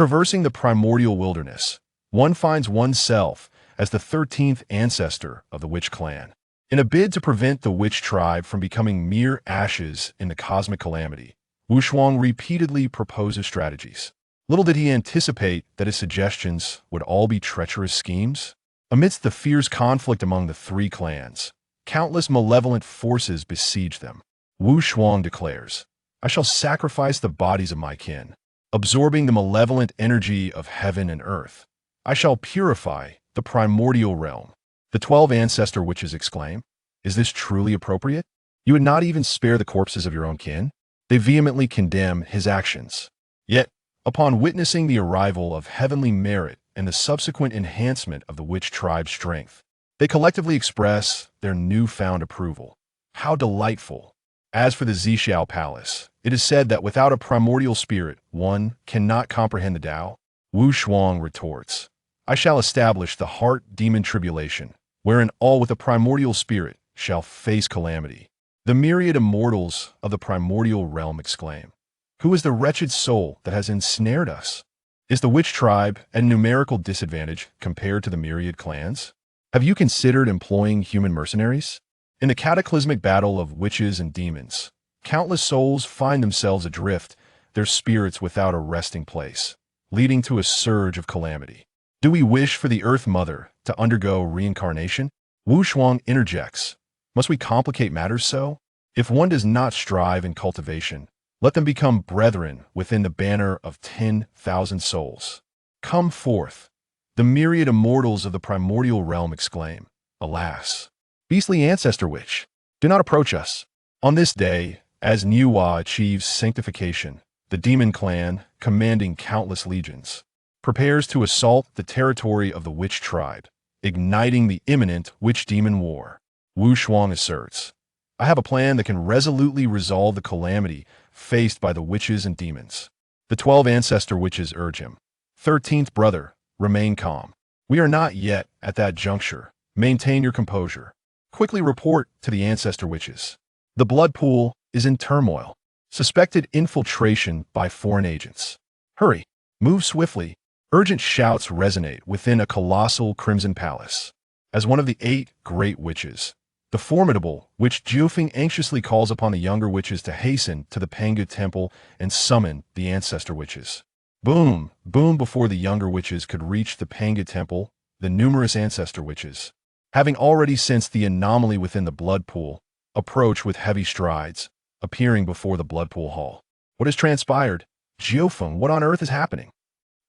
Traversing the primordial wilderness, one finds oneself as the 13th ancestor of the witch clan. In a bid to prevent the witch tribe from becoming mere ashes in the cosmic calamity, Wushuang repeatedly proposes strategies. Little did he anticipate that his suggestions would all be treacherous schemes. Amidst the fierce conflict among the three clans, countless malevolent forces besiege them. Wushuang declares, "I shall sacrifice the bodies of my kin, absorbing the malevolent energy of heaven and earth. I shall purify the primordial realm." The 12 ancestor witches exclaim, "Is this truly appropriate? You would not even spare the corpses of your own kin?" They vehemently condemn his actions. Yet, upon witnessing the arrival of heavenly merit and the subsequent enhancement of the witch tribe's strength, they collectively express their newfound approval. How delightful! As for the Zixiao Palace, it is said that without a primordial spirit, one cannot comprehend the Tao. Wushuang retorts, "I shall establish the heart demon tribulation, wherein all with a primordial spirit shall face calamity." The myriad immortals of the primordial realm exclaim, "Who is the wretched soul that has ensnared us? Is the witch tribe at numerical disadvantage compared to the myriad clans? Have you considered employing human mercenaries?" In the cataclysmic battle of witches and demons, countless souls find themselves adrift, their spirits without a resting place, leading to a surge of calamity. Do we wish for the Earth Mother to undergo reincarnation? Wushuang interjects, "Must we complicate matters so? If one does not strive in cultivation, let them become brethren within the banner of 10,000 souls. Come forth." The myriad immortals of the primordial realm exclaim, "Alas, beastly ancestor witch, do not approach us." On this day, as Niwa achieves sanctification, the demon clan, commanding countless legions, prepares to assault the territory of the witch tribe, igniting the imminent witch-demon war. Wushuang asserts, "I have a plan that can resolutely resolve the calamity faced by the witches and demons." The 12 ancestor witches urge him, "13th brother, remain calm. We are not yet at that juncture. Maintain your composure. Quickly report to the ancestor witches. The blood pool is in turmoil. Suspected infiltration by foreign agents. Hurry, move swiftly." Urgent shouts resonate within a colossal crimson palace. As one of the 8 great witches, the formidable witch Jiufeng anxiously calls upon the younger witches to hasten to the Pangu temple and summon the ancestor witches. Boom, boom. Before the younger witches could reach the Pangu temple, the numerous ancestor witches, having already sensed the anomaly within the blood pool, approach with heavy strides, appearing before the blood pool hall. "What has transpired? Jiufeng, what on earth is happening?"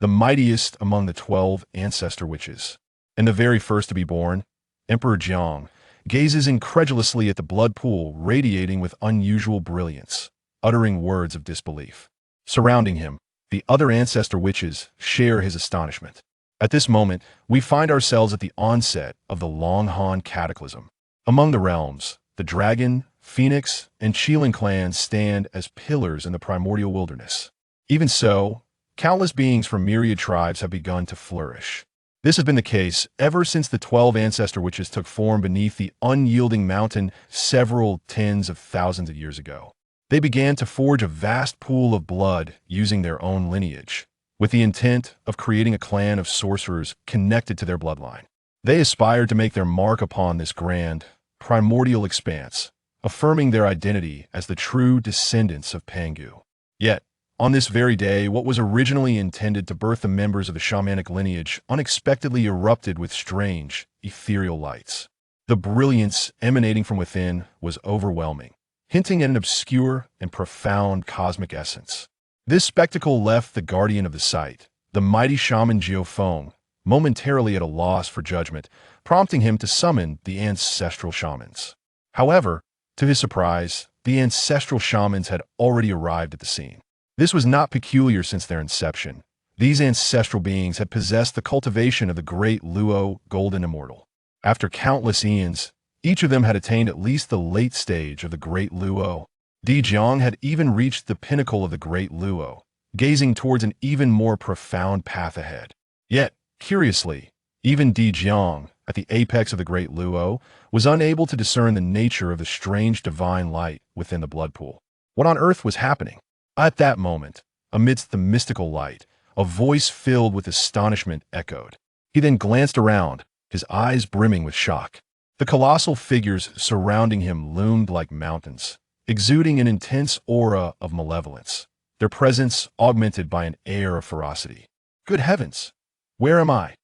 The mightiest among the 12 ancestor witches, and the very first to be born, Emperor Jiang, gazes incredulously at the blood pool radiating with unusual brilliance, uttering words of disbelief. Surrounding him, the other ancestor witches share his astonishment. At this moment, we find ourselves at the onset of the Long Han cataclysm. Among the realms, the dragon, phoenix, and Qilin clans stand as pillars in the primordial wilderness. Even so, countless beings from myriad tribes have begun to flourish. This has been the case ever since the 12 ancestor witches took form beneath the unyielding mountain several tens of thousands of years ago. They began to forge a vast pool of blood using their own lineage, with the intent of creating a clan of sorcerers connected to their bloodline. They aspired to make their mark upon this grand, primordial expanse, affirming their identity as the true descendants of Pangu. Yet, on this very day, what was originally intended to birth the members of the shamanic lineage unexpectedly erupted with strange, ethereal lights. The brilliance emanating from within was overwhelming, hinting at an obscure and profound cosmic essence. This spectacle left the guardian of the site, the mighty shaman Jiufeng, momentarily at a loss for judgment, prompting him to summon the ancestral shamans. However, to his surprise, the ancestral shamans had already arrived at the scene. This was not peculiar since their inception. These ancestral beings had possessed the cultivation of the great Luo golden immortal. After countless eons, each of them had attained at least the late stage of the great Luo. Di Jiang had even reached the pinnacle of the great Luo, gazing towards an even more profound path ahead. Yet, curiously, even Di Jiang, at the apex of the great Luo, was unable to discern the nature of the strange divine light within the blood pool. What on earth was happening? At that moment, amidst the mystical light, A voice filled with astonishment echoed. He then glanced around, his eyes brimming with shock. The colossal figures surrounding him loomed like mountains, exuding an intense aura of malevolence, their presence augmented by an air of ferocity. Good heavens! Where am I?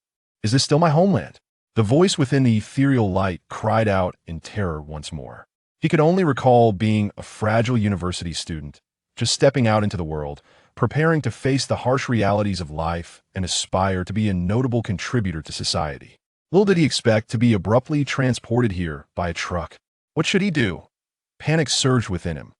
Is this still my homeland? The voice within the ethereal light cried out in terror once more. He could only recall being a fragile university student, just stepping out into the world, preparing to face the harsh realities of life and aspire to be a notable contributor to society. Little did he expect to be abruptly transported here by a truck. What should he do? Panic surged within him.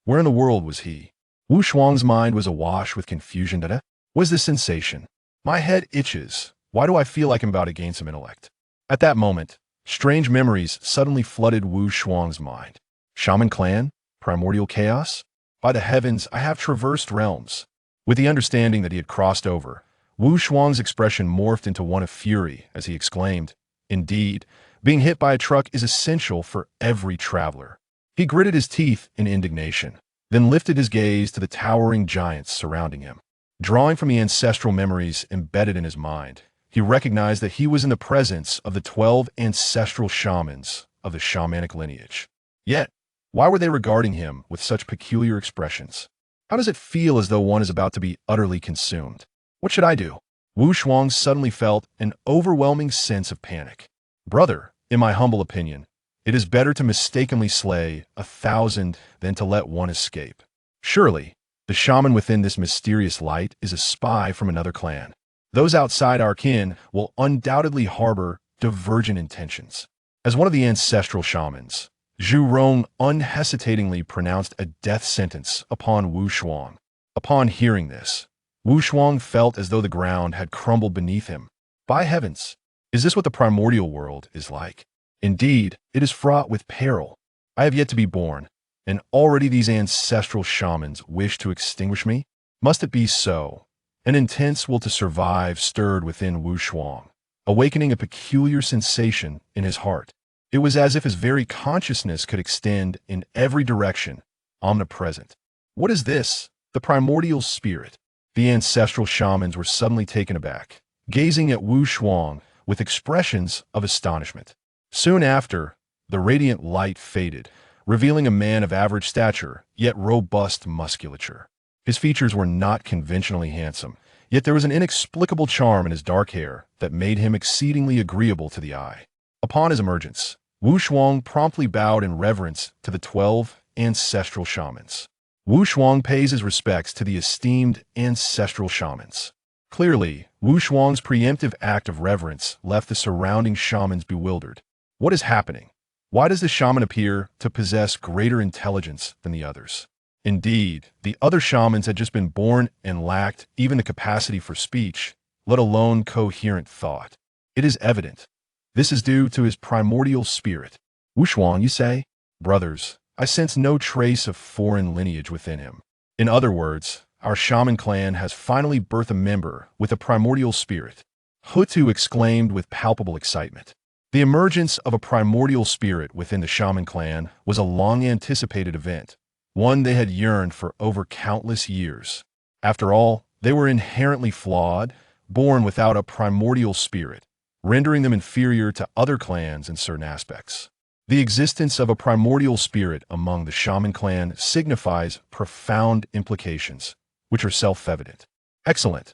Where in the world was he? Wu Shuang's mind was awash with confusion. What was this sensation? My head itches. Why do I feel like I'm about to gain some intellect? At that moment, strange memories suddenly flooded Wu Shuang's mind. Shaman clan? Primordial chaos? By the heavens, I have traversed realms. With the understanding that he had crossed over, Wu Shuang's expression morphed into one of fury as he exclaimed, "Indeed, being hit by a truck is essential for every traveler." He gritted his teeth in indignation, then lifted his gaze to the towering giants surrounding him. Drawing from the ancestral memories embedded in his mind, he recognized that he was in the presence of the 12 ancestral shamans of the shamanic lineage. Yet, why were they regarding him with such peculiar expressions? How does it feel as though one is about to be utterly consumed? What should I do? Wu Shuang suddenly felt an overwhelming sense of panic. Brother, in my humble opinion, it is better to mistakenly slay 1,000 than to let one escape. Surely, the shaman within this mysterious light is a spy from another clan. Those outside our kin will undoubtedly harbor divergent intentions. As one of the ancestral shamans, Zhu Rong unhesitatingly pronounced a death sentence upon Wu Shuang. Upon hearing this, Wu Shuang felt as though the ground had crumbled beneath him. By heavens, is this what the primordial world is like? Indeed, it is fraught with peril. I have yet to be born, and already these ancestral shamans wish to extinguish me? Must it be so? An intense will to survive stirred within Wu Shuang, awakening a peculiar sensation in his heart. It was as if his very consciousness could extend in every direction, omnipresent. What is this? The primordial spirit. The ancestral shamans were suddenly taken aback, gazing at Wu Shuang with expressions of astonishment. Soon after, the radiant light faded, revealing a man of average stature, yet robust musculature. His features were not conventionally handsome, yet there was an inexplicable charm in his dark hair that made him exceedingly agreeable to the eye. Upon his emergence, Wu Shuang promptly bowed in reverence to the 12 ancestral shamans. Wu Shuang pays his respects to the esteemed ancestral shamans. Clearly, Wu Shuang's preemptive act of reverence left the surrounding shamans bewildered. What is happening? Why does the shaman appear to possess greater intelligence than the others? Indeed, the other shamans had just been born and lacked even the capacity for speech, let alone coherent thought. It is evident. This is due to his primordial spirit. Wu Shuang, you say? Brothers, I sense no trace of foreign lineage within him. In other words, our shaman clan has finally birthed a member with a primordial spirit. Hutu exclaimed with palpable excitement. The emergence of a primordial spirit within the shaman clan was a long-anticipated event, one they had yearned for over countless years. After all, they were inherently flawed, born without a primordial spirit, rendering them inferior to other clans in certain aspects. The existence of a primordial spirit among the shaman clan signifies profound implications, which are self-evident. Excellent,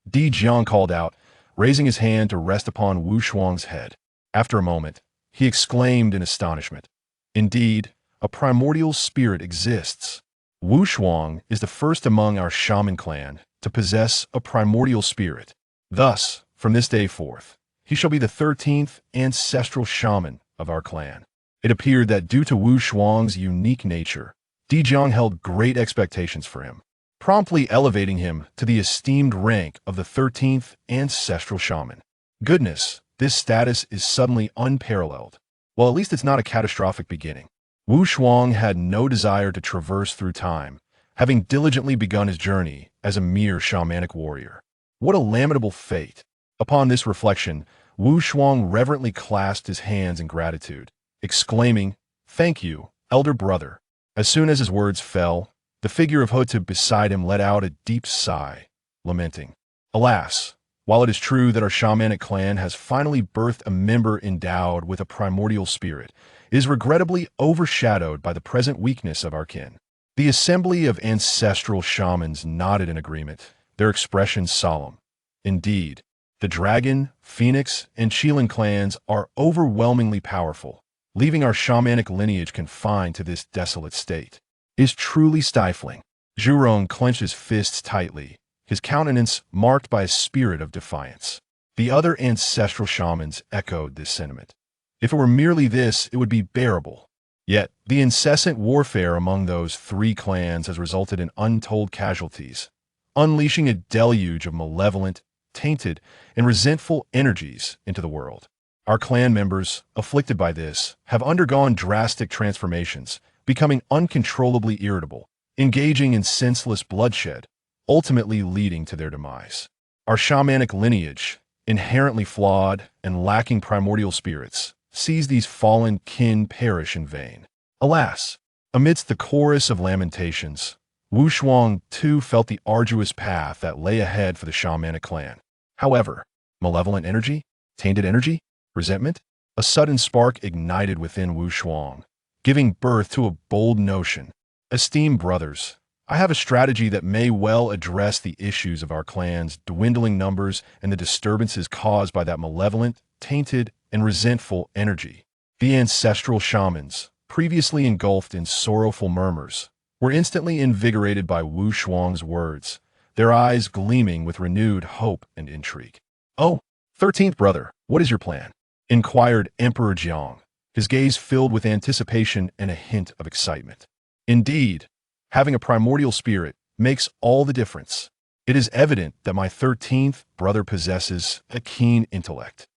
Di Jiang called out, raising his hand to rest upon Wu Shuang's head. After a moment, he exclaimed in astonishment, "Indeed, a primordial spirit exists. Wu Shuang is the first among our shaman clan to possess a primordial spirit. Thus, from this day forth, he shall be the 13th ancestral shaman of our clan." It appeared that due to Wu Shuang's unique nature, Di Jiang held great expectations for him, promptly elevating him to the esteemed rank of the 13th ancestral shaman. Goodness, this status is suddenly unparalleled. Well, at least it's not a catastrophic beginning. Wu Shuang had no desire to traverse through time, having diligently begun his journey as a mere shamanic warrior. What a lamentable fate! Upon this reflection, Wu Shuang reverently clasped his hands in gratitude, exclaiming, "Thank you, elder brother." As soon as his words fell, the figure of Hutu beside him let out a deep sigh, lamenting, Alas, while it is true that our shamanic clan has finally birthed a member endowed with a primordial spirit, it is regrettably overshadowed by the present weakness of our kin. The assembly of ancestral shamans nodded in agreement, their expressions solemn. Indeed, the dragon, phoenix, and Chilan clans are overwhelmingly powerful, leaving our shamanic lineage confined to this desolate state. It is truly stifling. Zhurong clenches fists tightly, his countenance marked by a spirit of defiance. The other ancestral shamans echoed this sentiment. If it were merely this, it would be bearable. Yet, the incessant warfare among those three clans has resulted in untold casualties, unleashing a deluge of malevolent, tainted, and resentful energies into the world. Our clan members, afflicted by this, have undergone drastic transformations, becoming uncontrollably irritable, engaging in senseless bloodshed, ultimately leading to their demise. Our shamanic lineage, inherently flawed and lacking primordial spirits, sees these fallen kin perish in vain. Alas, amidst the chorus of lamentations, Wu Shuang too felt the arduous path that lay ahead for the shamanic clan. However, malevolent energy, tainted energy, resentment, a sudden spark ignited within Wu Shuang, giving birth to a bold notion. Esteemed brothers, I have a strategy that may well address the issues of our clan's dwindling numbers and the disturbances caused by that malevolent, tainted, and resentful energy. The ancestral shamans, previously engulfed in sorrowful murmurs, were instantly invigorated by Wu Shuang's words, their eyes gleaming with renewed hope and intrigue. "Oh, 13th brother, what is your plan?" inquired Emperor Jiang, his gaze filled with anticipation and a hint of excitement. "Indeed, having a primordial spirit makes all the difference. It is evident that my 13th brother possesses a keen intellect."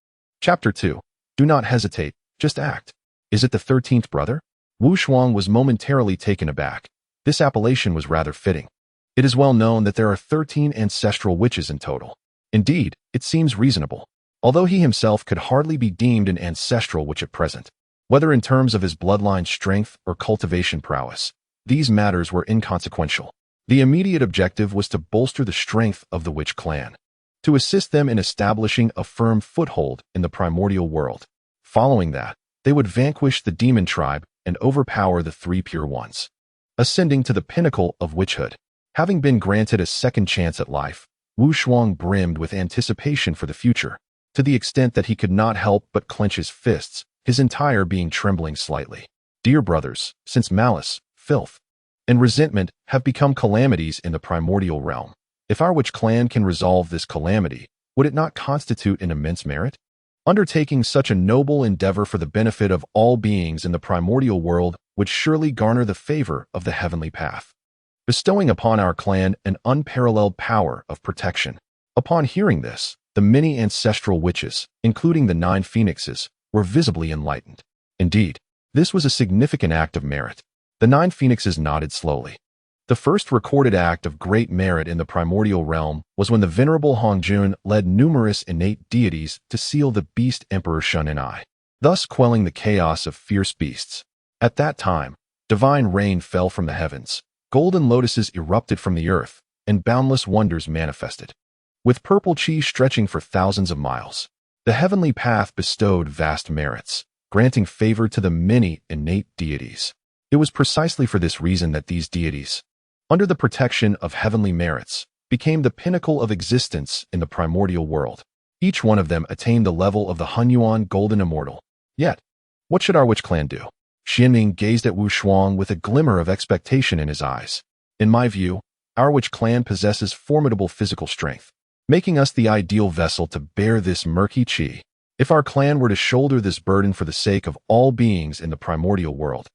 Chapter 2. Do not hesitate, just act. Is it the 13th brother? Wu Shuang was momentarily taken aback. This appellation was rather fitting. It is well known that there are 13 ancestral witches in total. Indeed, it seems reasonable. Although he himself could hardly be deemed an ancestral witch at present, whether in terms of his bloodline strength or cultivation prowess, these matters were inconsequential. The immediate objective was to bolster the strength of the witch clan, to assist them in establishing a firm foothold in the primordial world. Following that, they would vanquish the demon tribe and overpower the three pure ones. Ascending to the pinnacle of witchhood, having been granted a second chance at life, Wu Shuang brimmed with anticipation for the future, to the extent that he could not help but clench his fists, his entire being trembling slightly. Dear brothers, since malice, filth, and resentment have become calamities in the primordial realm, if our witch clan can resolve this calamity, would it not constitute an immense merit? Undertaking such a noble endeavor for the benefit of all beings in the primordial world would surely garner the favor of the heavenly path, bestowing upon our clan an unparalleled power of protection. Upon hearing this, the many ancestral witches, including the 9 phoenixes, were visibly enlightened. Indeed, this was a significant act of merit. The 9 phoenixes nodded slowly. The first recorded act of great merit in the primordial realm was when the venerable Hongjun led numerous innate deities to seal the beast Emperor Shun and I, thus quelling the chaos of fierce beasts. At that time, divine rain fell from the heavens, golden lotuses erupted from the earth, and boundless wonders manifested. With purple chi stretching for thousands of miles, the heavenly path bestowed vast merits, granting favor to the many innate deities. It was precisely for this reason that these deities, under the protection of heavenly merits, became the pinnacle of existence in the primordial world. Each one of them attained the level of the Hunyuan Golden Immortal. Yet, what should our witch clan do? Xianming gazed at Wu Shuang with a glimmer of expectation in his eyes. In my view, our witch clan possesses formidable physical strength, making us the ideal vessel to bear this murky chi. If our clan were to shoulder this burden for the sake of all beings in the primordial world,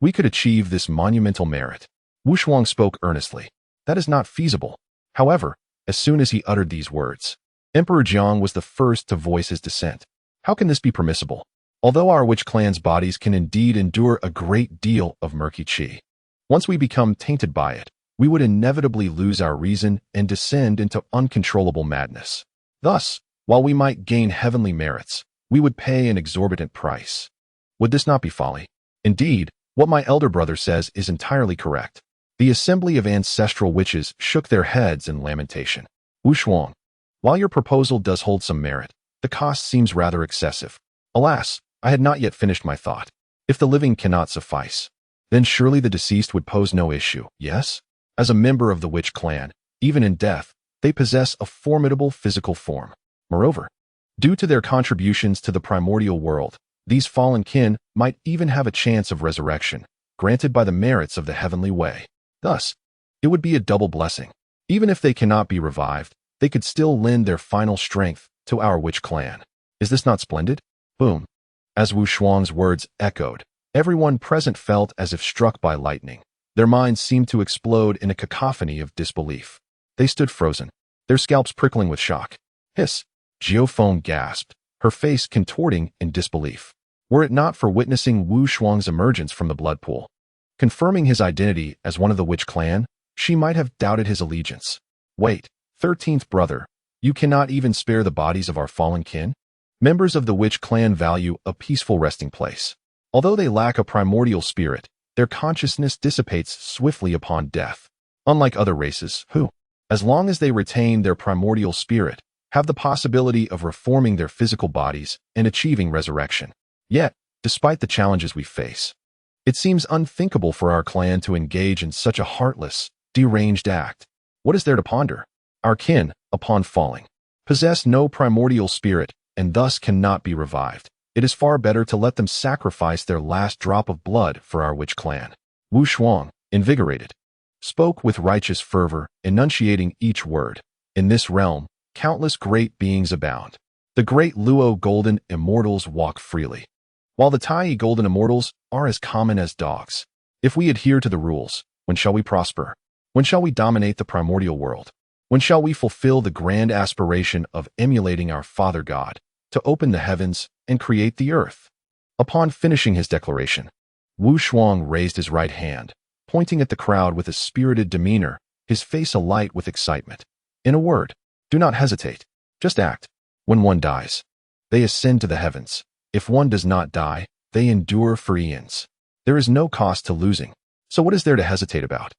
we could achieve this monumental merit. Wu Shuang spoke earnestly. That is not feasible. However, as soon as he uttered these words, Emperor Jiang was the first to voice his dissent. How can this be permissible? Although our witch clan's bodies can indeed endure a great deal of murky chi, once we become tainted by it, we would inevitably lose our reason and descend into uncontrollable madness. Thus, while we might gain heavenly merits, we would pay an exorbitant price. Would this not be folly? Indeed, what my elder brother says is entirely correct. The assembly of ancestral witches shook their heads in lamentation. Wu Shuang, While your proposal does hold some merit, the cost seems rather excessive. Alas, I had not yet finished my thought. If the living cannot suffice, then surely the deceased would pose no issue, yes? As a member of the witch clan, even in death, they possess a formidable physical form. Moreover, due to their contributions to the primordial world, these fallen kin might even have a chance of resurrection, granted by the merits of the heavenly way. Thus, it would be a double blessing. Even if they cannot be revived, they could still lend their final strength to our witch clan. Is this not splendid? Boom. As Wu Shuang's words echoed, everyone present felt as if struck by lightning. Their minds seemed to explode in a cacophony of disbelief. They stood frozen, their scalps prickling with shock. Hiss! Jiao Feng gasped, her face contorting in disbelief. Were it not for witnessing Wu Shuang's emergence from the blood pool, confirming his identity as one of the witch clan, she might have doubted his allegiance. Wait, 13th brother, you cannot even spare the bodies of our fallen kin? Members of the witch clan value a peaceful resting place. Although they lack a primordial spirit, their consciousness dissipates swiftly upon death. Unlike other races who, as long as they retain their primordial spirit, have the possibility of reforming their physical bodies and achieving resurrection. Yet, despite the challenges we face, it seems unthinkable for our clan to engage in such a heartless, deranged act. What is there to ponder? Our kin, upon falling, possess no primordial spirit and thus cannot be revived. It is far better to let them sacrifice their last drop of blood for our witch clan. Wu Shuang, invigorated, spoke with righteous fervor, enunciating each word. In this realm, countless great beings abound. The great Luo golden immortals walk freely, while the Tai golden immortals are as common as dogs. If we adhere to the rules, when shall we prosper? When shall we dominate the primordial world? When shall we fulfill the grand aspiration of emulating our Father God, to open the heavens and create the earth? Upon finishing his declaration, Wu Shuang raised his right hand, pointing at the crowd with a spirited demeanor, his face alight with excitement. In a word, do not hesitate, just act. When one dies, they ascend to the heavens. If one does not die, they endure for eons. There is no cost to losing, so what is there to hesitate about?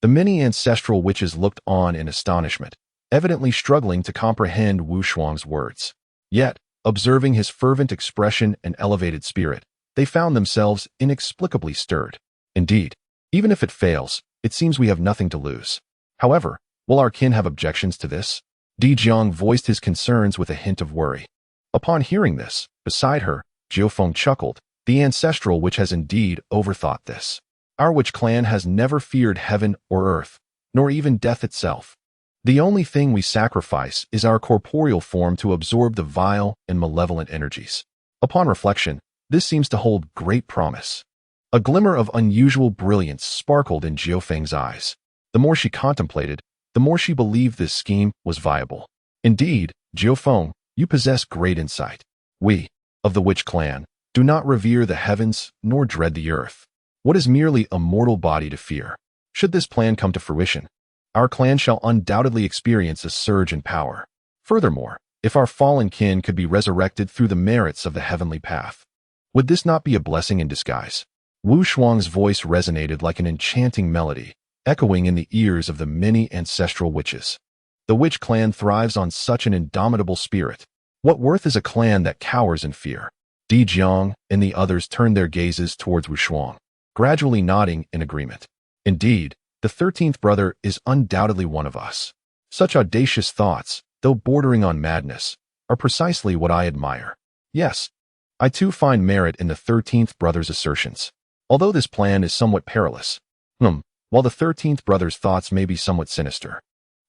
The many ancestral witches looked on in astonishment, evidently struggling to comprehend Wu Shuang's words. Yet, observing his fervent expression and elevated spirit, they found themselves inexplicably stirred. Indeed, even if it fails, it seems we have nothing to lose. However, will our kin have objections to this? Di Jiang voiced his concerns with a hint of worry. Upon hearing this, beside her, Jiao Feng chuckled. The ancestral witch has indeed overthought this. Our witch clan has never feared heaven or earth, nor even death itself. The only thing we sacrifice is our corporeal form to absorb the vile and malevolent energies. Upon reflection, this seems to hold great promise. A glimmer of unusual brilliance sparkled in Jiao Feng's eyes. The more she contemplated, the more she believed this scheme was viable. Indeed, Jiao Feng, you possess great insight. We, of the witch clan, do not revere the heavens nor dread the earth. What is merely a mortal body to fear? Should this plan come to fruition, our clan shall undoubtedly experience a surge in power. Furthermore, if our fallen kin could be resurrected through the merits of the heavenly path, would this not be a blessing in disguise? Wu Shuang's voice resonated like an enchanting melody, echoing in the ears of the many ancestral witches. The witch clan thrives on such an indomitable spirit. What worth is a clan that cowers in fear? Di Jiang and the others turned their gazes towards Wu Shuang, gradually nodding in agreement. Indeed, the 13th brother is undoubtedly one of us. Such audacious thoughts, though bordering on madness, are precisely what I admire. Yes, I too find merit in the 13th brother's assertions. Although this plan is somewhat perilous, while the 13th brother's thoughts may be somewhat sinister,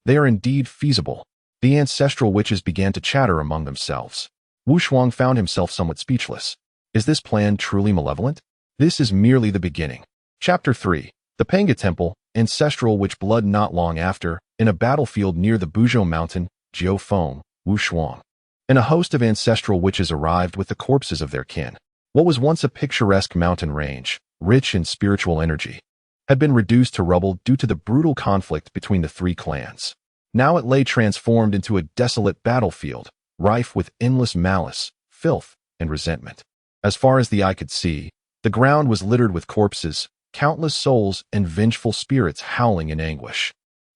they are indeed feasible. The ancestral witches began to chatter among themselves. Wu Shuang found himself somewhat speechless. Is this plan truly malevolent? This is merely the beginning. Chapter 3. The Panga Temple, Ancestral Witch Blood. Not long after, in a battlefield near the Buzhou Mountain, Jiao Feng, Wu Shuang, and a host of ancestral witches arrived with the corpses of their kin. What was once a picturesque mountain range, rich in spiritual energy, had been reduced to rubble due to the brutal conflict between the three clans. Now it lay transformed into a desolate battlefield, rife with endless malice, filth, and resentment. As far as the eye could see, the ground was littered with corpses, countless souls and vengeful spirits howling in anguish.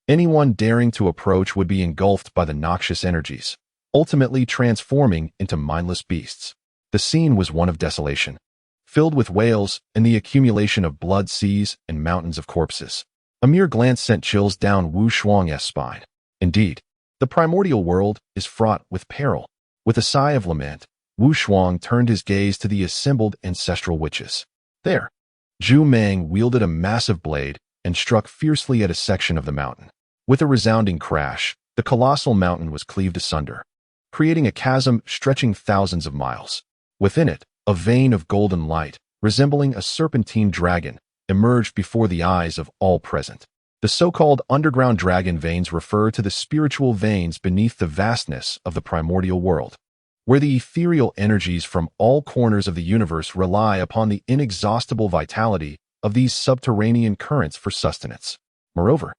Anyone daring to approach would be engulfed by the noxious energies, ultimately transforming into mindless beasts. The scene was one of desolation, filled with wails and the accumulation of blood seas and mountains of corpses. A mere glance sent chills down Wu Shuang's spine. Indeed, the primordial world is fraught with peril. With a sigh of lament, Wu Shuang turned his gaze to the assembled ancestral witches. There, Zhu Meng wielded a massive blade and struck fiercely at a section of the mountain. With a resounding crash, the colossal mountain was cleaved asunder, creating a chasm stretching thousands of miles. Within it, a vein of golden light, resembling a serpentine dragon, emerged before the eyes of all present. The so-called underground dragon veins refer to the spiritual veins beneath the vastness of the primordial world, where the ethereal energies from all corners of the universe rely upon the inexhaustible vitality of these subterranean currents for sustenance. Moreover,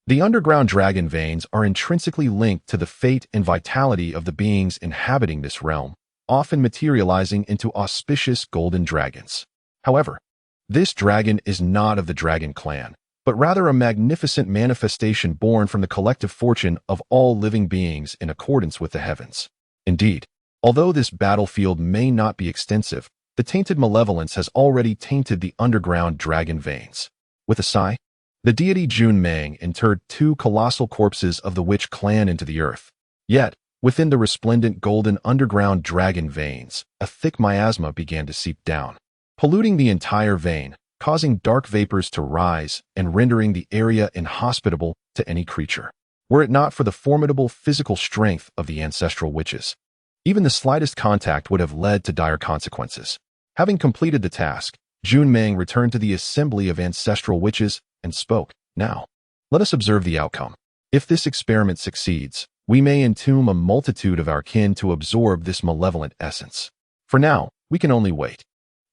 the underground dragon veins are intrinsically linked to the fate and vitality of the beings inhabiting this realm, often materializing into auspicious golden dragons. However, this dragon is not of the dragon clan, but rather a magnificent manifestation born from the collective fortune of all living beings in accordance with the heavens. Indeed, although this battlefield may not be extensive, the tainted malevolence has already tainted the underground dragon veins. With a sigh, the deity Zhu Meng interred 2 colossal corpses of the witch clan into the earth. Yet, within the resplendent golden underground dragon veins, a thick miasma began to seep down, polluting the entire vein, causing dark vapors to rise and rendering the area inhospitable to any creature. Were it not for the formidable physical strength of the ancestral witches, even the slightest contact would have led to dire consequences. Having completed the task, Zhu Meng returned to the assembly of ancestral witches and spoke. Now, let us observe the outcome. If this experiment succeeds, we may entomb a multitude of our kin to absorb this malevolent essence. For now, we can only wait.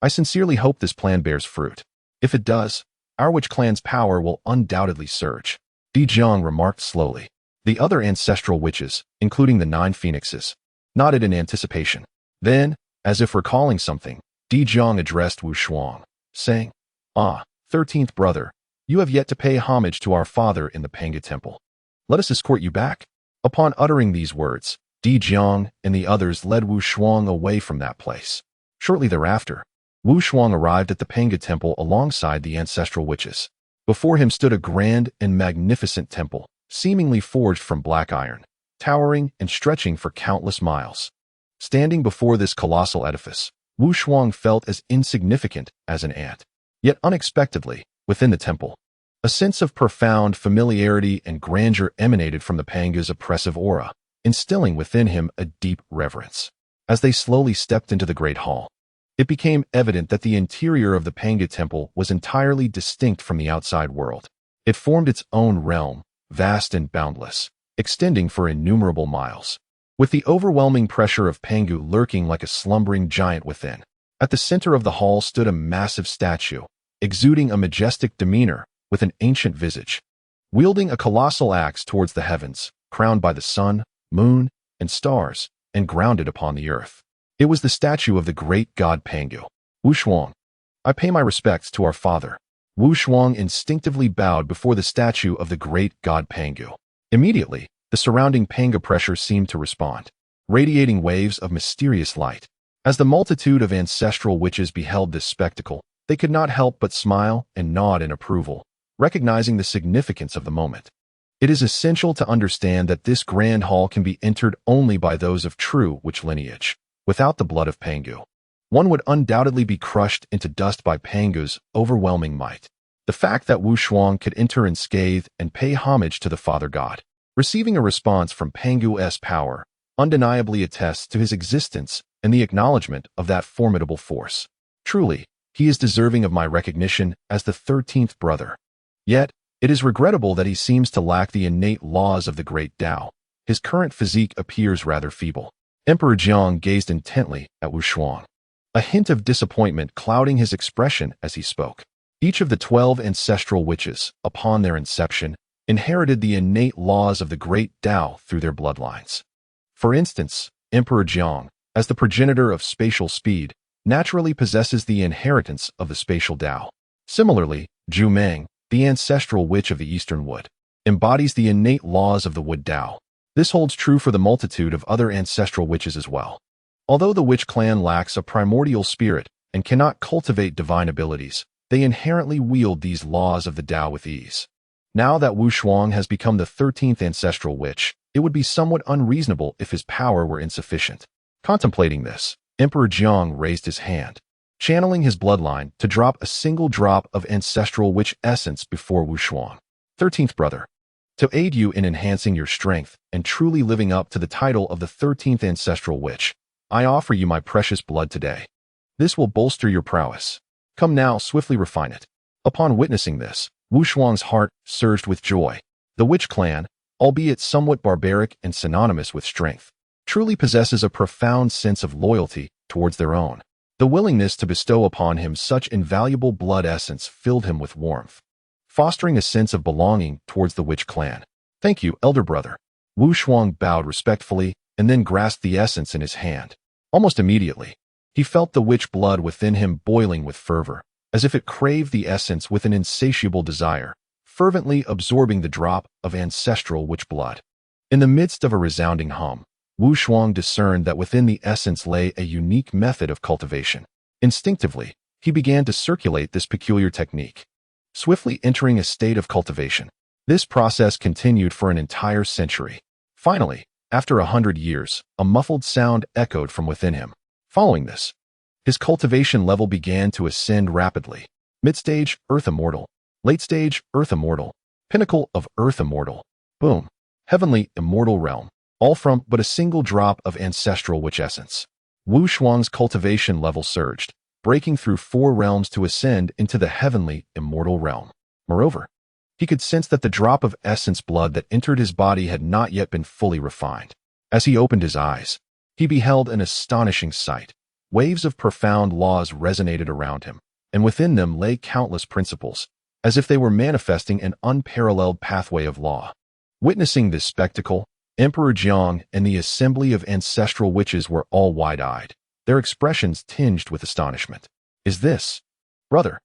I sincerely hope this plan bears fruit. If it does, our witch clan's power will undoubtedly surge. Di Jiang remarked slowly. The other ancestral witches, including the 9 phoenixes, nodded in anticipation. Then, as if recalling something, Di Jiang addressed Wu Shuang, saying, 13th brother, you have yet to pay homage to our father in the Panga temple. Let us escort you back. Upon uttering these words, Di Jiang and the others led Wu Shuang away from that place. Shortly thereafter, Wu Shuang arrived at the Panga temple alongside the ancestral witches. Before him stood a grand and magnificent temple, seemingly forged from black iron, towering and stretching for countless miles. Standing before this colossal edifice, Wu Shuang felt as insignificant as an ant. Yet unexpectedly, within the temple, a sense of profound familiarity and grandeur emanated from the Panga's oppressive aura, instilling within him a deep reverence. As they slowly stepped into the great hall, it became evident that the interior of the Panga temple was entirely distinct from the outside world. It formed its own realm, vast and boundless, extending for innumerable miles, with the overwhelming pressure of Pangu lurking like a slumbering giant within. At the center of the hall stood a massive statue, exuding a majestic demeanor with an ancient visage, wielding a colossal axe towards the heavens, crowned by the sun, moon, and stars, and grounded upon the earth. It was the statue of the great god Pangu. Wu Shuang, I pay my respects to our father. Wu Shuang instinctively bowed before the statue of the great god Pangu. Immediately, the surrounding Panga pressure seemed to respond, radiating waves of mysterious light. As the multitude of ancestral witches beheld this spectacle, they could not help but smile and nod in approval, recognizing the significance of the moment. It is essential to understand that this grand hall can be entered only by those of true witch lineage. Without the blood of Pangu, one would undoubtedly be crushed into dust by Pangu's overwhelming might. The fact that Wu Shuang could enter unscathed and pay homage to the Father God, receiving a response from Pangu's power, undeniably attests to his existence and the acknowledgement of that formidable force. Truly, he is deserving of my recognition as the 13th brother. Yet, it is regrettable that he seems to lack the innate laws of the great Tao. His current physique appears rather feeble. Emperor Jiang gazed intently at Wu Shuang, a hint of disappointment clouding his expression as he spoke. Each of the 12 ancestral witches, upon their inception, inherited the innate laws of the great Tao through their bloodlines. For instance, Emperor Jiang, as the progenitor of spatial speed, naturally possesses the inheritance of the spatial Tao. Similarly, Zhu Meng, the ancestral witch of the Eastern Wood, embodies the innate laws of the wood Tao. This holds true for the multitude of other ancestral witches as well. Although the witch clan lacks a primordial spirit and cannot cultivate divine abilities, they inherently wield these laws of the Tao with ease. Now that Wu Shuang has become the 13th ancestral witch, it would be somewhat unreasonable if his power were insufficient. Contemplating this, Emperor Jiang raised his hand, channeling his bloodline to drop a single drop of ancestral witch essence before Wu Shuang. 13th brother, to aid you in enhancing your strength and truly living up to the title of the 13th ancestral witch, I offer you my precious blood today. This will bolster your prowess. Come now, swiftly refine it. Upon witnessing this, Wu Shuang's heart surged with joy. The witch clan, albeit somewhat barbaric and synonymous with strength, truly possesses a profound sense of loyalty towards their own. The willingness to bestow upon him such invaluable blood essence filled him with warmth, fostering a sense of belonging towards the witch clan. Thank you, elder brother. Wu Shuang bowed respectfully and then grasped the essence in his hand. Almost immediately, he felt the witch blood within him boiling with fervor, as if it craved the essence with an insatiable desire, fervently absorbing the drop of ancestral witch blood. In the midst of a resounding hum, Wu Shuang discerned that within the essence lay a unique method of cultivation. Instinctively, he began to circulate this peculiar technique, swiftly entering a state of cultivation. This process continued for an entire century. Finally, after 100 years, a muffled sound echoed from within him. Following this, his cultivation level began to ascend rapidly. Mid-stage, Earth Immortal. Late stage, Earth Immortal. Pinnacle of Earth Immortal. Boom. Heavenly Immortal Realm. All from but a single drop of ancestral witch essence. Wu Shuang's cultivation level surged, breaking through 4 realms to ascend into the heavenly Immortal Realm. Moreover, he could sense that the drop of essence blood that entered his body had not yet been fully refined. As he opened his eyes, he beheld an astonishing sight. Waves of profound laws resonated around him, and within them lay countless principles, as if they were manifesting an unparalleled pathway of law. Witnessing this spectacle, Emperor Jiang and the assembly of ancestral witches were all wide-eyed, their expressions tinged with astonishment. Is this, brother,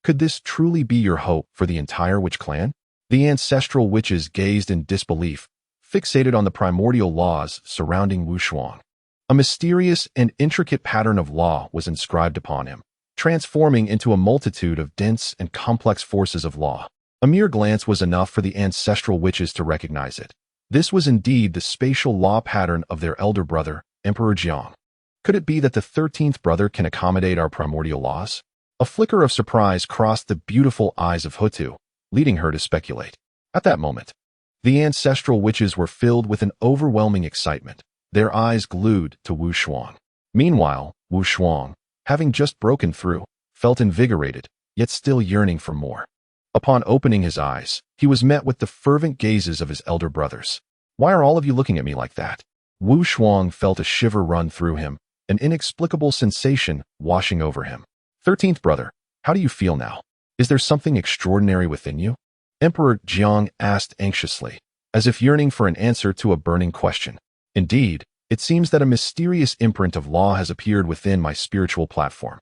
could this truly be your hope for the entire witch clan? The ancestral witches gazed in disbelief, fixated on the primordial laws surrounding Wu Shuang. A mysterious and intricate pattern of law was inscribed upon him, transforming into a multitude of dense and complex forces of law. A mere glance was enough for the ancestral witches to recognize it. This was indeed the spatial law pattern of their elder brother, Emperor Jiang. Could it be that the 13th brother can accommodate our primordial laws? A flicker of surprise crossed the beautiful eyes of Hutu, leading her to speculate. At that moment, the ancestral witches were filled with an overwhelming excitement, their eyes glued to Wu Shuang. Meanwhile, Wu Shuang, having just broken through, felt invigorated, yet still yearning for more. Upon opening his eyes, he was met with the fervent gazes of his elder brothers. Why are all of you looking at me like that? Wu Shuang felt a shiver run through him, an inexplicable sensation washing over him. 13th brother, how do you feel now? Is there something extraordinary within you? Emperor Jiang asked anxiously, as if yearning for an answer to a burning question. Indeed, it seems that a mysterious imprint of law has appeared within my spiritual platform.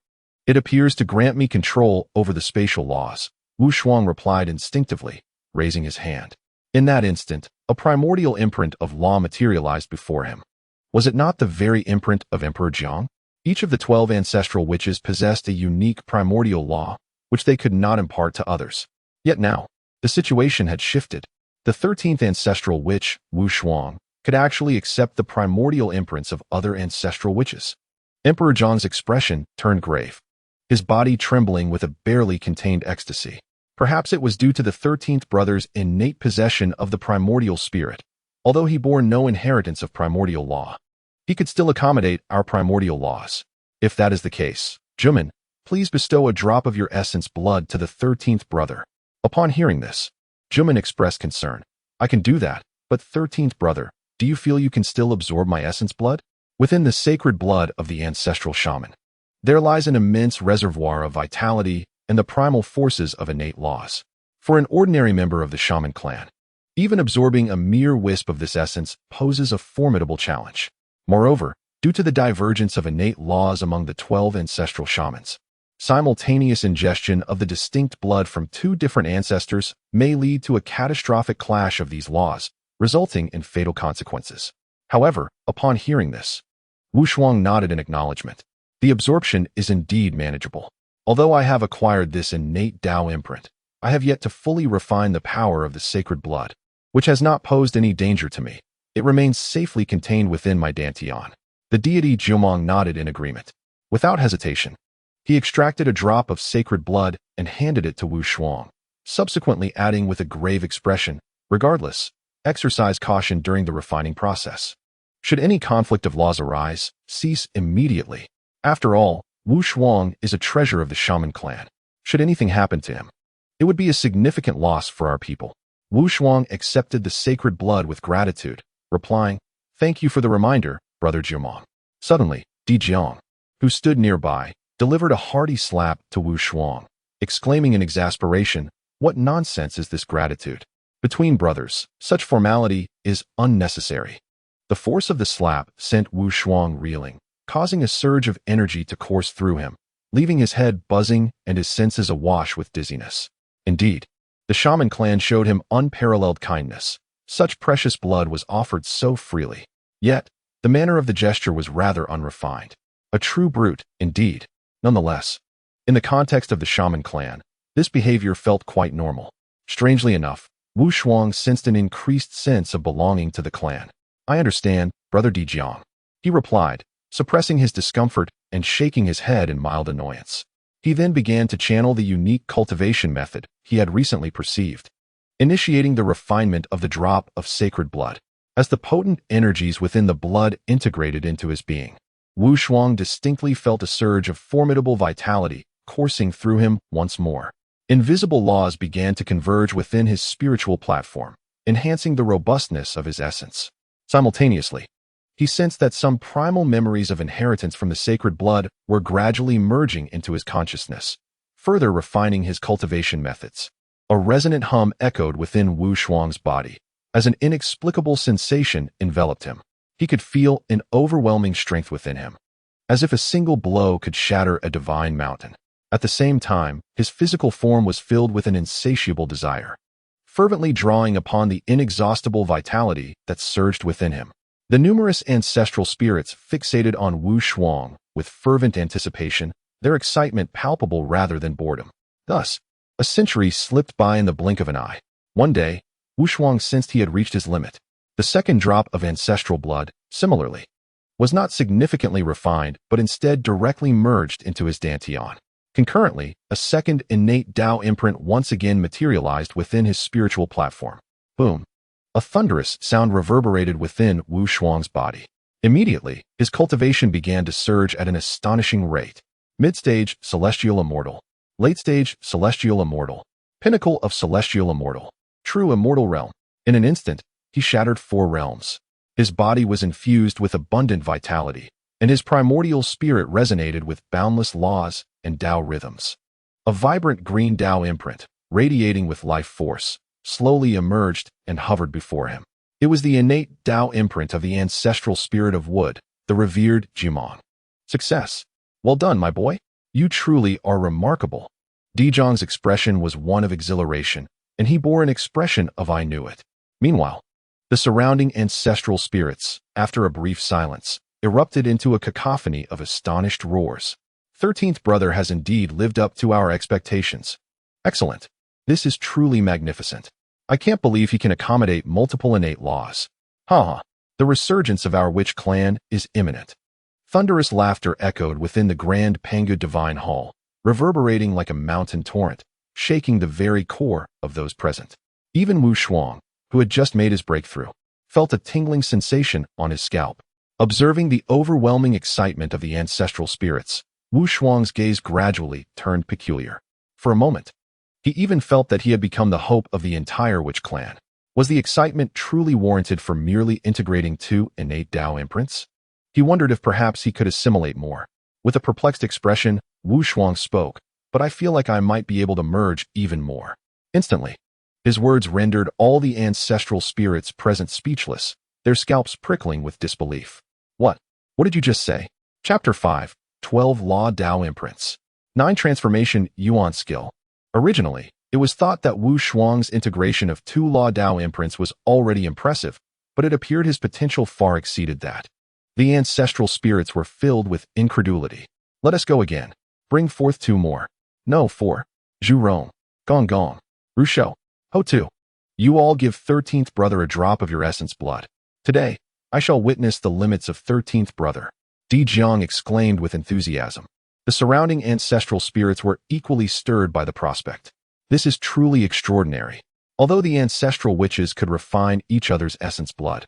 It appears to grant me control over the spatial laws, Wu Shuang replied instinctively, raising his hand. In that instant, a primordial imprint of law materialized before him. Was it not the very imprint of Emperor Jiang? Each of the 12 ancestral witches possessed a unique primordial law, which they could not impart to others. Yet now, the situation had shifted. The 13th ancestral witch, Wu Shuang, could actually accept the primordial imprints of other ancestral witches. Emperor Jiang's expression turned grave, his body trembling with a barely contained ecstasy. Perhaps it was due to the 13th brother's innate possession of the primordial spirit. Although he bore no inheritance of primordial law, he could still accommodate our primordial laws. If that is the case, Juman, please bestow a drop of your essence blood to the 13th brother. Upon hearing this, Juman expressed concern. I can do that, but 13th brother, do you feel you can still absorb my essence blood? Within the sacred blood of the ancestral shaman, there lies an immense reservoir of vitality and the primal forces of innate laws. For an ordinary member of the shaman clan, even absorbing a mere wisp of this essence poses a formidable challenge. Moreover, due to the divergence of innate laws among the 12 ancestral shamans, Simultaneous ingestion of the distinct blood from two different ancestors may lead to a catastrophic clash of these laws, resulting in fatal consequences. However, upon hearing this, Wu Shuang nodded in acknowledgement. The absorption is indeed manageable. Although I have acquired this innate Tao imprint, I have yet to fully refine the power of the sacred blood, which has not posed any danger to me. It remains safely contained within my dantian. The deity Jiumong nodded in agreement. Without hesitation, he extracted a drop of sacred blood and handed it to Wu Shuang, subsequently adding with a grave expression, "Regardless, exercise caution during the refining process. Should any conflict of laws arise, cease immediately. After all, Wu Shuang is a treasure of the shaman clan. Should anything happen to him, it would be a significant loss for our people." Wu Shuang accepted the sacred blood with gratitude, replying, "Thank you for the reminder, Brother Jiumong." Suddenly, Di Jiang, who stood nearby, delivered a hearty slap to Wu Shuang, exclaiming in exasperation, "What nonsense is this gratitude? Between brothers, such formality is unnecessary." The force of the slap sent Wu Shuang reeling, causing a surge of energy to course through him, leaving his head buzzing and his senses awash with dizziness. Indeed, the shaman clan showed him unparalleled kindness. Such precious blood was offered so freely. Yet, the manner of the gesture was rather unrefined. A true brute, indeed. Nonetheless, in the context of the shaman clan, this behavior felt quite normal. Strangely enough, Wu Shuang sensed an increased sense of belonging to the clan. "I understand, Brother Di Jiang," he replied, suppressing his discomfort and shaking his head in mild annoyance. He then began to channel the unique cultivation method he had recently perceived, initiating the refinement of the drop of sacred blood. As the potent energies within the blood integrated into his being, Wu Shuang distinctly felt a surge of formidable vitality coursing through him once more. Invisible laws began to converge within his spiritual platform, enhancing the robustness of his essence. Simultaneously, he sensed that some primal memories of inheritance from the sacred blood were gradually merging into his consciousness, further refining his cultivation methods. A resonant hum echoed within Wu Shuang's body, as an inexplicable sensation enveloped him. He could feel an overwhelming strength within him, as if a single blow could shatter a divine mountain. At the same time, his physical form was filled with an insatiable desire, fervently drawing upon the inexhaustible vitality that surged within him. The numerous ancestral spirits fixated on Wu Shuang with fervent anticipation, their excitement palpable rather than boredom. Thus, a century slipped by in the blink of an eye. One day, Wu Shuang sensed he had reached his limit. The second drop of ancestral blood, similarly, was not significantly refined but instead directly merged into his dantian. Concurrently, a second innate Tao imprint once again materialized within his spiritual platform. Boom! A thunderous sound reverberated within Wu Shuang's body. Immediately, his cultivation began to surge at an astonishing rate. Mid-stage, celestial immortal. Late-stage, celestial immortal. Pinnacle of celestial immortal. True immortal realm. In an instant, he shattered 4 realms. His body was infused with abundant vitality, and his primordial spirit resonated with boundless laws and Tao rhythms. A vibrant green Tao imprint, radiating with life force, slowly emerged and hovered before him. It was the innate Tao imprint of the ancestral spirit of wood, the revered Jiumong. "Success! Well done, my boy. You truly are remarkable." Di Jiang's expression was one of exhilaration, and he bore an expression of "I knew it." Meanwhile, the surrounding ancestral spirits, after a brief silence, erupted into a cacophony of astonished roars. "13th brother has indeed lived up to our expectations. Excellent. This is truly magnificent. I can't believe he can accommodate multiple innate laws. Ha! The resurgence of our witch clan is imminent." Thunderous laughter echoed within the grand Pangu Divine Hall, reverberating like a mountain torrent, shaking the very core of those present. Even Wu Shuang, who had just made his breakthrough, felt a tingling sensation on his scalp. Observing the overwhelming excitement of the ancestral spirits, Wu Shuang's gaze gradually turned peculiar. For a moment, he even felt that he had become the hope of the entire witch clan. Was the excitement truly warranted for merely integrating 2 innate Tao imprints? He wondered if perhaps he could assimilate more. With a perplexed expression, Wu Shuang spoke, "But I feel like I might be able to merge even more." Instantly, his words rendered all the ancestral spirits present speechless, their scalps prickling with disbelief. What did you just say?" Chapter 5, 12 Law Tao Imprints. 9. Transformation Yuan Skill. Originally, it was thought that Wu Shuang's integration of 2 Law Dao imprints was already impressive, but it appeared his potential far exceeded that. The ancestral spirits were filled with incredulity. Let us go again. Bring forth 2 more. No, 4. Zhu Rong, Gong Gong, Rushou, Ho Tu. You all give 13th brother a drop of your essence blood. Today, I shall witness the limits of 13th brother. Di Jiang exclaimed with enthusiasm. The surrounding ancestral spirits were equally stirred by the prospect. This is truly extraordinary. Although the ancestral witches could refine each other's essence blood,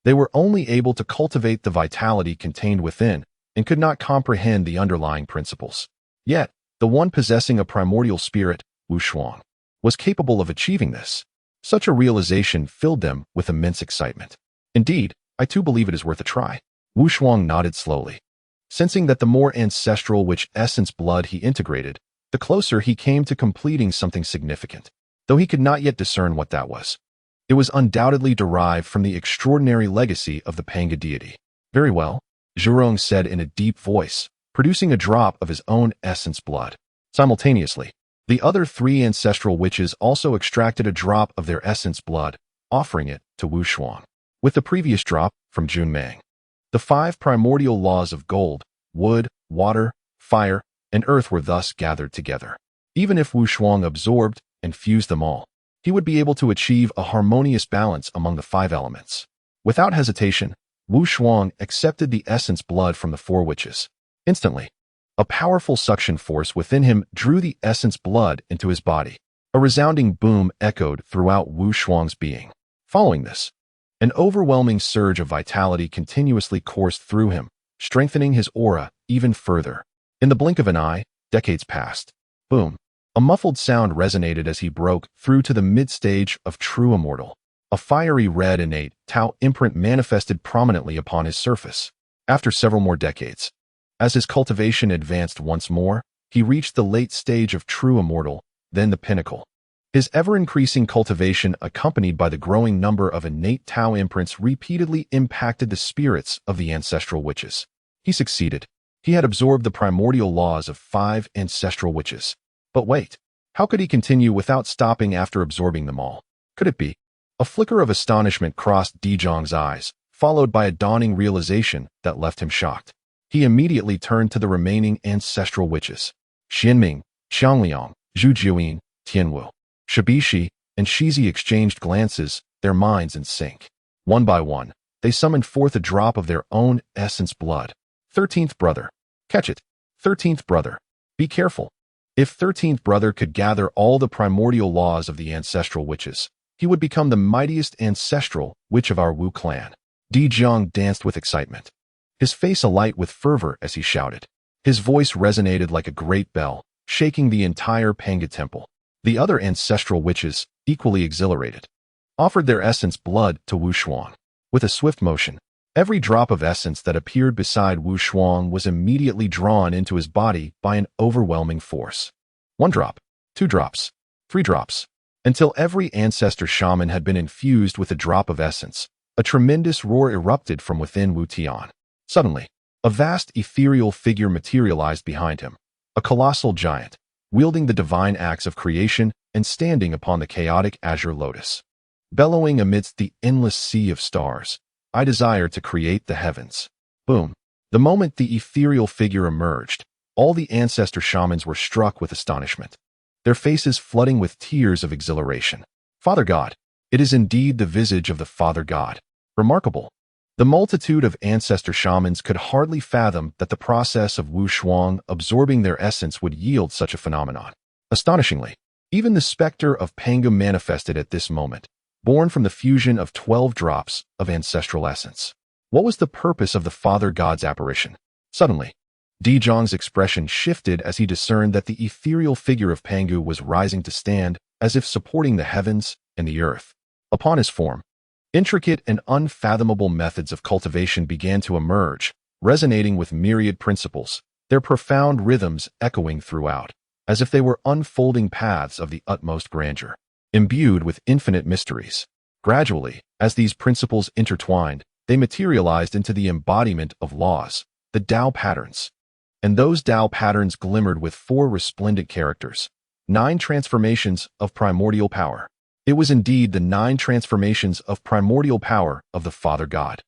they were only able to cultivate the vitality contained within and could not comprehend the underlying principles. Yet, the one possessing a primordial spirit, Wu Shuang, was capable of achieving this. Such a realization filled them with immense excitement. Indeed, I too believe it is worth a try. Wu Shuang nodded slowly. Sensing that the more ancestral witch essence blood he integrated, the closer he came to completing something significant, though he could not yet discern what that was. It was undoubtedly derived from the extraordinary legacy of the Panga deity. Very well, Zhurong said in a deep voice, producing a drop of his own essence blood. Simultaneously, the other 3 ancestral witches also extracted a drop of their essence blood, offering it to Wu Shuang. With the previous drop from Jun Mang, the 5 primordial laws of gold, wood, water, fire, and earth were thus gathered together. Even if Wu Shuang absorbed and fused them all, he would be able to achieve a harmonious balance among the 5 elements. Without hesitation, Wu Shuang accepted the essence blood from the 4 witches. Instantly, a powerful suction force within him drew the essence blood into his body. A resounding boom echoed throughout Wu Shuang's being. Following this, an overwhelming surge of vitality continuously coursed through him, strengthening his aura even further. In the blink of an eye, decades passed. Boom. A muffled sound resonated as he broke through to the mid-stage of true immortal. A fiery red innate Tao imprint manifested prominently upon his surface. After several more decades, as his cultivation advanced once more, he reached the late stage of true immortal, then the pinnacle. His ever-increasing cultivation, accompanied by the growing number of innate Tao imprints, repeatedly impacted the spirits of the ancestral witches. He succeeded. He had absorbed the primordial laws of 5 ancestral witches. But wait, how could he continue without stopping after absorbing them all? Could it be? A flicker of astonishment crossed Di Jiang's eyes, followed by a dawning realization that left him shocked. He immediately turned to the remaining ancestral witches. Xianming, Qiangliang, Zhu Jiuyin, Tianwu, Shibishi, and Shizi exchanged glances, their minds in sync. One by one, they summoned forth a drop of their own essence blood. 13th brother. Catch it. 13th brother. Be careful. If 13th brother could gather all the primordial laws of the ancestral witches, he would become the mightiest ancestral witch of our Wu clan. Di Jiang danced with excitement, his face alight with fervor as he shouted. His voice resonated like a great bell, shaking the entire Panga temple. The other ancestral witches, equally exhilarated, offered their essence blood to Wu Shuang. With a swift motion, every drop of essence that appeared beside Wu Shuang was immediately drawn into his body by an overwhelming force. 1 drop, 2 drops, 3 drops, until every ancestor shaman had been infused with a drop of essence. A tremendous roar erupted from within Wu Tian. Suddenly, a vast ethereal figure materialized behind him, a colossal giant, wielding the divine axe of creation and standing upon the chaotic azure lotus. Bellowing amidst the endless sea of stars, I desire to create the heavens. Boom. The moment the ethereal figure emerged, all the ancestor shamans were struck with astonishment, their faces flooding with tears of exhilaration. Father God. It is indeed the visage of the Father God. Remarkable. The multitude of ancestor shamans could hardly fathom that the process of Wu Shuang absorbing their essence would yield such a phenomenon. Astonishingly, even the specter of Panga manifested at this moment, born from the fusion of 12 drops of ancestral essence. What was the purpose of the Father God's apparition? Suddenly, Di Jiang's expression shifted as he discerned that the ethereal figure of Pangu was rising to stand, as if supporting the heavens and the earth. Upon his form, intricate and unfathomable methods of cultivation began to emerge, resonating with myriad principles, their profound rhythms echoing throughout, as if they were unfolding paths of the utmost grandeur, imbued with infinite mysteries. Gradually, as these principles intertwined, they materialized into the embodiment of laws, the Tao patterns. and those Tao patterns glimmered with 4 resplendent characters. 9 transformations of primordial power. It was indeed the 9 transformations of primordial power of the Father God.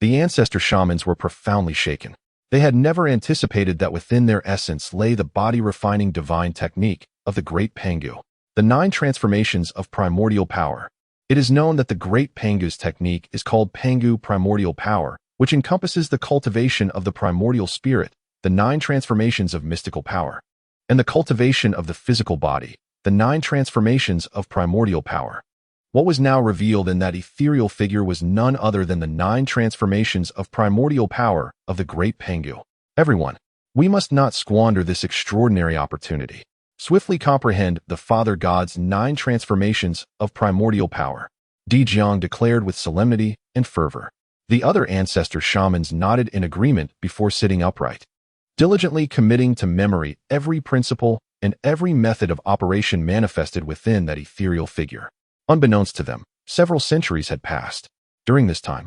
The ancestor shamans were profoundly shaken. They had never anticipated that within their essence lay the body-refining divine technique of the Great Pangu. The 9 transformations of primordial power. It is known that the Great Pangu's technique is called Pangu primordial power, which encompasses the cultivation of the primordial spirit, the 9 transformations of mystical power, and the cultivation of the physical body, the 9 transformations of primordial power. What was now revealed in that ethereal figure was none other than the 9 transformations of primordial power of the Great Pangu. Everyone, we must not squander this extraordinary opportunity. Swiftly comprehend the Father God's 9 transformations of primordial power. Di Jiang declared with solemnity and fervor. The other ancestor shamans nodded in agreement before sitting upright, diligently committing to memory every principle and every method of operation manifested within that ethereal figure. Unbeknownst to them, several centuries had passed. During this time,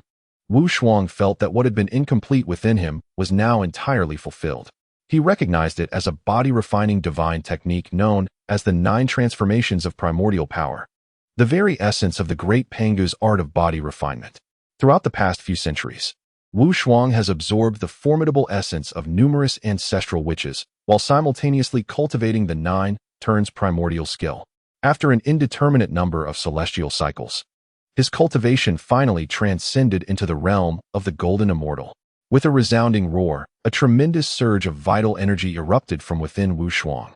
Wu Shuang felt that what had been incomplete within him was now entirely fulfilled. He recognized it as a body-refining divine technique known as the 9 transformations of primordial power, the very essence of the Great Pangu's art of body refinement. Throughout the past few centuries, Wu Shuang has absorbed the formidable essence of numerous ancestral witches while simultaneously cultivating the 9 turns primordial skill. After an indeterminate number of celestial cycles, his cultivation finally transcended into the realm of the golden immortal. With a resounding roar, a tremendous surge of vital energy erupted from within Wu Shuang,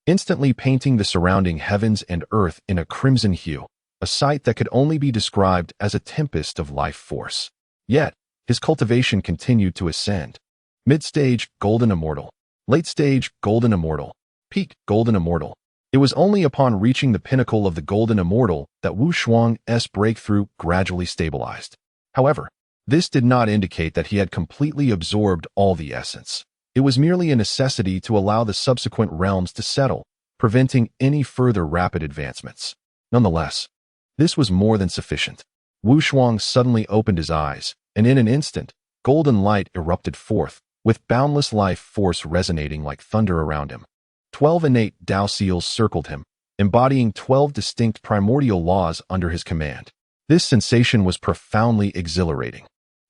instantly painting the surrounding heavens and earth in a crimson hue, a sight that could only be described as a tempest of life force. Yet, his cultivation continued to ascend. Mid-stage, golden immortal. Late-stage, golden immortal. Peak, golden immortal. It was only upon reaching the pinnacle of the golden immortal that Wu Shuang's breakthrough gradually stabilized. However, this did not indicate that he had completely absorbed all the essence. It was merely a necessity to allow the subsequent realms to settle, preventing any further rapid advancements. Nonetheless, this was more than sufficient. Wu Shuang suddenly opened his eyes, and in an instant, golden light erupted forth, with boundless life force resonating like thunder around him. 12 innate Tao seals circled him, embodying 12 distinct primordial laws under his command. This sensation was profoundly exhilarating.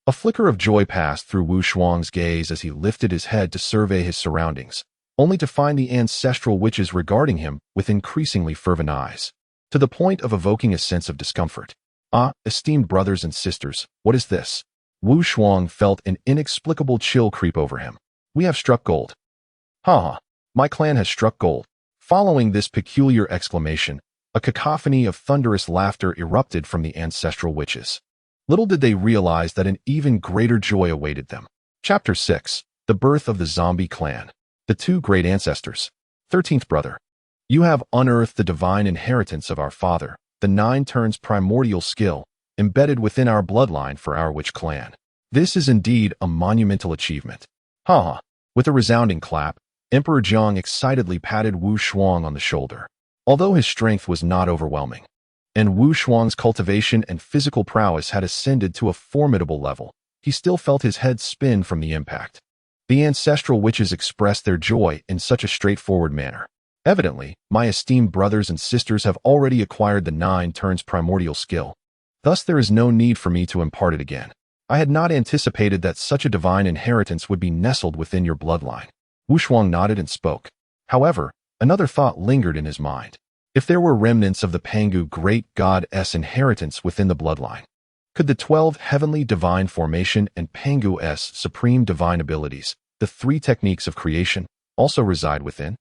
A flicker of joy passed through Wu Shuang's gaze as he lifted his head to survey his surroundings, only to find the ancestral witches regarding him with increasingly fervent eyes, to the point of evoking a sense of discomfort. Ah, esteemed brothers and sisters, what is this? Wu Shuang felt an inexplicable chill creep over him. We have struck gold. Ha! My clan has struck gold. Following this peculiar exclamation, a cacophony of thunderous laughter erupted from the ancestral witches. Little did they realize that an even greater joy awaited them. Chapter 6. The Birth of the Zombie Clan. The 2 Great Ancestors. 13th Brother. You have unearthed the divine inheritance of our father, the 9 turns primordial skill, embedded within our bloodline for our witch clan. This is indeed a monumental achievement. Ha! With a resounding clap, Emperor Jiang excitedly patted Wu Shuang on the shoulder. Although his strength was not overwhelming, and Wu Shuang's cultivation and physical prowess had ascended to a formidable level, he still felt his head spin from the impact. The ancestral witches expressed their joy in such a straightforward manner. Evidently, my esteemed brothers and sisters have already acquired the 9 turns primordial skill. Thus there is no need for me to impart it again. I had not anticipated that such a divine inheritance would be nestled within your bloodline. Wu Shuang nodded and spoke. However, another thought lingered in his mind. If there were remnants of the Pangu great god's inheritance within the bloodline, could the 12 heavenly divine formation and Pangu's supreme divine abilities, the 3 techniques of creation, also reside within?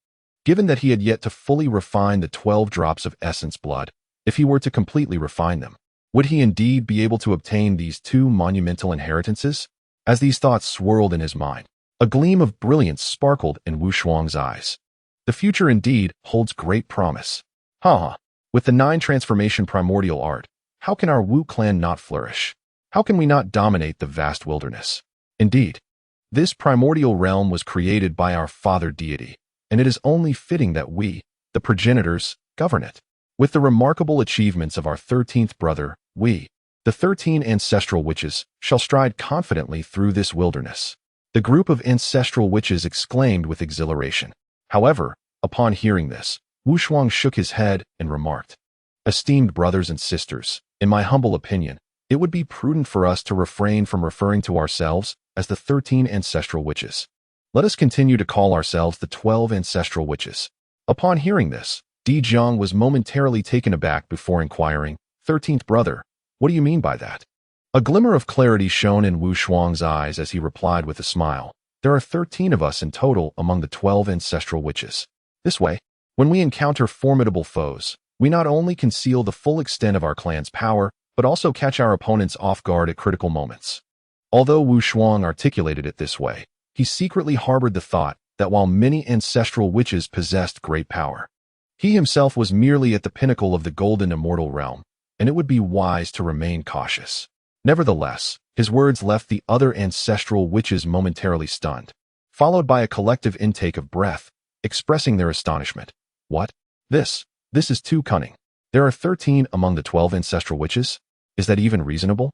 Given that he had yet to fully refine the 12 drops of essence blood, if he were to completely refine them, would he indeed be able to obtain these 2 monumental inheritances? As these thoughts swirled in his mind, a gleam of brilliance sparkled in Wu Shuang's eyes. The future indeed holds great promise. Ha! With the 9 transformation primordial art, how can our Wu clan not flourish? How can we not dominate the vast wilderness? Indeed, this primordial realm was created by our father deity, and it is only fitting that we, the progenitors, govern it. With the remarkable achievements of our 13th brother, we, the 13 ancestral witches, shall stride confidently through this wilderness. The group of ancestral witches exclaimed with exhilaration. However, upon hearing this, Wu Shuang shook his head and remarked, "Esteemed brothers and sisters, in my humble opinion, it would be prudent for us to refrain from referring to ourselves as the 13 ancestral witches. Let us continue to call ourselves the 12 ancestral witches." Upon hearing this, Di Jiang was momentarily taken aback before inquiring, "13th brother, what do you mean by that?" A glimmer of clarity shone in Wu Shuang's eyes as he replied with a smile, "There are 13 of us in total among the 12 ancestral witches. This way, when we encounter formidable foes, we not only conceal the full extent of our clan's power, but also catch our opponents off guard at critical moments." Although Wu Shuang articulated it this way, he secretly harbored the thought that while many ancestral witches possessed great power, he himself was merely at the pinnacle of the golden immortal realm, and it would be wise to remain cautious. Nevertheless, his words left the other ancestral witches momentarily stunned, followed by a collective intake of breath, expressing their astonishment. "What? This is too cunning. There are 13 among the 12 ancestral witches? Is that even reasonable?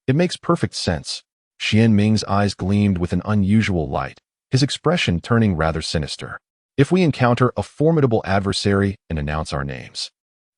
It makes perfect sense." Xian Ming's eyes gleamed with an unusual light, his expression turning rather sinister. "If we encounter a formidable adversary and announce our names,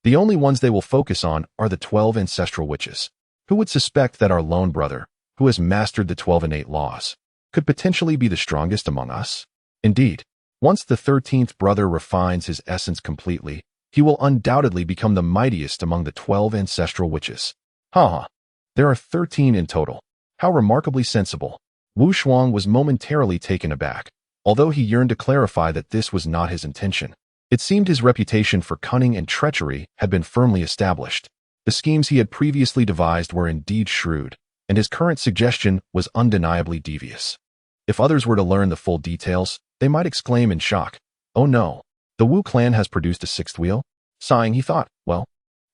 the only ones they will focus on are the 12 ancestral witches. Who would suspect that our lone brother, who has mastered the 12 innate laws, could potentially be the strongest among us? Indeed, once the 13th brother refines his essence completely, he will undoubtedly become the mightiest among the 12 ancestral witches." Ha! There are 13 in total. How remarkably sensible. Wu Shuang was momentarily taken aback, although he yearned to clarify that this was not his intention. It seemed his reputation for cunning and treachery had been firmly established. The schemes he had previously devised were indeed shrewd, and his current suggestion was undeniably devious. If others were to learn the full details, they might exclaim in shock, "Oh no, the Wu clan has produced a sixth wheel?" Sighing, he thought, "Well,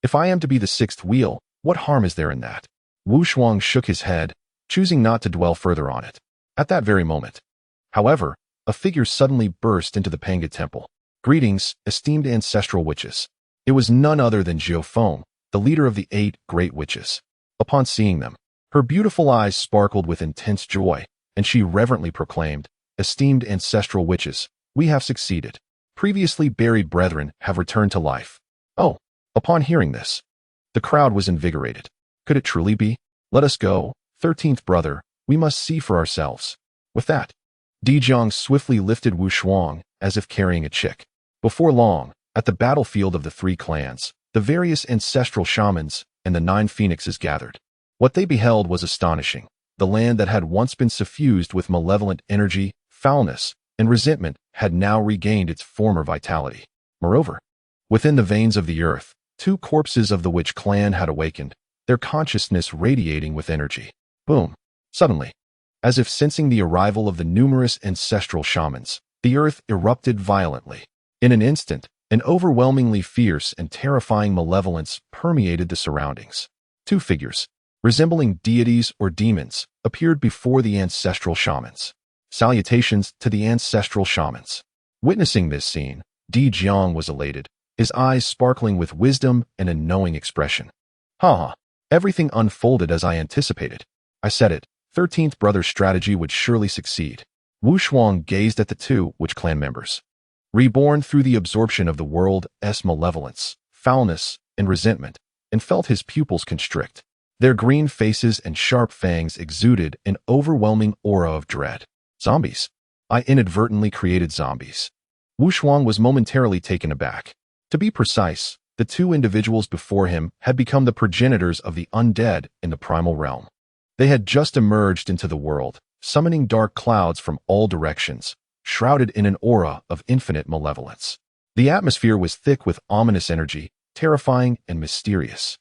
if I am to be the sixth wheel, what harm is there in that?" Wu Shuang shook his head, choosing not to dwell further on it. At that very moment, however, a figure suddenly burst into the Panga temple. "Greetings, esteemed ancestral witches." It was none other than Jiu Feng, the leader of the 8 great witches. Upon seeing them, her beautiful eyes sparkled with intense joy, and she reverently proclaimed, "Esteemed ancestral witches, we have succeeded. Previously buried brethren have returned to life." Oh, upon hearing this, the crowd was invigorated. Could it truly be? "Let us go, 13th brother, we must see for ourselves." With that, Di Jiang swiftly lifted Wu Shuang as if carrying a chick. Before long, at the battlefield of the 3 clans, the various ancestral shamans and the 9 phoenixes gathered. What they beheld was astonishing. The land that had once been suffused with malevolent energy, foulness, and resentment had now regained its former vitality. Moreover, within the veins of the earth, 2 corpses of the witch clan had awakened, their consciousness radiating with energy. Boom! Suddenly, as if sensing the arrival of the numerous ancestral shamans, the earth erupted violently. In an instant, an overwhelmingly fierce and terrifying malevolence permeated the surroundings. 2 figures, resembling deities or demons, appeared before the ancestral shamans. Salutations to the ancestral shamans. Witnessing this scene, Di Jiang was elated, his eyes sparkling with wisdom and a knowing expression. "Ha! Everything unfolded as I anticipated. I said it, 13th brother's strategy would surely succeed." Wu Shuang gazed at the 2 witch clan members. Reborn through the absorption of the world's malevolence, foulness, and resentment, and felt his pupils constrict. Their green faces and sharp fangs exuded an overwhelming aura of dread. "Zombies. I inadvertently created zombies." Wu Shuang was momentarily taken aback. To be precise, the 2 individuals before him had become the progenitors of the undead in the primal realm. They had just emerged into the world, summoning dark clouds from all directions, shrouded in an aura of infinite malevolence. The atmosphere was thick with ominous energy, terrifying and mysterious.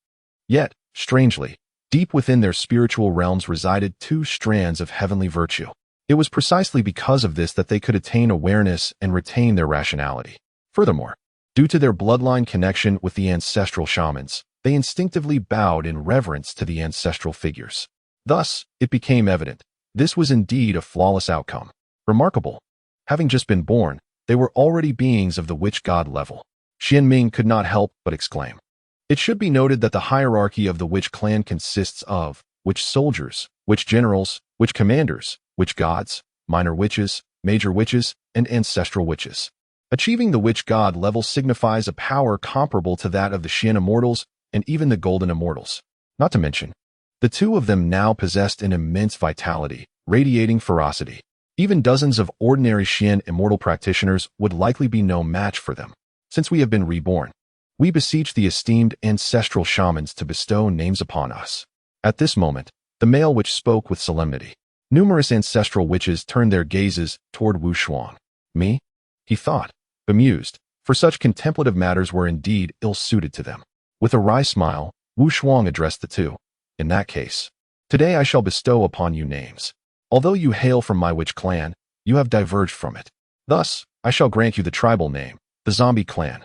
Yet, strangely, deep within their spiritual realms resided 2 strands of heavenly virtue. It was precisely because of this that they could attain awareness and retain their rationality. Furthermore, due to their bloodline connection with the ancestral shamans, they instinctively bowed in reverence to the ancestral figures. Thus, it became evident, this was indeed a flawless outcome. Remarkable. Having just been born, they were already beings of the witch god level. Xian Ming could not help but exclaim. It should be noted that the hierarchy of the witch clan consists of witch soldiers, witch generals, witch commanders, witch gods, minor witches, major witches, and ancestral witches. Achieving the witch god level signifies a power comparable to that of the Xian immortals and even the golden immortals. Not to mention, the two of them now possessed an immense vitality, radiating ferocity. Even dozens of ordinary Xian immortal practitioners would likely be no match for them. Since we have been reborn, we beseech the esteemed ancestral shamans to bestow names upon us. At this moment, the male witch spoke with solemnity. Numerous ancestral witches turned their gazes toward Wu Shuang. Me? He thought, bemused, for such contemplative matters were indeed ill-suited to them. With a wry smile, Wu Shuang addressed the two. In that case, today I shall bestow upon you names. Although you hail from my witch clan, you have diverged from it. Thus, I shall grant you the tribal name, the Zombie Clan.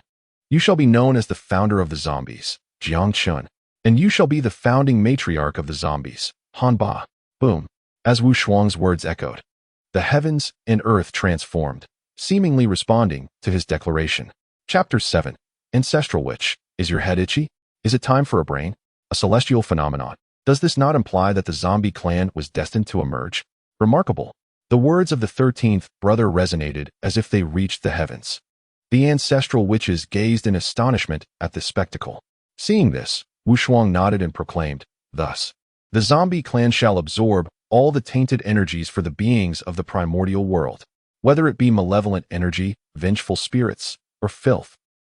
You shall be known as the founder of the zombies, Jiang Chun, and you shall be the founding matriarch of the zombies, Han Ba. Boom. As Wu Shuang's words echoed, the heavens and earth transformed, seemingly responding to his declaration. Chapter 7. Ancestral Witch. Is your head itchy? Is it time for a brain? A celestial phenomenon. Does this not imply that the zombie clan was destined to emerge? Remarkable. The words of the 13th brother resonated as if they reached the heavens. The ancestral witches gazed in astonishment at this spectacle. Seeing this, Wu Shuang nodded and proclaimed, thus, the zombie clan shall absorb all the tainted energies for the beings of the primordial world. Whether it be malevolent energy, vengeful spirits, or filth,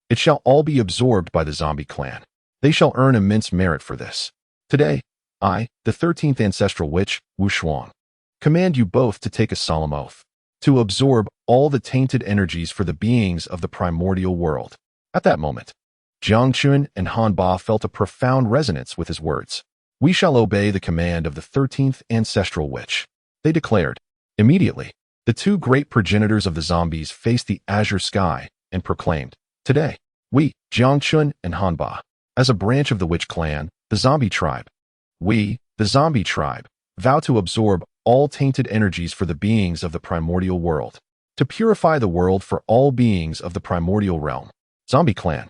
it shall all be absorbed by the zombie clan. They shall earn immense merit for this. Today, I, the 13th ancestral witch, Wu Shuang, command you both to take a solemn oath, to absorb all the tainted energies for the beings of the primordial world. At that moment, Jiang Chun and Han Ba felt a profound resonance with his words. We shall obey the command of the 13th ancestral witch, they declared. Immediately, the two great progenitors of the zombies faced the azure sky and proclaimed, today, we, Jiang Chun and Han Ba, as a branch of the witch clan, the zombie tribe, we, the zombie tribe, vow to absorb all tainted energies for the beings of the primordial world, to purify the world for all beings of the primordial realm. Zombie clan,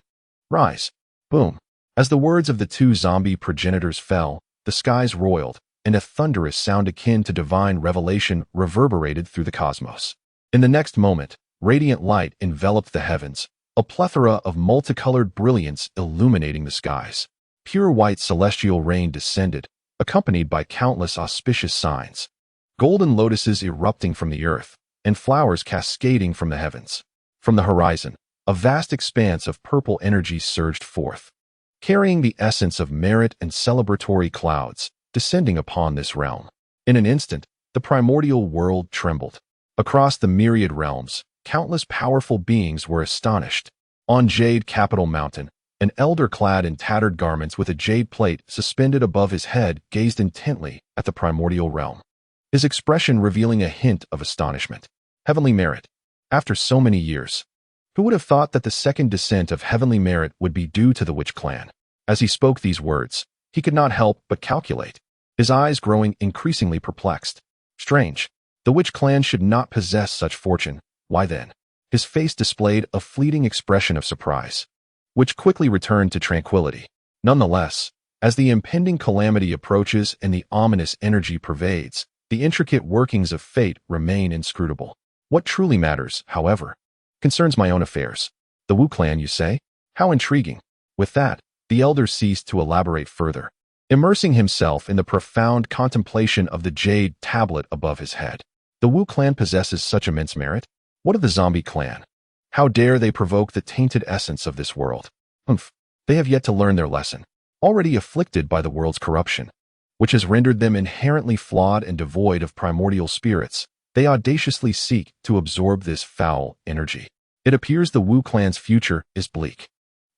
rise. Boom. As the words of the two zombie progenitors fell, the skies roiled, and a thunderous sound akin to divine revelation reverberated through the cosmos. In the next moment, radiant light enveloped the heavens, a plethora of multicolored brilliance illuminating the skies. Pure white celestial rain descended, accompanied by countless auspicious signs. Golden lotuses erupting from the earth, and flowers cascading from the heavens. From the horizon, a vast expanse of purple energy surged forth, carrying the essence of merit and celebratory clouds, descending upon this realm. In an instant, the primordial world trembled. Across the myriad realms, countless powerful beings were astonished. On Jade Capital Mountain, an elder clad in tattered garments with a jade plate suspended above his head gazed intently at the primordial realm, his expression revealing a hint of astonishment. Heavenly merit. After so many years, who would have thought that the second descent of heavenly merit would be due to the witch clan? As he spoke these words, he could not help but calculate, his eyes growing increasingly perplexed. Strange. The witch clan should not possess such fortune. Why then? His face displayed a fleeting expression of surprise, which quickly returned to tranquility. Nonetheless, as the impending calamity approaches and the ominous energy pervades, the intricate workings of fate remain inscrutable. What truly matters, however, concerns my own affairs. The Wu clan, you say? How intriguing. With that, the elder ceased to elaborate further, immersing himself in the profound contemplation of the jade tablet above his head. The Wu clan possesses such immense merit? What of the zombie clan? How dare they provoke the tainted essence of this world? They have yet to learn their lesson, already afflicted by the world's corruption, which has rendered them inherently flawed and devoid of primordial spirits. They audaciously seek to absorb this foul energy. It appears the Wu clan's future is bleak.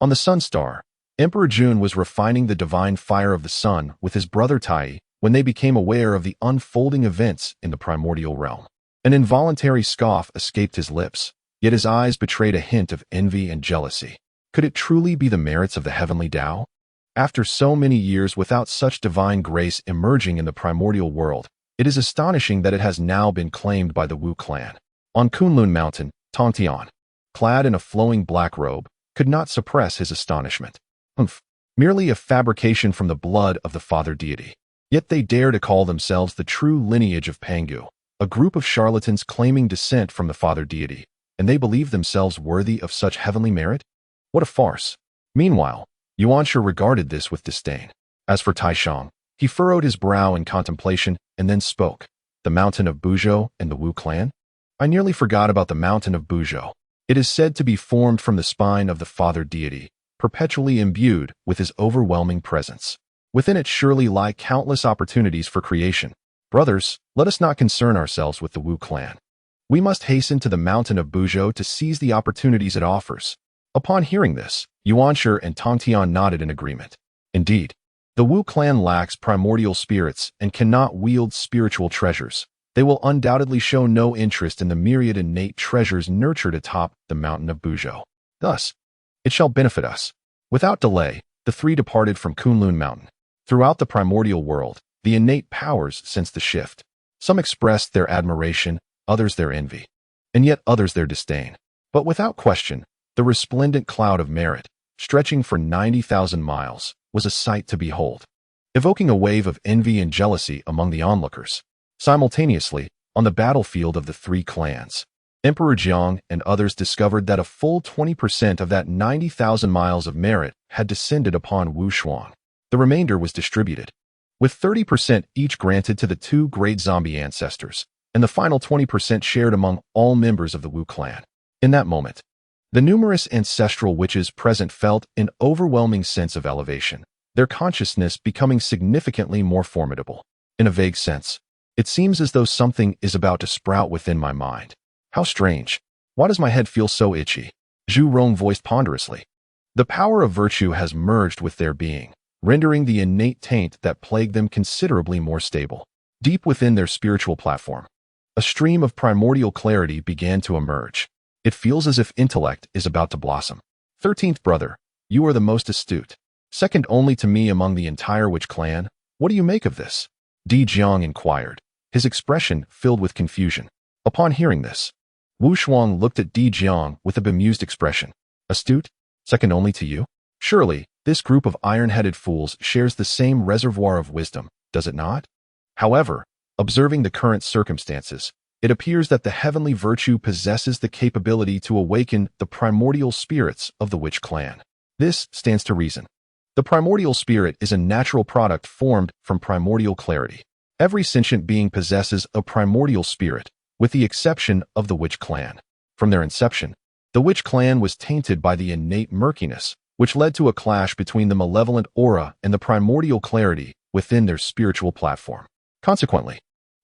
On the Sun Star, Emperor Jun was refining the divine fire of the sun with his brother Tai when they became aware of the unfolding events in the primordial realm. An involuntary scoff escaped his lips, yet his eyes betrayed a hint of envy and jealousy. Could it truly be the merits of the heavenly Tao? After so many years without such divine grace emerging in the primordial world, it is astonishing that it has now been claimed by the Wu clan. On Kunlun Mountain, Tongtian, clad in a flowing black robe, could not suppress his astonishment. Merely a fabrication from the blood of the father deity. Yet they dare to call themselves the true lineage of Pangu. a group of charlatans claiming descent from the father deity, and they believe themselves worthy of such heavenly merit? What a farce! Meanwhile, Yuanshi regarded this with disdain. As for Taishang, he furrowed his brow in contemplation and then spoke. The mountain of Buzhou and the Wu clan? I nearly forgot about the mountain of Buzhou. It is said to be formed from the spine of the father deity, perpetually imbued with his overwhelming presence. Within it surely lie countless opportunities for creation. Brothers, let us not concern ourselves with the Wu clan. We must hasten to the mountain of Buzhou to seize the opportunities it offers. Upon hearing this, Yuanshi and Tongtian nodded in agreement. Indeed, the Wu clan lacks primordial spirits and cannot wield spiritual treasures. They will undoubtedly show no interest in the myriad innate treasures nurtured atop the mountain of Buzhou. Thus, it shall benefit us. Without delay, the three departed from Kunlun Mountain. Throughout the primordial world, the innate powers sensed the shift. Some expressed their admiration, others their envy, and yet others their disdain. But without question, the resplendent cloud of merit, stretching for 90,000 miles, was a sight to behold, evoking a wave of envy and jealousy among the onlookers. Simultaneously, on the battlefield of the three clans, Emperor Jiang and others discovered that a full 20% of that 90,000 miles of merit had descended upon Wu Shuang. The remainder was distributed, with 30% each granted to the two great zombie ancestors, and the final 20% shared among all members of the Wu clan. In that moment, the numerous ancestral witches present felt an overwhelming sense of elevation, their consciousness becoming significantly more formidable. In a vague sense, it seems as though something is about to sprout within my mind. How strange. Why does my head feel so itchy? Zhu Rong voiced ponderously. The power of virtue has merged with their being, rendering the innate taint that plagued them considerably more stable. Deep within their spiritual platform, a stream of primordial clarity began to emerge. It feels as if intellect is about to blossom. 13th brother, you are the most astute, second only to me among the entire witch clan. What do you make of this? Di Jiang inquired, his expression filled with confusion. Upon hearing this, Wu Shuang looked at Di Jiang with a bemused expression. Astute? Second only to you? Surely, this group of iron-headed fools shares the same reservoir of wisdom, does it not? However, observing the current circumstances, it appears that the heavenly virtue possesses the capability to awaken the primordial spirits of the witch clan. This stands to reason. The primordial spirit is a natural product formed from primordial clarity. Every sentient being possesses a primordial spirit, with the exception of the witch clan. From their inception, the witch clan was tainted by the innate murkiness, which led to a clash between the malevolent aura and the primordial clarity within their spiritual platform. Consequently,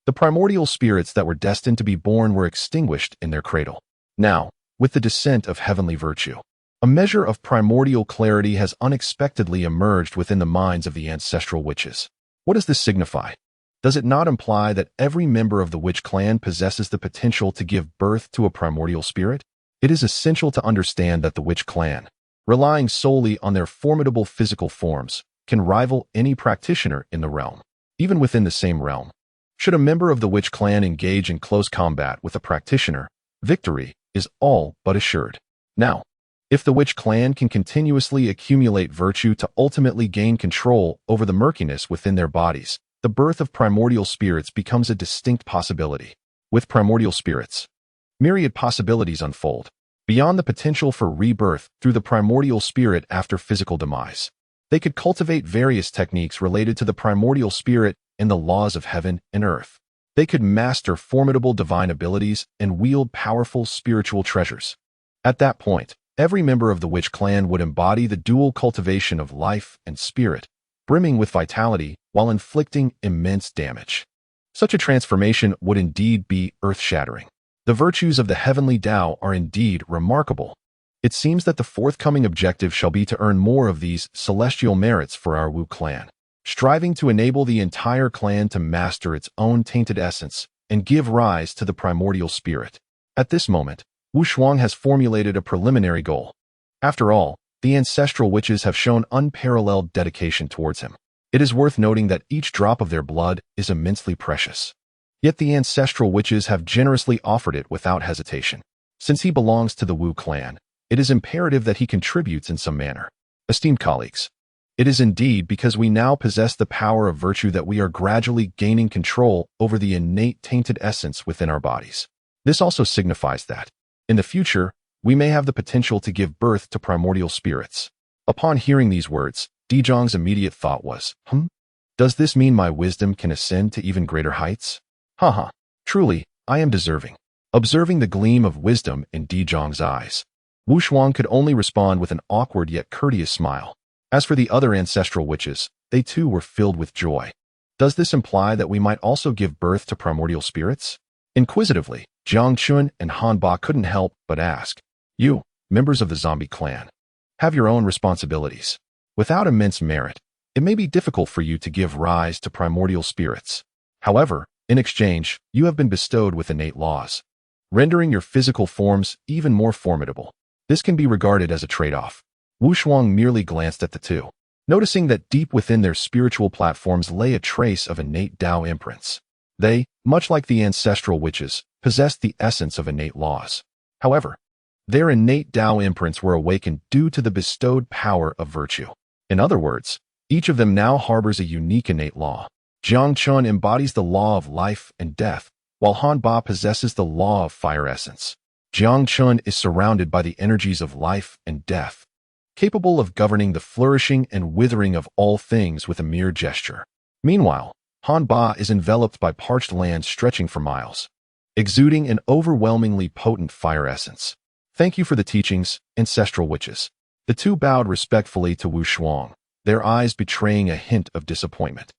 the primordial spirits that were destined to be born were extinguished in their cradle. Now, with the descent of heavenly virtue, a measure of primordial clarity has unexpectedly emerged within the minds of the ancestral witches. What does this signify? Does it not imply that every member of the witch clan possesses the potential to give birth to a primordial spirit? It is essential to understand that the witch clan, relying solely on their formidable physical forms, can rival any practitioner in the realm. Even within the same realm, should a member of the witch clan engage in close combat with a practitioner, victory is all but assured. Now, if the witch clan can continuously accumulate virtue to ultimately gain control over the murkiness within their bodies, the birth of primordial spirits becomes a distinct possibility. With primordial spirits, myriad possibilities unfold, beyond the potential for rebirth through the primordial spirit after physical demise. They could cultivate various techniques related to the primordial spirit and the laws of heaven and earth. They could master formidable divine abilities and wield powerful spiritual treasures. At that point, every member of the witch clan would embody the dual cultivation of life and spirit, brimming with vitality while inflicting immense damage. Such a transformation would indeed be earth-shattering. The virtues of the heavenly Tao are indeed remarkable. It seems that the forthcoming objective shall be to earn more of these celestial merits for our Wu clan, striving to enable the entire clan to master its own tainted essence and give rise to the primordial spirit. At this moment, Wu Shuang has formulated a preliminary goal. After all, the ancestral witches have shown unparalleled dedication towards him. It is worth noting that each drop of their blood is immensely precious. Yet the ancestral witches have generously offered it without hesitation. Since he belongs to the Wu clan, it is imperative that he contributes in some manner. Esteemed colleagues, It is indeed because we now possess the power of virtue that we are gradually gaining control over the innate tainted essence within our bodies. This also signifies that, in the future, we may have the potential to give birth to primordial spirits. Upon hearing these words, Dezhang's immediate thought was, does this mean my wisdom can ascend to even greater heights? Haha, truly, I am deserving. Observing the gleam of wisdom in Dezhang's eyes, Wu Shuang could only respond with an awkward yet courteous smile. As for the other ancestral witches, they too were filled with joy. Does this imply that we might also give birth to primordial spirits? Inquisitively, Jiang Chun and Han Ba couldn't help but ask, you, members of the zombie clan, have your own responsibilities. Without immense merit, it may be difficult for you to give rise to primordial spirits. However, in exchange, you have been bestowed with innate laws, rendering your physical forms even more formidable. This can be regarded as a trade-off. Wu Shuang merely glanced at the two, noticing that deep within their spiritual platforms lay a trace of innate Tao imprints. They, much like the ancestral witches, possessed the essence of innate laws. However, their innate Tao imprints were awakened due to the bestowed power of virtue. In other words, each of them now harbors a unique innate law. Jiang Chun embodies the law of life and death, while Han Ba possesses the law of fire essence. Jiang Chun is surrounded by the energies of life and death, capable of governing the flourishing and withering of all things with a mere gesture. Meanwhile, Han Ba is enveloped by parched land stretching for miles, exuding an overwhelmingly potent fire essence. Thank you for the teachings, ancestral witches. The two bowed respectfully to Wu Shuang, their eyes betraying a hint of disappointment.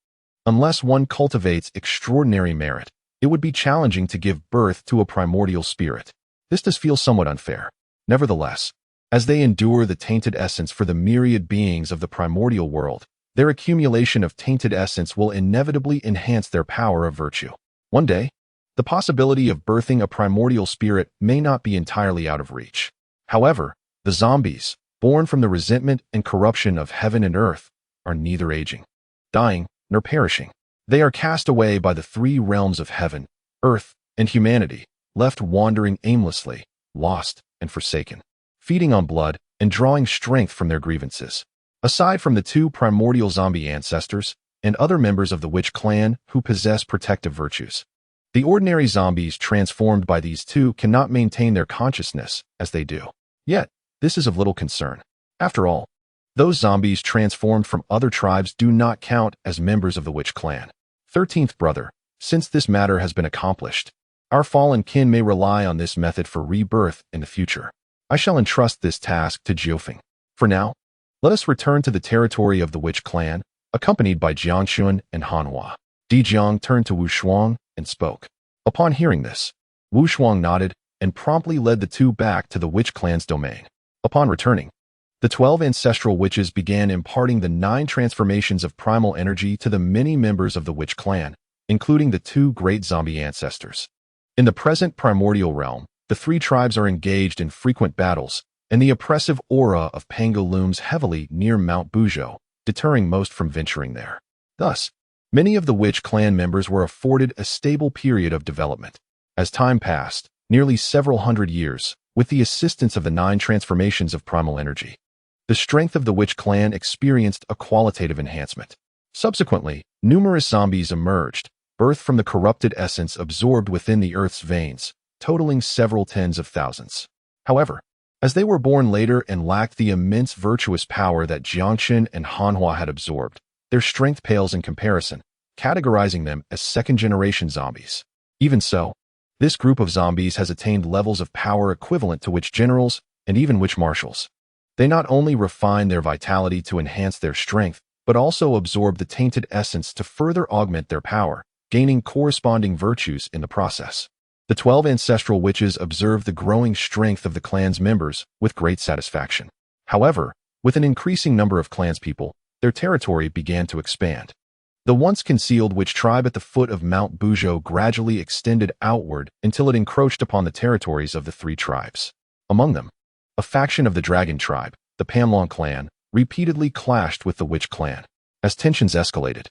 Unless one cultivates extraordinary merit, it would be challenging to give birth to a primordial spirit. This does feel somewhat unfair. Nevertheless, as they endure the tainted essence for the myriad beings of the primordial world, their accumulation of tainted essence will inevitably enhance their power of virtue. One day, the possibility of birthing a primordial spirit may not be entirely out of reach. However, the zombies, born from the resentment and corruption of heaven and earth, are neither aging, dying, nor perishing. They are cast away by the three realms of heaven, earth, and humanity, left wandering aimlessly, lost and forsaken, feeding on blood and drawing strength from their grievances. Aside from the two primordial zombie ancestors and other members of the witch clan who possess protective virtues, the ordinary zombies transformed by these two cannot maintain their consciousness as they do. Yet, this is of little concern. After all, those zombies transformed from other tribes do not count as members of the witch clan. 13th brother, since this matter has been accomplished, our fallen kin may rely on this method for rebirth in the future. I shall entrust this task to Jiufeng. For now, let us return to the territory of the witch clan, accompanied by Jiangxun and Hanhua. Dezhang turned to Wu Shuang and spoke. Upon hearing this, Wu Shuang nodded and promptly led the two back to the witch clan's domain. Upon returning, the 12 ancestral witches began imparting the 9 transformations of primal energy to the many members of the witch clan, including the 2 great zombie ancestors. In the present primordial realm, the 3 tribes are engaged in frequent battles, and the oppressive aura of Pango looms heavily near Mount Buzhou, deterring most from venturing there. Thus, many of the witch clan members were afforded a stable period of development. As time passed, nearly several hundred years, with the assistance of the 9 transformations of primal energy, the strength of the witch clan experienced a qualitative enhancement. Subsequently, numerous zombies emerged, birthed from the corrupted essence absorbed within the earth's veins, totaling several tens of thousands. However, as they were born later and lacked the immense virtuous power that Jiangxin and Hanhua had absorbed, their strength pales in comparison, categorizing them as second-generation zombies. Even so, this group of zombies has attained levels of power equivalent to witch generals and even witch marshals. They not only refine their vitality to enhance their strength, but also absorb the tainted essence to further augment their power, gaining corresponding virtues in the process. The 12 ancestral witches observed the growing strength of the clan's members with great satisfaction. However, with an increasing number of clanspeople, their territory began to expand. The once concealed witch tribe at the foot of Mount Buzhou gradually extended outward until it encroached upon the territories of the 3 tribes. Among them, a faction of the dragon tribe, the Panlong clan, repeatedly clashed with the witch clan. As tensions escalated,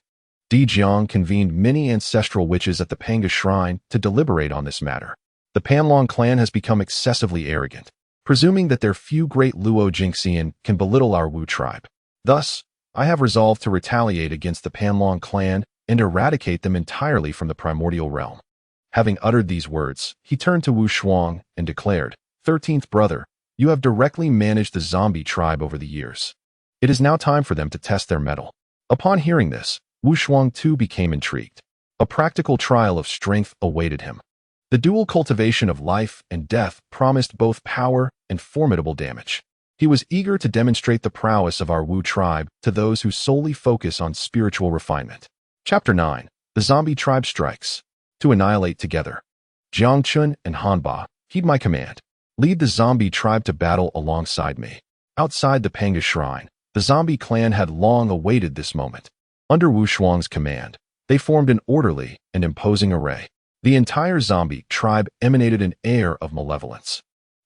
Dezhang convened many ancestral witches at the Panga shrine to deliberate on this matter. The Panlong clan has become excessively arrogant, presuming that their few great Luo Jingxian can belittle our Wu tribe. Thus, I have resolved to retaliate against the Panlong clan and eradicate them entirely from the primordial realm. Having uttered these words, he turned to Wu Shuang and declared, 13th brother, you have directly managed the zombie tribe over the years. It is now time for them to test their mettle. Upon hearing this, Wu Shuang too became intrigued. A practical trial of strength awaited him. The dual cultivation of life and death promised both power and formidable damage. He was eager to demonstrate the prowess of our Wu tribe to those who solely focus on spiritual refinement. Chapter 9. The Zombie Tribe Strikes. To annihilate together. Jiang Chun and Hanba, heed my command. Lead the zombie tribe to battle alongside me. Outside the Panga Shrine, the zombie clan had long awaited this moment. Under Wu Shuang's command, they formed an orderly and imposing array. The entire zombie tribe emanated an air of malevolence,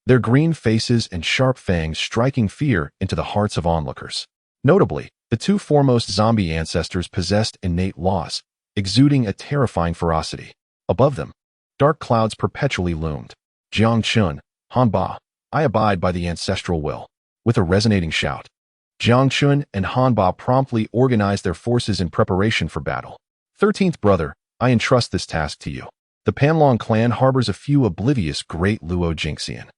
their green faces and sharp fangs striking fear into the hearts of onlookers. Notably, the two foremost zombie ancestors possessed innate laws, exuding a terrifying ferocity. Above them, dark clouds perpetually loomed. Jiang Chun, Hanba, I abide by the ancestral will. With a resonating shout, Jiang Chun and Hanba promptly organized their forces in preparation for battle. 13th brother, I entrust this task to you. The Panlong clan harbors a few oblivious great Luo Jingxian.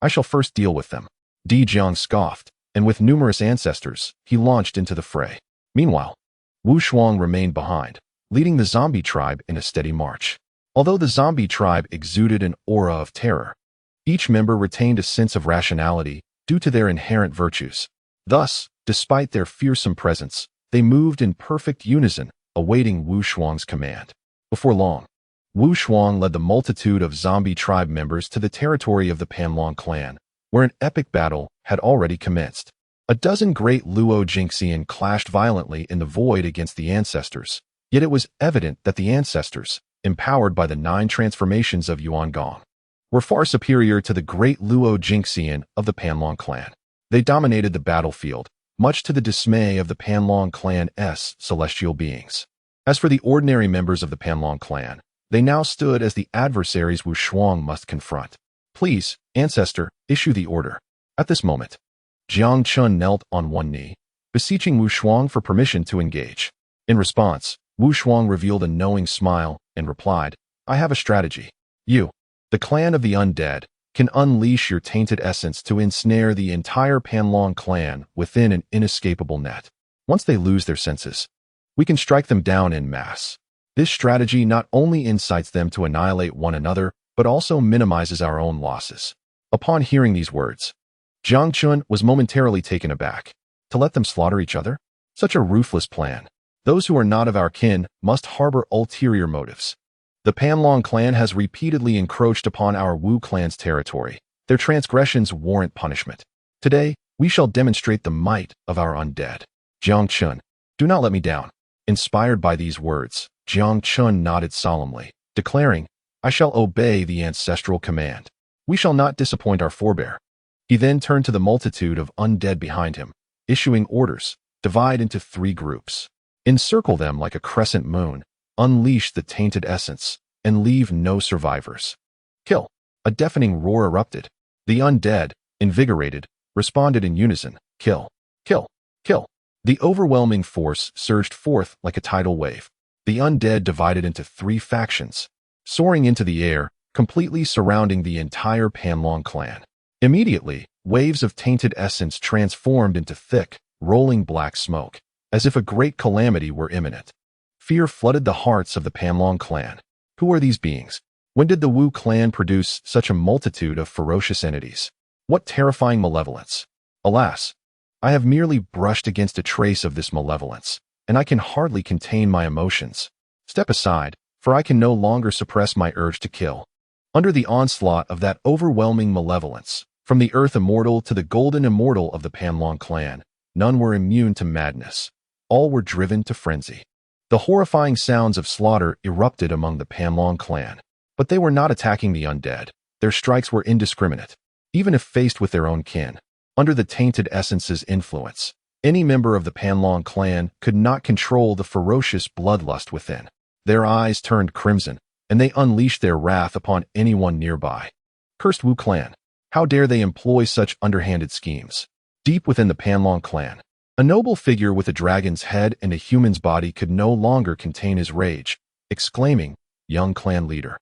I shall first deal with them. Di Jiang scoffed, and with numerous ancestors, he launched into the fray. Meanwhile, Wu Shuang remained behind, leading the zombie tribe in a steady march. Although the zombie tribe exuded an aura of terror, each member retained a sense of rationality due to their inherent virtues. Thus, despite their fearsome presence, they moved in perfect unison, awaiting Wu Shuang's command. Before long, Wu Shuang led the multitude of zombie tribe members to the territory of the Panlong clan, where an epic battle had already commenced. A dozen great Luo Jingxian clashed violently in the void against the ancestors, yet it was evident that the ancestors, empowered by the 9 transformations of Yuan Gong, were far superior to the great Luo Jingxian of the Panlong clan. They dominated the battlefield, much to the dismay of the Panlong clan's celestial beings. As for the ordinary members of the Panlong clan, they now stood as the adversaries Wu Shuang must confront. Please, ancestor, issue the order. At this moment, Jiang Chun knelt on one knee, beseeching Wu Shuang for permission to engage. In response, Wu Shuang revealed a knowing smile and replied, I have a strategy. You, the clan of the undead, can unleash your tainted essence to ensnare the entire Panlong clan within an inescapable net. Once they lose their senses, we can strike them down en masse. This strategy not only incites them to annihilate one another, but also minimizes our own losses. Upon hearing these words, Jiang Chun was momentarily taken aback. To let them slaughter each other? Such a ruthless plan. Those who are not of our kin must harbor ulterior motives. The Panlong clan has repeatedly encroached upon our Wu clan's territory. Their transgressions warrant punishment. Today, we shall demonstrate the might of our undead. Jiang Chun, do not let me down. Inspired by these words, Jiang Chun nodded solemnly, declaring, I shall obey the ancestral command. We shall not disappoint our forebear. He then turned to the multitude of undead behind him, issuing orders, divide into 3 groups. Encircle them like a crescent moon, unleash the tainted essence, and leave no survivors. Kill. A deafening roar erupted. The undead, invigorated, responded in unison, kill, kill, kill. The overwhelming force surged forth like a tidal wave. The undead divided into 3 factions, soaring into the air, completely surrounding the entire Panlong clan. Immediately, waves of tainted essence transformed into thick, rolling black smoke, as if a great calamity were imminent. Fear flooded the hearts of the Panlong clan. Who are these beings? When did the Wu clan produce such a multitude of ferocious entities? What terrifying malevolence! Alas, I have merely brushed against a trace of this malevolence, and I can hardly contain my emotions. Step aside, for I can no longer suppress my urge to kill. Under the onslaught of that overwhelming malevolence, from the Earth Immortal to the Golden Immortal of the Panlong clan, none were immune to madness. All were driven to frenzy. The horrifying sounds of slaughter erupted among the Panlong clan, but they were not attacking the undead. Their strikes were indiscriminate, even if faced with their own kin. Under the tainted essence's influence, any member of the Panlong clan could not control the ferocious bloodlust within. Their eyes turned crimson, and they unleashed their wrath upon anyone nearby. Cursed Wu clan! How dare they employ such underhanded schemes? Deep within the Panlong clan, A noble figure with a dragon's head and a human's body could no longer contain his rage, exclaiming, "Young clan leader."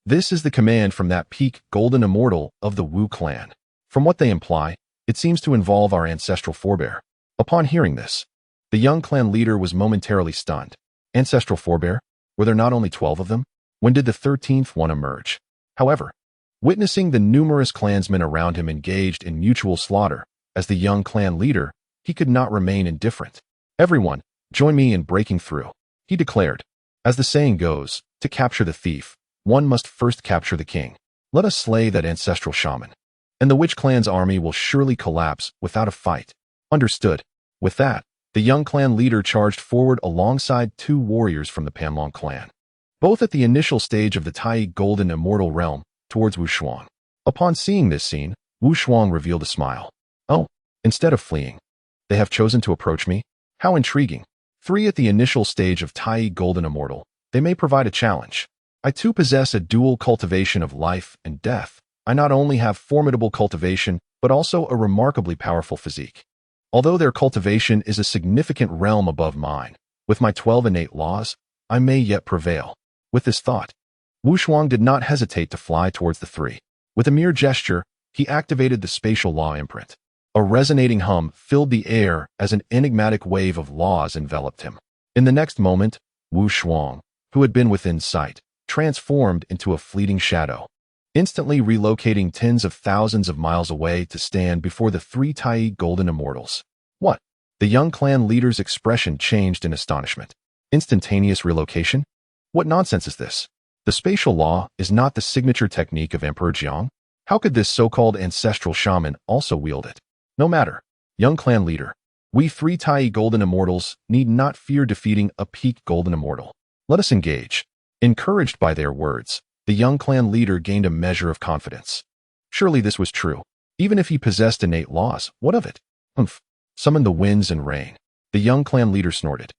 This is the command from that peak golden immortal of the Wu clan. From what they imply, it seems to involve our ancestral forebear. Upon hearing this, the young clan leader was momentarily stunned. Ancestral forebear? Were there not only 12 of them? When did the 13th one emerge? However, witnessing the numerous clansmen around him engaged in mutual slaughter, as the young clan leader, he could not remain indifferent. "Everyone, join me in breaking through," he declared. "As the saying goes, to capture the thief, one must first capture the king. Let us slay that ancestral shaman, and the witch clan's army will surely collapse without a fight." Understood. With that, the young clan leader charged forward alongside 2 warriors from the Panlong clan, both at the initial stage of the Tai Golden Immortal Realm, towards Wu Shuang. Upon seeing this scene, Wu Shuang revealed a smile. "Oh, instead of fleeing, they have chosen to approach me? How intriguing. 3 at the initial stage of Tai Golden Immortal. They may provide a challenge. I too possess a dual cultivation of life and death. I not only have formidable cultivation, but also a remarkably powerful physique. Although their cultivation is a significant realm above mine, with my 12 innate laws, I may yet prevail." With this thought, Wu Shuang did not hesitate to fly towards the 3. With a mere gesture, he activated the spatial law imprint. A resonating hum filled the air as an enigmatic wave of laws enveloped him. In the next moment, Wu Shuang, who had been within sight, transformed into a fleeting shadow, instantly relocating tens of thousands of miles away to stand before the 3 Tai Golden Immortals. "What?" The young clan leader's expression changed in astonishment. "Instantaneous relocation? What nonsense is this? The spatial law is not the signature technique of Emperor Jiang. How could this so-called ancestral shaman also wield it? No matter, young clan leader. We 3 Tai Golden Immortals need not fear defeating a peak Golden Immortal. Let us engage." Encouraged by their words, the young clan leader gained a measure of confidence. Surely this was true. Even if he possessed innate laws, what of it? "Humph. Summon the winds and rain." The young clan leader snorted,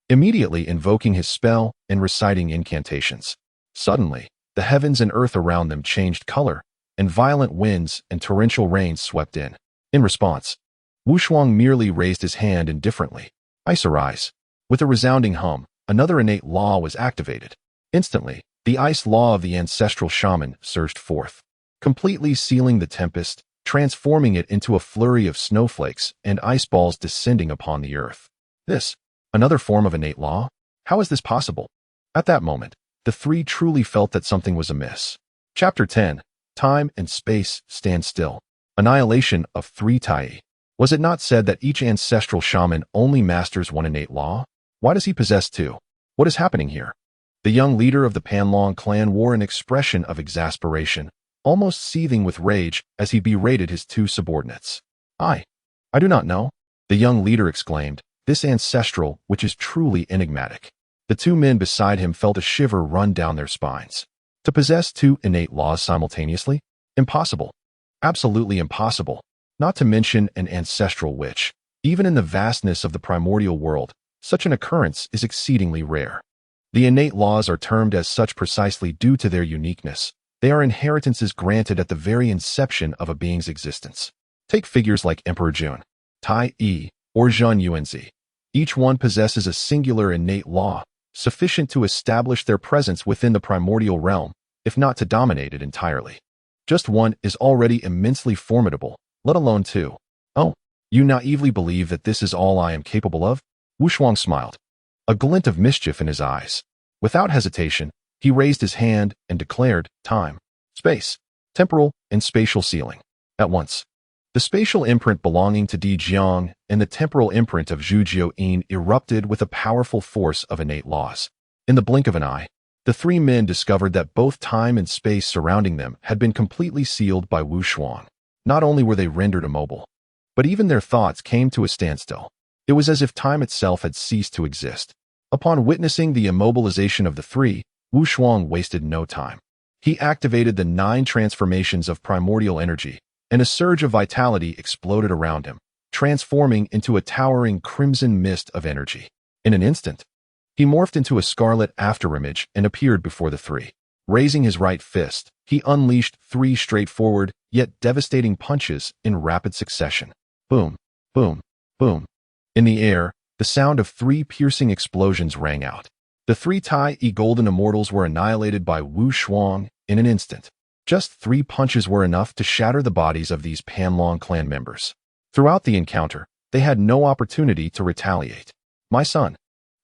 immediately invoking his spell and reciting incantations. Suddenly, the heavens and earth around them changed color, and violent winds and torrential rain swept in. In response, Wu Shuang merely raised his hand indifferently. "Ice arise." With a resounding hum, another innate law was activated. Instantly, the ice law of the ancestral shaman surged forth, completely sealing the tempest, transforming it into a flurry of snowflakes and ice balls descending upon the earth. This, another form of innate law? How is this possible? At that moment, the 3 truly felt that something was amiss. Chapter 10. Time and Space Stand Still. Annihilation of 3 Tai. Was it not said that each ancestral shaman only masters 1 innate law? Why does he possess 2? What is happening here? The young leader of the Panlong clan wore an expression of exasperation, almost seething with rage as he berated his 2 subordinates. I do not know," the young leader exclaimed, "this ancestral which is truly enigmatic." The 2 men beside him felt a shiver run down their spines. To possess 2 innate laws simultaneously? Impossible. Absolutely impossible. Not to mention an ancestral witch. Even in the vastness of the primordial world, such an occurrence is exceedingly rare. The innate laws are termed as such precisely due to their uniqueness. They are inheritances granted at the very inception of a being's existence. Take figures like Emperor Jun, Tai Yi, or Zhun Yuanzi. Each one possesses a singular innate law, sufficient to establish their presence within the primordial realm, if not to dominate it entirely. Just one is already immensely formidable, let alone 2. "Oh, you naively believe that this is all I am capable of?" Wu Shuang smiled, a glint of mischief in his eyes. Without hesitation, he raised his hand and declared, "Time, space, temporal, and spatial sealing." At once, the spatial imprint belonging to Di Jiang and the temporal imprint of Zhu Jiuyin erupted with a powerful force of innate laws. In the blink of an eye, the 3 men discovered that both time and space surrounding them had been completely sealed by Wu Shuang. Not only were they rendered immobile, but even their thoughts came to a standstill. It was as if time itself had ceased to exist. Upon witnessing the immobilization of the 3, Wu Shuang wasted no time. He activated the 9 transformations of primordial energy, and a surge of vitality exploded around him, transforming into a towering crimson mist of energy. In an instant, he morphed into a scarlet afterimage and appeared before the 3. Raising his right fist, he unleashed 3 straightforward, yet devastating punches in rapid succession. Boom, boom, boom. In the air, the sound of 3 piercing explosions rang out. The 3 golden immortals were annihilated by Wu Shuang in an instant. Just 3 punches were enough to shatter the bodies of these Panlong clan members. Throughout the encounter, they had no opportunity to retaliate. My son.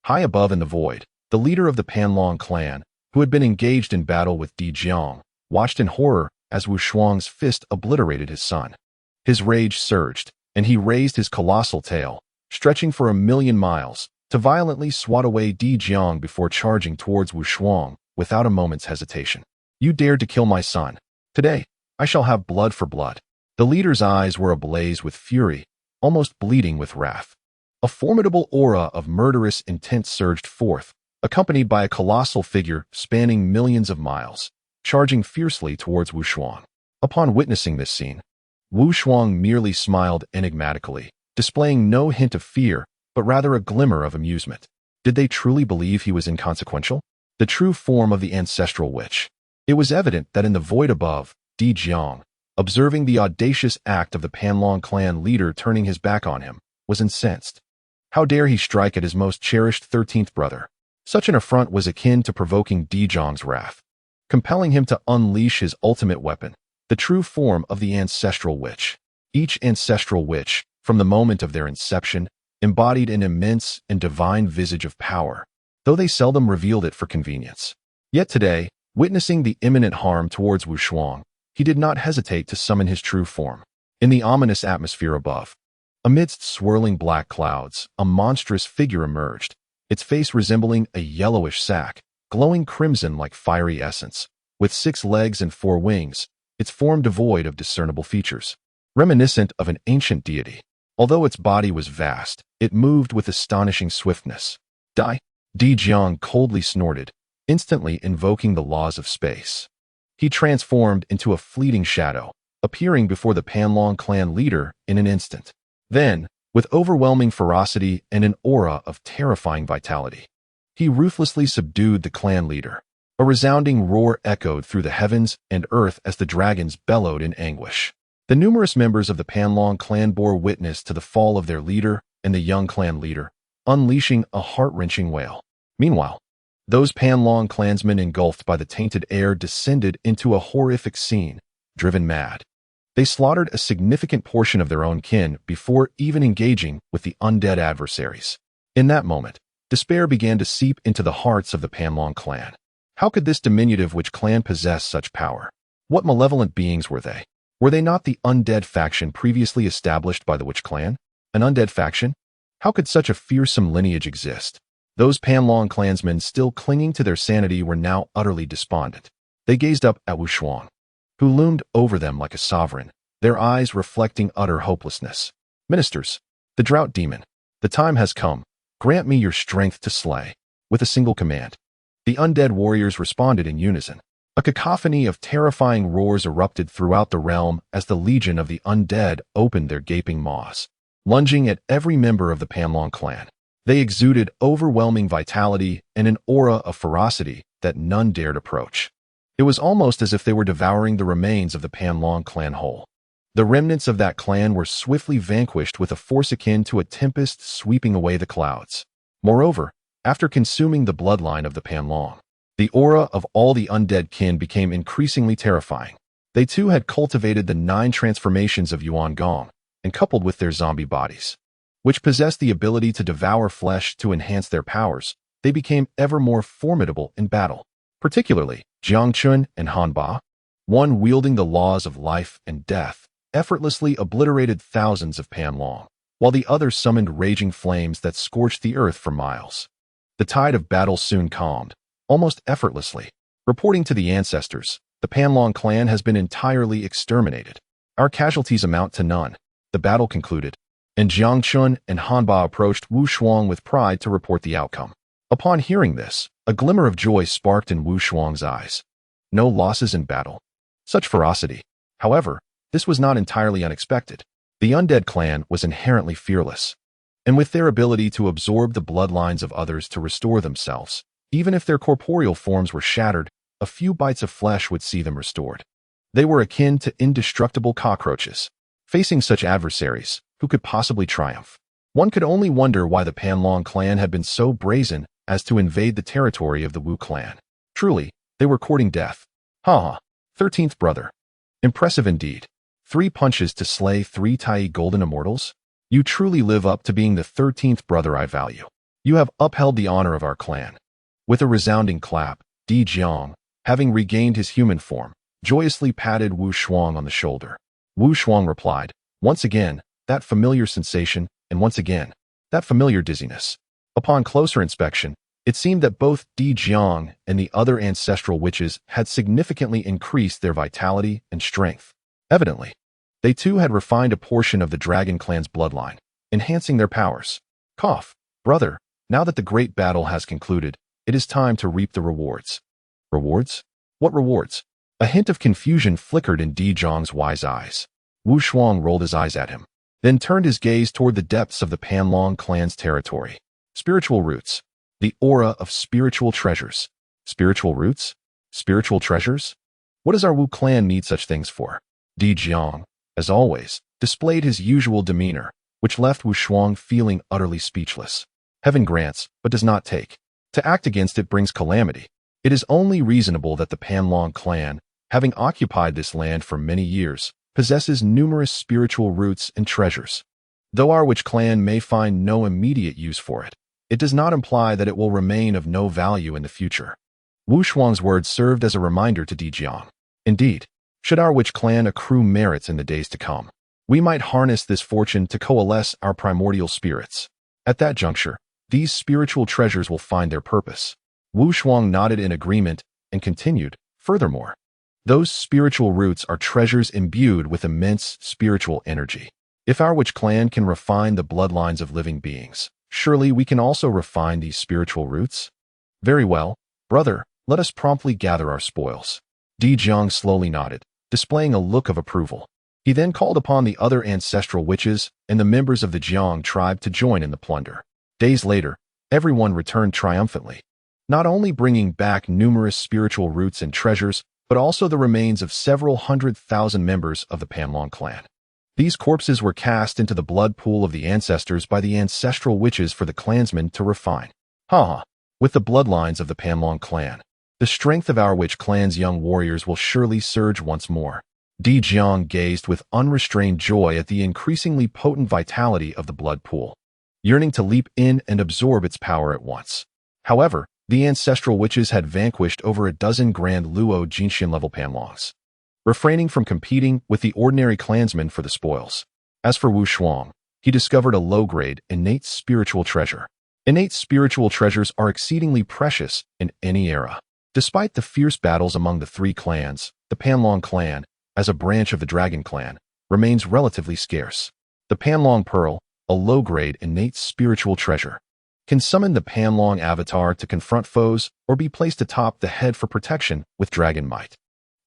High above in the void, the leader of the Panlong clan, who had been engaged in battle with Di Jiang, watched in horror as Wu Shuang's fist obliterated his son. His rage surged, and he raised his colossal tail, stretching for 1,000,000 miles, to violently swat away Di Jiang before charging towards Wu Shuang without a moment's hesitation. You dared to kill my son. Today, I shall have blood for blood. The leader's eyes were ablaze with fury, almost bleeding with wrath. A formidable aura of murderous intent surged forth, accompanied by a colossal figure spanning millions of miles, charging fiercely towards Wu Shuang. Upon witnessing this scene, Wu Shuang merely smiled enigmatically, displaying no hint of fear, but rather a glimmer of amusement. Did they truly believe he was inconsequential? The true form of the ancestral witch. It was evident that in the void above, Di Jiang, observing the audacious act of the Panlong clan leader turning his back on him, was incensed. How dare he strike at his most cherished 13th brother? Such an affront was akin to provoking Di Jiang's wrath, compelling him to unleash his ultimate weapon, the true form of the ancestral witch. Each ancestral witch, from the moment of their inception, embodied an immense and divine visage of power, though they seldom revealed it for convenience. Yet today, witnessing the imminent harm towards Wu Shuang, he did not hesitate to summon his true form. In the ominous atmosphere above, amidst swirling black clouds, a monstrous figure emerged, its face resembling a yellowish sack, glowing crimson like fiery essence. With 6 legs and 4 wings, its form devoid of discernible features, reminiscent of an ancient deity. Although its body was vast, it moved with astonishing swiftness. Di Jiang coldly snorted, instantly invoking the laws of space. He transformed into a fleeting shadow, appearing before the Panlong clan leader in an instant. Then, with overwhelming ferocity and an aura of terrifying vitality, he ruthlessly subdued the clan leader. A resounding roar echoed through the heavens and earth as the dragons bellowed in anguish. The numerous members of the Panlong clan bore witness to the fall of their leader and the young clan leader, unleashing a heart-wrenching wail. Meanwhile, those Panlong clansmen engulfed by the tainted air descended into a horrific scene, driven mad. They slaughtered a significant portion of their own kin before even engaging with the undead adversaries. In that moment, despair began to seep into the hearts of the Panlong clan. How could this diminutive witch clan possess such power? What malevolent beings were they? Were they not the undead faction previously established by the witch clan? An undead faction? How could such a fearsome lineage exist? Those Panlong clansmen still clinging to their sanity were now utterly despondent. They gazed up at Wu Shuang, who loomed over them like a sovereign, their eyes reflecting utter hopelessness. Ministers, the drought demon, the time has come. Grant me your strength to slay. With a single command, the undead warriors responded in unison. A cacophony of terrifying roars erupted throughout the realm as the legion of the undead opened their gaping maws, lunging at every member of the Panlong clan. They exuded overwhelming vitality and an aura of ferocity that none dared approach. It was almost as if they were devouring the remains of the Panlong clan whole. The remnants of that clan were swiftly vanquished with a force akin to a tempest sweeping away the clouds. Moreover, after consuming the bloodline of the Panlong, the aura of all the undead kin became increasingly terrifying. They too had cultivated the 9 transformations of Yuan Gong, and coupled with their zombie bodies, which possessed the ability to devour flesh to enhance their powers, they became ever more formidable in battle. Particularly, Jiang Chun and Han Ba, one wielding the laws of life and death, effortlessly obliterated thousands of Panlong, while the other summoned raging flames that scorched the earth for miles. The tide of battle soon calmed, almost effortlessly. Reporting to the ancestors, the Panlong clan has been entirely exterminated. Our casualties amount to none. The battle concluded, and Jiang Chun and Han Ba approached Wu Shuang with pride to report the outcome. Upon hearing this, a glimmer of joy sparked in Wu Shuang's eyes. No losses in battle. Such ferocity. However, this was not entirely unexpected. The undead clan was inherently fearless, and with their ability to absorb the bloodlines of others to restore themselves, even if their corporeal forms were shattered, a few bites of flesh would see them restored. They were akin to indestructible cockroaches. Facing such adversaries, who could possibly triumph? One could only wonder why the Panlong clan had been so brazen as to invade the territory of the Wu clan. Truly, they were courting death. Ha! 13th brother. Impressive indeed. 3 punches to slay 3 Tai golden immortals? You truly live up to being the 13th brother I value. You have upheld the honor of our clan. With a resounding clap, Di Jiang, having regained his human form, joyously patted Wu Shuang on the shoulder. Wu Shuang replied, once again, that familiar sensation, and once again, that familiar dizziness. Upon closer inspection, it seemed that both Di Jiang and the other ancestral witches had significantly increased their vitality and strength. Evidently, they too had refined a portion of the Dragon Clan's bloodline, enhancing their powers. Cough, brother, now that the great battle has concluded, it is time to reap the rewards. Rewards? What rewards? A hint of confusion flickered in Di Jiang's wise eyes. Wu Shuang rolled his eyes at him, then turned his gaze toward the depths of the Panlong clan's territory. Spiritual roots. The aura of spiritual treasures. Spiritual roots? Spiritual treasures? What does our Wu clan need such things for? Di Jiang, as always, displayed his usual demeanor, which left Wu Shuang feeling utterly speechless. Heaven grants, but does not take. To act against it brings calamity. It is only reasonable that the Panlong clan, having occupied this land for many years, possesses numerous spiritual roots and treasures. Though our witch clan may find no immediate use for it, it does not imply that it will remain of no value in the future. Wu Shuang's words served as a reminder to Di Jiang. Indeed, should our witch clan accrue merits in the days to come, we might harness this fortune to coalesce our primordial spirits. At that juncture, these spiritual treasures will find their purpose. Wu Shuang nodded in agreement and continued, furthermore, those spiritual roots are treasures imbued with immense spiritual energy. If our witch clan can refine the bloodlines of living beings, surely we can also refine these spiritual roots? Very well, brother, let us promptly gather our spoils. Di Jiang slowly nodded, displaying a look of approval. He then called upon the other ancestral witches and the members of the Jiang tribe to join in the plunder. Days later, everyone returned triumphantly, not only bringing back numerous spiritual roots and treasures, but also the remains of several 100,000 members of the Panlong clan. These corpses were cast into the blood pool of the ancestors by the ancestral witches for the clansmen to refine. With the bloodlines of the Panlong clan, the strength of our witch clan's young warriors will surely surge once more. Di Jiang gazed with unrestrained joy at the increasingly potent vitality of the blood pool, yearning to leap in and absorb its power at once. However, the ancestral witches had vanquished over a dozen grand Luo Jinxian-level Panlongs, refraining from competing with the ordinary clansmen for the spoils. As for Wu Shuang, he discovered a low-grade, innate spiritual treasure. Innate spiritual treasures are exceedingly precious in any era. Despite the fierce battles among the 3 clans, the Panlong clan, as a branch of the Dragon clan, remains relatively scarce. The Panlong Pearl, a low-grade, innate spiritual treasure, can summon the Panlong avatar to confront foes or be placed atop the head for protection with dragon might.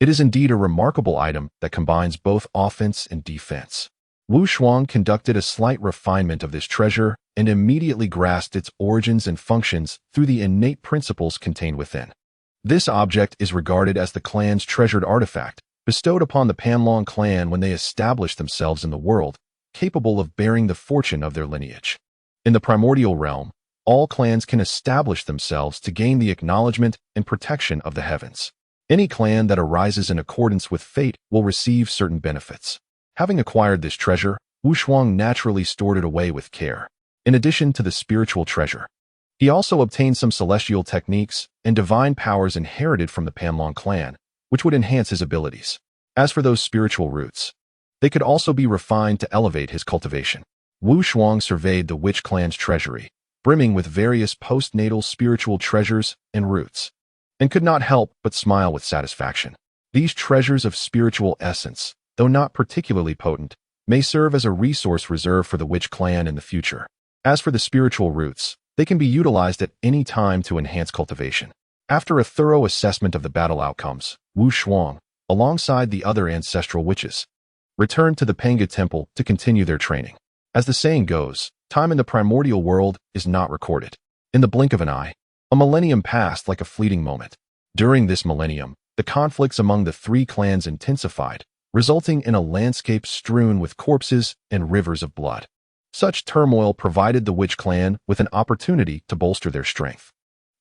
It is indeed a remarkable item that combines both offense and defense. Wu Shuang conducted a slight refinement of this treasure and immediately grasped its origins and functions through the innate principles contained within. This object is regarded as the clan's treasured artifact, bestowed upon the Panlong clan when they established themselves in the world, capable of bearing the fortune of their lineage. In the primordial realm, all clans can establish themselves to gain the acknowledgement and protection of the heavens. Any clan that arises in accordance with fate will receive certain benefits. Having acquired this treasure, Wu Shuang naturally stored it away with care. In addition to the spiritual treasure, he also obtained some celestial techniques and divine powers inherited from the Panlong clan, which would enhance his abilities. As for those spiritual roots, they could also be refined to elevate his cultivation. Wu Shuang surveyed the witch clan's treasury, brimming with various postnatal spiritual treasures and roots, and could not help but smile with satisfaction. These treasures of spiritual essence, though not particularly potent, may serve as a resource reserve for the witch clan in the future. As for the spiritual roots, they can be utilized at any time to enhance cultivation. After a thorough assessment of the battle outcomes, Wu Shuang, alongside the other ancestral witches, returned to the Penga temple to continue their training. As the saying goes, time in the primordial world is not recorded. In the blink of an eye, a millennium passed like a fleeting moment. During this millennium, the conflicts among the 3 clans intensified, resulting in a landscape strewn with corpses and rivers of blood. Such turmoil provided the witch clan with an opportunity to bolster their strength.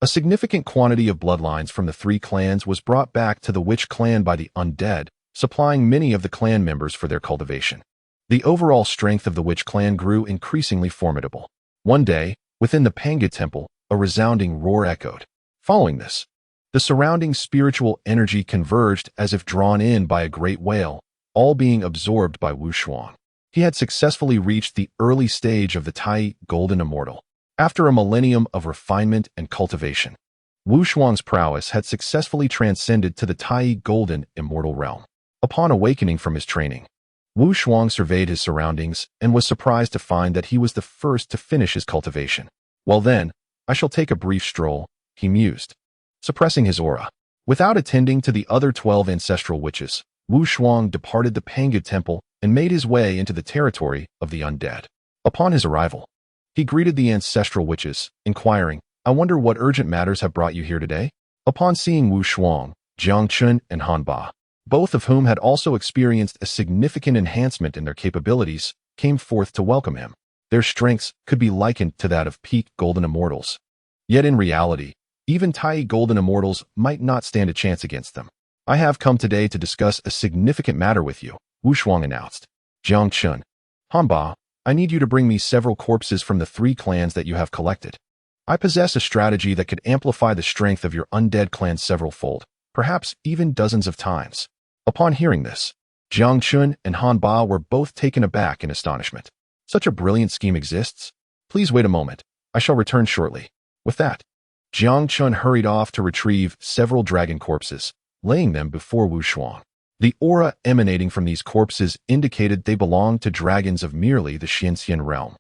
A significant quantity of bloodlines from the three clans was brought back to the witch clan by the undead, supplying many of the clan members for their cultivation. The overall strength of the witch clan grew increasingly formidable. One day, within the Panga temple, a resounding roar echoed. Following this, the surrounding spiritual energy converged as if drawn in by a great whale, all being absorbed by Wu Shuang. He had successfully reached the early stage of the Tai Golden Immortal. After a millennium of refinement and cultivation, Wu Shuang's prowess had successfully transcended to the Tai Golden Immortal realm. Upon awakening from his training, Wu Shuang surveyed his surroundings and was surprised to find that he was the first to finish his cultivation. Well then, I shall take a brief stroll, he mused, suppressing his aura. Without attending to the other 12 ancestral witches, Wu Shuang departed the Panga temple and made his way into the territory of the undead. Upon his arrival, he greeted the ancestral witches, inquiring, "I wonder what urgent matters have brought you here today?" Upon seeing Wu Shuang, Jiang Chun and Han Ba, both of whom had also experienced a significant enhancement in their capabilities, came forth to welcome him. Their strengths could be likened to that of peak Golden Immortals. Yet in reality, even Tai Golden Immortals might not stand a chance against them. "I have come today to discuss a significant matter with you," Wu Shuang announced. "Jiang Chun, Han Ba, I need you to bring me several corpses from the three clans that you have collected. I possess a strategy that could amplify the strength of your undead clan several-fold, perhaps even dozens of times." Upon hearing this, Jiang Chun and Han Ba were both taken aback in astonishment. "Such a brilliant scheme exists? Please wait a moment. I shall return shortly." With that, Jiang Chun hurried off to retrieve several dragon corpses, laying them before Wu Shuang. The aura emanating from these corpses indicated they belonged to dragons of merely the Xianxian realm,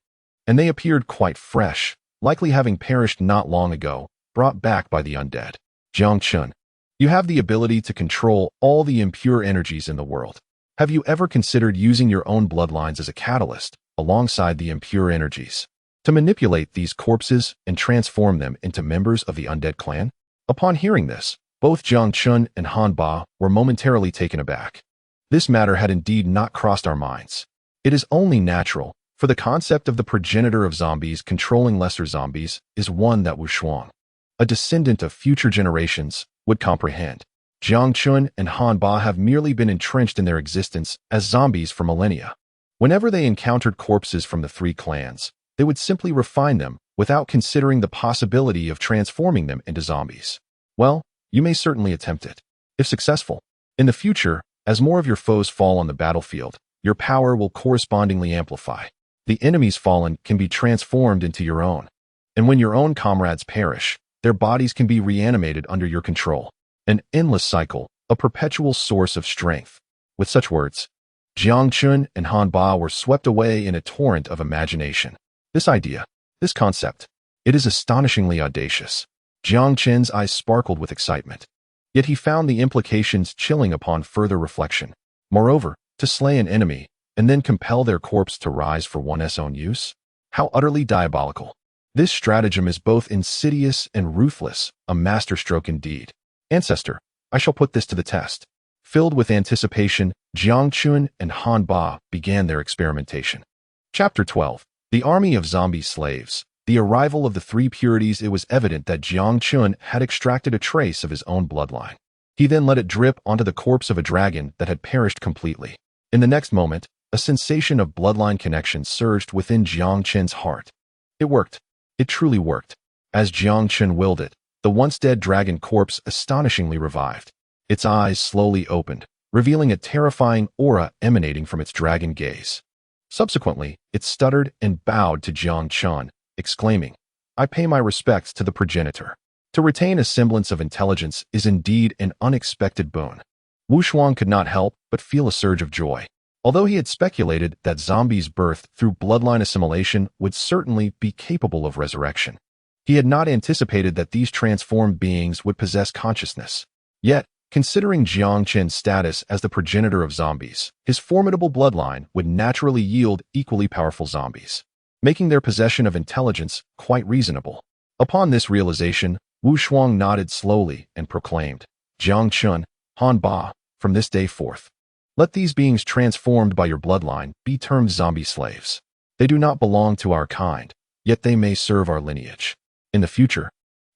and they appeared quite fresh, likely having perished not long ago, brought back by the undead. "Jiang Chun, you have the ability to control all the impure energies in the world. Have you ever considered using your own bloodlines as a catalyst, alongside the impure energies, to manipulate these corpses and transform them into members of the undead clan?" Upon hearing this, both Jiang Chun and Han Ba were momentarily taken aback. This matter had indeed not crossed our minds. It is only natural, for the concept of the progenitor of zombies controlling lesser zombies is one that Wu Shuang, a descendant of future generations, would comprehend. Jiang Chun and Han Ba have merely been entrenched in their existence as zombies for millennia. Whenever they encountered corpses from the three clans, they would simply refine them without considering the possibility of transforming them into zombies. Well, you may certainly attempt it. If successful, in the future, as more of your foes fall on the battlefield, your power will correspondingly amplify. The enemies fallen can be transformed into your own. And when your own comrades perish, their bodies can be reanimated under your control. An endless cycle, a perpetual source of strength. With such words, Jiang Chun and Han Ba were swept away in a torrent of imagination. This idea, this concept, it is astonishingly audacious. Jiang Chun's eyes sparkled with excitement. Yet he found the implications chilling upon further reflection. Moreover, to slay an enemy, and then compel their corpse to rise for one's own use? How utterly diabolical. This stratagem is both insidious and ruthless, a masterstroke indeed. Ancestor, I shall put this to the test. Filled with anticipation, Jiang Chun and Han Ba began their experimentation. Chapter 12. The Army of Zombie Slaves. The arrival of the three purities. It was evident that Jiang Chun had extracted a trace of his own bloodline. He then let it drip onto the corpse of a dragon that had perished completely. In the next moment, a sensation of bloodline connection surged within Jiang Chun's heart. It worked. It truly worked. As Jiang Chun willed it, the once dead dragon corpse astonishingly revived. Its eyes slowly opened, revealing a terrifying aura emanating from its dragon gaze. Subsequently, it stuttered and bowed to Jiang Chun, exclaiming, "I pay my respects to the progenitor." To retain a semblance of intelligence is indeed an unexpected boon. Wu Shuang could not help but feel a surge of joy. Although he had speculated that zombies birthed through bloodline assimilation would certainly be capable of resurrection, he had not anticipated that these transformed beings would possess consciousness. Yet, considering Jiang Chun's status as the progenitor of zombies, his formidable bloodline would naturally yield equally powerful zombies, making their possession of intelligence quite reasonable. Upon this realization, Wu Shuang nodded slowly and proclaimed, "Jiang Chun, Han Ba, from this day forth, let these beings transformed by your bloodline be termed zombie slaves." They do not belong to our kind, yet they may serve our lineage. In the future,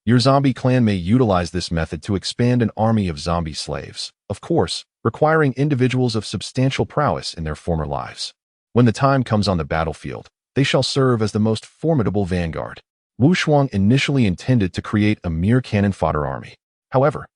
your zombie clan may utilize this method to expand an army of zombie slaves, of course, requiring individuals of substantial prowess in their former lives. When the time comes on the battlefield, they shall serve as the most formidable vanguard. Wu Shuang initially intended to create a mere cannon fodder army. However,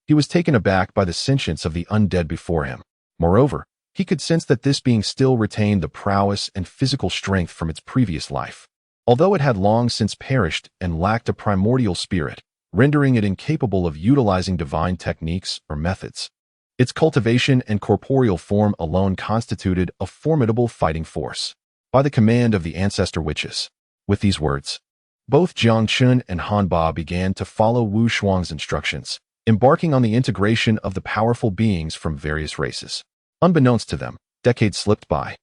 he was taken aback by the sentience of the undead before him. Moreover, he could sense that this being still retained the prowess and physical strength from its previous life, although it had long since perished and lacked a primordial spirit, rendering it incapable of utilizing divine techniques or methods. Its cultivation and corporeal form alone constituted a formidable fighting force. By the command of the ancestor witches. With these words, both Jiang Chun and Han Ba began to follow Wu Shuang's instructions, embarking on the integration of the powerful beings from various races. Unbeknownst to them, decades slipped by.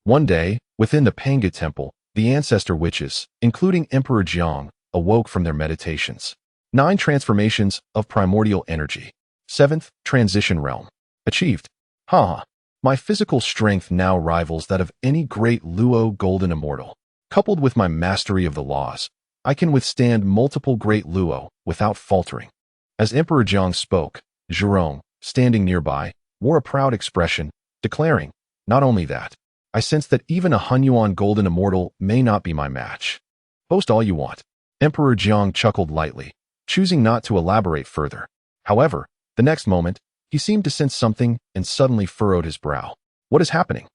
One day, within the Panga temple, the ancestor witches, including Emperor Jiang, awoke from their meditations. 9 transformations of primordial energy. 7th transition realm. Achieved. My physical strength now rivals that of any great Luo golden immortal. Coupled with my mastery of the laws, I can withstand multiple great Luo without faltering. As Emperor Jiang spoke, Zhurong, standing nearby, wore a proud expression, declaring, not only that, I sense that even a Hunyuan golden immortal may not be my match. Boast all you want. Emperor Jiang chuckled lightly, choosing not to elaborate further. However, the next moment, he seemed to sense something and suddenly furrowed his brow. What is happening?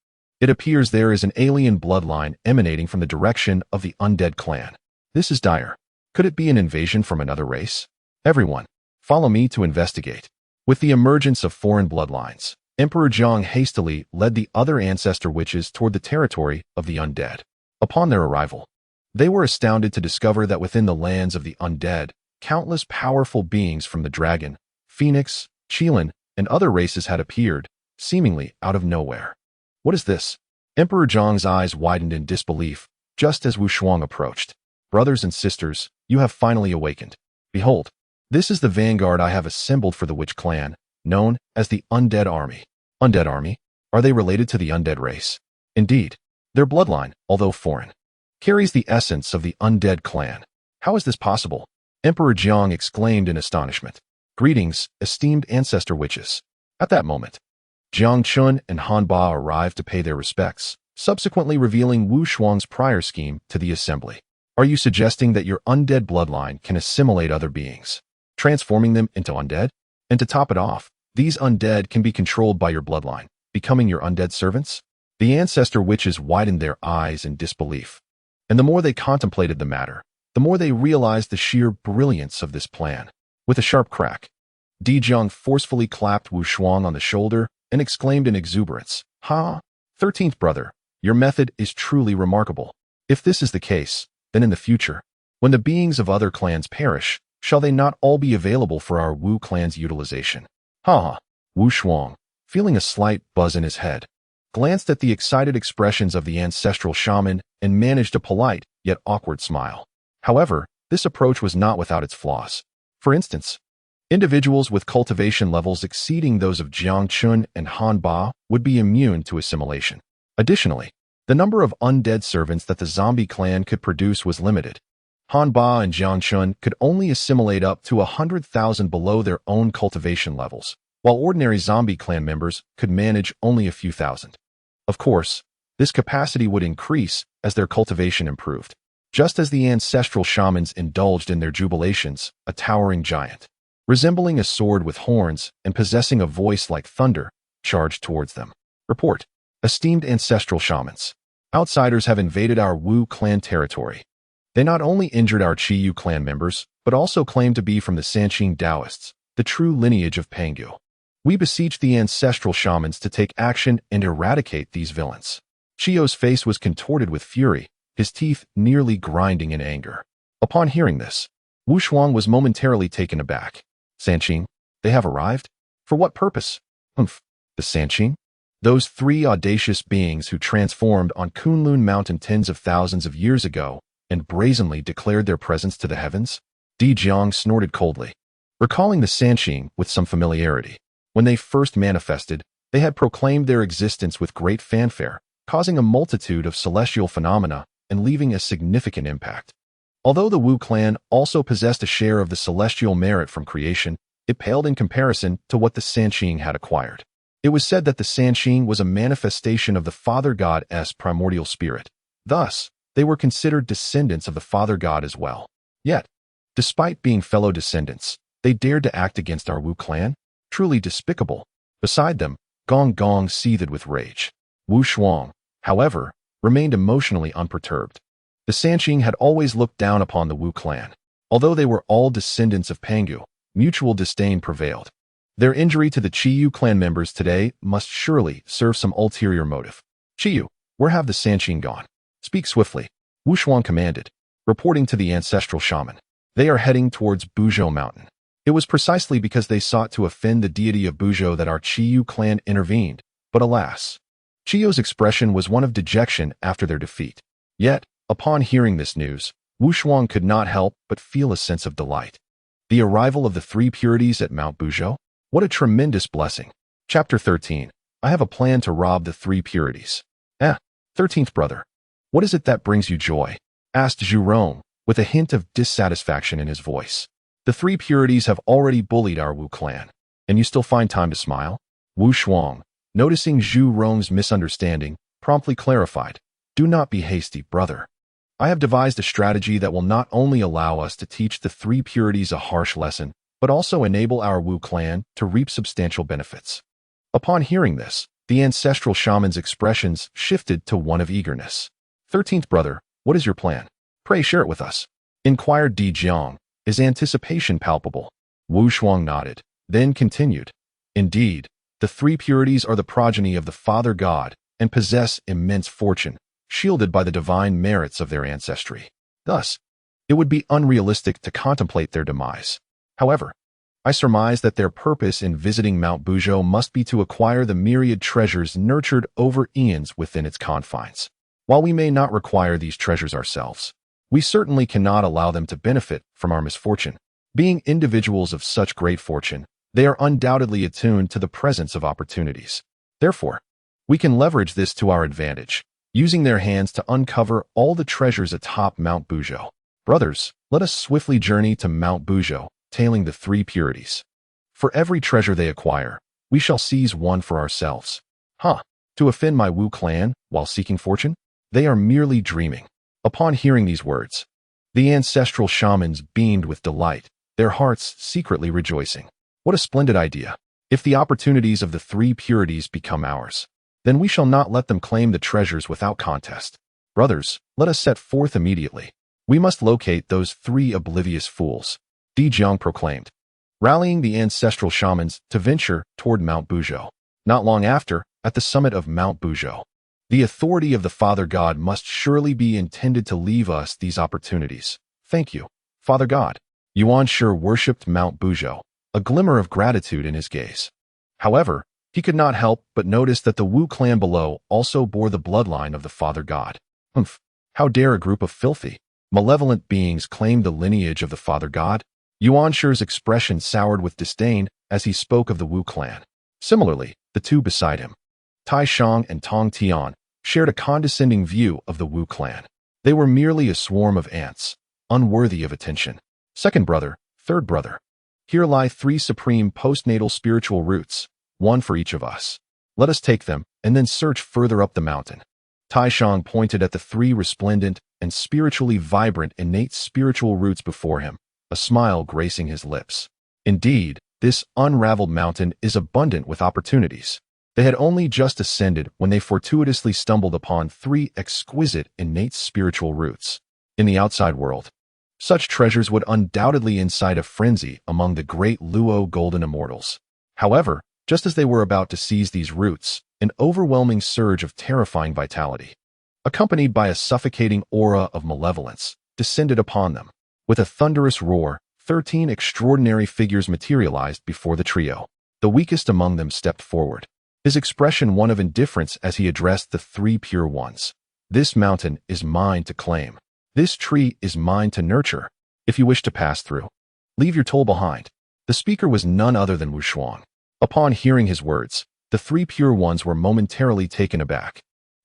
It appears there is an alien bloodline emanating from the direction of the undead clan. This is dire. Could it be an invasion from another race? Everyone, follow me to investigate. With the emergence of foreign bloodlines, Emperor Jiang hastily led the other ancestor witches toward the territory of the undead. Upon their arrival, they were astounded to discover that within the lands of the undead, countless powerful beings from the dragon, phoenix, Qilin, and other races had appeared, seemingly out of nowhere. What is this? Emperor Jiang's eyes widened in disbelief, just as Wu Shuang approached. Brothers and sisters, you have finally awakened. Behold, this is the vanguard I have assembled for the witch clan, known as the Undead Army. Undead Army? Are they related to the undead race? Indeed, their bloodline, although foreign, carries the essence of the undead clan. How is this possible? Emperor Jiang exclaimed in astonishment. Greetings, esteemed ancestor witches. At that moment, Jiang Chun and Han Ba arrived to pay their respects, subsequently revealing Wu Shuang's prior scheme to the assembly. Are you suggesting that your undead bloodline can assimilate other beings, transforming them into undead? And to top it off, these undead can be controlled by your bloodline, becoming your undead servants? The ancestor witches widened their eyes in disbelief. And the more they contemplated the matter, the more they realized the sheer brilliance of this plan. With a sharp crack, Di Jiang forcefully clapped Wu Shuang on the shoulder and exclaimed in exuberance, 13th brother, your method is truly remarkable. If this is the case, then in the future, when the beings of other clans perish, shall they not all be available for our Wu clan's utilization? Wu Shuang, feeling a slight buzz in his head, glanced at the excited expressions of the ancestral shaman and managed a polite yet awkward smile. However, this approach was not without its flaws. For instance, individuals with cultivation levels exceeding those of Jiang Chun and Han Ba would be immune to assimilation. Additionally, the number of undead servants that the zombie clan could produce was limited. Han Ba and Jiang Chun could only assimilate up to 100,000 below their own cultivation levels, while ordinary zombie clan members could manage only a few thousand. Of course, this capacity would increase as their cultivation improved. Just as the ancestral shamans indulged in their jubilations, a towering giant, resembling a sword with horns and possessing a voice like thunder, charged towards them. Report. Esteemed ancestral shamans, outsiders have invaded our Wu clan territory. They not only injured our Qiyu clan members, but also claimed to be from the Sanqing Taoists, the true lineage of Pangu. We beseech the ancestral shamans to take action and eradicate these villains. Chio's face was contorted with fury, his teeth nearly grinding in anger. Upon hearing this, Wu Shuang was momentarily taken aback. Sanqing, they have arrived? For what purpose? The Sanqing? Those 3 audacious beings who transformed on Kunlun Mountain tens of thousands of years ago and brazenly declared their presence to the heavens? Di Jiang snorted coldly, recalling the Sanqing with some familiarity. When they first manifested, they had proclaimed their existence with great fanfare, causing a multitude of celestial phenomena and leaving a significant impact. Although the Wu clan also possessed a share of the celestial merit from creation, it paled in comparison to what the Sanqing had acquired. It was said that the Sanqing was a manifestation of the Father God's primordial spirit. Thus, they were considered descendants of the Father God as well. Yet, despite being fellow descendants, they dared to act against our Wu clan? Truly despicable. Beside them, Gong Gong seethed with rage. Wu Shuang, however, remained emotionally unperturbed. The Sanqing had always looked down upon the Wu clan. Although they were all descendants of Pangu, mutual disdain prevailed. Their injury to the Qiyu clan members today must surely serve some ulterior motive. Qiyu, where have the Sanqing gone? Speak swiftly, Wu Shuang commanded, reporting to the ancestral shaman. They are heading towards Buzhou Mountain. It was precisely because they sought to offend the deity of Buzhou that our Qiyu clan intervened, but alas. Qiyu's expression was one of dejection after their defeat. Yet, upon hearing this news, Wu Shuang could not help but feel a sense of delight. The arrival of the three purities at Mount Buzhou? What a tremendous blessing. Chapter 13. I have a plan to rob the three purities. 13th brother. What is it that brings you joy? Asked Zhu Rong, with a hint of dissatisfaction in his voice. The three purities have already bullied our Wu clan, and you still find time to smile? Wu Shuang, noticing Zhu Rong's misunderstanding, promptly clarified. Do not be hasty, brother. I have devised a strategy that will not only allow us to teach the three purities a harsh lesson, but also enable our Wu clan to reap substantial benefits. Upon hearing this, the ancestral shaman's expressions shifted to one of eagerness. 13th brother, what is your plan? Pray share it with us. Inquired Di Jiang, his anticipation palpable. Wu Shuang nodded, then continued. Indeed, the three purities are the progeny of the Father God and possess immense fortune, shielded by the divine merits of their ancestry. Thus, it would be unrealistic to contemplate their demise. However, I surmise that their purpose in visiting Mount Buzhou must be to acquire the myriad treasures nurtured over eons within its confines. While we may not require these treasures ourselves, we certainly cannot allow them to benefit from our misfortune. Being individuals of such great fortune, they are undoubtedly attuned to the presence of opportunities. Therefore, we can leverage this to our advantage, using their hands to uncover all the treasures atop Mount Buzhou. Brothers, let us swiftly journey to Mount Buzhou, tailing the three purities. For every treasure they acquire, we shall seize one for ourselves. To offend my Wu clan while seeking fortune? They are merely dreaming. Upon hearing these words, the ancestral shamans beamed with delight, their hearts secretly rejoicing. What a splendid idea. If the opportunities of the three purities become ours, then we shall not let them claim the treasures without contest. Brothers, let us set forth immediately. We must locate those three oblivious fools, Di Jiang proclaimed, rallying the ancestral shamans to venture toward Mount Buzhou. Not long after, at the summit of Mount Buzhou, the authority of the Father God must surely be intended to leave us these opportunities. Thank you, Father God. Yuan Shi worshipped Mount Buzhou, a glimmer of gratitude in his gaze. However, he could not help but notice that the Wu clan below also bore the bloodline of the Father God. How dare a group of filthy, malevolent beings claim the lineage of the Father God? Yuan Shi's expression soured with disdain as he spoke of the Wu clan. Similarly, the two beside him, Tai Shang and Tong Tian, shared a condescending view of the Wu clan. They were merely a swarm of ants, unworthy of attention. Second brother, third brother. Here lie three supreme postnatal spiritual roots, one for each of us. Let us take them and then search further up the mountain. Tai Shang pointed at the three resplendent and spiritually vibrant innate spiritual roots before him, a smile gracing his lips. Indeed, this unraveled mountain is abundant with opportunities. They had only just ascended when they fortuitously stumbled upon three exquisite innate spiritual roots. In the outside world, such treasures would undoubtedly incite a frenzy among the great Luo golden immortals. However, just as they were about to seize these roots, an overwhelming surge of terrifying vitality, accompanied by a suffocating aura of malevolence, descended upon them. With a thunderous roar, 13 extraordinary figures materialized before the trio. The weakest among them stepped forward, his expression one of indifference as he addressed the three pure ones. This mountain is mine to claim. This tree is mine to nurture. If you wish to pass through, leave your toll behind. The speaker was none other than Wu Shuang. Upon hearing his words, the three pure ones were momentarily taken aback.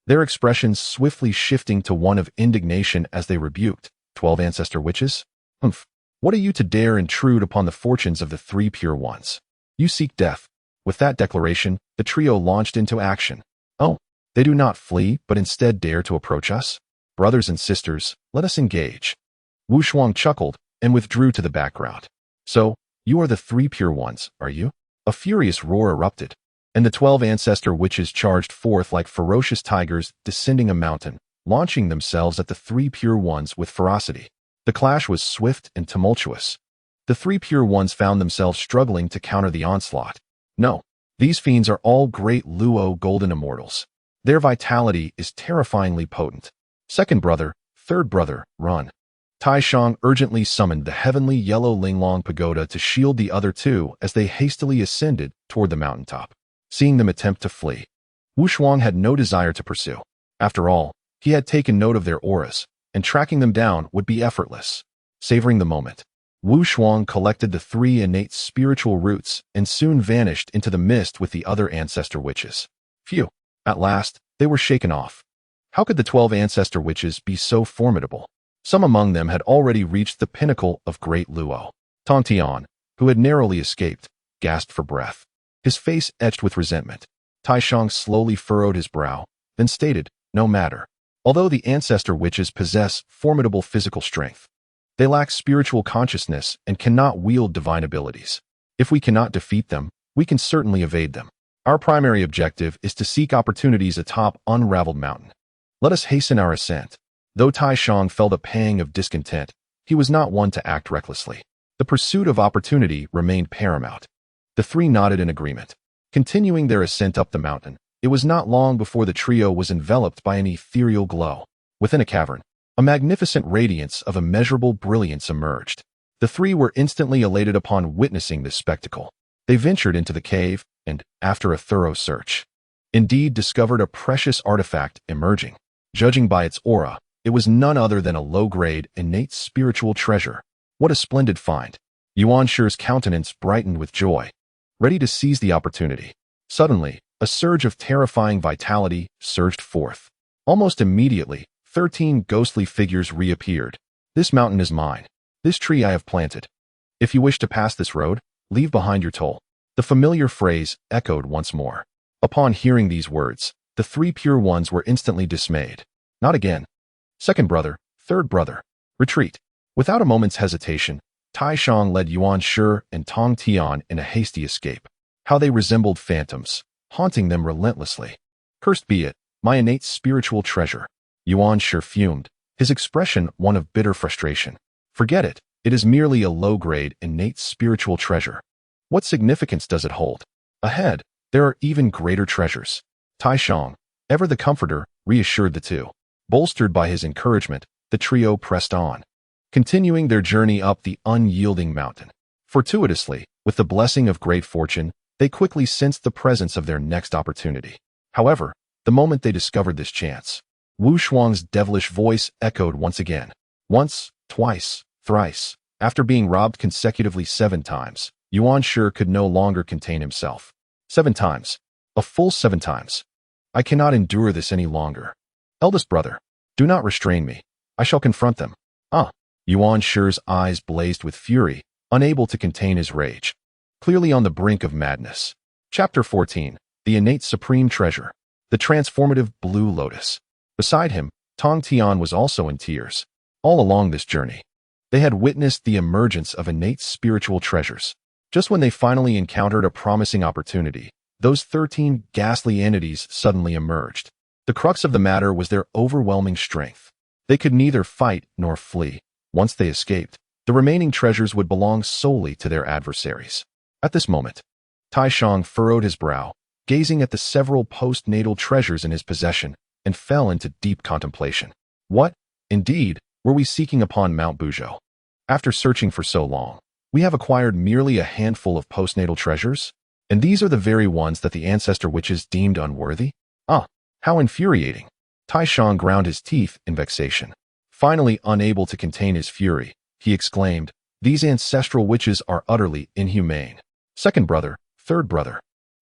their expressions swiftly shifting to one of indignation as they rebuked, 12 ancestor witches? Humph! What are you to dare intrude upon the fortunes of the three pure ones? You seek death. With that declaration, the trio launched into action. Oh, they do not flee, but instead dare to approach us? Brothers and sisters, let us engage. Wu Shuang chuckled and withdrew to the background. So, you are the three pure ones, are you? A furious roar erupted, and the 12 ancestor witches charged forth like ferocious tigers descending a mountain, launching themselves at the three pure ones with ferocity. The clash was swift and tumultuous. The three pure ones found themselves struggling to counter the onslaught. No, these fiends are all great Luo golden immortals. Their vitality is terrifyingly potent. Second brother, third brother, run. Tai Shang urgently summoned the heavenly yellow Linglong pagoda to shield the other two as they hastily ascended toward the mountaintop. Seeing them attempt to flee, Wu Shuang had no desire to pursue. After all, he had taken note of their auras, and tracking them down would be effortless. Savoring the moment, Wu Shuang collected the three innate spiritual roots and soon vanished into the mist with the other ancestor witches. Phew! At last, they were shaken off. How could the 12 ancestor witches be so formidable? Some among them had already reached the pinnacle of great Luo. Tong Tian, who had narrowly escaped, gasped for breath. His face etched with resentment. Tai Shang slowly furrowed his brow, then stated, no matter. Although the ancestor witches possess formidable physical strength, they lack spiritual consciousness and cannot wield divine abilities. If we cannot defeat them, we can certainly evade them. Our primary objective is to seek opportunities atop unraveled mountain. Let us hasten our ascent. Though Tai Shang felt a pang of discontent, he was not one to act recklessly. The pursuit of opportunity remained paramount. The three nodded in agreement. Continuing their ascent up the mountain, it was not long before the trio was enveloped by an ethereal glow. Within a cavern, a magnificent radiance of immeasurable brilliance emerged. The three were instantly elated upon witnessing this spectacle. They ventured into the cave and, after a thorough search, indeed discovered a precious artifact emerging. Judging by its aura, it was none other than a low-grade, innate spiritual treasure. What a splendid find! Yuan Shi's countenance brightened with joy, ready to seize the opportunity. Suddenly, a surge of terrifying vitality surged forth. Almost immediately, 13 ghostly figures reappeared. This mountain is mine. This tree I have planted. If you wish to pass this road, leave behind your toll. The familiar phrase echoed once more. Upon hearing these words, the three pure ones were instantly dismayed. Not again. Second brother, third brother, retreat. Without a moment's hesitation, Tai Shang led Yuan Shi and Tong Tian in a hasty escape. How they resembled phantoms, haunting them relentlessly. Cursed be it, my innate spiritual treasure. Yuan Shi fumed, his expression one of bitter frustration. Forget it, it is merely a low-grade, innate spiritual treasure. What significance does it hold? Ahead, there are even greater treasures. Tai Shang, ever the comforter, reassured the two. Bolstered by his encouragement, the trio pressed on, continuing their journey up the unyielding mountain. Fortuitously, with the blessing of great fortune, they quickly sensed the presence of their next opportunity. However, the moment they discovered this chance, Wu Shuang's devilish voice echoed once again. Once, twice, thrice. After being robbed consecutively 7 times, Yuan Shi could no longer contain himself. 7 times. A full 7 times. I cannot endure this any longer. Eldest brother, do not restrain me. I shall confront them. Yuan Shi's eyes blazed with fury, unable to contain his rage. Clearly on the brink of madness. Chapter 14. The innate supreme treasure. The transformative blue lotus. Beside him, Tong Tian was also in tears. All along this journey, they had witnessed the emergence of innate spiritual treasures. Just when they finally encountered a promising opportunity, those 13 ghastly entities suddenly emerged. The crux of the matter was their overwhelming strength. They could neither fight nor flee. Once they escaped, the remaining treasures would belong solely to their adversaries. At this moment, Tai Shang furrowed his brow, gazing at the several postnatal treasures in his possession, and fell into deep contemplation. What, indeed, were we seeking upon Mount Buzhou? After searching for so long, we have acquired merely a handful of postnatal treasures? And these are the very ones that the ancestor witches deemed unworthy? How infuriating! Tai Shang ground his teeth in vexation. Finally unable to contain his fury, he exclaimed, these ancestral witches are utterly inhumane. Second brother, third brother.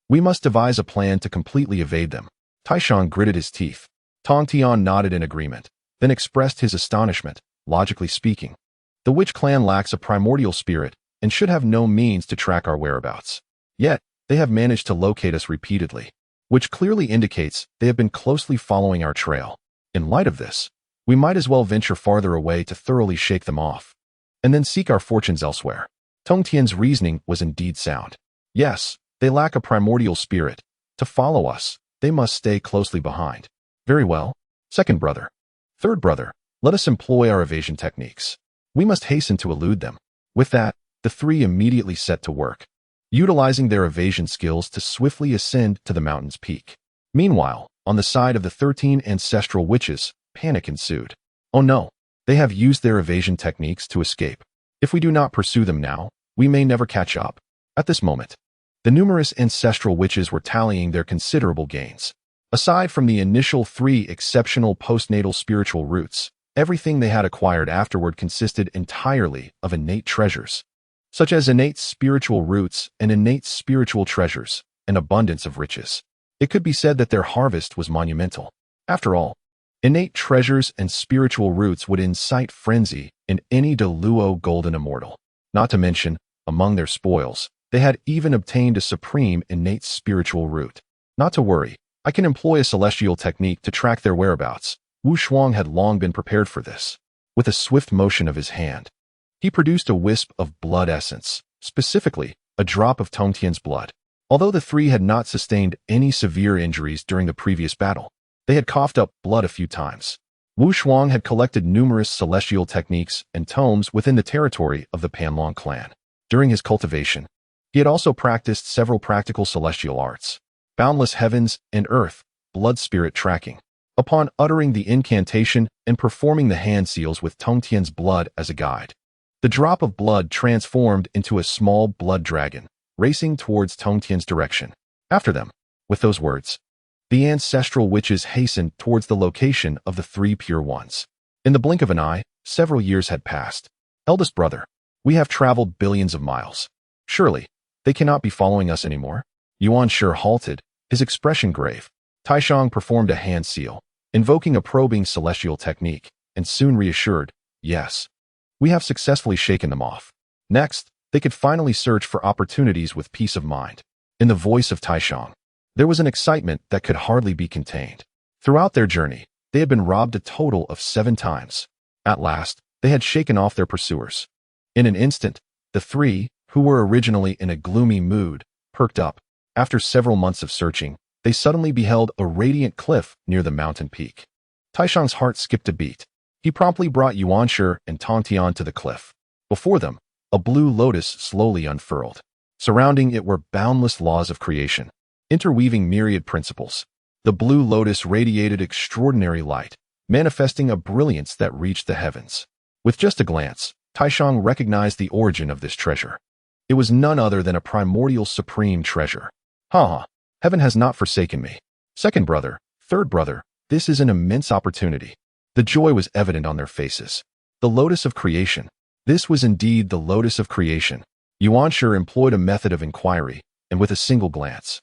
We must devise a plan to completely evade them. Tai Shang gritted his teeth. Tong Tian nodded in agreement, then expressed his astonishment. Logically speaking, the witch clan lacks a primordial spirit and should have no means to track our whereabouts. Yet, they have managed to locate us repeatedly, which clearly indicates they have been closely following our trail. In light of this, we might as well venture farther away to thoroughly shake them off, and then seek our fortunes elsewhere. Tong Tian's reasoning was indeed sound. Yes, they lack a primordial spirit. To follow us, they must stay closely behind. Very well. Second brother. Third brother, let us employ our evasion techniques. We must hasten to elude them. With that, the three immediately set to work, utilizing their evasion skills to swiftly ascend to the mountain's peak. Meanwhile, on the side of the 13 ancestral witches, panic ensued. Oh no, they have used their evasion techniques to escape. If we do not pursue them now, we may never catch up. At this moment, the numerous ancestral witches were tallying their considerable gains. Aside from the initial 3 exceptional postnatal spiritual roots, everything they had acquired afterward consisted entirely of innate treasures, such as innate spiritual roots and innate spiritual treasures, an abundance of riches. It could be said that their harvest was monumental. After all, innate treasures and spiritual roots would incite frenzy in any Deluo golden immortal. Not to mention, among their spoils, they had even obtained a supreme innate spiritual root. Not to worry, I can employ a celestial technique to track their whereabouts. Wu Shuang had long been prepared for this. With a swift motion of his hand, he produced a wisp of blood essence, specifically, a drop of Tong Tian's blood. Although the three had not sustained any severe injuries during the previous battle, they had coughed up blood a few times. Wu Shuang had collected numerous celestial techniques and tomes within the territory of the Panlong clan. During his cultivation, he had also practiced several practical celestial arts, boundless heavens and earth, blood spirit tracking. Upon uttering the incantation and performing the hand seals with Tong Tian's blood as a guide, the drop of blood transformed into a small blood dragon, racing towards Tong Tian's direction. After them, with those words, the ancestral witches hastened towards the location of the 3 pure ones. In the blink of an eye, several years had passed. Eldest brother, we have traveled billions of miles. Surely, they cannot be following us anymore. Yuan Shi halted, his expression grave. Taishang performed a hand seal, invoking a probing celestial technique, and soon reassured, yes, we have successfully shaken them off. Next, they could finally search for opportunities with peace of mind. In the voice of Taishang, there was an excitement that could hardly be contained. Throughout their journey, they had been robbed a total of 7 times. At last, they had shaken off their pursuers. In an instant, the 3, who were originally in a gloomy mood, perked up. After several months of searching, they suddenly beheld a radiant cliff near the mountain peak. Taishang's heart skipped a beat. He promptly brought Yuan Shi and Tong Tian to the cliff. Before them, a blue lotus slowly unfurled. Surrounding it were boundless laws of creation, interweaving myriad principles. The blue lotus radiated extraordinary light, manifesting a brilliance that reached the heavens. With just a glance, Taishang recognized the origin of this treasure. It was none other than a primordial supreme treasure. Heaven has not forsaken me. Second brother, third brother, this is an immense opportunity. The joy was evident on their faces. The lotus of creation. This was indeed the lotus of creation. Yuan Shi employed a method of inquiry, and with a single glance,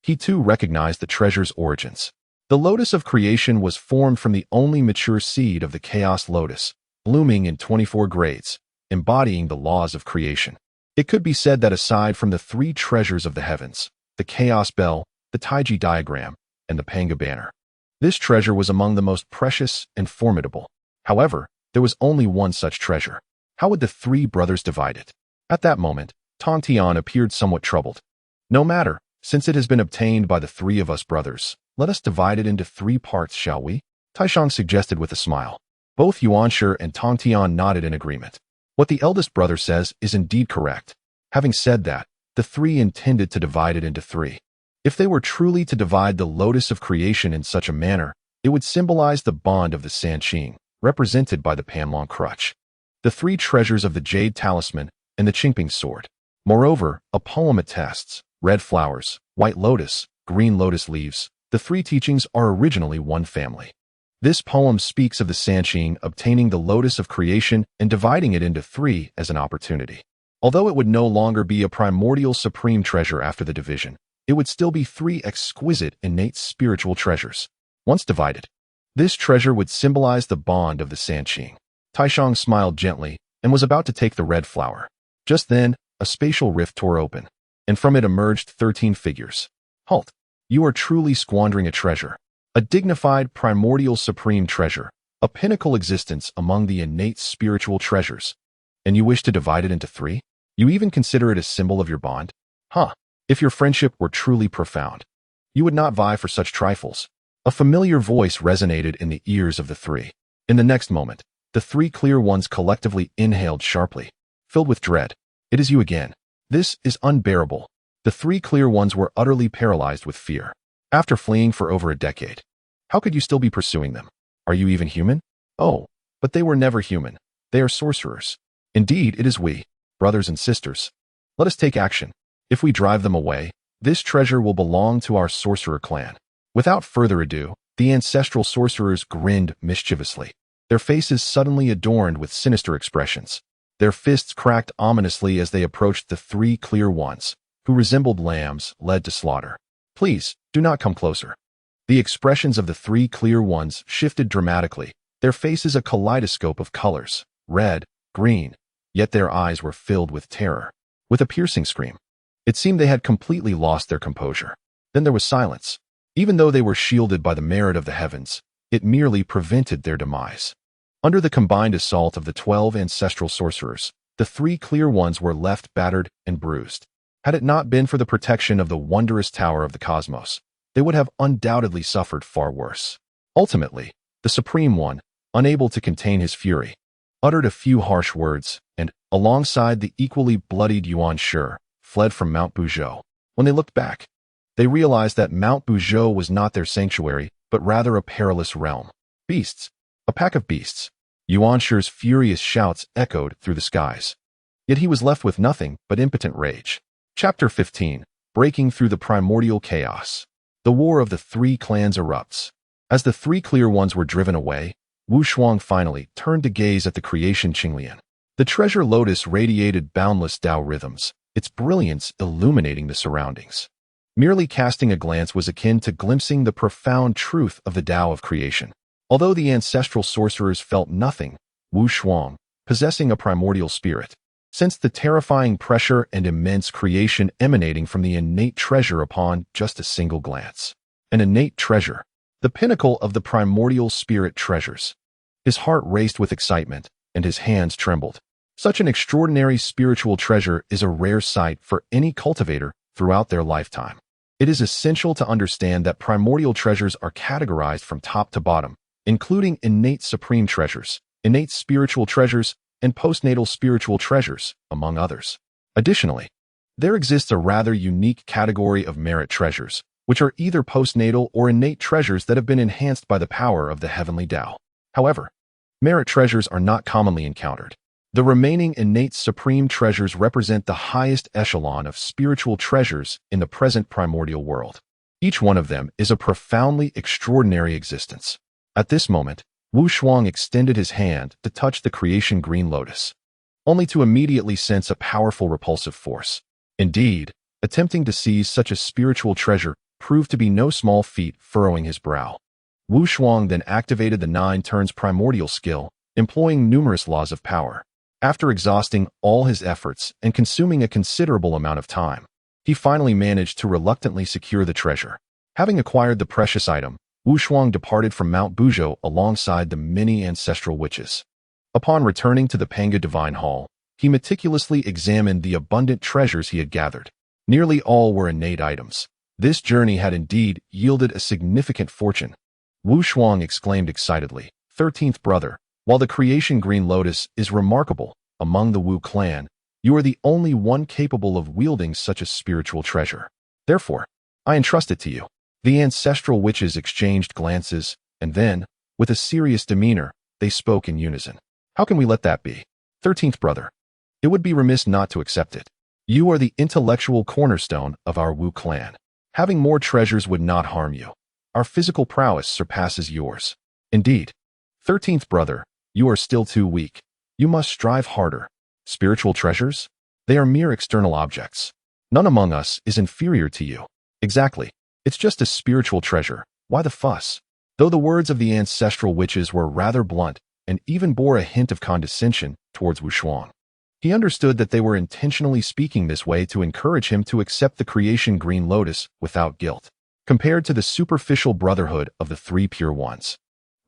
he too recognized the treasure's origins. The lotus of creation was formed from the only mature seed of the chaos lotus, blooming in 24 grades, embodying the laws of creation. It could be said that aside from the 3 treasures of the heavens, the chaos bell, the Taiji diagram, and the Panga banner, this treasure was among the most precious and formidable. However, there was only one such treasure. How would the 3 brothers divide it? At that moment, Tong Tian appeared somewhat troubled. No matter, since it has been obtained by the 3 of us brothers, let us divide it into 3 parts, shall we? Taishang suggested with a smile. Both Yuan Shi and Tong Tian nodded in agreement. What the eldest brother says is indeed correct. Having said that, the 3 intended to divide it into 3. If they were truly to divide the lotus of creation in such a manner, it would symbolize the bond of the Sanqing, represented by the Panlong crutch, the 3 treasures of the jade talisman, and the Qingping sword. Moreover, a poem attests, red flowers, white lotus, green lotus leaves, the 3 teachings are originally one family. This poem speaks of the Sanqing obtaining the lotus of creation and dividing it into 3 as an opportunity. Although it would no longer be a primordial supreme treasure after the division, it would still be 3 exquisite innate spiritual treasures. Once divided, This treasure would symbolize the bond of the Sanqing. Taishang smiled gently and was about to take the red flower. Just then, a spatial rift tore open, and from it emerged 13 figures. Halt! You are truly squandering a treasure. A dignified, primordial, supreme treasure. A pinnacle existence among the innate spiritual treasures. And you wish to divide it into 3? You even consider it a symbol of your bond? Huh. If your friendship were truly profound, you would not vie for such trifles. A familiar voice resonated in the ears of the 3. In the next moment, the 3 clear ones collectively inhaled sharply, filled with dread. It is you again. This is unbearable. The 3 clear ones were utterly paralyzed with fear. After fleeing for over a decade, how could you still be pursuing them? Are you even human? Oh, but they were never human. They are sorcerers. Indeed, it is we, brothers and sisters. Let us take action. If we drive them away, this treasure will belong to our sorcerer clan. Without further ado, the ancestral sorcerers grinned mischievously, their faces suddenly adorned with sinister expressions. Their fists cracked ominously as they approached the 3 clear ones, who resembled lambs led to slaughter. Please, do not come closer. The expressions of the 3 clear ones shifted dramatically, their faces a kaleidoscope of colors, red, green, yet their eyes were filled with terror. With a piercing scream, it seemed they had completely lost their composure. Then there was silence. Even though they were shielded by the merit of the heavens, it merely prevented their demise. Under the combined assault of the 12 ancestral sorcerers, the 3 clear ones were left battered and bruised. Had it not been for the protection of the wondrous tower of the cosmos, they would have undoubtedly suffered far worse. Ultimately, the Supreme One, unable to contain his fury, uttered a few harsh words, and, alongside the equally bloodied Yuan Shi, fled from Mount Buzhou. When they looked back, they realized that Mount Buzhou was not their sanctuary, but rather a perilous realm. Beasts. A pack of beasts. Yuan Shi's furious shouts echoed through the skies. Yet he was left with nothing but impotent rage. Chapter 15. Breaking through the primordial chaos. The war of the 3 clans erupts. As the 3 clear ones were driven away, Wu Shuang finally turned to gaze at the creation Qinglian. The treasure lotus radiated boundless Tao rhythms, its brilliance illuminating the surroundings. Merely casting a glance was akin to glimpsing the profound truth of the Tao of creation. Although the ancestral sorcerers felt nothing, Wu Shuang, possessing a primordial spirit, sensed the terrifying pressure and immense creation emanating from the innate treasure upon just a single glance. An innate treasure, the pinnacle of the primordial spirit treasures. His heart raced with excitement, and his hands trembled. Such an extraordinary spiritual treasure is a rare sight for any cultivator throughout their lifetime. It is essential to understand that primordial treasures are categorized from top to bottom, including innate supreme treasures, innate spiritual treasures, and postnatal spiritual treasures, among others. Additionally, there exists a rather unique category of merit treasures, which are either postnatal or innate treasures that have been enhanced by the power of the heavenly Tao. However, merit treasures are not commonly encountered. The remaining innate supreme treasures represent the highest echelon of spiritual treasures in the present primordial world. Each one of them is a profoundly extraordinary existence. At this moment, Wu Shuang extended his hand to touch the creation green lotus, only to immediately sense a powerful repulsive force. Indeed, attempting to seize such a spiritual treasure proved to be no small feat, furrowing his brow. Wu Shuang then activated the 9 turns primordial skill, employing numerous laws of power. After exhausting all his efforts and consuming a considerable amount of time, he finally managed to reluctantly secure the treasure. Having acquired the precious item, Wu Shuang departed from Mount Buzhou alongside the many ancestral witches. Upon returning to the Panga Divine Hall, he meticulously examined the abundant treasures he had gathered. Nearly all were innate items. This journey had indeed yielded a significant fortune. Wu Shuang exclaimed excitedly, 13th brother, while the creation green lotus is remarkable among the Wu clan, you are the only one capable of wielding such a spiritual treasure. Therefore, I entrust it to you. The ancestral witches exchanged glances, and then, with a serious demeanor, they spoke in unison. How can we let that be? 13th brother, it would be remiss not to accept it. You are the intellectual cornerstone of our Wu clan. Having more treasures would not harm you. Our physical prowess surpasses yours. Indeed, 13th brother, you are still too weak. You must strive harder. Spiritual treasures? They are mere external objects. None among us is inferior to you. Exactly. It's just a spiritual treasure. Why the fuss? Though the words of the ancestral witches were rather blunt and even bore a hint of condescension towards Wu Shuang, he understood that they were intentionally speaking this way to encourage him to accept the creation green lotus without guilt. Compared to the superficial brotherhood of the three pure ones,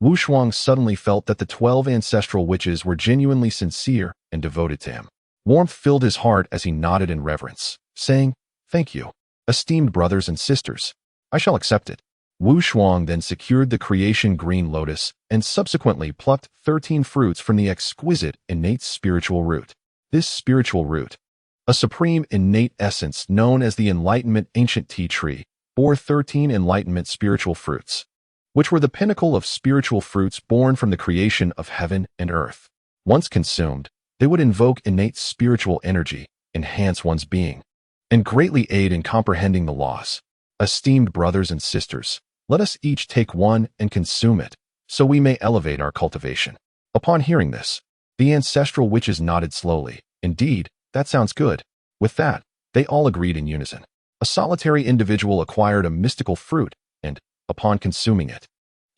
Wu Shuang suddenly felt that the 12 ancestral witches were genuinely sincere and devoted to him. Warmth filled his heart as he nodded in reverence, saying, "Thank you, esteemed brothers and sisters. I shall accept it." Wu Shuang then secured the creation green lotus and subsequently plucked 13 fruits from the exquisite innate spiritual root. This spiritual root, a supreme innate essence known as the Enlightenment ancient tea tree, bore 13 enlightenment spiritual fruits, which were the pinnacle of spiritual fruits born from the creation of heaven and earth. Once consumed, they would invoke innate spiritual energy, enhance one's being, and greatly aid in comprehending the laws. Esteemed brothers and sisters, let us each take one and consume it, so we may elevate our cultivation. Upon hearing this, the ancestral witches nodded slowly. Indeed, that sounds good. With that, they all agreed in unison. A solitary individual acquired a mystical fruit and, upon consuming it,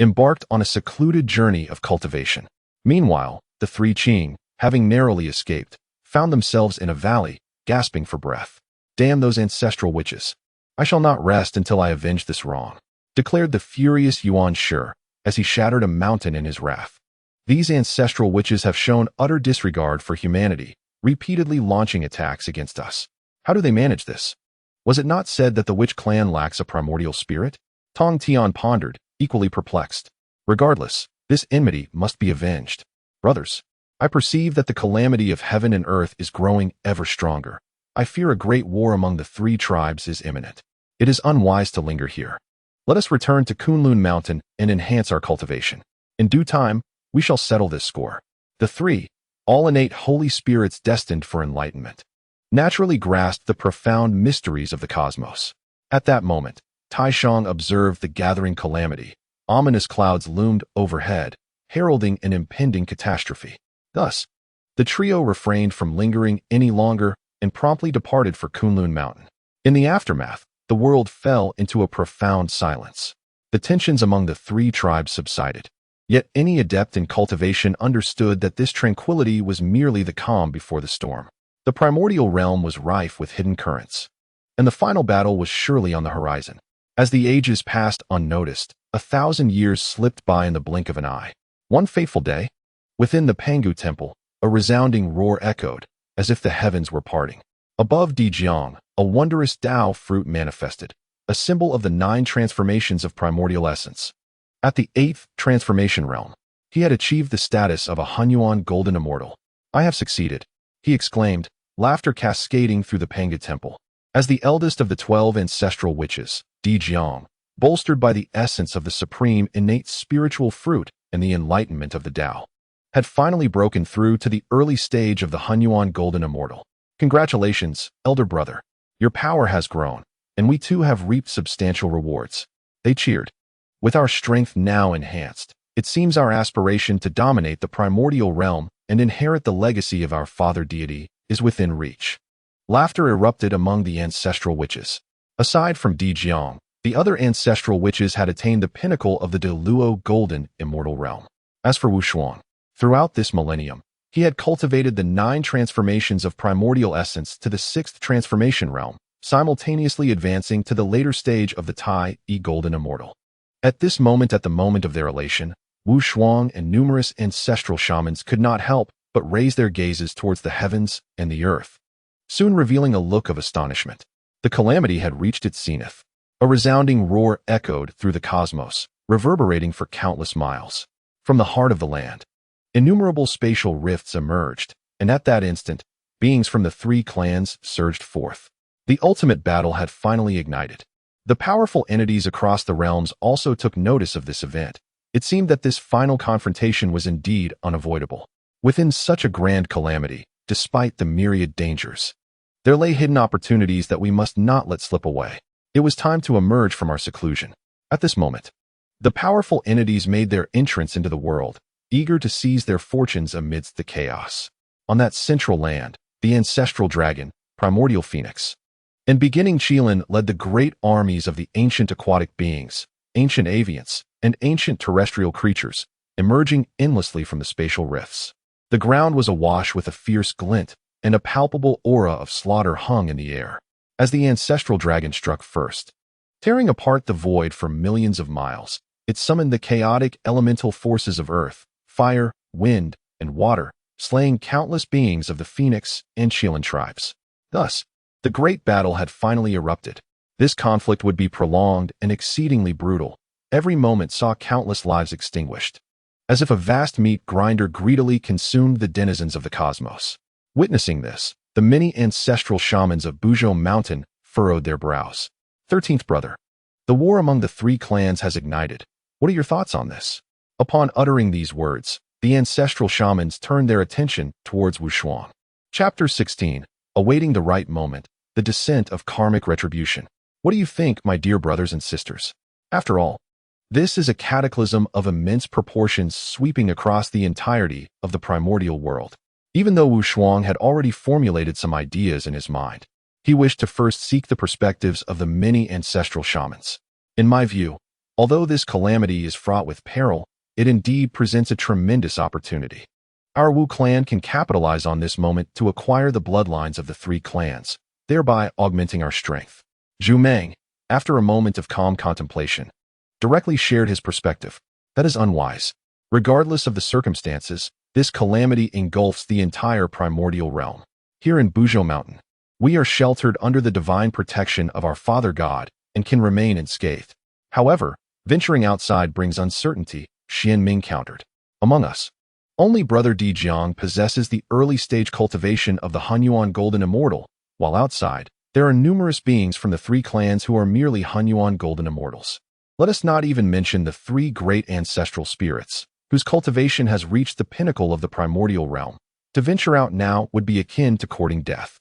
embarked on a secluded journey of cultivation. Meanwhile, the three Qing, having narrowly escaped, found themselves in a valley, gasping for breath. "Damn those ancestral witches. I shall not rest until I avenge this wrong," declared the furious Yuan Shi as he shattered a mountain in his wrath. "These ancestral witches have shown utter disregard for humanity, repeatedly launching attacks against us. How do they manage this? Was it not said that the witch clan lacks a primordial spirit?" Tong Tian pondered, equally perplexed. "Regardless, this enmity must be avenged. Brothers, I perceive that the calamity of heaven and earth is growing ever stronger. I fear a great war among the three tribes is imminent. It is unwise to linger here. Let us return to Kunlun Mountain and enhance our cultivation. In due time, we shall settle this score." The three, all innate holy spirits destined for enlightenment, naturally grasped the profound mysteries of the cosmos. At that moment, Taishang observed the gathering calamity. Ominous clouds loomed overhead, heralding an impending catastrophe. Thus, the trio refrained from lingering any longer and promptly departed for Kunlun Mountain. In the aftermath, the world fell into a profound silence. The tensions among the three tribes subsided. Yet any adept in cultivation understood that this tranquility was merely the calm before the storm. The primordial realm was rife with hidden currents, and the final battle was surely on the horizon. As the ages passed unnoticed, 1,000 years slipped by in the blink of an eye. One fateful day, within the Pangu temple, a resounding roar echoed, as if the heavens were parting. Above Dijiang, a wondrous Tao fruit manifested, a symbol of the 9 transformations of primordial essence. At the 8th transformation realm, he had achieved the status of a Hunyuan golden immortal. "I have succeeded," he exclaimed, laughter cascading through the Pangu temple. As the eldest of the 12 ancestral witches, Dijiang, bolstered by the essence of the supreme innate spiritual fruit and the enlightenment of the Tao, had finally broken through to the early stage of the Hunyuan golden immortal. "Congratulations, elder brother. Your power has grown, and we too have reaped substantial rewards." They cheered. "With our strength now enhanced, it seems our aspiration to dominate the primordial realm and inherit the legacy of our father deity is within reach." Laughter erupted among the ancestral witches. Aside from Dijiang, the other ancestral witches had attained the pinnacle of the Deluo golden immortal realm. As for Wu Shuang, throughout this millennium, he had cultivated the 9 transformations of primordial essence to the 6th transformation realm, simultaneously advancing to the later stage of the Tai golden immortal. At the moment of their elation, Wu Shuang and numerous ancestral shamans could not help but raise their gazes towards the heavens and the earth, soon revealing a look of astonishment. The calamity had reached its zenith. A resounding roar echoed through the cosmos, reverberating for countless miles. From the heart of the land, innumerable spatial rifts emerged, and at that instant, beings from the 3 clans surged forth. The ultimate battle had finally ignited. The powerful entities across the realms also took notice of this event. It seemed that this final confrontation was indeed unavoidable. Within such a grand calamity, despite the myriad dangers, there lay hidden opportunities that we must not let slip away. It was time to emerge from our seclusion. At this moment, the powerful entities made their entrance into the world, eager to seize their fortunes amidst the chaos. On that central land, the ancestral dragon, primordial phoenix, and beginning Qilin led the great armies of the ancient aquatic beings, ancient avians, and ancient terrestrial creatures, emerging endlessly from the spatial rifts. The ground was awash with a fierce glint, and a palpable aura of slaughter hung in the air, as the ancestral dragon struck first. Tearing apart the void for millions of miles, it summoned the chaotic elemental forces of earth, fire, wind, and water, slaying countless beings of the Phoenix and Chilean tribes. Thus, the great battle had finally erupted. This conflict would be prolonged and exceedingly brutal. Every moment saw countless lives extinguished, as if a vast meat grinder greedily consumed the denizens of the cosmos. Witnessing this, the many ancestral shamans of Bujo Mountain furrowed their brows. 13th brother. The war among the three clans has ignited. What are your thoughts on this? Upon uttering these words, the ancestral shamans turned their attention towards Wushuang. Chapter 16. Awaiting the right moment, the descent of karmic retribution. What do you think, my dear brothers and sisters? After all, this is a cataclysm of immense proportions sweeping across the entirety of the primordial world. Even though Wushuang had already formulated some ideas in his mind, he wished to first seek the perspectives of the many ancestral shamans. In my view, although this calamity is fraught with peril, it indeed presents a tremendous opportunity. Our Wu clan can capitalize on this moment to acquire the bloodlines of the three clans, thereby augmenting our strength. Zhu Meng, after a moment of calm contemplation, directly shared his perspective. That is unwise. Regardless of the circumstances, this calamity engulfs the entire primordial realm. Here in Bujo Mountain, we are sheltered under the divine protection of our Father God and can remain unscathed. However, venturing outside brings uncertainty, Xianming countered. Among us, only Brother Di Jiang possesses the early-stage cultivation of the Hunyuan Golden Immortal, while outside, there are numerous beings from the three clans who are merely Hunyuan Golden Immortals. Let us not even mention the three great ancestral spirits, whose cultivation has reached the pinnacle of the primordial realm. To venture out now would be akin to courting death.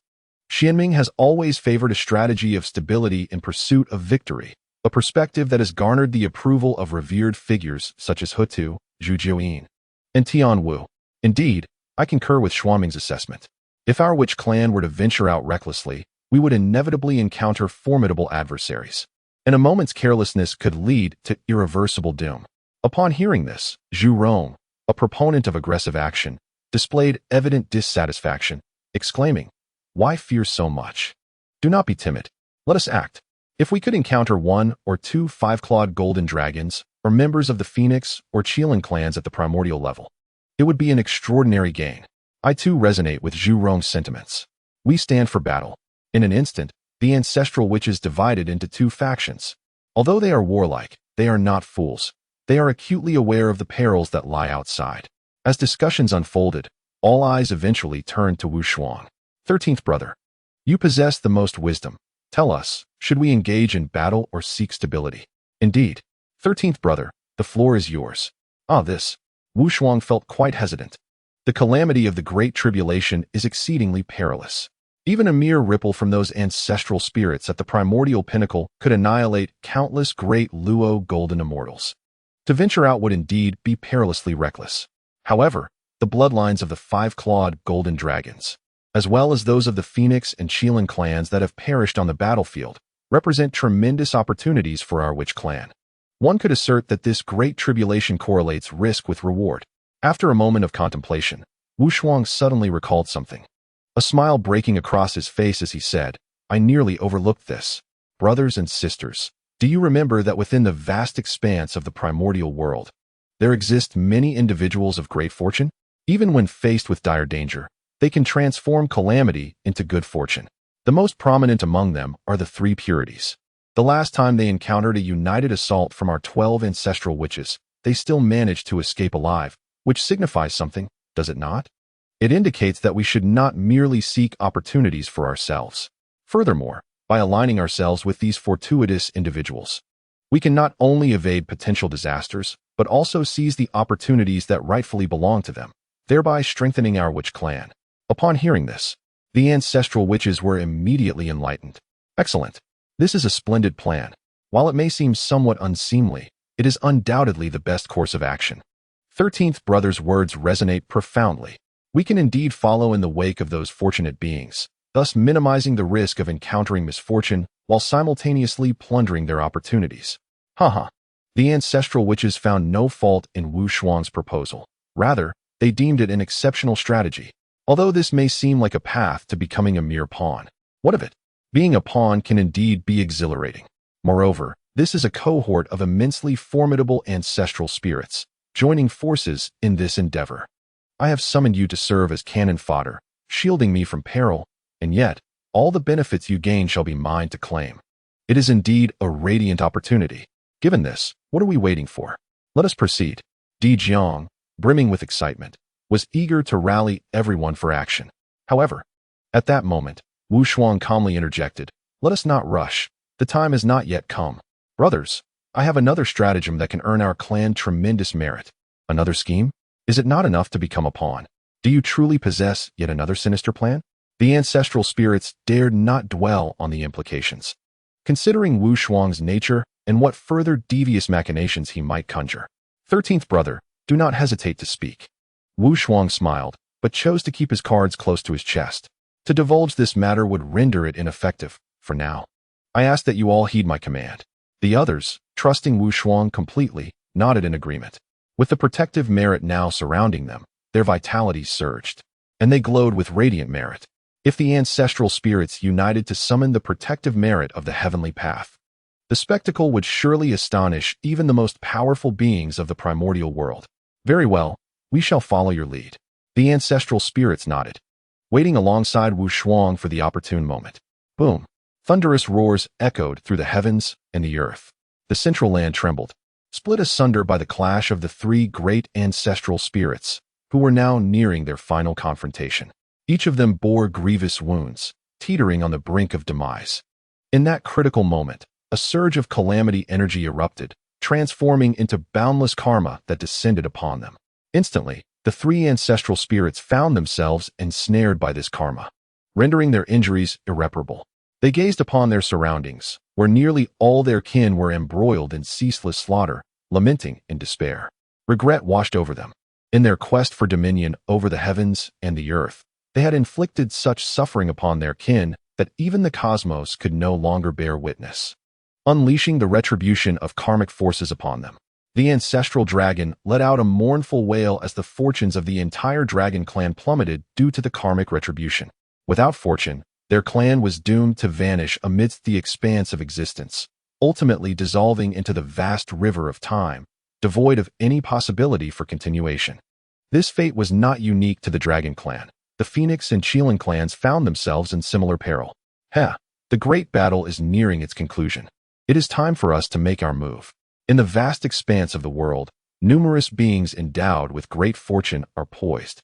Xianming has always favored a strategy of stability in pursuit of victory, a perspective that has garnered the approval of revered figures such as Hutu, Zhu Jiuyin, and Tian Wu. Indeed, I concur with Xuanming's assessment. If our witch clan were to venture out recklessly, we would inevitably encounter formidable adversaries, and a moment's carelessness could lead to irreversible doom. Upon hearing this, Zhu Rong, a proponent of aggressive action, displayed evident dissatisfaction, exclaiming, "Why fear so much? Do not be timid. Let us act. If we could encounter one or two five-clawed golden dragons, or members of the Phoenix or Chilean clans at the primordial level, it would be an extraordinary gain." I too resonate with Zhu Rong's sentiments. We stand for battle. In an instant, the ancestral witches divided into two factions. Although they are warlike, they are not fools. They are acutely aware of the perils that lie outside. As discussions unfolded, all eyes eventually turned to Wushuang. 13th brother, you possess the most wisdom. Tell us, should we engage in battle or seek stability? Indeed. 13th brother, the floor is yours. This. Wushuang felt quite hesitant. The calamity of the Great Tribulation is exceedingly perilous. Even a mere ripple from those ancestral spirits at the primordial pinnacle could annihilate countless great Luo golden immortals. To venture out would indeed be perilously reckless. However, the bloodlines of the five-clawed golden dragons, as well as those of the Phoenix and Chilean clans that have perished on the battlefield, represent tremendous opportunities for our witch clan. One could assert that this great tribulation correlates risk with reward. After a moment of contemplation, Wushuang suddenly recalled something. A smile breaking across his face as he said, "I nearly overlooked this. Brothers and sisters, do you remember that within the vast expanse of the primordial world, there exist many individuals of great fortune? Even when faced with dire danger, they can transform calamity into good fortune. The most prominent among them are the three purities. The last time they encountered a united assault from our 12 ancestral witches, they still managed to escape alive, which signifies something, does it not? It indicates that we should not merely seek opportunities for ourselves. Furthermore, by aligning ourselves with these fortuitous individuals, we can not only evade potential disasters, but also seize the opportunities that rightfully belong to them, thereby strengthening our witch clan." Upon hearing this, the ancestral witches were immediately enlightened. Excellent. This is a splendid plan. While it may seem somewhat unseemly, it is undoubtedly the best course of action. 13th brother's words resonate profoundly. We can indeed follow in the wake of those fortunate beings, thus minimizing the risk of encountering misfortune while simultaneously plundering their opportunities. Haha. The ancestral witches found no fault in Wu Shuang's proposal. Rather, they deemed it an exceptional strategy. Although this may seem like a path to becoming a mere pawn, what of it? Being a pawn can indeed be exhilarating. Moreover, this is a cohort of immensely formidable ancestral spirits, joining forces in this endeavor. I have summoned you to serve as cannon fodder, shielding me from peril, and yet, all the benefits you gain shall be mine to claim. It is indeed a radiant opportunity. Given this, what are we waiting for? Let us proceed. Di Jiang, brimming with excitement, was eager to rally everyone for action. However, at that moment, Wu Shuang calmly interjected, "Let us not rush. The time has not yet come. Brothers, I have another stratagem that can earn our clan tremendous merit." Another scheme? Is it not enough to become a pawn? Do you truly possess yet another sinister plan? The ancestral spirits dared not dwell on the implications, considering Wu Shuang's nature and what further devious machinations he might conjure. 13th brother, do not hesitate to speak. Wu Shuang smiled, but chose to keep his cards close to his chest. To divulge this matter would render it ineffective, for now. I ask that you all heed my command. The others, trusting Wu Shuang completely, nodded in agreement. With the protective merit now surrounding them, their vitalities surged, and they glowed with radiant merit. If the ancestral spirits united to summon the protective merit of the heavenly path, the spectacle would surely astonish even the most powerful beings of the primordial world. Very well, we shall follow your lead. The ancestral spirits nodded, waiting alongside Wu Shuang for the opportune moment. Boom! Thunderous roars echoed through the heavens and the earth. The central land trembled, split asunder by the clash of the three great ancestral spirits, who were now nearing their final confrontation. Each of them bore grievous wounds, teetering on the brink of demise. In that critical moment, a surge of calamity energy erupted, transforming into boundless karma that descended upon them. Instantly, the three ancestral spirits found themselves ensnared by this karma, rendering their injuries irreparable. They gazed upon their surroundings, where nearly all their kin were embroiled in ceaseless slaughter, lamenting in despair. Regret washed over them. In their quest for dominion over the heavens and the earth, they had inflicted such suffering upon their kin that even the cosmos could no longer bear witness, unleashing the retribution of karmic forces upon them. The ancestral dragon let out a mournful wail as the fortunes of the entire dragon clan plummeted due to the karmic retribution. Without fortune, their clan was doomed to vanish amidst the expanse of existence, ultimately dissolving into the vast river of time, devoid of any possibility for continuation. This fate was not unique to the dragon clan. The Phoenix and Qilin clans found themselves in similar peril. The great battle is nearing its conclusion. It is time for us to make our move. In the vast expanse of the world, numerous beings endowed with great fortune are poised,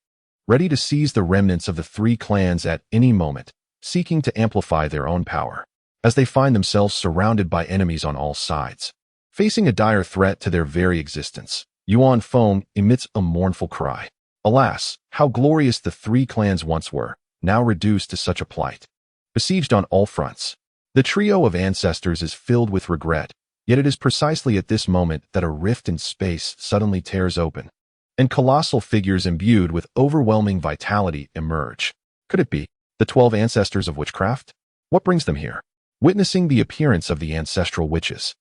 ready to seize the remnants of the three clans at any moment, seeking to amplify their own power. As they find themselves surrounded by enemies on all sides, facing a dire threat to their very existence, Yuan Feng emits a mournful cry. Alas, how glorious the three clans once were, now reduced to such a plight. Besieged on all fronts, the trio of ancestors is filled with regret, yet it is precisely at this moment that a rift in space suddenly tears open, and colossal figures imbued with overwhelming vitality emerge. Could it be the 12 ancestors of witchcraft? What brings them here? Witnessing the appearance of the ancestral witches,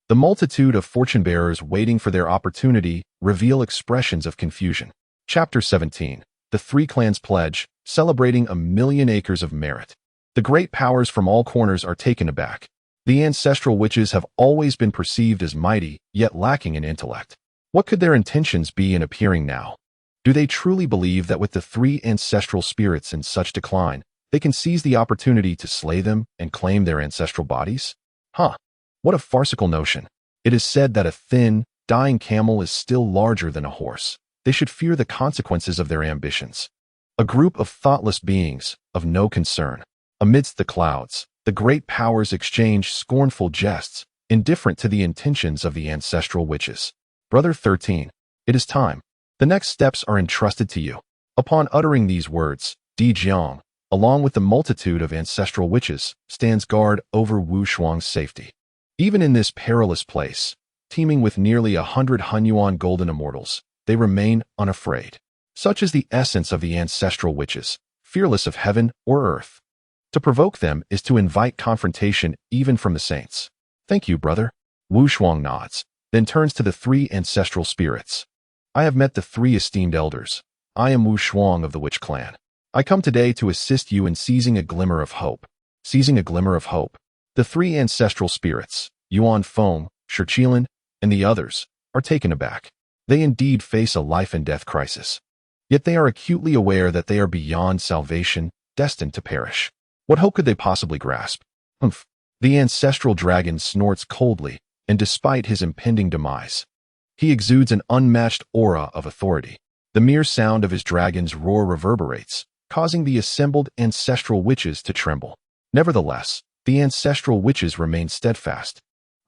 the multitude of fortune-bearers waiting for their opportunity reveal expressions of confusion. Chapter 17. The Three Clans Pledge, celebrating 1,000,000 acres of merit. The great powers from all corners are taken aback. The ancestral witches have always been perceived as mighty, yet lacking in intellect. What could their intentions be in appearing now? Do they truly believe that with the three ancestral spirits in such decline, they can seize the opportunity to slay them and claim their ancestral bodies? What a farcical notion. It is said that a thin, dying camel is still larger than a horse. They should fear the consequences of their ambitions. A group of thoughtless beings, of no concern. Amidst the clouds, the great powers exchange scornful jests, indifferent to the intentions of the ancestral witches. Brother 13, it is time. The next steps are entrusted to you. Upon uttering these words, Di Jiang, along with the multitude of ancestral witches, stands guard over Wu Shuang's safety. Even in this perilous place, teeming with nearly 100 Hunyuan golden immortals, they remain unafraid. Such is the essence of the ancestral witches, fearless of heaven or earth. To provoke them is to invite confrontation even from the saints. Thank you, brother. Wu Shuang nods, then turns to the three ancestral spirits. I have met the three esteemed elders. I am Wu Shuang of the Witch Clan. I come today to assist you in seizing a glimmer of hope. Seizing a glimmer of hope. The three ancestral spirits, Yuan Feng, Shiqilan, and the others, are taken aback. They indeed face a life and death crisis. Yet they are acutely aware that they are beyond salvation, destined to perish. What hope could they possibly grasp? Humph. The ancestral dragon snorts coldly, and despite his impending demise, he exudes an unmatched aura of authority. The mere sound of his dragon's roar reverberates, causing the assembled ancestral witches to tremble. Nevertheless, the ancestral witches remain steadfast,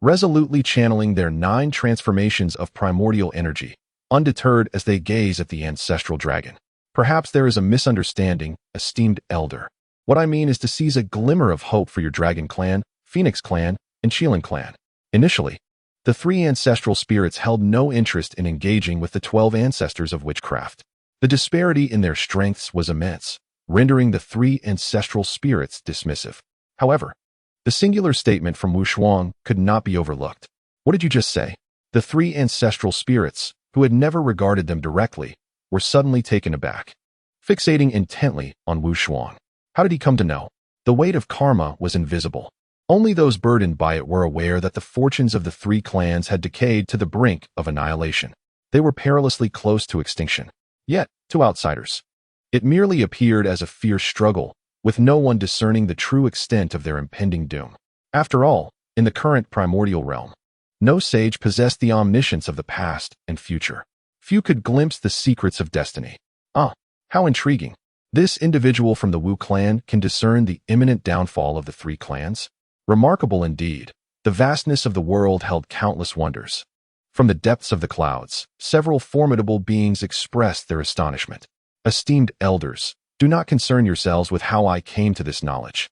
resolutely channeling their 9 transformations of primordial energy, undeterred as they gaze at the ancestral dragon. Perhaps there is a misunderstanding, esteemed elder. What I mean is to seize a glimmer of hope for your dragon clan, Phoenix clan, and Qilin clan. Initially, the 3 ancestral spirits held no interest in engaging with the 12 ancestors of witchcraft. The disparity in their strengths was immense, rendering the 3 ancestral spirits dismissive. However, the singular statement from Wu Shuang could not be overlooked. What did you just say? The 3 ancestral spirits, who had never regarded them directly, were suddenly taken aback, fixating intently on Wu Shuang. How did he come to know? The weight of karma was invisible. Only those burdened by it were aware that the fortunes of the 3 clans had decayed to the brink of annihilation. They were perilously close to extinction. Yet, to outsiders, it merely appeared as a fierce struggle, with no one discerning the true extent of their impending doom. After all, in the current primordial realm, no sage possessed the omniscience of the past and future. Few could glimpse the secrets of destiny. Ah, how intriguing. This individual from the Wu clan can discern the imminent downfall of the 3 clans? Remarkable indeed. The vastness of the world held countless wonders. From the depths of the clouds, several formidable beings expressed their astonishment. Esteemed elders, do not concern yourselves with how I came to this knowledge.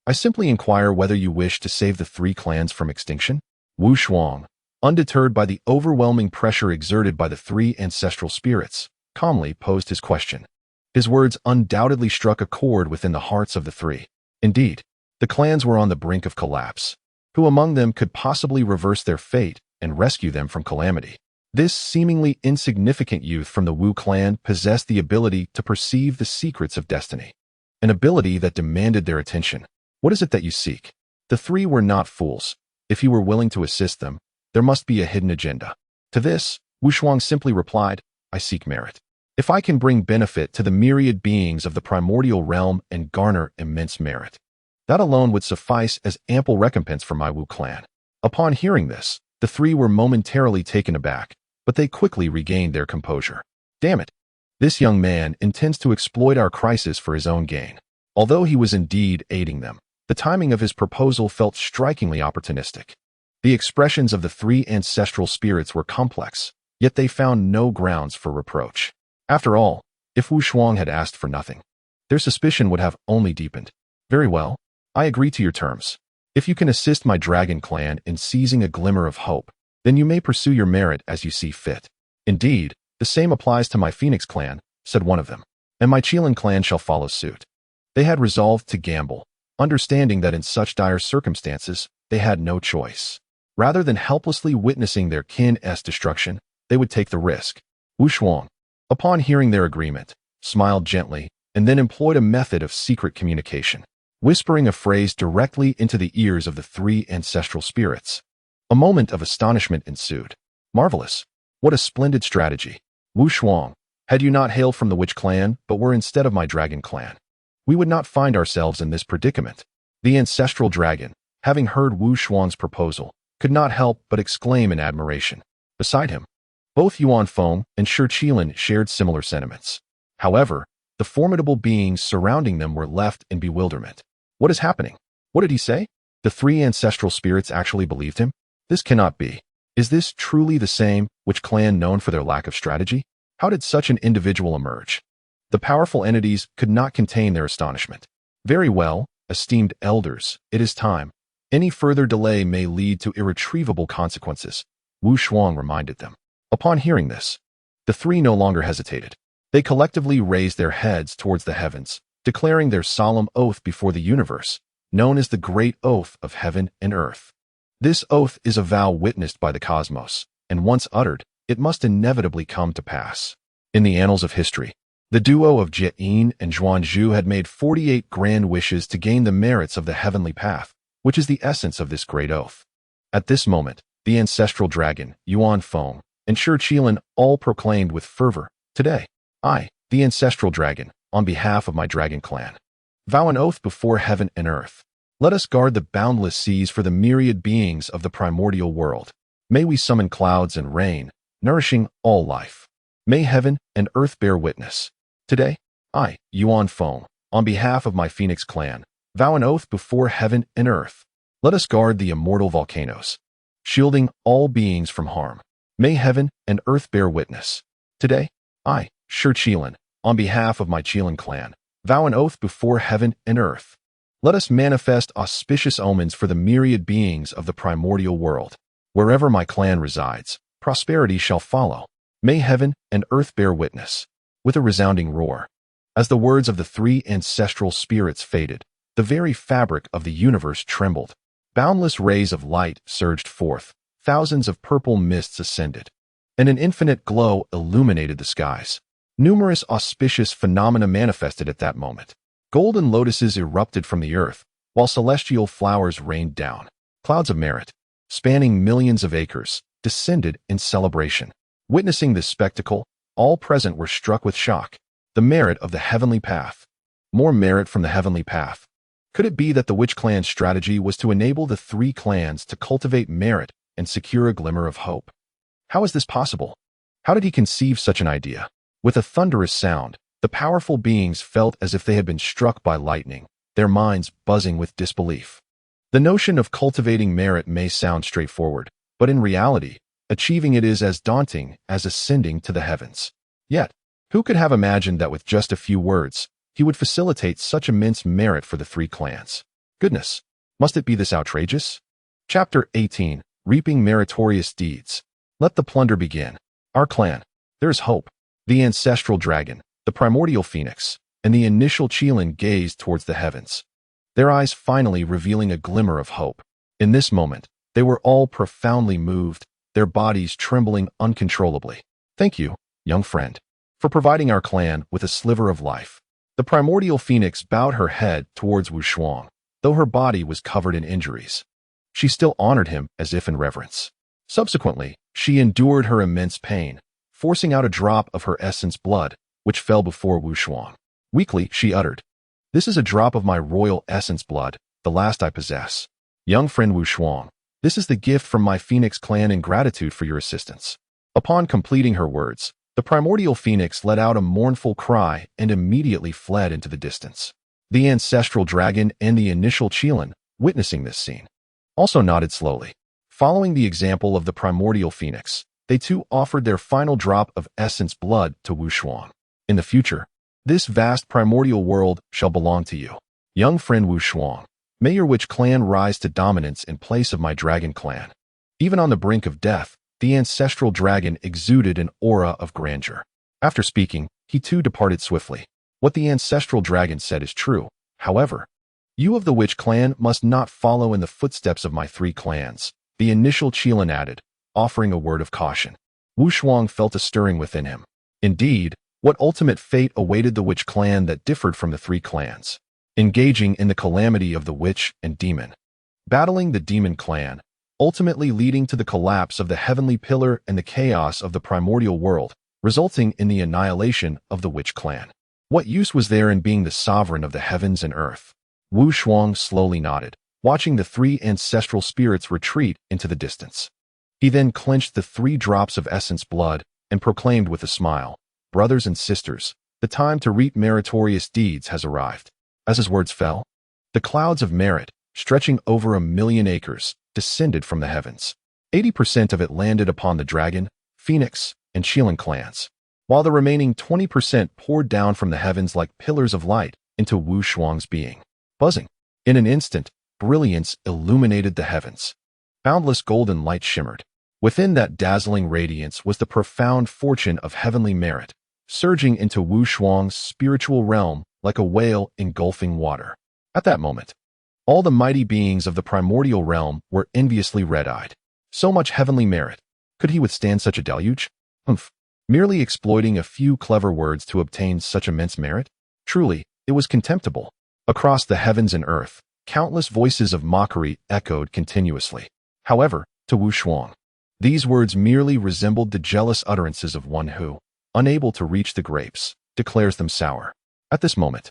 I simply inquire whether you wish to save the 3 clans from extinction? Wu Shuang, undeterred by the overwhelming pressure exerted by the 3 ancestral spirits, calmly posed his question. His words undoubtedly struck a chord within the hearts of the 3. Indeed, the clans were on the brink of collapse. Who among them could possibly reverse their fate and rescue them from calamity? This seemingly insignificant youth from the Wu clan possessed the ability to perceive the secrets of destiny, an ability that demanded their attention. What is it that you seek? The 3 were not fools. If you were willing to assist them, there must be a hidden agenda. To this, Wu Shuang simply replied, I seek merit. If I can bring benefit to the myriad beings of the primordial realm and garner immense merit, that alone would suffice as ample recompense for my Wu clan. Upon hearing this, the 3 were momentarily taken aback, but they quickly regained their composure. Damn it! This young man intends to exploit our crisis for his own gain. Although he was indeed aiding them, the timing of his proposal felt strikingly opportunistic. The expressions of the 3 ancestral spirits were complex, yet they found no grounds for reproach. After all, if Wu Shuang had asked for nothing, their suspicion would have only deepened. Very well, I agree to your terms. If you can assist my dragon clan in seizing a glimmer of hope, then you may pursue your merit as you see fit. Indeed, the same applies to my Phoenix clan, said one of them, and my Qilin clan shall follow suit. They had resolved to gamble, understanding that in such dire circumstances, they had no choice. Rather than helplessly witnessing their kin's destruction, they would take the risk. Wu Shuang, upon hearing their agreement, smiled gently and then employed a method of secret communication, whispering a phrase directly into the ears of the 3 ancestral spirits. A moment of astonishment ensued. Marvelous! What a splendid strategy! Wu Shuang, had you not hailed from the Witch clan but were instead of my dragon clan, we would not find ourselves in this predicament. The ancestral dragon, having heard Wu Shuang's proposal, could not help but exclaim in admiration. Beside him, both Yuan Feng and Shiqilan shared similar sentiments. However, the formidable beings surrounding them were left in bewilderment. What is happening? What did he say? The 3 ancestral spirits actually believed him? This cannot be. Is this truly the same Witch clan known for their lack of strategy? How did such an individual emerge? The powerful entities could not contain their astonishment. Very well, esteemed elders, it is time. Any further delay may lead to irretrievable consequences, Wu Shuang reminded them. Upon hearing this, the 3 no longer hesitated. They collectively raised their heads towards the heavens, declaring their solemn oath before the universe, known as the Great Oath of Heaven and Earth. This oath is a vow witnessed by the cosmos, and once uttered, it must inevitably come to pass. In the annals of history, the duo of Jian and Zhuangzhu had made 48 grand wishes to gain the merits of the heavenly path, which is the essence of this great oath. At this moment, the ancestral dragon, Yuan Feng, and Shi Qilin all proclaimed with fervor, "Today, I, the ancestral dragon, on behalf of my dragon clan, vow an oath before heaven and earth. Let us guard the boundless seas for the myriad beings of the primordial world. May we summon clouds and rain, nourishing all life. May heaven and earth bear witness. Today, I, Yuan Feng, on behalf of my Phoenix clan, vow an oath before heaven and earth. Let us guard the immortal volcanoes, shielding all beings from harm. May heaven and earth bear witness. Today, I, Shi Qilin, on behalf of my Qilin clan, vow an oath before heaven and earth. Let us manifest auspicious omens for the myriad beings of the primordial world. Wherever my clan resides, prosperity shall follow. May heaven and earth bear witness." With a resounding roar, as the words of the three ancestral spirits faded, the very fabric of the universe trembled. Boundless rays of light surged forth, thousands of purple mists ascended, and an infinite glow illuminated the skies. Numerous auspicious phenomena manifested at that moment. Golden lotuses erupted from the earth, while celestial flowers rained down. Clouds of merit, spanning millions of acres, descended in celebration. Witnessing this spectacle, all present were struck with shock. The merit of the heavenly path. More merit from the heavenly path. Could it be that the witch clan's strategy was to enable the three clans to cultivate merit and secure a glimmer of hope? How is this possible? How did he conceive such an idea? With a thunderous sound, the powerful beings felt as if they had been struck by lightning, their minds buzzing with disbelief. The notion of cultivating merit may sound straightforward, but in reality, achieving it is as daunting as ascending to the heavens. Yet, who could have imagined that with just a few words, he would facilitate such immense merit for the three clans? Goodness, must it be this outrageous? Chapter 18, Reaping Meritorious Deeds. Let the plunder begin. Our clan. There is hope. The ancestral dragon, the primordial phoenix, and the initial Qilin gazed towards the heavens, their eyes finally revealing a glimmer of hope. In this moment, they were all profoundly moved, their bodies trembling uncontrollably. "Thank you, young friend, for providing our clan with a sliver of life." The primordial phoenix bowed her head towards Wu Shuang, though her body was covered in injuries. She still honored him as if in reverence. Subsequently, she endured her immense pain, forcing out a drop of her essence blood, which fell before Wu Shuang. Weakly, she uttered, "This is a drop of my royal essence blood, the last I possess. Young friend Wu Shuang, this is the gift from my Phoenix clan in gratitude for your assistance." Upon completing her words, the primordial phoenix let out a mournful cry and immediately fled into the distance. The ancestral dragon and the initial Qilin, witnessing this scene, also nodded slowly. Following the example of the primordial phoenix, they too offered their final drop of essence blood to Wu Shuang. "In the future, this vast primordial world shall belong to you. Young friend Wu Shuang, may your witch clan rise to dominance in place of my dragon clan." Even on the brink of death, the ancestral dragon exuded an aura of grandeur. After speaking, he too departed swiftly. What the ancestral dragon said is true, however. "You of the witch clan must not follow in the footsteps of my three clans," the initial Qilin added, offering a word of caution. Wu Shuang felt a stirring within him. Indeed, what ultimate fate awaited the witch clan that differed from the three clans? Engaging in the calamity of the witch and demon. Battling the demon clan, ultimately leading to the collapse of the heavenly pillar and the chaos of the primordial world, resulting in the annihilation of the witch clan. What use was there in being the sovereign of the heavens and earth? Wu Shuang slowly nodded, watching the three ancestral spirits retreat into the distance. He then clenched the 3 drops of essence blood and proclaimed with a smile, "Brothers and sisters, the time to reap meritorious deeds has arrived." As his words fell, the clouds of merit, stretching over 1,000,000 acres, descended from the heavens. 80% of it landed upon the dragon, phoenix, and Qilin clans, while the remaining 20% poured down from the heavens like pillars of light into Wu Shuang's being. Buzzing. In an instant, brilliance illuminated the heavens. Boundless golden light shimmered. Within that dazzling radiance was the profound fortune of heavenly merit, surging into Wu Shuang's spiritual realm like a whale engulfing water. At that moment, all the mighty beings of the primordial realm were enviously red-eyed. So much heavenly merit, Could he withstand such a deluge? Humph. Merely exploiting a few clever words to obtain such immense merit? Truly, it was contemptible. Across the heavens and earth, countless voices of mockery echoed continuously. However, to Wu Shuang, these words merely resembled the jealous utterances of one who, unable to reach the grapes, declares them sour. At this moment,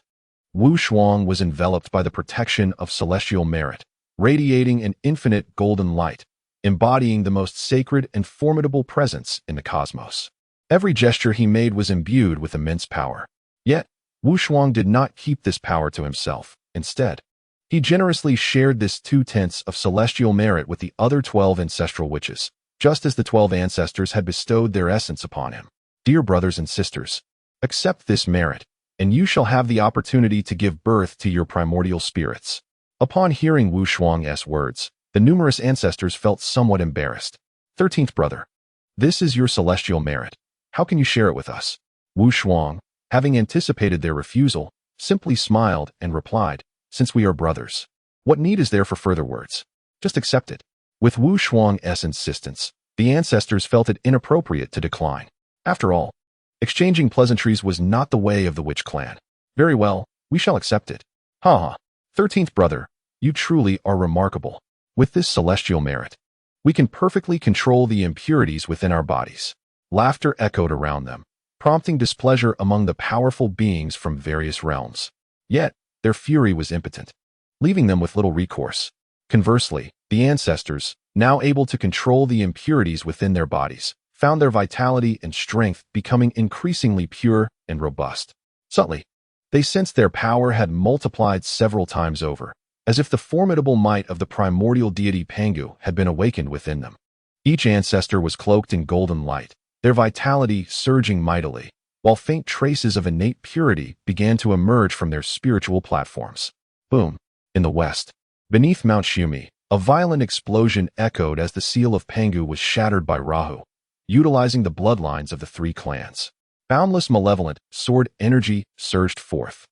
Wu Shuang was enveloped by the protection of celestial merit, radiating an infinite golden light, embodying the most sacred and formidable presence in the cosmos. Every gesture he made was imbued with immense power. Yet, Wu Shuang did not keep this power to himself. Instead, he generously shared this 2/10 of celestial merit with the other 12 ancestral witches, just as the 12 ancestors had bestowed their essence upon him. Dear brothers and sisters, accept this merit, and you shall have the opportunity to give birth to your primordial spirits. Upon hearing Wu Shuang's words, the numerous ancestors felt somewhat embarrassed. 13th brother, this is your celestial merit. How can you share it with us? Wu Shuang, having anticipated their refusal, simply smiled and replied, since we are brothers, what need is there for further words? Just accept it. With Wu Shuang's insistence, the ancestors felt it inappropriate to decline. After all, exchanging pleasantries was not the way of the witch clan. Very well, we shall accept it. Ha ha. 13th brother, you truly are remarkable. With this celestial merit, we can perfectly control the impurities within our bodies. Laughter echoed around them, prompting displeasure among the powerful beings from various realms. Yet, their fury was impotent, leaving them with little recourse. Conversely, the ancestors, now able to control the impurities within their bodies, found their vitality and strength becoming increasingly pure and robust. Subtly, they sensed their power had multiplied several times over, as if the formidable might of the primordial deity Pangu had been awakened within them. Each ancestor was cloaked in golden light, their vitality surging mightily, while faint traces of innate purity began to emerge from their spiritual platforms. Boom! In the west, beneath Mount Shumi, a violent explosion echoed as the seal of Pangu was shattered by Rahu, utilizing the bloodlines of the three clans. Boundless malevolent sword energy surged forth.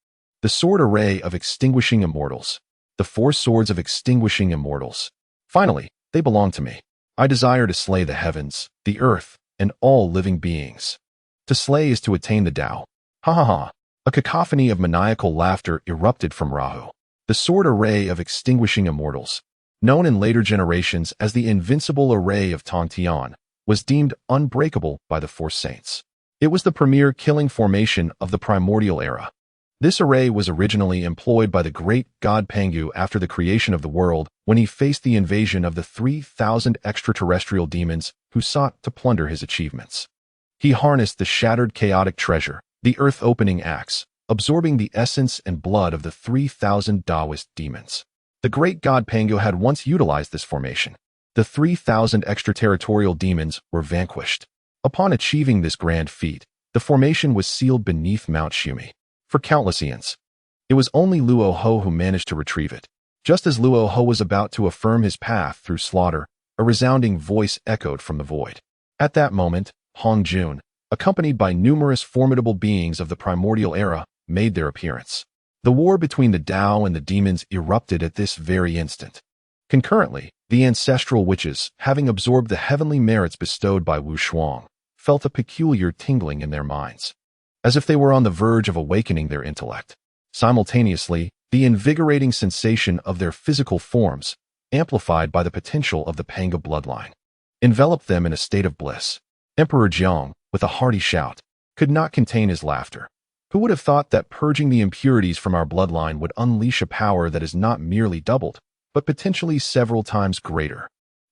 The sword array of extinguishing immortals. The 4 swords of extinguishing immortals. Finally, they belong to me. I desire to slay the heavens, the earth, and all living beings. To slay is to attain the Tao. Ha ha ha. A cacophony of maniacal laughter erupted from Rahu. The sword array of extinguishing immortals, known in later generations as the invincible array of Tongtian, was deemed unbreakable by the 4 saints. It was the premier killing formation of the primordial era. This array was originally employed by the great god Pangu after the creation of the world when he faced the invasion of the 3,000 extraterrestrial demons who sought to plunder his achievements. He harnessed the shattered chaotic treasure, the earth-opening axe, absorbing the essence and blood of the 3,000 Taoist demons. The great god Pangu had once utilized this formation. The 3,000 extraterritorial demons were vanquished. Upon achieving this grand feat, the formation was sealed beneath Mount Shumi. For countless eons, it was only Luo Ho who managed to retrieve it. Just as Luo Ho was about to affirm his path through slaughter, a resounding voice echoed from the void. At that moment, Hong Jun, accompanied by numerous formidable beings of the primordial era, made their appearance. The war between the Tao and the demons erupted at this very instant. Concurrently, the ancestral witches, having absorbed the heavenly merits bestowed by Wu Shuang, felt a peculiar tingling in their minds, as if they were on the verge of awakening their intellect. Simultaneously, the invigorating sensation of their physical forms, amplified by the potential of the Pangu bloodline, enveloped them in a state of bliss. Emperor Jiang, with a hearty shout, could not contain his laughter. Who would have thought that purging the impurities from our bloodline would unleash a power that is not merely doubled, but potentially several times greater?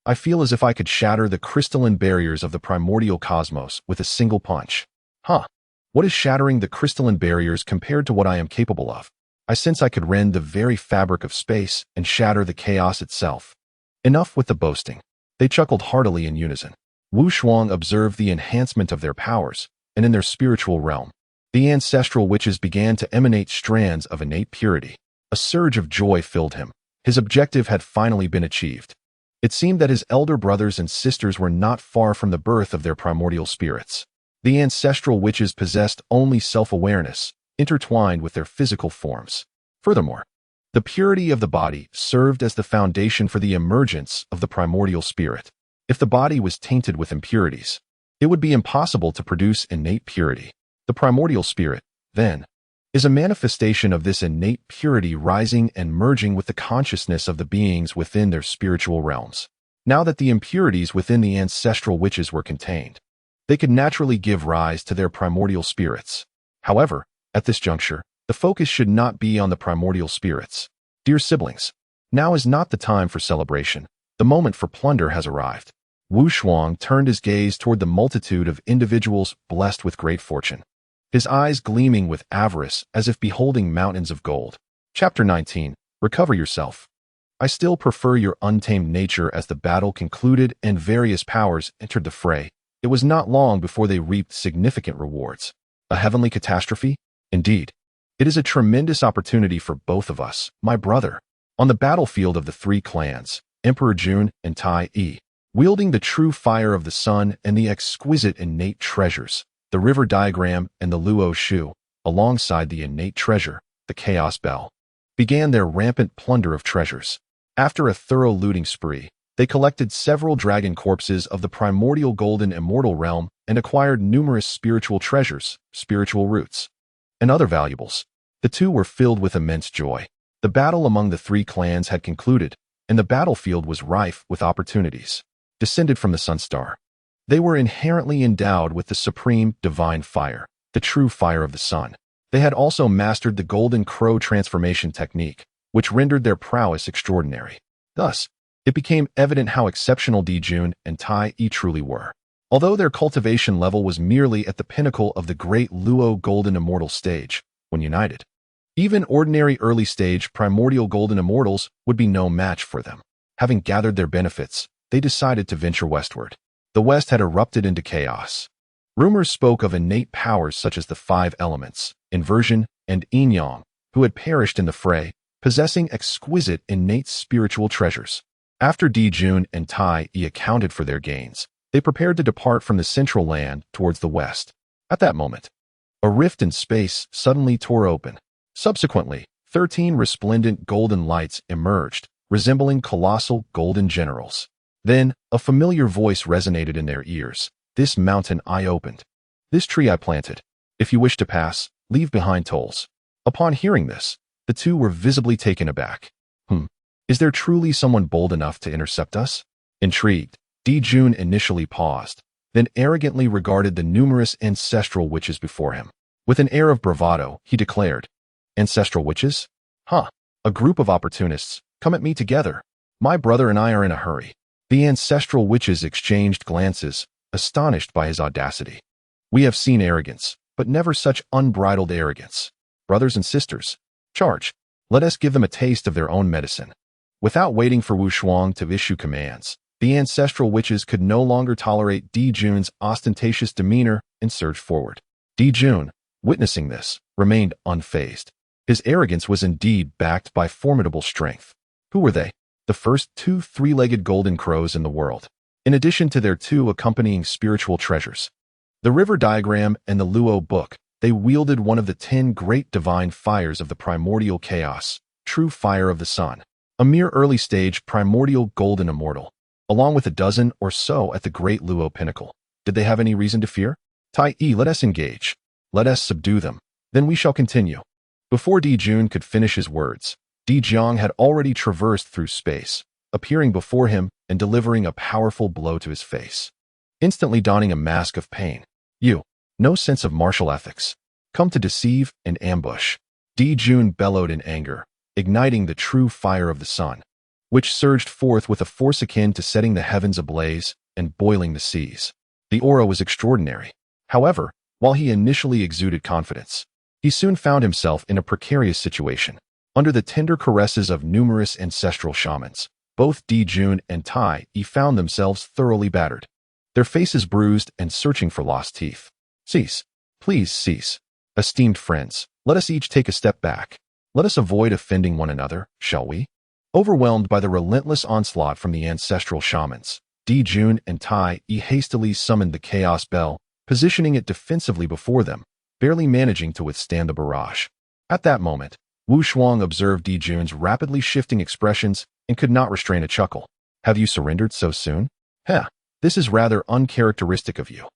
I feel as if I could shatter the crystalline barriers of the primordial cosmos with a single punch. Huh. What is shattering the crystalline barriers compared to what I am capable of? I sense I could rend the very fabric of space and shatter the chaos itself. Enough with the boasting. They chuckled heartily in unison. Wu Shuang observed the enhancement of their powers, and in their spiritual realm, the ancestral witches began to emanate strands of innate purity. A surge of joy filled him. His objective had finally been achieved. It seemed that his elder brothers and sisters were not far from the birth of their primordial spirits. The ancestral witches possessed only self-awareness, intertwined with their physical forms. Furthermore, the purity of the body served as the foundation for the emergence of the primordial spirit. If the body was tainted with impurities, it would be impossible to produce innate purity. The primordial spirit, then, is a manifestation of this innate purity rising and merging with the consciousness of the beings within their spiritual realms. Now that the impurities within the ancestral witches were contained, they could naturally give rise to their primordial spirits. However, at this juncture, the focus should not be on the primordial spirits. Dear siblings, now is not the time for celebration. The moment for plunder has arrived. Wu Shuang turned his gaze toward the multitude of individuals blessed with great fortune, his eyes gleaming with avarice as if beholding mountains of gold. Chapter 19. Recover yourself. I still prefer your untamed nature. As the battle concluded and various powers entered the fray, it was not long before they reaped significant rewards. A heavenly catastrophe? Indeed. It is a tremendous opportunity for both of us, my brother. On the battlefield of the three clans, Emperor Jun and Tai Yi, wielding the true fire of the sun and the exquisite innate treasures, the river diagram and the Luo Shu, alongside the innate treasure, the chaos bell, began their rampant plunder of treasures. After a thorough looting spree, they collected several dragon corpses of the primordial golden immortal realm and acquired numerous spiritual treasures, spiritual roots, and other valuables. The two were filled with immense joy. The battle among the three clans had concluded, and the battlefield was rife with opportunities. Descended from the sun star, they were inherently endowed with the supreme divine fire, the true fire of the sun. They had also mastered the golden crow transformation technique, which rendered their prowess extraordinary. Thus, it became evident how exceptional Di Jun and Tai Yi truly were. Although their cultivation level was merely at the pinnacle of the great Luo golden immortal stage, when united, even ordinary early-stage primordial golden immortals would be no match for them. Having gathered their benefits, they decided to venture westward. The West had erupted into chaos. Rumors spoke of innate powers such as the five elements, inversion, and yin-yang, who had perished in the fray, possessing exquisite innate spiritual treasures. After Di Jun and Tai Yi accounted for their gains, they prepared to depart from the central land towards the west. At that moment, a rift in space suddenly tore open. Subsequently, 13 resplendent golden lights emerged, resembling colossal golden generals. Then, a familiar voice resonated in their ears. This mountain I opened. This tree I planted. If you wish to pass, leave behind tolls. Upon hearing this, the two were visibly taken aback. Is there truly someone bold enough to intercept us? Intrigued, Di Jun initially paused, then arrogantly regarded the numerous ancestral witches before him. With an air of bravado, he declared, Ancestral witches? A group of opportunists. Come at me together. My brother and I are in a hurry. The ancestral witches exchanged glances, astonished by his audacity. We have seen arrogance, but never such unbridled arrogance. Brothers and sisters, charge. Let us give them a taste of their own medicine. Without waiting for Wu Shuang to issue commands, the ancestral witches could no longer tolerate Di Jun's ostentatious demeanor and surged forward. Di Jun, witnessing this, remained unfazed. His arrogance was indeed backed by formidable strength. Who were they? The first two three-legged golden crows in the world, in addition to their two accompanying spiritual treasures, the river diagram and the Luo book. They wielded one of the 10 great divine fires of the primordial chaos, true fire of the sun, a mere early-stage primordial golden immortal, along with a dozen or so at the great Luo pinnacle. Did they have any reason to fear? Tai Yi, let us engage. Let us subdue them. Then we shall continue. Before Di Jun could finish his words, Di Jiang had already traversed through space, appearing before him and delivering a powerful blow to his face, instantly donning a mask of pain. You, no sense of martial ethics, come to deceive and ambush. Di Jun bellowed in anger, igniting the true fire of the sun, which surged forth with a force akin to setting the heavens ablaze and boiling the seas. The aura was extraordinary. However, while he initially exuded confidence, he soon found himself in a precarious situation. Under the tender caresses of numerous ancestral shamans, both Di Jun and Tai Yi found themselves thoroughly battered, their faces bruised and searching for lost teeth. Cease. Please cease. Esteemed friends, let us each take a step back. Let us avoid offending one another, shall we? Overwhelmed by the relentless onslaught from the ancestral shamans, Di Jun and Tai Yi hastily summoned the chaos bell, positioning it defensively before them, barely managing to withstand the barrage. At that moment, Wu Shuang observed Di Jun's rapidly shifting expressions and could not restrain a chuckle. Have you surrendered so soon? This is rather uncharacteristic of you.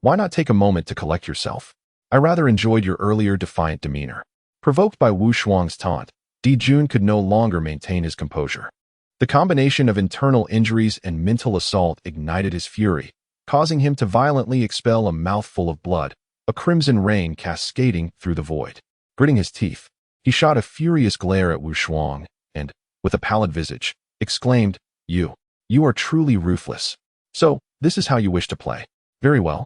Why not take a moment to collect yourself? I rather enjoyed your earlier defiant demeanor." Provoked by Wu Shuang's taunt, Di Jun could no longer maintain his composure. The combination of internal injuries and mental assault ignited his fury, causing him to violently expel a mouthful of blood, a crimson rain cascading through the void. Gritting his teeth, he shot a furious glare at Wu Shuang and, with a pallid visage, exclaimed, You are truly ruthless. So, this is how you wish to play. Very well.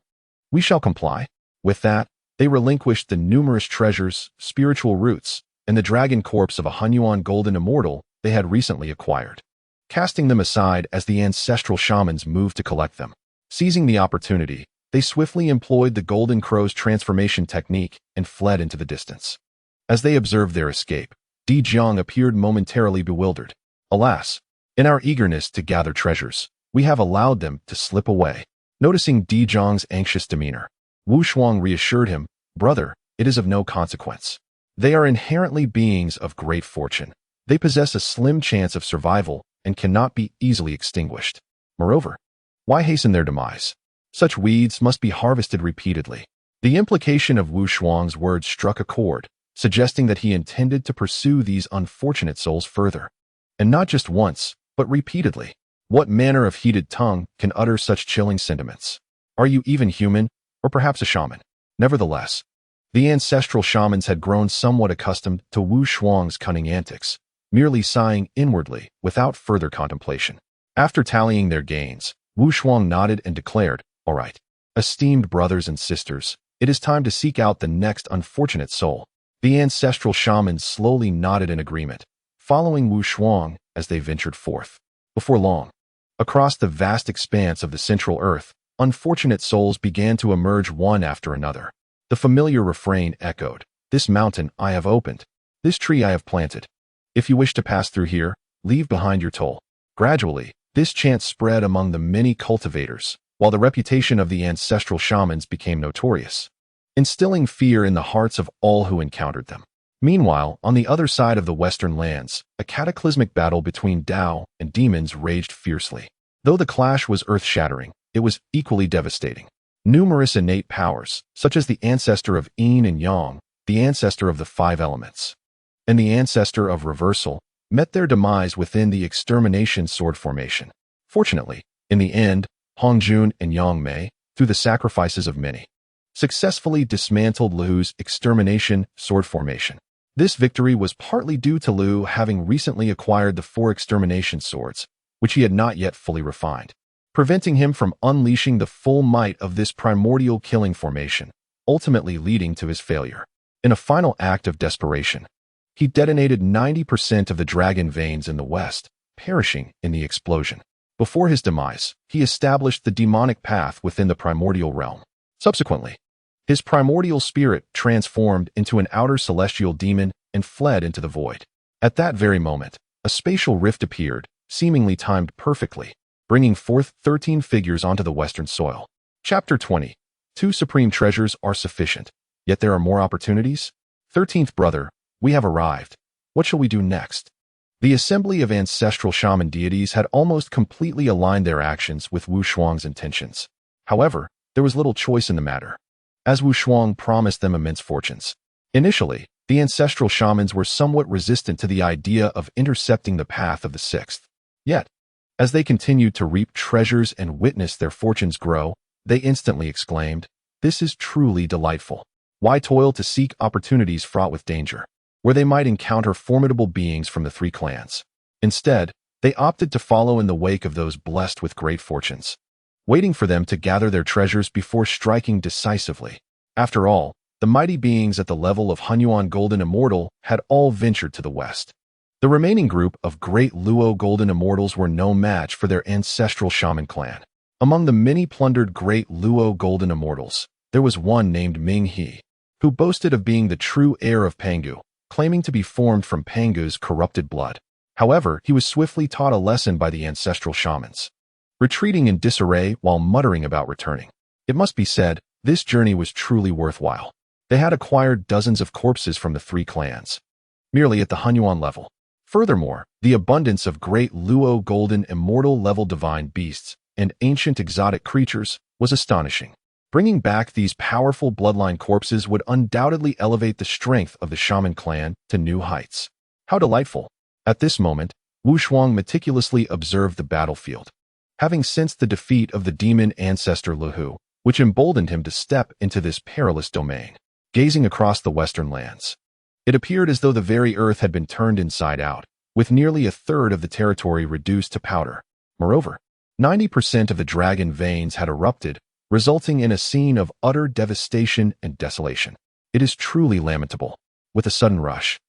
We shall comply." With that, they relinquished the numerous treasures, spiritual roots, and the dragon corpse of a Hunyuan golden immortal they had recently acquired, casting them aside as the ancestral shamans moved to collect them. Seizing the opportunity, they swiftly employed the Golden Crow's transformation technique and fled into the distance. As they observed their escape, Di Jiang appeared momentarily bewildered. Alas, in our eagerness to gather treasures, we have allowed them to slip away. Noticing Di Jiang's anxious demeanor, Wu Shuang reassured him, "Brother, it is of no consequence. They are inherently beings of great fortune. They possess a slim chance of survival and cannot be easily extinguished. Moreover, why hasten their demise? Such weeds must be harvested repeatedly." The implication of Wu Shuang's words struck a chord, suggesting that he intended to pursue these unfortunate souls further. And not just once, but repeatedly. What manner of heated tongue can utter such chilling sentiments? Are you even human, or perhaps a shaman? Nevertheless, the ancestral shamans had grown somewhat accustomed to Wu Shuang's cunning antics, merely sighing inwardly without further contemplation. After tallying their gains, Wu Shuang nodded and declared, "All right, esteemed brothers and sisters, it is time to seek out the next unfortunate soul." The ancestral shamans slowly nodded in agreement, following Wu Shuang as they ventured forth. Before long, across the vast expanse of the central earth, unfortunate souls began to emerge one after another. The familiar refrain echoed, "This mountain I have opened. This tree I have planted. If you wish to pass through here, leave behind your toll." Gradually, this chant spread among the many cultivators, while the reputation of the ancestral shamans became notorious, instilling fear in the hearts of all who encountered them. Meanwhile, on the other side of the western lands, a cataclysmic battle between Tao and demons raged fiercely. Though the clash was earth-shattering, it was equally devastating. Numerous innate powers, such as the ancestor of Yin and Yang, the ancestor of the five elements, and the ancestor of reversal, met their demise within the extermination sword formation. Fortunately, in the end, Hongjun and Yang Mei, through the sacrifices of many, successfully dismantled Lu's extermination sword formation. This victory was partly due to Lu having recently acquired the 4 extermination swords, which he had not yet fully refined, preventing him from unleashing the full might of this primordial killing formation, ultimately leading to his failure. In a final act of desperation, he detonated 90% of the dragon veins in the west, perishing in the explosion. Before his demise, he established the demonic path within the primordial realm. Subsequently, his primordial spirit transformed into an outer celestial demon and fled into the void. At that very moment, a spatial rift appeared, seemingly timed perfectly, bringing forth 13 figures onto the western soil. Chapter 20. 2 supreme treasures are sufficient, yet there are more opportunities? 13th brother, we have arrived. What shall we do next? The assembly of ancestral shaman deities had almost completely aligned their actions with Wu Shuang's intentions. However, there was little choice in the matter, as Wu Shuang promised them immense fortunes. Initially, the ancestral shamans were somewhat resistant to the idea of intercepting the path of the 6th. Yet, as they continued to reap treasures and witness their fortunes grow, they instantly exclaimed, "This is truly delightful. Why toil to seek opportunities fraught with danger, where they might encounter formidable beings from the 3 clans? Instead, they opted to follow in the wake of those blessed with great fortunes, waiting for them to gather their treasures before striking decisively. After all, the mighty beings at the level of Hunyuan Golden Immortal had all ventured to the west. The remaining group of great Luo Golden Immortals were no match for their ancestral shaman clan. Among the many plundered great Luo Golden Immortals, there was one named Ming He, who boasted of being the true heir of Pangu, claiming to be formed from Pangu's corrupted blood. However, he was swiftly taught a lesson by the ancestral shamans, retreating in disarray while muttering about returning. It must be said, this journey was truly worthwhile. They had acquired dozens of corpses from the 3 clans, merely at the Hunyuan level. Furthermore, the abundance of great Luo Golden Immortal level divine beasts and ancient exotic creatures was astonishing. Bringing back these powerful bloodline corpses would undoubtedly elevate the strength of the shaman clan to new heights. How delightful! At this moment, Wu Shuang meticulously observed the battlefield. Having sensed the defeat of the demon ancestor Luhu, which emboldened him to step into this perilous domain. Gazing across the western lands, it appeared as though the very earth had been turned inside out, with nearly a third of the territory reduced to powder. Moreover, 90% of the dragon veins had erupted, resulting in a scene of utter devastation and desolation. It is truly lamentable. With a sudden rush,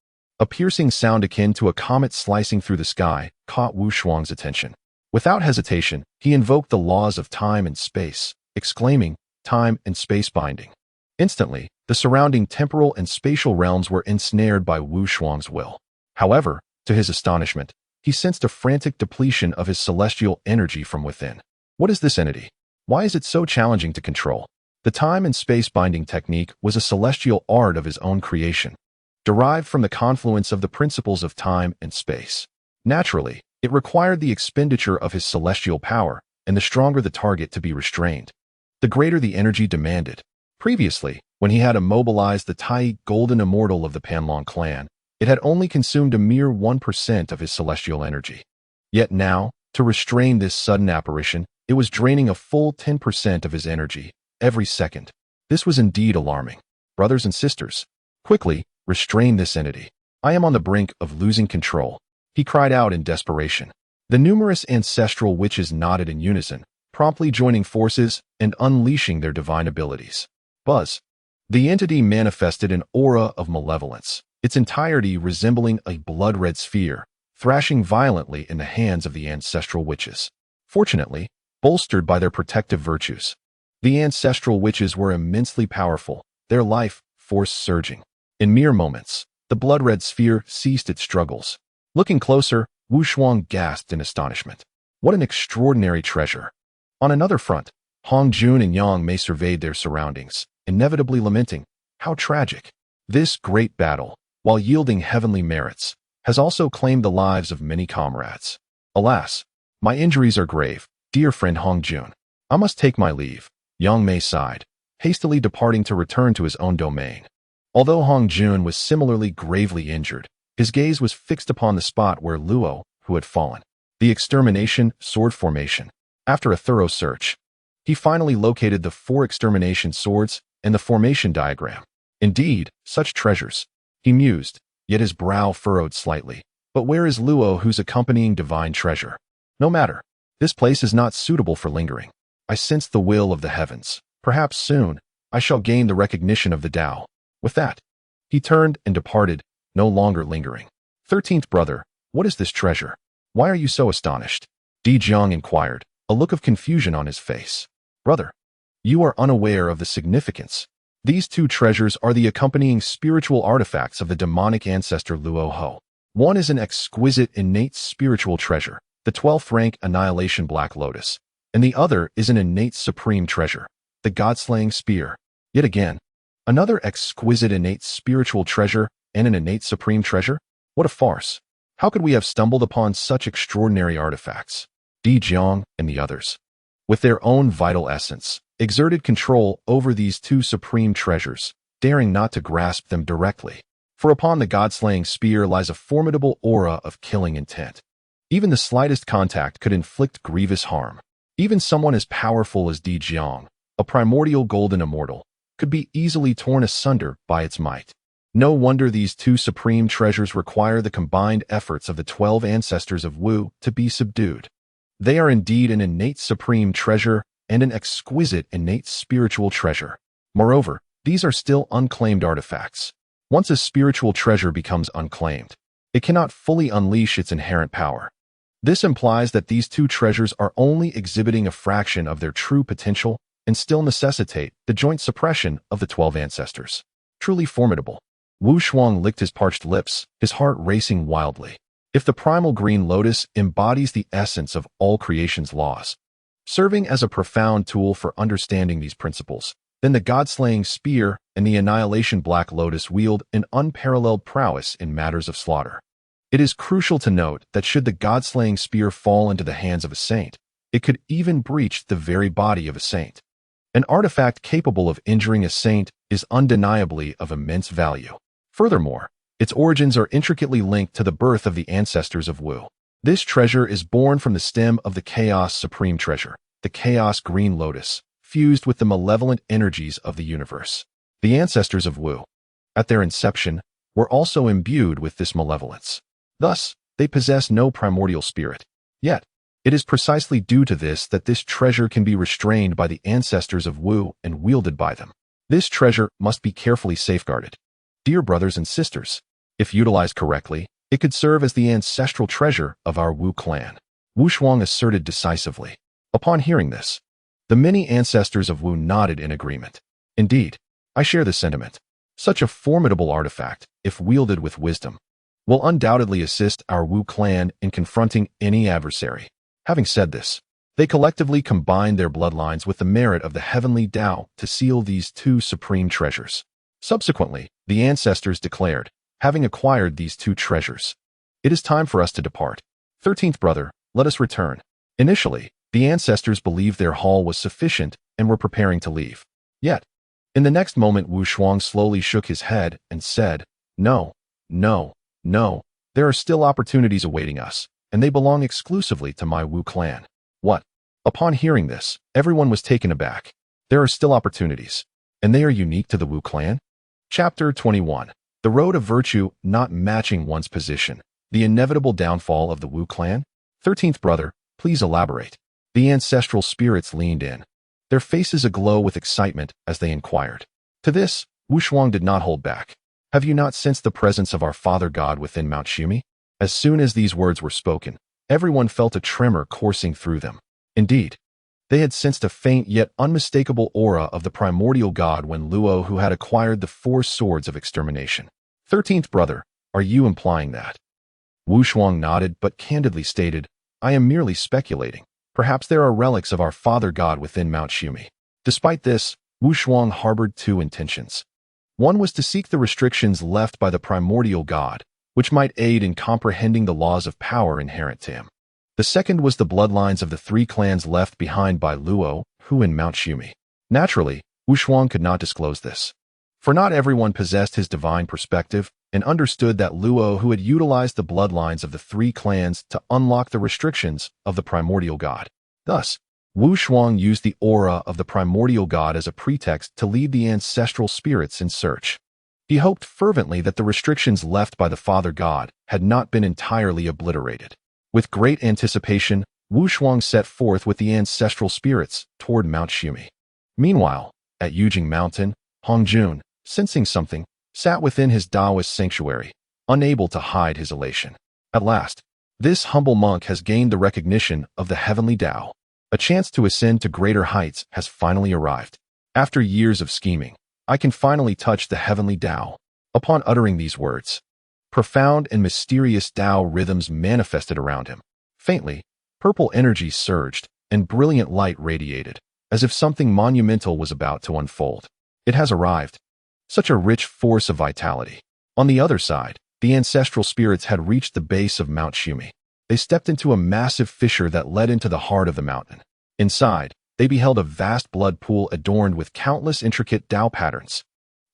a piercing sound akin to a comet slicing through the sky caught Wu Shuang's attention. Without hesitation, he invoked the laws of time and space, exclaiming, "Time and space binding." Instantly, the surrounding temporal and spatial realms were ensnared by Wu Shuang's will. However, to his astonishment, he sensed a frantic depletion of his celestial energy from within. What is this entity? Why is it so challenging to control? The time and space binding technique was a celestial art of his own creation, derived from the confluence of the principles of time and space. Naturally, it required the expenditure of his celestial power, and the stronger the target to be restrained, the greater the energy demanded. Previously, when he had immobilized the Tai Golden Immortal of the Panlong clan, it had only consumed a mere 1% of his celestial energy. Yet now, to restrain this sudden apparition, it was draining a full 10% of his energy every second. This was indeed alarming. Brothers and sisters, quickly, restrain this entity. I am on the brink of losing control, he cried out in desperation. The numerous ancestral witches nodded in unison, promptly joining forces and unleashing their divine abilities. Buzz. The entity manifested an aura of malevolence, its entirety resembling a blood-red sphere, thrashing violently in the hands of the ancestral witches. Fortunately, bolstered by their protective virtues, the ancestral witches were immensely powerful, their life force surging. In mere moments, the blood-red sphere ceased its struggles. Looking closer, Wu Shuang gasped in astonishment. What an extraordinary treasure! On another front, Hong Jun and Yang Mei surveyed their surroundings, inevitably lamenting, how tragic. This great battle, while yielding heavenly merits, has also claimed the lives of many comrades. Alas, my injuries are grave, dear friend Hong Jun. I must take my leave, Yang Mei sighed, hastily departing to return to his own domain. Although Hong Jun was similarly gravely injured, his gaze was fixed upon the spot where Luo, who had fallen. The extermination sword formation. After a thorough search, he finally located the 4 extermination swords and the formation diagram. Indeed, such treasures, he mused, yet his brow furrowed slightly. But where is Luo whose accompanying divine treasure? No matter. This place is not suitable for lingering. I sense the will of the heavens. Perhaps soon, I shall gain the recognition of the Tao. With that, he turned and departed, no longer lingering. 13th brother, what is this treasure? Why are you so astonished? Di Jiang inquired, a look of confusion on his face. Brother, you are unaware of the significance. These 2 treasures are the accompanying spiritual artifacts of the demonic ancestor Luo Ho. One is an exquisite innate spiritual treasure, the 12th rank Annihilation Black Lotus, and the other is an innate supreme treasure, the God-slaying spear. Yet again, another exquisite innate spiritual treasure and an innate supreme treasure? What a farce! How could we have stumbled upon such extraordinary artifacts? Di Jiang and the others, with their own vital essence, exerted control over these 2 supreme treasures, daring not to grasp them directly. For upon the God-slaying spear lies a formidable aura of killing intent. Even the slightest contact could inflict grievous harm. Even someone as powerful as Di Jiang, a primordial golden immortal, could be easily torn asunder by its might. No wonder these 2 supreme treasures require the combined efforts of the 12 ancestors of Wu to be subdued. They are indeed an innate supreme treasure and an exquisite innate spiritual treasure. Moreover, these are still unclaimed artifacts. Once a spiritual treasure becomes unclaimed, it cannot fully unleash its inherent power. This implies that these 2 treasures are only exhibiting a fraction of their true potential and still necessitate the joint suppression of the 12 ancestors. Truly formidable. Wu Shuang licked his parched lips, his heart racing wildly. If the primal green lotus embodies the essence of all creation's laws, serving as a profound tool for understanding these principles, then the God-slaying spear and the annihilation black lotus wield an unparalleled prowess in matters of slaughter. It is crucial to note that should the God-slaying spear fall into the hands of a saint, It could even breach the very body of a saint. An artifact capable of injuring a saint is undeniably of immense value. Furthermore, its origins are intricately linked to the birth of the ancestors of Wu. This treasure is born from the stem of the Chaos Supreme Treasure, the Chaos Green Lotus, fused with the malevolent energies of the universe. The ancestors of Wu, at their inception, were also imbued with this malevolence. Thus, they possess no primordial spirit. Yet, it is precisely due to this that this treasure can be restrained by the ancestors of Wu and wielded by them. This treasure must be carefully safeguarded. Dear brothers and sisters, if utilized correctly, it could serve as the ancestral treasure of our Wu clan. Wu Shuang asserted decisively. Upon hearing this, the many ancestors of Wu nodded in agreement. Indeed, I share this sentiment. Such a formidable artifact, if wielded with wisdom, will undoubtedly assist our Wu clan in confronting any adversary. Having said this, they collectively combined their bloodlines with the merit of the heavenly Tao to seal these two supreme treasures. Subsequently, the ancestors declared, having acquired these two treasures, it is time for us to depart. 13th brother, let us return. Initially, the ancestors believed their haul was sufficient and were preparing to leave. Yet, in the next moment Wu Shuang slowly shook his head and said, No, there are still opportunities awaiting us, and they belong exclusively to my Wu clan. What? Upon hearing this, everyone was taken aback. There are still opportunities, and they are unique to the Wu clan? Chapter 21. The Road of Virtue Not Matching One's Position. The Inevitable Downfall of the Wu clan? 13th brother, please elaborate. The ancestral spirits leaned in, their faces aglow with excitement as they inquired. To this, Wu Shuang did not hold back. Have you not sensed the presence of our Father God within Mount Shumi? As soon as these words were spoken, everyone felt a tremor coursing through them. Indeed, they had sensed a faint yet unmistakable aura of the primordial god when Luo who had acquired the 4 swords of extermination. 13th brother, are you implying that? Wu Shuang nodded but candidly stated, I am merely speculating. Perhaps there are relics of our Father God within Mount Shumi. Despite this, Wu Shuang harbored 2 intentions. One was to seek the restrictions left by the primordial god, which might aid in comprehending the laws of power inherent to him. The second was the bloodlines of the 3 clans left behind by Luo, who in Mount Shumi. Naturally, Wu Shuang could not disclose this, for not everyone possessed his divine perspective and understood that Luo who had utilized the bloodlines of the 3 clans to unlock the restrictions of the primordial god. Thus, Wu Shuang used the aura of the primordial god as a pretext to lead the ancestral spirits in search. He hoped fervently that the restrictions left by the Father God had not been entirely obliterated. With great anticipation, Wu Shuang set forth with the ancestral spirits toward Mount Shumi. Meanwhile, at Yujing Mountain, Hongjun, sensing something, sat within his Taoist sanctuary, unable to hide his elation. At last, this humble monk has gained the recognition of the heavenly Tao. A chance to ascend to greater heights has finally arrived. After years of scheming, I can finally touch the heavenly Tao. Upon uttering these words, profound and mysterious Tao rhythms manifested around him. Faintly, purple energy surged, and brilliant light radiated, as if something monumental was about to unfold. It has arrived. Such a rich force of vitality. On the other side, the ancestral spirits had reached the base of Mount Shumi. They stepped into a massive fissure that led into the heart of the mountain. Inside, they beheld a vast blood pool adorned with countless intricate Tao patterns.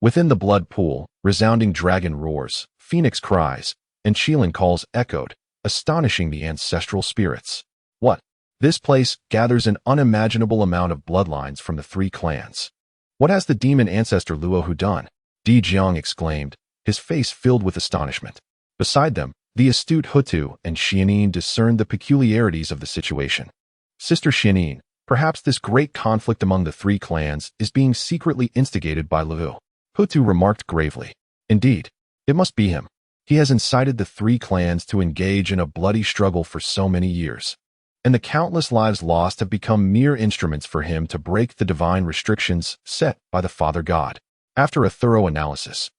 Within the blood pool, resounding dragon roars, phoenix cries, and Qilin calls echoed, astonishing the ancestral spirits. What? This place gathers an unimaginable amount of bloodlines from the 3 clans. What has the demon ancestor Luo done? Di Jiang exclaimed, his face filled with astonishment. Beside them, the astute Hutu and Xianin discerned the peculiarities of the situation. Sister Xianin, perhaps this great conflict among the 3 clans is being secretly instigated by Luo. Hutu remarked gravely. Indeed, it must be him. He has incited the 3 clans to engage in a bloody struggle for so many years, and the countless lives lost have become mere instruments for him to break the divine restrictions set by the Father God. After a thorough analysis,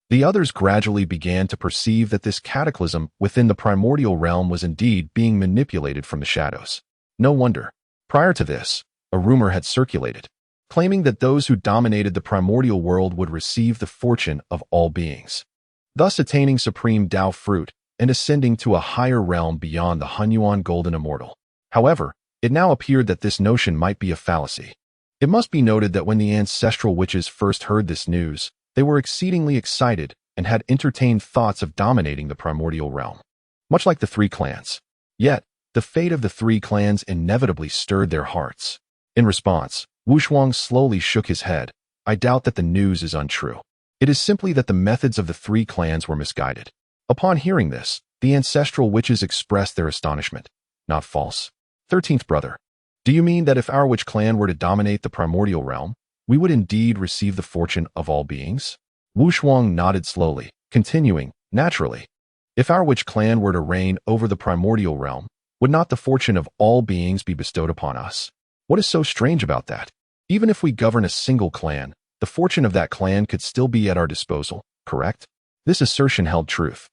the others gradually began to perceive that this cataclysm within the primordial realm was indeed being manipulated from the shadows. No wonder. Prior to this, a rumor had circulated, claiming that those who dominated the primordial world would receive the fortune of all beings, thus attaining supreme Tao fruit and ascending to a higher realm beyond the Hunyuan Golden Immortal. However, It now appeared that this notion might be a fallacy. It must be noted that when the ancestral witches first heard this news, they were exceedingly excited and had entertained thoughts of dominating the primordial realm, much like the three clans. Yet, the fate of the three clans inevitably stirred their hearts. In response, Wushuang slowly shook his head. I doubt that the news is untrue. It is simply that the methods of the three clans were misguided. Upon hearing this, the ancestral witches expressed their astonishment. Not false. 13th brother. Do you mean that if our witch clan were to dominate the primordial realm, we would indeed receive the fortune of all beings? Wushuang nodded slowly, continuing, naturally. If our witch clan were to reign over the primordial realm, would not the fortune of all beings be bestowed upon us? What is so strange about that? Even if we govern a single clan, the fortune of that clan could still be at our disposal, correct? This assertion held truth.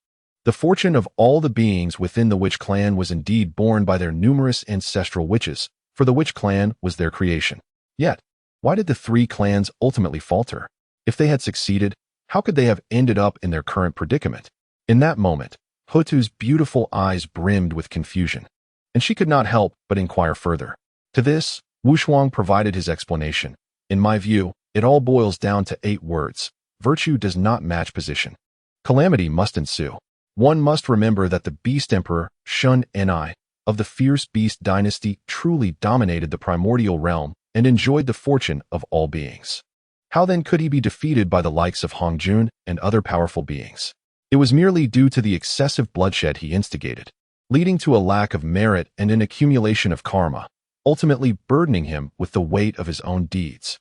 The fortune of all the beings within the witch clan was indeed borne by their numerous ancestral witches, for the witch clan was their creation. Yet, why did the three clans ultimately falter? If they had succeeded, how could they have ended up in their current predicament? In that moment, Hotu's beautiful eyes brimmed with confusion, and she could not help but inquire further. To this, Wushuang provided his explanation. In my view, it all boils down to 8 words. Virtue does not match position. Calamity must ensue. One must remember that the Beast Emperor, Shun Ni, of the fierce Beast dynasty truly dominated the primordial realm and enjoyed the fortune of all beings. How then could he be defeated by the likes of Hongjun and other powerful beings? It was merely due to the excessive bloodshed he instigated, leading to a lack of merit and an accumulation of karma, ultimately burdening him with the weight of his own deeds.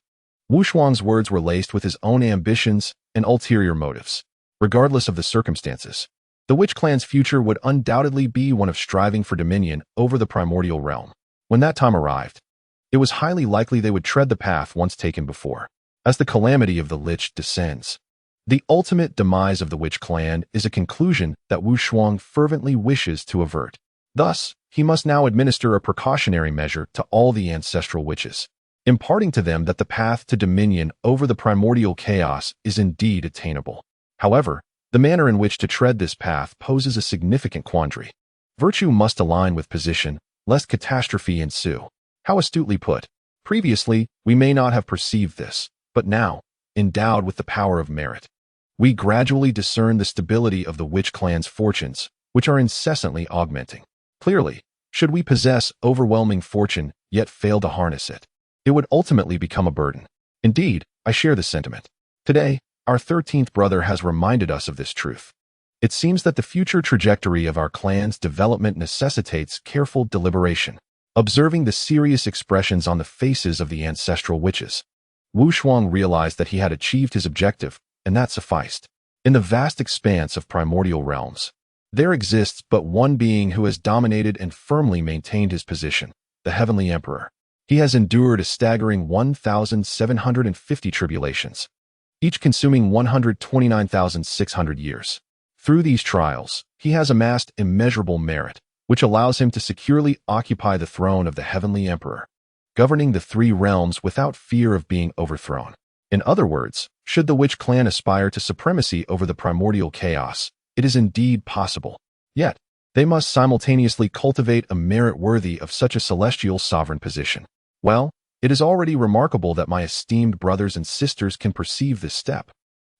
Wushuang's words were laced with his own ambitions and ulterior motives. Regardless of the circumstances, the witch clan's future would undoubtedly be one of striving for dominion over the primordial realm. When that time arrived, it was highly likely they would tread the path once taken before. As the calamity of the Lich descends, the ultimate demise of the witch clan is a conclusion that Wushuang fervently wishes to avert. Thus, he must now administer a precautionary measure to all the ancestral witches, imparting to them that the path to dominion over the primordial chaos is indeed attainable. However, the manner in which to tread this path poses a significant quandary. Virtue must align with position, lest catastrophe ensue. How astutely put. Previously, we may not have perceived this, but now, endowed with the power of merit, we gradually discern the stability of the witch clan's fortunes, which are incessantly augmenting. Clearly, should we possess overwhelming fortune yet fail to harness it, it would ultimately become a burden. Indeed, I share this sentiment. Today, our 13th brother has reminded us of this truth. It seems that the future trajectory of our clan's development necessitates careful deliberation. Observing the serious expressions on the faces of the ancestral witches, Wushuang realized that he had achieved his objective, and that sufficed. In the vast expanse of primordial realms, there exists but one being who has dominated and firmly maintained his position, the Heavenly Emperor. He has endured a staggering 1,750 tribulations, each consuming 129,600 years. Through these trials, he has amassed immeasurable merit, which allows him to securely occupy the throne of the Heavenly Emperor, governing the 3 realms without fear of being overthrown. In other words, should the witch clan aspire to supremacy over the primordial chaos, it is indeed possible. Yet, they must simultaneously cultivate a merit worthy of such a celestial sovereign position. Well, it is already remarkable that my esteemed brothers and sisters can perceive this step.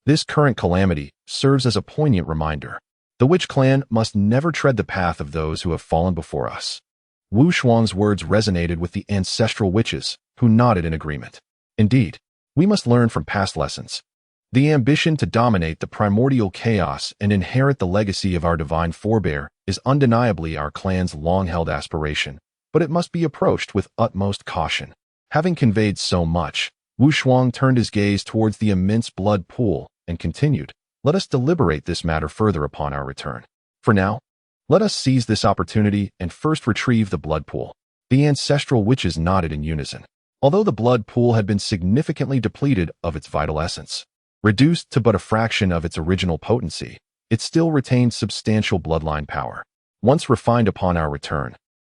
This current calamity serves as a poignant reminder. The witch clan must never tread the path of those who have fallen before us. Wushuang's words resonated with the ancestral witches, who nodded in agreement. Indeed, we must learn from past lessons. The ambition to dominate the primordial chaos and inherit the legacy of our divine forebear is undeniably our clan's long-held aspiration, but it must be approached with utmost caution. Having conveyed so much, Wushuang turned his gaze towards the immense blood pool and continued, "Let us deliberate this matter further upon our return. For now, let us seize this opportunity and first retrieve the blood pool." The ancestral witches nodded in unison. Although the blood pool had been significantly depleted of its vital essence, reduced to but a fraction of its original potency, it still retained substantial bloodline power. Once refined upon our return,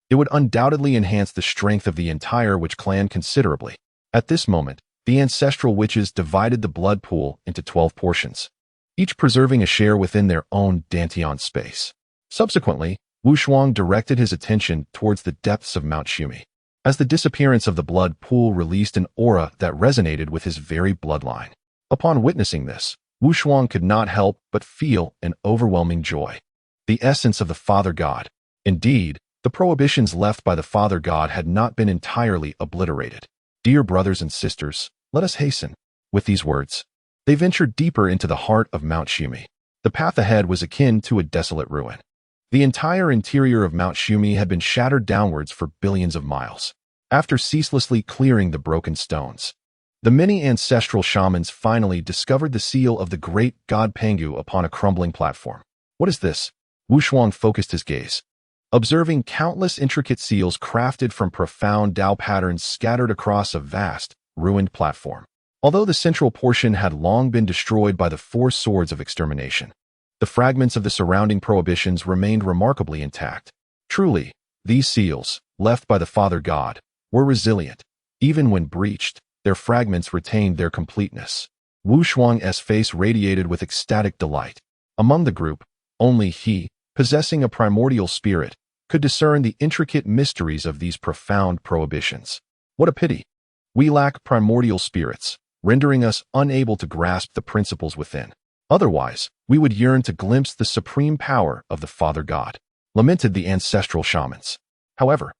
it would undoubtedly enhance the strength of the entire witch clan considerably. At this moment, the ancestral witches divided the blood pool into 12 portions, each preserving a share within their own Dantian space. Subsequently, Wushuang directed his attention towards the depths of Mount Shumi. as the disappearance of the blood pool released an aura that resonated with his very bloodline. Upon witnessing this, Wu Shuang could not help but feel an overwhelming joy. The essence of the Father God. Indeed, the prohibitions left by the Father God had not been entirely obliterated. Dear brothers and sisters, let us hasten. With these words, they ventured deeper into the heart of Mount Shumi. The path ahead was akin to a desolate ruin. The entire interior of Mount Shumi had been shattered downwards for billions of miles. After ceaselessly clearing the broken stones, the many ancestral shamans finally discovered the seal of the great god Pangu upon a crumbling platform. What is this? Wu Shuang focused his gaze, observing countless intricate seals crafted from profound Tao patterns scattered across a vast, ruined platform. Although the central portion had long been destroyed by the four swords of extermination, the fragments of the surrounding prohibitions remained remarkably intact. Truly, these seals, left by the Father God, were resilient. Even when breached, their fragments retained their completeness. Wu Shuang's face radiated with ecstatic delight. Among the group, only he, possessing a primordial spirit, could discern the intricate mysteries of these profound prohibitions. What a pity! We lack primordial spirits, rendering us unable to grasp the principles within. Otherwise, we would yearn to glimpse the supreme power of the Father God, lamented the ancestral shamans. However,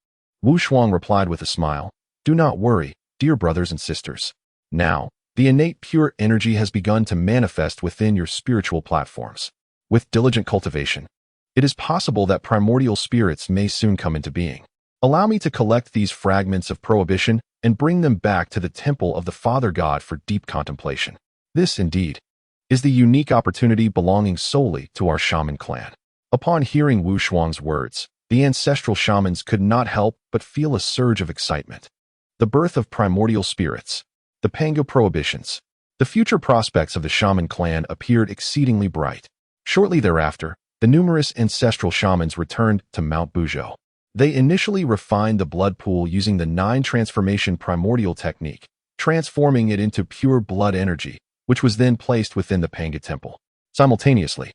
Wu Shuang replied with a smile, "Do not worry, dear brothers and sisters. Now, the innate pure energy has begun to manifest within your spiritual platforms. With diligent cultivation, it is possible that primordial spirits may soon come into being. Allow me to collect these fragments of prohibition and bring them back to the temple of the Father God for deep contemplation. This, indeed, is the unique opportunity belonging solely to our shaman clan." Upon hearing Wu Shuang's words, the ancestral shamans could not help but feel a surge of excitement. The birth of primordial spirits, the Pangu prohibitions, the future prospects of the shaman clan appeared exceedingly bright. Shortly thereafter, the numerous ancestral shamans returned to Mount Buzhou. They initially refined the blood pool using the 9 transformation primordial technique, transforming it into pure blood energy, which was then placed within the Pangu temple. Simultaneously,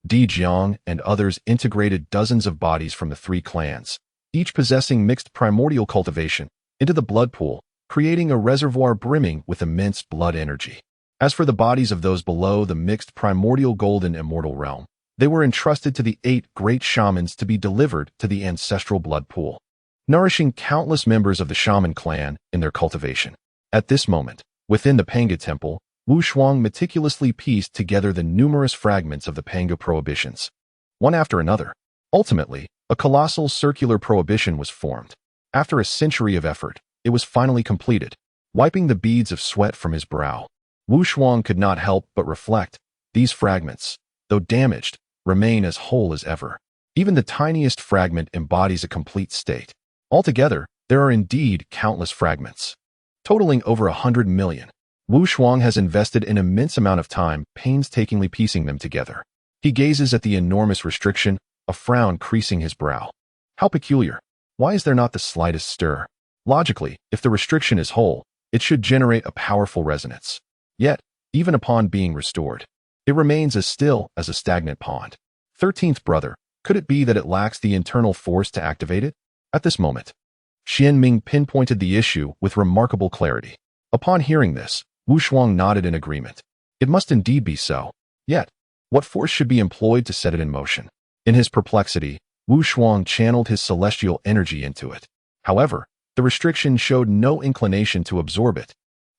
Di Jiang and others integrated dozens of bodies from the 3 clans, each possessing mixed primordial cultivation, into the blood pool, creating a reservoir brimming with immense blood energy. As for the bodies of those below the mixed primordial golden immortal realm, they were entrusted to the 8 great shamans to be delivered to the ancestral blood pool, nourishing countless members of the shaman clan in their cultivation. At this moment, within the Pangu temple, Wu Shuang meticulously pieced together the numerous fragments of the Pangu prohibitions, one after another. Ultimately, a colossal circular prohibition was formed. After a century of effort, it was finally completed. Wiping the beads of sweat from his brow, Wu Shuang could not help but reflect. These fragments, though damaged, remain as whole as ever. Even the tiniest fragment embodies a complete state. Altogether, there are indeed countless fragments, totaling over 100 million. Wu Shuang has invested an immense amount of time painstakingly piecing them together. He gazes at the enormous restriction, a frown creasing his brow. How peculiar. Why is there not the slightest stir? Logically, if the restriction is whole, it should generate a powerful resonance. Yet, even upon being restored, it remains as still as a stagnant pond. 13th brother, could it be that it lacks the internal force to activate it? At this moment, Xian Ming pinpointed the issue with remarkable clarity. Upon hearing this, Wu Shuang nodded in agreement. It must indeed be so. Yet, what force should be employed to set it in motion? In his perplexity, Wu Shuang channeled his celestial energy into it. However, the restriction showed no inclination to absorb it.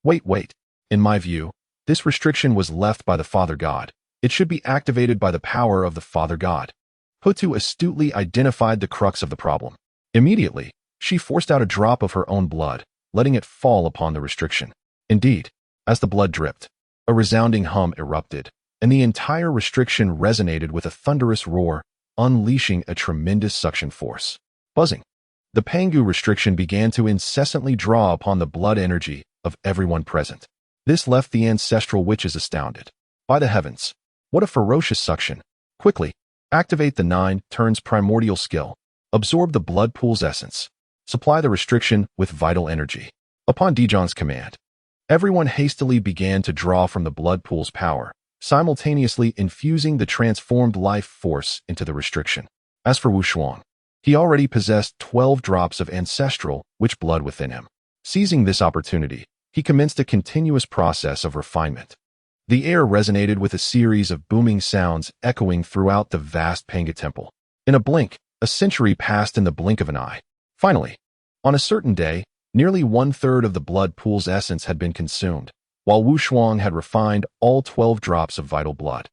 Wait. In my view, this restriction was left by the Father God. It should be activated by the power of the Father God. Hutu astutely identified the crux of the problem. Immediately, she forced out a drop of her own blood, letting it fall upon the restriction. Indeed, as the blood dripped, a resounding hum erupted, and the entire restriction resonated with a thunderous roar, unleashing a tremendous suction force. Buzzing. The Pangu restriction began to incessantly draw upon the blood energy of everyone present. This left the ancestral witches astounded. By the heavens, what a ferocious suction! Quickly, activate the 9 turns primordial skill. Absorb the blood pool's essence. Supply the restriction with vital energy. Upon Dijon's command, everyone hastily began to draw from the blood pool's power, simultaneously infusing the transformed life force into the restriction. As for Wu Shuang, He already possessed 12 drops of ancestral witch blood within him. Seizing this opportunity, he commenced a continuous process of refinement. The air resonated with a series of booming sounds echoing throughout the vast Panga temple. In a blink, a century passed in the blink of an eye. Finally, on a certain day, nearly 1/3 of the blood pool's essence had been consumed, while Wu Shuang had refined all 12 drops of vital blood,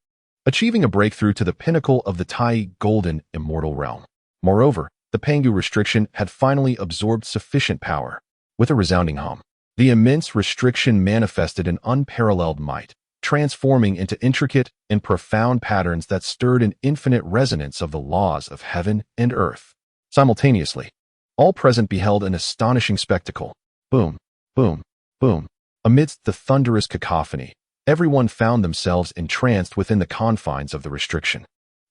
achieving a breakthrough to the pinnacle of the Tai Golden Immortal Realm. Moreover, the Pangu restriction had finally absorbed sufficient power. With a resounding hum, the immense restriction manifested an unparalleled might, transforming into intricate and profound patterns that stirred an infinite resonance of the laws of heaven and earth. Simultaneously, all present beheld an astonishing spectacle. Boom, boom, boom. Amidst the thunderous cacophony, everyone found themselves entranced within the confines of the restriction.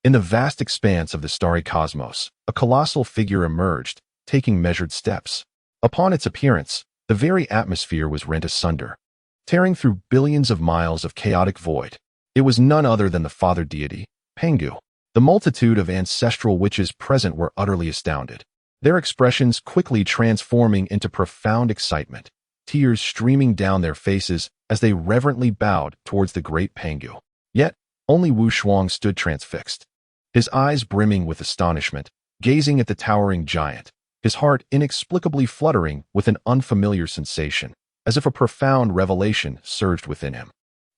In the vast expanse of the starry cosmos, a colossal figure emerged, taking measured steps. Upon its appearance, the very atmosphere was rent asunder, tearing through billions of miles of chaotic void. It was none other than the father deity, Pangu. The multitude of ancestral witches present were utterly astounded, their expressions quickly transforming into profound excitement, tears streaming down their faces as they reverently bowed towards the great Pangu. Yet, only Wu Shuang stood transfixed, his eyes brimming with astonishment, gazing at the towering giant, his heart inexplicably fluttering with an unfamiliar sensation, as if a profound revelation surged within him.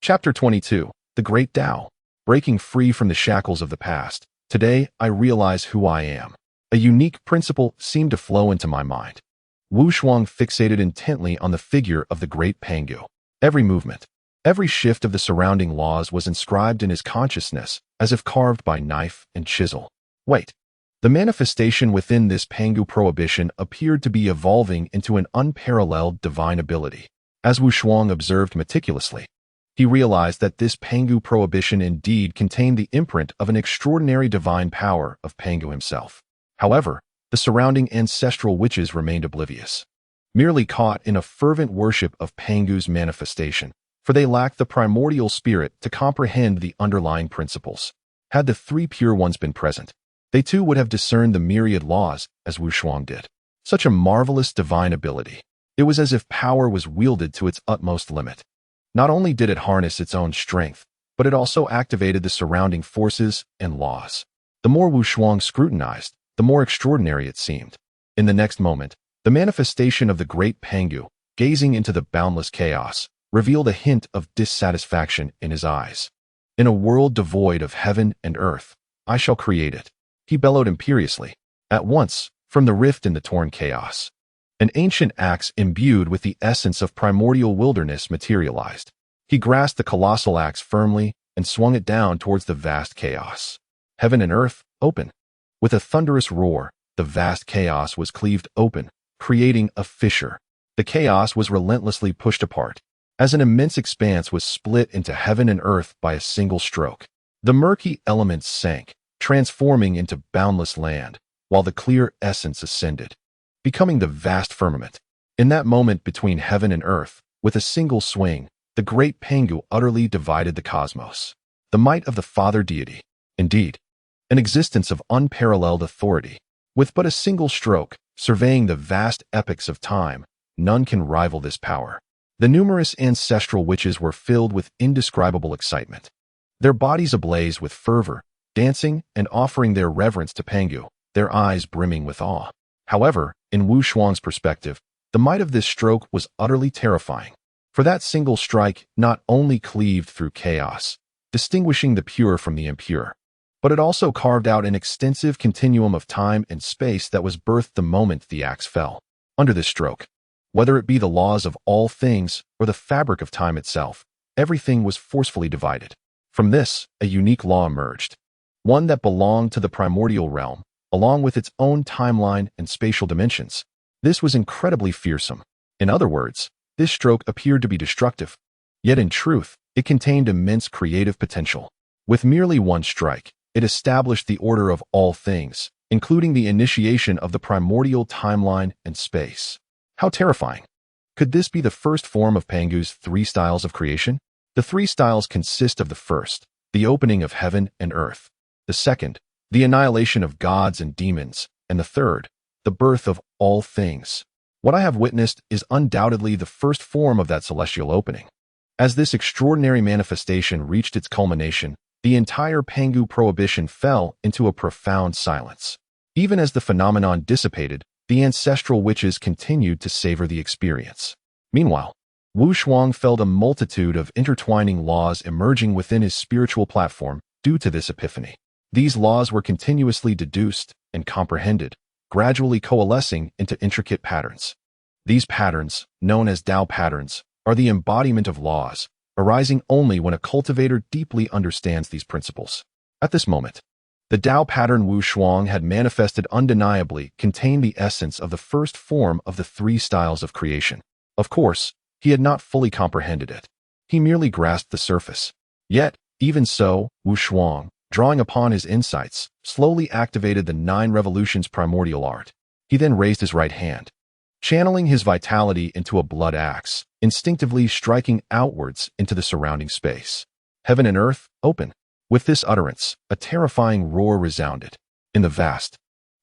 Chapter 22. The Great Tao. Breaking free from the shackles of the past, today I realize who I am. A unique principle seemed to flow into my mind. Wu Shuang fixated intently on the figure of the great Pangu. Every movement, every shift of the surrounding laws was inscribed in his consciousness, as if carved by knife and chisel. Wait. The manifestation within this Pangu prohibition appeared to be evolving into an unparalleled divine ability. As Wu Shuang observed meticulously, he realized that this Pangu prohibition indeed contained the imprint of an extraordinary divine power of Pangu himself. However, the surrounding ancestral witches remained oblivious, merely caught in a fervent worship of Pangu's manifestation, for they lacked the primordial spirit to comprehend the underlying principles. Had the three pure ones been present, they too would have discerned the myriad laws as Wu Shuang did. Such a marvelous divine ability. It was as if power was wielded to its utmost limit. Not only did it harness its own strength, but it also activated the surrounding forces and laws. The more Wu Shuang scrutinized, the more extraordinary it seemed. In the next moment, the manifestation of the great Pangu, gazing into the boundless chaos, revealed a hint of dissatisfaction in his eyes. In a world devoid of heaven and earth, I shall create it, he bellowed imperiously. At once, from the rift in the torn chaos, an ancient axe imbued with the essence of primordial wilderness materialized. He grasped the colossal axe firmly and swung it down towards the vast chaos. Heaven and earth, open. With a thunderous roar, the vast chaos was cleaved open, creating a fissure. The chaos was relentlessly pushed apart, as an immense expanse was split into heaven and earth by a single stroke. The murky elements sank, transforming into boundless land, while the clear essence ascended, becoming the vast firmament. In that moment between heaven and earth, with a single swing, the great Pangu utterly divided the cosmos. The might of the father deity, indeed, an existence of unparalleled authority. With but a single stroke, surveying the vast epochs of time, none can rival this power. The numerous ancestral witches were filled with indescribable excitement, their bodies ablaze with fervor, dancing and offering their reverence to Pangu, their eyes brimming with awe. However, in Wu Shuang's perspective, the might of this stroke was utterly terrifying. For that single strike not only cleaved through chaos, distinguishing the pure from the impure, but it also carved out an extensive continuum of time and space that was birthed the moment the axe fell. Under this stroke, whether it be the laws of all things or the fabric of time itself, everything was forcefully divided. From this, a unique law emerged, one that belonged to the primordial realm, along with its own timeline and spatial dimensions. This was incredibly fearsome. In other words, this stroke appeared to be destructive, yet in truth, it contained immense creative potential. With merely one strike, it established the order of all things, including the initiation of the primordial timeline and space. How terrifying! Could this be the first form of Pangu's three styles of creation? The three styles consist of the first, the opening of heaven and earth; the second, the annihilation of gods and demons; and the third, the birth of all things. What I have witnessed is undoubtedly the first form of that celestial opening. As this extraordinary manifestation reached its culmination, the entire Pangu prohibition fell into a profound silence. Even as the phenomenon dissipated, the ancestral witches continued to savor the experience. Meanwhile, Wu Shuang felt a multitude of intertwining laws emerging within his spiritual platform due to this epiphany. These laws were continuously deduced and comprehended, gradually coalescing into intricate patterns. These patterns, known as Tao patterns, are the embodiment of laws, arising only when a cultivator deeply understands these principles. At this moment, the Tao pattern Wu Shuang had manifested undeniably contained the essence of the first form of the three styles of creation. Of course, he had not fully comprehended it. He merely grasped the surface. Yet, even so, Wu Shuang, drawing upon his insights, slowly activated the 9 revolutions primordial art. He then raised his right hand, channeling his vitality into a blood axe, instinctively striking outwards into the surrounding space. Heaven and earth, open. With this utterance, a terrifying roar resounded. In the vast,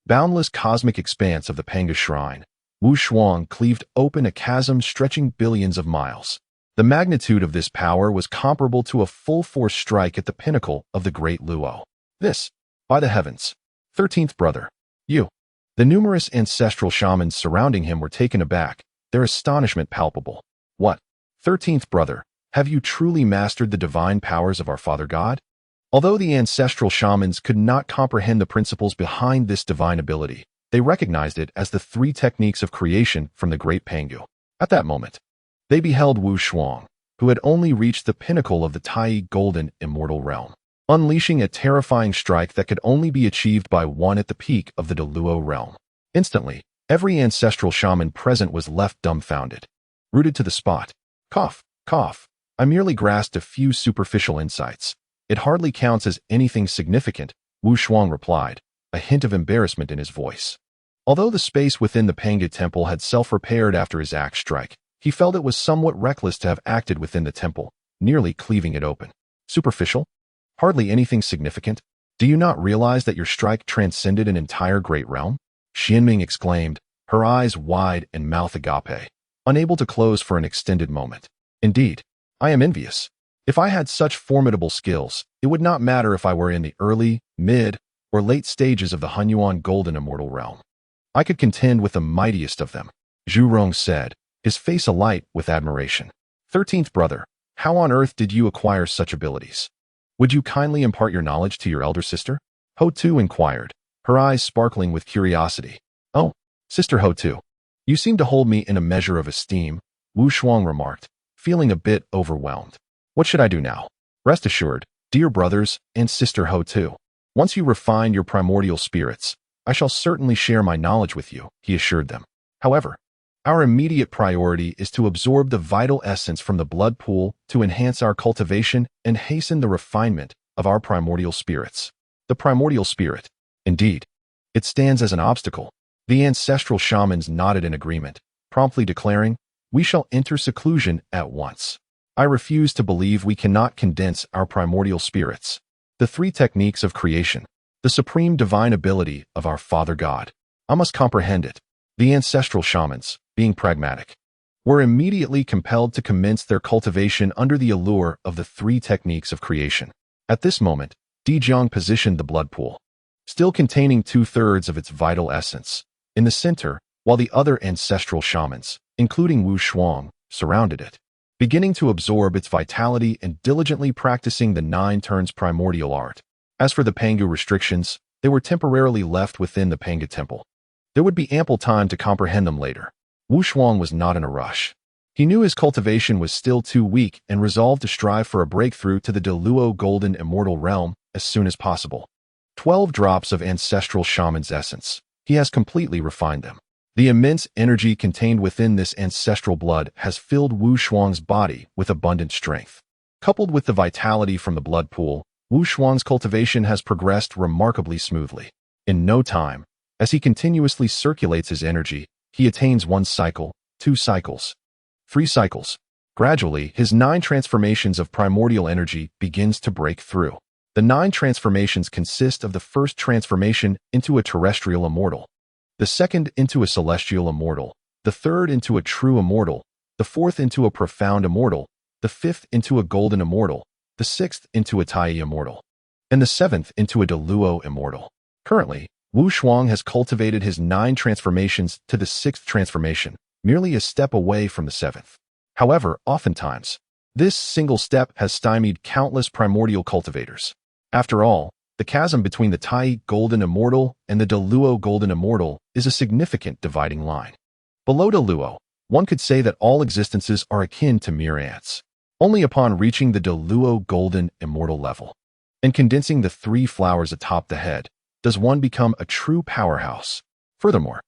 boundless cosmic expanse of the Panga Shrine, Wu Shuang cleaved open a chasm stretching billions of miles. The magnitude of this power was comparable to a full-force strike at the pinnacle of the Great Luo. This, by the heavens, 13th brother, you. The numerous ancestral shamans surrounding him were taken aback, their astonishment palpable. What, 13th brother, have you truly mastered the divine powers of our Father God? Although the ancestral shamans could not comprehend the principles behind this divine ability, they recognized it as the 3 techniques of creation from the Great Pangu. At that moment, they beheld Wu Shuang, who had only reached the pinnacle of the Tai Golden Immortal Realm, unleashing a terrifying strike that could only be achieved by one at the peak of the Deluo realm. Instantly, every ancestral shaman present was left dumbfounded, rooted to the spot. Cough, cough. I merely grasped a few superficial insights. It hardly counts as anything significant, Wu Shuang replied, a hint of embarrassment in his voice. Although the space within the Panga temple had self-repaired after his axe strike, he felt it was somewhat reckless to have acted within the temple, nearly cleaving it open. Superficial? Hardly anything significant? Do you not realize that your strike transcended an entire great realm? Xianming exclaimed, her eyes wide and mouth agape, unable to close for an extended moment. Indeed, I am envious. If I had such formidable skills, it would not matter if I were in the early, mid, or late stages of the Hunyuan Golden Immortal Realm. I could contend with the mightiest of them, Zhu Rong said, his face alight with admiration. 13th brother, how on earth did you acquire such abilities? Would you kindly impart your knowledge to your elder sister? Ho Tu inquired, her eyes sparkling with curiosity. Oh, Sister Ho Tu, you seem to hold me in a measure of esteem, Wu Shuang remarked, feeling a bit overwhelmed. What should I do now? Rest assured, dear brothers and Sister Ho Tu, once you refine your primordial spirits, I shall certainly share my knowledge with you, he assured them. However, our immediate priority is to absorb the vital essence from the blood pool to enhance our cultivation and hasten the refinement of our primordial spirits. The primordial spirit. Indeed, it stands as an obstacle. The ancestral shamans nodded in agreement, promptly declaring, we shall enter seclusion at once. I refuse to believe we cannot condense our primordial spirits. The 3 techniques of creation, the supreme divine ability of our Father God. I must comprehend it. The ancestral shamans, being pragmatic, were immediately compelled to commence their cultivation under the allure of the 3 techniques of creation. At this moment, Dijiang positioned the blood pool, still containing 2/3 of its vital essence, in the center, while the other ancestral shamans, including Wu Shuang, surrounded it, beginning to absorb its vitality and diligently practicing the 9 turns primordial art. As for the Pangu restrictions, they were temporarily left within the Panga temple. There would be ample time to comprehend them later. Wu Shuang was not in a rush. He knew his cultivation was still too weak and resolved to strive for a breakthrough to the Deluo Golden Immortal Realm as soon as possible. 12 drops of ancestral shaman's essence. He has completely refined them. The immense energy contained within this ancestral blood has filled Wu Shuang's body with abundant strength. Coupled with the vitality from the blood pool, Wu Shuang's cultivation has progressed remarkably smoothly. In no time, as he continuously circulates his energy, he attains 1 cycle, 2 cycles, 3 cycles. Gradually, his 9 transformations of primordial energy begins to break through. The 9 transformations consist of the first transformation into a terrestrial immortal, the second into a celestial immortal, the third into a true immortal, the fourth into a profound immortal, the fifth into a golden immortal, the sixth into a Tai immortal, and the seventh into a Deluo immortal. Currently, Wu Shuang has cultivated his 9 transformations to the 6th transformation, merely a step away from the 7th. However, oftentimes, this single step has stymied countless primordial cultivators. After all, the chasm between the Tai Golden Immortal and the Deluo Golden Immortal is a significant dividing line. Below Deluo, one could say that all existences are akin to mere ants. Only upon reaching the Deluo Golden Immortal level and condensing the 3 flowers atop the head, does one become a true powerhouse. Furthermore,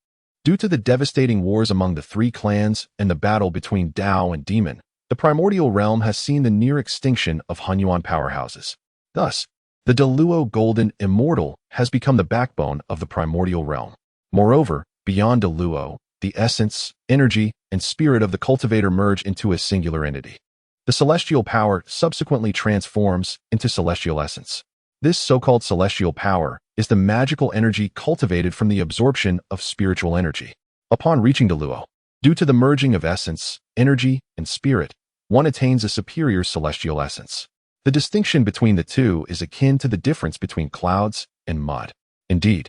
due to the devastating wars among the 3 clans and the battle between Dao and Demon, the primordial realm has seen the near extinction of Hunyuan powerhouses. Thus, the Deluo Golden Immortal has become the backbone of the primordial realm. Moreover, beyond Deluo, the essence, energy, and spirit of the cultivator merge into a singular entity. The celestial power subsequently transforms into celestial essence. This so-called celestial power is the magical energy cultivated from the absorption of spiritual energy. Upon reaching Deluo, due to the merging of essence, energy, and spirit, one attains a superior celestial essence. The distinction between the two is akin to the difference between clouds and mud. Indeed,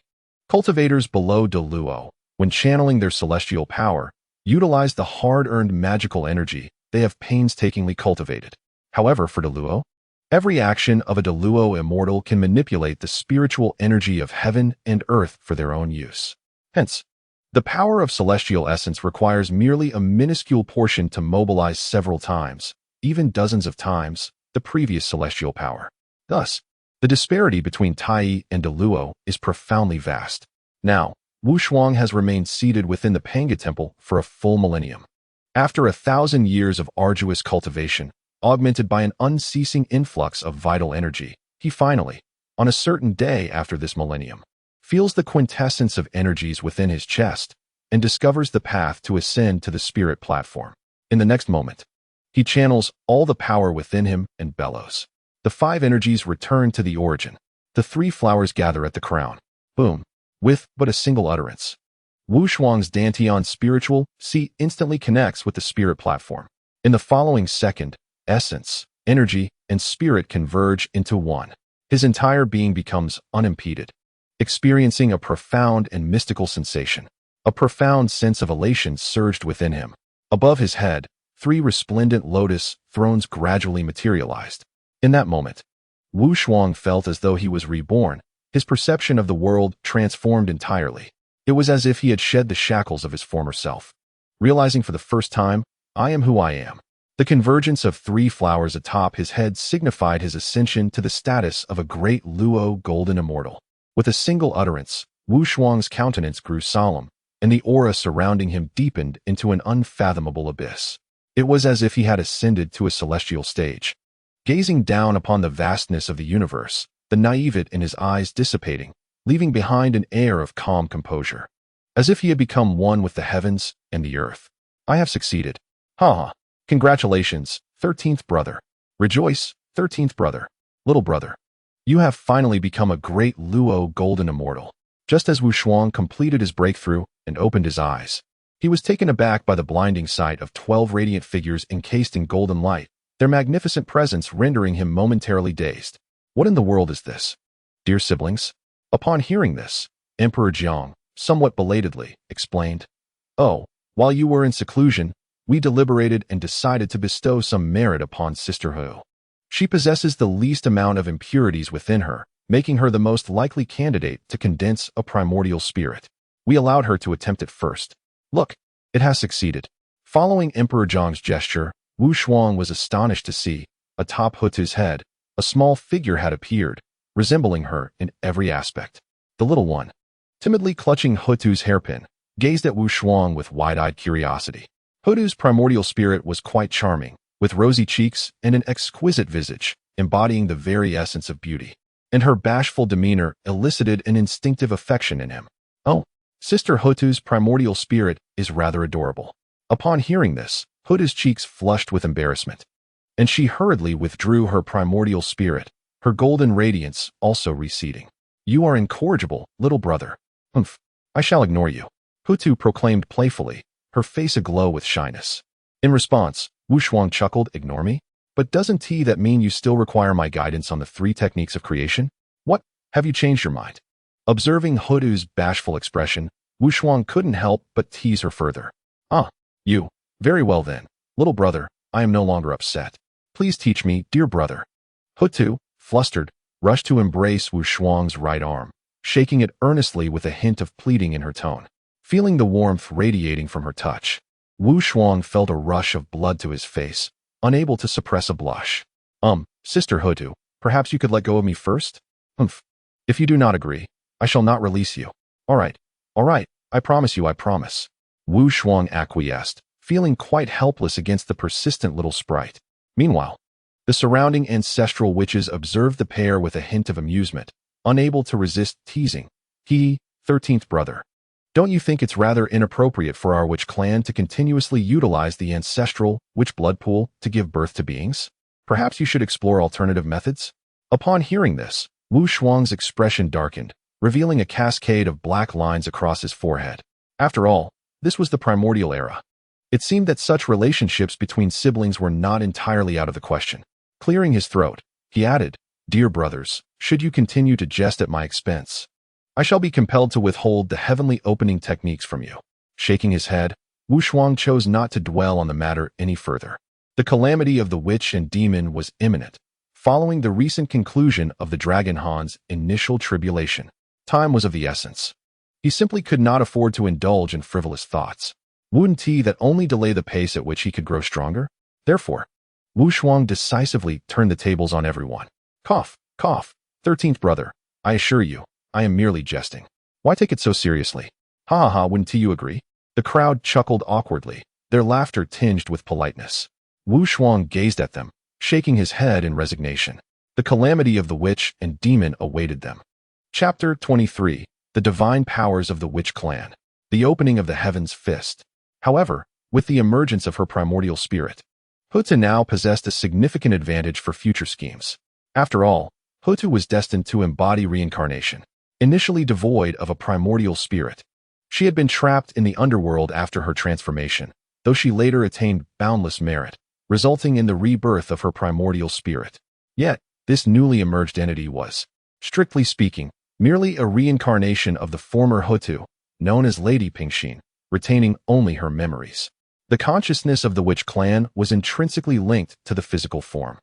cultivators below Deluo, when channeling their celestial power, utilize the hard-earned magical energy they have painstakingly cultivated. However, for Deluo, every action of a Deluo immortal can manipulate the spiritual energy of heaven and earth for their own use. Hence, the power of celestial essence requires merely a minuscule portion to mobilize several times, even dozens of times, the previous celestial power. Thus, the disparity between Tai and Deluo is profoundly vast. Now, Wu Shuang has remained seated within the Panga Temple for a full millennium. After 1,000 years of arduous cultivation, augmented by an unceasing influx of vital energy, he finally, on a certain day after this millennium, feels the quintessence of energies within his chest and discovers the path to ascend to the spirit platform. In the next moment, he channels all the power within him and bellows. The 5 energies return to the origin. The 3 flowers gather at the crown. Boom. With but a single utterance, Wu Shuang's Dantian spiritual seat instantly connects with the spirit platform. In the following second, essence, energy, and spirit converge into one. His entire being becomes unimpeded, experiencing a profound and mystical sensation. A profound sense of elation surged within him. Above his head, 3 resplendent lotus thrones gradually materialized. In that moment, Wu Shuang felt as though he was reborn. His perception of the world transformed entirely. It was as if he had shed the shackles of his former self. Realizing for the first time, I am who I am. The convergence of 3 flowers atop his head signified his ascension to the status of a great Luo Golden Immortal. With a single utterance, Wu Shuang's countenance grew solemn, and the aura surrounding him deepened into an unfathomable abyss. It was as if he had ascended to a celestial stage. Gazing down upon the vastness of the universe, the naivete in his eyes dissipating, leaving behind an air of calm composure, as if he had become one with the heavens and the earth. I have succeeded. Ha! Congratulations, 13th brother. Rejoice, 13th brother. Little brother. You have finally become a great Luo Golden Immortal. Just as Wu Shuang completed his breakthrough and opened his eyes, he was taken aback by the blinding sight of 12 radiant figures encased in golden light, their magnificent presence rendering him momentarily dazed. What in the world is this? Dear siblings? Upon hearing this, Emperor Jiang, somewhat belatedly, explained, "Oh, while you were in seclusion, we deliberated and decided to bestow some merit upon Sister Hu. She possesses the least amount of impurities within her, making her the most likely candidate to condense a primordial spirit. We allowed her to attempt it first. Look, it has succeeded." Following Emperor Jiang's gesture, Wu Shuang was astonished to see, atop Hutu's head, a small figure had appeared, resembling her in every aspect. The little one, timidly clutching Hutu's hairpin, gazed at Wu Shuang with wide-eyed curiosity. Hutu's primordial spirit was quite charming, with rosy cheeks and an exquisite visage, embodying the very essence of beauty. And her bashful demeanor elicited an instinctive affection in him. Oh, Sister Hutu's primordial spirit is rather adorable. Upon hearing this, Hutu's cheeks flushed with embarrassment, and she hurriedly withdrew her primordial spirit, her golden radiance also receding. You are incorrigible, little brother. Humph. I shall ignore you, Hutu proclaimed playfully, her face aglow with shyness. In response, Wu Shuang chuckled, ignore me? But doesn't that mean you still require my guidance on the 3 techniques of creation? What? Have you changed your mind? Observing Hutu's bashful expression, Wu Shuang couldn't help but tease her further. You. Very well then, little brother, I am no longer upset. Please teach me, dear brother. Hutu, flustered, rushed to embrace Wu Shuang's right arm, shaking it earnestly with a hint of pleading in her tone. Feeling the warmth radiating from her touch, Wu Shuang felt a rush of blood to his face, unable to suppress a blush. Sister Hutu, perhaps you could let go of me first? If you do not agree, I shall not release you. All right, I promise you, I promise. Wu Shuang acquiesced, feeling quite helpless against the persistent little sprite. Meanwhile, the surrounding ancestral witches observed the pair with a hint of amusement, unable to resist teasing. 13th brother. Don't you think it's rather inappropriate for our witch clan to continuously utilize the ancestral witch blood pool to give birth to beings? Perhaps you should explore alternative methods? Upon hearing this, Wu Shuang's expression darkened, revealing a cascade of black lines across his forehead. After all, this was the primordial era. It seemed that such relationships between siblings were not entirely out of the question. Clearing his throat, he added, Dear brothers, should you continue to jest at my expense, I shall be compelled to withhold the heavenly opening techniques from you. Shaking his head, Wu Shuang chose not to dwell on the matter any further. The calamity of the witch and demon was imminent, following the recent conclusion of the Dragon Han's initial tribulation. Time was of the essence. He simply could not afford to indulge in frivolous thoughts. Wouldn't that only delay the pace at which he could grow stronger? Therefore, Wu Shuang decisively turned the tables on everyone. Cough, cough, 13th brother, I assure you, I am merely jesting. Why take it so seriously? Ha ha ha, wouldn't you agree? The crowd chuckled awkwardly, their laughter tinged with politeness. Wu Shuang gazed at them, shaking his head in resignation. The calamity of the witch and demon awaited them. Chapter 23. The Divine Powers of the Witch Clan. The Opening of the Heaven's Fist. However, with the emergence of her primordial spirit, Hutu now possessed a significant advantage for future schemes. After all, Hutu was destined to embody reincarnation. Initially devoid of a primordial spirit, she had been trapped in the underworld after her transformation, though she later attained boundless merit, resulting in the rebirth of her primordial spirit. Yet, this newly emerged entity was, strictly speaking, merely a reincarnation of the former Hutu, known as Lady Pingxin, retaining only her memories. The consciousness of the witch clan was intrinsically linked to the physical form.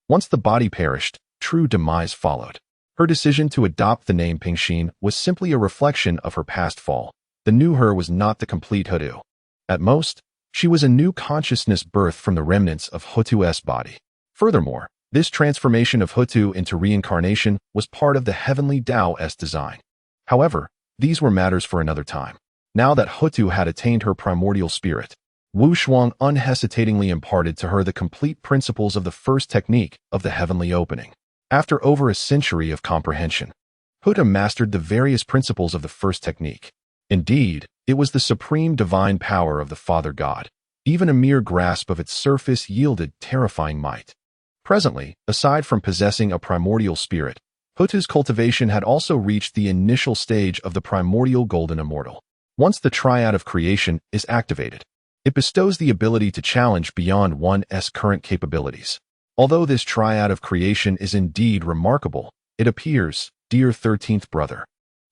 Once the body perished, true demise followed. Her decision to adopt the name Pingxin was simply a reflection of her past fall. The new her was not the complete Hutu. At most, she was a new consciousness birthed from the remnants of Hutu's body. Furthermore, this transformation of Hutu into reincarnation was part of the heavenly Taoist design. However, these were matters for another time. Now that Hutu had attained her primordial spirit, Wu Shuang unhesitatingly imparted to her the complete principles of the first technique of the heavenly opening. After over a century of comprehension, Hutu mastered the various principles of the first technique. Indeed, it was the supreme divine power of the Father God. Even a mere grasp of its surface yielded terrifying might. Presently, aside from possessing a primordial spirit, Hutu's cultivation had also reached the initial stage of the primordial golden immortal. Once the triad of creation is activated, it bestows the ability to challenge beyond one's current capabilities. Although this triad of creation is indeed remarkable, it appears, dear 13th brother,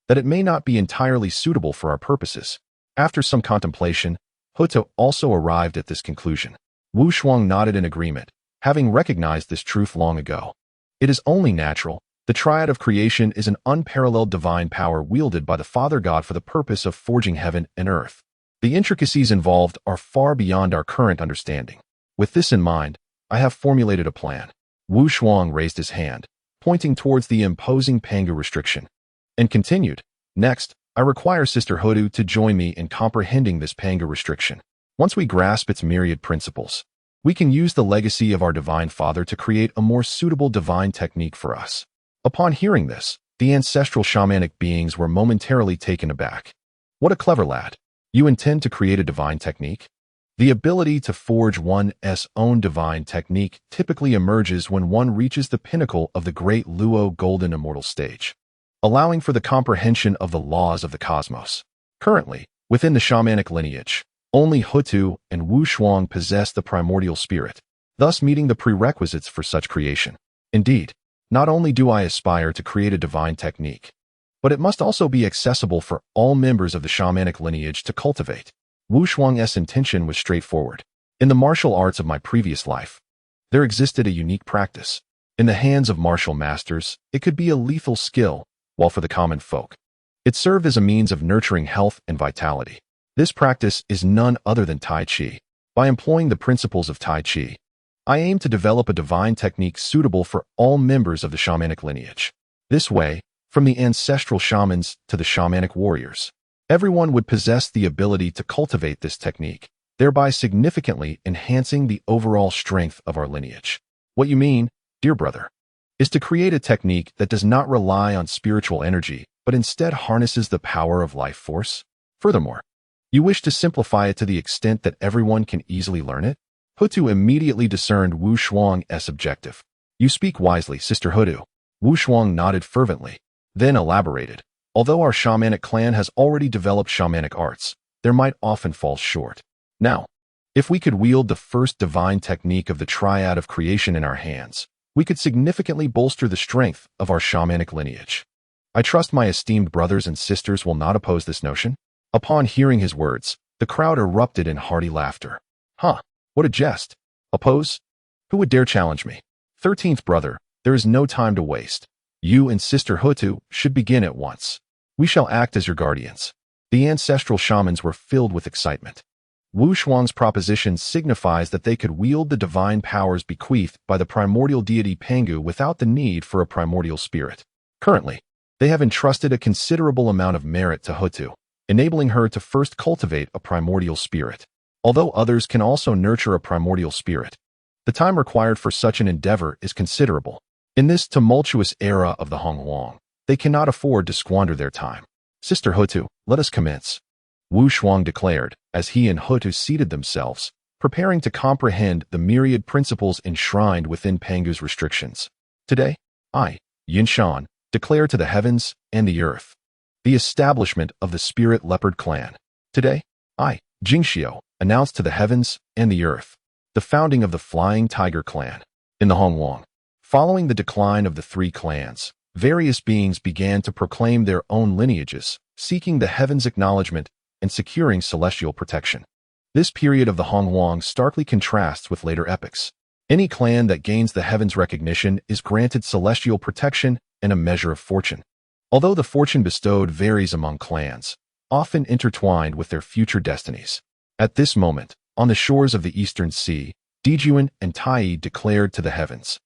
that it may not be entirely suitable for our purposes. After some contemplation, Hutu also arrived at this conclusion. Wu Shuang nodded in agreement, having recognized this truth long ago. It is only natural. The triad of creation is an unparalleled divine power wielded by the Father God for the purpose of forging heaven and earth. The intricacies involved are far beyond our current understanding. With this in mind, I have formulated a plan. Wu Shuang raised his hand, pointing towards the imposing Pangu restriction, and continued, Next, I require Sister Hutu to join me in comprehending this Pangu restriction. Once we grasp its myriad principles, we can use the legacy of our Divine Father to create a more suitable divine technique for us. Upon hearing this, the ancestral shamanic beings were momentarily taken aback. What a clever lad. You intend to create a divine technique? The ability to forge one's own divine technique typically emerges when one reaches the pinnacle of the great Luo golden immortal stage, allowing for the comprehension of the laws of the cosmos. Currently, within the shamanic lineage, only Hutu and Wu Shuang possess the primordial spirit, thus meeting the prerequisites for such creation. Indeed, not only do I aspire to create a divine technique, but it must also be accessible for all members of the shamanic lineage to cultivate. Wu Shuang's intention was straightforward. In the martial arts of my previous life, there existed a unique practice. In the hands of martial masters, it could be a lethal skill, while for the common folk, it served as a means of nurturing health and vitality. This practice is none other than Tai Chi. By employing the principles of Tai Chi, I aim to develop a divine technique suitable for all members of the shamanic lineage. This way, from the ancestral shamans to the shamanic warriors, everyone would possess the ability to cultivate this technique, thereby significantly enhancing the overall strength of our lineage. What you mean, dear brother, is to create a technique that does not rely on spiritual energy, but instead harnesses the power of life force? Furthermore, you wish to simplify it to the extent that everyone can easily learn it? Hutu immediately discerned Wu Shuang's objective. You speak wisely, Sister Hutu. Wu Shuang nodded fervently, then elaborated. Although our shamanic clan has already developed shamanic arts, there might often fall short. Now, if we could wield the first divine technique of the triad of creation in our hands, we could significantly bolster the strength of our shamanic lineage. I trust my esteemed brothers and sisters will not oppose this notion. Upon hearing his words, the crowd erupted in hearty laughter. Huh, what a jest. Oppose? Who would dare challenge me? 13th brother, there is no time to waste. You and Sister Hutu should begin at once. We shall act as your guardians. The ancestral shamans were filled with excitement. Wu Shuang's proposition signifies that they could wield the divine powers bequeathed by the primordial deity Pangu without the need for a primordial spirit. Currently, they have entrusted a considerable amount of merit to Hutu, enabling her to first cultivate a primordial spirit. Although others can also nurture a primordial spirit, the time required for such an endeavor is considerable. In this tumultuous era of the Hongwang, they cannot afford to squander their time. Sister Hutu, let us commence, Wu Shuang declared, as he and Hutu seated themselves, preparing to comprehend the myriad principles enshrined within Pangu's restrictions. Today, I, Yinshan, declare to the heavens and the earth the establishment of the Spirit Leopard clan. Today, I, Jingxiu, announce to the heavens and the earth the founding of the Flying Tiger clan. In the Hongwang, following the decline of the three clans, various beings began to proclaim their own lineages, seeking the heavens' acknowledgement and securing celestial protection. This period of the Hongwang starkly contrasts with later epochs. Any clan that gains the heavens' recognition is granted celestial protection and a measure of fortune. Although the fortune bestowed varies among clans, often intertwined with their future destinies. At this moment, on the shores of the Eastern Sea, Dijuan and Tai declared to the heavens,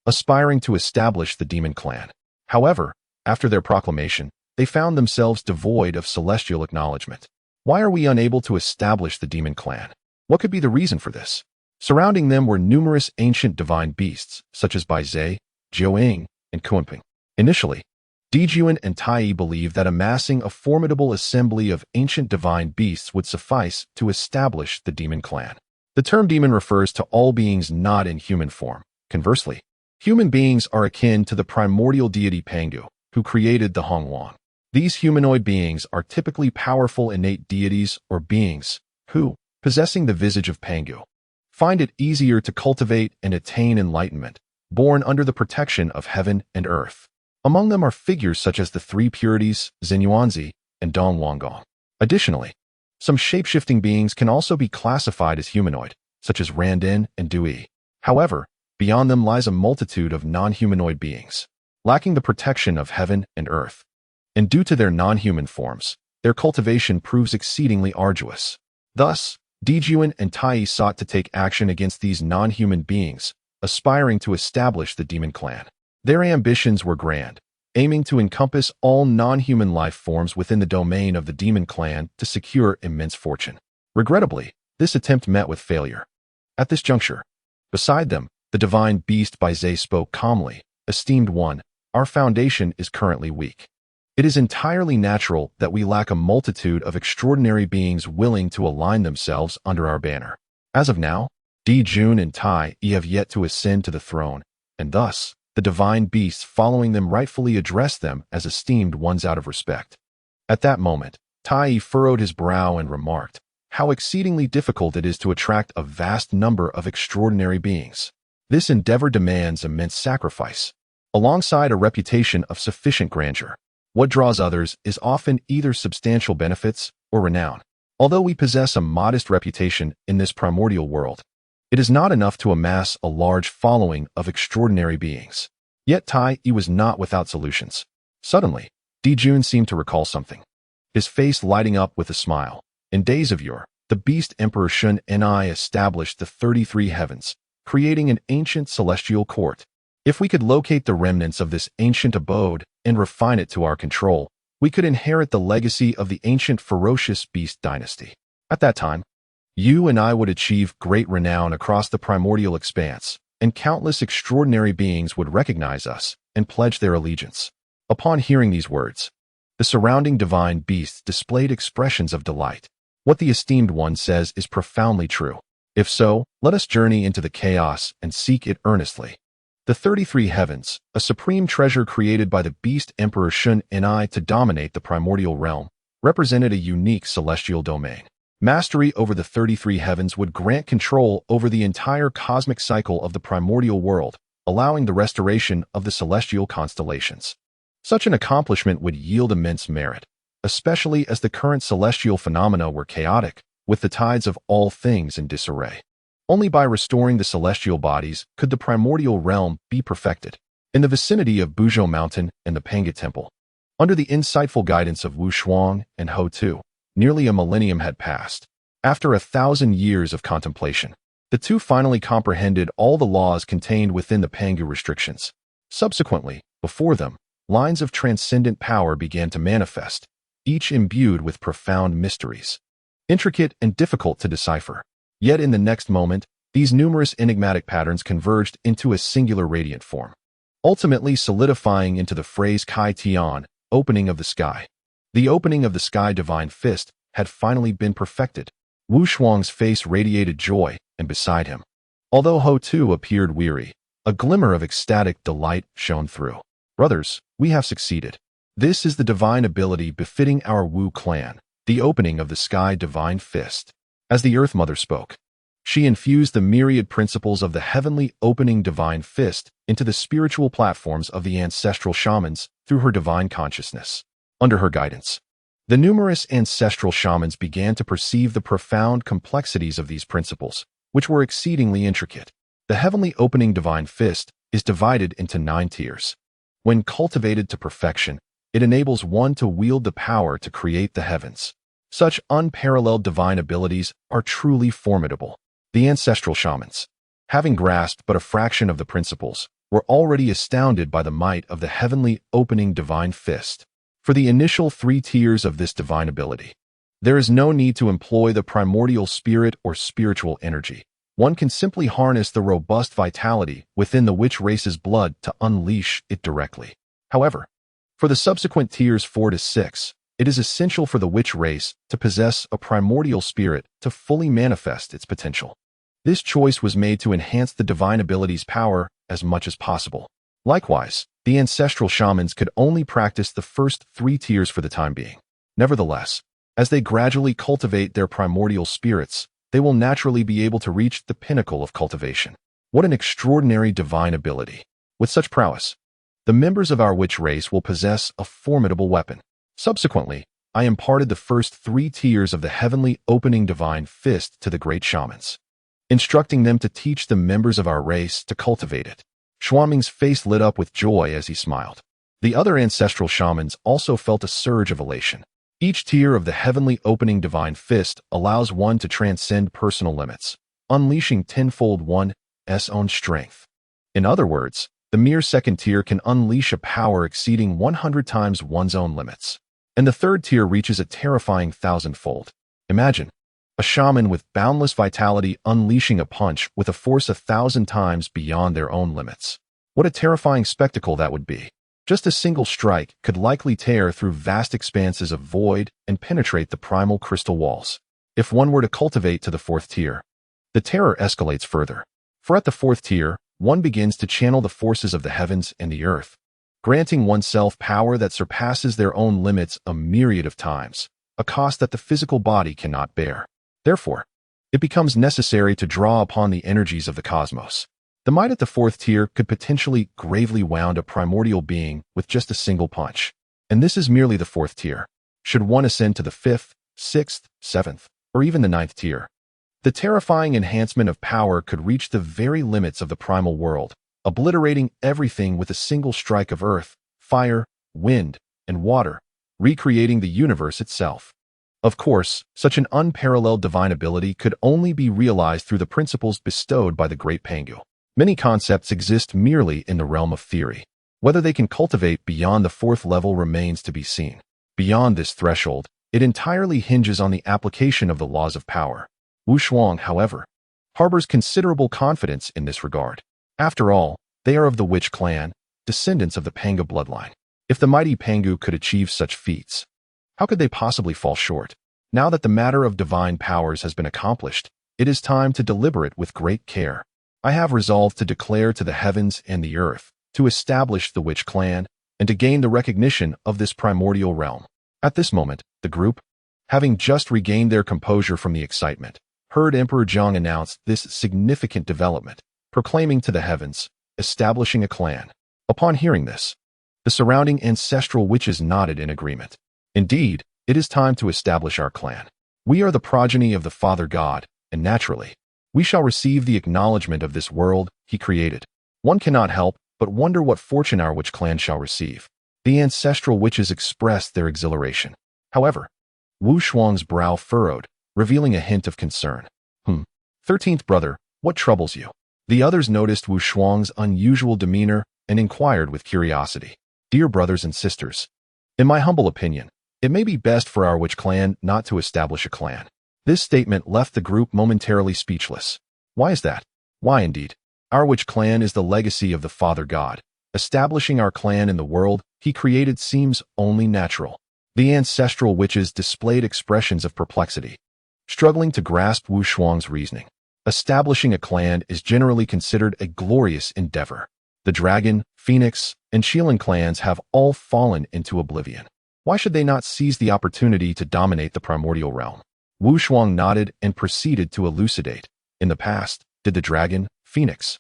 aspiring to establish the demon clan. However, after their proclamation, they found themselves devoid of celestial acknowledgement. Why are we unable to establish the demon clan? What could be the reason for this? Surrounding them were numerous ancient divine beasts, such as Baizhe, Jiuing, and Kunping. Initially, Dijuan and Tai believed that amassing a formidable assembly of ancient divine beasts would suffice to establish the demon clan. The term demon refers to all beings not in human form. Conversely, human beings are akin to the primordial deity Pangu, who created the Hongwang. These humanoid beings are typically powerful innate deities or beings who, possessing the visage of Pangu, find it easier to cultivate and attain enlightenment, born under the protection of heaven and earth. Among them are figures such as the three purities, Xinyuanzi, and Dongwangong. Additionally, some shape-shifting beings can also be classified as humanoid, such as Randin and Dui. However, beyond them lies a multitude of non-humanoid beings, lacking the protection of heaven and earth. And due to their non-human forms, their cultivation proves exceedingly arduous. Thus, Dijuan and Tai sought to take action against these non-human beings, aspiring to establish the demon clan. Their ambitions were grand, aiming to encompass all non-human life forms within the domain of the demon clan to secure immense fortune. Regrettably, this attempt met with failure. At this juncture, beside them, the divine beast Baizhe spoke calmly, "Esteemed one, our foundation is currently weak. It is entirely natural that we lack a multitude of extraordinary beings willing to align themselves under our banner. As of now, Dijun and Tai have yet to ascend to the throne, and thus, the divine beasts following them rightfully address them as esteemed ones out of respect." At that moment, Tai furrowed his brow and remarked, "How exceedingly difficult it is to attract a vast number of extraordinary beings. This endeavor demands immense sacrifice, alongside a reputation of sufficient grandeur. What draws others is often either substantial benefits or renown. Although we possess a modest reputation in this primordial world, it is not enough to amass a large following of extraordinary beings." Yet Tai was not without solutions. Suddenly, Dijun seemed to recall something, his face lighting up with a smile. "In days of yore, the beast Emperor Shun and I established the 33 heavens, creating an ancient celestial court. If we could locate the remnants of this ancient abode and refine it to our control, we could inherit the legacy of the ancient ferocious beast dynasty. At that time, you and I would achieve great renown across the primordial expanse, and countless extraordinary beings would recognize us and pledge their allegiance." Upon hearing these words, the surrounding divine beasts displayed expressions of delight. What the esteemed one says is profoundly true. If so, let us journey into the chaos and seek it earnestly. The 33 heavens, a supreme treasure created by the beast Emperor Shun and I to dominate the primordial realm, represented a unique celestial domain. Mastery over the 33 heavens would grant control over the entire cosmic cycle of the primordial world, allowing the restoration of the celestial constellations. Such an accomplishment would yield immense merit, especially as the current celestial phenomena were chaotic, with the tides of all things in disarray. Only by restoring the celestial bodies could the primordial realm be perfected. In the vicinity of Buzhou Mountain and the Panga Temple, under the insightful guidance of Wu Shuang and Ho Tu, nearly a millennium had passed. After 1,000 years of contemplation, the two finally comprehended all the laws contained within the Panga restrictions. Subsequently, before them, lines of transcendent power began to manifest, each imbued with profound mysteries, intricate and difficult to decipher. Yet in the next moment, these numerous enigmatic patterns converged into a singular radiant form, ultimately solidifying into the phrase Kai Tian, opening of the sky. The opening of the sky divine fist had finally been perfected. Wu Shuang's face radiated joy, and beside him, although Ho Tu appeared weary, a glimmer of ecstatic delight shone through. "Brothers, we have succeeded. This is the divine ability befitting our Wu clan, the opening of the sky divine fist." As the Earth Mother spoke, she infused the myriad principles of the heavenly opening divine fist into the spiritual platforms of the ancestral shamans through her divine consciousness. Under her guidance, the numerous ancestral shamans began to perceive the profound complexities of these principles, which were exceedingly intricate. The heavenly opening divine fist is divided into 9 tiers. When cultivated to perfection, it enables one to wield the power to create the heavens. Such unparalleled divine abilities are truly formidable. The ancestral shamans, having grasped but a fraction of the principles, were already astounded by the might of the heavenly opening divine fist. For the initial 3 tiers of this divine ability, there is no need to employ the primordial spirit or spiritual energy. One can simply harness the robust vitality within the witch race's blood to unleash it directly. However, for the subsequent tiers 4 to 6, it is essential for the witch race to possess a primordial spirit to fully manifest its potential. This choice was made to enhance the divine ability's power as much as possible. Likewise, the ancestral shamans could only practice the first 3 tiers for the time being. Nevertheless, as they gradually cultivate their primordial spirits, they will naturally be able to reach the pinnacle of cultivation. What an extraordinary divine ability! With such prowess, the members of our witch race will possess a formidable weapon. Subsequently, I imparted the first 3 tiers of the heavenly opening divine fist to the great shamans, instructing them to teach the members of our race to cultivate it. Shuangming's face lit up with joy as he smiled. The other ancestral shamans also felt a surge of elation. Each tier of the heavenly opening divine fist allows one to transcend personal limits, unleashing tenfold one's own strength. In other words, the mere second tier can unleash a power exceeding 100 times one's own limits, and the third tier reaches a terrifying 1,000-fold. Imagine a shaman with boundless vitality unleashing a punch with a force 1,000 times beyond their own limits. What a terrifying spectacle that would be! Just a single strike could likely tear through vast expanses of void and penetrate the primal crystal walls. If one were to cultivate to the 4th tier, the terror escalates further. For at the 4th tier, one begins to channel the forces of the heavens and the earth, granting oneself power that surpasses their own limits a myriad of times. a cost that the physical body cannot bear. Therefore, it becomes necessary to draw upon the energies of the cosmos. The might at the fourth tier could potentially gravely wound a primordial being with just a single punch. And this is merely the fourth tier. Should one ascend to the fifth, sixth, seventh, or even the ninth tier, the terrifying enhancement of power could reach the very limits of the primal world, obliterating everything with a single strike of earth, fire, wind, and water, recreating the universe itself. Of course, such an unparalleled divine ability could only be realized through the principles bestowed by the great Pangu. Many concepts exist merely in the realm of theory. Whether they can cultivate beyond the fourth level remains to be seen. Beyond this threshold, it entirely hinges on the application of the laws of power. Wu Shuang, however, harbors considerable confidence in this regard. After all, they are of the Witch clan, descendants of the Pangu bloodline. If the mighty Pangu could achieve such feats, how could they possibly fall short? Now that the matter of divine powers has been accomplished, it is time to deliberate with great care. I have resolved to declare to the heavens and the earth, to establish the Witch clan, and to gain the recognition of this primordial realm. At this moment, the group, having just regained their composure from the excitement, heard Emperor Zhang announce this significant development, proclaiming to the heavens, establishing a clan. Upon hearing this, the surrounding ancestral witches nodded in agreement. Indeed, it is time to establish our clan. We are the progeny of the Father God, and naturally, we shall receive the acknowledgement of this world he created. One cannot help but wonder what fortune our witch clan shall receive. The ancestral witches expressed their exhilaration. However, Wu Shuang's brow furrowed, revealing a hint of concern. 13th brother, what troubles you? The others noticed Wu Shuang's unusual demeanor and inquired with curiosity. Dear brothers and sisters, in my humble opinion, it may be best for our witch clan not to establish a clan. This statement left the group momentarily speechless. Why is that? Why indeed? Our witch clan is the legacy of the Father God. Establishing our clan in the world he created seems only natural. The ancestral witches displayed expressions of perplexity, struggling to grasp Wu Shuang's reasoning. Establishing a clan is generally considered a glorious endeavor. The dragon, phoenix, and Shilin clans have all fallen into oblivion. Why should they not seize the opportunity to dominate the primordial realm? Wu Shuang nodded and proceeded to elucidate. In the past, did the dragon, phoenix,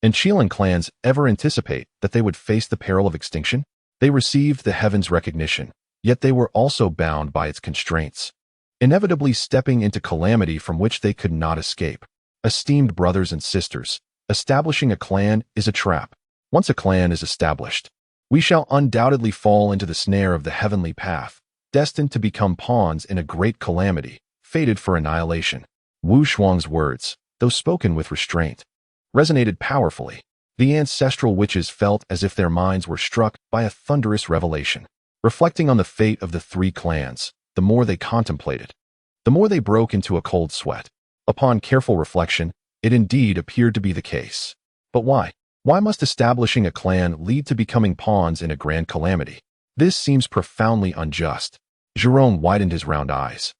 and Shilin clans ever anticipate that they would face the peril of extinction? They received the heavens' recognition, yet they were also bound by its constraints, inevitably stepping into calamity from which they could not escape. Esteemed brothers and sisters, establishing a clan is a trap. Once a clan is established, we shall undoubtedly fall into the snare of the heavenly path, destined to become pawns in a great calamity, fated for annihilation. Wu Shuang's words, though spoken with restraint, resonated powerfully. The ancestral witches felt as if their minds were struck by a thunderous revelation. Reflecting on the fate of the three clans, the more they contemplated, the more they broke into a cold sweat. Upon careful reflection, it indeed appeared to be the case. But why? Why must establishing a clan lead to becoming pawns in a grand calamity? This seems profoundly unjust. Jerome widened his round eyes,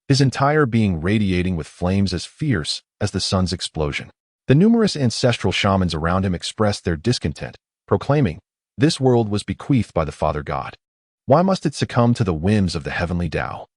his entire being radiating with flames as fierce as the sun's explosion. The numerous ancestral shamans around him expressed their discontent, proclaiming, this world was bequeathed by the Father God. Why must it succumb to the whims of the heavenly Tao?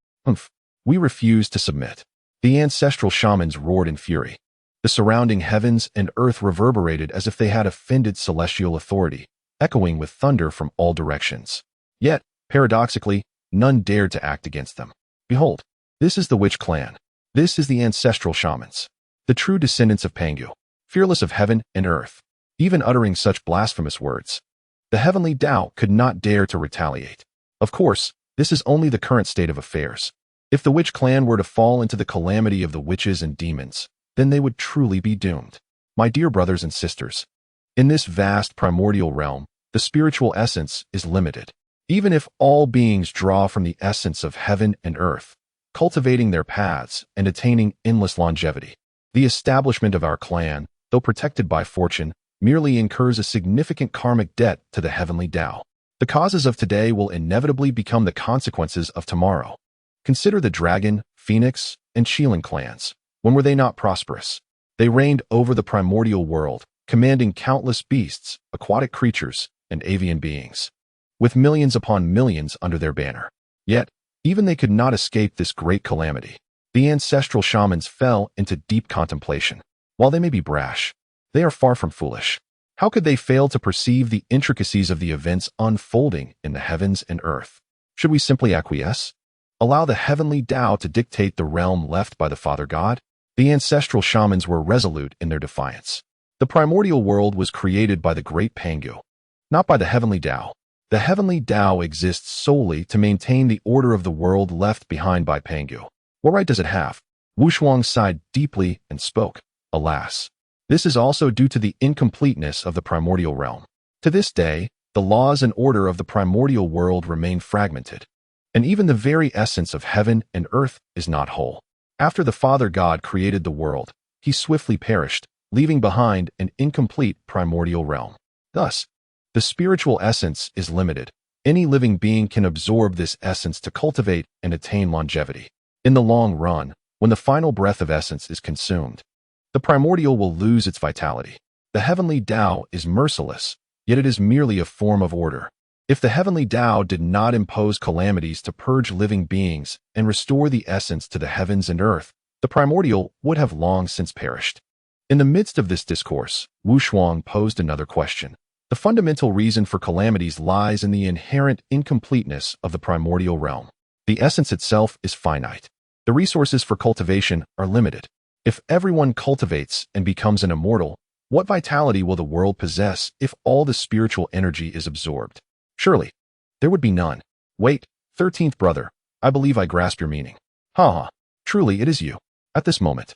We refuse to submit. The ancestral shamans roared in fury. The surrounding heavens and earth reverberated as if they had offended celestial authority, echoing with thunder from all directions. Yet, paradoxically, none dared to act against them. Behold, this is the witch clan. This is the ancestral shamans, the true descendants of Pangu, fearless of heaven and earth. Even uttering such blasphemous words, the heavenly Tao could not dare to retaliate. Of course, this is only the current state of affairs. If the witch clan were to fall into the calamity of the witches and demons, then they would truly be doomed. My dear brothers and sisters, in this vast primordial realm, the spiritual essence is limited. Even if all beings draw from the essence of heaven and earth, cultivating their paths and attaining endless longevity, the establishment of our clan, though protected by fortune, merely incurs a significant karmic debt to the heavenly Tao. The causes of today will inevitably become the consequences of tomorrow. Consider the dragon, phoenix, and Shilin clans. When were they not prosperous? They reigned over the primordial world, commanding countless beasts, aquatic creatures, and avian beings, with millions upon millions under their banner. Yet, Even they could not escape this great calamity. The ancestral shamans fell into deep contemplation. While they may be brash, they are far from foolish. How could they fail to perceive the intricacies of the events unfolding in the heavens and earth? Should we simply acquiesce? Allow the heavenly Tao to dictate the realm left by the Father God? The ancestral shamans were resolute in their defiance. The primordial world was created by the great Pangu, not by the heavenly Tao. The heavenly Tao exists solely to maintain the order of the world left behind by Pangu. What right does it have? Wushuang sighed deeply and spoke. Alas, this is also due to the incompleteness of the primordial realm. To this day, the laws and order of the primordial world remain fragmented, and even the very essence of heaven and earth is not whole. After the Father God created the world, he swiftly perished, leaving behind an incomplete primordial realm. Thus, the spiritual essence is limited. Any living being can absorb this essence to cultivate and attain longevity. In the long run, when the final breath of essence is consumed, the primordial will lose its vitality. The heavenly Tao is merciless, yet it is merely a form of order. If the heavenly Tao did not impose calamities to purge living beings and restore the essence to the heavens and earth, the primordial would have long since perished. In the midst of this discourse, Wushuang posed another question. The fundamental reason for calamities lies in the inherent incompleteness of the primordial realm. The essence itself is finite. The resources for cultivation are limited. If everyone cultivates and becomes an immortal, what vitality will the world possess if all the spiritual energy is absorbed? Surely, there would be none. Wait, 13th brother, I believe I grasp your meaning. Ha! Truly it is you. At this moment,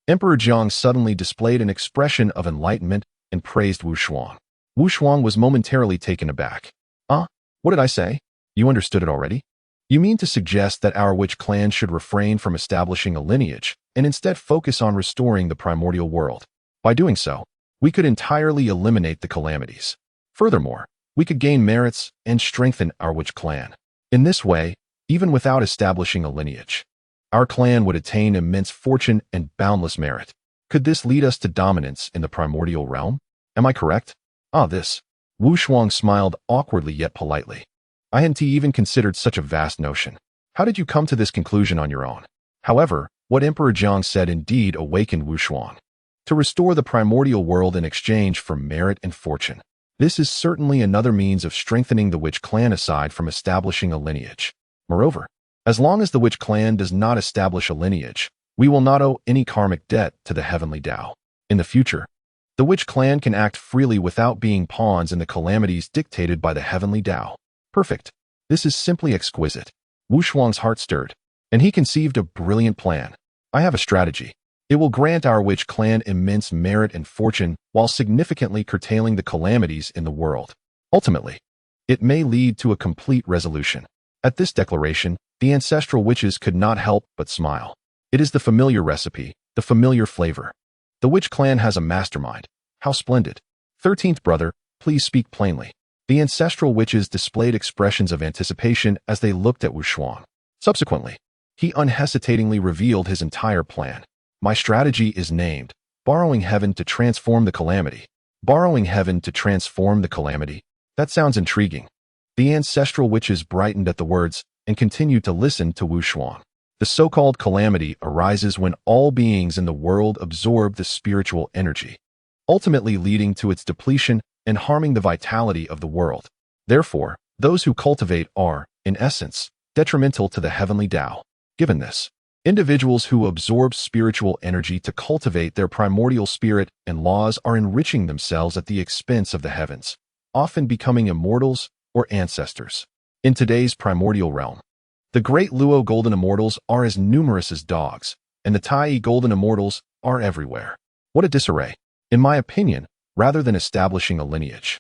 Emperor Jiang suddenly displayed an expression of enlightenment and praised Wushuang. Wushuang was momentarily taken aback. What did I say? You understood it already? You mean to suggest that our witch clan should refrain from establishing a lineage and instead focus on restoring the primordial world? By doing so, we could entirely eliminate the calamities. Furthermore, we could gain merits and strengthen our witch clan. In this way, even without establishing a lineage, our clan would attain immense fortune and boundless merit. Could this lead us to dominance in the primordial realm? Am I correct? This. Wushuang smiled awkwardly yet politely. I hadn't even considered such a vast notion. How did you come to this conclusion on your own? However, what Emperor Jiang said indeed awakened Wushuang. To restore the primordial world in exchange for merit and fortune. This is certainly another means of strengthening the witch clan aside from establishing a lineage. Moreover, as long as the witch clan does not establish a lineage, we will not owe any karmic debt to the heavenly Tao. In the future, the witch clan can act freely without being pawns in the calamities dictated by the heavenly Tao. Perfect. This is simply exquisite. Wushuang's heart stirred, and he conceived a brilliant plan. I have a strategy. It will grant our witch clan immense merit and fortune while significantly curtailing the calamities in the world. Ultimately, it may lead to a complete resolution. At this declaration, the ancestral witches could not help but smile. It is the familiar recipe, the familiar flavor. The witch clan has a mastermind. How splendid. 13th brother, please speak plainly. The ancestral witches displayed expressions of anticipation as they looked at Wushuang. Subsequently, he unhesitatingly revealed his entire plan. My strategy is named, borrowing heaven to transform the calamity. Borrowing heaven to transform the calamity. That sounds intriguing. The ancestral witches brightened at the words and continued to listen to Wushuang. The so-called calamity arises when all beings in the world absorb the spiritual energy, ultimately leading to its depletion and harming the vitality of the world. Therefore, those who cultivate are, in essence, detrimental to the heavenly Tao. Given this, individuals who absorb spiritual energy to cultivate their primordial spirit and laws are enriching themselves at the expense of the heavens, often becoming immortals or ancestors. In today's primordial realm, the great Luo golden immortals are as numerous as dogs, and the Tai golden immortals are everywhere. What a disarray. In my opinion, rather than establishing a lineage,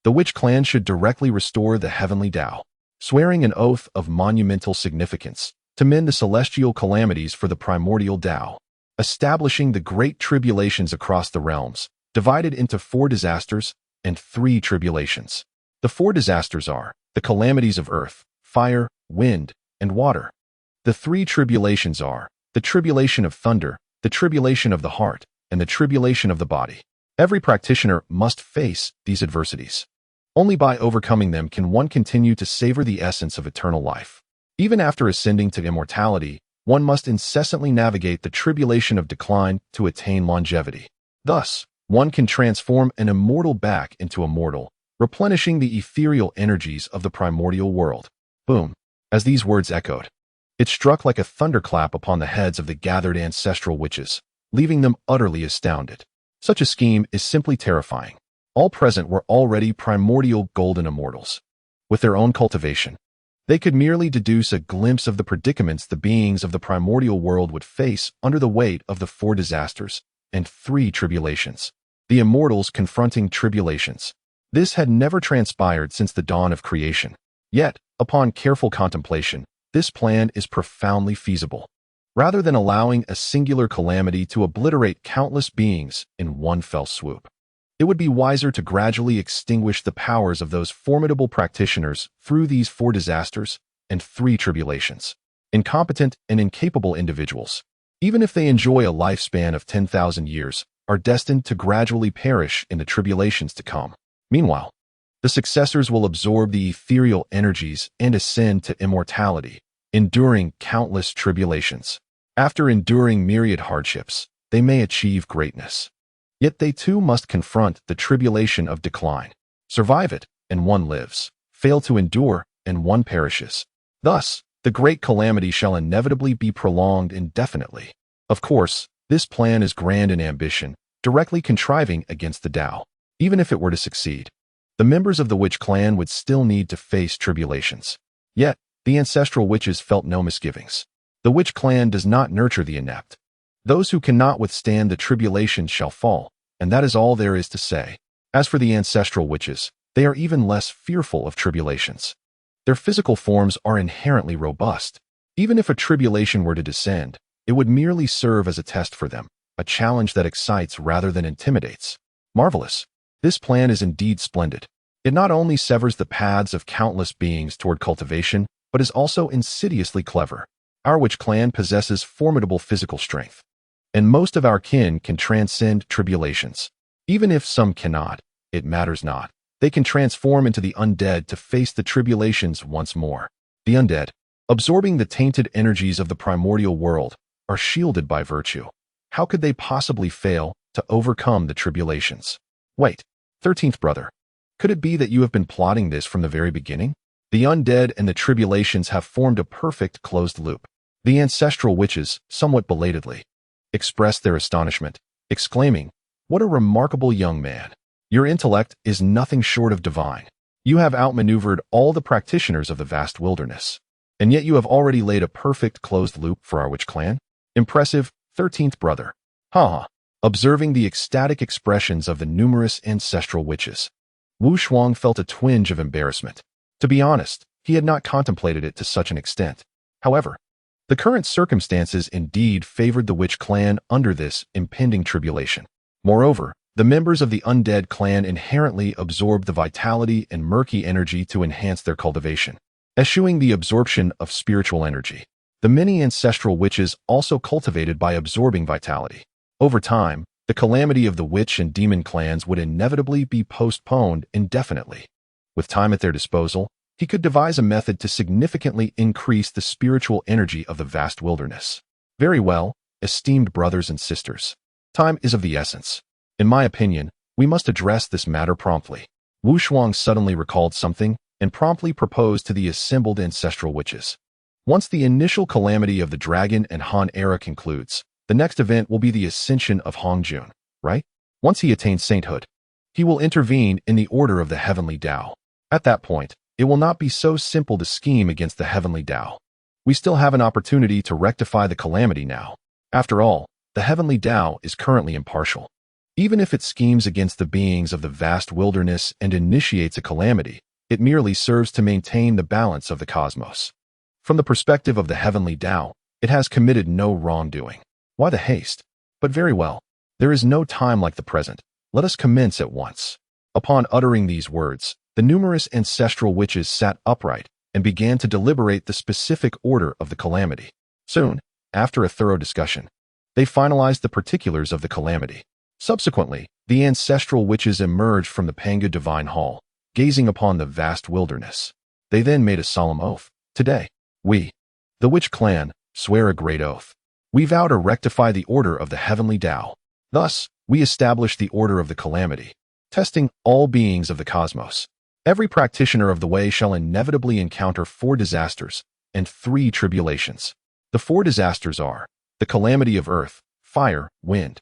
the witch clan should directly restore the heavenly Tao, swearing an oath of monumental significance to mend the celestial calamities for the primordial Tao, establishing the great tribulations across the realms, divided into 4 disasters and 3 tribulations. The 4 disasters are the calamities of earth, fire, wind, and water. The 3 tribulations are the tribulation of thunder, the tribulation of the heart, and the tribulation of the body. Every practitioner must face these adversities. Only by overcoming them can one continue to savor the essence of eternal life. Even after ascending to immortality, one must incessantly navigate the tribulation of decline to attain longevity. Thus, one can transform an immortal back into a mortal, replenishing the ethereal energies of the primordial world. Boom! As these words echoed, it struck like a thunderclap upon the heads of the gathered ancestral witches, leaving them utterly astounded. Such a scheme is simply terrifying. All present were already primordial golden immortals. With their own cultivation, they could merely deduce a glimpse of the predicaments the beings of the primordial world would face under the weight of the 4 disasters and 3 tribulations. The immortals confronting tribulations. This had never transpired since the dawn of creation. Yet, upon careful contemplation, this plan is profoundly feasible. Rather than allowing a singular calamity to obliterate countless beings in one fell swoop, it would be wiser to gradually extinguish the powers of those formidable practitioners through these 4 disasters and 3 tribulations. Incompetent and incapable individuals, even if they enjoy a lifespan of 10,000 years, are destined to gradually perish in the tribulations to come. Meanwhile, the successors will absorb the ethereal energies and ascend to immortality, enduring countless tribulations. After enduring myriad hardships, they may achieve greatness. Yet they too must confront the tribulation of decline. Survive it, and one lives. Fail to endure, and one perishes. Thus, the great calamity shall inevitably be prolonged indefinitely. Of course, this plan is grand in ambition, directly contriving against the Tao. Even if it were to succeed, the members of the witch clan would still need to face tribulations. Yet, the ancestral witches felt no misgivings. The witch clan does not nurture the inept. Those who cannot withstand the tribulations shall fall, and that is all there is to say. As for the ancestral witches, they are even less fearful of tribulations. Their physical forms are inherently robust. Even if a tribulation were to descend, it would merely serve as a test for them, a challenge that excites rather than intimidates. Marvelous. This plan is indeed splendid. It not only severs the paths of countless beings toward cultivation, but is also insidiously clever. Our witch clan possesses formidable physical strength, and most of our kin can transcend tribulations. Even if some cannot, it matters not. They can transform into the undead to face the tribulations once more. The undead, absorbing the tainted energies of the primordial world, are shielded by virtue. How could they possibly fail to overcome the tribulations? Wait, 13th brother, could it be that you have been plotting this from the very beginning? The undead and the tribulations have formed a perfect closed loop. The ancestral witches, somewhat belatedly, expressed their astonishment, exclaiming, "What a remarkable young man! Your intellect is nothing short of divine. You have outmaneuvered all the practitioners of the vast wilderness, and yet you have already laid a perfect closed loop for our witch clan. Impressive, 13th brother." Ha! Observing the ecstatic expressions of the numerous ancestral witches, Wu Shuang felt a twinge of embarrassment. To be honest, he had not contemplated it to such an extent. However, the current circumstances indeed favored the witch clan under this impending tribulation. Moreover, the members of the undead clan inherently absorb the vitality and murky energy to enhance their cultivation, eschewing the absorption of spiritual energy. The many ancestral witches also cultivated by absorbing vitality. Over time, the calamity of the witch and demon clans would inevitably be postponed indefinitely. With time at their disposal, he could devise a method to significantly increase the spiritual energy of the vast wilderness. Very well, esteemed brothers and sisters. Time is of the essence. In my opinion, we must address this matter promptly. Wu Shuang suddenly recalled something and promptly proposed to the assembled ancestral witches. Once the initial calamity of the Dragon and Han era concludes, the next event will be the ascension of Hongjun, right? Once he attains sainthood, he will intervene in the order of the heavenly Tao. At that point, it will not be so simple to scheme against the heavenly Tao. We still have an opportunity to rectify the calamity now. After all, the heavenly Tao is currently impartial. Even if it schemes against the beings of the vast wilderness and initiates a calamity, it merely serves to maintain the balance of the cosmos. From the perspective of the heavenly Tao, it has committed no wrongdoing. Why the haste? But very well. There is no time like the present. Let us commence at once. Upon uttering these words, the numerous ancestral witches sat upright and began to deliberate the specific order of the calamity. Soon, after a thorough discussion, they finalized the particulars of the calamity. Subsequently, the ancestral witches emerged from the Panga Divine Hall, gazing upon the vast wilderness. They then made a solemn oath. Today, We, the Witch Clan, swear a great oath. We vow to rectify the order of the heavenly Tao. Thus, we establish the order of the calamity, testing all beings of the cosmos. Every practitioner of the way shall inevitably encounter 4 disasters and 3 tribulations. The 4 disasters are the calamity of earth, fire, wind,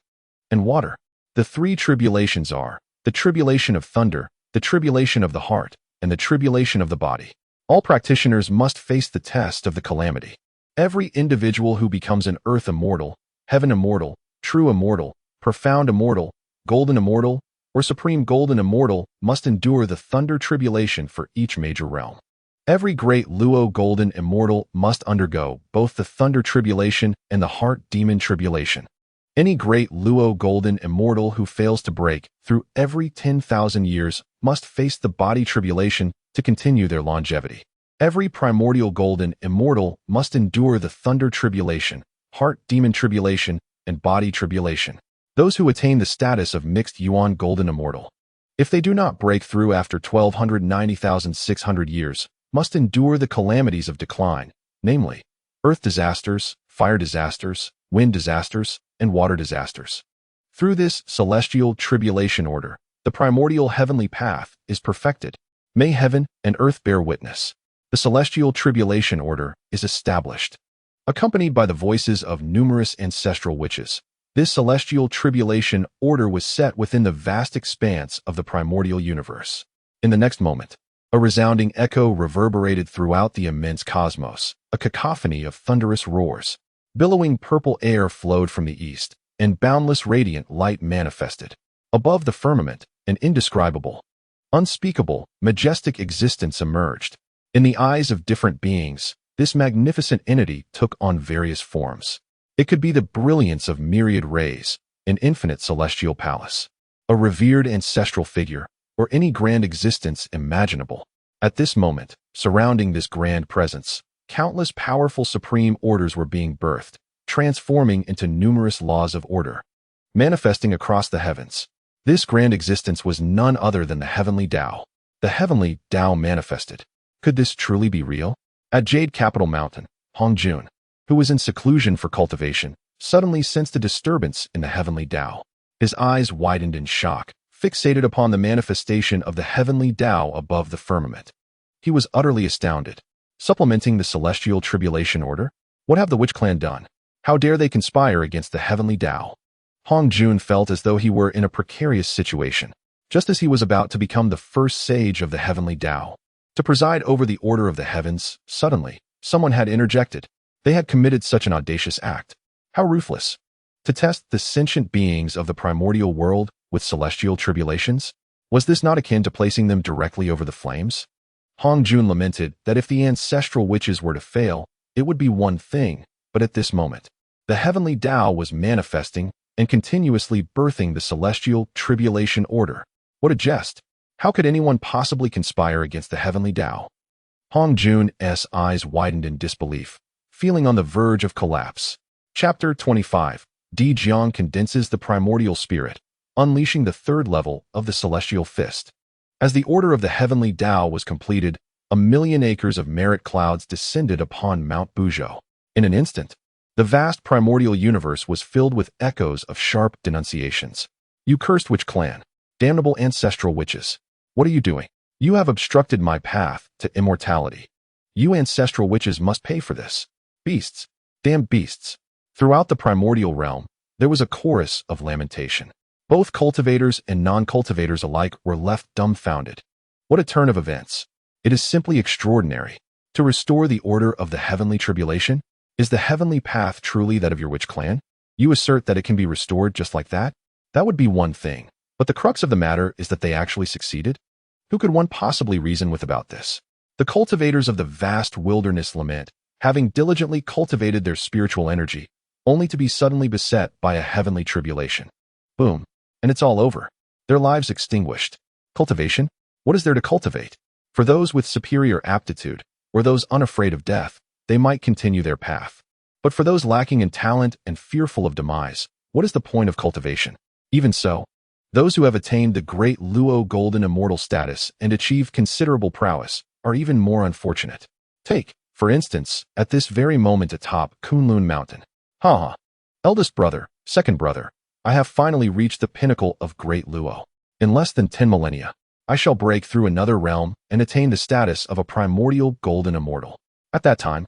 and water. The 3 tribulations are the tribulation of thunder, the tribulation of the heart, and the tribulation of the body. All practitioners must face the test of the calamity. Every individual who becomes an earth immortal, heaven immortal, true immortal, profound immortal, golden immortal, or supreme golden immortal must endure the thunder tribulation for each major realm. Every great Luo golden immortal must undergo both the thunder tribulation and the heart demon tribulation. Any great Luo golden immortal who fails to break through every 10,000 years must face the body tribulation to continue their longevity. Every primordial golden immortal must endure the thunder tribulation, heart demon tribulation, and body tribulation. Those who attain the status of mixed Yuan golden immortal, if they do not break through after 1290,600 years, must endure the calamities of decline, namely, earth disasters, fire disasters, wind disasters, and water disasters. Through this celestial tribulation order, the primordial heavenly path is perfected. May heaven and earth bear witness. The celestial tribulation order is established. Accompanied by the voices of numerous ancestral witches, this celestial tribulation order was set within the vast expanse of the primordial universe. In the next moment, a resounding echo reverberated throughout the immense cosmos, a cacophony of thunderous roars. Billowing purple air flowed from the east, and boundless radiant light manifested. Above the firmament, an indescribable, unspeakable, majestic existence emerged. In the eyes of different beings, this magnificent entity took on various forms. It could be the brilliance of myriad rays, an infinite celestial palace, a revered ancestral figure, or any grand existence imaginable. At this moment, surrounding this grand presence, countless powerful supreme orders were being birthed, transforming into numerous laws of order, manifesting across the heavens. This grand existence was none other than the heavenly Tao. The heavenly Tao manifested. Could this truly be real? At Jade Capital Mountain, Hongjun, who was in seclusion for cultivation, suddenly sensed a disturbance in the heavenly Tao. His eyes widened in shock, fixated upon the manifestation of the heavenly Tao above the firmament. He was utterly astounded. Supplementing the celestial tribulation order? What have the Witch Clan done? How dare they conspire against the heavenly Tao? Hongjun felt as though he were in a precarious situation, just as he was about to become the first sage of the heavenly Tao. To preside over the order of the heavens, suddenly, someone had interjected. They had committed such an audacious act. How ruthless! To test the sentient beings of the primordial world with celestial tribulations? Was this not akin to placing them directly over the flames? Hongjun lamented that if the ancestral witches were to fail, it would be one thing, but at this moment, the heavenly Tao was manifesting and continuously birthing the celestial tribulation order. What a jest! How could anyone possibly conspire against the heavenly Tao? Hongjun's eyes widened in disbelief, feeling on the verge of collapse. Chapter 25. Di Jiang condenses the primordial spirit, unleashing the 3rd level of the celestial fist. As the order of the heavenly Tao was completed, 1,000,000 acres of merit clouds descended upon Mount Buzhou. In an instant, the vast primordial universe was filled with echoes of sharp denunciations. You cursed witch clan, damnable ancestral witches. What are you doing? You have obstructed my path to immortality. You ancestral witches must pay for this. Beasts, damned beasts. Throughout the primordial realm, there was a chorus of lamentation. Both cultivators and non-cultivators alike were left dumbfounded. What a turn of events. It is simply extraordinary. To restore the order of the heavenly tribulation? Is the heavenly path truly that of your witch clan? You assert that it can be restored just like that? That would be one thing. But the crux of the matter is that they actually succeeded? Who could one possibly reason with about this? The cultivators of the vast wilderness lament, having diligently cultivated their spiritual energy, only to be suddenly beset by a heavenly tribulation. Boom. And it's all over. Their lives extinguished. Cultivation? What is there to cultivate? For those with superior aptitude, or those unafraid of death, they might continue their path. But for those lacking in talent and fearful of demise, what is the point of cultivation? Even so, those who have attained the great Luo golden immortal status and achieved considerable prowess are even more unfortunate. Take, For instance, at this very moment atop Kunlun Mountain. Haha. Eldest brother, second brother, I have finally reached the pinnacle of Great Luo. In less than 10 millennia, I shall break through another realm and attain the status of a primordial golden immortal. At that time,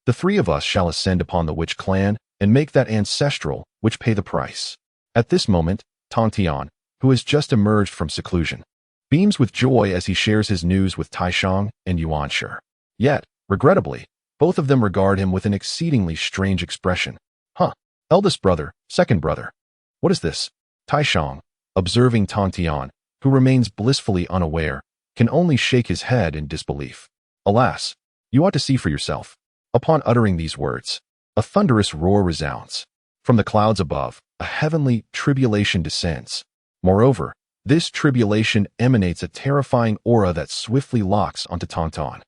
the three of us shall ascend upon the witch clan and make that ancestral which pay the price. At this moment, Tontian, who has just emerged from seclusion, beams with joy as he shares his news with Taishang and Yuanshi. Yet, regrettably, both of them regard him with an exceedingly strange expression. Huh. Eldest brother, second brother. What is this? Taishang, observing Tontian, who remains blissfully unaware, can only shake his head in disbelief. Alas, you ought to see for yourself. Upon uttering these words, a thunderous roar resounds. From the clouds above, a heavenly tribulation descends. Moreover, this tribulation emanates a terrifying aura that swiftly locks onto Tontian.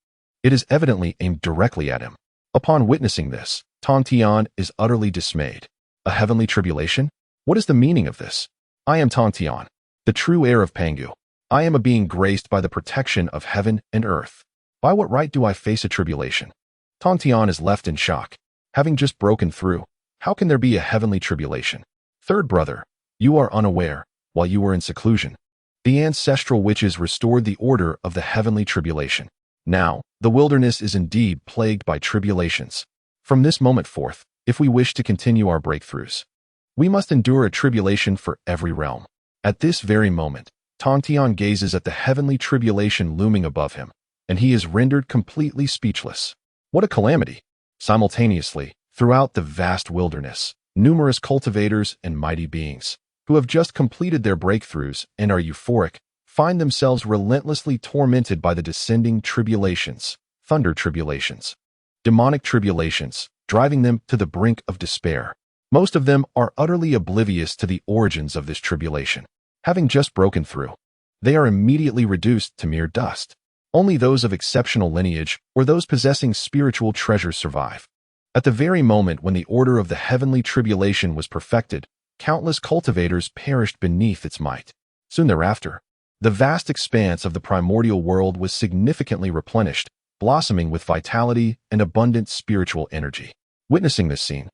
It is evidently aimed directly at him. Upon witnessing this, Tontian is utterly dismayed. A heavenly tribulation? What is the meaning of this? I am Tontian, the true heir of Pangu. I am a being graced by the protection of heaven and earth. By what right do I face a tribulation? Tontian is left in shock. Having just broken through, how can there be a heavenly tribulation? Third brother, you are unaware. While you were in seclusion, the ancestral witches restored the order of the heavenly tribulation. Now, the wilderness is indeed plagued by tribulations. From this moment forth, if we wish to continue our breakthroughs, we must endure a tribulation for every realm. At this very moment, Tontian gazes at the heavenly tribulation looming above him, and he is rendered completely speechless. What a calamity! Simultaneously, throughout the vast wilderness, numerous cultivators and mighty beings, who have just completed their breakthroughs and are euphoric, find themselves relentlessly tormented by the descending tribulations, thunder tribulations, demonic tribulations, driving them to the brink of despair. Most of them are utterly oblivious to the origins of this tribulation. Having just broken through, they are immediately reduced to mere dust. Only those of exceptional lineage or those possessing spiritual treasures survive. At the very moment when the order of the heavenly tribulation was perfected, countless cultivators perished beneath its might. Soon thereafter, the vast expanse of the primordial world was significantly replenished, blossoming with vitality and abundant spiritual energy. Witnessing this scene,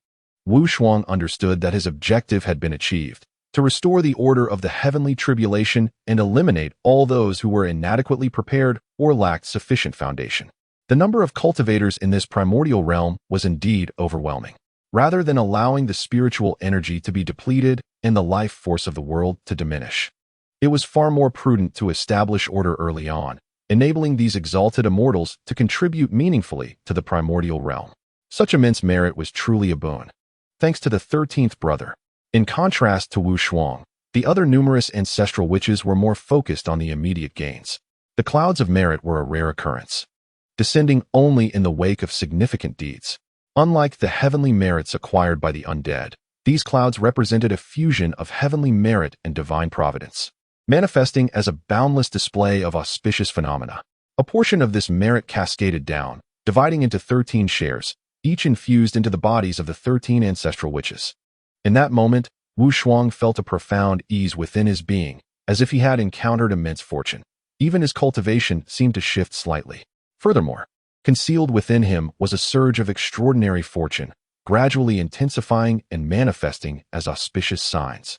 Wu Shuang understood that his objective had been achieved, to restore the order of the heavenly tribulation and eliminate all those who were inadequately prepared or lacked sufficient foundation. The number of cultivators in this primordial realm was indeed overwhelming. Rather than allowing the spiritual energy to be depleted and the life force of the world to diminish, it was far more prudent to establish order early on, enabling these exalted immortals to contribute meaningfully to the primordial realm. Such immense merit was truly a boon. Thanks to the 13th brother. In contrast to Wu Shuang, the other numerous ancestral witches were more focused on the immediate gains. The clouds of merit were a rare occurrence, descending only in the wake of significant deeds. Unlike the heavenly merits acquired by the undead, these clouds represented a fusion of heavenly merit and divine providence, manifesting as a boundless display of auspicious phenomena. A portion of this merit cascaded down, dividing into 13 shares, each infused into the bodies of the 13 ancestral witches. In that moment, Wu Shuang felt a profound ease within his being, as if he had encountered immense fortune. Even his cultivation seemed to shift slightly. Furthermore, concealed within him was a surge of extraordinary fortune, gradually intensifying and manifesting as auspicious signs.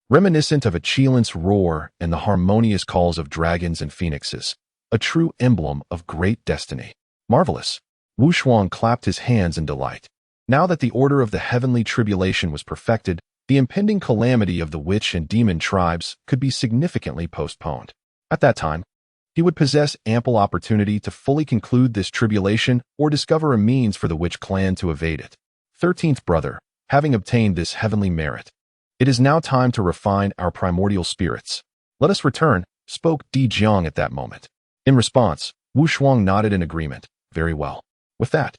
Reminiscent of a Qilin's roar and the harmonious calls of dragons and phoenixes, a true emblem of great destiny. Marvelous! Wu Shuang clapped his hands in delight. Now that the order of the heavenly tribulation was perfected, the impending calamity of the witch and demon tribes could be significantly postponed. At that time, he would possess ample opportunity to fully conclude this tribulation or discover a means for the witch clan to evade it. 13th brother, having obtained this heavenly merit, it is now time to refine our primordial spirits. Let us return, spoke Di Jiang at that moment. In response, Wu Shuang nodded in agreement. Very well. With that,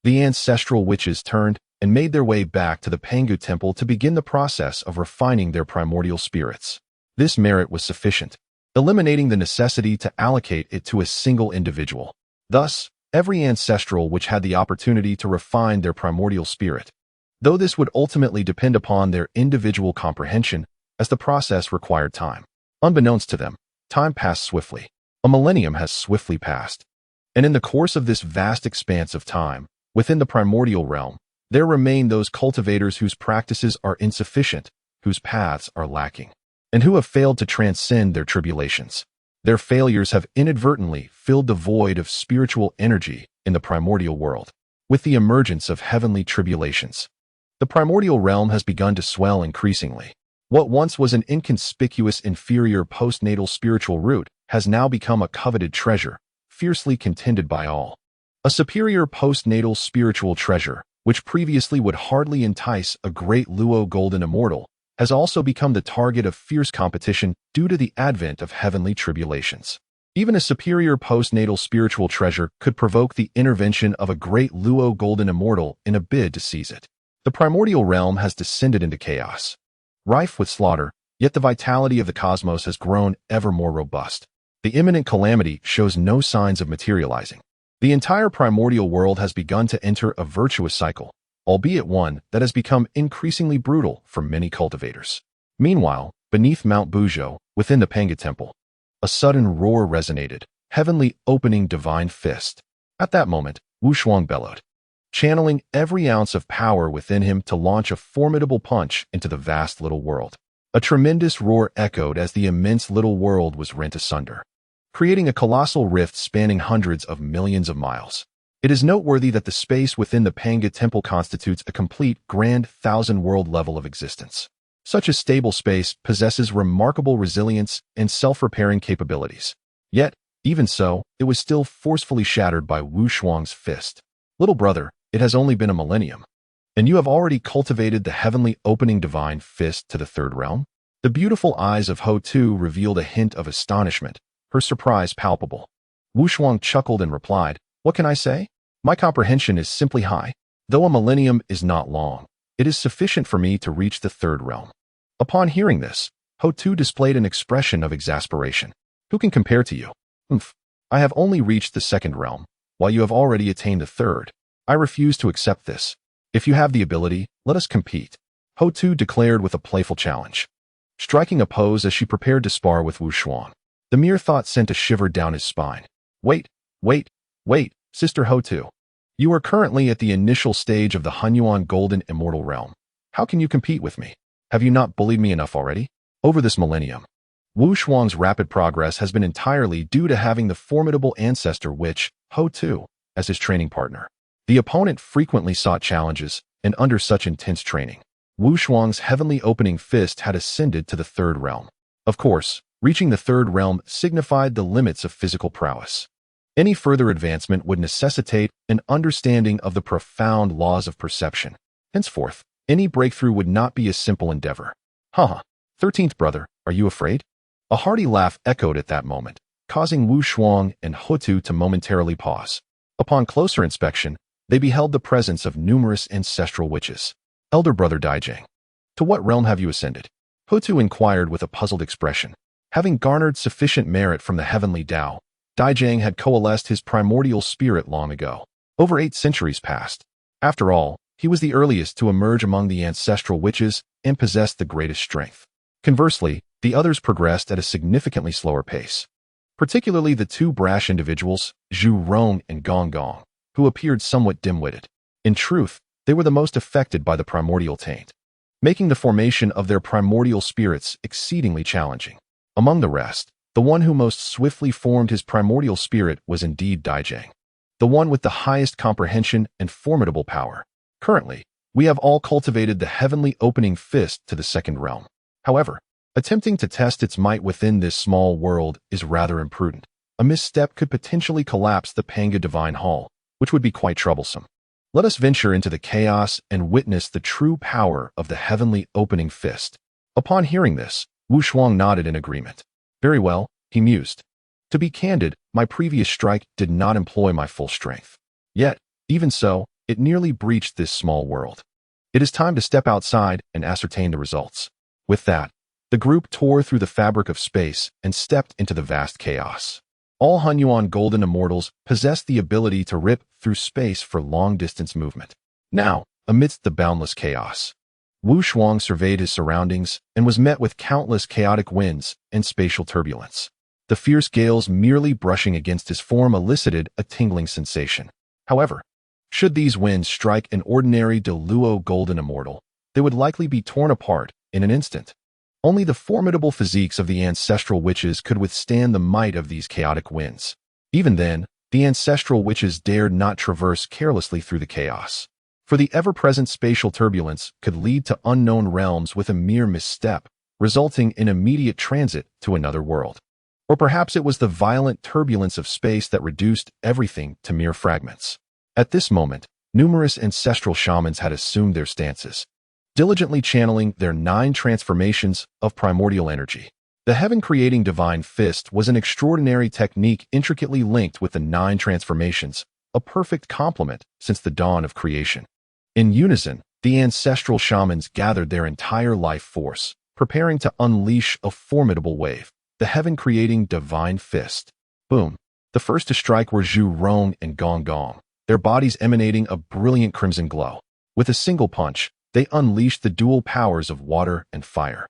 the ancestral witches turned and made their way back to the Pangu temple to begin the process of refining their primordial spirits. This merit was sufficient, eliminating the necessity to allocate it to a single individual. Thus, every ancestral which had the opportunity to refine their primordial spirit, though this would ultimately depend upon their individual comprehension, as the process required time. Unbeknownst to them, time passed swiftly. A millennium has swiftly passed. And in the course of this vast expanse of time, within the primordial realm, there remain those cultivators whose practices are insufficient, whose paths are lacking, and who have failed to transcend their tribulations. Their failures have inadvertently filled the void of spiritual energy in the primordial world. With the emergence of heavenly tribulations, the primordial realm has begun to swell increasingly. What once was an inconspicuous inferior postnatal spiritual root has now become a coveted treasure, fiercely contended by all. A superior postnatal spiritual treasure, which previously would hardly entice a great Luo golden immortal, has also become the target of fierce competition due to the advent of heavenly tribulations. Even a superior postnatal spiritual treasure could provoke the intervention of a great Luo golden immortal in a bid to seize it. The primordial realm has descended into chaos, rife with slaughter, yet the vitality of the cosmos has grown ever more robust. The imminent calamity shows no signs of materializing. The entire primordial world has begun to enter a virtuous cycle, albeit one that has become increasingly brutal for many cultivators. Meanwhile, beneath Mount Buzhou, within the Panga Temple, a sudden roar resonated, heavenly opening divine fist. At that moment, Wu Shuang bellowed, channeling every ounce of power within him to launch a formidable punch into the vast little world. A tremendous roar echoed as the immense little world was rent asunder, creating a colossal rift spanning hundreds of millions of miles. It is noteworthy that the space within the Panga Temple constitutes a complete grand thousand-world level of existence. Such a stable space possesses remarkable resilience and self-repairing capabilities. Yet, even so, it was still forcefully shattered by Wu Shuang's fist. Little brother, it has only been a millennium, and you have already cultivated the heavenly opening divine fist to the third realm? The beautiful eyes of Ho Tu revealed a hint of astonishment, her surprise palpable. Wu Shuang chuckled and replied, "What can I say? My comprehension is simply high. Though a millennium is not long, it is sufficient for me to reach the third realm." Upon hearing this, Ho Tu displayed an expression of exasperation. "Who can compare to you? I have only reached the second realm, while you have already attained the third. I refuse to accept this. If you have the ability, let us compete," Ho Tu declared with a playful challenge, striking a pose as she prepared to spar with Wu Shuang. The mere thought sent a shiver down his spine. Wait, Sister Ho Tu. You are currently at the initial stage of the Hunyuan Golden Immortal Realm. How can you compete with me? Have you not bullied me enough already? Over this millennium, Wu Shuang's rapid progress has been entirely due to having the formidable ancestor witch, Ho Tu, as his training partner. The opponent frequently sought challenges, and under such intense training, Wu Shuang's heavenly opening fist had ascended to the third realm. Of course, reaching the third realm signified the limits of physical prowess. Any further advancement would necessitate an understanding of the profound laws of perception. Henceforth, any breakthrough would not be a simple endeavor. 13th brother, are you afraid? A hearty laugh echoed at that moment, causing Wu Shuang and Ho Tu to momentarily pause. Upon closer inspection, they beheld the presence of numerous ancestral witches. Elder brother Daijang, to what realm have you ascended? Ho Tu inquired with a puzzled expression. Having garnered sufficient merit from the heavenly Tao, Daijang had coalesced his primordial spirit long ago. Over 8 centuries past. After all, he was the earliest to emerge among the ancestral witches and possessed the greatest strength. Conversely, the others progressed at a significantly slower pace. Particularly the 2 brash individuals, Zhu Rong and Gong Gong, who appeared somewhat dim-witted. In truth, they were the most affected by the primordial taint, making the formation of their primordial spirits exceedingly challenging. Among the rest, the one who most swiftly formed his primordial spirit was indeed Daijang, the one with the highest comprehension and formidable power. Currently, we have all cultivated the heavenly opening fist to the second realm. However, attempting to test its might within this small world is rather imprudent. A misstep could potentially collapse the Panga Divine Hall, which would be quite troublesome. Let us venture into the chaos and witness the true power of the heavenly opening fist. Upon hearing this, Wu Shuang nodded in agreement. Very well, he mused. To be candid, my previous strike did not employ my full strength. Yet, even so, it nearly breached this small world. It is time to step outside and ascertain the results. With that, the group tore through the fabric of space and stepped into the vast chaos. All Hunyuan Golden Immortals possess the ability to rip through space for long-distance movement. Now, amidst the boundless chaos, Wu Shuang surveyed his surroundings and was met with countless chaotic winds and spatial turbulence. The fierce gales merely brushing against his form elicited a tingling sensation. However, should these winds strike an ordinary Deluo golden immortal, they would likely be torn apart in an instant. Only the formidable physiques of the ancestral witches could withstand the might of these chaotic winds. Even then, the ancestral witches dared not traverse carelessly through the chaos, for the ever-present spatial turbulence could lead to unknown realms with a mere misstep, resulting in immediate transit to another world. Or perhaps it was the violent turbulence of space that reduced everything to mere fragments. At this moment, numerous ancestral shamans had assumed their stances, diligently channeling their 9 transformations of primordial energy. The heaven-creating divine fist was an extraordinary technique intricately linked with the 9 transformations, a perfect complement since the dawn of creation. In unison, the ancestral shamans gathered their entire life force, preparing to unleash a formidable wave, the heaven-creating divine fist. Boom! The first to strike were Zhu Rong and Gong Gong, their bodies emanating a brilliant crimson glow. With a single punch, they unleashed the dual powers of water and fire.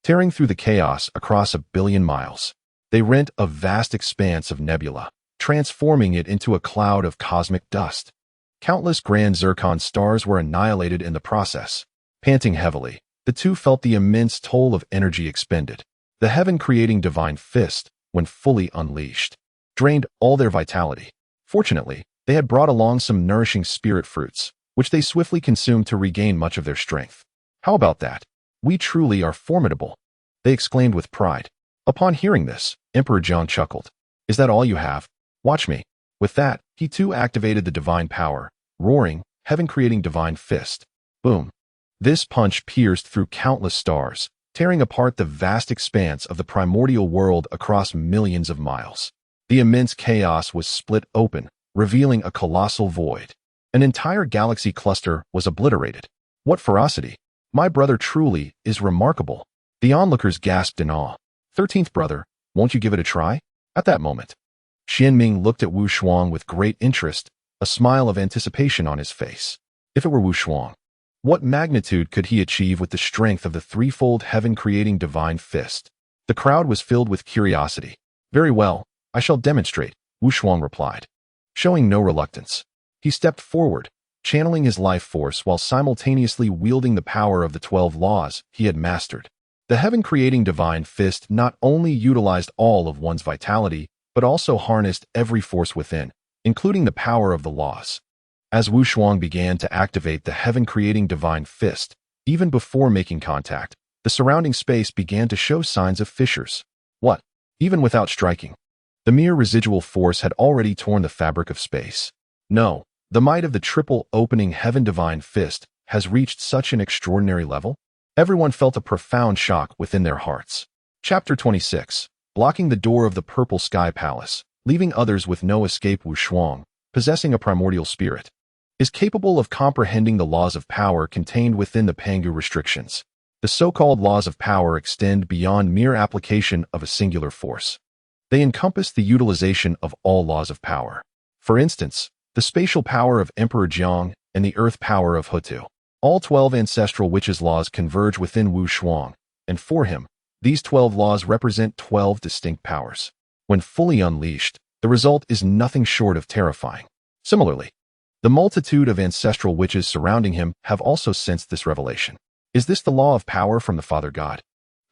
Tearing through the chaos across 1 billion miles, they rent a vast expanse of nebula, transforming it into a cloud of cosmic dust. Countless grand zircon stars were annihilated in the process. Panting heavily, the two felt the immense toll of energy expended. The heaven-creating divine fist, when fully unleashed, drained all their vitality. Fortunately, they had brought along some nourishing spirit fruits, which they swiftly consumed to regain much of their strength. How about that? We truly are formidable, they exclaimed with pride. Upon hearing this, Emperor Jiang chuckled. Is that all you have? Watch me. With that, he too activated the divine power, roaring, heaven-creating divine fist. Boom! This punch pierced through countless stars, tearing apart the vast expanse of the primordial world across millions of miles. The immense chaos was split open, revealing a colossal void. An entire galaxy cluster was obliterated. What ferocity! My brother truly is remarkable. The onlookers gasped in awe. 13th brother, won't you give it a try? At that moment, Xianming looked at Wu Shuang with great interest, a smile of anticipation on his face. If it were Wu Shuang, what magnitude could he achieve with the strength of the threefold heaven-creating divine fist? The crowd was filled with curiosity. Very well, I shall demonstrate, Wu Shuang replied. Showing no reluctance, he stepped forward, channeling his life force while simultaneously wielding the power of the 12 laws he had mastered. The heaven-creating divine fist not only utilized all of one's vitality, but also harnessed every force within, including the power of the laws. As Wu Shuang began to activate the heaven-creating divine fist, even before making contact, the surrounding space began to show signs of fissures. What? Even without striking? The mere residual force had already torn the fabric of space. No, the might of the triple opening heaven divine fist has reached such an extraordinary level? Everyone felt a profound shock within their hearts. Chapter 26. Blocking the door of the Purple Sky Palace, leaving others with no escape. Wu Shuang, possessing a primordial spirit, is capable of comprehending the laws of power contained within the Pangu restrictions. The so-called laws of power extend beyond mere application of a singular force. They encompass the utilization of all laws of power. For instance, the spatial power of Emperor Jiang and the earth power of Hutu. All 12 ancestral witches' laws converge within Wu Shuang, and for him, these 12 laws represent 12 distinct powers. When fully unleashed, the result is nothing short of terrifying. Similarly, the multitude of ancestral witches surrounding him have also sensed this revelation. Is this the law of power from the Father God?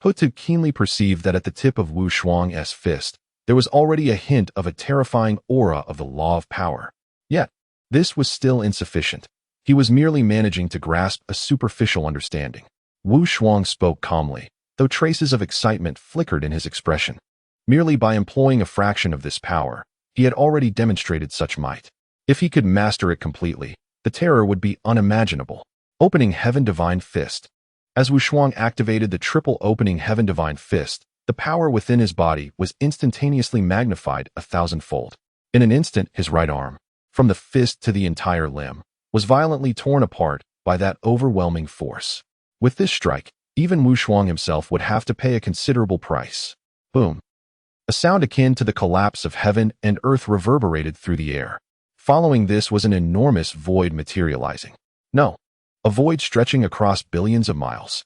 Hutu keenly perceived that at the tip of Wu Shuang's fist, there was already a hint of a terrifying aura of the law of power. Yet, this was still insufficient. He was merely managing to grasp a superficial understanding. Wu Shuang spoke calmly, though traces of excitement flickered in his expression. Merely by employing a fraction of this power, he had already demonstrated such might. If he could master it completely, the terror would be unimaginable. Opening Heaven Divine Fist. As Wu Shuang activated the triple opening Heaven Divine Fist, the power within his body was instantaneously magnified 1,000-fold. In an instant, his right arm, from the fist to the entire limb, was violently torn apart by that overwhelming force. With this strike, even Wu Shuang himself would have to pay a considerable price. Boom. A sound akin to the collapse of heaven and earth reverberated through the air. Following this was an enormous void materializing. No, a void stretching across billions of miles.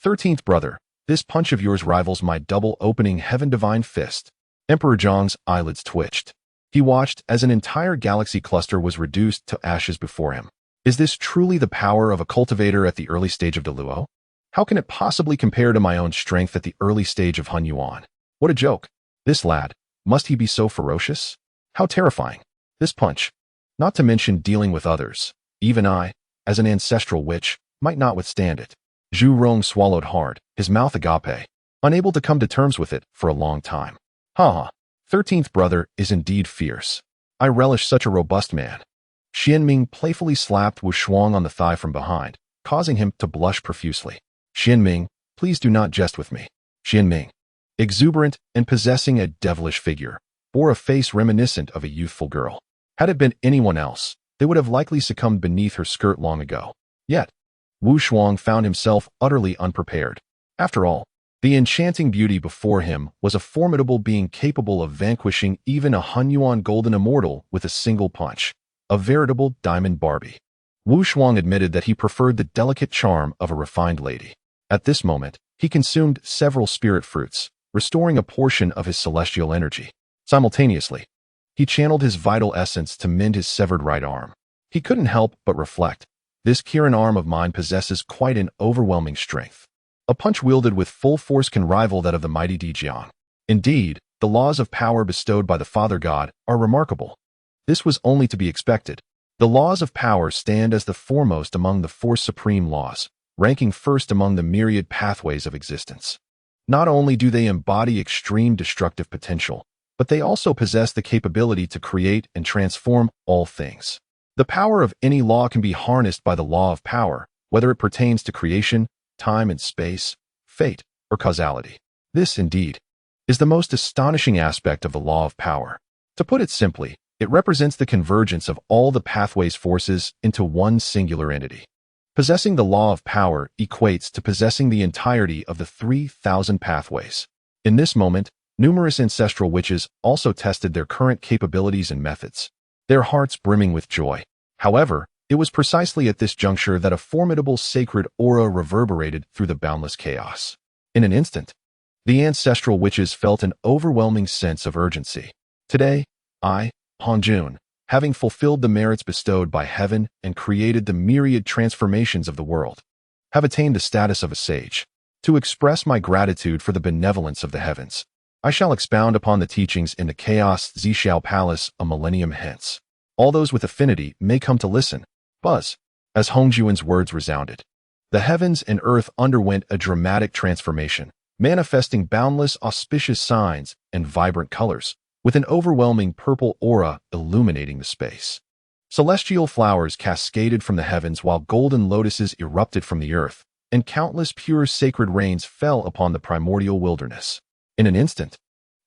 13th brother, this punch of yours rivals my double opening Heaven Divine Fist. Emperor Zhang's eyelids twitched. He watched as an entire galaxy cluster was reduced to ashes before him. Is this truly the power of a cultivator at the early stage of Deluo? How can it possibly compare to my own strength at the early stage of Hunyuan? What a joke. This lad, must he be so ferocious? How terrifying. This punch. Not to mention dealing with others. Even I, as an ancestral witch, might not withstand it. Zhu Rong swallowed hard, his mouth agape, unable to come to terms with it for a long time. Ha! 13th brother is indeed fierce. I relish such a robust man. Xianming playfully slapped Wu Shuang on the thigh from behind, causing him to blush profusely. Xianming, please do not jest with me. Xianming, exuberant and possessing a devilish figure, bore a face reminiscent of a youthful girl. Had it been anyone else, they would have likely succumbed beneath her skirt long ago. Yet, Wu Shuang found himself utterly unprepared. After all, the enchanting beauty before him was a formidable being capable of vanquishing even a Hunyuan golden immortal with a single punch. A veritable diamond Barbie. Wu Shuang admitted that he preferred the delicate charm of a refined lady. At this moment, he consumed several spirit fruits, restoring a portion of his celestial energy. Simultaneously, he channeled his vital essence to mend his severed right arm. He couldn't help but reflect. This Kirin arm of mine possesses quite an overwhelming strength. A punch wielded with full force can rival that of the mighty Dijiang. Indeed, the laws of power bestowed by the Father God are remarkable. This was only to be expected. The laws of power stand as the foremost among the four supreme laws, ranking first among the myriad pathways of existence. Not only do they embody extreme destructive potential, but they also possess the capability to create and transform all things. The power of any law can be harnessed by the law of power, whether it pertains to creation, time and space, fate, or causality. This, indeed, is the most astonishing aspect of the law of power. To put it simply, it represents the convergence of all the pathway's forces into one singular entity. Possessing the law of power equates to possessing the entirety of the 3,000 pathways. In this moment, numerous ancestral witches also tested their current capabilities and methods, their hearts brimming with joy. However, it was precisely at this juncture that a formidable sacred aura reverberated through the boundless chaos. In an instant, the ancestral witches felt an overwhelming sense of urgency. Today, I, Hongjun, having fulfilled the merits bestowed by heaven and created the myriad transformations of the world, have attained the status of a sage. To express my gratitude for the benevolence of the heavens, I shall expound upon the teachings in the Chaos Zishao Palace a millennium hence. All those with affinity may come to listen. Buzz, as Hongjuan's words resounded. The heavens and earth underwent a dramatic transformation, manifesting boundless auspicious signs and vibrant colors, with an overwhelming purple aura illuminating the space. Celestial flowers cascaded from the heavens while golden lotuses erupted from the earth, and countless pure sacred rains fell upon the primordial wilderness. In an instant,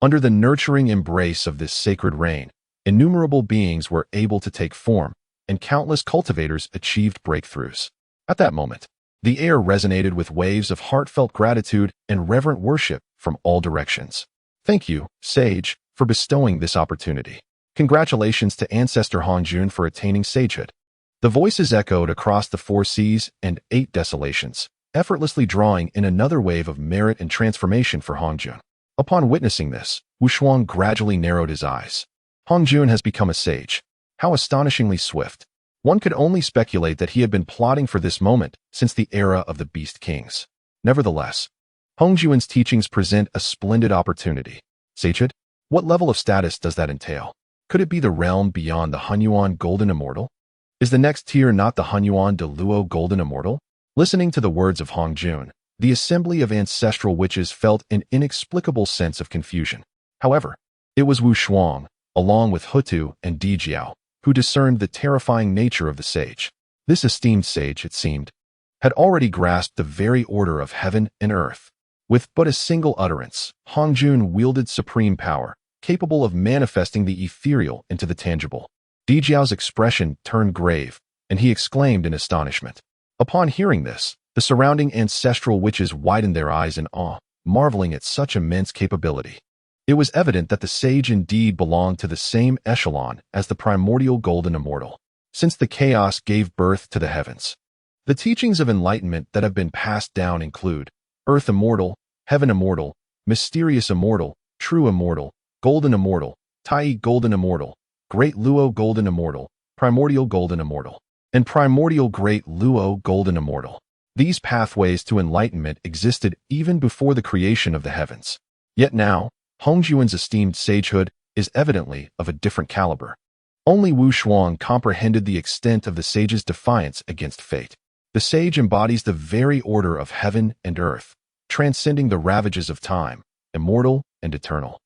under the nurturing embrace of this sacred rain, innumerable beings were able to take form, and countless cultivators achieved breakthroughs. At that moment, the air resonated with waves of heartfelt gratitude and reverent worship from all directions. Thank you, Sage, for bestowing this opportunity. Congratulations to Ancestor Hongjun for attaining sagehood. The voices echoed across the 4 seas and 8 desolations, effortlessly drawing in another wave of merit and transformation for Hongjun. Upon witnessing this, Wu Shuang gradually narrowed his eyes. Hongjun has become a sage. How astonishingly swift. One could only speculate that he had been plotting for this moment since the era of the Beast Kings. Nevertheless, Hongjuan's teachings present a splendid opportunity. Sagehood? What level of status does that entail? Could it be the realm beyond the Hunyuan Golden Immortal? Is the next tier not the Hunyuan de Luo Golden Immortal? Listening to the words of Hongjun, the assembly of ancestral witches felt an inexplicable sense of confusion. However, it was Wu Shuang, along with Hutu and Dijiao, who discerned the terrifying nature of the sage. This esteemed sage, it seemed, had already grasped the very order of heaven and earth. With but a single utterance, Hongjun wielded supreme power, capable of manifesting the ethereal into the tangible. Dijiao's expression turned grave, and he exclaimed in astonishment. Upon hearing this, the surrounding ancestral witches widened their eyes in awe, marveling at such immense capability. It was evident that the sage indeed belonged to the same echelon as the primordial golden immortal, since the chaos gave birth to the heavens. The teachings of enlightenment that have been passed down include Earth Immortal, Heaven Immortal, Mysterious Immortal, True Immortal, Golden Immortal, Tai Golden Immortal, Great Luo Golden Immortal, Primordial Golden Immortal, and Primordial Great Luo Golden Immortal. These pathways to enlightenment existed even before the creation of the heavens. Yet now, Hongjuan's esteemed sagehood is evidently of a different caliber. Only Wu Shuang comprehended the extent of the sage's defiance against fate. The sage embodies the very order of heaven and earth, transcending the ravages of time, immortal and eternal.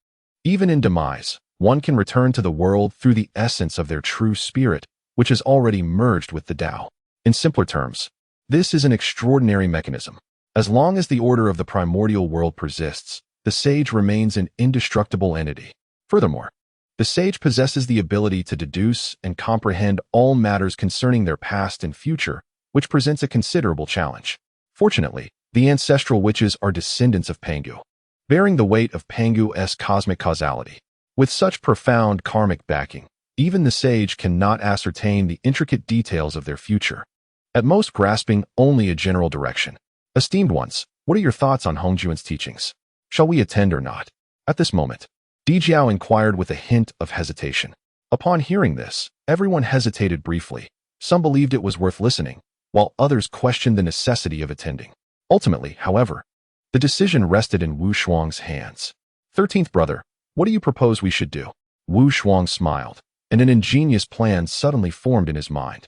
Even in demise, one can return to the world through the essence of their true spirit, which is already merged with the Tao. In simpler terms, this is an extraordinary mechanism. As long as the order of the primordial world persists, the sage remains an indestructible entity. Furthermore, the sage possesses the ability to deduce and comprehend all matters concerning their past and future, which presents a considerable challenge. Fortunately, the ancestral witches are descendants of Pangu, bearing the weight of Pangu's cosmic causality. With such profound karmic backing, even the sage cannot ascertain the intricate details of their future, at most grasping only a general direction. Esteemed ones, what are your thoughts on Hongjuan's teachings? Shall we attend or not? At this moment, Di Jiao inquired with a hint of hesitation. Upon hearing this, everyone hesitated briefly. Some believed it was worth listening, while others questioned the necessity of attending. Ultimately, however, the decision rested in Wu Shuang's hands. 13th brother, what do you propose we should do? Wu Shuang smiled, and an ingenious plan suddenly formed in his mind.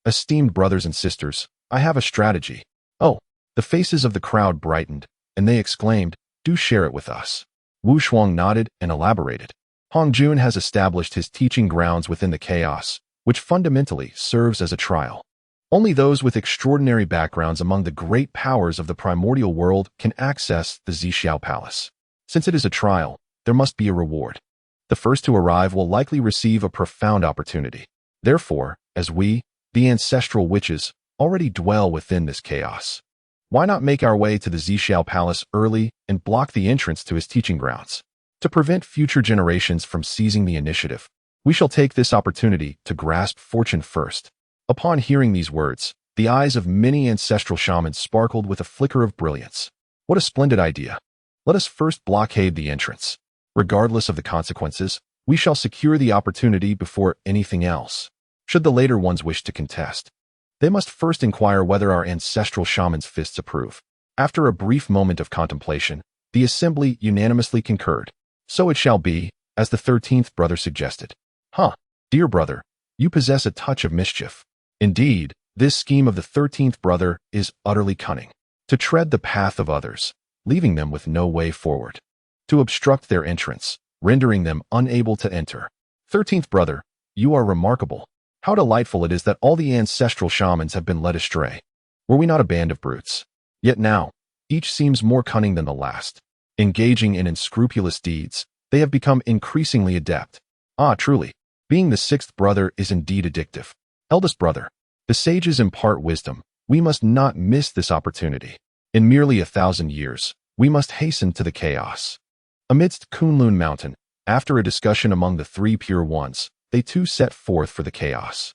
Esteemed brothers and sisters, I have a strategy. Oh, the faces of the crowd brightened, and they exclaimed, do share it with us. Wu Shuang nodded and elaborated. Hongjun has established his teaching grounds within the chaos, which fundamentally serves as a trial. Only those with extraordinary backgrounds among the great powers of the primordial world can access the Zixiao Palace. Since it is a trial, there must be a reward. The first to arrive will likely receive a profound opportunity. Therefore, as we, the ancestral witches, already dwell within this chaos, why not make our way to the Zixiao Palace early and block the entrance to his teaching grounds? To prevent future generations from seizing the initiative, we shall take this opportunity to grasp fortune first. Upon hearing these words, the eyes of many ancestral shamans sparkled with a flicker of brilliance. What a splendid idea! Let us first blockade the entrance. Regardless of the consequences, we shall secure the opportunity before anything else. Should the later ones wish to contest, they must first inquire whether our ancestral shaman's fists approve. After a brief moment of contemplation, the assembly unanimously concurred. So it shall be, as the 13th brother suggested. Dear brother, you possess a touch of mischief. Indeed, this scheme of the 13th brother is utterly cunning. To tread the path of others, leaving them with no way forward. To obstruct their entrance, rendering them unable to enter. 13th brother, you are remarkable. How delightful it is that all the ancestral shamans have been led astray. Were we not a band of brutes? Yet now, each seems more cunning than the last. Engaging in unscrupulous deeds, they have become increasingly adept. Truly, being the 6th brother is indeed addictive. Eldest brother, the sages impart wisdom. We must not miss this opportunity. In merely 1,000 years, we must hasten to the chaos. Amidst Kunlun Mountain, after a discussion among the 3 pure ones, they too set forth for the chaos.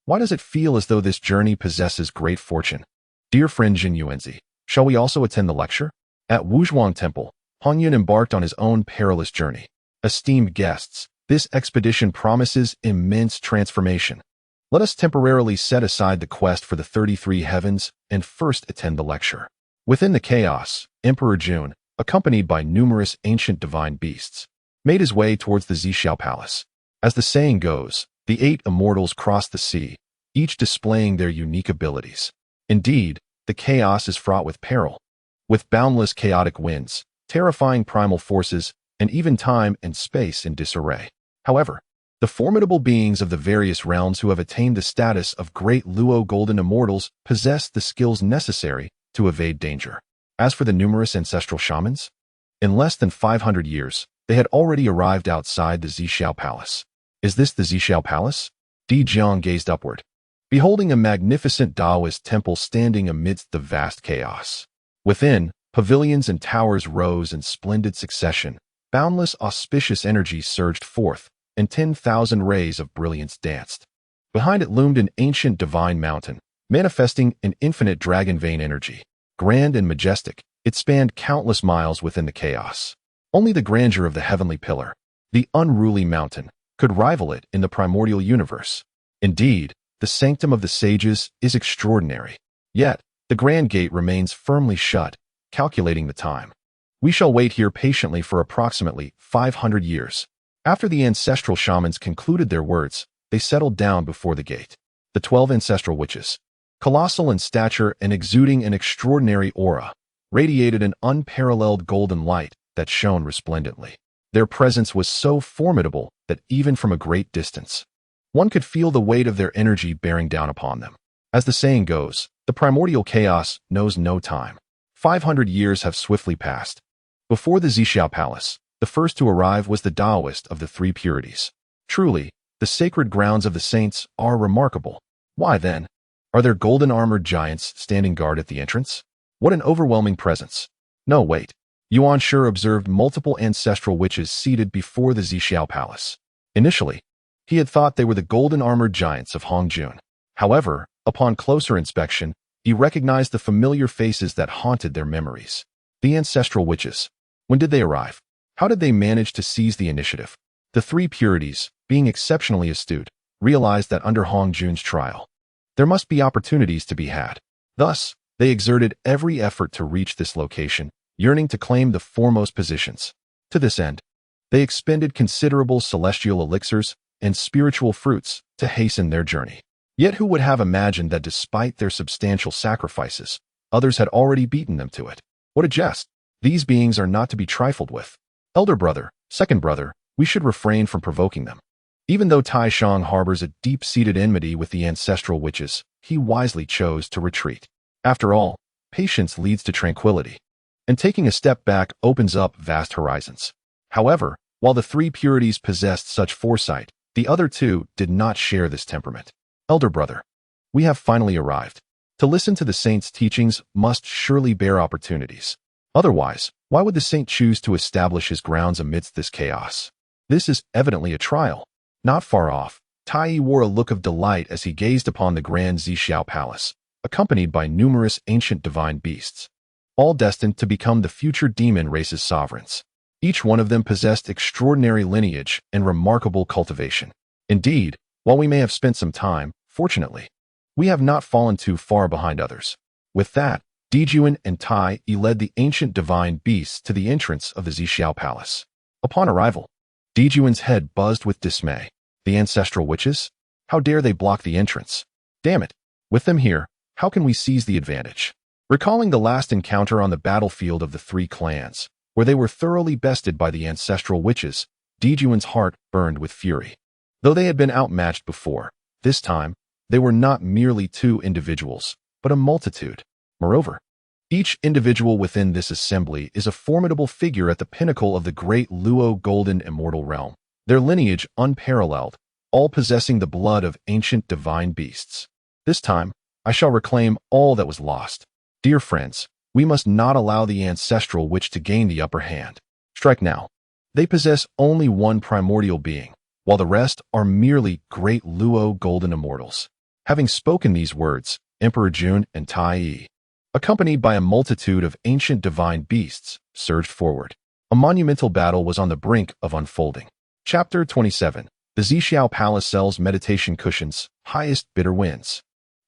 Why does it feel as though this journey possesses great fortune? Dear friend Jin Yuanzi, shall we also attend the lecture? At Wuzhuang Temple, Hongyun embarked on his own perilous journey. Esteemed guests, this expedition promises immense transformation. Let us temporarily set aside the quest for the 33 heavens and first attend the lecture. Within the chaos, Emperor Jun, accompanied by numerous ancient divine beasts, made his way towards the Zixiao Palace. As the saying goes, the 8 immortals crossed the sea, each displaying their unique abilities. Indeed, the chaos is fraught with peril, with boundless chaotic winds, terrifying primal forces, and even time and space in disarray. However, the formidable beings of the various realms who have attained the status of great Luo golden immortals possess the skills necessary to evade danger. As for the numerous ancestral shamans, in less than 500 years, they had already arrived outside the Zixiao Palace. Is this the Zixiao Palace? Di Jiang gazed upward, beholding a magnificent Taoist temple standing amidst the vast chaos. Within, pavilions and towers rose in splendid succession. Boundless auspicious energy surged forth, and 10,000 rays of brilliance danced. Behind it loomed an ancient divine mountain, manifesting an infinite dragon vein energy. Grand and majestic, it spanned countless miles within the chaos. Only the grandeur of the heavenly pillar, the unruly mountain, could rival it in the primordial universe. Indeed, the sanctum of the sages is extraordinary. Yet, the grand gate remains firmly shut, calculating the time. We shall wait here patiently for approximately 500 years. After the ancestral shamans concluded their words, they settled down before the gate. The 12 ancestral witches, colossal in stature and exuding an extraordinary aura, radiated an unparalleled golden light that shone resplendently. Their presence was so formidable that even from a great distance, one could feel the weight of their energy bearing down upon them. As the saying goes, the primordial chaos knows no time. 500 years have swiftly passed. Before the Zixiao Palace, the first to arrive was the Taoist of the Three Purities. Truly, the sacred grounds of the saints are remarkable. Why then? Are there golden-armored giants standing guard at the entrance? What an overwhelming presence. No, wait. Yuan Shi observed multiple ancestral witches seated before the Zixiao Palace. Initially, he had thought they were the golden-armored giants of Hongjun. However, upon closer inspection, he recognized the familiar faces that haunted their memories. The ancestral witches. When did they arrive? How did they manage to seize the initiative? The Three Purities, being exceptionally astute, realized that under Hongjun's trial, there must be opportunities to be had. Thus, they exerted every effort to reach this location, yearning to claim the foremost positions. To this end, they expended considerable celestial elixirs and spiritual fruits to hasten their journey. Yet who would have imagined that despite their substantial sacrifices, others had already beaten them to it? What a jest! These beings are not to be trifled with. Elder brother, second brother, we should refrain from provoking them. Even though Tai Shang harbors a deep-seated enmity with the ancestral witches, he wisely chose to retreat. After all, patience leads to tranquility, and taking a step back opens up vast horizons. However, while the Three Purities possessed such foresight, the other two did not share this temperament. Elder brother, we have finally arrived. To listen to the saint's teachings must surely bear opportunities. Otherwise, why would the saint choose to establish his grounds amidst this chaos? This is evidently a trial. Not far off, Tai wore a look of delight as he gazed upon the grand Zixiao Palace, accompanied by numerous ancient divine beasts, all destined to become the future demon race's sovereigns. Each one of them possessed extraordinary lineage and remarkable cultivation. Indeed, while we may have spent some time, fortunately, we have not fallen too far behind others. With that, Dijuan and Tai led the ancient divine beasts to the entrance of the Zixiao Palace. Upon arrival, Dijuan's head buzzed with dismay. The ancestral witches? How dare they block the entrance? Damn it! With them here, how can we seize the advantage? Recalling the last encounter on the battlefield of the three clans, where they were thoroughly bested by the ancestral witches, Dijuan's heart burned with fury. Though they had been outmatched before, this time, they were not merely two individuals, but a multitude. Moreover, each individual within this assembly is a formidable figure at the pinnacle of the great Luo golden immortal realm, their lineage unparalleled, all possessing the blood of ancient divine beasts. This time, I shall reclaim all that was lost. Dear friends, we must not allow the ancestral witch to gain the upper hand. Strike now. They possess only one primordial being, while the rest are merely great Luo golden immortals. Having spoken these words, Emperor Jun and Tai, accompanied by a multitude of ancient divine beasts, surged forward. A monumental battle was on the brink of unfolding. Chapter 27. The Zixiao Palace sells meditation cushions, highest bidder wins.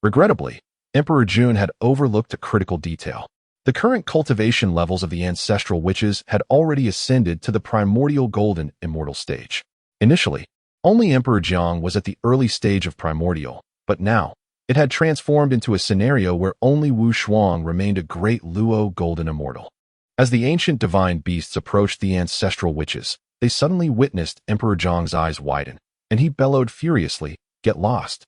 Regrettably, Emperor Jun had overlooked a critical detail. The current cultivation levels of the ancestral witches had already ascended to the primordial golden immortal stage. Initially, only Emperor Jiang was at the early stage of primordial, but now, it had transformed into a scenario where only Wu Shuang remained a great Luo golden immortal. As the ancient divine beasts approached the ancestral witches, they suddenly witnessed Emperor Jiang's eyes widen, and he bellowed furiously, "Get lost!"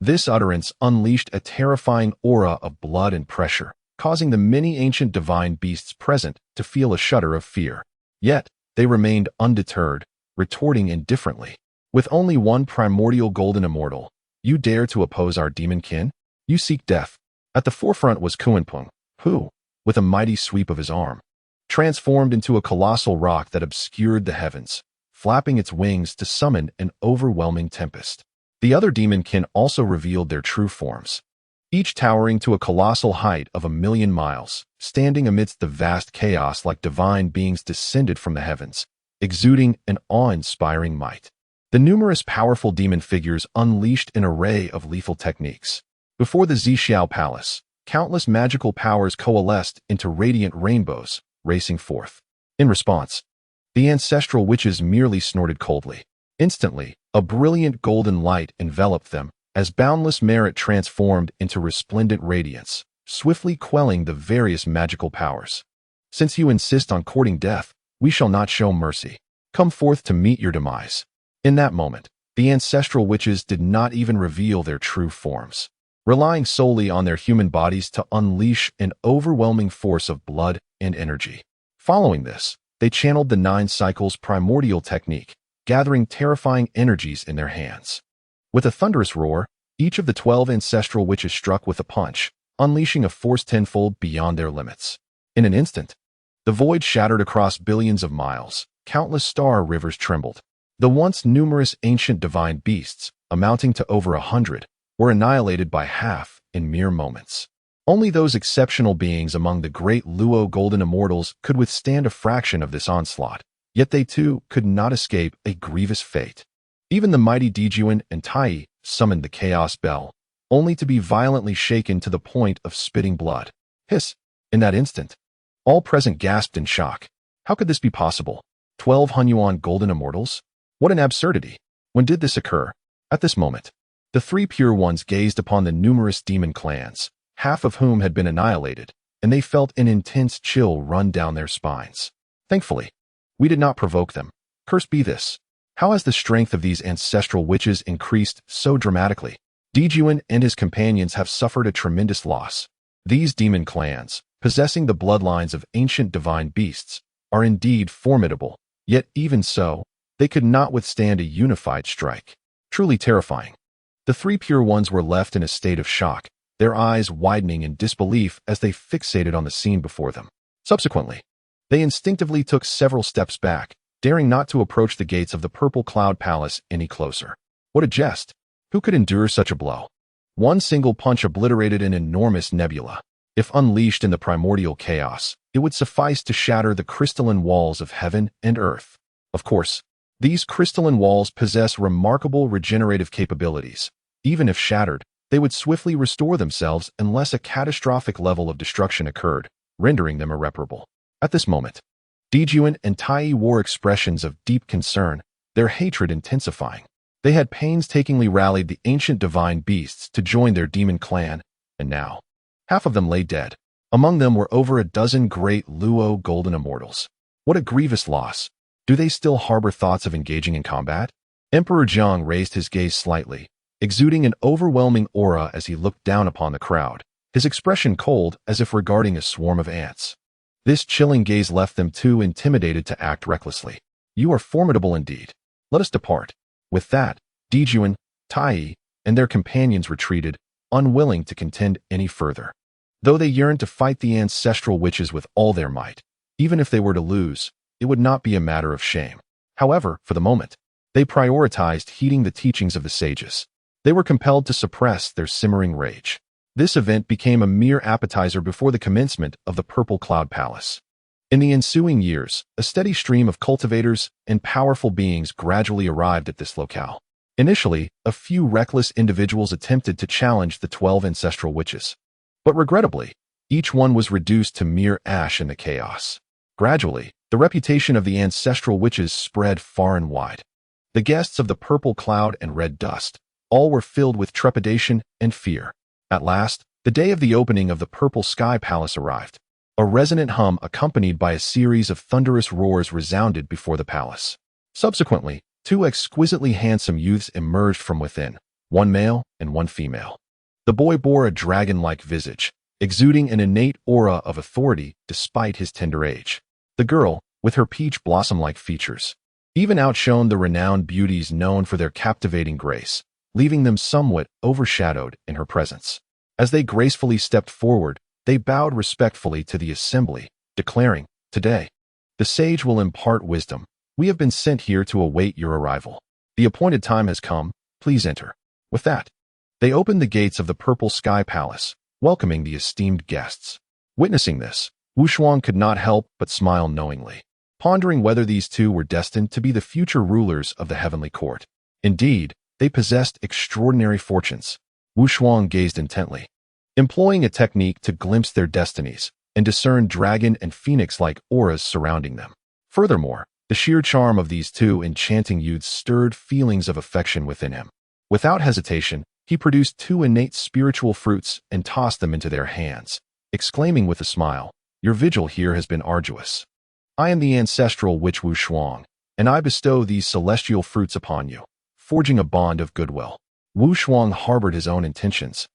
This utterance unleashed a terrifying aura of blood and pressure, causing the many ancient divine beasts present to feel a shudder of fear. Yet, they remained undeterred, retorting indifferently. With only one primordial golden immortal, you dare to oppose our demon kin? You seek death. At the forefront was Kuanpeng, who, with a mighty sweep of his arm, transformed into a colossal rock that obscured the heavens, flapping its wings to summon an overwhelming tempest. The other demon kin also revealed their true forms. each towering to a colossal height of 1,000,000 miles, standing amidst the vast chaos like divine beings descended from the heavens, exuding an awe-inspiring might. The numerous powerful demon figures unleashed an array of lethal techniques. Before the Zixiao Palace, countless magical powers coalesced into radiant rainbows, racing forth. In response, the ancestral witches merely snorted coldly. Instantly, a brilliant golden light enveloped them, as boundless merit transformed into resplendent radiance, swiftly quelling the various magical powers. Since you insist on courting death, we shall not show mercy. Come forth to meet your demise. In that moment, the ancestral witches did not even reveal their true forms, relying solely on their human bodies to unleash an overwhelming force of blood and energy. Following this, they channeled the 9 cycles primordial technique, gathering terrifying energies in their hands. With a thunderous roar, each of the 12 ancestral witches struck with a punch, unleashing a force tenfold beyond their limits. In an instant, the void shattered across billions of miles. Countless star rivers trembled. The once numerous ancient divine beasts, amounting to over 100, were annihilated by half in mere moments. Only those exceptional beings among the great Luo golden immortals could withstand a fraction of this onslaught, yet they too could not escape a grievous fate. Even the mighty Dijuan and Tai summoned the Chaos Bell, only to be violently shaken to the point of spitting blood. Hiss! In that instant, all present gasped in shock. How could this be possible? 12 Hunyuan golden immortals? What an absurdity! When did this occur? At this moment. The 3 pure ones gazed upon the numerous demon clans, half of whom had been annihilated, and they felt an intense chill run down their spines. Thankfully, we did not provoke them. Cursed be this. How has the strength of these ancestral witches increased so dramatically? Dijuan and his companions have suffered a tremendous loss. These demon clans, possessing the bloodlines of ancient divine beasts, are indeed formidable, yet even so, they could not withstand a unified strike. Truly terrifying. The 3 pure ones were left in a state of shock, their eyes widening in disbelief as they fixated on the scene before them. Subsequently, they instinctively took several steps back, daring not to approach the gates of the Purple Cloud Palace any closer. What a jest! Who could endure such a blow? One single punch obliterated an enormous nebula. If unleashed in the primordial chaos, it would suffice to shatter the crystalline walls of heaven and earth. Of course, these crystalline walls possess remarkable regenerative capabilities. Even if shattered, they would swiftly restore themselves unless a catastrophic level of destruction occurred, rendering them irreparable. At this moment, Dijuan and Tai wore expressions of deep concern, their hatred intensifying. They had painstakingly rallied the ancient divine beasts to join their demon clan, and now, half of them lay dead. Among them were over a dozen great Luo golden immortals. What a grievous loss. Do they still harbor thoughts of engaging in combat? Emperor Jiang raised his gaze slightly, exuding an overwhelming aura as he looked down upon the crowd, his expression cold as if regarding a swarm of ants. This chilling gaze left them too intimidated to act recklessly. You are formidable indeed. Let us depart. With that, Dijuan, Tai, and their companions retreated, unwilling to contend any further. Though they yearned to fight the ancestral witches with all their might, even if they were to lose, it would not be a matter of shame. However, for the moment, they prioritized heeding the teachings of the sages. They were compelled to suppress their simmering rage. This event became a mere appetizer before the commencement of the Purple Cloud Palace. In the ensuing years, a steady stream of cultivators and powerful beings gradually arrived at this locale. Initially, a few reckless individuals attempted to challenge the 12 ancestral witches. But regrettably, each one was reduced to mere ash in the chaos. Gradually, the reputation of the ancestral witches spread far and wide. The guests of the Purple Cloud and Red Dust, all were filled with trepidation and fear. At last, the day of the opening of the Purple Sky Palace arrived. A resonant hum accompanied by a series of thunderous roars resounded before the palace. Subsequently, 2 exquisitely handsome youths emerged from within, one male and one female. The boy bore a dragon-like visage, exuding an innate aura of authority despite his tender age. The girl, with her peach blossom-like features, even outshone the renowned beauties known for their captivating grace, leaving them somewhat overshadowed in her presence. As they gracefully stepped forward, they bowed respectfully to the assembly, declaring, "Today, the sage will impart wisdom. We have been sent here to await your arrival. The appointed time has come. Please enter." With that, They opened the gates of the Purple Sky Palace, welcoming the esteemed guests. Witnessing this, Wu Shuang could not help but smile knowingly, pondering whether these two were destined to be the future rulers of the heavenly court. Indeed, they possessed extraordinary fortunes. Wu Shuang gazed intently, employing a technique to glimpse their destinies and discern dragon and phoenix-like auras surrounding them. Furthermore, the sheer charm of these two enchanting youths stirred feelings of affection within him. Without hesitation, he produced two innate spiritual fruits and tossed them into their hands, exclaiming with a smile, "Your vigil here has been arduous. I am the ancestral witch Wu Shuang, and I bestow these celestial fruits upon you, forging a bond of goodwill." Wu Shuang harbored his own intentions.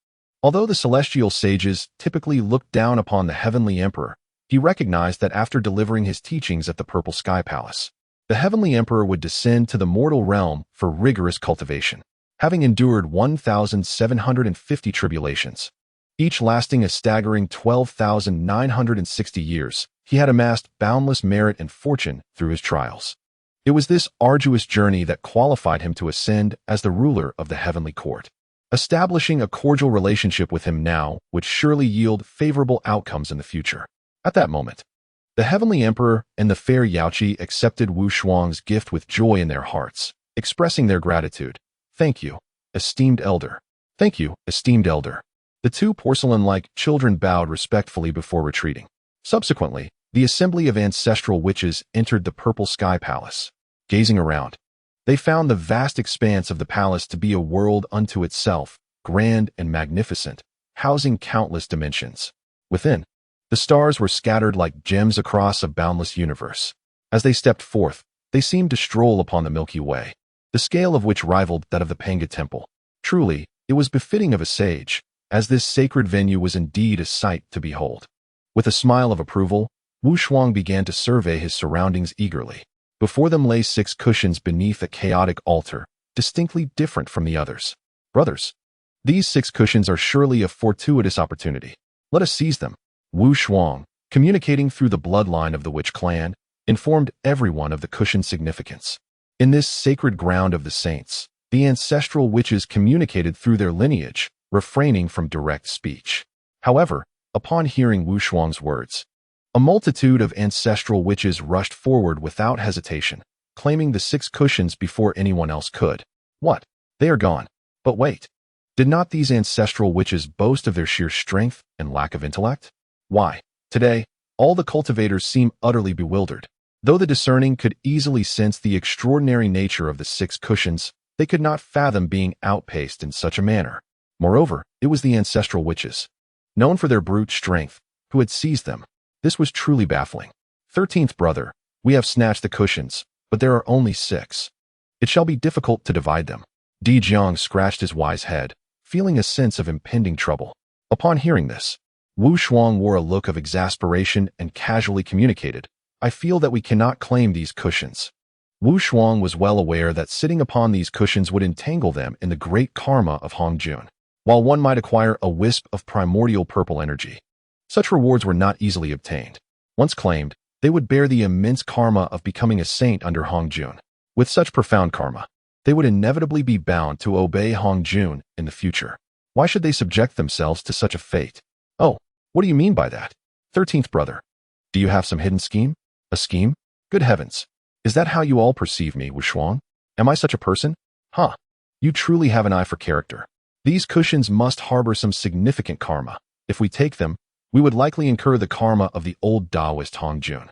Although the celestial sages typically looked down upon the heavenly emperor, he recognized that after delivering his teachings at the Purple Sky Palace, the heavenly emperor would descend to the mortal realm for rigorous cultivation. Having endured 1,750 tribulations, each lasting a staggering 12,960 years, he had amassed boundless merit and fortune through his trials. It was this arduous journey that qualified him to ascend as the ruler of the heavenly court. Establishing a cordial relationship with him now would surely yield favorable outcomes in the future. At that moment, the heavenly emperor and the fair Yaoqi accepted Wu Shuang's gift with joy in their hearts, expressing their gratitude. "Thank you, esteemed elder." "Thank you, esteemed elder." The two porcelain-like children bowed respectfully before retreating. Subsequently, the assembly of ancestral witches entered the Purple Sky Palace. Gazing around, they found the vast expanse of the palace to be a world unto itself, grand and magnificent, housing countless dimensions. Within, the stars were scattered like gems across a boundless universe. As they stepped forth, they seemed to stroll upon the Milky Way, the scale of which rivaled that of the Panga Temple. Truly, it was befitting of a sage, as this sacred venue was indeed a sight to behold. With a smile of approval, Wu Shuang began to survey his surroundings eagerly. Before them lay 6 cushions beneath a chaotic altar, distinctly different from the others. "Brothers, these 6 cushions are surely a fortuitous opportunity. Let us seize them." Wu Shuang, communicating through the bloodline of the witch clan, informed everyone of the cushion's significance. In this sacred ground of the saints, the ancestral witches communicated through their lineage, refraining from direct speech. However, upon hearing Wu Shuang's words, a multitude of ancestral witches rushed forward without hesitation, claiming the 6 cushions before anyone else could. "What? They are gone. But wait. Did not these ancestral witches boast of their sheer strength and lack of intellect? Why, today, all the cultivators seem utterly bewildered. Though the discerning could easily sense the extraordinary nature of the 6 cushions, they could not fathom being outpaced in such a manner. Moreover, it was the ancestral witches, known for their brute strength, who had seized them. This was truly baffling. 13th brother, we have snatched the cushions, but there are only 6. It shall be difficult to divide them." Di Jiang scratched his wise head, feeling a sense of impending trouble. Upon hearing this, Wu Shuang wore a look of exasperation and casually communicated, "I feel that we cannot claim these cushions." Wu Shuang was well aware that sitting upon these cushions would entangle them in the great karma of Hongjun, while one might acquire a wisp of primordial purple energy. Such rewards were not easily obtained. Once claimed, they would bear the immense karma of becoming a saint under Hongjun. With such profound karma, they would inevitably be bound to obey Hongjun in the future. Why should they subject themselves to such a fate? "Oh, what do you mean by that? 13th brother, do you have some hidden scheme? A scheme? Good heavens! Is that how you all perceive me, Wu Shuang? Am I such a person? Huh! You truly have an eye for character. These cushions must harbor some significant karma. If we take them, we would likely incur the karma of the old Taoist Hongjun.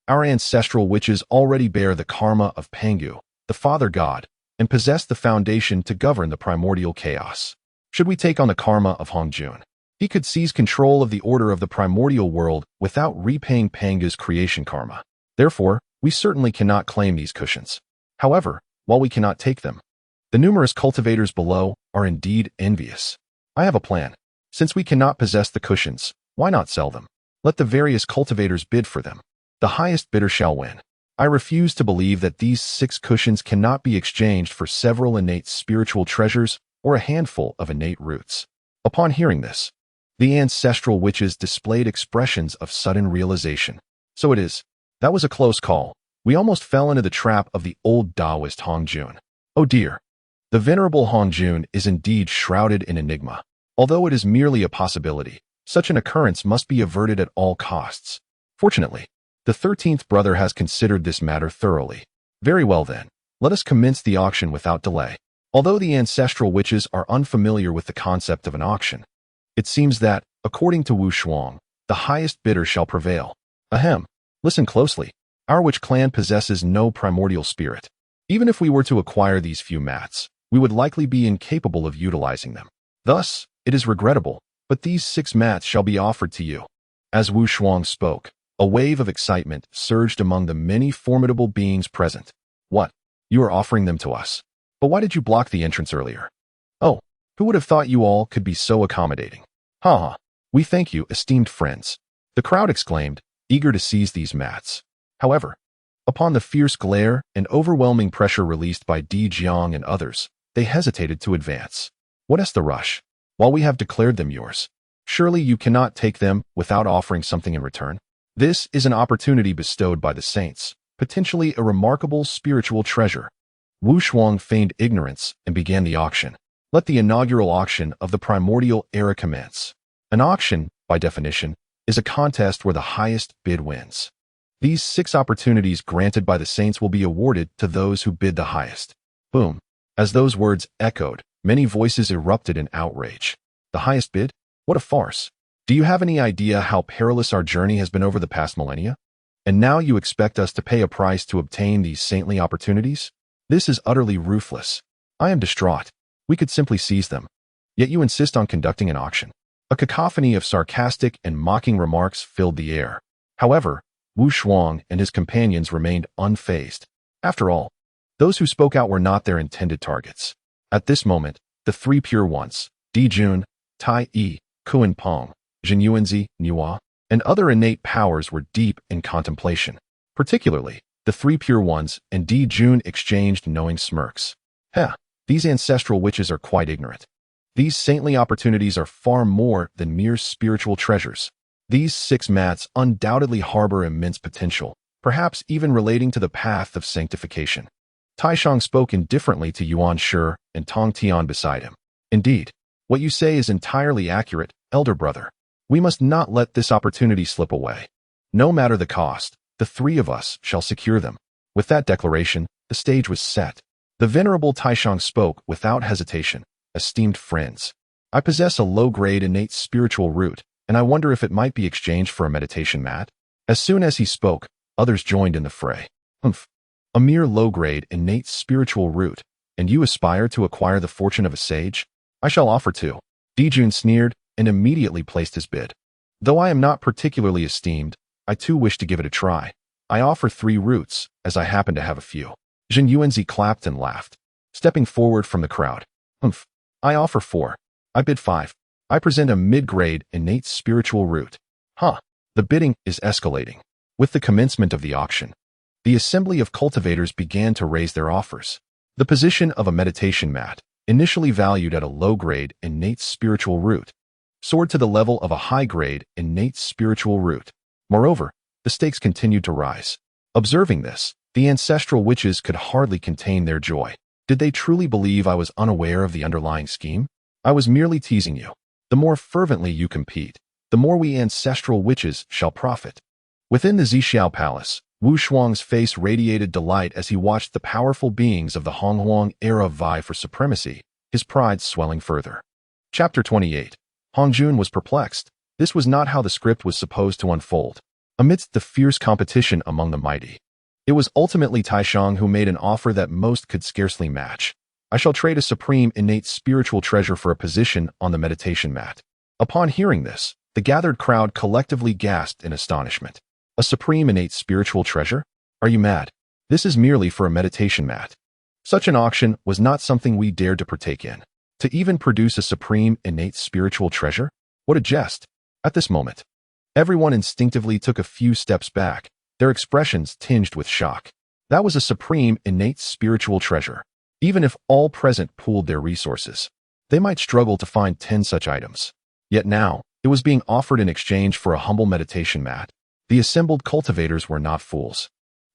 Our ancestral witches already bear the karma of Pangu, the father god, and possess the foundation to govern the primordial chaos. Should we take on the karma of Hongjun, he could seize control of the order of the primordial world without repaying Pangu's creation karma. Therefore, we certainly cannot claim these cushions. However, while we cannot take them, the numerous cultivators below are indeed envious. I have a plan. Since we cannot possess the cushions, why not sell them? Let the various cultivators bid for them. The highest bidder shall win. I refuse to believe that these 6 cushions cannot be exchanged for several innate spiritual treasures or a handful of innate roots." Upon hearing this, the ancestral witches displayed expressions of sudden realization. "So it is. That was a close call. We almost fell into the trap of the old Taoist Hongjun. Oh dear. The venerable Hongjun is indeed shrouded in enigma. Although it is merely a possibility, such an occurrence must be averted at all costs. Fortunately, the 13th brother has considered this matter thoroughly. Very well then, let us commence the auction without delay. Although the ancestral witches are unfamiliar with the concept of an auction, it seems that, according to Wu Shuang, the highest bidder shall prevail. Ahem. Listen closely. Our witch clan possesses no primordial spirit. Even if we were to acquire these few mats, we would likely be incapable of utilizing them. Thus, it is regrettable, but these 6 mats shall be offered to you. As Wu Shuang spoke, a wave of excitement surged among the many formidable beings present. What? You are offering them to us? But why did you block the entrance earlier? Oh, who would have thought you all could be so accommodating? Ha! We thank you, esteemed friends. The crowd exclaimed, eager to seize these mats. However, upon the fierce glare and overwhelming pressure released by Di Jiang and others, they hesitated to advance. What is the rush? While we have declared them yours, surely you cannot take them without offering something in return? This is an opportunity bestowed by the saints, potentially a remarkable spiritual treasure. Wu Shuang feigned ignorance and began the auction. Let the inaugural auction of the primordial era commence. An auction, by definition, is a contest where the highest bid wins. These 6 opportunities granted by the saints will be awarded to those who bid the highest. Boom. As those words echoed, many voices erupted in outrage. The highest bid? What a farce. Do you have any idea how perilous our journey has been over the past millennia? And now you expect us to pay a price to obtain these saintly opportunities? This is utterly ruthless. I am distraught. We could simply seize them. Yet you insist on conducting an auction. A cacophony of sarcastic and mocking remarks filled the air. However, Wu Shuang and his companions remained unfazed. After all, those who spoke out were not their intended targets. At this moment, the 3 pure ones, Di Jun, Tai Yi, Kuan Pong, Jin Yuanzi, Niwa, and other innate powers were deep in contemplation. Particularly, the 3 pure ones and Di Jun exchanged knowing smirks. These ancestral witches are quite ignorant. These saintly opportunities are far more than mere spiritual treasures. These 6 mats undoubtedly harbor immense potential, perhaps even relating to the path of sanctification. Taishang spoke indifferently to Yuan Shi and Tong Tian beside him. Indeed, what you say is entirely accurate, elder brother. We must not let this opportunity slip away. No matter the cost, the 3 of us shall secure them. With that declaration, the stage was set. The venerable Taishang spoke without hesitation. Esteemed friends, I possess a low-grade innate spiritual root, and I wonder if it might be exchanged for a meditation mat. As soon as he spoke, others joined in the fray. A mere low-grade innate spiritual root, and you aspire to acquire the fortune of a sage? I shall offer 2. Dijun sneered and immediately placed his bid. Though I am not particularly esteemed, I too wish to give it a try. I offer 3 roots, as I happen to have a few. Jin Yuanzi clapped and laughed, stepping forward from the crowd. I offer 4. I bid 5. I present a mid-grade innate spiritual root. The bidding is escalating. With the commencement of the auction, the assembly of cultivators began to raise their offers. The position of a meditation mat, initially valued at a low-grade innate spiritual root, soared to the level of a high-grade innate spiritual root. Moreover, the stakes continued to rise. Observing this, the ancestral witches could hardly contain their joy. Did they truly believe I was unaware of the underlying scheme? I was merely teasing you. The more fervently you compete, the more we ancestral witches shall profit. Within the Zixiao Palace, Wu Shuang's face radiated delight as he watched the powerful beings of the Honghuang era vie for supremacy, his pride swelling further. Chapter 28. Hongjun was perplexed. This was not how the script was supposed to unfold. Amidst the fierce competition among the mighty, it was ultimately Taishang who made an offer that most could scarcely match. I shall trade a supreme innate spiritual treasure for a position on the meditation mat. Upon hearing this, the gathered crowd collectively gasped in astonishment. A supreme innate spiritual treasure? Are you mad? This is merely for a meditation mat. Such an auction was not something we dared to partake in. To even produce a supreme innate spiritual treasure? What a jest! At this moment, everyone instinctively took a few steps back, their expressions tinged with shock. That was a supreme innate spiritual treasure. Even if all present pooled their resources, they might struggle to find 10 such items. Yet now, it was being offered in exchange for a humble meditation mat. The assembled cultivators were not fools.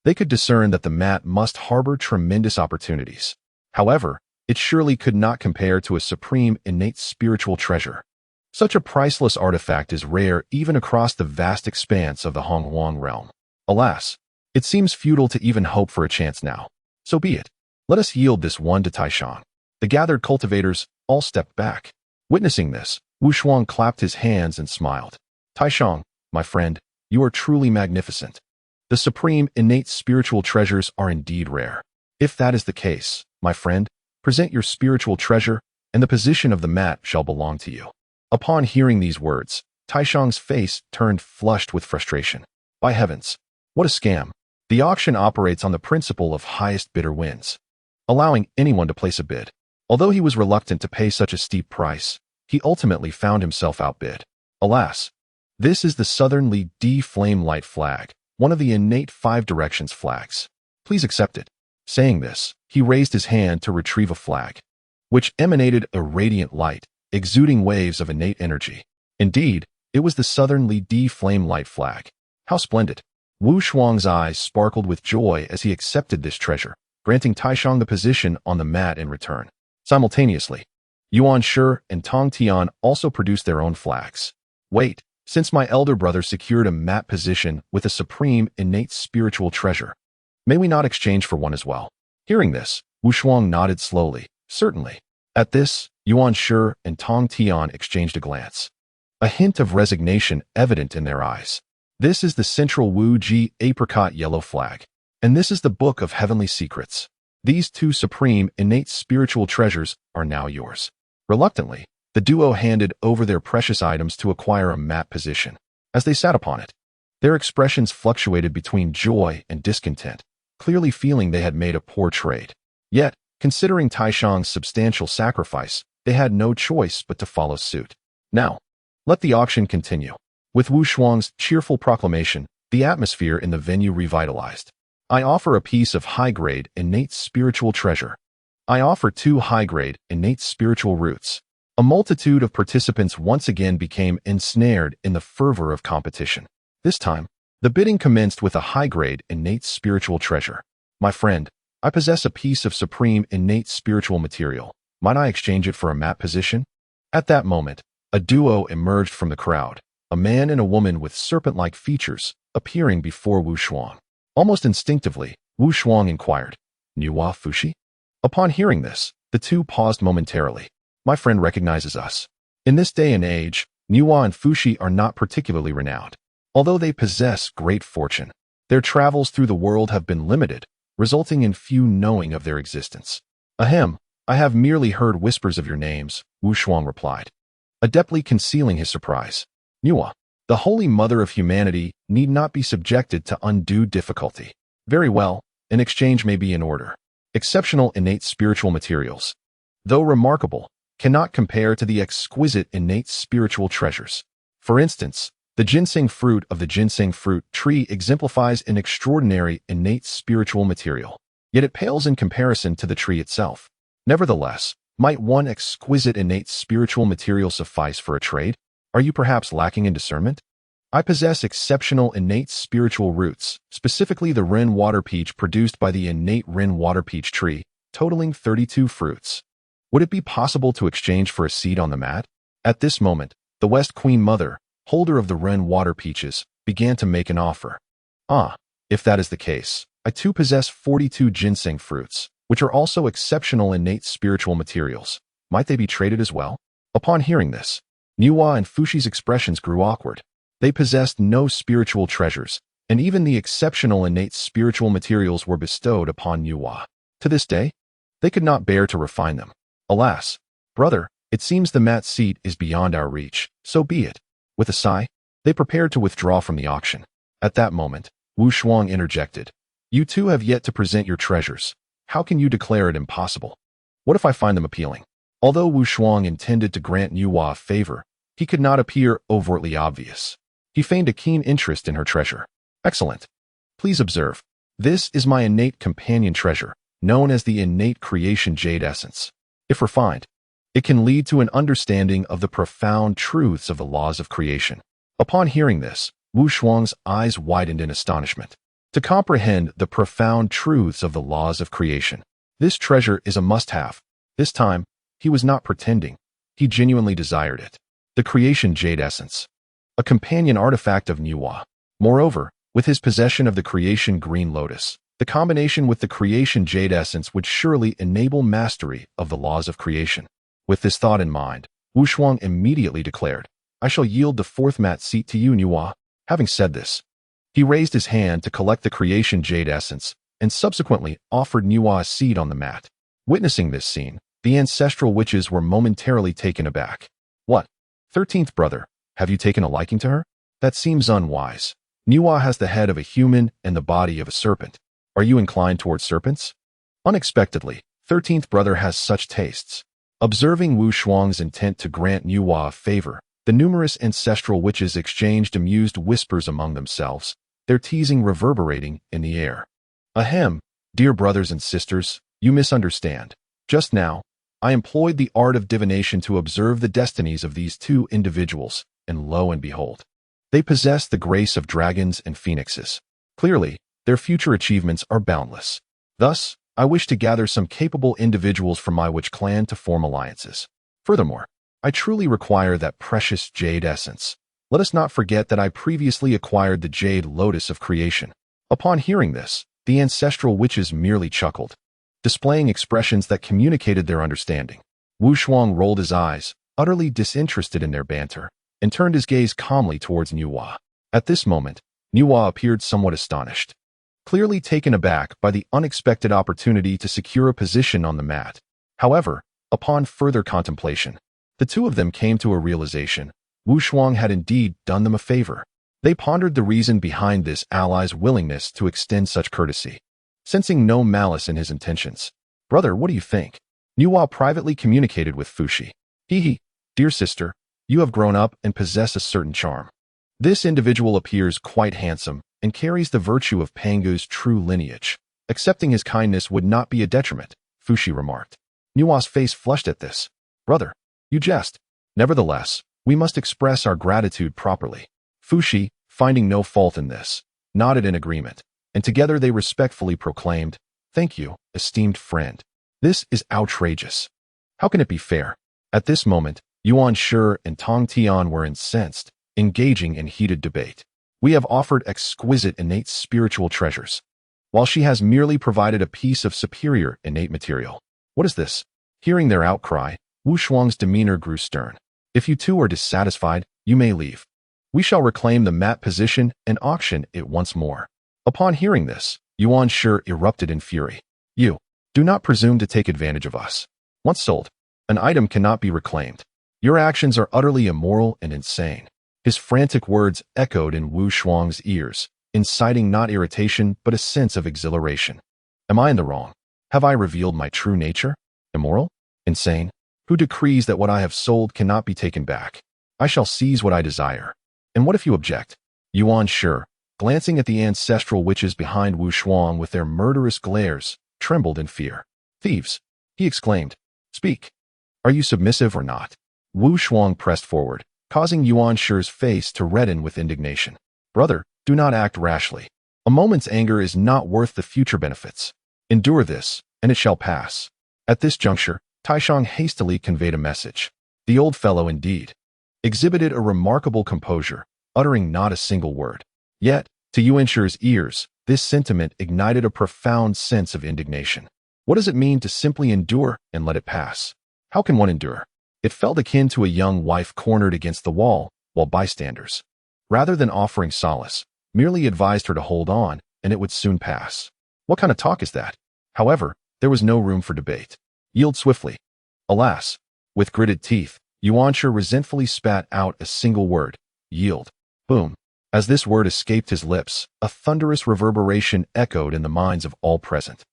They could discern that the mat must harbor tremendous opportunities. However, it surely could not compare to a supreme innate spiritual treasure. Such a priceless artifact is rare even across the vast expanse of the Honghuang realm. Alas, it seems futile to even hope for a chance now. So be it. Let us yield this one to Taishang. The gathered cultivators all stepped back. Witnessing this, Wu Shuang clapped his hands and smiled. Taishang, my friend, you are truly magnificent. The supreme innate spiritual treasures are indeed rare. If that is the case, my friend, present your spiritual treasure, and the position of the mat shall belong to you. Upon hearing these words, Taishang's face turned flushed with frustration. By heavens, what a scam. The auction operates on the principle of highest bidder wins, allowing anyone to place a bid. Although he was reluctant to pay such a steep price, he ultimately found himself outbid. Alas, this is the Southern Li D Flame Light flag, one of the innate 5 directions flags. Please accept it. Saying this, he raised his hand to retrieve a flag, which emanated a radiant light, exuding waves of innate energy. Indeed, it was the Southern Li D Flame Light flag. How splendid! Wu Shuang's eyes sparkled with joy as he accepted this treasure, granting Taishang the position on the mat in return. Simultaneously, Yuan Shi and Tong Tian also produced their own flags. Wait, since my elder brother secured a mat position with a supreme innate spiritual treasure, may we not exchange for one as well? Hearing this, Wu Shuang nodded slowly. Certainly. At this, Yuan Shi and Tong Tian exchanged a glance, a hint of resignation evident in their eyes. This is the Central Wu Ji Apricot Yellow flag, and this is the Book of Heavenly Secrets. These 2 supreme innate spiritual treasures are now yours. Reluctantly, the duo handed over their precious items to acquire a mat position. As they sat upon it, their expressions fluctuated between joy and discontent, clearly feeling they had made a poor trade. Yet, considering Taishang's substantial sacrifice, they had no choice but to follow suit. Now, let the auction continue. With Wu Shuang's cheerful proclamation, the atmosphere in the venue revitalized. I offer a piece of high-grade innate spiritual treasure. I offer 2 high-grade innate spiritual roots. A multitude of participants once again became ensnared in the fervor of competition. This time, the bidding commenced with a high-grade innate spiritual treasure. My friend, I possess a piece of supreme innate spiritual material. Might I exchange it for a mat position? At that moment, a duo emerged from the crowd, a man and a woman with serpent-like features, appearing before Wu Shuang. Almost instinctively, Wu Shuang inquired, Nuwa Fushi? Upon hearing this, the 2 paused momentarily. My friend recognizes us. In this day and age, Nuwa and Fushi are not particularly renowned. Although they possess great fortune, their travels through the world have been limited, resulting in few knowing of their existence. Ahem, I have merely heard whispers of your names, Wu Shuang replied, adeptly concealing his surprise. Nuwa, the Holy Mother of humanity, need not be subjected to undue difficulty. Very well, an exchange may be in order. Exceptional innate spiritual materials, though remarkable, cannot compare to the exquisite innate spiritual treasures. For instance, the ginseng fruit of the ginseng fruit tree exemplifies an extraordinary innate spiritual material, yet it pales in comparison to the tree itself. Nevertheless, might one exquisite innate spiritual material suffice for a trade? Are you perhaps lacking in discernment? I possess exceptional innate spiritual roots, specifically the Ren water peach produced by the innate Ren water peach tree, totaling 32 fruits. Would it be possible to exchange for a seat on the mat? At this moment, the West Queen Mother, holder of the Ren water peaches, began to make an offer. Ah, if that is the case, I too possess 42 ginseng fruits, which are also exceptional innate spiritual materials. Might they be traded as well? Upon hearing this, Nuwa and Fushi's expressions grew awkward. They possessed no spiritual treasures, and even the exceptional innate spiritual materials were bestowed upon Nuwa. To this day, they could not bear to refine them. Alas, brother, it seems the mat seat is beyond our reach, so be it. With a sigh, they prepared to withdraw from the auction. At that moment, Wu Shuang interjected. You 2 have yet to present your treasures. How can you declare it impossible? What if I find them appealing? Although Wu Shuang intended to grant Nuwa a favor, he could not appear overtly obvious. He feigned a keen interest in her treasure. Excellent. Please observe. This is my innate companion treasure, known as the innate creation jade essence. If refined, it can lead to an understanding of the profound truths of the laws of creation. Upon hearing this, Wu Shuang's eyes widened in astonishment. To comprehend the profound truths of the laws of creation, this treasure is a must-have. This time, he was not pretending. He genuinely desired it. The creation jade essence. A companion artifact of Nuwa. Moreover, with his possession of the creation green lotus, the combination with the creation jade essence would surely enable mastery of the laws of creation. With this thought in mind, Wu Shuang immediately declared, "I shall yield the fourth mat seat to you, Nuwa." Having said this, he raised his hand to collect the creation jade essence and subsequently offered Nuwa a seat on the mat. Witnessing this scene, the ancestral witches were momentarily taken aback. What? 13th brother, have you taken a liking to her? That seems unwise. Nuwa has the head of a human and the body of a serpent. Are you inclined towards serpents? Unexpectedly, 13th brother has such tastes. Observing Wu Shuang's intent to grant Nuwa a favor, the numerous ancestral witches exchanged amused whispers among themselves, their teasing reverberating in the air. Ahem, dear brothers and sisters, you misunderstand. Just now, I employed the art of divination to observe the destinies of these two individuals, and lo and behold, they possess the grace of dragons and phoenixes. Clearly, their future achievements are boundless. Thus, I wish to gather some capable individuals from my witch clan to form alliances. Furthermore, I truly require that precious jade essence. Let us not forget that I previously acquired the jade lotus of creation. Upon hearing this, the ancestral witches merely chuckled, displaying expressions that communicated their understanding. Wu Shuang rolled his eyes, utterly disinterested in their banter, and turned his gaze calmly towards Nuwa. At this moment, Nuwa appeared somewhat astonished, clearly taken aback by the unexpected opportunity to secure a position on the mat. However, upon further contemplation, the two of them came to a realization. Wu Shuang had indeed done them a favor. They pondered the reason behind this ally's willingness to extend such courtesy, sensing no malice in his intentions. Brother, what do you think? Nuwa privately communicated with Fushi. Dear sister, you have grown up and possess a certain charm. This individual appears quite handsome and carries the virtue of Pangu's true lineage. Accepting his kindness would not be a detriment, Fushi remarked. Nuwa's face flushed at this. Brother, you jest. Nevertheless, we must express our gratitude properly. Fushi, finding no fault in this, nodded in agreement, and together they respectfully proclaimed, "Thank you, esteemed friend. This is outrageous. How can it be fair?" At this moment, Yuan Shi and Tong Tian were incensed, engaging in heated debate. We have offered exquisite innate spiritual treasures, while she has merely provided a piece of superior innate material. What is this? Hearing their outcry, Wu Shuang's demeanor grew stern. If you two are dissatisfied, you may leave. We shall reclaim the mat position and auction it once more. Upon hearing this, Yuan Shi erupted in fury. You do not presume to take advantage of us. Once sold, an item cannot be reclaimed. Your actions are utterly immoral and insane. His frantic words echoed in Wu Shuang's ears, inciting not irritation but a sense of exhilaration. Am I in the wrong? Have I revealed my true nature? Immoral? Insane? Who decrees that what I have sold cannot be taken back? I shall seize what I desire. And what if you object? Yuan Shi, glancing at the ancestral witches behind Wu Shuang with their murderous glares, trembled in fear. Thieves! He exclaimed. Speak. Are you submissive or not? Wu Shuang pressed forward, causing Yuan Shi's face to redden with indignation. Brother, do not act rashly. A moment's anger is not worth the future benefits. Endure this, and it shall pass. At this juncture, Taishang hastily conveyed a message. The old fellow, indeed, exhibited a remarkable composure, uttering not a single word. Yet, to Yuan Shi's ears, this sentiment ignited a profound sense of indignation. What does it mean to simply endure and let it pass? How can one endure? It felt akin to a young wife cornered against the wall, while bystanders, rather than offering solace, merely advised her to hold on, and it would soon pass. What kind of talk is that? However, there was no room for debate. Yield swiftly. Alas, with gritted teeth, Yuan Shi resentfully spat out a single word. Yield. Boom. As this word escaped his lips, a thunderous reverberation echoed in the minds of all present.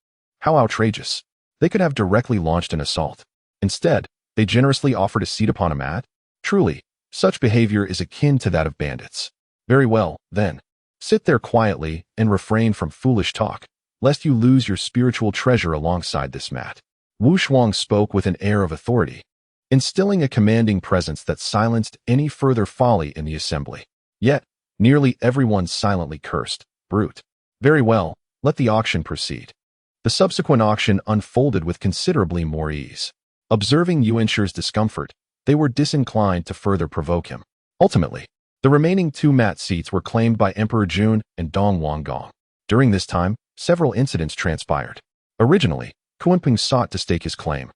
How outrageous. They could have directly launched an assault. Instead, they generously offered a seat upon a mat? Truly, such behavior is akin to that of bandits. Very well, then. Sit there quietly and refrain from foolish talk, lest you lose your spiritual treasure alongside this mat. Wu Shuang spoke with an air of authority, instilling a commanding presence that silenced any further folly in the assembly. Yet, nearly everyone silently cursed. Brute. Very well, let the auction proceed. The subsequent auction unfolded with considerably more ease. Observing Yuanshi's discomfort, they were disinclined to further provoke him. Ultimately, the remaining 2 mat seats were claimed by Emperor Jun and Dong Wanggong. During this time, several incidents transpired. Originally, Kunping sought to stake his claim,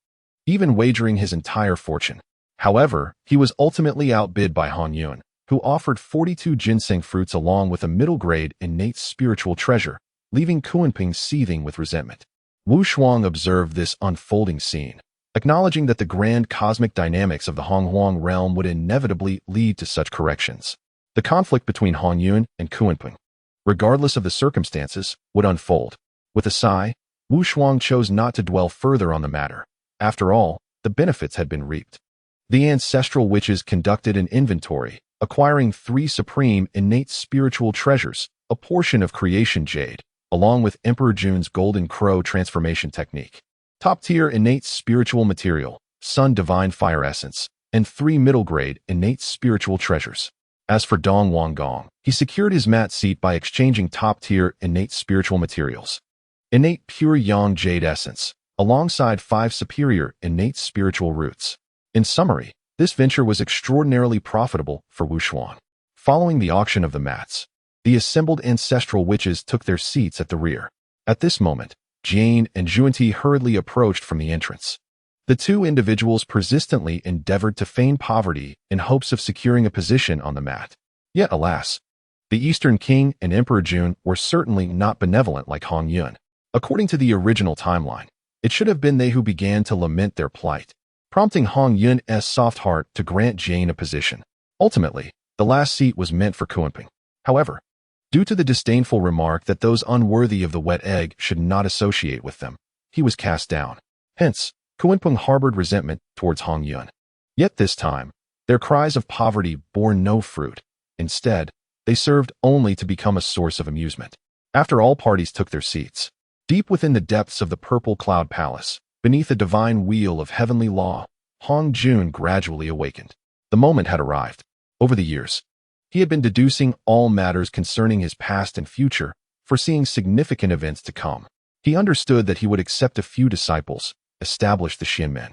even wagering his entire fortune. However, he was ultimately outbid by Han Yun, who offered 42 ginseng fruits along with a middle-grade innate spiritual treasure, leaving Kunping seething with resentment. Wu Shuang observed this unfolding scene, acknowledging that the grand cosmic dynamics of the Honghuang realm would inevitably lead to such corrections. The conflict between Han Yun and Kunping, regardless of the circumstances, would unfold. With a sigh, Wu Shuang chose not to dwell further on the matter. After all, the benefits had been reaped. The ancestral witches conducted an inventory, acquiring 3 supreme innate spiritual treasures, a portion of creation jade, along with Emperor Jun's golden crow transformation technique, top-tier innate spiritual material, sun divine fire essence, and 3 middle-grade innate spiritual treasures. As for Dong Wanggong, he secured his mat seat by exchanging top-tier innate spiritual materials, innate pure yang jade essence, alongside 5 superior innate spiritual roots. In summary, this venture was extraordinarily profitable for Wu Shuang. Following the auction of the mats, the assembled ancestral witches took their seats at the rear. At this moment, Jane and Juanti hurriedly approached from the entrance. The 2 individuals persistently endeavored to feign poverty in hopes of securing a position on the mat. Yet, alas, the Eastern King and Emperor Jun were certainly not benevolent like Han Yun. According to the original timeline, it should have been they who began to lament their plight, prompting Han Yun's soft heart to grant Jane a position. Ultimately, the last seat was meant for Kunping. However, due to the disdainful remark that those unworthy of the wet egg should not associate with them, he was cast down. Hence, Kunping harbored resentment towards Han Yun. Yet this time, their cries of poverty bore no fruit. Instead, they served only to become a source of amusement. After all parties took their seats, deep within the depths of the purple cloud palace, beneath the divine wheel of heavenly law, Hong Jun gradually awakened. The moment had arrived. Over the years, he had been deducing all matters concerning his past and future, foreseeing significant events to come. He understood that he would accept a few disciples, establish the Xianmen,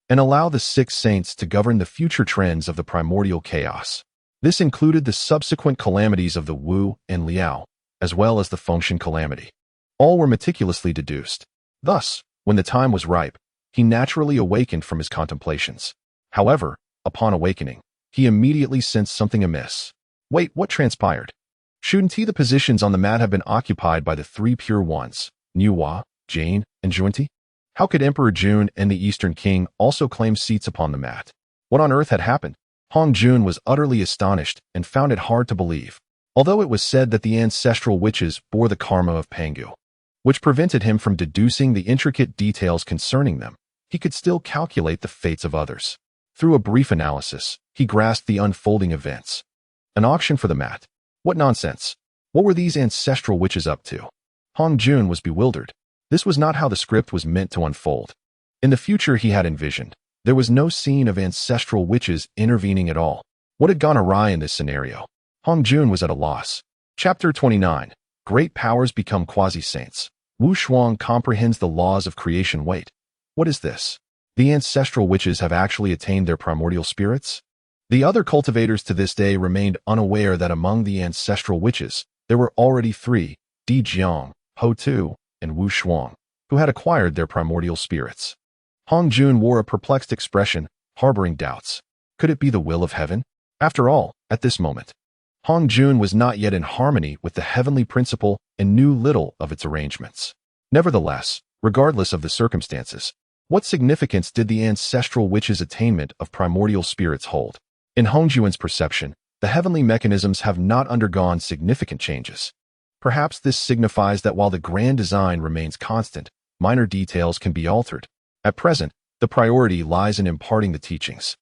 and allow the 6 saints to govern the future trends of the primordial chaos. This included the subsequent calamities of the Wu and Liao, as well as the Fengshan calamity. All were meticulously deduced. Thus, when the time was ripe, he naturally awakened from his contemplations. However, upon awakening, he immediately sensed something amiss. Wait, what transpired? Shouldn't the positions on the mat have been occupied by the 3 pure ones, Nuwa, Jane, and Juanti? How could Emperor Jun and the Eastern King also claim seats upon the mat? What on earth had happened? Hong Jun was utterly astonished and found it hard to believe. Although it was said that the ancestral witches bore the karma of Pangu, which prevented him from deducing the intricate details concerning them, he could still calculate the fates of others. Through a brief analysis, he grasped the unfolding events. An auction for the mat. What nonsense! What were these ancestral witches up to? Hong Jun was bewildered. This was not how the script was meant to unfold. In the future he had envisioned, there was no scene of ancestral witches intervening at all. What had gone awry in this scenario? Hong Jun was at a loss. Chapter 29. Great powers become quasi-saints. Wu Shuang comprehends the laws of creation. Wait, what is this? The ancestral witches have actually attained their primordial spirits? The other cultivators to this day remained unaware that among the ancestral witches, there were already 3, Di Jiang, Ho Tu, and Wu Shuang, who had acquired their primordial spirits. Hong Jun wore a perplexed expression, harboring doubts. Could it be the will of heaven? After all, at this moment, Hong Jun was not yet in harmony with the heavenly principle and knew little of its arrangements. Nevertheless, regardless of the circumstances, what significance did the ancestral witches' attainment of primordial spirits hold? In Hong Jun's perception, the heavenly mechanisms have not undergone significant changes. Perhaps this signifies that while the grand design remains constant, minor details can be altered. At present, the priority lies in imparting the teachings.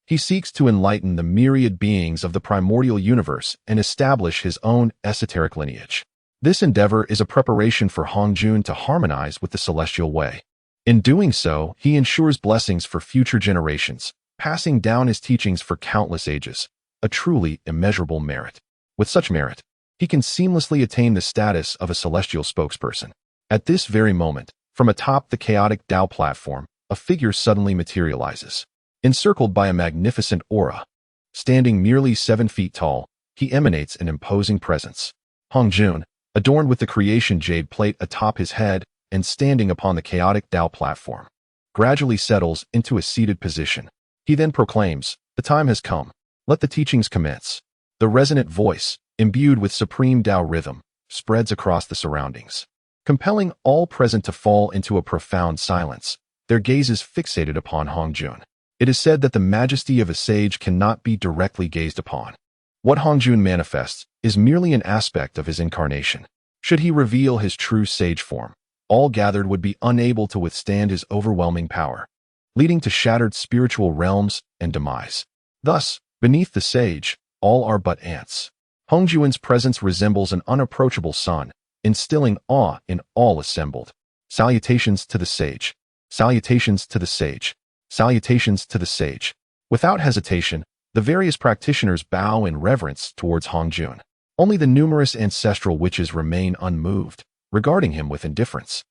He seeks to enlighten the myriad beings of the primordial universe and establish his own esoteric lineage. This endeavor is a preparation for Hong Jun to harmonize with the celestial way. In doing so, he ensures blessings for future generations, passing down his teachings for countless ages, a truly immeasurable merit. With such merit, he can seamlessly attain the status of a celestial spokesperson. At this very moment, from atop the chaotic Tao platform, a figure suddenly materializes, encircled by a magnificent aura. Standing merely 7 feet tall, he emanates an imposing presence. Hongjun, adorned with the creation jade plate atop his head and standing upon the chaotic Tao platform, gradually settles into a seated position. He then proclaims, "The time has come. Let the teachings commence." The resonant voice, imbued with supreme Tao rhythm, spreads across the surroundings, compelling all present to fall into a profound silence, their gazes fixated upon Hongjun. It is said that the majesty of a sage cannot be directly gazed upon. What Hongjun manifests is merely an aspect of his incarnation. Should he reveal his true sage form, all gathered would be unable to withstand his overwhelming power, leading to shattered spiritual realms and demise. Thus, beneath the sage, all are but ants. Hongjun's presence resembles an unapproachable sun, instilling awe in all assembled. Salutations to the sage. Salutations to the sage. Salutations to the sage. Without hesitation, the various practitioners bow in reverence towards Hongjun. Only the numerous ancestral witches remain unmoved, regarding him with indifference.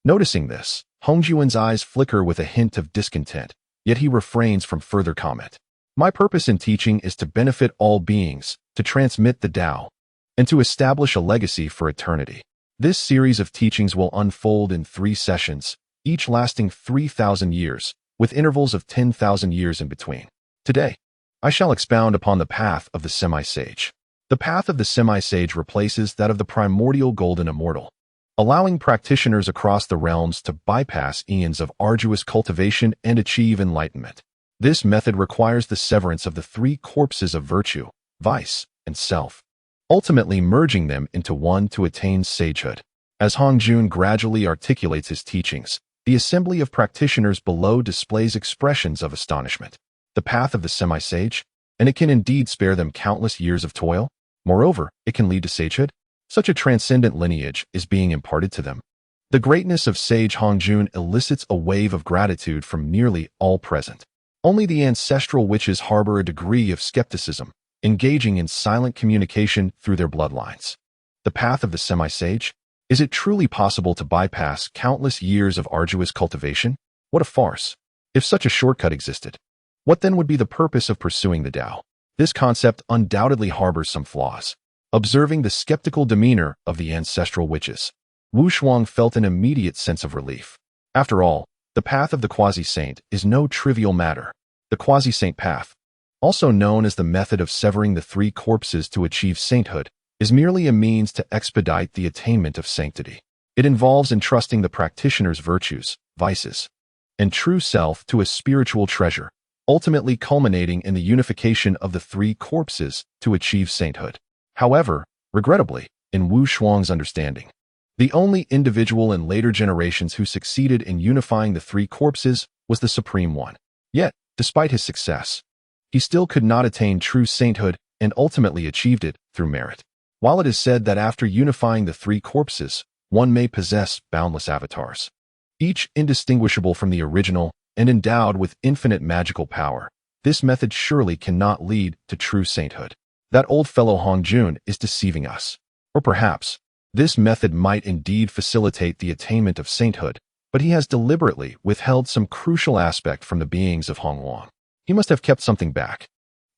Noticing this, Hongjun's eyes flicker with a hint of discontent, yet he refrains from further comment. My purpose in teaching is to benefit all beings, to transmit the Tao, and to establish a legacy for eternity. This series of teachings will unfold in 3 sessions, each lasting 3,000 years, with intervals of 10,000 years in between. Today, I shall expound upon the path of the semi-sage. The path of the semi-sage replaces that of the primordial golden immortal, allowing practitioners across the realms to bypass eons of arduous cultivation and achieve enlightenment. This method requires the severance of the 3 corpses of virtue, vice, and self, ultimately merging them into one to attain sagehood. As Hongjun gradually articulates his teachings, the assembly of practitioners below displays expressions of astonishment. The path of the semi-sage, and it can indeed spare them countless years of toil. Moreover, it can lead to sagehood. Such a transcendent lineage is being imparted to them. The greatness of sage Hongjun elicits a wave of gratitude from nearly all present. Only the ancestral witches harbor a degree of skepticism, engaging in silent communication through their bloodlines. The path of the semi-sage? Is it truly possible to bypass countless years of arduous cultivation? What a farce! If such a shortcut existed, what then would be the purpose of pursuing the Tao? This concept undoubtedly harbors some flaws. Observing the skeptical demeanor of the ancestral witches, Wu Shuang felt an immediate sense of relief. After all, the path of the quasi-saint is no trivial matter. The quasi-saint path, also known as the method of severing the 3 corpses to achieve sainthood, is merely a means to expedite the attainment of sanctity. It involves entrusting the practitioner's virtues, vices, and true self to a spiritual treasure, ultimately culminating in the unification of the 3 corpses to achieve sainthood. However, regrettably, in Wu Shuang's understanding, the only individual in later generations who succeeded in unifying the 3 corpses was the Supreme One. Yet, despite his success, he still could not attain true sainthood and ultimately achieved it through merit. While it is said that after unifying the 3 corpses, one may possess boundless avatars, each indistinguishable from the original and endowed with infinite magical power, this method surely cannot lead to true sainthood. That old fellow Hongjun is deceiving us. Or perhaps, this method might indeed facilitate the attainment of sainthood, but he has deliberately withheld some crucial aspect from the beings of Hongwang. He must have kept something back.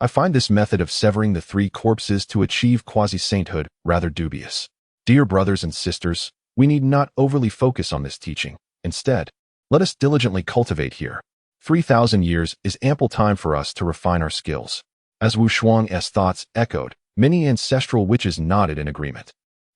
I find this method of severing the 3 corpses to achieve quasi-sainthood rather dubious. Dear brothers and sisters, we need not overly focus on this teaching. Instead, let us diligently cultivate here. 3,000 years is ample time for us to refine our skills. As Wu Shuang's thoughts echoed, many ancestral witches nodded in agreement.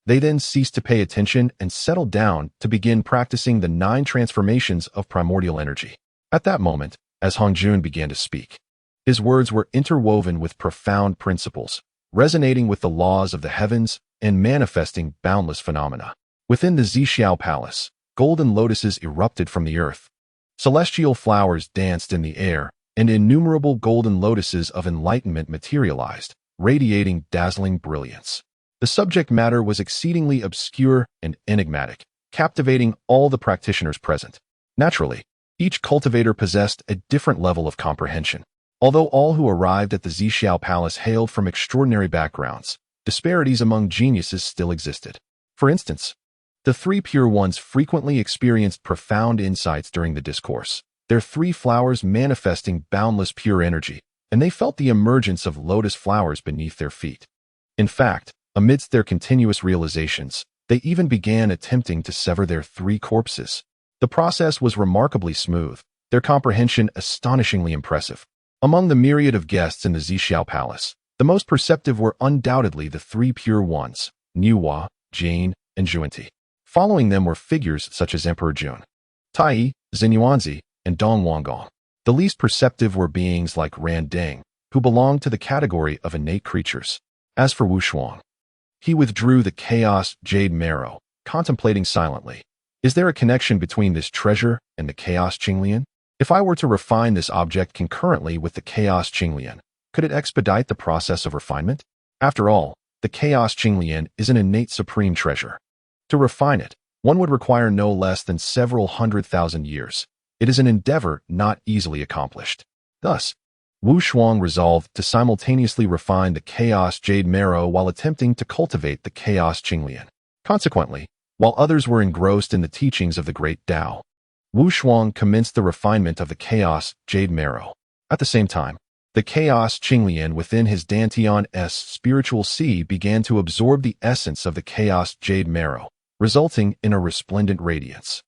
They then ceased to pay attention and settled down to begin practicing the 9 transformations of primordial energy. At that moment, as Hongjun began to speak, his words were interwoven with profound principles, resonating with the laws of the heavens and manifesting boundless phenomena. Within the Zixiao Palace, golden lotuses erupted from the earth. Celestial flowers danced in the air, and innumerable golden lotuses of enlightenment materialized, radiating dazzling brilliance. The subject matter was exceedingly obscure and enigmatic, captivating all the practitioners present. Naturally, each cultivator possessed a different level of comprehension. Although all who arrived at the Zixiao Palace hailed from extraordinary backgrounds, disparities among geniuses still existed. For instance, the 3 pure ones frequently experienced profound insights during the discourse, their three flowers manifesting boundless pure energy, and they felt the emergence of lotus flowers beneath their feet. In fact, amidst their continuous realizations, they even began attempting to sever their three corpses. The process was remarkably smooth, their comprehension astonishingly impressive. Among the myriad of guests in the Zixiao Palace, the most perceptive were undoubtedly the three pure ones, Niuhua, Jane, and Zhuanti. Following them were figures such as Emperor Jun, Tai, Xinyuanzi, and Dong Wanggong. The least perceptive were beings like Ran Deng, who belonged to the category of innate creatures. As for Wu Shuang, he withdrew the chaos jade marrow, contemplating silently. Is there a connection between this treasure and the chaos Qinglian? If I were to refine this object concurrently with the chaos Qinglian, could it expedite the process of refinement? After all, the chaos Qinglian is an innate supreme treasure. To refine it, one would require no less than several 100,000 years. It is an endeavor not easily accomplished. Thus, Wu Shuang resolved to simultaneously refine the chaos jade marrow while attempting to cultivate the chaos Qinglian. Consequently, while others were engrossed in the teachings of the great Tao, Wu Shuang commenced the refinement of the chaos jade marrow. At the same time, the chaos Qinglian within his Dantian's spiritual sea began to absorb the essence of the chaos jade marrow, resulting in a resplendent radiance.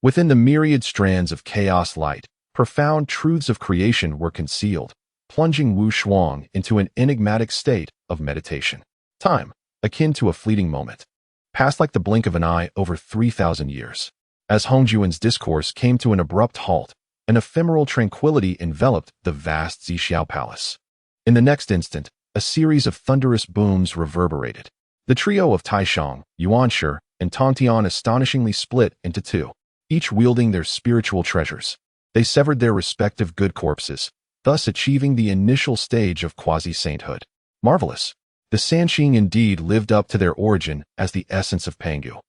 Within the myriad strands of chaos light, profound truths of creation were concealed, plunging Wu Shuang into an enigmatic state of meditation. Time, akin to a fleeting moment, passed like the blink of an eye over 3,000 years. As Hongjuan's discourse came to an abrupt halt, an ephemeral tranquility enveloped the vast Zixiao Palace. In the next instant, a series of thunderous booms reverberated. The trio of Taishang, Yuanshi, and Tongtian astonishingly split into two, each wielding their spiritual treasures. They severed their respective good corpses, thus achieving the initial stage of quasi-sainthood. Marvelous! The Sanqing indeed lived up to their origin as the essence of Pangu.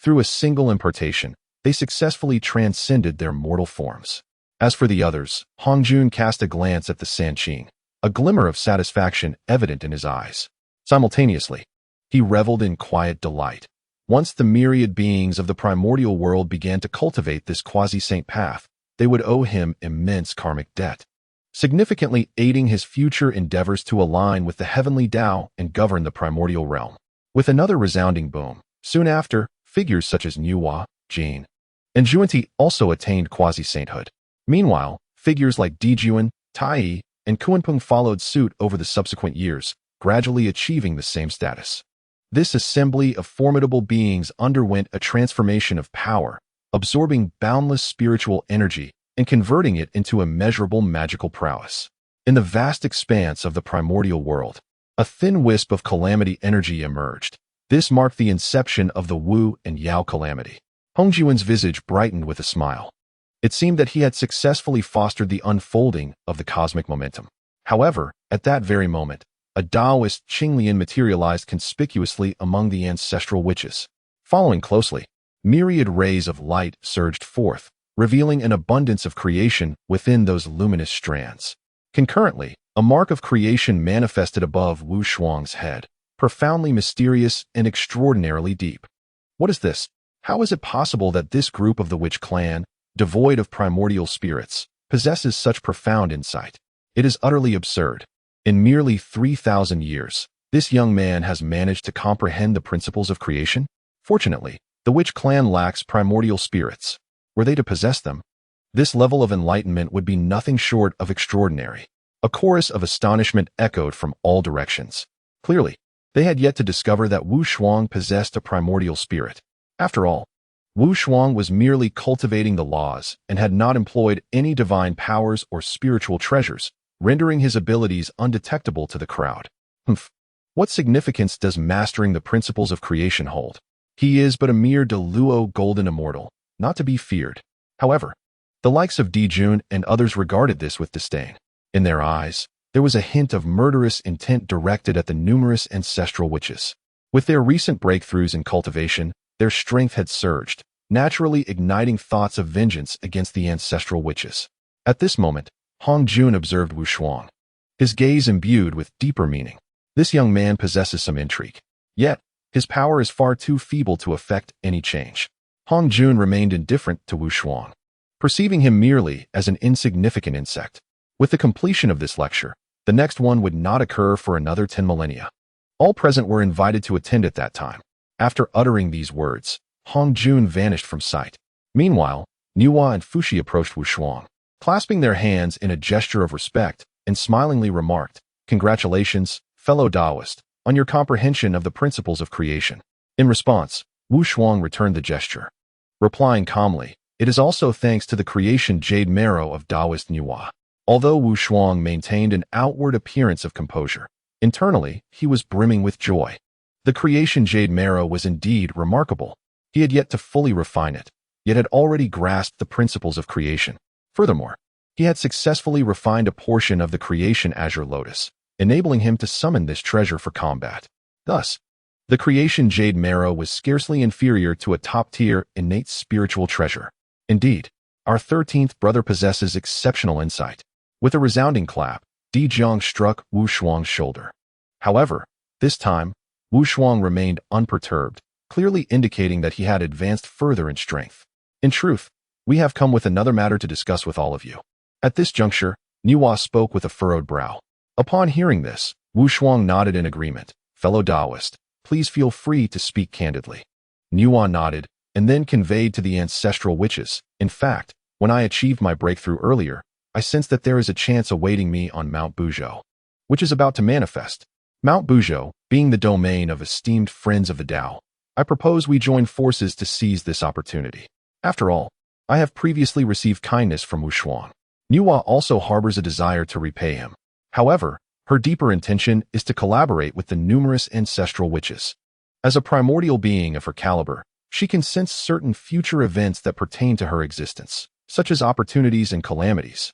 Through a single impartation, they successfully transcended their mortal forms. As for the others, Hongjun cast a glance at the Sanqing, a glimmer of satisfaction evident in his eyes. Simultaneously, he reveled in quiet delight. Once the myriad beings of the primordial world began to cultivate this quasi-saint path, they would owe him immense karmic debt, significantly aiding his future endeavors to align with the heavenly Tao and govern the primordial realm. With another resounding boom, soon after, figures such as Niuhua, Jane, and Zhuanti also attained quasi-sainthood. Meanwhile, figures like Dijuan, Tai, and Kuanpeng followed suit over the subsequent years, gradually achieving the same status. This assembly of formidable beings underwent a transformation of power, absorbing boundless spiritual energy and converting it into immeasurable magical prowess. In the vast expanse of the primordial world, a thin wisp of calamity energy emerged. This marked the inception of the Wu and Yao calamity. Hongjuan's visage brightened with a smile. It seemed that he had successfully fostered the unfolding of the cosmic momentum. However, at that very moment, a Taoist Qinglian materialized conspicuously among the ancestral witches. Following closely, myriad rays of light surged forth, revealing an abundance of creation within those luminous strands. Concurrently, a mark of creation manifested above Wu Shuang's head, profoundly mysterious and extraordinarily deep. What is this? How is it possible that this group of the witch clan, devoid of primordial spirits, possesses such profound insight? It is utterly absurd. In merely 3,000 years, this young man has managed to comprehend the principles of creation? Fortunately, the witch clan lacks primordial spirits. Were they to possess them, this level of enlightenment would be nothing short of extraordinary. A chorus of astonishment echoed from all directions. Clearly, they had yet to discover that Wu Shuang possessed a primordial spirit. After all, Wu Shuang was merely cultivating the laws and had not employed any divine powers or spiritual treasures, rendering his abilities undetectable to the crowd. What significance does mastering the principles of creation hold? He is but a mere Deluo golden immortal, not to be feared. However, the likes of Dijun and others regarded this with disdain. In their eyes, there was a hint of murderous intent directed at the numerous ancestral witches. With their recent breakthroughs in cultivation, their strength had surged, naturally igniting thoughts of vengeance against the ancestral witches. At this moment, Hongjun observed Wu Shuang, his gaze imbued with deeper meaning. This young man possesses some intrigue. Yet, his power is far too feeble to effect any change. Hongjun remained indifferent to Wu Shuang. perceiving him merely as an insignificant insect. With the completion of this lecture, the next one would not occur for another 10 millennia. All present were invited to attend at that time. After uttering these words, Hong Jun vanished from sight. Meanwhile, Niuhua and Fuxi approached Wu Shuang, clasping their hands in a gesture of respect, and smilingly remarked, "Congratulations, fellow Taoist, on your comprehension of the principles of creation." In response, Wu Shuang returned the gesture, replying calmly, "It is also thanks to the creation jade marrow of Taoist Niuhua." Although Wu Shuang maintained an outward appearance of composure, internally he was brimming with joy. The creation jade marrow was indeed remarkable. He had yet to fully refine it, yet had already grasped the principles of creation. Furthermore, he had successfully refined a portion of the creation azure lotus, enabling him to summon this treasure for combat. Thus, the creation jade marrow was scarcely inferior to a top-tier innate spiritual treasure. Indeed, our 13th brother possesses exceptional insight. With a resounding clap, Di Jiang struck Wu Shuang's shoulder. However, this time, Wu Shuang remained unperturbed, clearly indicating that he had advanced further in strength. "In truth, we have come with another matter to discuss with all of you." At this juncture, Niuhua spoke with a furrowed brow. Upon hearing this, Wu Shuang nodded in agreement. "Fellow Taoist, please feel free to speak candidly." Niuhua nodded, and then conveyed to the ancestral witches, "In fact, when I achieved my breakthrough earlier, I sense that there is a chance awaiting me on Mount Buzhou, which is about to manifest. Mount Buzhou, being the domain of esteemed friends of the Tao, I propose we join forces to seize this opportunity. After all, I have previously received kindness from Wu Shuang. Niuhua also harbors a desire to repay him. However, her deeper intention is to collaborate with the numerous ancestral witches. As a primordial being of her caliber, she can sense certain future events that pertain to her existence, such as opportunities and calamities.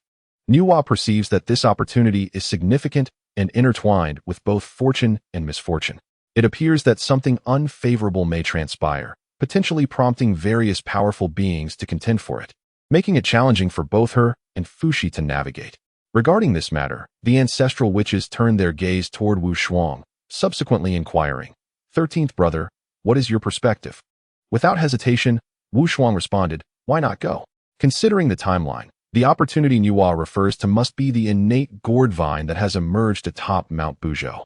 Niuhua perceives that this opportunity is significant and intertwined with both fortune and misfortune. It appears that something unfavorable may transpire, potentially prompting various powerful beings to contend for it, making it challenging for both her and Fuxi to navigate. Regarding this matter, the ancestral witches turned their gaze toward Wu Shuang, subsequently inquiring, "13th brother, what is your perspective?" Without hesitation, Wu Shuang responded, "Why not go?" Considering the timeline, the opportunity Niuhua refers to must be the innate gourd vine that has emerged atop Mount Buzhou.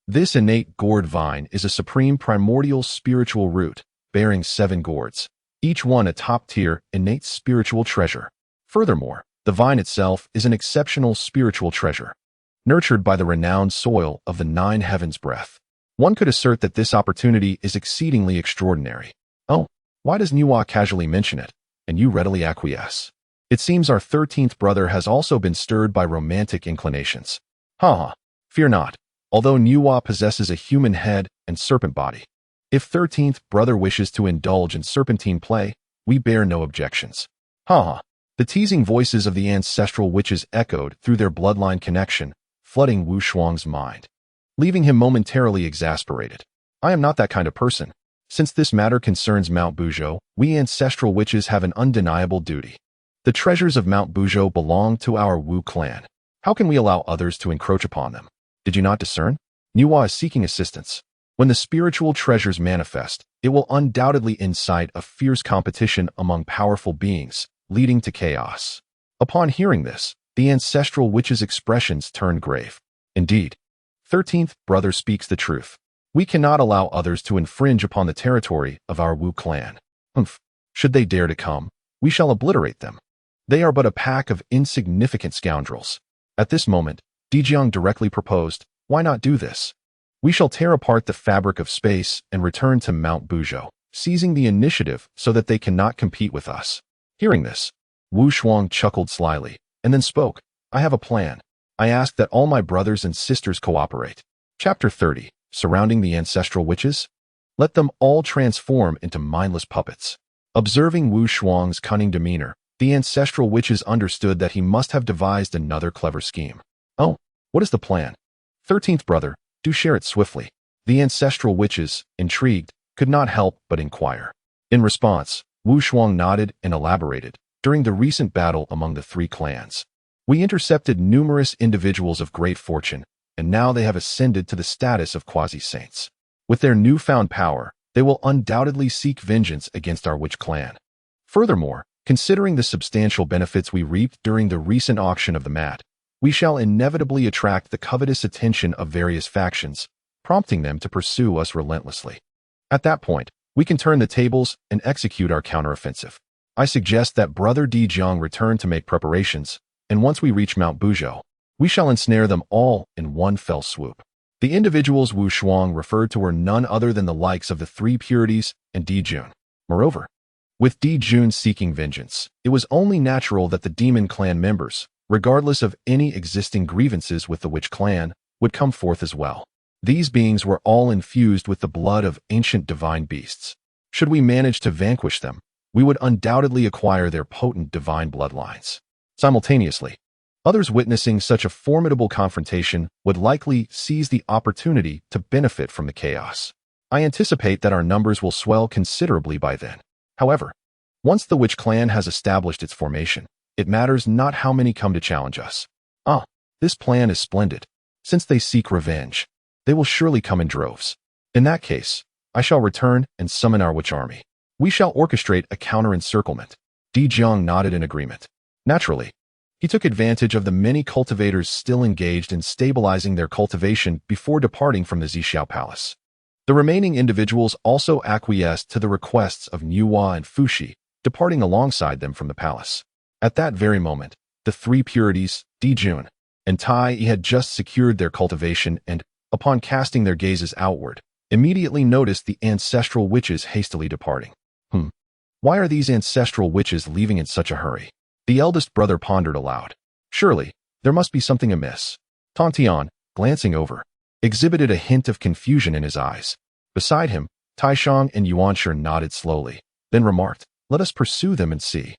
This innate gourd vine is a supreme primordial spiritual root, bearing 7 gourds, each one a top-tier innate spiritual treasure. Furthermore, the vine itself is an exceptional spiritual treasure, nurtured by the renowned soil of the 9 heavens breath. One could assert that this opportunity is exceedingly extraordinary. Oh, why does Niuhua casually mention it, and you readily acquiesce? It seems our 13th brother has also been stirred by romantic inclinations. Haha, fear not, although Niuhua possesses a human head and serpent body. If 13th brother wishes to indulge in serpentine play, we bear no objections. Haha. The teasing voices of the ancestral witches echoed through their bloodline connection, flooding Wu Shuang's mind, leaving him momentarily exasperated. "I am not that kind of person. Since this matter concerns Mount Buzhou, we ancestral witches have an undeniable duty. The treasures of Mount Buzhou belong to our Wu clan. How can we allow others to encroach upon them? Did you not discern? Niuhua is seeking assistance. When the spiritual treasures manifest, it will undoubtedly incite a fierce competition among powerful beings, leading to chaos." Upon hearing this, the ancestral witch's expressions turned grave. "Indeed, 13th brother speaks the truth. We cannot allow others to infringe upon the territory of our Wu clan. Should they dare to come, we shall obliterate them. They are but a pack of insignificant scoundrels." At this moment, Di Jiang directly proposed, "Why not do this? We shall tear apart the fabric of space and return to Mount Buzhou, seizing the initiative so that they cannot compete with us." Hearing this, Wu Shuang chuckled slyly, and then spoke, "I have a plan. I ask that all my brothers and sisters cooperate." Chapter 30, Surrounding the Ancestral Witches. Let them all transform into mindless puppets. Observing Wu Shuang's cunning demeanor, the ancestral witches understood that he must have devised another clever scheme. "Oh, what is the plan? 13th brother, do share it swiftly." The ancestral witches, intrigued, could not help but inquire. In response, Wu Shuang nodded and elaborated. "During the recent battle among the 3 clans, we intercepted numerous individuals of great fortune, and now they have ascended to the status of quasi-saints. With their newfound power, they will undoubtedly seek vengeance against our witch clan. Furthermore, Considering the substantial benefits we reaped during the recent auction of the mat, we shall inevitably attract the covetous attention of various factions, prompting them to pursue us relentlessly. At that point, we can turn the tables and execute our counteroffensive. I suggest that Brother Di Jiang return to make preparations, and once we reach Mount Buzhou, we shall ensnare them all in one fell swoop. The individuals Wu Shuang referred to were none other than the likes of the Three Purities and Di Jun. Moreover, with Di Jun seeking vengeance, it was only natural that the demon clan members, regardless of any existing grievances with the witch clan, would come forth as well. These beings were all infused with the blood of ancient divine beasts. Should we manage to vanquish them, we would undoubtedly acquire their potent divine bloodlines. Simultaneously, others witnessing such a formidable confrontation would likely seize the opportunity to benefit from the chaos. I anticipate that our numbers will swell considerably by then. However, once the witch clan has established its formation, it matters not how many come to challenge us. This plan is splendid. Since they seek revenge, they will surely come in droves. In that case, I shall return and summon our witch army. We shall orchestrate a counter-encirclement. Di Jiang nodded in agreement. Naturally, he took advantage of the many cultivators still engaged in stabilizing their cultivation before departing from the Zixiao Palace. The remaining individuals also acquiesced to the requests of Niuhua and Fuxi, departing alongside them from the palace. At that very moment, the Three Purities, Di Jun, and Tai Yi had just secured their cultivation and, upon casting their gazes outward, immediately noticed the ancestral witches hastily departing. Why are these ancestral witches leaving in such a hurry? The eldest brother pondered aloud. Surely, there must be something amiss. Tontian, glancing over, exhibited a hint of confusion in his eyes. Beside him, Taishang and Yuanshi nodded slowly, then remarked, "Let us pursue them and see.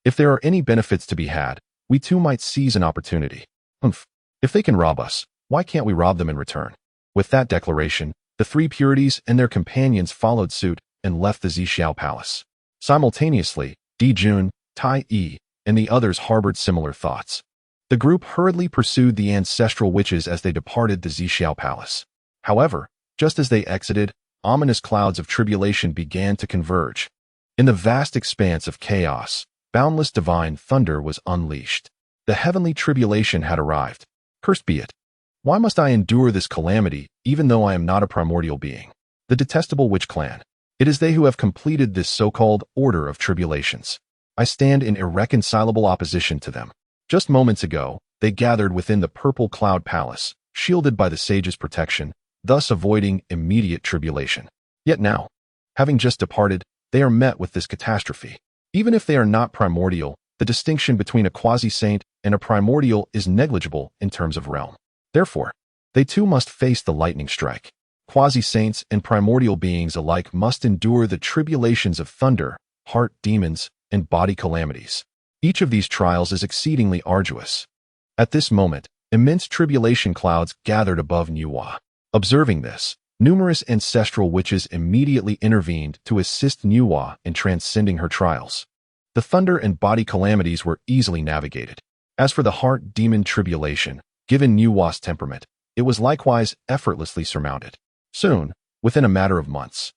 If there are any benefits to be had, we too might seize an opportunity. If they can rob us, why can't we rob them in return?" With that declaration, the Three Purities and their companions followed suit and left the Zixiao Palace. Simultaneously, Di Jun, Tai Yi, and the others harbored similar thoughts. The group hurriedly pursued the ancestral witches as they departed the Zixiao Palace. However, just as they exited, ominous clouds of tribulation began to converge. In the vast expanse of chaos, boundless divine thunder was unleashed. The heavenly tribulation had arrived. Cursed be it. Why must I endure this calamity, even though I am not a primordial being? The detestable witch clan. It is they who have completed this so-called order of tribulations. I stand in irreconcilable opposition to them. Just moments ago, they gathered within the purple cloud palace, shielded by the sage's protection, thus avoiding immediate tribulation. Yet now, having just departed, they are met with this catastrophe. Even if they are not primordial, the distinction between a quasi-saint and a primordial is negligible in terms of realm. Therefore, they too must face the lightning strike. Quasi-saints and primordial beings alike must endure the tribulations of thunder, heart demons, and body calamities. Each of these trials is exceedingly arduous. At this moment, immense tribulation clouds gathered above Niuhua. Observing this, numerous ancestral witches immediately intervened to assist Niuhua in transcending her trials. The thunder and body calamities were easily navigated. As for the heart demon tribulation, given Niuhua's temperament, it was likewise effortlessly surmounted. Soon, within a matter of months,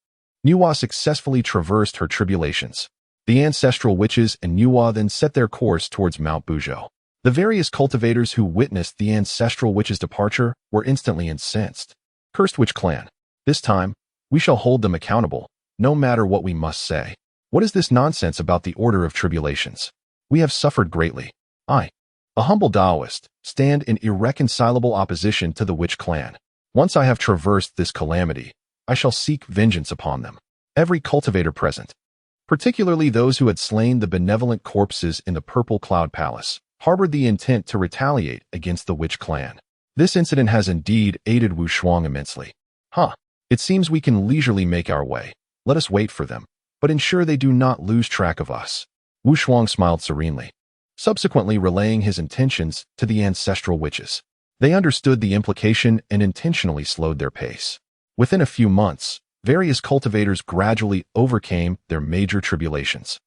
Niuhua successfully traversed her tribulations. The ancestral witches and Niuhua then set their course towards Mount Buzhou. The various cultivators who witnessed the ancestral witches' departure were instantly incensed. Cursed witch clan. This time, we shall hold them accountable, no matter what we must say. What is this nonsense about the order of tribulations? We have suffered greatly. I, a humble Taoist, stand in irreconcilable opposition to the witch clan. Once I have traversed this calamity, I shall seek vengeance upon them. Every cultivator present, particularly those who had slain the benevolent corpses in the Purple Cloud Palace, harbored the intent to retaliate against the witch clan. This incident has indeed aided Wu Shuang immensely. It seems we can leisurely make our way. Let us wait for them, but ensure they do not lose track of us. Wu Shuang smiled serenely, subsequently relaying his intentions to the ancestral witches. They understood the implication and intentionally slowed their pace. Within a few months, various cultivators gradually overcame their major tribulations.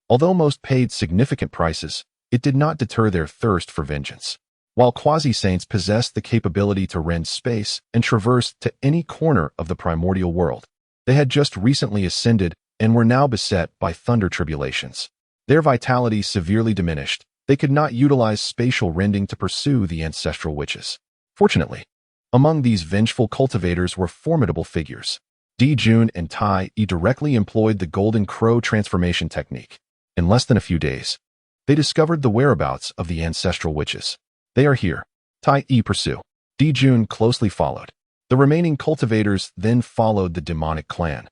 Although most paid significant prices, it did not deter their thirst for vengeance. While quasi-saints possessed the capability to rend space and traverse to any corner of the primordial world, they had just recently ascended and were now beset by thunder tribulations. Their vitality severely diminished. They could not utilize spatial rending to pursue the ancestral witches. Fortunately, among these vengeful cultivators were formidable figures. Jun and Tai directly employed the Golden Crow transformation technique. In less than a few days, they discovered the whereabouts of the ancestral witches. They are here. Tai pursue. Jun closely followed. The remaining cultivators then followed the demonic clan,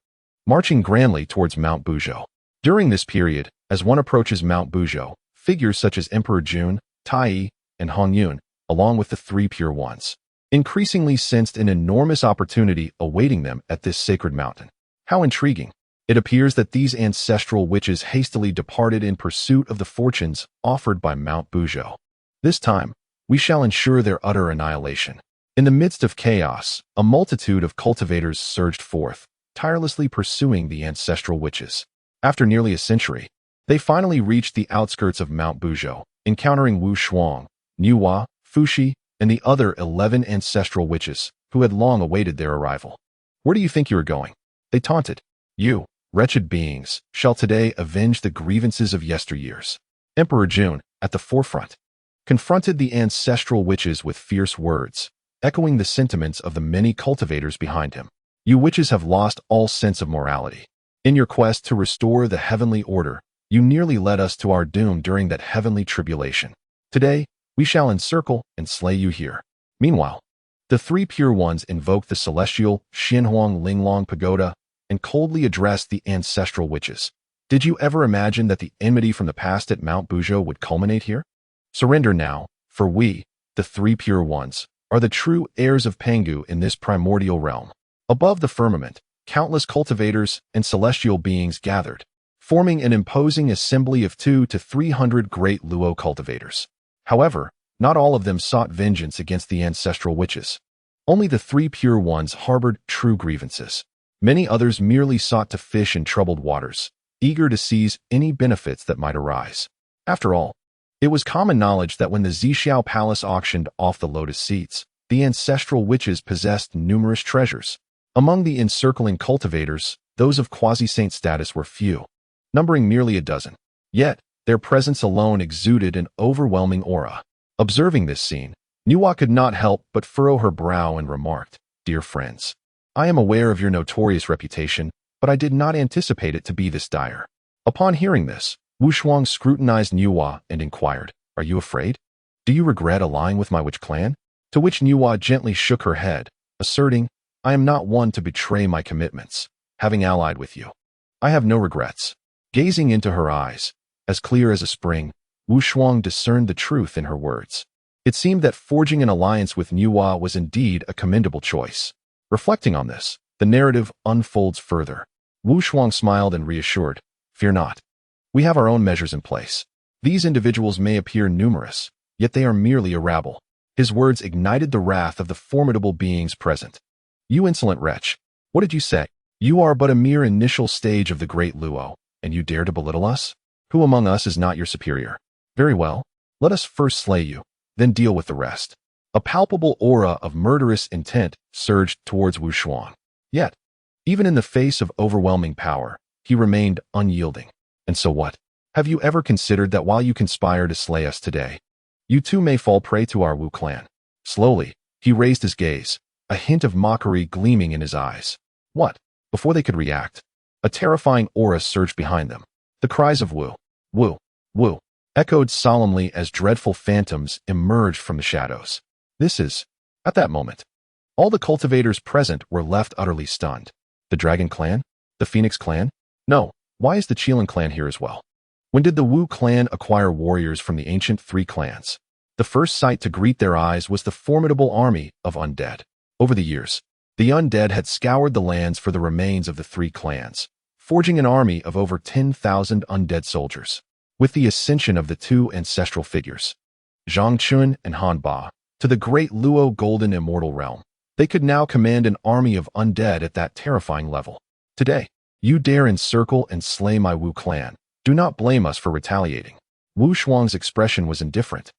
marching grandly towards Mount Buzhou. During this period, as one approaches Mount Buzhou, figures such as Emperor Jun, Tai, and Hong Yun, along with the three pure ones, increasingly sensed an enormous opportunity awaiting them at this sacred mountain. How intriguing! It appears that these ancestral witches hastily departed in pursuit of the fortunes offered by Mount Buzhou. This time, we shall ensure their utter annihilation. In the midst of chaos, a multitude of cultivators surged forth, tirelessly pursuing the ancestral witches. After nearly a century, they finally reached the outskirts of Mount Buzhou, encountering Wu Shuang, Niuhua, Fuxi, and the other 11 ancestral witches who had long awaited their arrival. "Where do you think you are going?" they taunted. "You, wretched beings, shall today avenge the grievances of yesteryears." Emperor Jun, at the forefront, confronted the ancestral witches with fierce words, echoing the sentiments of the many cultivators behind him. "You witches have lost all sense of morality. In your quest to restore the heavenly order, you nearly led us to our doom during that heavenly tribulation. Today, we shall encircle and slay you here." Meanwhile, the three pure ones invoked the celestial Xinhuang Linglong Pagoda and coldly addressed the ancestral witches. "Did you ever imagine that the enmity from the past at Mount Buzhou would culminate here? Surrender now, for we, the three pure ones, are the true heirs of Pangu in this primordial realm." Above the firmament, countless cultivators and celestial beings gathered, forming an imposing assembly of 200 to 300 great Luo cultivators. However, not all of them sought vengeance against the ancestral witches. Only the three pure ones harbored true grievances. Many others merely sought to fish in troubled waters, eager to seize any benefits that might arise. After all, it was common knowledge that when the Zixiao Palace auctioned off the lotus seats, the ancestral witches possessed numerous treasures. Among the encircling cultivators, those of quasi-saint status were few, numbering merely a dozen. Yet, their presence alone exuded an overwhelming aura. Observing this scene, Niuhua could not help but furrow her brow and remarked, "Dear friends, I am aware of your notorious reputation, but I did not anticipate it to be this dire." Upon hearing this, Wu Shuang scrutinized Niuhua and inquired, "Are you afraid? Do you regret allying with my witch clan?" To which Niuhua gently shook her head, asserting, "I am not one to betray my commitments, having allied with you. I have no regrets." Gazing into her eyes, as clear as a spring, Wu Shuang discerned the truth in her words. It seemed that forging an alliance with Niuhua was indeed a commendable choice. Reflecting on this, the narrative unfolds further. Wu Shuang smiled and reassured, "Fear not. We have our own measures in place. These individuals may appear numerous, yet they are merely a rabble." His words ignited the wrath of the formidable beings present. "You insolent wretch, what did you say? You are but a mere initial stage of the great Luo, and you dare to belittle us? Who among us is not your superior? Very well, let us first slay you, then deal with the rest." A palpable aura of murderous intent surged towards Wu Shuang. Yet, even in the face of overwhelming power, he remained unyielding. "And so what? Have you ever considered that while you conspire to slay us today, you too may fall prey to our Wu clan?" Slowly, he raised his gaze, a hint of mockery gleaming in his eyes. What? Before they could react, a terrifying aura surged behind them. The cries of "Wu, Wu, Wu," echoed solemnly as dreadful phantoms emerged from the shadows. At that moment, all the cultivators present were left utterly stunned. The Dragon Clan? The Phoenix Clan? No, why is the Qilin Clan here as well? When did the Wu clan acquire warriors from the ancient three clans? The first sight to greet their eyes was the formidable army of undead. Over the years, the undead had scoured the lands for the remains of the three clans, forging an army of over 10,000 undead soldiers. With the ascension of the two ancestral figures, Zhang Chun and Han Ba, to the great Luo golden immortal realm, they could now command an army of undead at that terrifying level. "Today, you dare encircle and slay my Wu clan. Do not blame us for retaliating." Wu Shuang's expression was indifferent,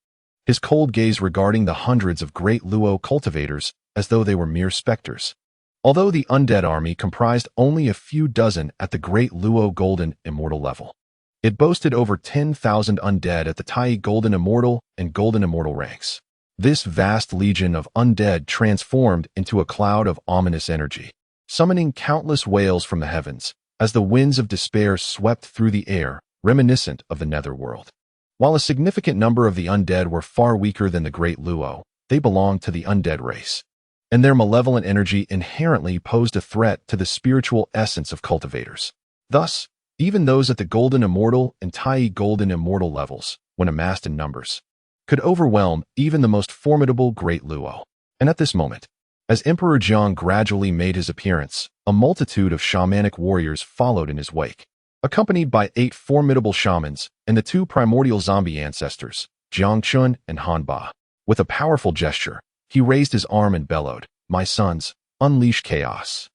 his cold gaze regarding the hundreds of great Luo cultivators as though they were mere specters. Although the undead army comprised only a few dozen at the great Luo golden immortal level, It boasted over 10,000 undead at the Tai Golden Immortal and Golden Immortal ranks. This vast legion of undead transformed into a cloud of ominous energy, summoning countless wails from the heavens as the winds of despair swept through the air, reminiscent of the netherworld. While a significant number of the undead were far weaker than the Great Luo, they belonged to the undead race, and their malevolent energy inherently posed a threat to the spiritual essence of cultivators. Thus, even those at the Golden Immortal and Tai Golden Immortal levels, when amassed in numbers, could overwhelm even the most formidable Great Luo. And at this moment, as Emperor Jiang gradually made his appearance, a multitude of shamanic warriors followed in his wake. Accompanied by 8 formidable shamans and the 2 primordial zombie ancestors, Jiang Chun and Han Ba. With a powerful gesture, he raised his arm and bellowed, "My sons, unleash chaos.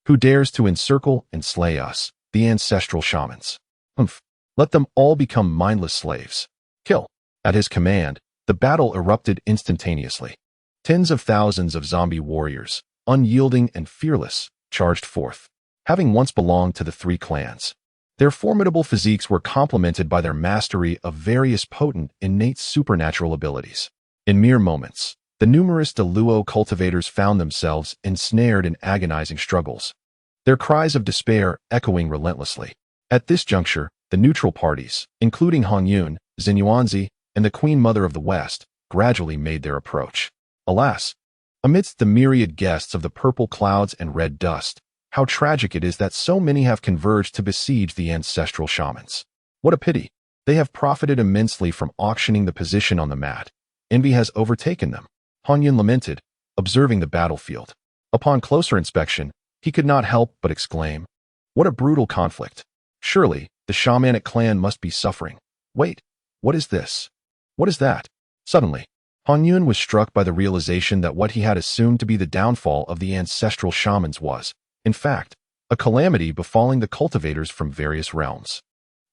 Who dares to encircle and slay us, the ancestral shamans? Humph. Let them all become mindless slaves. Kill." At his command, the battle erupted instantaneously. Tens of thousands of zombie warriors, unyielding and fearless, charged forth. Having once belonged to the 3 clans, their formidable physiques were complemented by their mastery of various potent, innate supernatural abilities. In mere moments, the numerous Deluo cultivators found themselves ensnared in agonizing struggles, their cries of despair echoing relentlessly. At this juncture, the neutral parties, including Han Yun, Xinyuanzi, and the Queen Mother of the West, gradually made their approach. Alas, amidst the myriad guests of the purple clouds and red dust, how tragic it is that so many have converged to besiege the ancestral shamans. What a pity. They have profited immensely from auctioning the position on the mat. Envy has overtaken them, Han Yun lamented, observing the battlefield. Upon closer inspection, he could not help but exclaim, "What a brutal conflict. Surely, the shamanic clan must be suffering. Wait, what is this? What is that?" Suddenly, Han Yun was struck by the realization that what he had assumed to be the downfall of the ancestral shamans was, in fact, a calamity befalling the cultivators from various realms.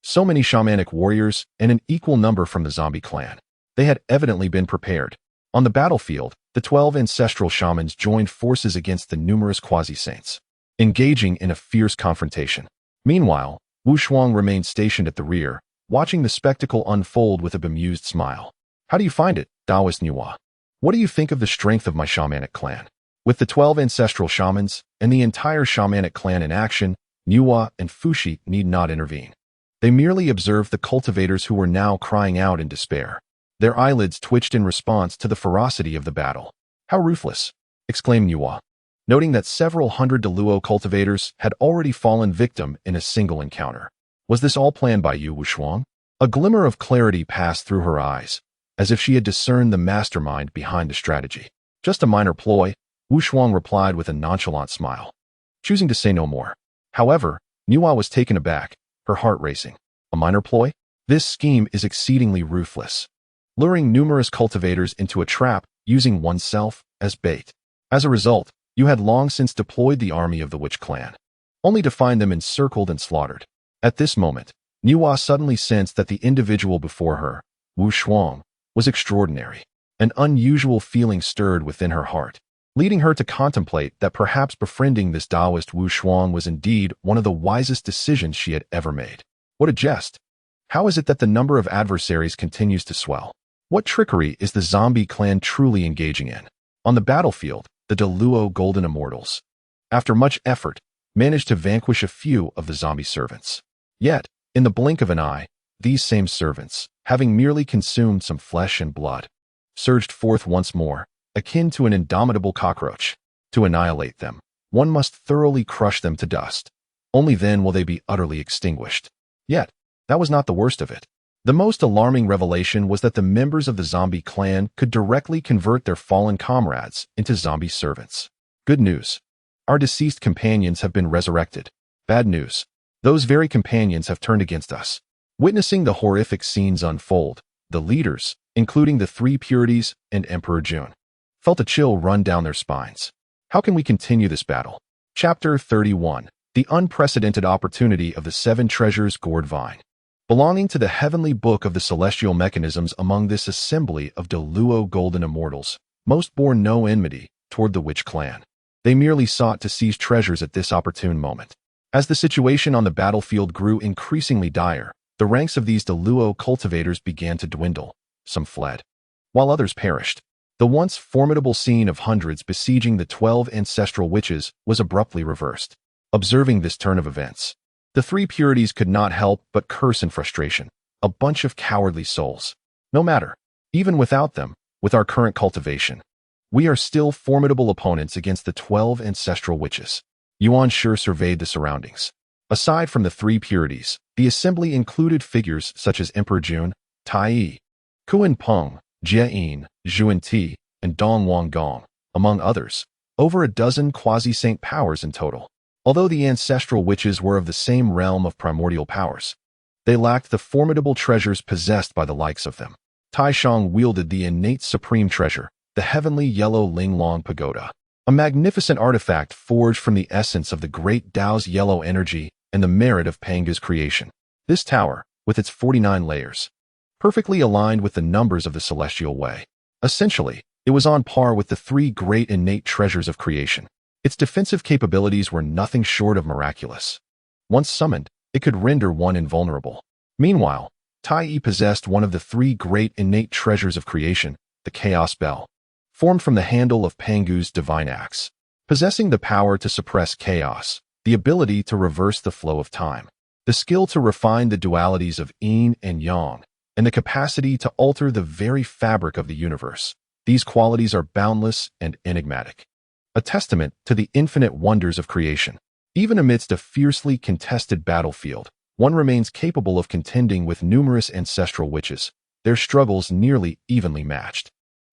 So many shamanic warriors and an equal number from the zombie clan. They had evidently been prepared. On the battlefield, the 12 ancestral shamans joined forces against the numerous quasi-saints, engaging in a fierce confrontation. Meanwhile, Wu Shuang remained stationed at the rear, watching the spectacle unfold with a bemused smile. "How do you find it, Taoist Nuwa? What do you think of the strength of my shamanic clan?" With the 12 ancestral shamans and the entire shamanic clan in action, Nuwa and Fushi need not intervene. They merely observed the cultivators who were now crying out in despair. Their eyelids twitched in response to the ferocity of the battle. "How ruthless!" exclaimed Nuwa, noting that several hundred Deluo cultivators had already fallen victim in a single encounter. "Was this all planned by you, Wu Shuang?" A glimmer of clarity passed through her eyes, as if she had discerned the mastermind behind the strategy. "Just a minor ploy," Wu Shuang replied with a nonchalant smile, choosing to say no more. However, Nuwa was taken aback, her heart racing. "A minor ploy? This scheme is exceedingly ruthless, luring numerous cultivators into a trap using oneself as bait. As a result, you had long since deployed the army of the Witch clan, only to find them encircled and slaughtered." At this moment, Nuwa suddenly sensed that the individual before her, Wu Shuang, was extraordinary. An unusual feeling stirred within her heart, leading her to contemplate that perhaps befriending this Taoist Wu Shuang was indeed one of the wisest decisions she had ever made. What a jest! How is it that the number of adversaries continues to swell? What trickery is the zombie clan truly engaging in? On the battlefield, the Deluo Golden Immortals, after much effort, managed to vanquish a few of the zombie servants. Yet, in the blink of an eye, these same servants, having merely consumed some flesh and blood, surged forth once more, akin to an indomitable cockroach. To annihilate them, one must thoroughly crush them to dust. Only then will they be utterly extinguished. Yet, that was not the worst of it. The most alarming revelation was that the members of the zombie clan could directly convert their fallen comrades into zombie servants. Good news. Our deceased companions have been resurrected. Bad news. Those very companions have turned against us. Witnessing the horrific scenes unfold, the leaders, including the 3 purities and Emperor Jun, felt a chill run down their spines. How can we continue this battle? Chapter 31. The Unprecedented Opportunity of the 7 Treasures Gourd Vine. Belonging to the heavenly book of the celestial mechanisms among this assembly of Deluo Golden Immortals, most bore no enmity toward the Witch clan. They merely sought to seize treasures at this opportune moment. As the situation on the battlefield grew increasingly dire, The ranks of these Deluo cultivators began to dwindle. Some fled, while others perished. The once formidable scene of hundreds besieging the 12 ancestral witches was abruptly reversed. Observing this turn of events, the three purities could not help but curse in frustration. A bunch of cowardly souls. No matter. Even without them, with our current cultivation, we are still formidable opponents against the 12 ancestral witches. Yuan Shi surveyed the surroundings. Aside from the three purities, the assembly included figures such as Emperor Jun, Tai Yi, Kuan Peng, Jie Yin, Zhuan Ti, and Dong Wang Gong, among others. Over a dozen quasi-saint powers in total. Although the ancestral witches were of the same realm of primordial powers, they lacked the formidable treasures possessed by the likes of them. Tai Shang wielded the innate supreme treasure, the heavenly yellow Linglong Pagoda, a magnificent artifact forged from the essence of the great Tao's yellow energy and the merit of Panga's creation. This tower, with its 49 layers, perfectly aligned with the numbers of the celestial way. Essentially, it was on par with the three great innate treasures of creation. Its defensive capabilities were nothing short of miraculous. Once summoned, it could render one invulnerable. Meanwhile, Tai Yi possessed one of the three great innate treasures of creation, the Chaos Bell, formed from the handle of Pangu's divine axe, possessing the power to suppress chaos, the ability to reverse the flow of time, the skill to refine the dualities of yin and yang, and the capacity to alter the very fabric of the universe. These qualities are boundless and enigmatic, a testament to the infinite wonders of creation. Even amidst a fiercely contested battlefield, one remains capable of contending with numerous ancestral witches, their struggles nearly evenly matched.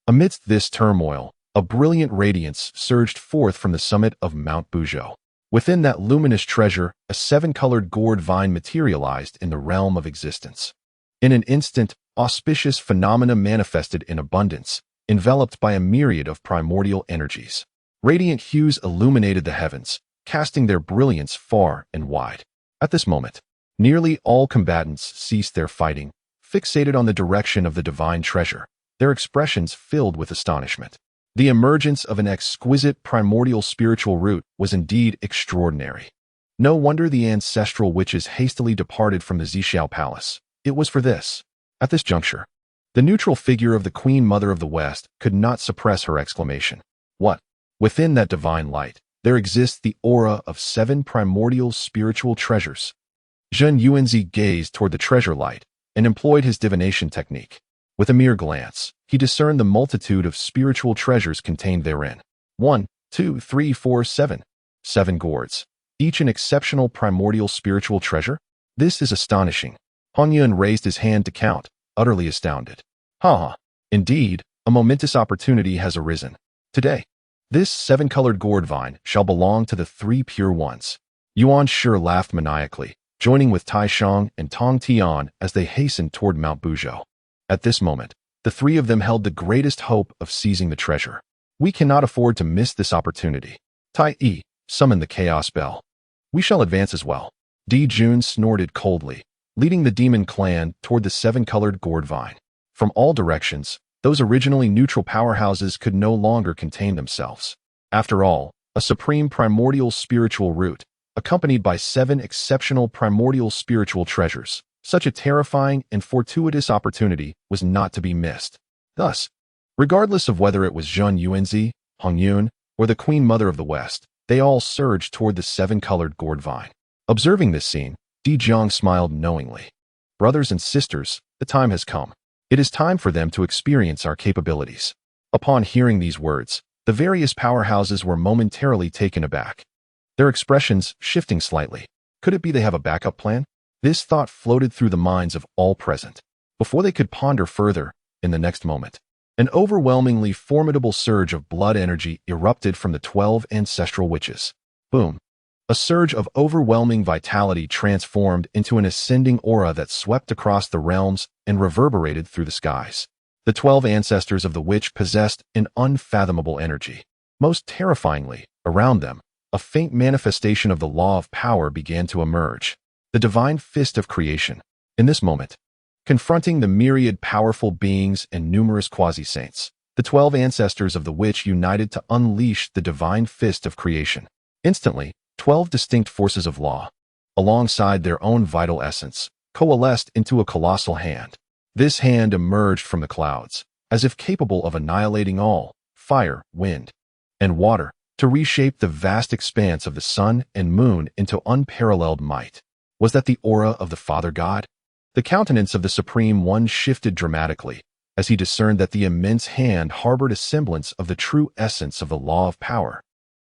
Amidst this turmoil, a brilliant radiance surged forth from the summit of Mount Buzhou. Within that luminous treasure, a seven-colored gourd vine materialized in the realm of existence. In an instant, auspicious phenomena manifested in abundance, enveloped by a myriad of primordial energies. Radiant hues illuminated the heavens, casting their brilliance far and wide. At this moment, nearly all combatants ceased their fighting, fixated on the direction of the divine treasure, their expressions filled with astonishment. The emergence of an exquisite primordial spiritual root was indeed extraordinary. No wonder the ancestral witches hastily departed from the Zixiao Palace. It was for this. At this juncture, the neutral figure of the Queen Mother of the West could not suppress her exclamation. What? Within that divine light, there exists the aura of 7 primordial spiritual treasures. Zhen Yuanzi gazed toward the treasure light and employed his divination technique. With a mere glance, he discerned the multitude of spiritual treasures contained therein. 1, 2, 3, 4, 7. 7 gourds, each an exceptional primordial spiritual treasure? This is astonishing. Hong Yun raised his hand to count, utterly astounded. Ha! Indeed, a momentous opportunity has arisen. Today, this 7-colored gourd vine shall belong to the 3 pure ones. Yuan Shi laughed maniacally, joining with Tai Shang and Tong Tian as they hastened toward Mount Buzhou. At this moment, the 3 of them held the greatest hope of seizing the treasure. We cannot afford to miss this opportunity. Tai Yi, summon the Chaos Bell. We shall advance as well. Di Jun snorted coldly, leading the demon clan toward the 7-colored gourd vine. From all directions, those originally neutral powerhouses could no longer contain themselves. After all, a supreme primordial spiritual root, accompanied by 7 exceptional primordial spiritual treasures, such a terrifying and fortuitous opportunity was not to be missed. Thus, regardless of whether it was Zhen Yuanzi, Hong Yun, or the Queen Mother of the West, they all surged toward the 7-colored gourd vine. Observing this scene, Di Jiang smiled knowingly. Brothers and sisters, the time has come. It is time for them to experience our capabilities. Upon hearing these words, the various powerhouses were momentarily taken aback, their expressions shifting slightly. Could it be they have a backup plan? This thought floated through the minds of all present. Before they could ponder further, in the next moment, an overwhelmingly formidable surge of blood energy erupted from the 12 ancestral witches. Boom! A surge of overwhelming vitality transformed into an ascending aura that swept across the realms and reverberated through the skies. The 12 ancestors of the witch possessed an unfathomable energy. Most terrifyingly, around them, a faint manifestation of the law of power began to emerge. The divine fist of creation. In this moment, confronting the myriad powerful beings and numerous quasi-saints, the 12 ancestors of the witch united to unleash the divine fist of creation. Instantly, 12 distinct forces of law, alongside their own vital essence, coalesced into a colossal hand. This hand emerged from the clouds, as if capable of annihilating all, fire, wind, and water, to reshape the vast expanse of the sun and moon into unparalleled might. Was that the aura of the Father God? The countenance of the Supreme One shifted dramatically, as he discerned that the immense hand harbored a semblance of the true essence of the law of power.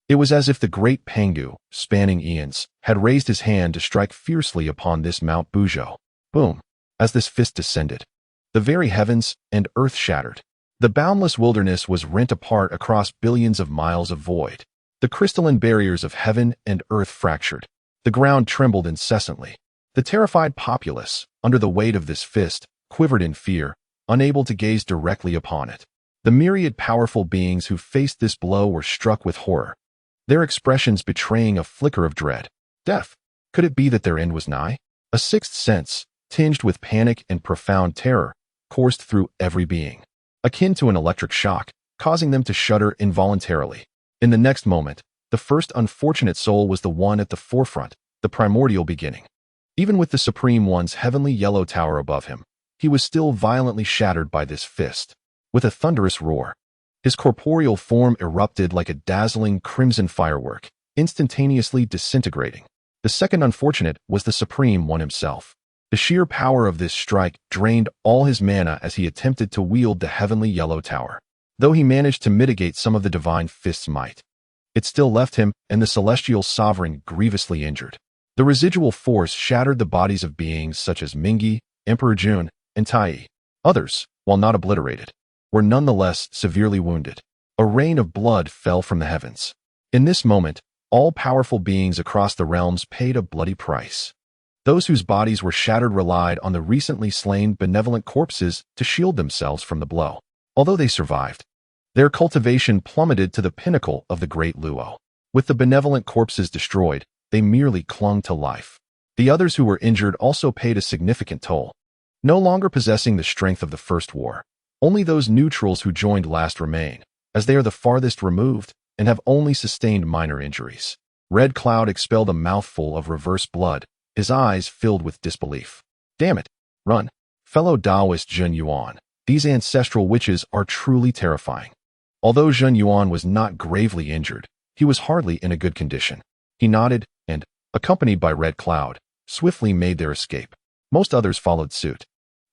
It was as if the great Pangu, spanning eons, had raised his hand to strike fiercely upon this Mount Bujo. Boom! As this fist descended, the very heavens and earth shattered. The boundless wilderness was rent apart across billions of miles of void. The crystalline barriers of heaven and earth fractured. The ground trembled incessantly. The terrified populace, under the weight of this fist, quivered in fear, unable to gaze directly upon it. The myriad powerful beings who faced this blow were struck with horror, their expressions betraying a flicker of dread. Death. Could it be that their end was nigh? A sixth sense, tinged with panic and profound terror, coursed through every being, akin to an electric shock, causing them to shudder involuntarily. In the next moment, the first unfortunate soul was the one at the forefront, the primordial beginning. Even with the Supreme One's heavenly yellow tower above him, he was still violently shattered by this fist. With a thunderous roar, his corporeal form erupted like a dazzling crimson firework, instantaneously disintegrating. The second unfortunate was the Supreme One himself. The sheer power of this strike drained all his mana as he attempted to wield the heavenly yellow tower. Though he managed to mitigate some of the divine fist's might, it still left him and the celestial sovereign grievously injured. The residual force shattered the bodies of beings such as Mingi, Emperor Jun, and Tai. Others, while not obliterated, were nonetheless severely wounded. A rain of blood fell from the heavens. In this moment, all powerful beings across the realms paid a bloody price. Those whose bodies were shattered relied on the recently slain benevolent corpses to shield themselves from the blow. Although they survived, their cultivation plummeted to the pinnacle of the great Luo. With the benevolent corpses destroyed, they merely clung to life. The others who were injured also paid a significant toll. No longer possessing the strength of the first war, only those neutrals who joined last remain, as they are the farthest removed and have only sustained minor injuries. Red Cloud expelled a mouthful of reverse blood, his eyes filled with disbelief. Damn it! Run! Fellow Taoist Zhen Yuan, these ancestral witches are truly terrifying. Although Zhen Yuan was not gravely injured, he was hardly in a good condition. He nodded and, accompanied by Red Cloud, swiftly made their escape. Most others followed suit.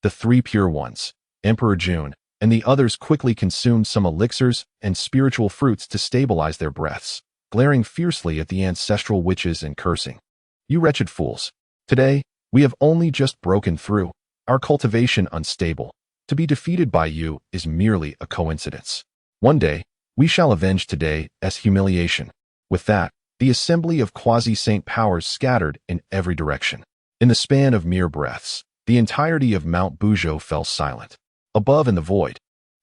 The three pure ones, Emperor Jun, and the others quickly consumed some elixirs and spiritual fruits to stabilize their breaths, glaring fiercely at the ancestral witches and cursing. You wretched fools! Today, we have only just broken through, our cultivation unstable. To be defeated by you is merely a coincidence. One day, we shall avenge today as humiliation. With that, the assembly of quasi-saint powers scattered in every direction. In the span of mere breaths, the entirety of Mount Bujo fell silent. Above in the void,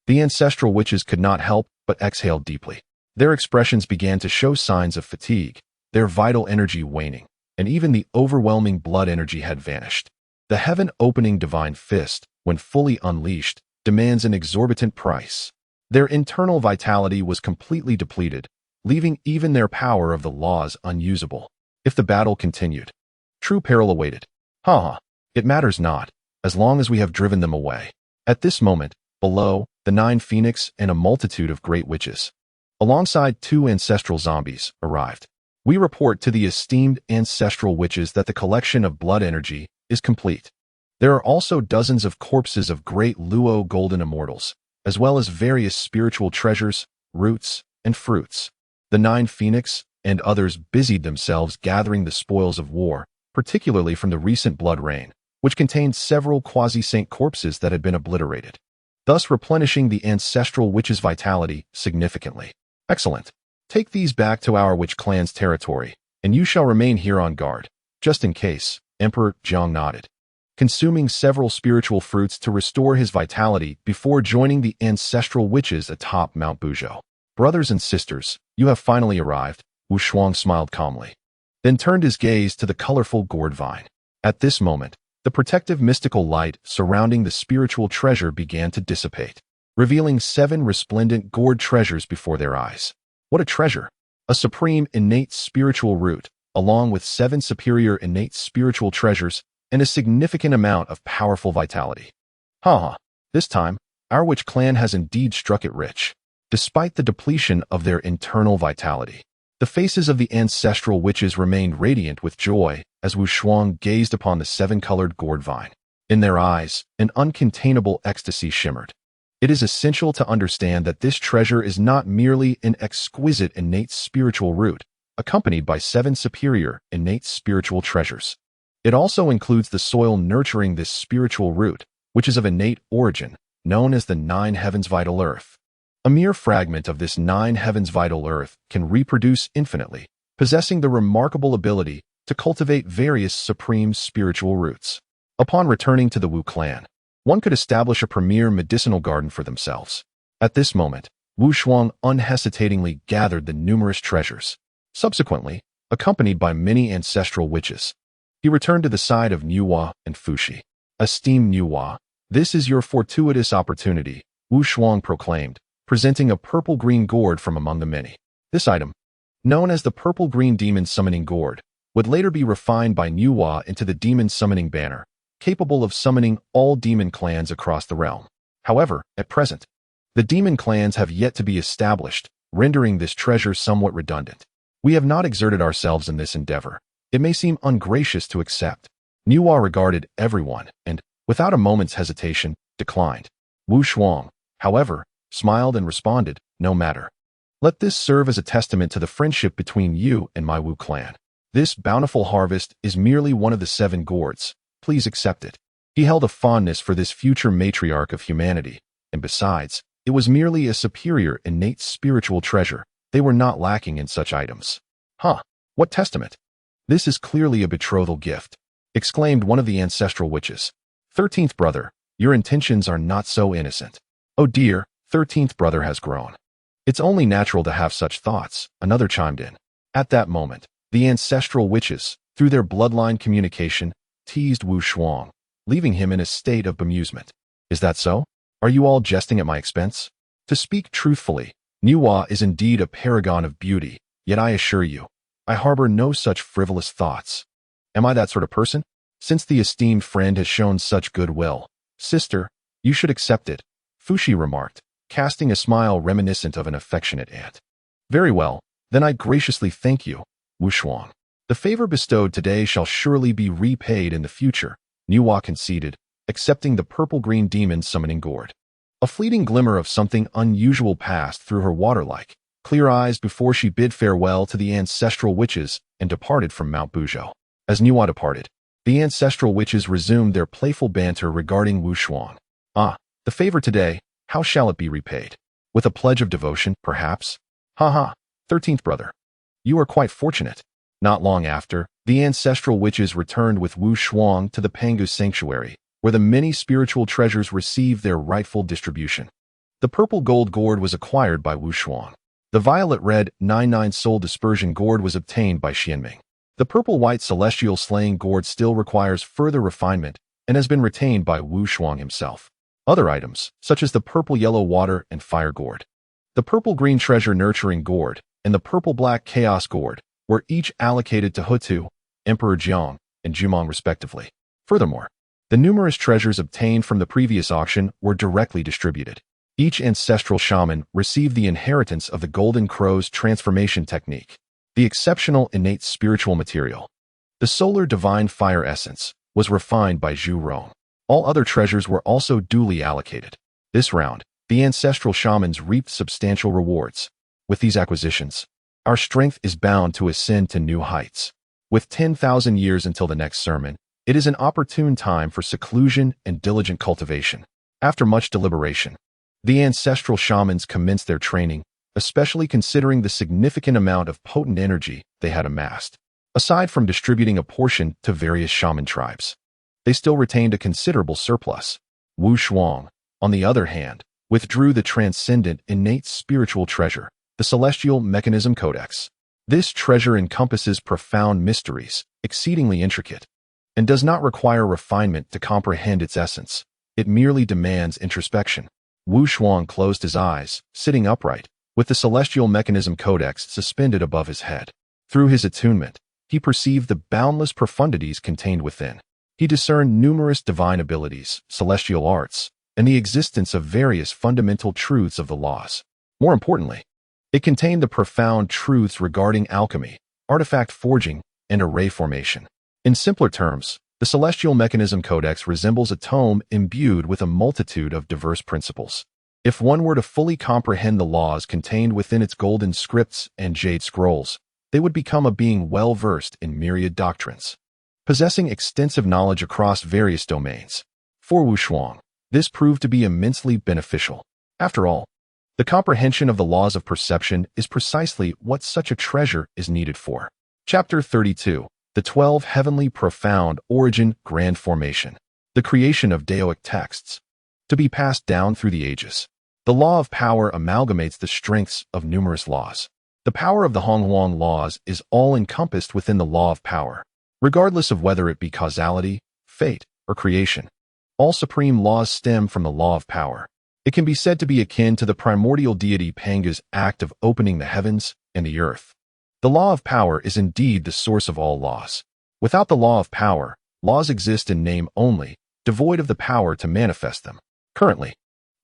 the ancestral witches could not help but exhale deeply. Their expressions began to show signs of fatigue, their vital energy waning, and even the overwhelming blood energy had vanished. The heaven-opening divine fist, when fully unleashed, demands an exorbitant price. Their internal vitality was completely depleted, leaving even their power of the laws unusable. If the battle continued, true peril awaited. It matters not, as long as we have driven them away. At this moment, below, the 9 Phoenix and a multitude of great witches, alongside 2 ancestral zombies, arrived. We report to the esteemed ancestral witches that the collection of blood energy is complete. There are also dozens of corpses of great Luo golden immortals, as well as various spiritual treasures, roots, and fruits. The 9 Phoenix and others busied themselves gathering the spoils of war, particularly from the recent blood rain, which contained several quasi-saint corpses that had been obliterated, thus replenishing the ancestral witch's vitality significantly. Excellent. Take these back to our witch clan's territory, and you shall remain here on guard, just in case. Emperor Jiang nodded, consuming several spiritual fruits to restore his vitality before joining the ancestral witches atop Mount Bujo. Brothers and sisters, you have finally arrived, Wu Shuang smiled calmly, then turned his gaze to the colorful gourd vine. At this moment, the protective mystical light surrounding the spiritual treasure began to dissipate, revealing 7 resplendent gourd treasures before their eyes. What a treasure! A supreme innate spiritual root, along with 7 superior innate spiritual treasures, and a significant amount of powerful vitality. Haha, this time, our witch clan has indeed struck it rich. Despite the depletion of their internal vitality, the faces of the ancestral witches remained radiant with joy as Wu Shuang gazed upon the seven-colored gourd vine. In their eyes, an uncontainable ecstasy shimmered. It is essential to understand that this treasure is not merely an exquisite innate spiritual root, accompanied by 7 superior innate spiritual treasures. It also includes the soil nurturing this spiritual root, which is of innate origin, known as the 9 heavens vital earth. A mere fragment of this 9 heavens vital earth can reproduce infinitely, possessing the remarkable ability to cultivate various supreme spiritual roots. Upon returning to the Wu clan, one could establish a premier medicinal garden for themselves. At this moment, Wu Shuang unhesitatingly gathered the numerous treasures. Subsequently, accompanied by many ancestral witches, he returned to the side of Nuwa and Fushi. Esteemed Nuwa, this is your fortuitous opportunity, Wu Shuang proclaimed, presenting a purple-green gourd from among the many. This item, known as the purple-green demon summoning gourd, would later be refined by Nuwa into the demon summoning banner, capable of summoning all demon clans across the realm. However, at present, the demon clans have yet to be established, rendering this treasure somewhat redundant. We have not exerted ourselves in this endeavor. It may seem ungracious to accept. Nuwa regarded everyone and, without a moment's hesitation, declined. Wu Shuang, however, smiled and responded, no matter. Let this serve as a testament to the friendship between you and my Wu clan. This bountiful harvest is merely one of the 7 gourds. Please accept it. He held a fondness for this future matriarch of humanity, and besides, it was merely a superior innate spiritual treasure. They were not lacking in such items. Huh, what testament? This is clearly a betrothal gift, exclaimed one of the ancestral witches. 13th brother, your intentions are not so innocent. Oh dear, 13th brother has grown. It's only natural to have such thoughts, another chimed in. At that moment, the ancestral witches, through their bloodline communication, teased Wu Shuang, leaving him in a state of bemusement. Is that so? Are you all jesting at my expense? To speak truthfully, Nuwa is indeed a paragon of beauty, yet I assure you, I harbor no such frivolous thoughts. Am I that sort of person? Since the esteemed friend has shown such goodwill, sister, you should accept it, Fushi remarked, casting a smile reminiscent of an affectionate aunt. Very well, then I graciously thank you, Wu Shuang. The favor bestowed today shall surely be repaid in the future, Nuwa conceded, accepting the purple-green demon summoning gourd. A fleeting glimmer of something unusual passed through her water-like, clear eyes before she bid farewell to the ancestral witches and departed from Mount Buzhou. As Nuwa departed, the ancestral witches resumed their playful banter regarding Wu Shuang. Ah, the favor today, how shall it be repaid? With a pledge of devotion, perhaps? Ha, 13th brother. You are quite fortunate. Not long after, the ancestral witches returned with Wu Shuang to the Pangu Sanctuary, where the many spiritual treasures received their rightful distribution. The purple gold gourd was acquired by Wu Shuang. The violet-red 99 soul dispersion gourd was obtained by Xianming. The purple-white celestial slaying gourd still requires further refinement and has been retained by Wu Shuang himself. Other items, such as the purple-yellow water and fire gourd, the purple-green treasure nurturing gourd, and the purple-black chaos gourd, were each allocated to Hutu, Emperor Jiang, and Jumong respectively. Furthermore, the numerous treasures obtained from the previous auction were directly distributed. Each ancestral shaman received the inheritance of the Golden Crow's transformation technique, the exceptional innate spiritual material. The solar divine fire essence was refined by Zhu Rong. All other treasures were also duly allocated. This round, the ancestral shamans reaped substantial rewards. With these acquisitions, our strength is bound to ascend to new heights. With 10,000 years until the next sermon, it is an opportune time for seclusion and diligent cultivation. After much deliberation, the ancestral shamans commenced their training, especially considering the significant amount of potent energy they had amassed. Aside from distributing a portion to various shaman tribes, they still retained a considerable surplus. Wu Shuang, on the other hand, withdrew the transcendent innate spiritual treasure, the Celestial Mechanism Codex. This treasure encompasses profound mysteries, exceedingly intricate, and does not require refinement to comprehend its essence. It merely demands introspection. Wu Shuang closed his eyes, sitting upright, with the Celestial Mechanism Codex suspended above his head. Through his attunement, he perceived the boundless profundities contained within. He discerned numerous divine abilities, celestial arts, and the existence of various fundamental truths of the laws. More importantly, it contained the profound truths regarding alchemy, artifact forging, and array formation. In simpler terms, the Celestial Mechanism Codex resembles a tome imbued with a multitude of diverse principles. If one were to fully comprehend the laws contained within its golden scripts and jade scrolls, they would become a being well-versed in myriad doctrines, possessing extensive knowledge across various domains. For Wu Shuang, this proved to be immensely beneficial. After all, the comprehension of the laws of perception is precisely what such a treasure is needed for. Chapter 32. The 12 Heavenly Profound Origin Grand Formation. The creation of Daoic texts, to be passed down through the ages. The law of power amalgamates the strengths of numerous laws. The power of the Honghuang laws is all encompassed within the law of power, regardless of whether it be causality, fate, or creation. All supreme laws stem from the law of power. It can be said to be akin to the primordial deity Panga's act of opening the heavens and the earth. The law of power is indeed the source of all laws. Without the law of power, laws exist in name only, devoid of the power to manifest them. Currently,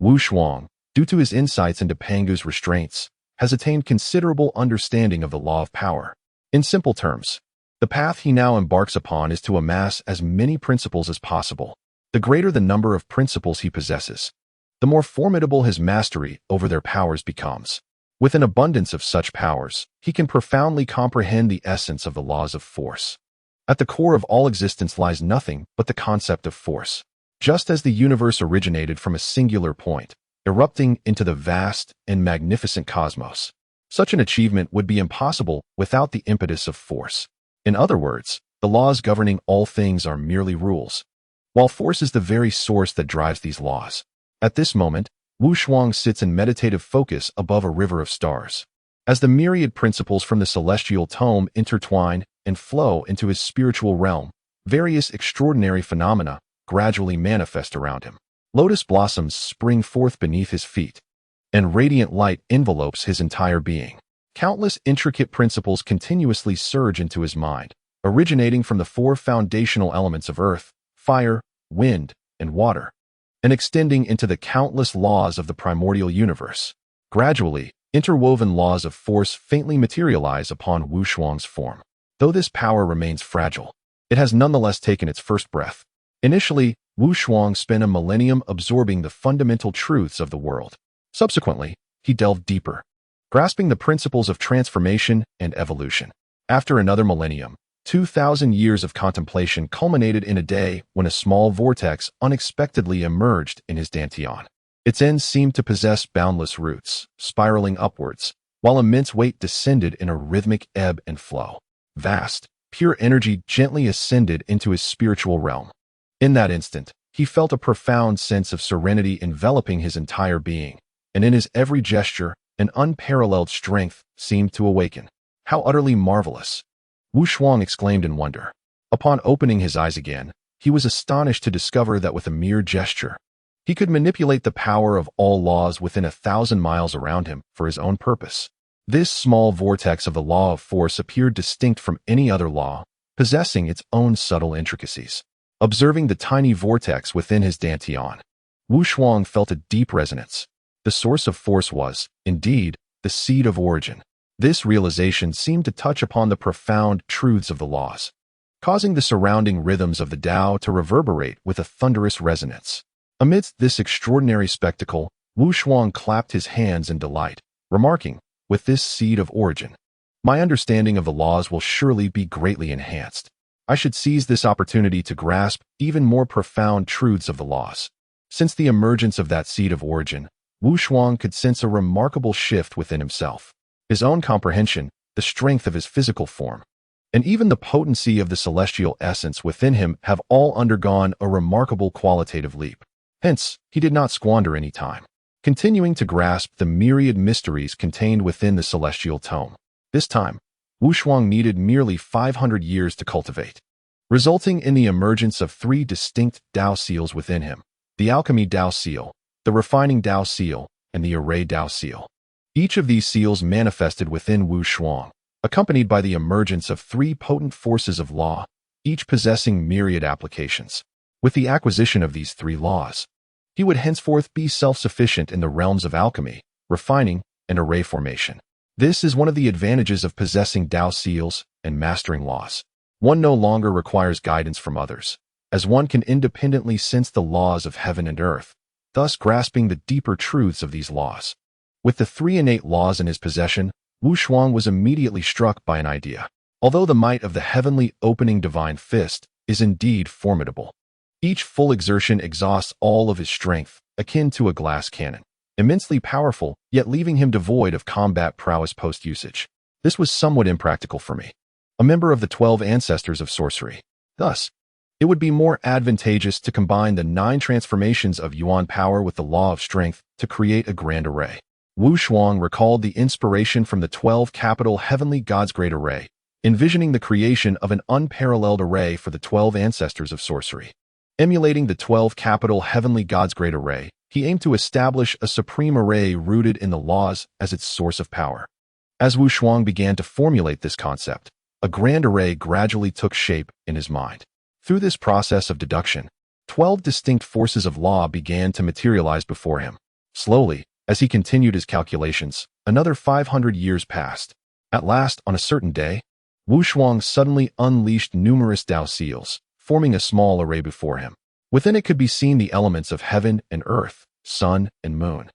Wu Shuang, due to his insights into Panga's restraints, has attained considerable understanding of the law of power. In simple terms, the path he now embarks upon is to amass as many principles as possible. The greater the number of principles he possesses, the more formidable his mastery over their powers becomes. With an abundance of such powers, he can profoundly comprehend the essence of the laws of force. At the core of all existence lies nothing but the concept of force. Just as the universe originated from a singular point, erupting into the vast and magnificent cosmos, such an achievement would be impossible without the impetus of force. In other words, the laws governing all things are merely rules, while force is the very source that drives these laws. At this moment, Wu Shuang sits in meditative focus above a river of stars. As the myriad principles from the celestial tome intertwine and flow into his spiritual realm, various extraordinary phenomena gradually manifest around him. Lotus blossoms spring forth beneath his feet, and radiant light envelopes his entire being. Countless intricate principles continuously surge into his mind, originating from the four foundational elements of earth, fire, wind, and water, and extending into the countless laws of the primordial universe. Gradually, interwoven laws of force faintly materialize upon Wu Shuang's form. Though this power remains fragile, it has nonetheless taken its first breath. Initially, Wu Shuang spent a millennium absorbing the fundamental truths of the world. Subsequently, he delved deeper, grasping the principles of transformation and evolution. After another millennium, 2,000 years of contemplation culminated in a day when a small vortex unexpectedly emerged in his dantian. Its ends seemed to possess boundless roots, spiraling upwards, while immense weight descended in a rhythmic ebb and flow. Vast, pure energy gently ascended into his spiritual realm. In that instant, he felt a profound sense of serenity enveloping his entire being, and in his every gesture, an unparalleled strength seemed to awaken. How utterly marvelous! Wu Shuang exclaimed in wonder. Upon opening his eyes again, he was astonished to discover that with a mere gesture, he could manipulate the power of all laws within 1,000 miles around him for his own purpose. This small vortex of the law of force appeared distinct from any other law, possessing its own subtle intricacies. Observing the tiny vortex within his dantian, Wu Shuang felt a deep resonance. The source of force was, indeed, the seed of origin. This realization seemed to touch upon the profound truths of the laws, causing the surrounding rhythms of the Tao to reverberate with a thunderous resonance. Amidst this extraordinary spectacle, Wu Shuang clapped his hands in delight, remarking, "With this seed of origin, my understanding of the laws will surely be greatly enhanced. I should seize this opportunity to grasp even more profound truths of the laws." Since the emergence of that seed of origin, Wu Shuang could sense a remarkable shift within himself. His own comprehension, the strength of his physical form, and even the potency of the celestial essence within him have all undergone a remarkable qualitative leap. Hence, he did not squander any time, continuing to grasp the myriad mysteries contained within the celestial tome. This time, Wu Shuang needed merely 500 years to cultivate, resulting in the emergence of 3 distinct Tao seals within him: the alchemy Tao seal, the refining Tao seal, and the array Tao seal. Each of these seals manifested within Wu Shuang, accompanied by the emergence of 3 potent forces of law, each possessing myriad applications. With the acquisition of these 3 laws, he would henceforth be self-sufficient in the realms of alchemy, refining, and array formation. This is one of the advantages of possessing Tao seals and mastering laws. One no longer requires guidance from others, as one can independently sense the laws of heaven and earth, thus grasping the deeper truths of these laws. With the 3 innate laws in his possession, Wu Shuang was immediately struck by an idea. Although the might of the heavenly opening divine fist is indeed formidable, each full exertion exhausts all of his strength, akin to a glass cannon. Immensely powerful, yet leaving him devoid of combat prowess post-usage. This was somewhat impractical for me, a member of the 12 ancestors of sorcery. Thus, it would be more advantageous to combine the 9 transformations of Yuan power with the law of strength to create a grand array. Wu Shuang recalled the inspiration from the 12 capital heavenly gods' great array, envisioning the creation of an unparalleled array for the 12 ancestors of sorcery. Emulating the 12 capital heavenly gods' great array, he aimed to establish a supreme array rooted in the laws as its source of power. As Wu Shuang began to formulate this concept, a grand array gradually took shape in his mind. Through this process of deduction, 12 distinct forces of law began to materialize before him. Slowly, as he continued his calculations, another 500 years passed. At last, on a certain day, Wu Shuang suddenly unleashed numerous Tao seals, forming a small array before him. Within it could be seen the elements of heaven and earth, sun and moon,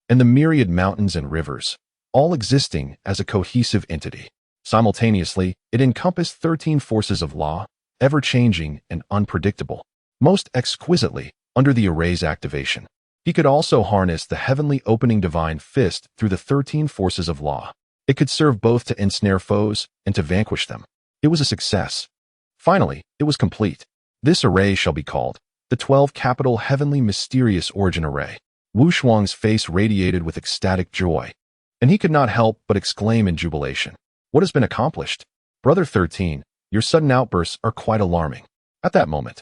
and the myriad mountains and rivers, all existing as a cohesive entity. Simultaneously, it encompassed 13 forces of law, ever-changing and unpredictable, most exquisitely under the array's activation. He could also harness the heavenly opening divine fist through the 13 forces of law. It could serve both to ensnare foes and to vanquish them. It was a success. Finally, it was complete. This array shall be called the 12 capital heavenly mysterious origin array. Wu Shuang's face radiated with ecstatic joy, and he could not help but exclaim in jubilation. What has been accomplished? Brother 13, your sudden outbursts are quite alarming. At that moment,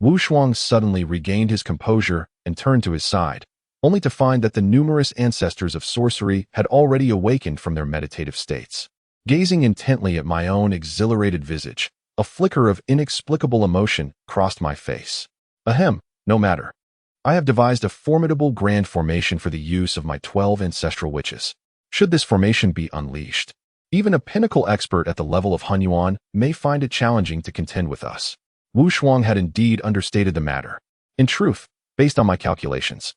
Wu Shuang suddenly regained his composure and turned to his side, only to find that the numerous ancestors of sorcery had already awakened from their meditative states. Gazing intently at my own exhilarated visage, a flicker of inexplicable emotion crossed my face. Ahem, no matter. I have devised a formidable grand formation for the use of my 12 ancestral witches. Should this formation be unleashed, even a pinnacle expert at the level of Hunyuan may find it challenging to contend with us. Wu Shuang had indeed understated the matter. In truth, based on my calculations,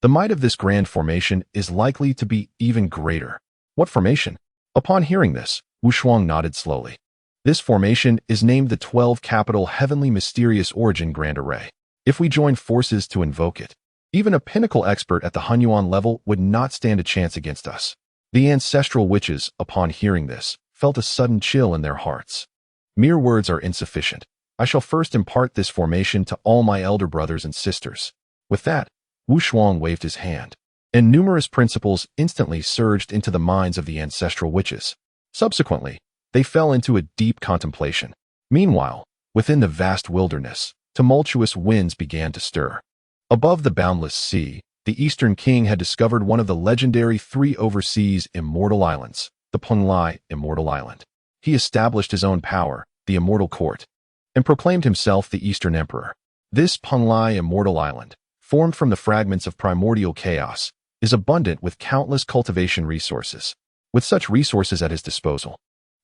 the might of this grand formation is likely to be even greater. What formation? Upon hearing this, Wu Shuang nodded slowly. This formation is named the 12 capital heavenly mysterious origin grand array. If we join forces to invoke it, even a pinnacle expert at the Hunyuan level would not stand a chance against us. The ancestral witches, upon hearing this, felt a sudden chill in their hearts. Mere words are insufficient. I shall first impart this formation to all my elder brothers and sisters. With that, Wu Shuang waved his hand, and numerous principles instantly surged into the minds of the ancestral witches. Subsequently, they fell into a deep contemplation. Meanwhile, within the vast wilderness, tumultuous winds began to stir. Above the boundless sea, the Eastern King had discovered one of the legendary 3 overseas immortal islands, the Penglai Immortal Island. He established his own power, the Immortal Court, and proclaimed himself the Eastern Emperor. This Penglai Immortal Island, formed from the fragments of primordial chaos, is abundant with countless cultivation resources. With such resources at his disposal,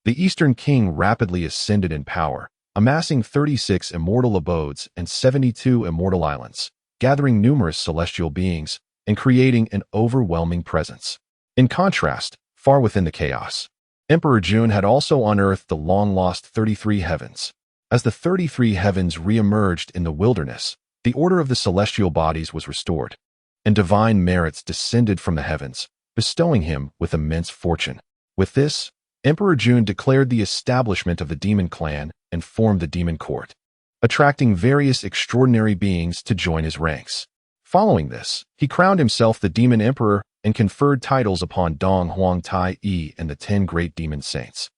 the Eastern King rapidly ascended in power, amassing 36 immortal abodes and 72 immortal islands, gathering numerous celestial beings and creating an overwhelming presence. In contrast, far within the chaos, Emperor Jun had also unearthed the long-lost 33 heavens. As the 33 heavens re-emerged in the wilderness, the order of the celestial bodies was restored, and divine merits descended from the heavens, bestowing him with immense fortune. With this, Emperor Jun declared the establishment of the demon clan and formed the demon court, attracting various extraordinary beings to join his ranks. Following this, he crowned himself the demon emperor and conferred titles upon Dong Huang Tai Yi and the 10 great demon saints,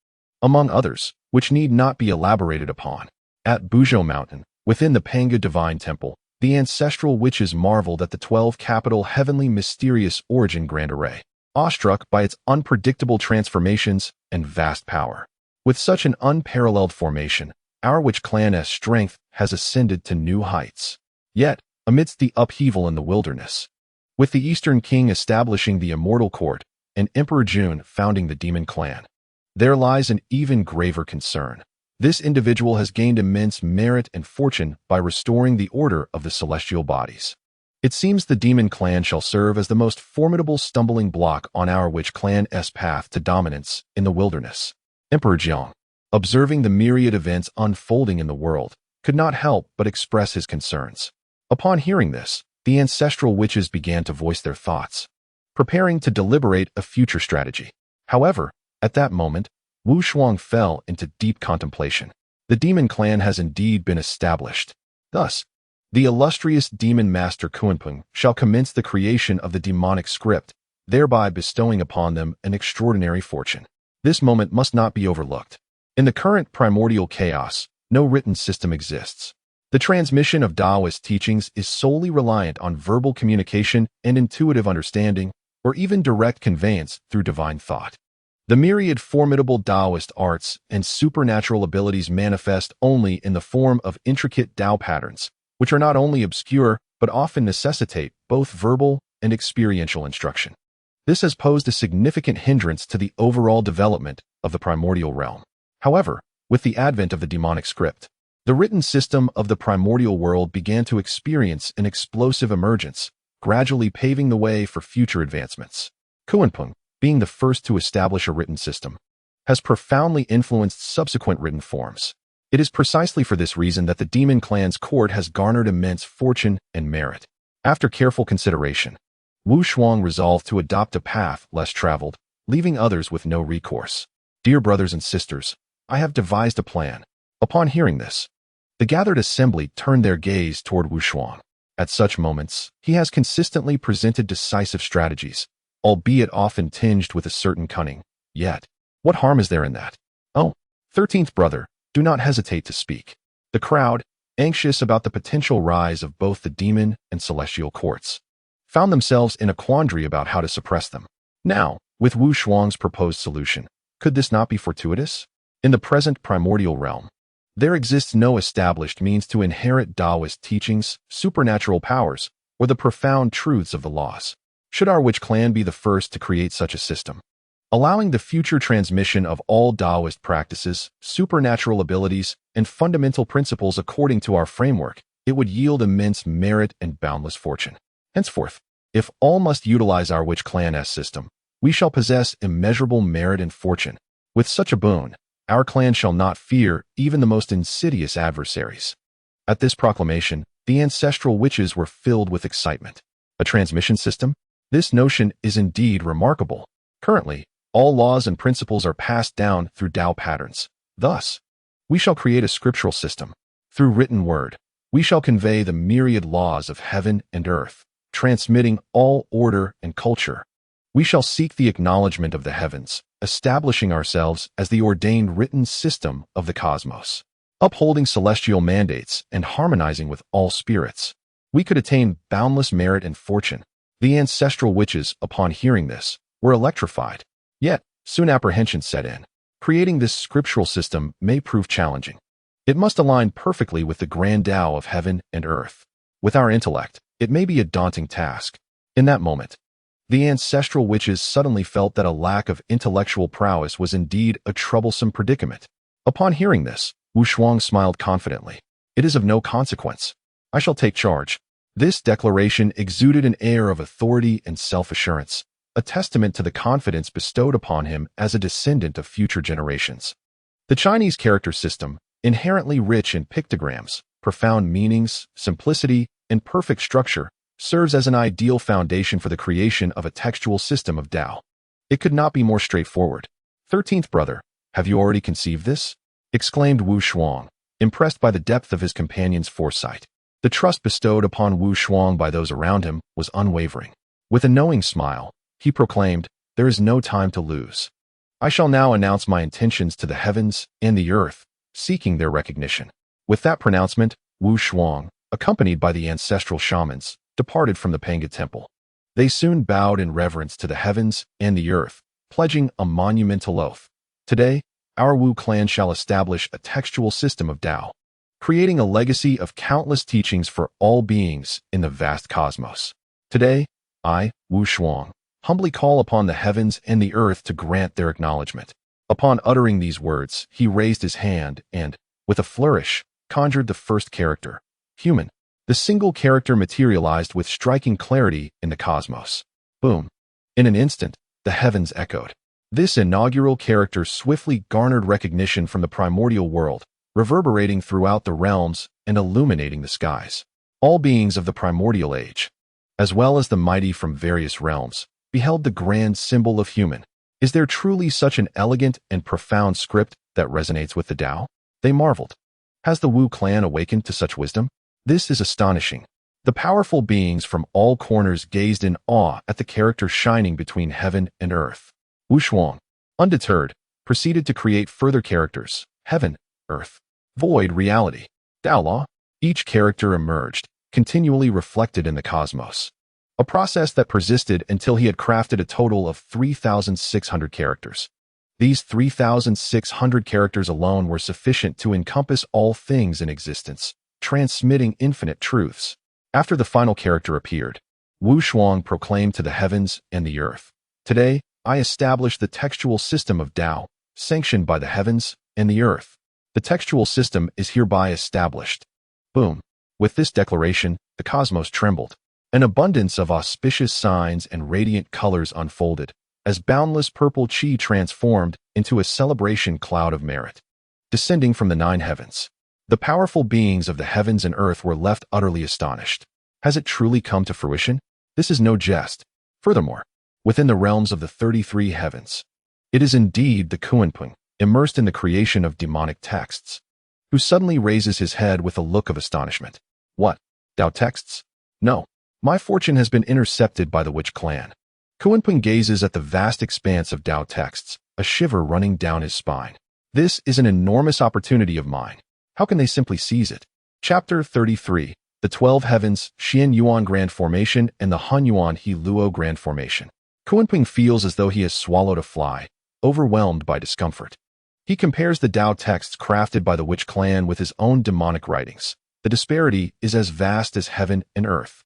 among others, which need not be elaborated upon. At Buzhou Mountain, within the Panga Divine Temple, the ancestral witches marveled at the 12 capital heavenly mysterious origin grand array, awestruck by its unpredictable transformations and vast power. With such an unparalleled formation, our witch clan's strength has ascended to new heights. Yet, amidst the upheaval in the wilderness, with the Eastern King establishing the Immortal Court and Emperor June founding the Demon Clan, there lies an even graver concern. This individual has gained immense merit and fortune by restoring the order of the celestial bodies. It seems the Demon Clan shall serve as the most formidable stumbling block on our witch clan's path to dominance in the wilderness. Emperor Jiang, observing the myriad events unfolding in the world, could not help but express his concerns. Upon hearing this, the ancestral witches began to voice their thoughts, preparing to deliberate a future strategy. However, at that moment, Wu Shuang fell into deep contemplation. The Demon Clan has indeed been established. Thus, the illustrious Demon Master Kunpeng shall commence the creation of the demonic script, thereby bestowing upon them an extraordinary fortune. This moment must not be overlooked. In the current primordial chaos, no written system exists. The transmission of Taoist teachings is solely reliant on verbal communication and intuitive understanding, or even direct conveyance through divine thought. The myriad formidable Taoist arts and supernatural abilities manifest only in the form of intricate Tao patterns, which are not only obscure but often necessitate both verbal and experiential instruction. This has posed a significant hindrance to the overall development of the primordial realm. However, with the advent of the demonic script, the written system of the primordial world began to experience an explosive emergence, gradually paving the way for future advancements. Kunpeng, being the first to establish a written system, has profoundly influenced subsequent written forms. It is precisely for this reason that the Demon Clan's court has garnered immense fortune and merit. After careful consideration, Wu Shuang resolved to adopt a path less traveled, leaving others with no recourse. Dear brothers and sisters, I have devised a plan. Upon hearing this, the gathered assembly turned their gaze toward Wu Shuang. At such moments, he has consistently presented decisive strategies, albeit often tinged with a certain cunning. Yet, what harm is there in that? Oh, 13th brother, do not hesitate to speak. The crowd, anxious about the potential rise of both the demon and celestial courts, found themselves in a quandary about how to suppress them. Now, with Wu Shuang's proposed solution, could this not be fortuitous? In the present primordial realm, there exists no established means to inherit Taoist teachings, supernatural powers, or the profound truths of the laws. Should our witch clan be the first to create such a system, allowing the future transmission of all Taoist practices, supernatural abilities, and fundamental principles according to our framework, it would yield immense merit and boundless fortune. Henceforth, if all must utilize our witch clan's system, we shall possess immeasurable merit and fortune. With such a boon, our clan shall not fear even the most insidious adversaries. At this proclamation, the ancestral witches were filled with excitement. A transmission system? This notion is indeed remarkable. Currently, all laws and principles are passed down through Tao patterns. Thus, we shall create a scriptural system. Through written word, we shall convey the myriad laws of heaven and earth, transmitting all order and culture. We shall seek the acknowledgement of the heavens, establishing ourselves as the ordained written system of the cosmos, upholding celestial mandates and harmonizing with all spirits. We could attain boundless merit and fortune. The ancestral witches, upon hearing this, were electrified. Yet, soon apprehension set in. Creating this scriptural system may prove challenging. It must align perfectly with the grand Tao of heaven and earth. With our intellect, it may be a daunting task. In that moment, the ancestral witches suddenly felt that a lack of intellectual prowess was indeed a troublesome predicament. Upon hearing this, Wu Shuang smiled confidently. It is of no consequence. I shall take charge. This declaration exuded an air of authority and self-assurance, a testament to the confidence bestowed upon him as a descendant of future generations. The Chinese character system, inherently rich in pictograms, profound meanings, simplicity, and perfect structure, serves as an ideal foundation for the creation of a textual system of Tao. It could not be more straightforward. 13th brother, have you already conceived this? Exclaimed Wu Shuang, impressed by the depth of his companion's foresight. The trust bestowed upon Wu Shuang by those around him was unwavering. With a knowing smile, he proclaimed, there is no time to lose. I shall now announce my intentions to the heavens and the earth, seeking their recognition. With that pronouncement, Wu Shuang, accompanied by the ancestral shamans, departed from the Panga temple. They soon bowed in reverence to the heavens and the earth, pledging a monumental oath. Today, our Wu clan shall establish a textual system of Tao, creating a legacy of countless teachings for all beings in the vast cosmos. Today, I, Wu Shuang, humbly call upon the heavens and the earth to grant their acknowledgement. Upon uttering these words, he raised his hand and, with a flourish, conjured the first character, human. The single character materialized with striking clarity in the cosmos. Boom. In an instant, the heavens echoed. This inaugural character swiftly garnered recognition from the primordial world, reverberating throughout the realms and illuminating the skies. All beings of the primordial age, as well as the mighty from various realms, beheld the grand symbol of human. Is there truly such an elegant and profound script that resonates with the Tao? They marveled. Has the Wu clan awakened to such wisdom? This is astonishing. The powerful beings from all corners gazed in awe at the character shining between heaven and earth. Wu Shuang, undeterred, proceeded to create further characters: heaven, earth, void, reality, Tao law. Each character emerged, continually reflected in the cosmos. A process that persisted until he had crafted a total of 3,600 characters. These 3,600 characters alone were sufficient to encompass all things in existence, transmitting infinite truths. After the final character appeared, Wu Shuang proclaimed to the heavens and the earth, "Today, I establish the textual system of Tao, sanctioned by the heavens and the earth. The textual system is hereby established." Boom. With this declaration, the cosmos trembled. An abundance of auspicious signs and radiant colors unfolded, as boundless purple chi transformed into a celebration cloud of merit. Descending from the 9 heavens, the powerful beings of the heavens and earth were left utterly astonished. Has it truly come to fruition? This is no jest. Furthermore, within the realms of the 33 heavens, it is indeed the Kunpeng, immersed in the creation of demonic texts, who suddenly raises his head with a look of astonishment. What? Tao texts? No. My fortune has been intercepted by the witch clan. Kunpeng gazes at the vast expanse of Tao texts, a shiver running down his spine. This is an enormous opportunity of mine. How can they simply seize it? Chapter 33. The 12 Heavens, Xian Yuan Grand Formation and the Han Yuan He Luo Grand Formation. Kunpeng feels as though he has swallowed a fly, overwhelmed by discomfort. He compares the Tao texts crafted by the witch clan with his own demonic writings. The disparity is as vast as heaven and earth.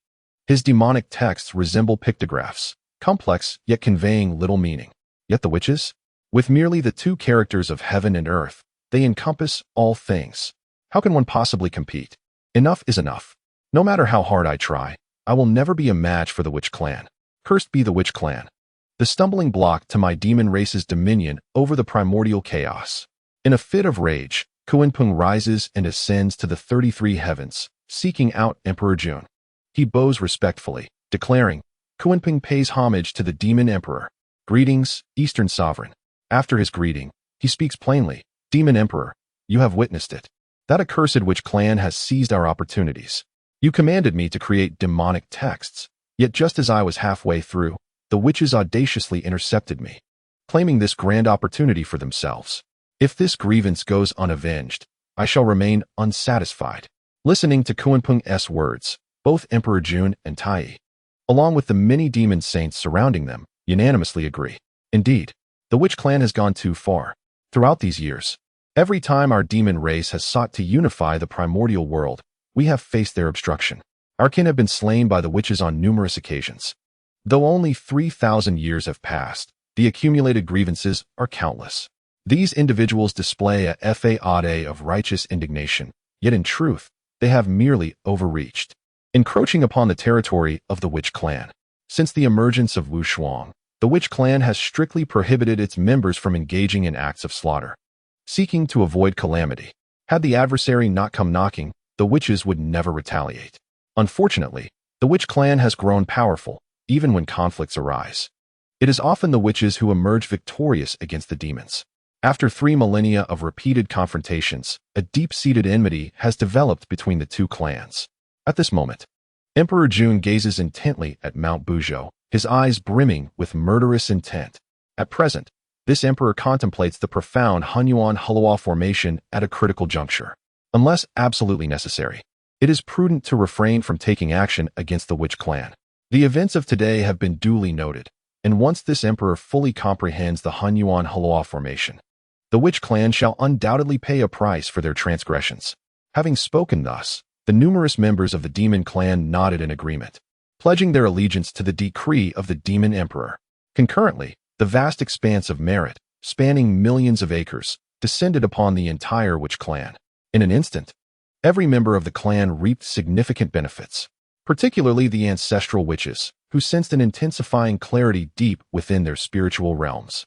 His demonic texts resemble pictographs, complex yet conveying little meaning. Yet the witches? With merely the 2 characters of heaven and earth, they encompass all things. How can one possibly compete? Enough is enough. No matter how hard I try, I will never be a match for the witch clan. Cursed be the witch clan, the stumbling block to my demon race's dominion over the primordial chaos. In a fit of rage, Kunpeng rises and ascends to the 33 heavens, seeking out Emperor Jun. He bows respectfully, declaring, Kunpeng pays homage to the demon emperor. Greetings, Eastern sovereign. After his greeting, he speaks plainly. Demon emperor, you have witnessed it. That accursed witch clan has seized our opportunities. You commanded me to create demonic texts, yet just as I was halfway through, the witches audaciously intercepted me, claiming this grand opportunity for themselves. If this grievance goes unavenged, I shall remain unsatisfied. Listening to Kunpeng's words, both Emperor Jun and Tai, along with the many demon saints surrounding them, unanimously agree. Indeed, the witch clan has gone too far. Throughout these years, every time our demon race has sought to unify the primordial world, we have faced their obstruction. Our kin have been slain by the witches on numerous occasions. Though only 3,000 years have passed, the accumulated grievances are countless. These individuals display a facade of righteous indignation, yet in truth, they have merely overreached, encroaching upon the territory of the witch clan. Since the emergence of Wu Shuang, the witch clan has strictly prohibited its members from engaging in acts of slaughter, seeking to avoid calamity. Had the adversary not come knocking, the witches would never retaliate. Unfortunately, the witch clan has grown powerful, even when conflicts arise. It is often the witches who emerge victorious against the demons. After 3 millennia of repeated confrontations, a deep-seated enmity has developed between the 2 clans. At this moment, Emperor Jun gazes intently at Mount Buzhou, his eyes brimming with murderous intent. At present, this emperor contemplates the profound Hunyuan Hulua formation at a critical juncture. Unless absolutely necessary, it is prudent to refrain from taking action against the witch clan. The events of today have been duly noted, and once this emperor fully comprehends the Hunyuan Hulua formation, The witch clan shall undoubtedly pay a price for their transgressions." Having spoken thus, the numerous members of the demon clan nodded in agreement, pledging their allegiance to the decree of the demon emperor. Concurrently, the vast expanse of merit, spanning millions of acres, descended upon the entire witch clan. In an instant, every member of the clan reaped significant benefits, particularly the ancestral witches, who sensed an intensifying clarity deep within their spiritual realms,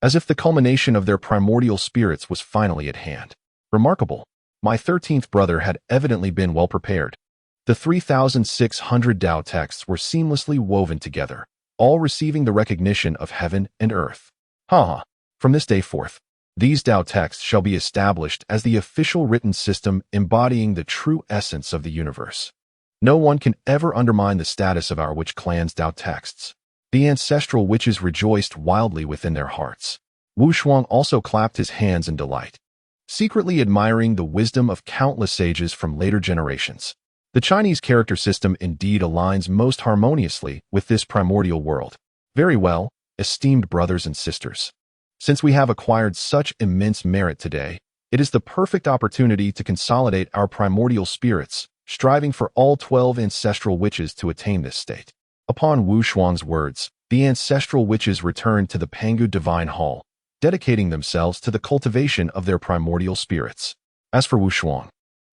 as if the culmination of their primordial spirits was finally at hand. Remarkable. My 13th brother had evidently been well prepared. The 3,600 Tao texts were seamlessly woven together, all receiving the recognition of heaven and earth. From this day forth, these Tao texts shall be established as the official written system embodying the true essence of the universe. No one can ever undermine the status of our witch clan's Tao texts. The ancestral witches rejoiced wildly within their hearts. Wu Shuang also clapped his hands in delight, secretly admiring the wisdom of countless sages from later generations. The Chinese character system indeed aligns most harmoniously with this primordial world. Very well, esteemed brothers and sisters. Since we have acquired such immense merit today, it is the perfect opportunity to consolidate our primordial spirits, striving for all 12 ancestral witches to attain this state. Upon Wu Shuang's words, the ancestral witches returned to the Pangu Divine Hall, dedicating themselves to the cultivation of their primordial spirits. As for Wu Shuang,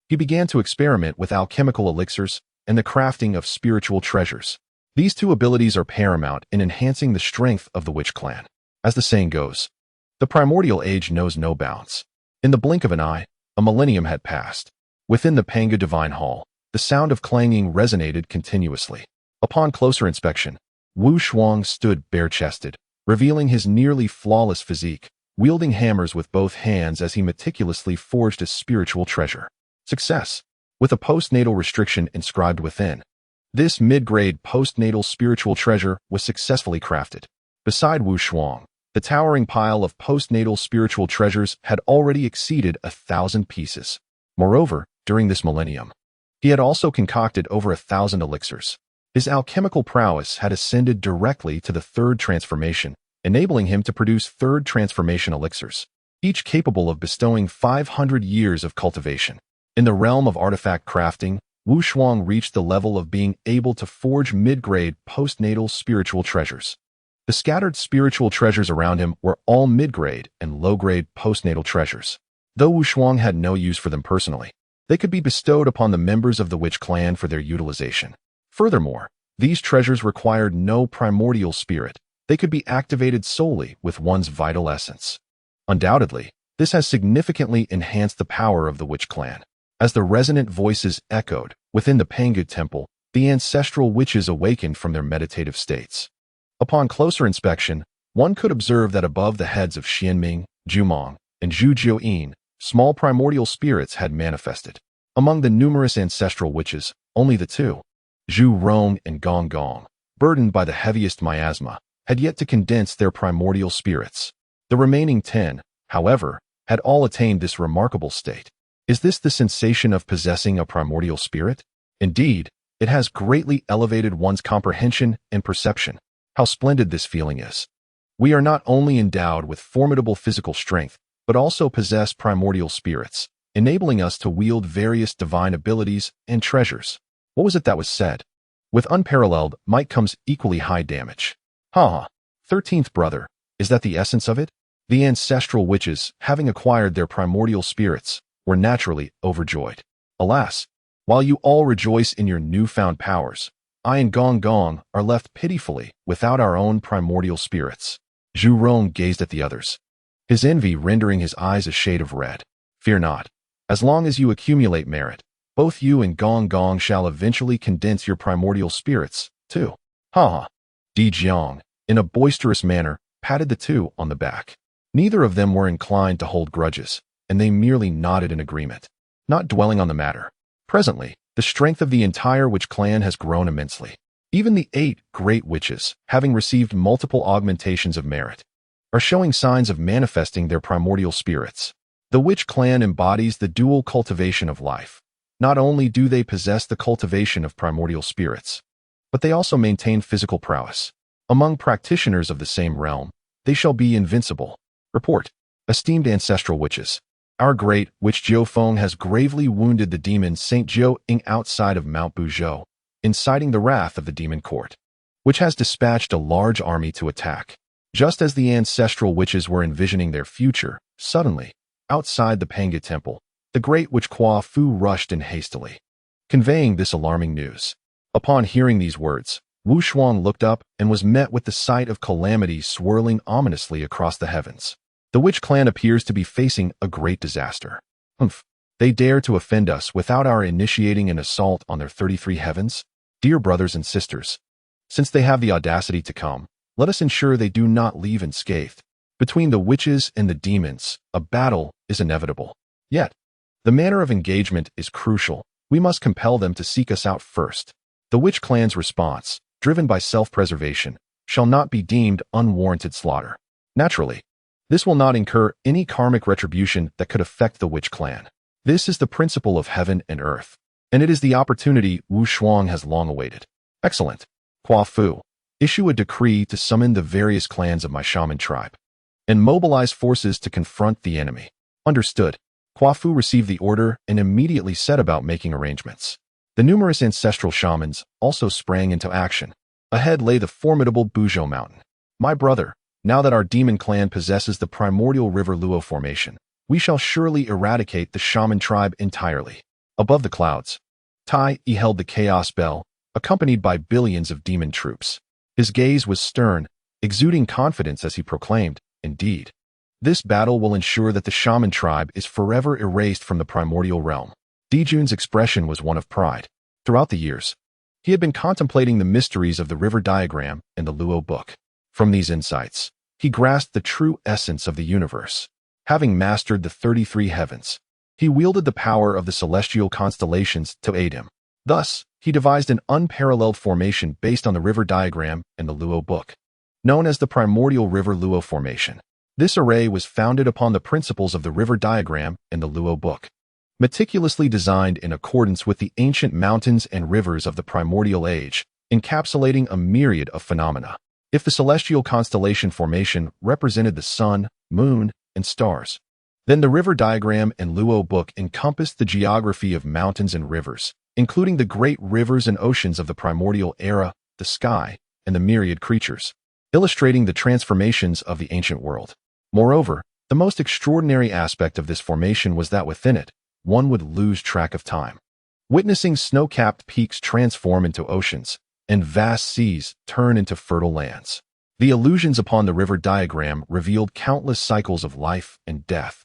he began to experiment with alchemical elixirs and the crafting of spiritual treasures. These two abilities are paramount in enhancing the strength of the witch clan. As the saying goes, the primordial age knows no bounds. In the blink of an eye, a millennium had passed. Within the Pangu Divine Hall, the sound of clanging resonated continuously. Upon closer inspection, Wu Shuang stood bare-chested, revealing his nearly flawless physique, wielding hammers with both hands as he meticulously forged a spiritual treasure. Success, with a postnatal restriction inscribed within. This mid-grade postnatal spiritual treasure was successfully crafted. Beside Wu Shuang, the towering pile of postnatal spiritual treasures had already exceeded 1,000 pieces. Moreover, during this millennium, he had also concocted over 1,000 elixirs. His alchemical prowess had ascended directly to the third transformation, enabling him to produce third transformation elixirs, each capable of bestowing 500 years of cultivation. In the realm of artifact crafting, Wu Shuang reached the level of being able to forge mid-grade postnatal spiritual treasures. The scattered spiritual treasures around him were all mid-grade and low-grade postnatal treasures. Though Wu Shuang had no use for them personally, they could be bestowed upon the members of the witch clan for their utilization. Furthermore, these treasures required no primordial spirit. They could be activated solely with one's vital essence. Undoubtedly, this has significantly enhanced the power of the witch clan. As the resonant voices echoed within the Pangu temple, the ancestral witches awakened from their meditative states. Upon closer inspection, one could observe that above the heads of Xianming, Jumong, and Zhu Jiuyin, small primordial spirits had manifested. Among the numerous ancestral witches, only the two, Zhu Rong and Gong Gong, burdened by the heaviest miasma, had yet to condense their primordial spirits. The remaining 10, however, had all attained this remarkable state. Is this the sensation of possessing a primordial spirit? Indeed, it has greatly elevated one's comprehension and perception. How splendid this feeling is. We are not only endowed with formidable physical strength, but also possess primordial spirits, enabling us to wield various divine abilities and treasures. What was it that was said? With unparalleled might comes equally high damage. 13th brother, is that the essence of it? The ancestral witches, having acquired their primordial spirits, were naturally overjoyed. Alas, while you all rejoice in your newfound powers, I and Gong Gong are left pitifully without our own primordial spirits. Zhu Rong gazed at the others, his envy rendering his eyes a shade of red. Fear not. As long as you accumulate merit, both you and Gong Gong shall eventually condense your primordial spirits, too. Di Jiang, in a boisterous manner, patted the two on the back. Neither of them were inclined to hold grudges, and they merely nodded in agreement, not dwelling on the matter. Presently, the strength of the entire witch clan has grown immensely. Even the 8 great witches, having received multiple augmentations of merit, are showing signs of manifesting their primordial spirits. The witch clan embodies the dual cultivation of life. Not only do they possess the cultivation of primordial spirits, but they also maintain physical prowess. Among practitioners of the same realm, they shall be invincible. Report. Esteemed ancestral witches, our great witch Jiu Feng has gravely wounded the demon Saint Jiu Ing outside of Mount Buzhou, inciting the wrath of the demon court, which has dispatched a large army to attack. Just as the ancestral witches were envisioning their future, suddenly, outside the Panga temple, the great witch Kwa Fu rushed in hastily, conveying this alarming news. Upon hearing these words, Wu Shuang looked up and was met with the sight of calamity swirling ominously across the heavens. The witch clan appears to be facing a great disaster. They dare to offend us without our initiating an assault on their 33 heavens? Dear brothers and sisters, since they have the audacity to come, let us ensure they do not leave unscathed. Between the witches and the demons, a battle is inevitable. Yet, the manner of engagement is crucial. We must compel them to seek us out first. The witch clan's response, driven by self-preservation, shall not be deemed unwarranted slaughter. Naturally, this will not incur any karmic retribution that could affect the witch clan. This is the principle of heaven and earth, and it is the opportunity Wu Shuang has long awaited. Excellent. Kwa Fu, issue a decree to summon the various clans of my shaman tribe and mobilize forces to confront the enemy. Understood. Kwa Fu received the order and immediately set about making arrangements. The numerous ancestral shamans also sprang into action. Ahead lay the formidable Buzhou Mountain. My brother, now that our demon clan possesses the primordial river Luo formation, we shall surely eradicate the shaman tribe entirely. Above the clouds, Tai Yi held the chaos bell, accompanied by billions of demon troops. His gaze was stern, exuding confidence as he proclaimed, "Indeed, this battle will ensure that the shaman tribe is forever erased from the primordial realm." Dijun's expression was one of pride. Throughout the years, he had been contemplating the mysteries of the river diagram and the Luo book. From these insights, he grasped the true essence of the universe. Having mastered the 33 heavens, he wielded the power of the celestial constellations to aid him. Thus, he devised an unparalleled formation based on the river diagram and the Luo book, known as the primordial river Luo formation. This array was founded upon the principles of the river diagram and the Luo book, meticulously designed in accordance with the ancient mountains and rivers of the primordial age, encapsulating a myriad of phenomena. If the celestial constellation formation represented the sun, moon, and stars, then the river diagram and Luo book encompassed the geography of mountains and rivers, including the great rivers and oceans of the primordial era, the sky, and the myriad creatures, illustrating the transformations of the ancient world. Moreover, the most extraordinary aspect of this formation was that within it, one would lose track of time, witnessing snow-capped peaks transform into oceans and vast seas turn into fertile lands. The illusions upon the river diagram revealed countless cycles of life and death,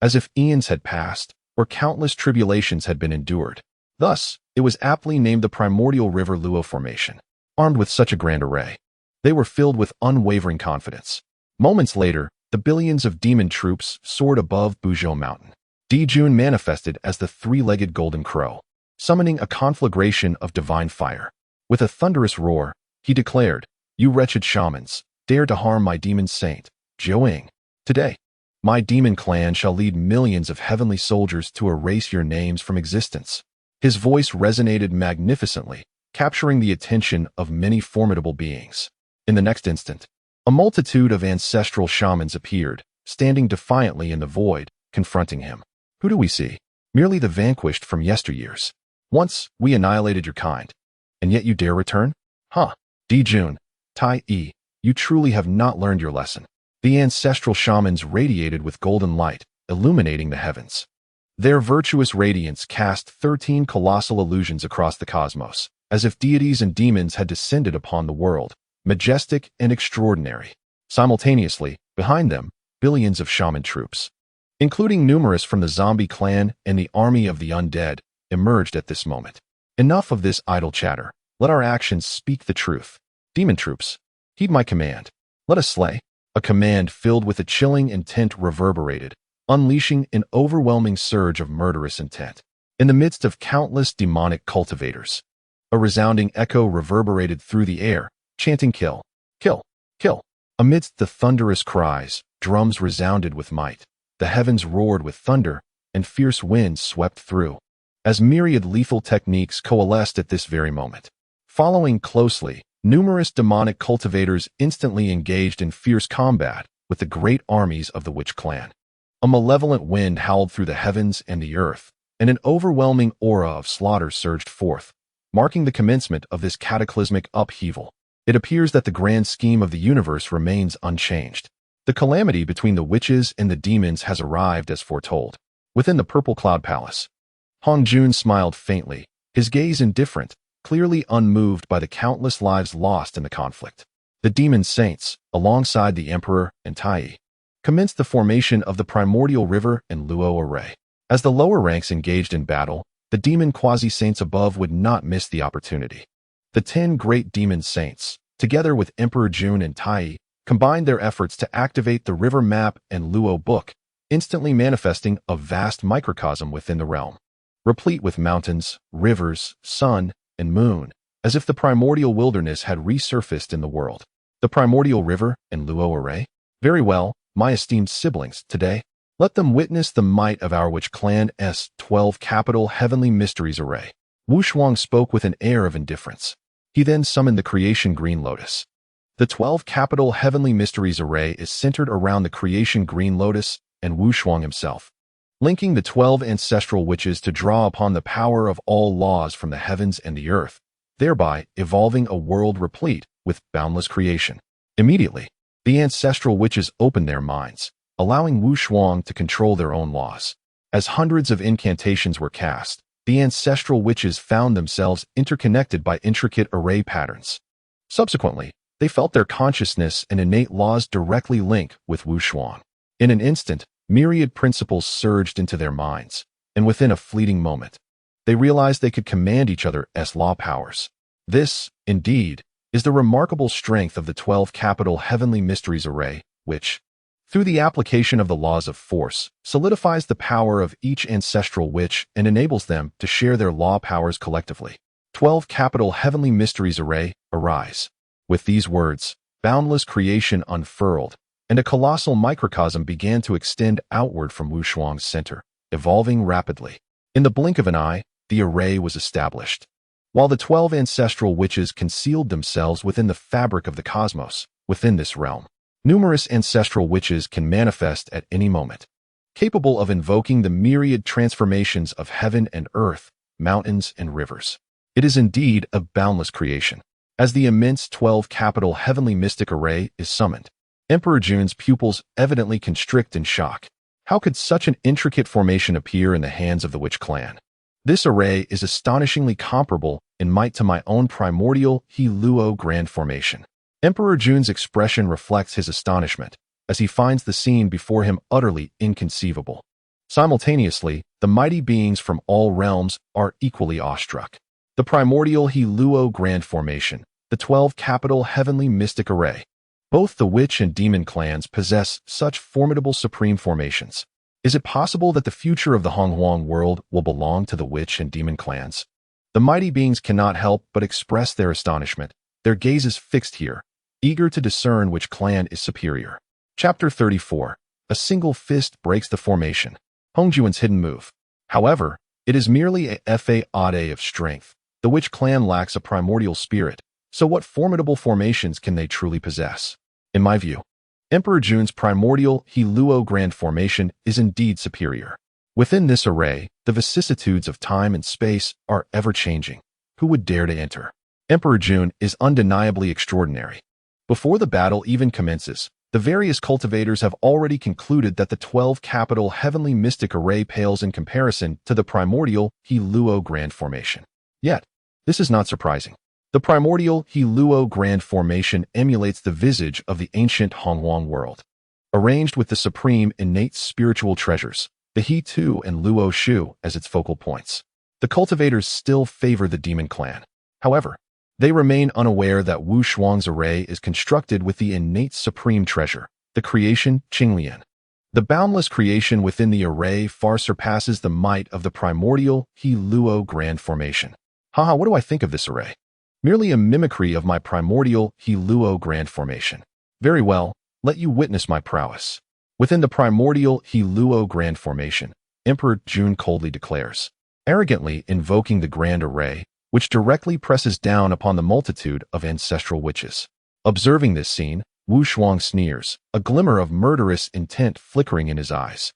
as if eons had passed or countless tribulations had been endured. Thus, it was aptly named the primordial river Luo formation. Armed with such a grand array, they were filled with unwavering confidence. Moments later, the billions of demon troops soared above Buzhou Mountain. Dijun manifested as the three-legged golden crow, summoning a conflagration of divine fire. With a thunderous roar, he declared, "You wretched shamans, dare to harm my demon saint, Jiuing. Today, my demon clan shall lead millions of heavenly soldiers to erase your names from existence." His voice resonated magnificently, capturing the attention of many formidable beings. In the next instant, a multitude of ancestral shamans appeared, standing defiantly in the void, confronting him. Who do we see? Merely the vanquished from yesteryears. Once, we annihilated your kind, and yet you dare return? Dijun, Tai Yi, you truly have not learned your lesson. The ancestral shamans radiated with golden light, illuminating the heavens. Their virtuous radiance cast 13 colossal illusions across the cosmos, as if deities and demons had descended upon the world, majestic and extraordinary. Simultaneously, behind them, billions of shaman troops, including numerous from the zombie clan and the army of the undead, emerged at this moment. Enough of this idle chatter. Let our actions speak the truth. Demon troops, heed my command. Let us slay. A command filled with a chilling intent reverberated, unleashing an overwhelming surge of murderous intent. In the midst of countless demonic cultivators, a resounding echo reverberated through the air, chanting kill, kill, kill. Amidst the thunderous cries, drums resounded with might. The heavens roared with thunder, and fierce winds swept through, as myriad lethal techniques coalesced at this very moment. Following closely, numerous demonic cultivators instantly engaged in fierce combat with the great armies of the witch clan. A malevolent wind howled through the heavens and the earth, and an overwhelming aura of slaughter surged forth, marking the commencement of this cataclysmic upheaval. It appears that the grand scheme of the universe remains unchanged. The calamity between the witches and the demons has arrived as foretold. Within the Purple Cloud Palace, Hong Jun smiled faintly, his gaze indifferent, clearly unmoved by the countless lives lost in the conflict. The demon saints, alongside the emperor and Tai, commenced the formation of the primordial river and Luo array. As the lower ranks engaged in battle, the demon quasi-saints above would not miss the opportunity. The 10 great demon saints, together with Emperor Jun and Tai, combined their efforts to activate the river map and Luo book, instantly manifesting a vast microcosm within the realm, replete with mountains, rivers, sun, and moon, as if the primordial wilderness had resurfaced in the world. The primordial river and Luo array? Very well, my esteemed siblings, today, let them witness the might of our witch clan's 12 capital heavenly mysteries array. Wu Shuang spoke with an air of indifference. He then summoned the creation green lotus. The 12 capital heavenly mysteries array is centered around the creation green lotus and Wu Shuang himself, linking the 12 ancestral witches to draw upon the power of all laws from the heavens and the earth, thereby evolving a world replete with boundless creation. Immediately, the ancestral witches opened their minds, allowing Wu Shuang to control their own laws. As hundreds of incantations were cast, the ancestral witches found themselves interconnected by intricate array patterns. Subsequently, they felt their consciousness and innate laws directly link with Wu Shuang. In an instant, myriad principles surged into their minds, and within a fleeting moment, they realized they could command each other's law powers. This, indeed, is the remarkable strength of the 12 capital heavenly mysteries array, which, through the application of the laws of force, solidifies the power of each ancestral witch and enables them to share their law powers collectively. 12 capital heavenly mysteries array, arise. With these words, boundless creation unfurled, and a colossal microcosm began to extend outward from Wu Shuang's center, evolving rapidly. In the blink of an eye, the array was established. While the 12 ancestral witches concealed themselves within the fabric of the cosmos, within this realm, numerous ancestral witches can manifest at any moment, capable of invoking the myriad transformations of heaven and earth, mountains and rivers. It is indeed a boundless creation. As the immense 12 capital heavenly mystic array is summoned, Emperor Jun's pupils evidently constrict in shock. How could such an intricate formation appear in the hands of the witch clan? This array is astonishingly comparable in might to my own primordial He Luo grand formation. Emperor Jun's expression reflects his astonishment, as he finds the scene before him utterly inconceivable. Simultaneously, the mighty beings from all realms are equally awestruck. The primordial He Luo grand formation, the 12 capital heavenly mystic array. Both the witch and demon clans possess such formidable supreme formations. Is it possible that the future of the Honghuang world will belong to the witch and demon clans? The mighty beings cannot help but express their astonishment, their gazes fixed here, eager to discern which clan is superior. Chapter 34. A single fist breaks the formation. Hongjuan's hidden move. However, it is merely a fade of strength. The witch clan lacks a primordial spirit, so what formidable formations can they truly possess? In my view, Emperor Jun's primordial He Luo grand formation is indeed superior. Within this array, the vicissitudes of time and space are ever-changing. Who would dare to enter? Emperor Jun is undeniably extraordinary. Before the battle even commences, the various cultivators have already concluded that the 12 capital heavenly mystic array pales in comparison to the primordial He Luo grand formation. Yet, this is not surprising. The primordial He Luo grand formation emulates the visage of the ancient Honghuang world. Arranged with the supreme innate spiritual treasures, the He Tu and Luo Shu as its focal points. The cultivators still favor the demon clan. However, they remain unaware that Wu Shuang's array is constructed with the innate supreme treasure, the creation Qinglian. The boundless creation within the array far surpasses the might of the primordial He Luo grand formation. Haha, what do I think of this array? Merely a mimicry of my primordial He Luo grand formation. Very well, let you witness my prowess. Within the primordial He Luo grand formation, Emperor Jun coldly declares, arrogantly invoking the grand array, which directly presses down upon the multitude of ancestral witches. Observing this scene, Wu Shuang sneers, a glimmer of murderous intent flickering in his eyes.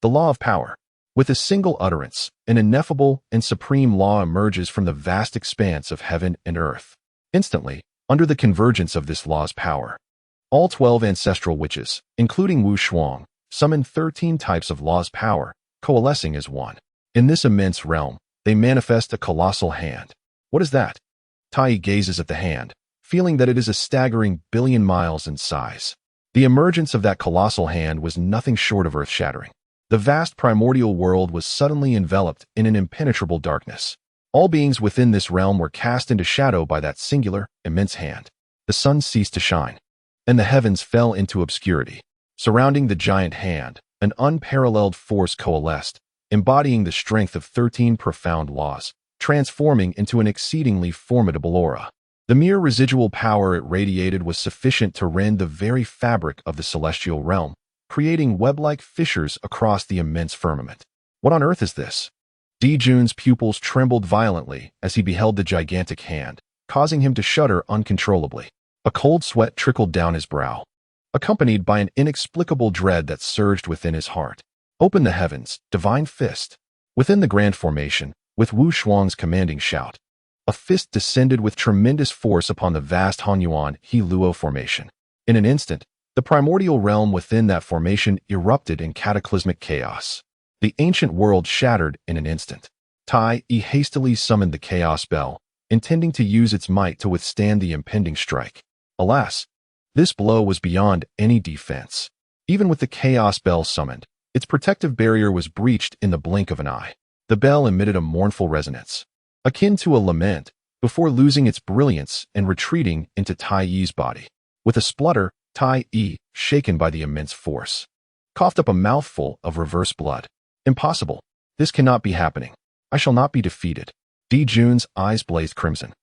The law of power. With a single utterance, an ineffable and supreme law emerges from the vast expanse of heaven and earth. Instantly, under the convergence of this law's power, all 12 ancestral witches, including Wu Shuang, summon 13 types of law's power, coalescing as one. In this immense realm, they manifest a colossal hand. What is that? Tai gazes at the hand, feeling that it is a staggering billion miles in size. The emergence of that colossal hand was nothing short of earth-shattering. The vast primordial world was suddenly enveloped in an impenetrable darkness. All beings within this realm were cast into shadow by that singular, immense hand. The sun ceased to shine, and the heavens fell into obscurity. Surrounding the giant hand, an unparalleled force coalesced, embodying the strength of 13 profound laws, transforming into an exceedingly formidable aura. The mere residual power it radiated was sufficient to rend the very fabric of the celestial realm, creating web-like fissures across the immense firmament. What on earth is this? Jun's pupils trembled violently as he beheld the gigantic hand, causing him to shudder uncontrollably. A cold sweat trickled down his brow, accompanied by an inexplicable dread that surged within his heart. Open the heavens, divine fist. Within the grand formation, with Wu Shuang's commanding shout, a fist descended with tremendous force upon the vast Hanyuan He Luo formation. In an instant, the primordial realm within that formation erupted in cataclysmic chaos. The ancient world shattered in an instant. Tai hastily summoned the chaos bell, intending to use its might to withstand the impending strike. Alas, this blow was beyond any defense. Even with the chaos bell summoned, its protective barrier was breached in the blink of an eye. The bell emitted a mournful resonance, akin to a lament, before losing its brilliance and retreating into Tai Yi's body. With a splutter, Tai Yi, shaken by the immense force, coughed up a mouthful of reverse blood. Impossible. This cannot be happening. I shall not be defeated. Jun's eyes blazed crimson,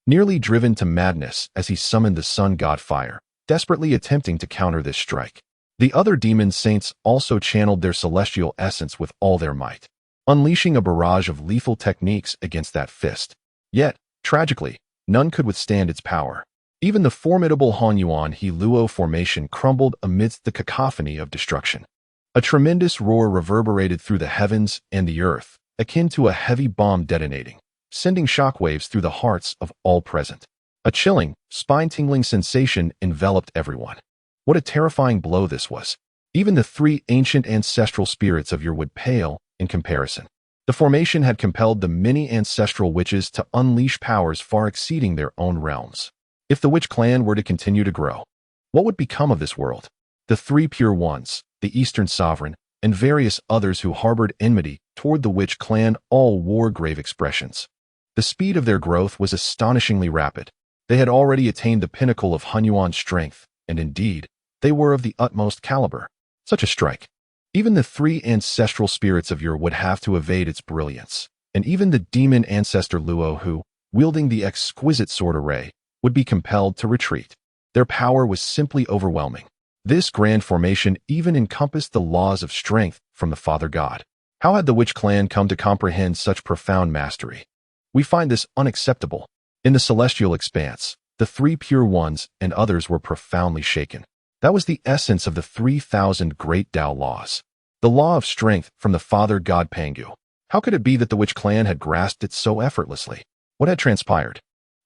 nearly driven to madness as he summoned the sun god fire, desperately attempting to counter this strike. The other demon saints also channeled their celestial essence with all their might, unleashing a barrage of lethal techniques against that fist. Yet, tragically, none could withstand its power. Even the formidable Hanyuan He Luo formation crumbled amidst the cacophony of destruction. A tremendous roar reverberated through the heavens and the earth, akin to a heavy bomb detonating, sending shockwaves through the hearts of all present. A chilling, spine-tingling sensation enveloped everyone. What a terrifying blow this was. Even the 3 ancient ancestral spirits of Ur would pale in comparison. The formation had compelled the many ancestral witches to unleash powers far exceeding their own realms. If the witch clan were to continue to grow, what would become of this world? The 3 pure ones, the Eastern Sovereign, and various others who harbored enmity toward the witch clan all wore grave expressions. The speed of their growth was astonishingly rapid. They had already attained the pinnacle of Hanyuan's strength, and indeed, they were of the utmost caliber. Such a strike. Even the 3 ancestral spirits of Ur would have to evade its brilliance, and even the demon ancestor Luo who, wielding the exquisite sword array, would be compelled to retreat. Their power was simply overwhelming. This grand formation even encompassed the laws of strength from the Father God. How had the witch clan come to comprehend such profound mastery? We find this unacceptable. In the celestial expanse, the 3 pure ones and others were profoundly shaken. That was the essence of the 3,000 great Tao laws. The law of strength from the Father God Pangu. How could it be that the witch clan had grasped it so effortlessly? What had transpired?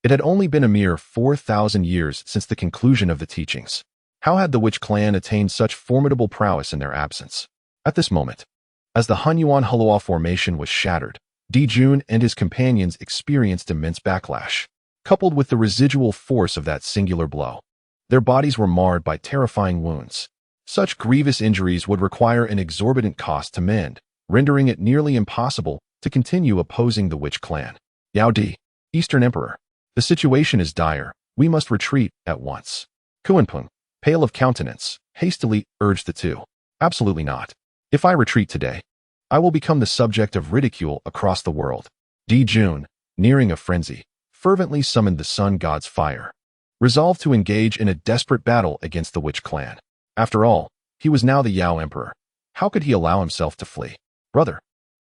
It had only been a mere 4,000 years since the conclusion of the teachings. How had the witch clan attained such formidable prowess in their absence? At this moment, as the Hanyuan Hulua formation was shattered, Jun and his companions experienced immense backlash, coupled with the residual force of that singular blow. Their bodies were marred by terrifying wounds. Such grievous injuries would require an exorbitant cost to mend, rendering it nearly impossible to continue opposing the witch clan. Yao Di, Eastern Emperor, the situation is dire. We must retreat at once. Kuanpeng, pale of countenance, hastily urged the 2. Absolutely not. If I retreat today, I will become the subject of ridicule across the world. Jun, nearing a frenzy, fervently summoned the sun god's fire, resolved to engage in a desperate battle against the witch clan. After all, he was now the Yao Emperor. How could he allow himself to flee? Brother,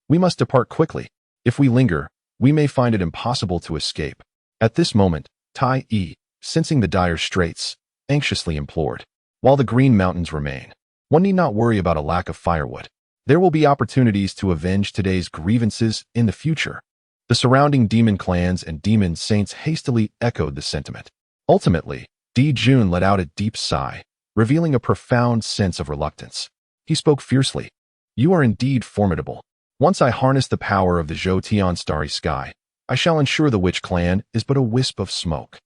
we must depart quickly. If we linger, we may find it impossible to escape. At this moment, Tai Yi, sensing the dire straits, anxiously implored. While the Green Mountains remain, one need not worry about a lack of firewood. There will be opportunities to avenge today's grievances in the future. The surrounding demon clans and demon saints hastily echoed the sentiment. Ultimately, Di Jun let out a deep sigh, revealing a profound sense of reluctance. He spoke fiercely. You are indeed formidable. Once I harness the power of the Zhou starry sky, I shall ensure the witch clan is but a wisp of smoke.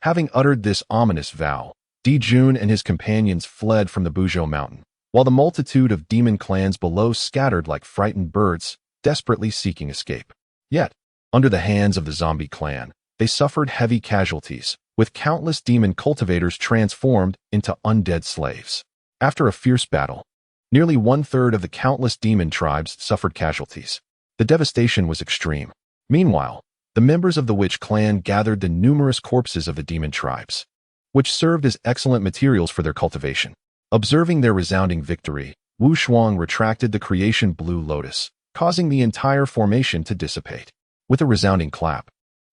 Having uttered this ominous vow, Di Jun and his companions fled from the Buzhou mountain, while the multitude of demon clans below scattered like frightened birds, desperately seeking escape. Yet, under the hands of the zombie clan, they suffered heavy casualties, with countless demon cultivators transformed into undead slaves. After a fierce battle, nearly one-third of the countless demon tribes suffered casualties. The devastation was extreme. Meanwhile, the members of the witch clan gathered the numerous corpses of the demon tribes, which served as excellent materials for their cultivation. Observing their resounding victory, Wu Shuang retracted the creation Blue Lotus, causing the entire formation to dissipate. With a resounding clap,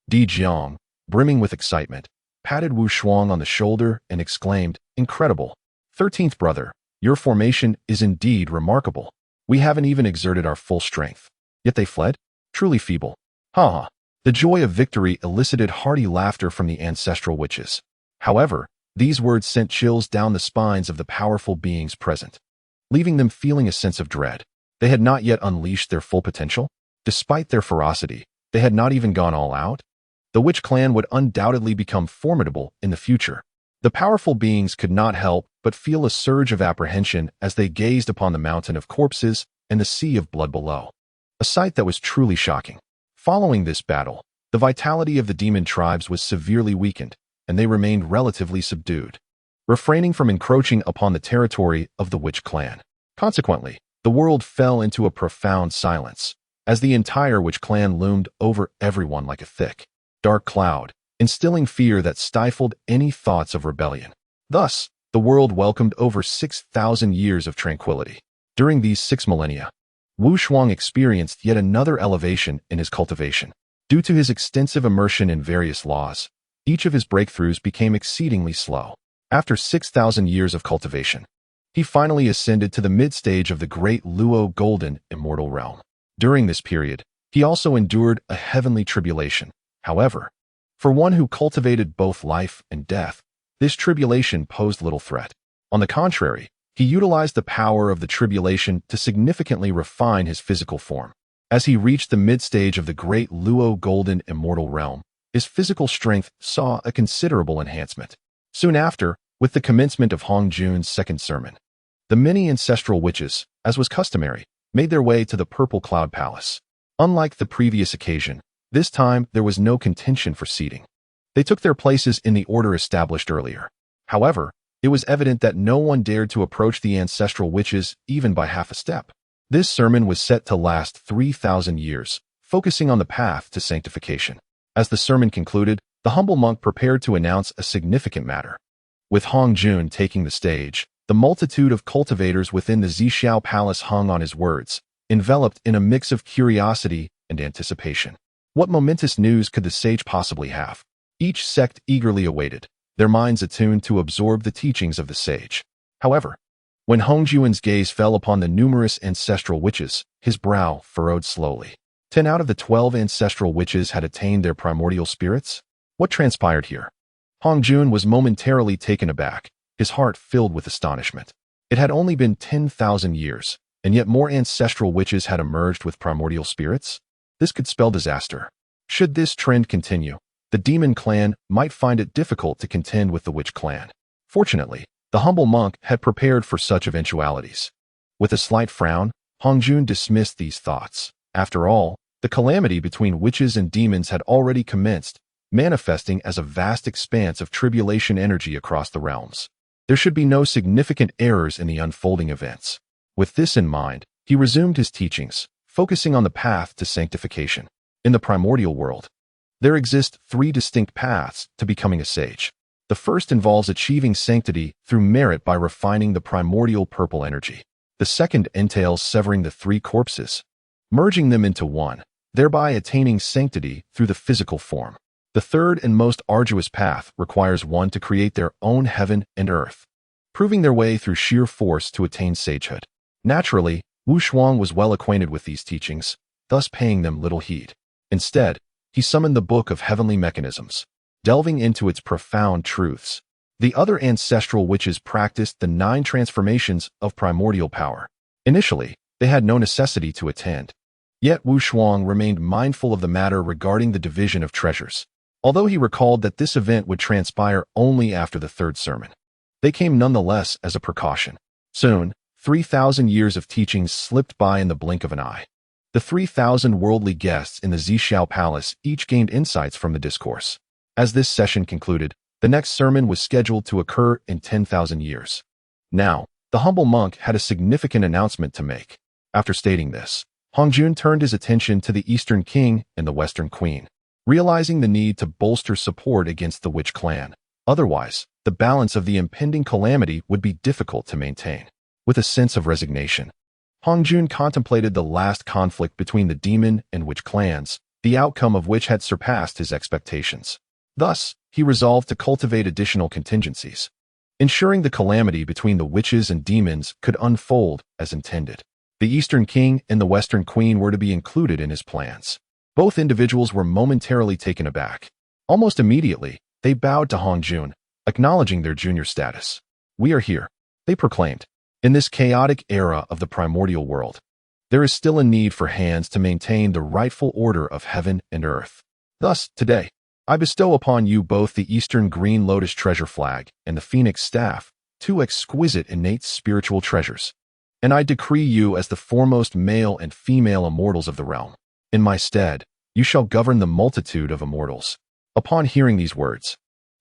Di Jiang, brimming with excitement, patted Wu Shuang on the shoulder and exclaimed, "Incredible! 13th brother, your formation is indeed remarkable. We haven't even exerted our full strength. Yet they fled? Truly feeble." Ha ha. The joy of victory elicited hearty laughter from the ancestral witches. However, these words sent chills down the spines of the powerful beings present, leaving them feeling a sense of dread. They had not yet unleashed their full potential. Despite their ferocity, they had not even gone all out. The witch clan would undoubtedly become formidable in the future. The powerful beings could not help but feel a surge of apprehension as they gazed upon the mountain of corpses and the sea of blood below. A sight that was truly shocking. Following this battle, the vitality of the demon tribes was severely weakened, and they remained relatively subdued, refraining from encroaching upon the territory of the witch clan. Consequently, the world fell into a profound silence, as the entire witch clan loomed over everyone like a thick, dark cloud, instilling fear that stifled any thoughts of rebellion. Thus, the world welcomed over 6,000 years of tranquility. During these 6 millennia, Wu Shuang experienced yet another elevation in his cultivation. Due to his extensive immersion in various laws, each of his breakthroughs became exceedingly slow. After 6,000 years of cultivation, he finally ascended to the mid-stage of the great Luo Golden Immortal Realm. During this period, he also endured a heavenly tribulation. However, for one who cultivated both life and death, this tribulation posed little threat. On the contrary, he utilized the power of the tribulation to significantly refine his physical form. As he reached the mid-stage of the great Luo Golden Immortal Realm, his physical strength saw a considerable enhancement. Soon after, with the commencement of Hong Jun's second sermon, the many ancestral witches, as was customary, made their way to the Purple Cloud Palace. Unlike the previous occasion, this time there was no contention for seating. They took their places in the order established earlier. However, it was evident that no one dared to approach the ancestral witches even by half a step. This sermon was set to last 3,000 years, focusing on the path to sanctification. As the sermon concluded, the humble monk prepared to announce a significant matter. With Hong Jun taking the stage, the multitude of cultivators within the Zixiao Palace hung on his words, enveloped in a mix of curiosity and anticipation. What momentous news could the sage possibly have? Each sect eagerly awaited, their minds attuned to absorb the teachings of the sage. However, when Hong Juan's gaze fell upon the numerous ancestral witches, his brow furrowed slowly. 10 out of the 12 ancestral witches had attained their primordial spirits? What transpired here? Hong Jun was momentarily taken aback, his heart filled with astonishment. It had only been 10,000 years, and yet more ancestral witches had emerged with primordial spirits? This could spell disaster. Should this trend continue, the demon clan might find it difficult to contend with the witch clan. Fortunately, the humble monk had prepared for such eventualities. With a slight frown, Hong Jun dismissed these thoughts. After all, the calamity between witches and demons had already commenced, manifesting as a vast expanse of tribulation energy across the realms. There should be no significant errors in the unfolding events. With this in mind, he resumed his teachings, focusing on the path to sanctification. In the primordial world, there exist 3 distinct paths to becoming a sage. The first involves achieving sanctity through merit by refining the primordial purple energy. The second entails severing the 3 corpses, merging them into one, thereby attaining sanctity through the physical form. The third and most arduous path requires one to create their own heaven and earth, proving their way through sheer force to attain sagehood. Naturally, Wu Shuang was well acquainted with these teachings, thus paying them little heed. Instead, he summoned the Book of Heavenly Mechanisms, delving into its profound truths. The other ancestral witches practiced the 9 transformations of primordial power. Initially, they had no necessity to attend. Yet Wu Shuang remained mindful of the matter regarding the division of treasures. Although he recalled that this event would transpire only after the 3rd sermon, they came nonetheless as a precaution. Soon, 3,000 years of teachings slipped by in the blink of an eye. The 3,000 worldly guests in the Zhixiao Palace each gained insights from the discourse. As this session concluded, the next sermon was scheduled to occur in 10,000 years. Now, the humble monk had a significant announcement to make. After stating this, Hongjun turned his attention to the Eastern King and the Western Queen, realizing the need to bolster support against the witch clan. Otherwise, the balance of the impending calamity would be difficult to maintain. With a sense of resignation, Hongjun contemplated the last conflict between the demon and witch clans, the outcome of which had surpassed his expectations. Thus, he resolved to cultivate additional contingencies, ensuring the calamity between the witches and demons could unfold as intended. The Eastern King and the Western Queen were to be included in his plans. Both individuals were momentarily taken aback. Almost immediately, they bowed to Hongjun, acknowledging their junior status. "We are here," they proclaimed. "In this chaotic era of the primordial world, there is still a need for hands to maintain the rightful order of heaven and earth. Thus, today, I bestow upon you both the Eastern Green Lotus Treasure Flag and the Phoenix Staff, 2 exquisite innate spiritual treasures. And I decree you as the foremost male and female immortals of the realm. In my stead, you shall govern the multitude of immortals." Upon hearing these words,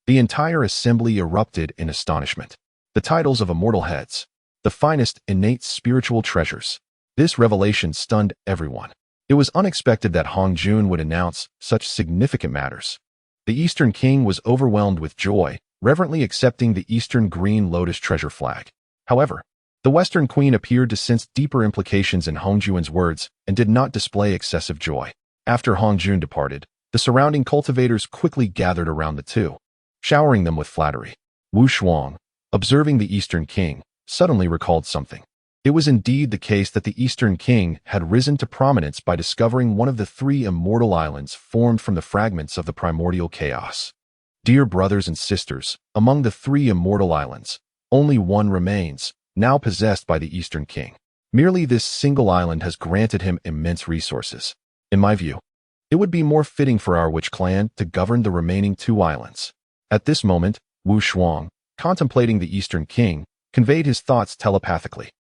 the entire assembly erupted in astonishment. The titles of immortal heads, the finest innate spiritual treasures. This revelation stunned everyone. It was unexpected that Hongjun would announce such significant matters. The Eastern King was overwhelmed with joy, reverently accepting the Eastern Green Lotus Treasure Flag. However, the Western Queen appeared to sense deeper implications in Hongjun's words and did not display excessive joy. After Hongjun departed, the surrounding cultivators quickly gathered around the two, showering them with flattery. Wu Shuang, observing the Eastern King, suddenly recalled something. It was indeed the case that the Eastern King had risen to prominence by discovering one of the 3 immortal islands formed from the fragments of the primordial chaos. Dear brothers and sisters, among the 3 immortal islands, only one remains, now possessed by the Eastern King. Merely this single island has granted him immense resources. In my view, it would be more fitting for our witch clan to govern the remaining 2 islands. At this moment, Wu Shuang, contemplating the Eastern King, conveyed his thoughts telepathically.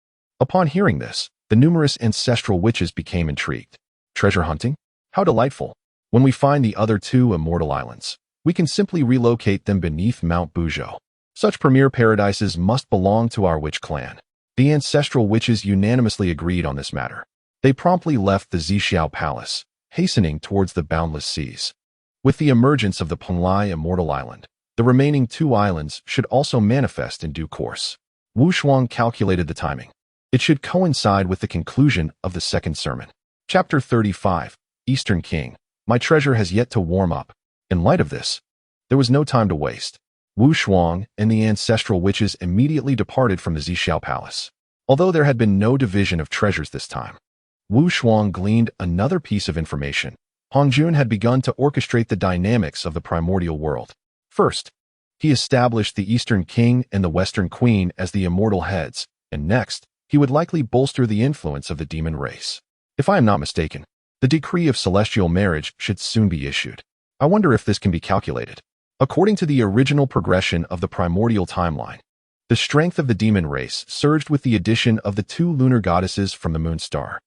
Upon hearing this, the numerous ancestral witches became intrigued. Treasure hunting? How delightful! When we find the other 2 immortal islands, we can simply relocate them beneath Mount Buzhou. Such premier paradises must belong to our witch clan. The ancestral witches unanimously agreed on this matter. They promptly left the Zhixiao Palace, hastening towards the boundless seas. With the emergence of the Penglai Immortal Island, the remaining 2 islands should also manifest in due course. Wu Shuang calculated the timing. It should coincide with the conclusion of the 2nd sermon. Chapter 35, Eastern King. My treasure has yet to warm up. In light of this, there was no time to waste. Wu Shuang and the ancestral witches immediately departed from the Zhixiao Palace. Although there had been no division of treasures this time, Wu Shuang gleaned another piece of information. Hongjun had begun to orchestrate the dynamics of the primordial world. First, he established the Eastern King and the Western Queen as the immortal heads, and next, he would likely bolster the influence of the demon race. If I am not mistaken, the decree of celestial marriage should soon be issued. I wonder if this can be calculated. According to the original progression of the primordial timeline, the strength of the demon race surged with the addition of the 2 lunar goddesses from the moon star.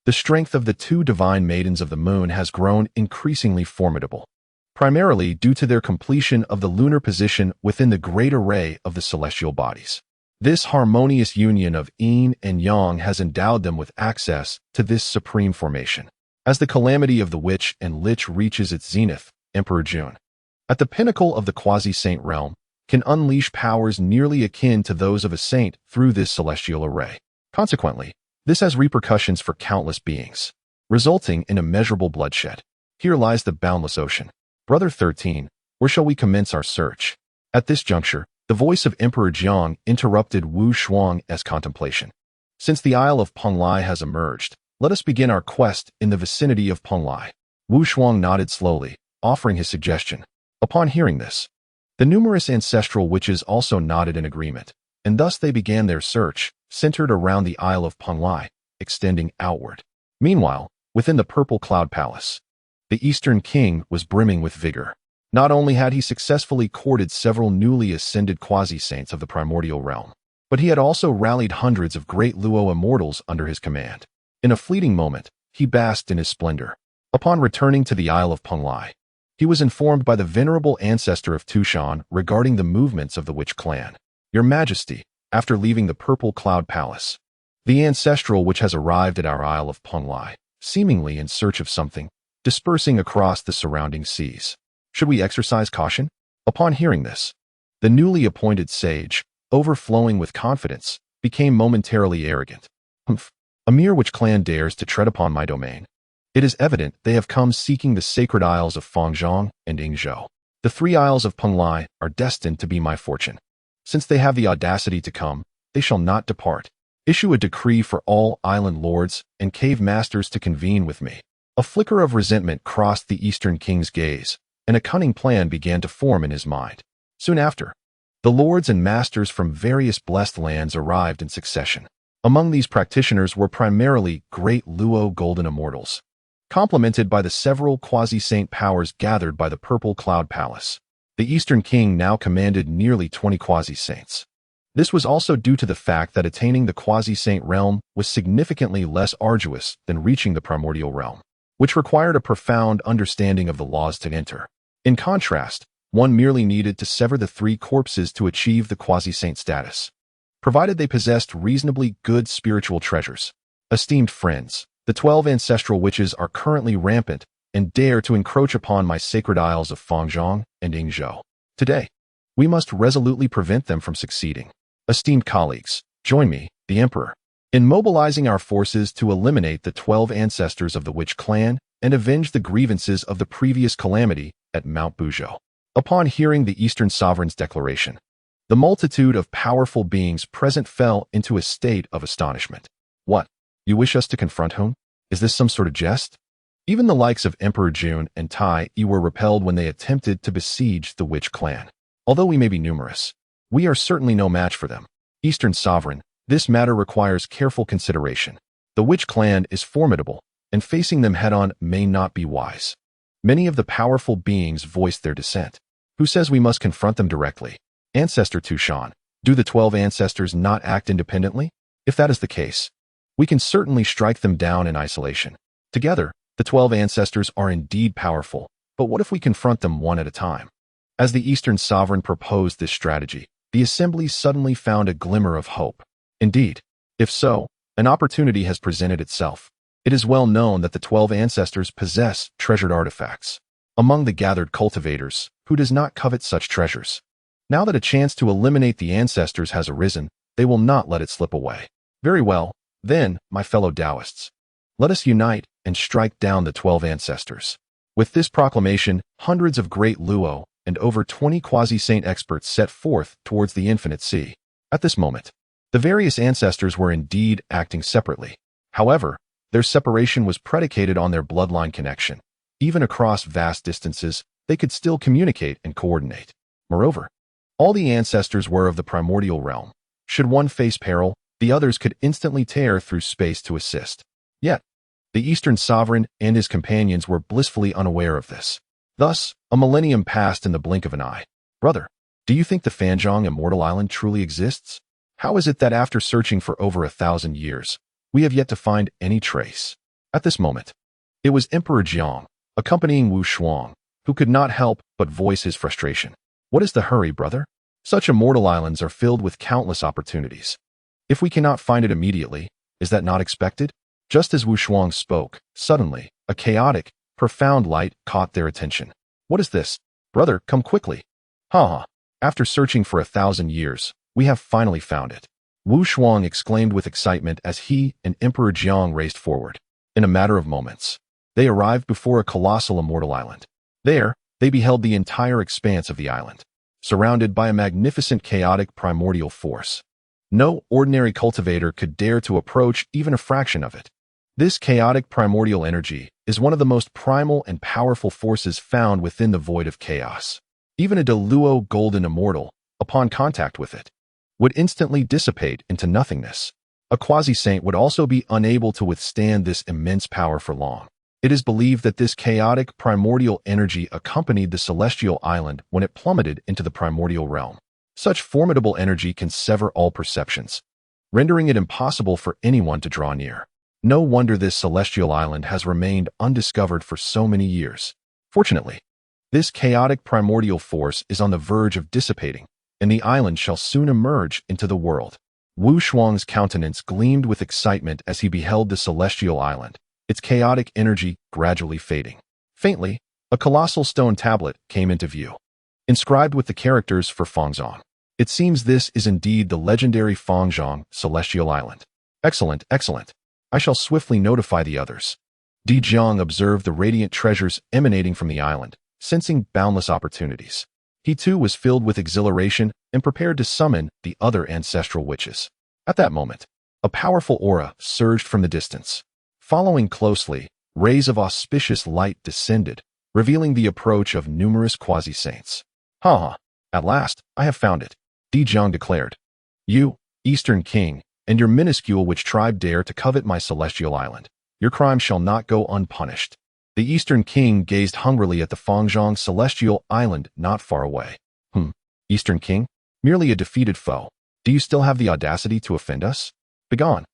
The strength of the 2 divine maidens of the moon has grown increasingly formidable, primarily due to their completion of the lunar position within the great array of the celestial bodies. This harmonious union of yin and yang has endowed them with access to this supreme formation. As the calamity of the witch and lich reaches its zenith, Emperor Jun, at the pinnacle of the quasi-saint realm, can unleash powers nearly akin to those of a saint through this celestial array. Consequently, this has repercussions for countless beings, resulting in immeasurable bloodshed. Here lies the boundless ocean. Brother 13, where shall we commence our search? At this juncture, the voice of Emperor Jiang interrupted Wu Shuang's contemplation. Since the Isle of Penglai has emerged, let us begin our quest in the vicinity of Penglai. Wu Shuang nodded slowly, offering his suggestion. Upon hearing this, the numerous ancestral witches also nodded in agreement, and thus they began their search, centered around the Isle of Penglai, extending outward. Meanwhile, within the Purple Cloud Palace, the Eastern King was brimming with vigor. Not only had he successfully courted several newly ascended quasi-saints of the primordial realm, but he had also rallied hundreds of great Luo immortals under his command. In a fleeting moment, he basked in his splendor. Upon returning to the Isle of Penglai, he was informed by the venerable ancestor of Tushan regarding the movements of the witch clan. Your Majesty, after leaving the Purple Cloud Palace, the ancestral witch has arrived at our Isle of Penglai, seemingly in search of something, dispersing across the surrounding seas. Should we exercise caution? Upon hearing this, the newly appointed sage, overflowing with confidence, became momentarily arrogant. Humph! A mere witch clan dares to tread upon my domain. It is evident they have come seeking the sacred isles of Fangzhong and Yingzhou. The 3 isles of Penglai are destined to be my fortune. Since they have the audacity to come, they shall not depart. Issue a decree for all island lords and cave masters to convene with me. A flicker of resentment crossed the Eastern King's gaze, and a cunning plan began to form in his mind. Soon after, the lords and masters from various blessed lands arrived in succession. Among these practitioners were primarily great Luo golden immortals, complemented by the several quasi-saint powers gathered by the Purple Cloud Palace. The Eastern King now commanded nearly 20 quasi-saints. This was also due to the fact that attaining the quasi-saint realm was significantly less arduous than reaching the primordial realm, which required a profound understanding of the laws to enter. In contrast, one merely needed to sever the 3 corpses to achieve the quasi-saint status, provided they possessed reasonably good spiritual treasures. Esteemed friends, the 12 ancestral witches are currently rampant and dare to encroach upon my sacred isles of Fangzhong and Yingzhou. Today, we must resolutely prevent them from succeeding. Esteemed colleagues, join me, the Emperor, in mobilizing our forces to eliminate the 12 ancestors of the witch clan and avenge the grievances of the previous calamity at Mount Buzhou. Upon hearing the Eastern Sovereign's declaration, the multitude of powerful beings present fell into a state of astonishment. What? You wish us to confront whom? Is this some sort of jest? Even the likes of Emperor Jun and Tai Yi were repelled when they attempted to besiege the witch clan. Although we may be numerous, we are certainly no match for them. Eastern Sovereign, this matter requires careful consideration. The witch clan is formidable, and facing them head-on may not be wise. Many of the powerful beings voiced their dissent. Who says we must confront them directly? Ancestor Tushan, do the 12 ancestors not act independently? If that is the case, we can certainly strike them down in isolation. Together, the 12 ancestors are indeed powerful, but what if we confront them one at a time? As the Eastern Sovereign proposed this strategy, the assembly suddenly found a glimmer of hope. Indeed, if so, an opportunity has presented itself. It is well known that the 12 ancestors possess treasured artifacts. Among the gathered cultivators, who does not covet such treasures? Now that a chance to eliminate the ancestors has arisen, they will not let it slip away. Very well, then, my fellow Taoists, let us unite and strike down the 12 ancestors. With this proclamation, hundreds of great Luo and over 20 quasi-saint experts set forth towards the infinite sea. At this moment, the various ancestors were indeed acting separately. However, their separation was predicated on their bloodline connection. Even across vast distances, they could still communicate and coordinate. Moreover, all the ancestors were of the primordial realm. Should one face peril, the others could instantly tear through space to assist. Yet, the Eastern Sovereign and his companions were blissfully unaware of this. Thus, a millennium passed in the blink of an eye. Brother, do you think the Fangzhong Immortal Island truly exists? How is it that after searching for over 1,000 years, we have yet to find any trace? At this moment, it was Emperor Jiang, accompanying Wu Shuang, who could not help but voice his frustration. What is the hurry, brother? Such immortal islands are filled with countless opportunities. If we cannot find it immediately, is that not expected? Just as Wu Shuang spoke, suddenly, a chaotic, profound light caught their attention. What is this? Brother, come quickly. Ha! After searching for 1,000 years, we have finally found it. Wu Shuang exclaimed with excitement as he and Emperor Jiang raced forward. In a matter of moments, they arrived before a colossal immortal island. There, they beheld the entire expanse of the island, surrounded by a magnificent chaotic primordial force. No ordinary cultivator could dare to approach even a fraction of it. This chaotic primordial energy is one of the most primal and powerful forces found within the void of chaos. Even a Deluo golden immortal, upon contact with it, would instantly dissipate into nothingness. A quasi-saint would also be unable to withstand this immense power for long. It is believed that this chaotic primordial energy accompanied the celestial island when it plummeted into the primordial realm. Such formidable energy can sever all perceptions, rendering it impossible for anyone to draw near. No wonder this celestial island has remained undiscovered for so many years. Fortunately, this chaotic primordial force is on the verge of dissipating, and the island shall soon emerge into the world. Wu Shuang's countenance gleamed with excitement as he beheld the celestial island, its chaotic energy gradually fading. Faintly, a colossal stone tablet came into view, inscribed with the characters for Fangzhong. It seems this is indeed the legendary Fangzhong Celestial Island. Excellent, excellent. I shall swiftly notify the others. Di Jiang observed the radiant treasures emanating from the island, sensing boundless opportunities. He too was filled with exhilaration and prepared to summon the other ancestral witches. At that moment, a powerful aura surged from the distance. Following closely, rays of auspicious light descended, revealing the approach of numerous quasi-saints. Ha! At last, I have found it, Di Jiang declared. You, Eastern King, and your minuscule witch tribe dare to covet my celestial island. Your crime shall not go unpunished. The Eastern King gazed hungrily at the Fangzhong Celestial Island not far away. Eastern King? Merely a defeated foe. Do you still have the audacity to offend us? Begone.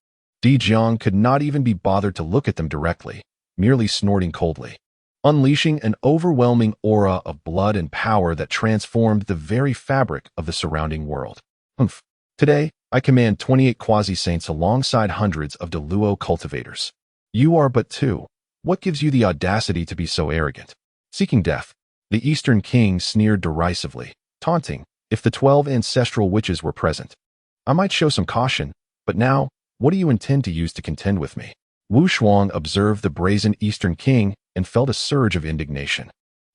Di Jiang could not even be bothered to look at them directly, merely snorting coldly, unleashing an overwhelming aura of blood and power that transformed the very fabric of the surrounding world. Today, I command 28 quasi-saints alongside hundreds of Deluo cultivators. You are but two. What gives you the audacity to be so arrogant? Seeking death, the Eastern King sneered derisively, taunting. If the 12 ancestral witches were present, I might show some caution, but now, what do you intend to use to contend with me? Wu Shuang observed the brazen Eastern King and felt a surge of indignation.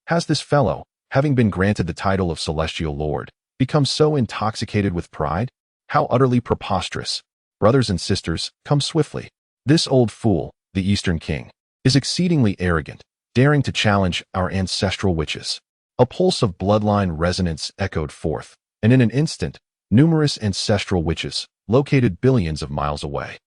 Has this fellow, having been granted the title of Celestial Lord, become so intoxicated with pride? How utterly preposterous. Brothers and sisters, come swiftly. This old fool, the Eastern King, is exceedingly arrogant, daring to challenge our ancestral witches. A pulse of bloodline resonance echoed forth, and in an instant, numerous ancestral witches, located billions of miles away,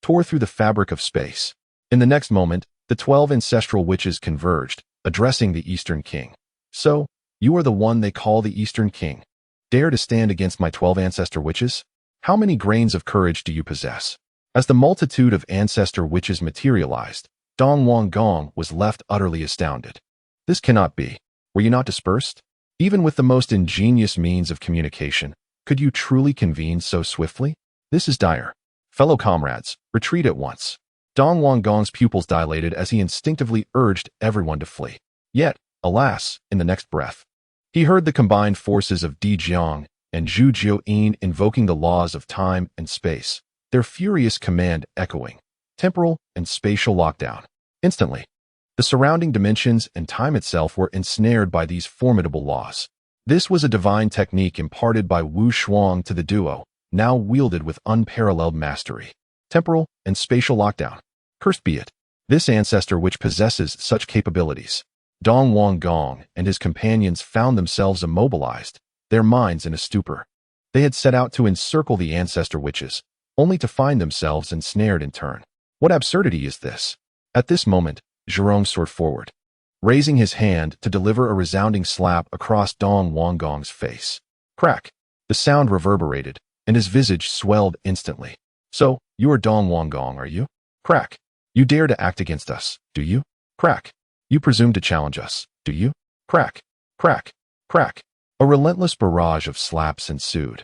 tore through the fabric of space. In the next moment, the 12 ancestral witches converged, addressing the Eastern King. So, you are the one they call the Eastern King. Dare to stand against my 12 ancestor witches? How many grains of courage do you possess? As the multitude of ancestor witches materialized, Dong Wanggong was left utterly astounded. This cannot be. Were you not dispersed? Even with the most ingenious means of communication, could you truly convene so swiftly? This is dire. Fellow comrades, retreat at once. Dong Wanggong's pupils dilated as he instinctively urged everyone to flee. Yet, alas, in the next breath, he heard the combined forces of Di Jiang and Zhu Jiuyin invoking the laws of time and space, their furious command echoing, temporal and spatial lockdown. Instantly, the surrounding dimensions and time itself were ensnared by these formidable laws. This was a divine technique imparted by Wu Shuang to the duo, now wielded with unparalleled mastery. Temporal and spatial lockdown. Cursed be it. This ancestor which possesses such capabilities. Dong Wanggong and his companions found themselves immobilized, their minds in a stupor. They had set out to encircle the ancestor witches, only to find themselves ensnared in turn. What absurdity is this? At this moment, Jerome soared forward, raising his hand to deliver a resounding slap across Dong Wanggong's face. Crack! The sound reverberated, and his visage swelled instantly. So, you are Dong Wanggong, are you? Crack! You dare to act against us, do you? Crack! You presume to challenge us, do you? Crack! Crack! Crack! A relentless barrage of slaps ensued,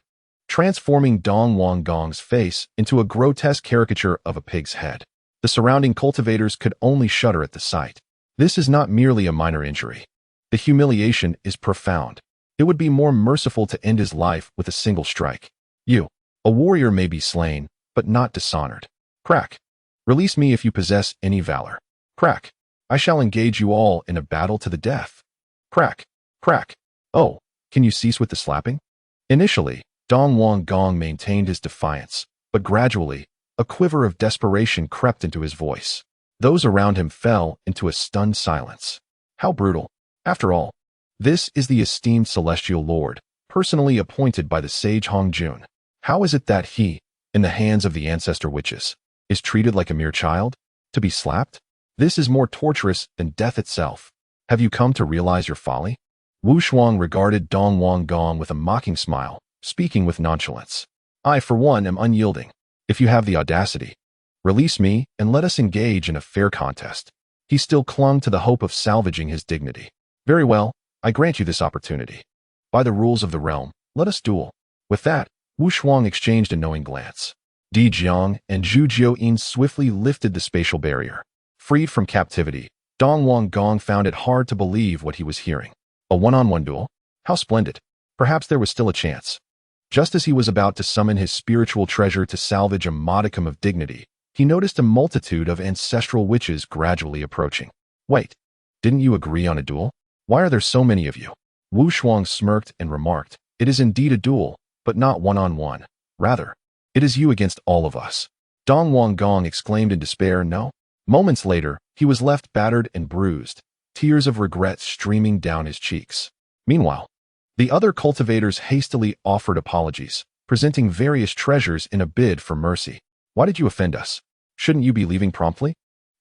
transforming Dong Wanggong's face into a grotesque caricature of a pig's head. The surrounding cultivators could only shudder at the sight. This is not merely a minor injury. The humiliation is profound. It would be more merciful to end his life with a single strike. You, a warrior, may be slain, but not dishonored. Crack! Release me if you possess any valor. Crack! I shall engage you all in a battle to the death. Crack! Crack! Oh, can you cease with the slapping? Initially, Dong Wang Gong maintained his defiance, but gradually, a quiver of desperation crept into his voice. Those around him fell into a stunned silence. How brutal. After all, this is the esteemed celestial lord, personally appointed by the sage Hong Jun. How is it that he, in the hands of the ancestor witches, is treated like a mere child? To be slapped? This is more torturous than death itself. Have you come to realize your folly? Wu Shuang regarded Dong Wang Gong with a mocking smile, speaking with nonchalance. I, for one, am unyielding. If you have the audacity, release me and let us engage in a fair contest. He still clung to the hope of salvaging his dignity. Very well, I grant you this opportunity. By the rules of the realm, let us duel. With that, Wu Shuang exchanged a knowing glance. Di Jiang and Zhu Jiuyin swiftly lifted the spatial barrier. Freed from captivity, Dong Wang Gong found it hard to believe what he was hearing. A one-on-one duel? How splendid. Perhaps there was still a chance. Just as he was about to summon his spiritual treasure to salvage a modicum of dignity, he noticed a multitude of ancestral witches gradually approaching. Wait, didn't you agree on a duel? Why are there so many of you? Wu Shuang smirked and remarked, it is indeed a duel, but not one-on-one. Rather, it is you against all of us. Dong Wang Gong exclaimed in despair, no. Moments later, he was left battered and bruised, tears of regret streaming down his cheeks. Meanwhile, the other cultivators hastily offered apologies, presenting various treasures in a bid for mercy. Why did you offend us? Shouldn't you be leaving promptly?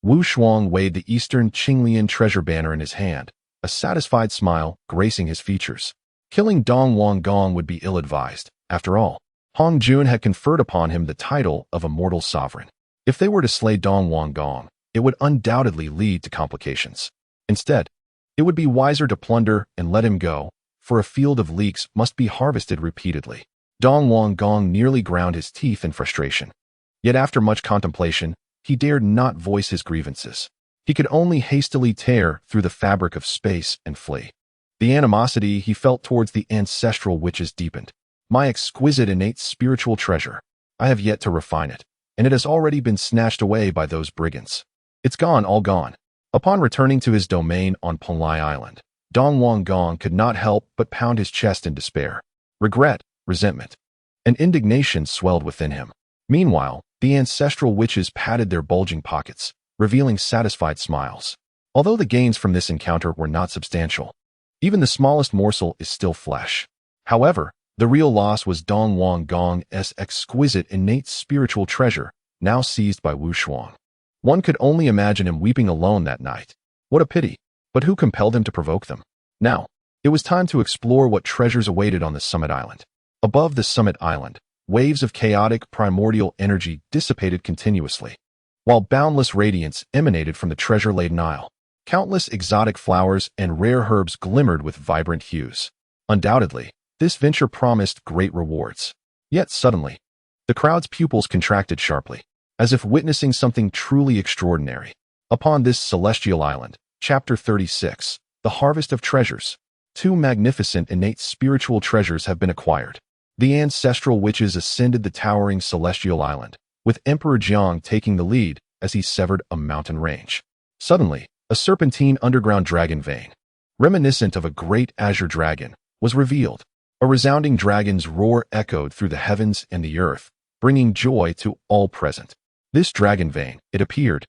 Wu Shuang weighed the Eastern Qinglian treasure banner in his hand, a satisfied smile gracing his features. Killing Dong Wang Gong would be ill-advised. After all, Hong Jun had conferred upon him the title of a mortal sovereign. If they were to slay Dong Wang Gong, it would undoubtedly lead to complications. Instead, it would be wiser to plunder and let him go, for a field of leeks must be harvested repeatedly. Dong Wang Gong nearly ground his teeth in frustration. Yet after much contemplation, he dared not voice his grievances. He could only hastily tear through the fabric of space and flee. The animosity he felt towards the ancestral witches deepened. My exquisite innate spiritual treasure. I have yet to refine it, and it has already been snatched away by those brigands. It's gone, all gone. Upon returning to his domain on Panlai Island, Dong Wang Gong could not help but pound his chest in despair. Regret, resentment, and indignation swelled within him. Meanwhile, the ancestral witches patted their bulging pockets, revealing satisfied smiles. Although the gains from this encounter were not substantial, even the smallest morsel is still flesh. However, the real loss was Dong Wang Gong's exquisite innate spiritual treasure, now seized by Wu Shuang. One could only imagine him weeping alone that night. What a pity. But who compelled him to provoke them? Now, it was time to explore what treasures awaited on the summit island. Above the summit island, waves of chaotic primordial energy dissipated continuously, while boundless radiance emanated from the treasure-laden isle. Countless exotic flowers and rare herbs glimmered with vibrant hues. Undoubtedly, this venture promised great rewards. Yet suddenly, the crowd's pupils contracted sharply, as if witnessing something truly extraordinary. Upon this celestial island, Chapter 36, The Harvest of Treasures. Two magnificent innate spiritual treasures have been acquired. The ancestral witches ascended the towering celestial island, with Emperor Jiang taking the lead as he severed a mountain range. Suddenly, a serpentine underground dragon vein, reminiscent of a great azure dragon, was revealed. A resounding dragon's roar echoed through the heavens and the earth, bringing joy to all present. This dragon vein, it appeared,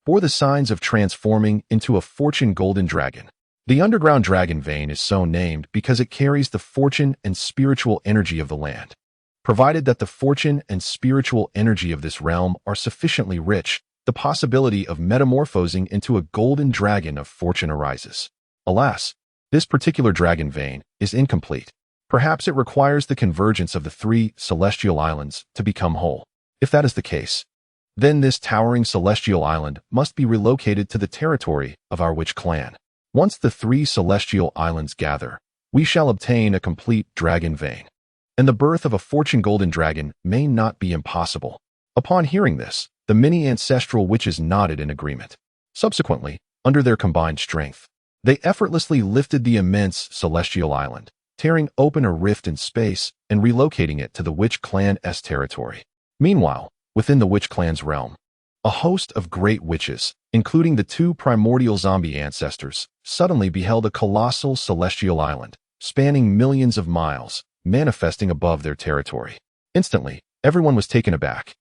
bore the signs of transforming into a fortune golden dragon. The underground dragon vein is so named because it carries the fortune and spiritual energy of the land. Provided that the fortune and spiritual energy of this realm are sufficiently rich, the possibility of metamorphosing into a golden dragon of fortune arises. Alas, this particular dragon vein is incomplete. Perhaps it requires the convergence of the three celestial islands to become whole. If that is the case, then this towering celestial island must be relocated to the territory of our witch clan. Once the three celestial islands gather, we shall obtain a complete dragon vein, and the birth of a fortune golden dragon may not be impossible. Upon hearing this, the many ancestral witches nodded in agreement. Subsequently, under their combined strength, they effortlessly lifted the immense celestial island, tearing open a rift in space and relocating it to the witch clan's territory. Meanwhile, within the witch clan's realm, a host of great witches, including the two primordial zombie ancestors, suddenly beheld a colossal celestial island, spanning millions of miles, manifesting above their territory. Instantly, everyone was taken aback.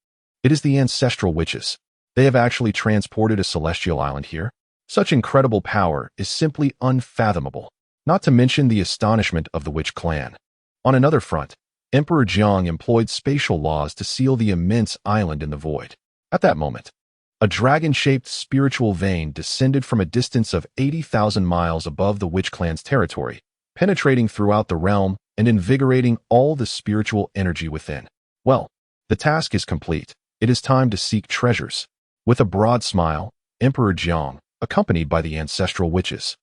It is the ancestral witches. They have actually transported a celestial island here? Such incredible power is simply unfathomable, not to mention the astonishment of the witch clan. On another front, Emperor Jiang employed spatial laws to seal the immense island in the void. At that moment, a dragon-shaped spiritual vein descended from a distance of 80,000 miles above the witch clan's territory, penetrating throughout the realm and invigorating all the spiritual energy within. Well, the task is complete. It is time to seek treasures. With a broad smile, Emperor Jiang, accompanied by the ancestral witches,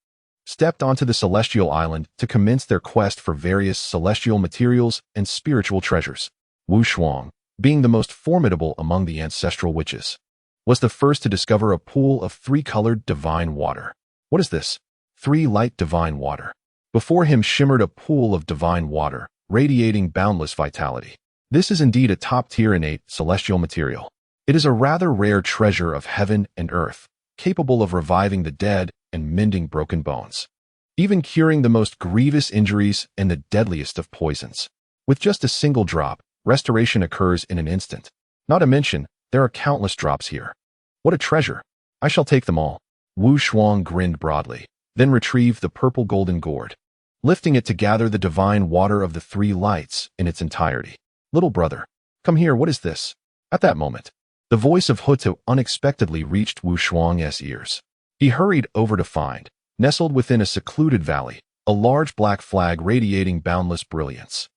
stepped onto the celestial island to commence their quest for various celestial materials and spiritual treasures. Wu Shuang, being the most formidable among the ancestral witches, was the first to discover a pool of three-colored divine water. What is this? Three light divine water. Before him shimmered a pool of divine water, radiating boundless vitality. This is indeed a top-tier innate celestial material. It is a rather rare treasure of heaven and earth, capable of reviving the dead and mending broken bones, even curing the most grievous injuries and the deadliest of poisons. With just a single drop, restoration occurs in an instant. Not to mention, there are countless drops here. What a treasure! I shall take them all. Wu Shuang grinned broadly, then retrieved the purple golden gourd, lifting it to gather the divine water of the three lights in its entirety. Little brother, come here, what is this? At that moment, the voice of Hutu unexpectedly reached Wu Shuang's ears. He hurried over to find, nestled within a secluded valley, a large black flag radiating boundless brilliance.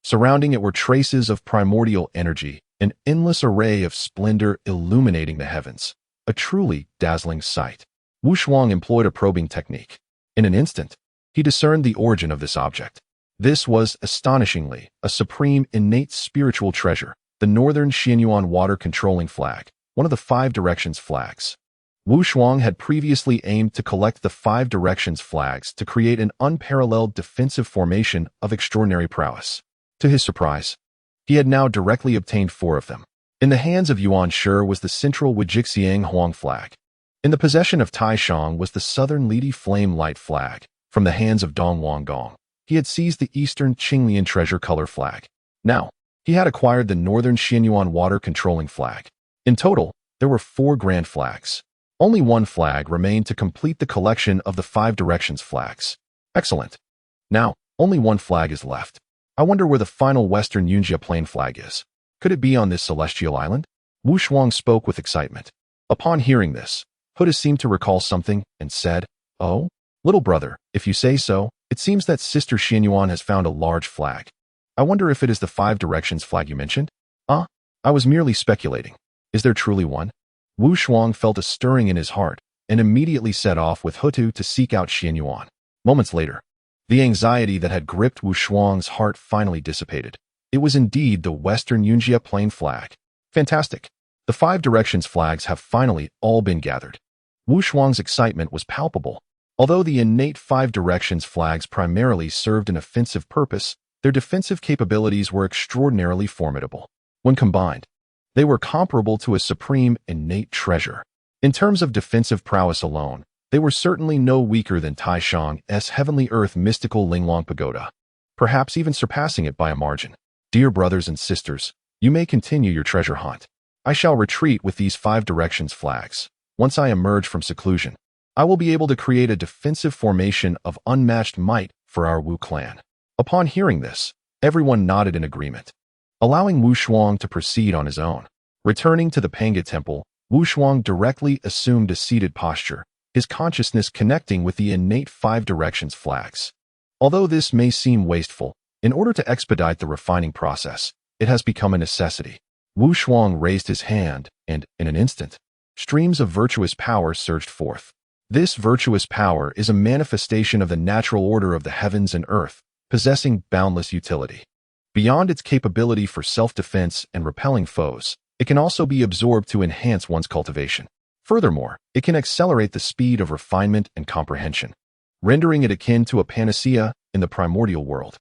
Surrounding it were traces of primordial energy, an endless array of splendor illuminating the heavens. A truly dazzling sight. Wu Shuang employed a probing technique. In an instant, he discerned the origin of this object. This was, astonishingly, a supreme innate spiritual treasure, the Northern Xianyuan water-controlling flag, one of the Five Directions flags. Wu Shuang had previously aimed to collect the Five Directions flags to create an unparalleled defensive formation of extraordinary prowess. To his surprise, he had now directly obtained 4 of them. In the hands of Yuan Shi was the central Wujixiang Huang flag. In the possession of Tai Shang was the southern Lidi Flame Light flag. From the hands of Dong Wangong, he had seized the eastern Qinglian Treasure Color flag. Now, he had acquired the northern Xianyuan Water Controlling flag. In total, there were 4 grand flags. Only 1 flag remained to complete the collection of the Five Directions flags. Excellent. Now, only 1 flag is left. I wonder where the final Western Yunjia Plain flag is. Could it be on this celestial island? Wu Shuang spoke with excitement. Upon hearing this, Huda seemed to recall something and said, "Oh, little brother, if you say so, it seems that Sister Xianyuan has found a large flag. I wonder if it is the Five Directions flag you mentioned?" "Ah, I was merely speculating. Is there truly one?" Wu Shuang felt a stirring in his heart and immediately set off with Hutu to seek out Xianyuan. Moments later, the anxiety that had gripped Wu Shuang's heart finally dissipated. It was indeed the Western Yunjia Plain flag. Fantastic. The Five Directions flags have finally all been gathered. Wu Shuang's excitement was palpable. Although the innate Five Directions flags primarily served an offensive purpose, their defensive capabilities were extraordinarily formidable. When combined, they were comparable to a supreme innate treasure. In terms of defensive prowess alone, they were certainly no weaker than Tai Shang's Heavenly Earth mystical Linglong Pagoda, perhaps even surpassing it by a margin. Dear brothers and sisters, you may continue your treasure hunt. I shall retreat with these Five Directions flags. Once I emerge from seclusion, I will be able to create a defensive formation of unmatched might for our Wu clan. Upon hearing this, everyone nodded in agreement, allowing Wu Shuang to proceed on his own. Returning to the Panga Temple, Wu Shuang directly assumed a seated posture, his consciousness connecting with the innate Five Directions flags. Although this may seem wasteful, in order to expedite the refining process, it has become a necessity. Wu Shuang raised his hand, and, in an instant, streams of virtuous power surged forth. This virtuous power is a manifestation of the natural order of the heavens and earth, possessing boundless utility. Beyond its capability for self-defense and repelling foes, it can also be absorbed to enhance one's cultivation. Furthermore, it can accelerate the speed of refinement and comprehension, rendering it akin to a panacea in the primordial world.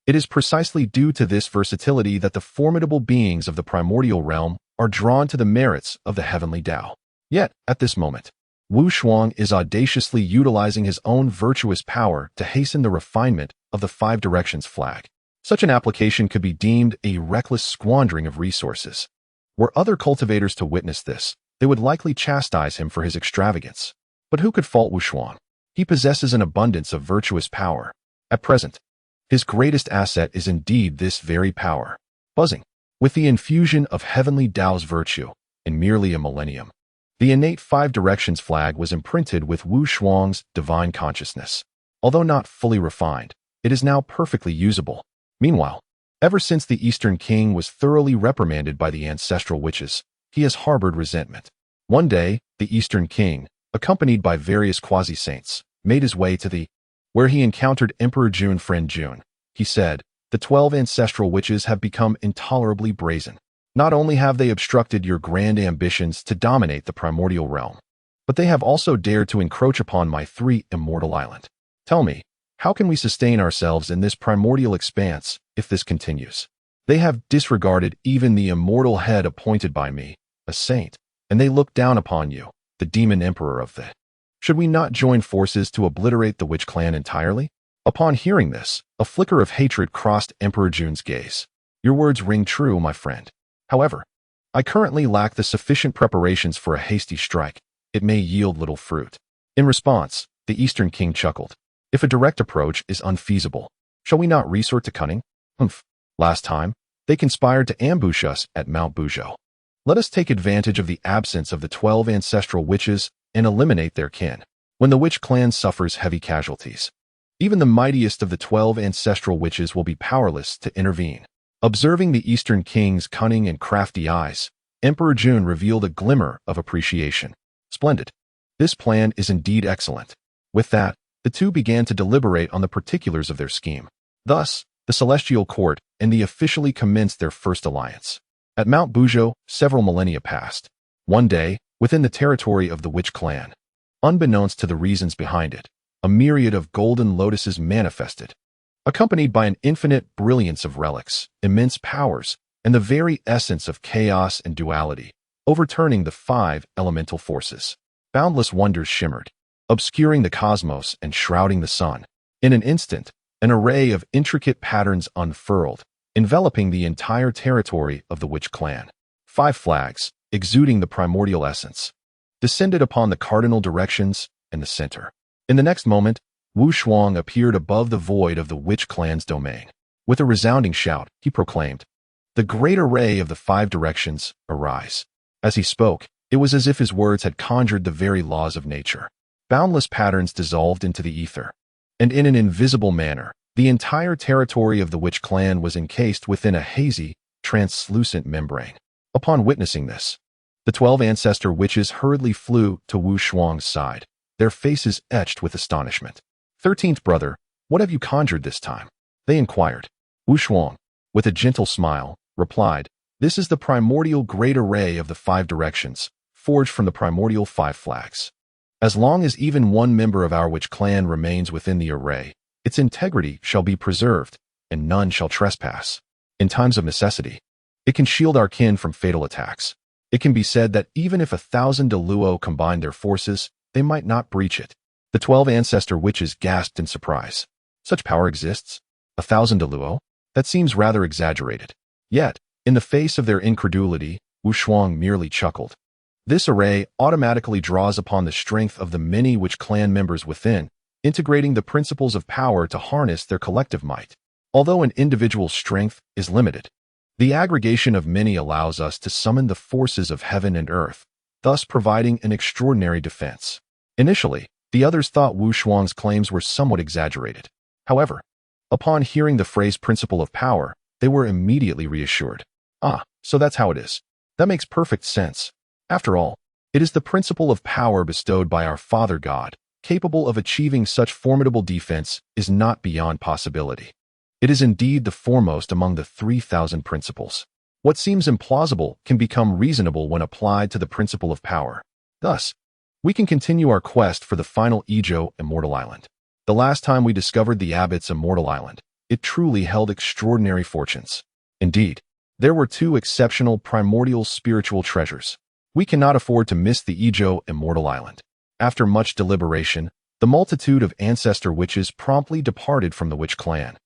It is precisely due to this versatility that the formidable beings of the primordial realm are drawn to the merits of the heavenly Tao. Yet, at this moment, Wu Shuang is audaciously utilizing his own virtuous power to hasten the refinement of the Five Directions flag. Such an application could be deemed a reckless squandering of resources. Were other cultivators to witness this, they would likely chastise him for his extravagance. But who could fault Wushuang? He possesses an abundance of virtuous power. At present, his greatest asset is indeed this very power. Buzzing with the infusion of heavenly Tao's virtue in merely a millennium. The innate five directions flag was imprinted with Wu Shuang's divine consciousness. Although not fully refined, it is now perfectly usable. Meanwhile, ever since the Eastern King was thoroughly reprimanded by the ancestral witches, he has harbored resentment. One day, the Eastern King, accompanied by various quasi-saints, made his way to where he encountered Emperor Jun. Friend Jun, he said, the 12 ancestral witches have become intolerably brazen. Not only have they obstructed your grand ambitions to dominate the primordial realm, but they have also dared to encroach upon my 3 immortal island. Tell me, how can we sustain ourselves in this primordial expanse if this continues? They have disregarded even the immortal head appointed by me, a saint, and they look down upon you, the demon emperor of the. Should we not join forces to obliterate the witch clan entirely? Upon hearing this, a flicker of hatred crossed Emperor Jun's gaze. Your words ring true, my friend. However, I currently lack the sufficient preparations for a hasty strike. It may yield little fruit. In response, the Eastern King chuckled. If a direct approach is unfeasible, shall we not resort to cunning? Last time, they conspired to ambush us at Mount Buzhou. Let us take advantage of the absence of the 12 ancestral witches and eliminate their kin. When the witch clan suffers heavy casualties, even the mightiest of the 12 ancestral witches will be powerless to intervene. Observing the Eastern King's cunning and crafty eyes, Emperor Jun revealed a glimmer of appreciation. Splendid. This plan is indeed excellent. With that, the two began to deliberate on the particulars of their scheme. Thus, the Celestial Court and the officially commenced their first alliance. At Mount Buzhou, several millennia passed. One day, within the territory of the witch clan, unbeknownst to the reasons behind it, a myriad of golden lotuses manifested, accompanied by an infinite brilliance of relics, immense powers, and the very essence of chaos and duality, overturning the 5 elemental forces. Boundless wonders shimmered, obscuring the cosmos and shrouding the sun. In an instant, an array of intricate patterns unfurled, enveloping the entire territory of the witch clan. 5 flags, exuding the primordial essence, descended upon the cardinal directions and the center. In the next moment, Wu Shuang appeared above the void of the witch clan's domain. With a resounding shout, he proclaimed, "The great array of the 5 directions, arise." As he spoke, it was as if his words had conjured the very laws of nature. Boundless patterns dissolved into the ether, and in an invisible manner, the entire territory of the witch clan was encased within a hazy, translucent membrane. Upon witnessing this, the 12 ancestor witches hurriedly flew to Wu Shuang's side, their faces etched with astonishment. 13th brother, what have you conjured this time? They inquired. Wu Shuang, with a gentle smile, replied, this is the primordial great array of the 5 directions, forged from the primordial 5 flags. As long as even one member of our witch clan remains within the array, its integrity shall be preserved, and none shall trespass. In times of necessity, it can shield our kin from fatal attacks. It can be said that even if 1,000 Deluo combined their forces, they might not breach it. The 12 ancestor witches gasped in surprise. Such power exists? 1,000 Deluo? That seems rather exaggerated. Yet, in the face of their incredulity, Wu Shuang merely chuckled. This array automatically draws upon the strength of the many witch clan members within, integrating the principles of power to harness their collective might. Although an individual's strength is limited, the aggregation of many allows us to summon the forces of heaven and earth, thus providing an extraordinary defense. Initially, the others thought Wu Shuang's claims were somewhat exaggerated. However, upon hearing the phrase principle of power, they were immediately reassured. Ah, so that's how it is. That makes perfect sense. After all, it is the principle of power bestowed by our Father God, capable of achieving such formidable defense, is not beyond possibility. It is indeed the foremost among the 3,000 principles. What seems implausible can become reasonable when applied to the principle of power. Thus, we can continue our quest for the final Izhou Immortal Island. The last time we discovered the Abbot's Immortal Island, it truly held extraordinary fortunes. Indeed, there were 2 exceptional primordial spiritual treasures. We cannot afford to miss the Izhou Immortal Island. After much deliberation, the multitude of ancestor witches promptly departed from the witch clan.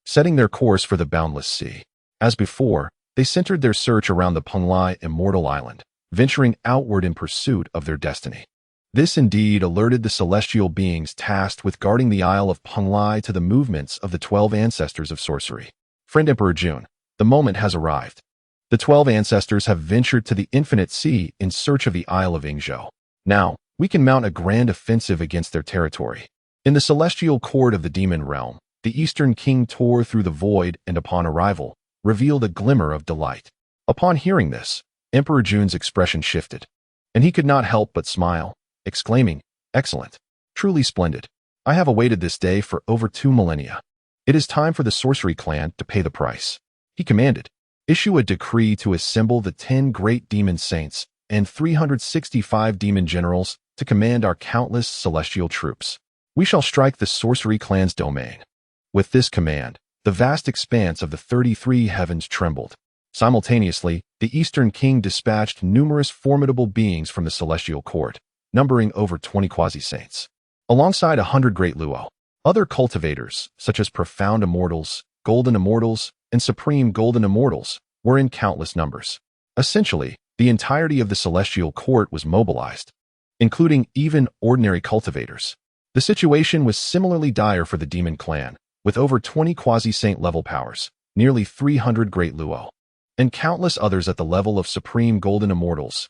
setting their course for the boundless sea. As before, they centered their search around the Penglai immortal island, venturing outward in pursuit of their destiny. This indeed alerted the celestial beings tasked with guarding the Isle of Penglai to the movements of the 12 ancestors of sorcery. Friend Emperor June, the moment has arrived. The 12 ancestors have ventured to the infinite sea in search of the Isle of Ingzhou. Now, we can mount a grand offensive against their territory. In the celestial court of the demon realm, the Eastern King tore through the void and upon arrival, revealed a glimmer of delight. Upon hearing this, Emperor June's expression shifted, and he could not help but smile, exclaiming, "Excellent, truly splendid. I have awaited this day for over 2 millennia. It is time for the sorcery clan to pay the price." He commanded, "Issue a decree to assemble the 10 great demon saints and 365 demon generals to command our countless celestial troops. We shall strike the sorcery clan's domain." With this command, the vast expanse of the 33 heavens trembled. Simultaneously, the Eastern King dispatched numerous formidable beings from the celestial court, numbering over 20 quasi-saints. Alongside 100 great Luo, other cultivators, such as profound immortals, golden immortals, and supreme golden immortals, were in countless numbers. Essentially, the entirety of the celestial court was mobilized, including even ordinary cultivators. The situation was similarly dire for the demon clan, with over 20 quasi-saint level powers, nearly 300 great Luo, and countless others at the level of supreme golden immortals,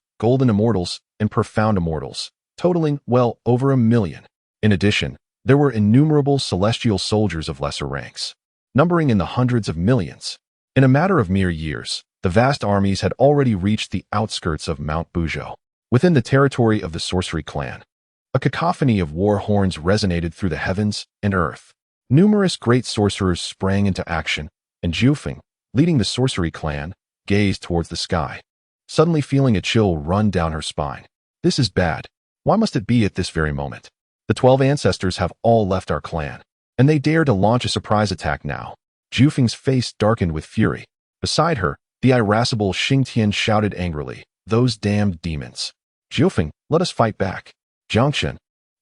and profound immortals, totaling well over 1 million. In addition, there were innumerable celestial soldiers of lesser ranks, numbering in the hundreds of millions. In a matter of mere years, the vast armies had already reached the outskirts of Mount Buzhou, within the territory of the sorcery clan. A cacophony of war horns resonated through the heavens and earth. Numerous great sorcerers sprang into action, and Jufeng, leading the sorcery clan, gazed towards the sky, suddenly feeling a chill run down her spine. This is bad. Why must it be at this very moment? The 12 ancestors have all left our clan, and they dare to launch a surprise attack now. Jufeng's face darkened with fury. Beside her, the irascible Xingtian shouted angrily, "Those damned demons! Jufeng, let us fight back. Jiangchen,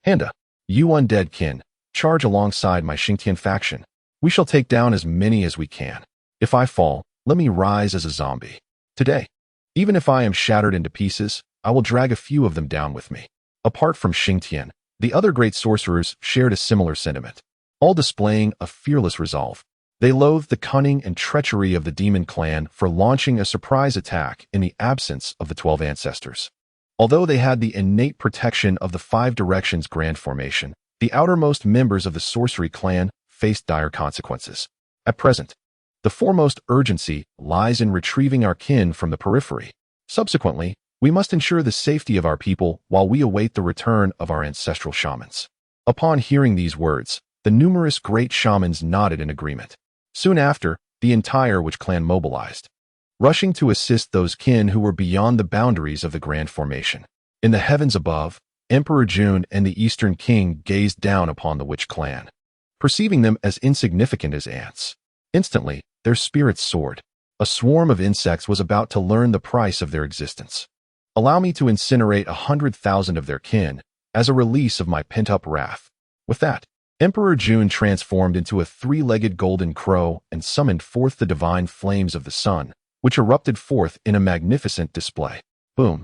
Handa, you undead kin, charge alongside my Xingtian faction. We shall take down as many as we can. If I fall, let me rise as a zombie. Today, even if I am shattered into pieces, I will drag a few of them down with me." Apart from Xingtian, the other great sorcerers shared a similar sentiment, all displaying a fearless resolve. They loathed the cunning and treachery of the demon clan for launching a surprise attack in the absence of the 12 ancestors. Although they had the innate protection of the 5 Directions Grand Formation, the outermost members of the sorcery clan faced dire consequences. At present, the foremost urgency lies in retrieving our kin from the periphery. Subsequently, we must ensure the safety of our people while we await the return of our ancestral shamans. Upon hearing these words, the numerous great shamans nodded in agreement. Soon after, the entire Witch clan mobilized, rushing to assist those kin who were beyond the boundaries of the Grand Formation. In the heavens above, Emperor June and the Eastern King gazed down upon the Witch clan, perceiving them as insignificant as ants. Instantly, their spirits soared. A swarm of insects was about to learn the price of their existence. Allow me to incinerate 100,000 of their kin as a release of my pent-up wrath. With that, Emperor June transformed into a 3-legged golden crow and summoned forth the divine flames of the sun, which erupted forth in a magnificent display. Boom!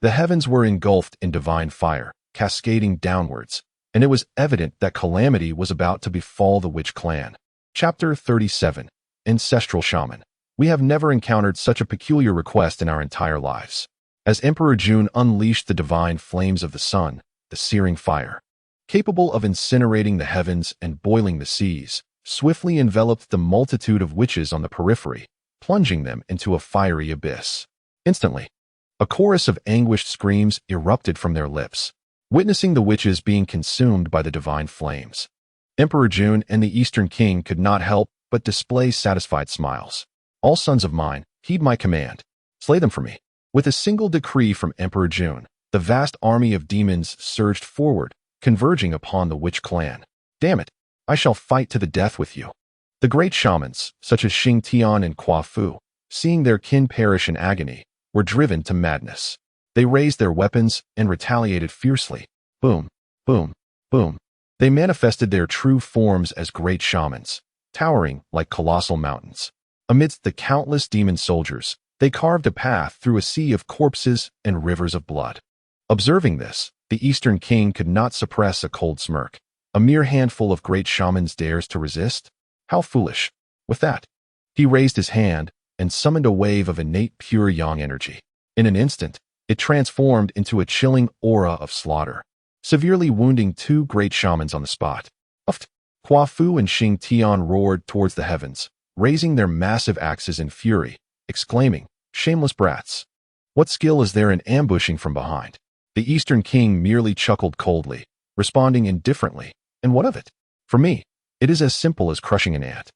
The heavens were engulfed in divine fire, cascading downwards, and it was evident that calamity was about to befall the Witch clan. Chapter 37. Ancestral Shaman. We have never encountered such a peculiar request in our entire lives. As Emperor June unleashed the divine flames of the sun, the searing fire, capable of incinerating the heavens and boiling the seas, swiftly enveloped the multitude of witches on the periphery, plunging them into a fiery abyss. Instantly, a chorus of anguished screams erupted from their lips, witnessing the witches being consumed by the divine flames. Emperor June and the Eastern King could not help but display satisfied smiles. "All sons of mine, heed my command. Slay them for me." With a single decree from Emperor June, the vast army of demons surged forward, converging upon the Witch clan. "Damn it, I shall fight to the death with you." The great shamans, such as Xing Tian and Qua Fu, seeing their kin perish in agony, were driven to madness. They raised their weapons and retaliated fiercely. Boom, boom, boom. They manifested their true forms as great shamans, towering like colossal mountains. Amidst the countless demon soldiers, they carved a path through a sea of corpses and rivers of blood. Observing this, the Eastern King could not suppress a cold smirk. A mere handful of great shamans dares to resist? How foolish. With that, he raised his hand and summoned a wave of innate pure yang energy. In an instant, it transformed into a chilling aura of slaughter, severely wounding two great shamans on the spot. Hua Fu and Xing Tian roared towards the heavens, raising their massive axes in fury, exclaiming, "Shameless brats! What skill is there in ambushing from behind?" The Eastern King merely chuckled coldly, responding indifferently, "And what of it? For me, it is as simple as crushing an ant.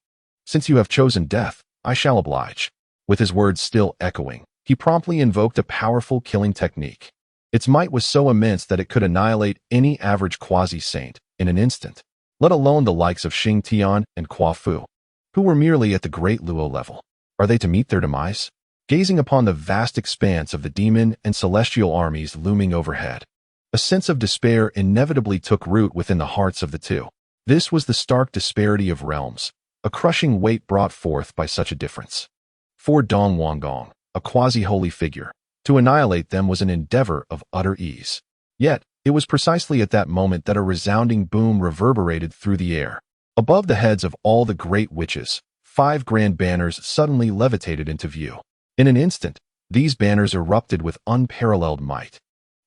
Since you have chosen death, I shall oblige." With his words still echoing, he promptly invoked a powerful killing technique. Its might was so immense that it could annihilate any average quasi-saint in an instant, let alone the likes of Xing Tian and Hua Fu, who were merely at the great Luo level. Are they to meet their demise? Gazing upon the vast expanse of the demon and celestial armies looming overhead, a sense of despair inevitably took root within the hearts of the two. This was the stark disparity of realms, a crushing weight brought forth by such a difference. For Dong Wanggong, a quasi-holy figure, to annihilate them was an endeavor of utter ease. Yet, it was precisely at that moment that a resounding boom reverberated through the air. Above the heads of all the great witches, 5 grand banners suddenly levitated into view. In an instant, these banners erupted with unparalleled might,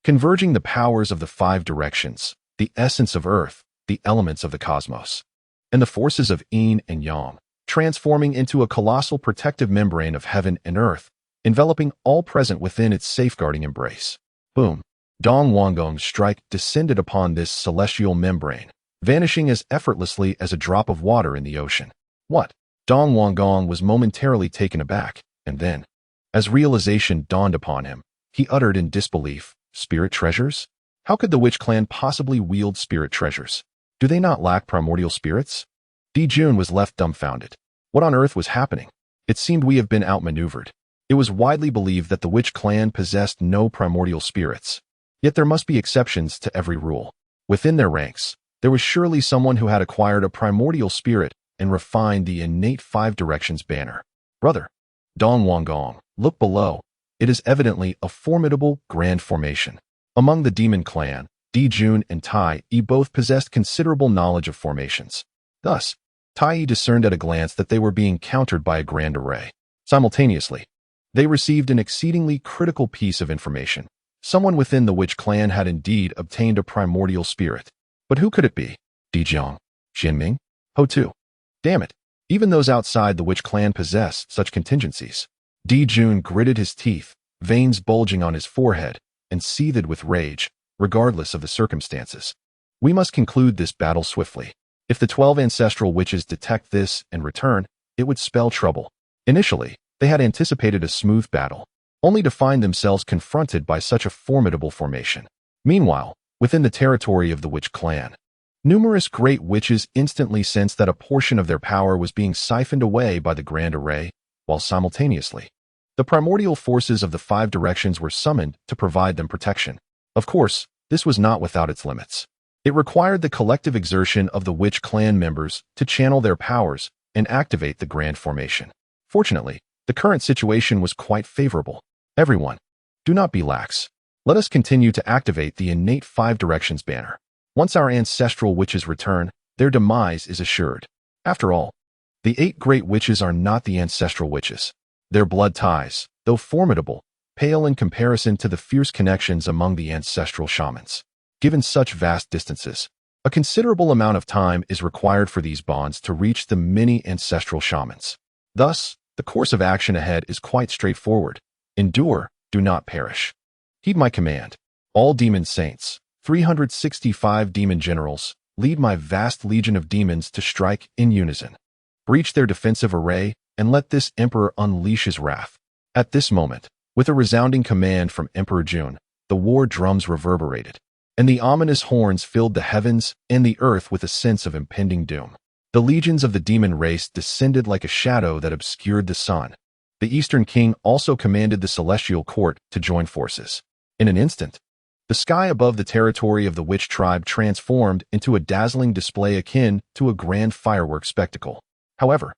converging the powers of the 5 directions, the essence of earth, the elements of the cosmos, and the forces of yin and yang, transforming into a colossal protective membrane of heaven and earth, enveloping all present within its safeguarding embrace. Boom! Dong Wanggong's strike descended upon this celestial membrane, vanishing as effortlessly as a drop of water in the ocean. What? Dong Wanggong was momentarily taken aback, and then, as realization dawned upon him, he uttered in disbelief, "Spirit treasures? How could the witch clan possibly wield spirit treasures? Do they not lack primordial spirits?" Di Jun was left dumbfounded. What on earth was happening? It seemed we have been outmaneuvered. It was widely believed that the witch clan possessed no primordial spirits. Yet there must be exceptions to every rule. Within their ranks, there was surely someone who had acquired a primordial spirit and refined the innate 5 directions banner. Brother, Dong Wanggong, look below. It is evidently a formidable grand formation. Among the demon clan, Di Jun and Tai Yi both possessed considerable knowledge of formations. Thus, Tai Yi discerned at a glance that they were being countered by a grand array. Simultaneously, they received an exceedingly critical piece of information. Someone within the witch clan had indeed obtained a primordial spirit. But who could it be? Di Jiang? Xianming? Ho Tu? Damn it! Even those outside the witch clan possess such contingencies. Di Jun gritted his teeth, veins bulging on his forehead, and seethed with rage, regardless of the circumstances. We must conclude this battle swiftly. If the 12 ancestral witches detect this and return, it would spell trouble. Initially, they had anticipated a smooth battle, only to find themselves confronted by such a formidable formation. Meanwhile, within the territory of the witch clan, numerous great witches instantly sensed that a portion of their power was being siphoned away by the grand array, while simultaneously, the primordial forces of the 5 directions were summoned to provide them protection. Of course, this was not without its limits. It required the collective exertion of the witch clan members to channel their powers and activate the grand formation. Fortunately, the current situation was quite favorable. Everyone, do not be lax. Let us continue to activate the innate 5 directions banner. Once our ancestral witches return, their demise is assured. After all, the 8 great witches are not the ancestral witches. Their blood ties, though formidable, pale in comparison to the fierce connections among the ancestral shamans. Given such vast distances, a considerable amount of time is required for these bonds to reach the many ancestral shamans. Thus, the course of action ahead is quite straightforward. Endure, do not perish. Heed my command. All demon saints, 365 demon generals, lead my vast legion of demons to strike in unison. Breach their defensive array, and let this emperor unleash his wrath. At this moment, with a resounding command from Emperor Jun, the war drums reverberated, and the ominous horns filled the heavens and the earth with a sense of impending doom. The legions of the demon race descended like a shadow that obscured the sun. The Eastern King also commanded the celestial court to join forces. In an instant, the sky above the territory of the witch tribe transformed into a dazzling display akin to a grand fireworks spectacle. However,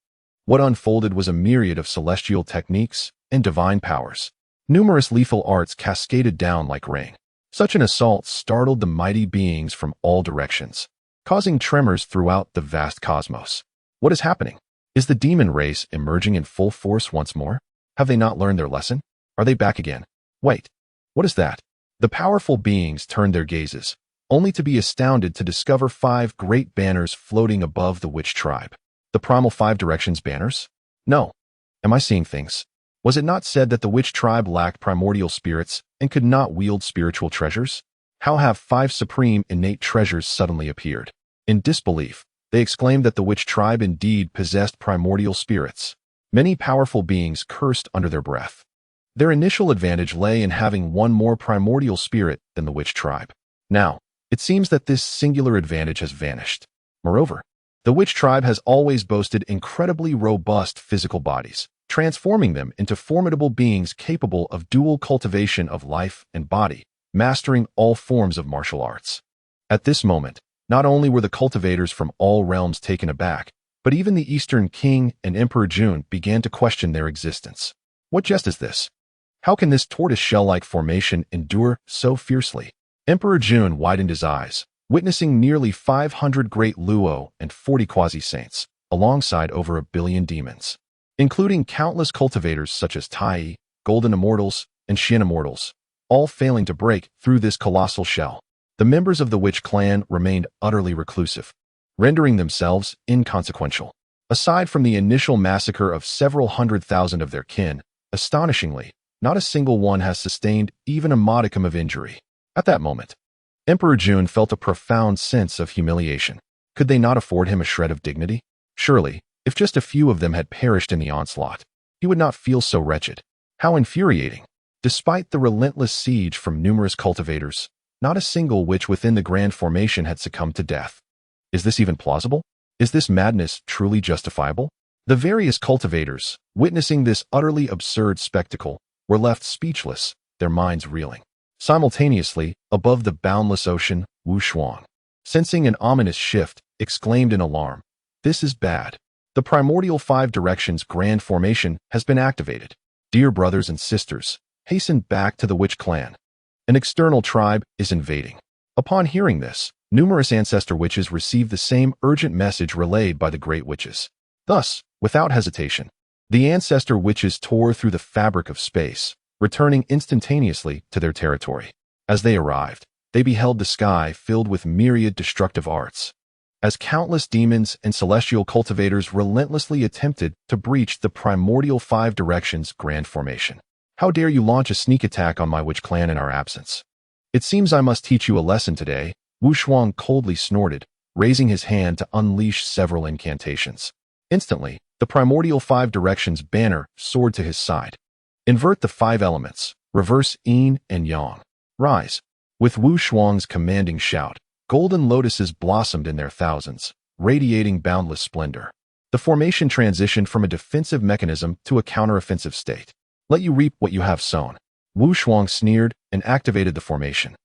what unfolded was a myriad of celestial techniques and divine powers. Numerous lethal arts cascaded down like rain. Such an assault startled the mighty beings from all directions, causing tremors throughout the vast cosmos. What is happening? Is the demon race emerging in full force once more? Have they not learned their lesson? Are they back again? Wait, what is that? The powerful beings turned their gazes, only to be astounded to discover 5 great banners floating above the witch tribe. The primal 5 directions banners? No. Am I seeing things? Was it not said that the witch tribe lacked primordial spirits and could not wield spiritual treasures? How have 5 supreme innate treasures suddenly appeared? In disbelief, they exclaimed that the witch tribe indeed possessed primordial spirits. Many powerful beings cursed under their breath. Their initial advantage lay in having one more primordial spirit than the witch tribe. Now, it seems that this singular advantage has vanished. Moreover, the witch tribe has always boasted incredibly robust physical bodies, transforming them into formidable beings capable of dual cultivation of life and body, mastering all forms of martial arts. At this moment, not only were the cultivators from all realms taken aback, but even the Eastern King and Emperor June began to question their existence. What jest is this? How can this tortoise-shell-like formation endure so fiercely? Emperor June widened his eyes, witnessing nearly 500 great Luo and 40 quasi-saints, alongside over 1 billion demons, including countless cultivators such as Tai, Golden Immortals, and Shin Immortals, all failing to break through this colossal shell. The members of the Witch clan remained utterly reclusive, rendering themselves inconsequential. Aside from the initial massacre of several 100,000 of their kin, astonishingly, not a single one has sustained even a modicum of injury. At that moment, Emperor June felt a profound sense of humiliation. Could they not afford him a shred of dignity? Surely, if just a few of them had perished in the onslaught, he would not feel so wretched. How infuriating! Despite the relentless siege from numerous cultivators, not a single witch within the Grand Formation had succumbed to death. Is this even plausible? Is this madness truly justifiable? The various cultivators, witnessing this utterly absurd spectacle, were left speechless, their minds reeling. Simultaneously, above the boundless ocean, Wu Shuang, sensing an ominous shift, exclaimed in alarm, "This is bad. The primordial 5 directions Grand Formation has been activated. Dear brothers and sisters, hasten back to the Witch clan. An external tribe is invading." Upon hearing this, numerous ancestor witches received the same urgent message relayed by the great witches. Thus, without hesitation, the ancestor witches tore through the fabric of space, returning instantaneously to their territory. As they arrived, they beheld the sky filled with myriad destructive arts, as countless demons and celestial cultivators relentlessly attempted to breach the primordial 5 directions Grand Formation. "How dare you launch a sneak attack on my witch clan in our absence? It seems I must teach you a lesson today," Wu Shuang coldly snorted, raising his hand to unleash several incantations. Instantly, the primordial 5 directions banner soared to his side. "Invert the 5 elements, reverse yin and yang. Rise." With Wu Shuang's commanding shout, golden lotuses blossomed in their thousands, radiating boundless splendor. The formation transitioned from a defensive mechanism to a counteroffensive state. "Let you reap what you have sown." Wu Shuang sneered and activated the formation,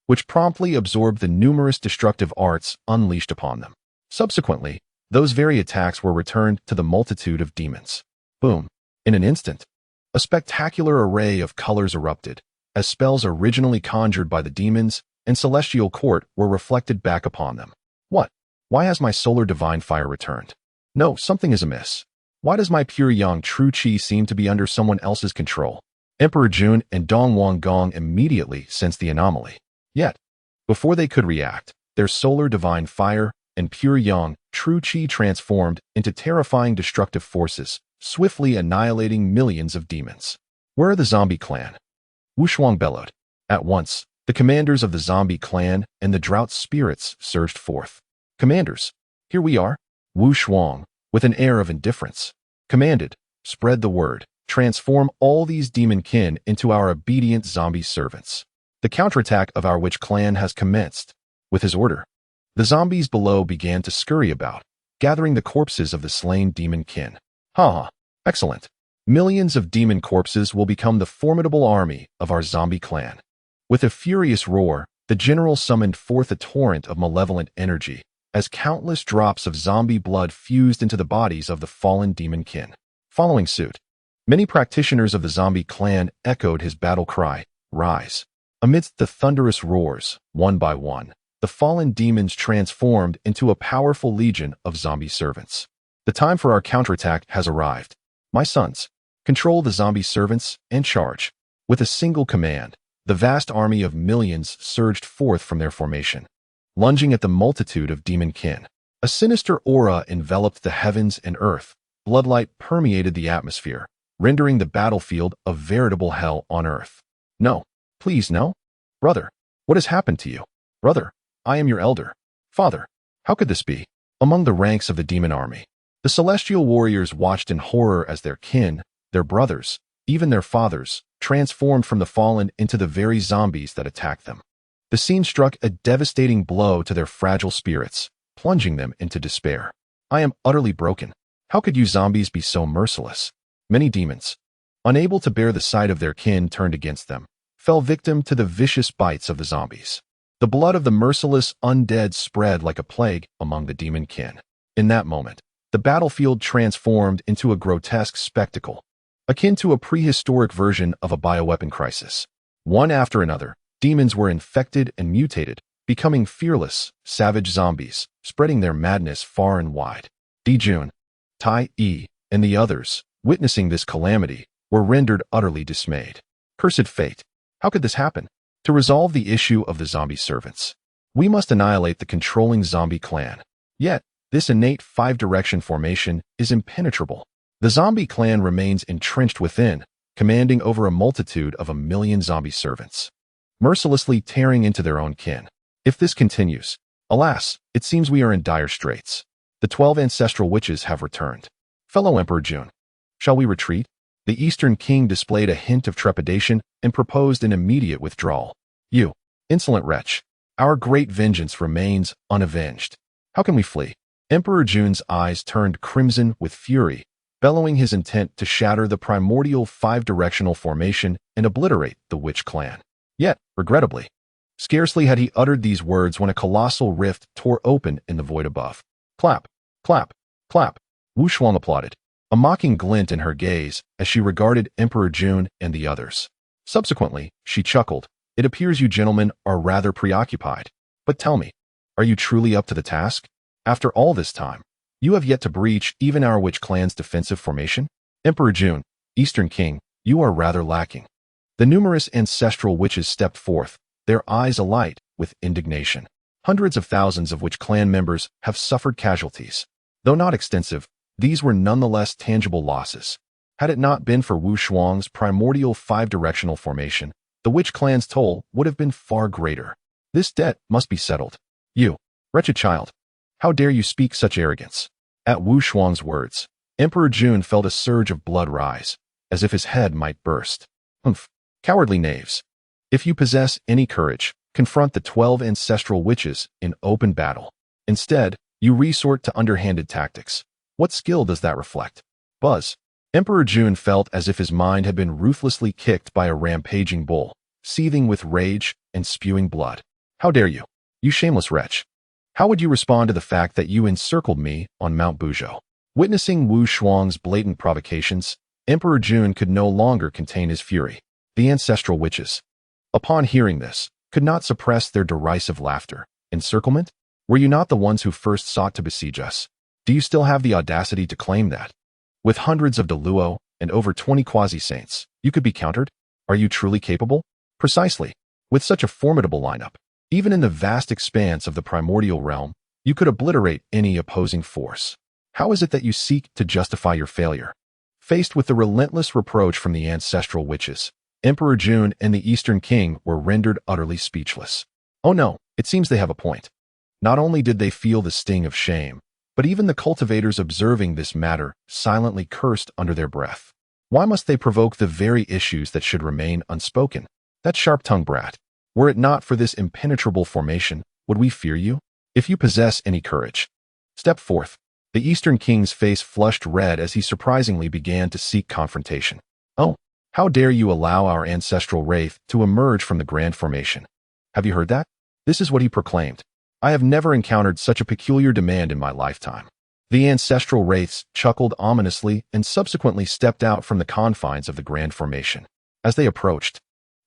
which promptly absorbed the numerous destructive arts unleashed upon them. Subsequently, those very attacks were returned to the multitude of demons. Boom! In an instant, a spectacular array of colors erupted, as spells originally conjured by the demons and celestial court were reflected back upon them. What? Why has my solar divine fire returned? No, something is amiss. Why does my pure yang true qi seem to be under someone else's control? Emperor Jun and Dong Wang Gong immediately sensed the anomaly. Yet, before they could react, their solar divine fire and pure yang true qi transformed into terrifying destructive forces, swiftly annihilating millions of demons. "Where are the zombie clan?" Wu Shuang bellowed. At once, the commanders of the zombie clan and the drought spirits surged forth. "Commanders, here we are." Wu Shuang, with an air of indifference, commanded, "Spread the word. Transform all these demon kin into our obedient zombie servants. The counterattack of our witch clan has commenced." With his order, the zombies below began to scurry about, gathering the corpses of the slain demon kin. "Ha! Excellent. Millions of demon corpses will become the formidable army of our zombie clan." With a furious roar, the general summoned forth a torrent of malevolent energy, as countless drops of zombie blood fused into the bodies of the fallen demon kin. Following suit, many practitioners of the zombie clan echoed his battle cry, "Rise." Amidst the thunderous roars, one by one, the fallen demons transformed into a powerful legion of zombie servants. The time for our counterattack has arrived. My sons, control the zombie servants and charge. With a single command, the vast army of millions surged forth from their formation, lunging at the multitude of demon kin. A sinister aura enveloped the heavens and earth. Bloodlight permeated the atmosphere, rendering the battlefield a veritable hell on earth. No, please no. Brother, what has happened to you? Brother, I am your elder. Father, how could this be? Among the ranks of the demon army, the celestial warriors watched in horror as their kin, their brothers, even their fathers, transformed from the fallen into the very zombies that attacked them. The scene struck a devastating blow to their fragile spirits, plunging them into despair. I am utterly broken. How could you zombies be so merciless? Many demons, unable to bear the sight of their kin turned against them, fell victim to the vicious bites of the zombies. The blood of the merciless undead spread like a plague among the demon kin. In that moment, the battlefield transformed into a grotesque spectacle, akin to a prehistoric version of a bioweapon crisis. One after another, demons were infected and mutated, becoming fearless, savage zombies, spreading their madness far and wide. Dijun, Tai E, and the others, witnessing this calamity, were rendered utterly dismayed. Cursed fate! How could this happen? To resolve the issue of the zombie servants, we must annihilate the controlling zombie clan. Yet, this innate five-direction formation is impenetrable. The zombie clan remains entrenched within, commanding over a multitude of 1,000,000 zombie servants, mercilessly tearing into their own kin. If this continues, alas, it seems we are in dire straits. The 12 ancestral witches have returned. Fellow Emperor Jun, shall we retreat? The Eastern King displayed a hint of trepidation and proposed an immediate withdrawal. You, insolent wretch, our great vengeance remains unavenged. How can we flee? Emperor Jun's eyes turned crimson with fury, bellowing his intent to shatter the primordial five-directional formation and obliterate the witch clan. Yet, regrettably, scarcely had he uttered these words when a colossal rift tore open in the void above. Clap, clap, clap. Wu Shuang applauded, a mocking glint in her gaze as she regarded Emperor Jun and the others. Subsequently, she chuckled. It appears you gentlemen are rather preoccupied. But tell me, are you truly up to the task? After all this time, you have yet to breach even our witch clan's defensive formation? Emperor Jun, Eastern King, you are rather lacking. The numerous ancestral witches stepped forth, their eyes alight with indignation. Hundreds of thousands of witch clan members have suffered casualties. Though not extensive, these were nonetheless tangible losses. Had it not been for Wu Shuang's primordial five-directional formation, the witch clan's toll would have been far greater. This debt must be settled. You, wretched child, how dare you speak such arrogance? At Wu Shuang's words, Emperor Jun felt a surge of blood rise, as if his head might burst. Humph, cowardly knaves. If you possess any courage, confront the 12 ancestral witches in open battle. Instead, you resort to underhanded tactics. What skill does that reflect? Buzz. Emperor Jun felt as if his mind had been ruthlessly kicked by a rampaging bull, seething with rage and spewing blood. How dare you? You shameless wretch. How would you respond to the fact that you encircled me on Mount Buzhou? Witnessing Wu Shuang's blatant provocations, Emperor Jun could no longer contain his fury. The ancestral witches, upon hearing this, could not suppress their derisive laughter. Encirclement? Were you not the ones who first sought to besiege us? Do you still have the audacity to claim that? With hundreds of Deluo and over 20 quasi-saints, you could be countered? Are you truly capable? Precisely. With such a formidable lineup, even in the vast expanse of the primordial realm, you could obliterate any opposing force. How is it that you seek to justify your failure? Faced with the relentless reproach from the ancestral witches, Emperor Jun and the Eastern King were rendered utterly speechless. Oh no, it seems they have a point. Not only did they feel the sting of shame, but even the cultivators observing this matter silently cursed under their breath. Why must they provoke the very issues that should remain unspoken? That sharp-tongued brat. Were it not for this impenetrable formation, would we fear you? If you possess any courage, step forth. The Eastern King's face flushed red as he surprisingly began to seek confrontation. Oh, how dare you allow our ancestral wraith to emerge from the grand formation? Have you heard that? This is what he proclaimed. I have never encountered such a peculiar demand in my lifetime. The ancestral wraiths chuckled ominously and subsequently stepped out from the confines of the grand formation. As they approached,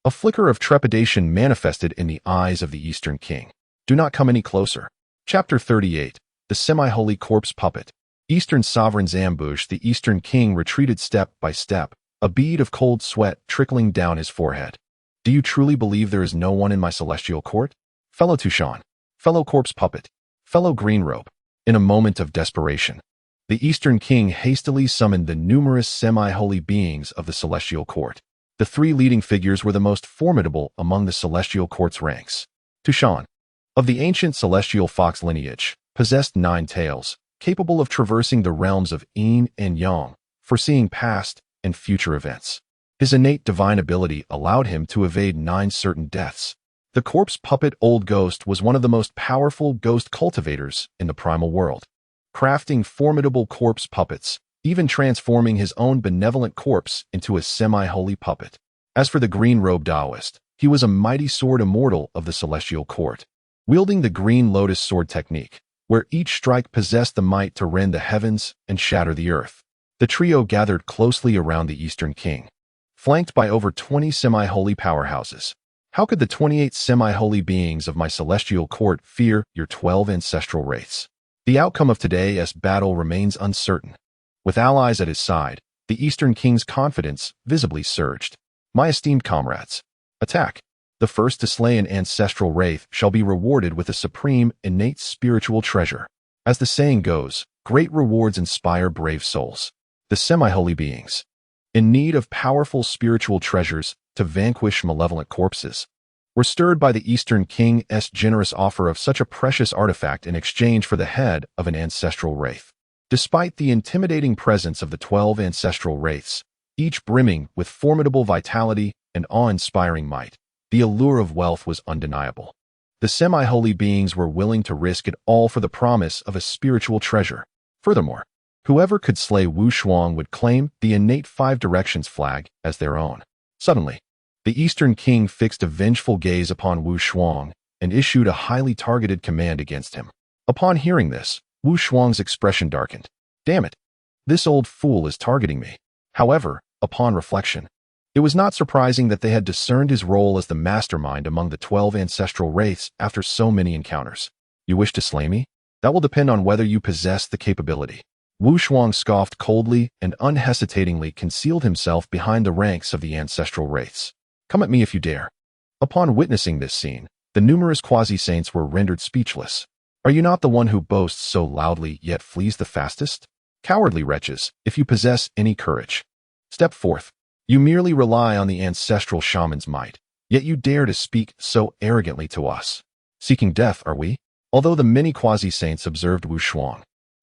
a flicker of trepidation manifested in the eyes of the Eastern King. Do not come any closer. Chapter 38. The Semi-Holy Corpse Puppet. Eastern Sovereign's ambush. The Eastern King retreated step by step, a bead of cold sweat trickling down his forehead. Do you truly believe there is no one in my celestial court? Fellow Tushan, fellow corpse puppet, fellow green robe. In a moment of desperation, the Eastern King hastily summoned the numerous semi-holy beings of the celestial court. The three leading figures were the most formidable among the celestial court's ranks. Tushan, of the ancient celestial fox lineage, possessed 9 tails, capable of traversing the realms of yin and yang, foreseeing past and future events. His innate divine ability allowed him to evade 9 certain deaths. The corpse puppet Old Ghost was one of the most powerful ghost cultivators in the primal world, crafting formidable corpse puppets, even transforming his own benevolent corpse into a semi-holy puppet. As for the green-robed Taoist, he was a mighty sword immortal of the celestial court, wielding the green lotus sword technique, where each strike possessed the might to rend the heavens and shatter the earth. The trio gathered closely around the Eastern King, flanked by over 20 semi-holy powerhouses. How could the 28 semi-holy beings of my celestial court fear your 12 ancestral wraiths? The outcome of today's battle remains uncertain. With allies at his side, the Eastern King's confidence visibly surged. My esteemed comrades, attack! The first to slay an ancestral wraith shall be rewarded with a supreme, innate spiritual treasure. As the saying goes, great rewards inspire brave souls. The semi-holy beings, in need of powerful spiritual treasures to vanquish malevolent corpses, were stirred by the Eastern King's generous offer of such a precious artifact in exchange for the head of an ancestral wraith. Despite the intimidating presence of the 12 ancestral wraiths, each brimming with formidable vitality and awe-inspiring might, the allure of wealth was undeniable. The semi-holy beings were willing to risk it all for the promise of a spiritual treasure. Furthermore, whoever could slay Wu Shuang would claim the innate 5 directions flag as their own. Suddenly, the Eastern King fixed a vengeful gaze upon Wu Shuang and issued a highly targeted command against him. Upon hearing this, Wu Shuang's expression darkened. Damn it! This old fool is targeting me. However, upon reflection, it was not surprising that they had discerned his role as the mastermind among the 12 ancestral wraiths after so many encounters. You wish to slay me? That will depend on whether you possess the capability. Wu Shuang scoffed coldly and unhesitatingly concealed himself behind the ranks of the ancestral wraiths. Come at me if you dare. Upon witnessing this scene, the numerous quasi-saints were rendered speechless. Are you not the one who boasts so loudly yet flees the fastest? Cowardly wretches, if you possess any courage, step forth. You merely rely on the ancestral shaman's might, yet you dare to speak so arrogantly to us. Seeking death, are we? Although the many quasi-saints observed Wu Shuang,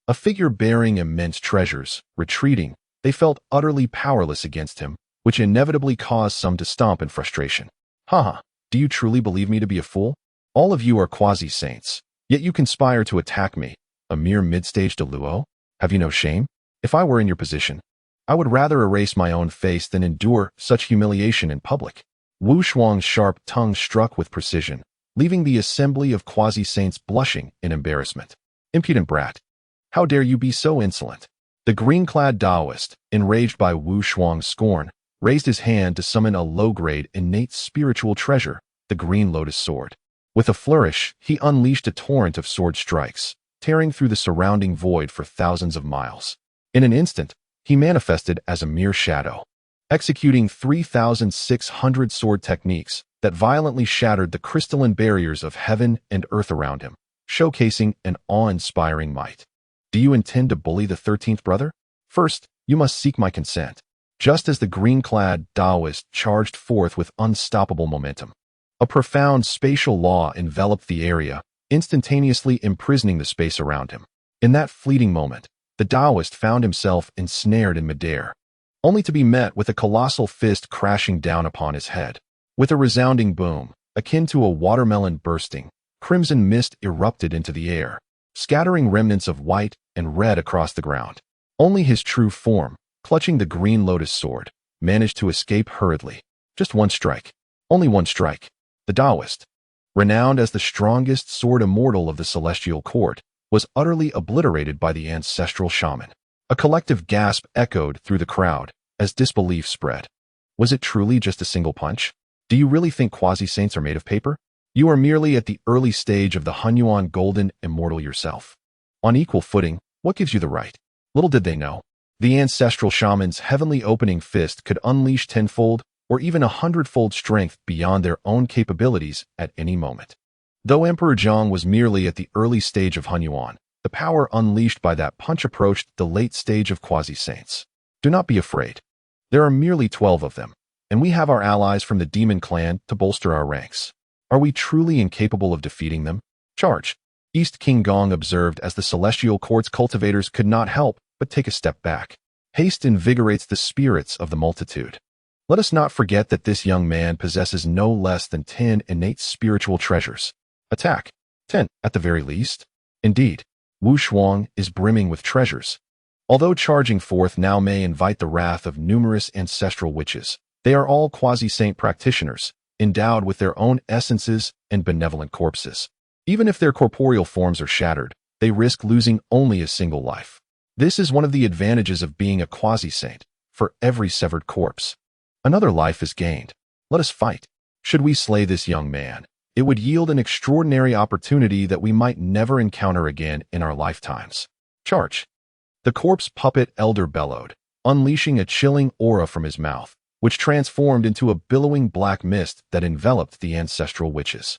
a figure bearing immense treasures, retreating, they felt utterly powerless against him, which inevitably caused some to stomp in frustration. Haha, do you truly believe me to be a fool? All of you are quasi-saints, yet you conspire to attack me, a mere mid-stage Deluo? Have you no shame? If I were in your position, I would rather erase my own face than endure such humiliation in public. Wu Shuang's sharp tongue struck with precision, leaving the assembly of quasi-saints blushing in embarrassment. Impudent brat! How dare you be so insolent? The green-clad Taoist, enraged by Wu Shuang's scorn, raised his hand to summon a low-grade innate spiritual treasure, the green lotus sword. With a flourish, he unleashed a torrent of sword strikes, tearing through the surrounding void for thousands of miles. In an instant, he manifested as a mere shadow, executing 3,600 sword techniques that violently shattered the crystalline barriers of heaven and earth around him, showcasing an awe-inspiring might. Do you intend to bully the 13th brother? First, you must seek my consent. Just as the green-clad Taoist charged forth with unstoppable momentum, a profound spatial law enveloped the area, instantaneously imprisoning the space around him. In that fleeting moment, the Taoist found himself ensnared in midair, only to be met with a colossal fist crashing down upon his head. With a resounding boom, akin to a watermelon bursting, crimson mist erupted into the air, scattering remnants of white and red across the ground. Only his true form, clutching the green lotus sword, managed to escape hurriedly. Just one strike. Only one strike. The Taoist, renowned as the strongest sword immortal of the celestial court, was utterly obliterated by the ancestral shaman. A collective gasp echoed through the crowd as disbelief spread. Was it truly just a single punch? Do you really think quasi-saints are made of paper? You are merely at the early stage of the Hunyuan Golden Immortal yourself. On equal footing, what gives you the right? Little did they know, the ancestral shaman's heavenly opening fist could unleash tenfold or even 100-fold strength beyond their own capabilities at any moment. Though Emperor Zhang was merely at the early stage of Hunyuan, the power unleashed by that punch approached the late stage of quasi-saints. Do not be afraid. There are merely 12 of them, and we have our allies from the demon clan to bolster our ranks. Are we truly incapable of defeating them? Charge! East King Gong observed as the celestial court's cultivators could not help but take a step back. Haste invigorates the spirits of the multitude. Let us not forget that this young man possesses no less than 10 innate spiritual treasures. Attack! 10, at the very least. Indeed, Wu Shuang is brimming with treasures. Although charging forth now may invite the wrath of numerous ancestral witches, they are all quasi-saint practitioners, endowed with their own essences and benevolent corpses. Even if their corporeal forms are shattered, they risk losing only a single life. This is one of the advantages of being a quasi-saint. For every severed corpse, another life is gained. Let us fight. Should we slay this young man, it would yield an extraordinary opportunity that we might never encounter again in our lifetimes. Charge! The corpse puppet elder bellowed, unleashing a chilling aura from his mouth, which transformed into a billowing black mist that enveloped the ancestral witches.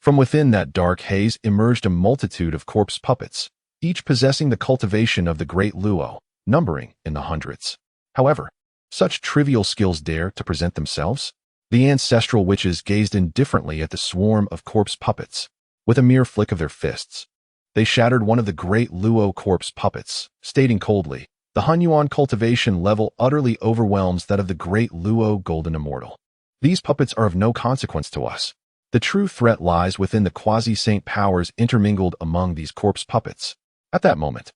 From within that dark haze emerged a multitude of corpse puppets, each possessing the cultivation of the great Luo, numbering in the hundreds. However, such trivial skills dare to present themselves? The ancestral witches gazed indifferently at the swarm of corpse puppets. With a mere flick of their fists, they shattered one of the great Luo corpse puppets, stating coldly, "The Hunyuan cultivation level utterly overwhelms that of the great Luo Golden Immortal. These puppets are of no consequence to us. The true threat lies within the quasi-saint powers intermingled among these corpse puppets." At that moment,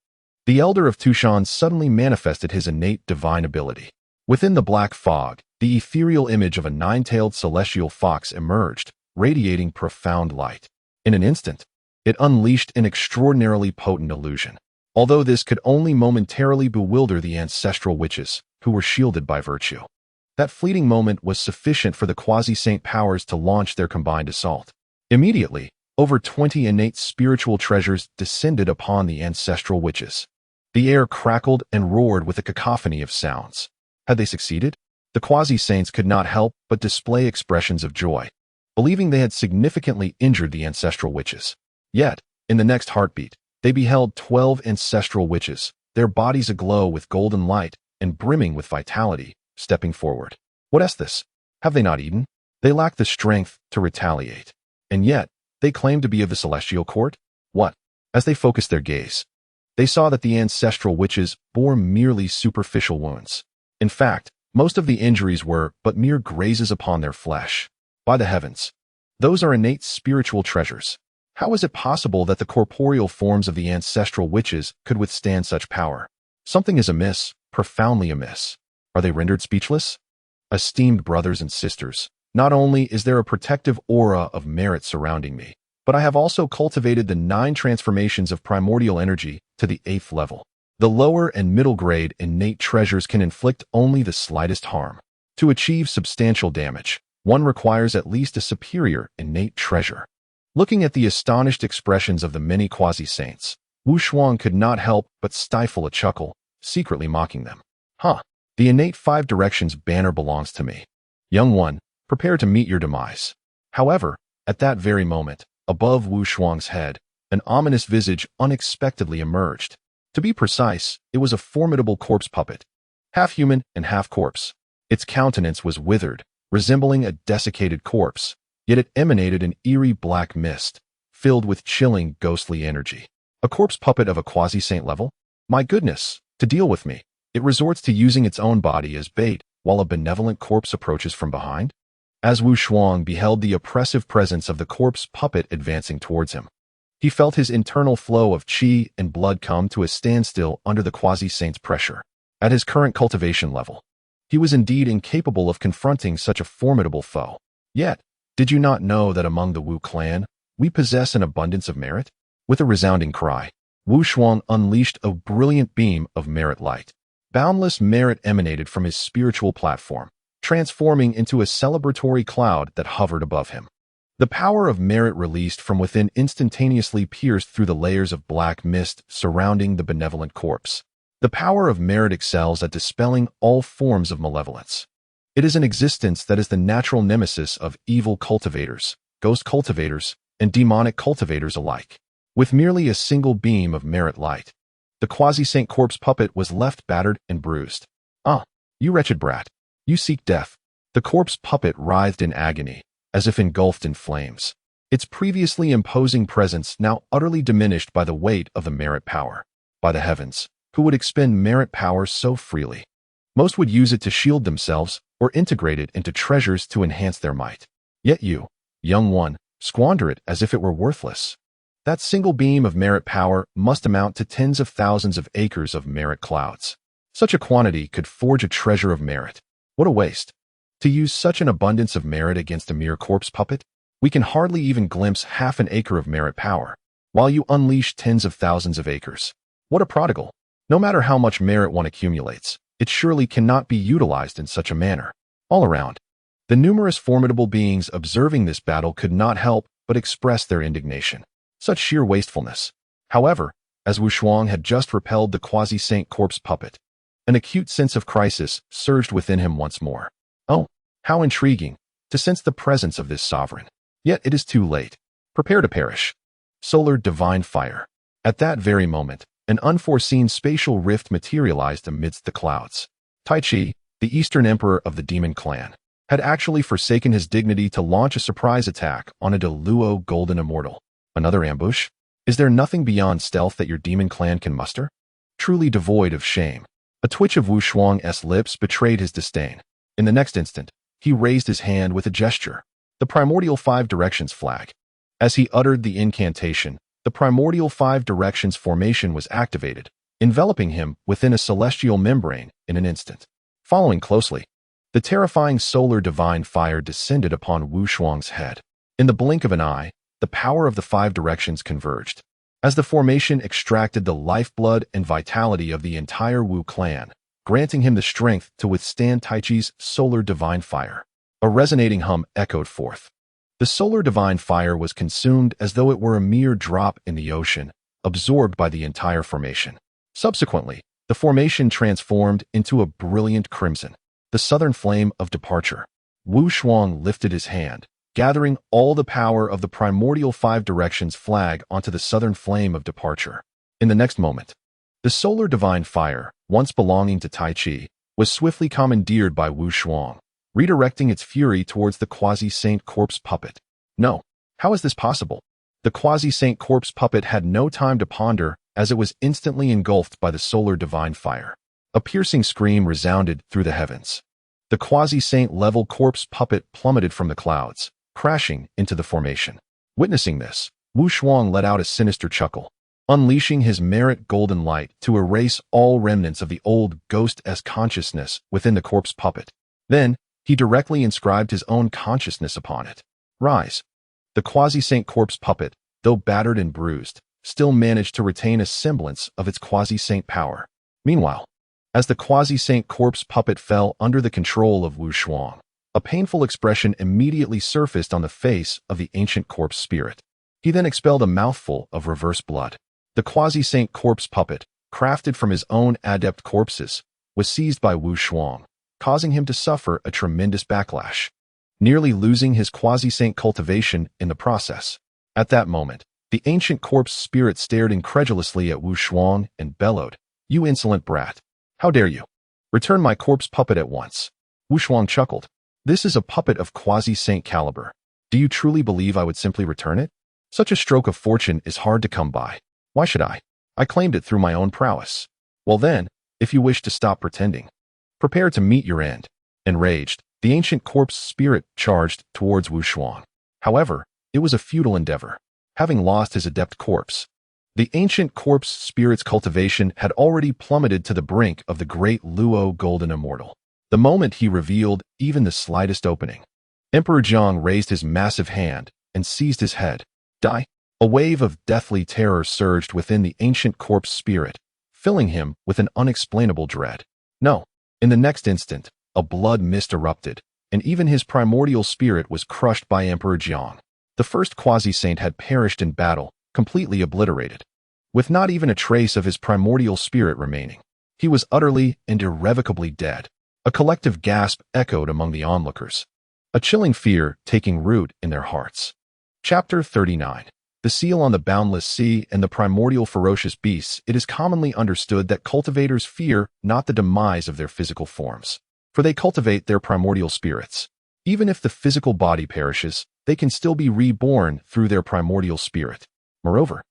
the Elder of Tushan suddenly manifested his innate divine ability. Within the black fog, the ethereal image of a nine-tailed celestial fox emerged, radiating profound light. In an instant, it unleashed an extraordinarily potent illusion. Although this could only momentarily bewilder the ancestral witches, who were shielded by virtue. That fleeting moment was sufficient for the quasi-saint powers to launch their combined assault. Immediately, over 20 innate spiritual treasures descended upon the ancestral witches. The air crackled and roared with a cacophony of sounds. Had they succeeded? The quasi-saints could not help but display expressions of joy, believing they had significantly injured the ancestral witches. Yet, in the next heartbeat, they beheld 12 ancestral witches, their bodies aglow with golden light and brimming with vitality, stepping forward. What is this? Have they not eaten? They lack the strength to retaliate. And yet, they claim to be of the celestial court? What? As they focused their gaze, they saw that the ancestral witches bore merely superficial wounds. In fact, most of the injuries were but mere grazes upon their flesh. By the heavens, those are innate spiritual treasures. How is it possible that the corporeal forms of the ancestral witches could withstand such power? Something is amiss, profoundly amiss. Are they rendered speechless? Esteemed brothers and sisters, not only is there a protective aura of merit surrounding me, but I have also cultivated the 9 transformations of primordial energy to the 8th level. The lower and middle grade innate treasures can inflict only the slightest harm. To achieve substantial damage, one requires at least a superior innate treasure. Looking at the astonished expressions of the many quasi-saints, Wu Shuang could not help but stifle a chuckle, secretly mocking them. The innate 5 directions banner belongs to me. Young one, prepare to meet your demise. However, at that very moment, above Wu Shuang's head, an ominous visage unexpectedly emerged. To be precise, it was a formidable corpse puppet, half human and half corpse. Its countenance was withered, resembling a desiccated corpse, yet it emanated an eerie black mist, filled with chilling ghostly energy. A corpse puppet of a quasi-saint level? My goodness, to deal with me, it resorts to using its own body as bait while a benevolent corpse approaches from behind? As Wu Shuang beheld the oppressive presence of the corpse puppet advancing towards him, he felt his internal flow of qi and blood come to a standstill under the quasi-saint's pressure. At his current cultivation level, he was indeed incapable of confronting such a formidable foe. Yet, Did you not know that among the Wu clan, we possess an abundance of merit? With a resounding cry, Wu Shuang unleashed a brilliant beam of merit light. Boundless merit emanated from his spiritual platform, transforming into a celebratory cloud that hovered above him. The power of merit released from within instantaneously pierced through the layers of black mist surrounding the benevolent corpse. The power of merit excels at dispelling all forms of malevolence. It is an existence that is the natural nemesis of evil cultivators, ghost cultivators, and demonic cultivators alike. With merely a single beam of merit light, the quasi-saint corpse puppet was left battered and bruised. "Ah, you wretched brat. You seek death." The corpse puppet writhed in agony, as if engulfed in flames. Its previously imposing presence now utterly diminished by the weight of the merit power. By the heavens, who would expend merit power so freely? Most would use it to shield themselves or integrate it into treasures to enhance their might. Yet you, young one, squander it as if it were worthless. That single beam of merit power must amount to tens of thousands of acres of merit clouds. Such a quantity could forge a treasure of merit. What a waste. To use such an abundance of merit against a mere corpse puppet? We can hardly even glimpse half an acre of merit power, while you unleash tens of thousands of acres. What a prodigal. No matter how much merit one accumulates, it surely cannot be utilized in such a manner. All around, the numerous formidable beings observing this battle could not help but express their indignation. Such sheer wastefulness. However, as Wu Shuang had just repelled the quasi-saint corpse puppet, an acute sense of crisis surged within him once more. Oh, how intriguing to sense the presence of this sovereign. Yet it is too late. Prepare to perish. Solar divine fire. At that very moment, an unforeseen spatial rift materialized amidst the clouds. Tai Chi, the Eastern Emperor of the Demon Clan, had actually forsaken his dignity to launch a surprise attack on a Deluo golden immortal. Another ambush? Is there nothing beyond stealth that your demon clan can muster? Truly devoid of shame. A twitch of Wu Shuang's lips betrayed his disdain. In the next instant, he raised his hand with a gesture, the primordial 5 directions flag. As he uttered the incantation, the primordial 5 directions formation was activated, enveloping him within a celestial membrane in an instant. Following closely, the terrifying solar divine fire descended upon Wu Shuang's head. In the blink of an eye, the power of the 5 directions converged. As the formation extracted the lifeblood and vitality of the entire Wu clan, granting him the strength to withstand Tai Chi's solar divine fire. A resonating hum echoed forth. The solar divine fire was consumed as though it were a mere drop in the ocean, absorbed by the entire formation. Subsequently, the formation transformed into a brilliant crimson, the southern flame of departure. Wu Shuang lifted his hand, gathering all the power of the primordial 5 directions flag onto the southern flame of departure. In the next moment, the solar divine fire, once belonging to Tai Chi, was swiftly commandeered by Wu Shuang, redirecting its fury towards the quasi-saint corpse puppet. No, how is this possible? The quasi-saint corpse puppet had no time to ponder as it was instantly engulfed by the solar divine fire. A piercing scream resounded through the heavens. The quasi-saint level corpse puppet plummeted from the clouds, crashing into the formation. Witnessing this, Wu Shuang let out a sinister chuckle, unleashing his merit golden light to erase all remnants of the old ghost-esque consciousness within the corpse puppet. Then, he directly inscribed his own consciousness upon it. Rise. The quasi-saint corpse puppet, though battered and bruised, still managed to retain a semblance of its quasi-saint power. Meanwhile, as the quasi-saint corpse puppet fell under the control of Wu Shuang, a painful expression immediately surfaced on the face of the ancient corpse spirit. He then expelled a mouthful of reverse blood. The quasi-saint corpse puppet, crafted from his own adept corpses, was seized by Wu Shuang, causing him to suffer a tremendous backlash, nearly losing his quasi-saint cultivation in the process. At that moment, the ancient corpse spirit stared incredulously at Wu Shuang and bellowed, "You insolent brat! How dare you? Return my corpse puppet at once." Wu Shuang chuckled. "This is a puppet of quasi-saint caliber. Do you truly believe I would simply return it? Such a stroke of fortune is hard to come by. Why should I? I claimed it through my own prowess. Well then, if you wish to stop pretending, prepare to meet your end." Enraged, the ancient corpse spirit charged towards Wu Shuang. However, it was a futile endeavor. Having lost his adept corpse, the ancient corpse spirit's cultivation had already plummeted to the brink of the great Luo golden immortal. The moment he revealed even the slightest opening, Emperor Jiang raised his massive hand and seized his head. Die! A wave of deathly terror surged within the ancient corpse spirit, filling him with an unexplainable dread. No. In the next instant, a blood mist erupted, and even his primordial spirit was crushed by Emperor Jiang. The first quasi-saint had perished in battle, completely obliterated, with not even a trace of his primordial spirit remaining. He was utterly and irrevocably dead. A collective gasp echoed among the onlookers, a chilling fear taking root in their hearts. Chapter 39. The seal on the boundless sea and the primordial ferocious beasts. It is commonly understood that cultivators fear not the demise of their physical forms, for they cultivate their primordial spirits. Even if the physical body perishes, they can still be reborn through their primordial spirit. Moreover,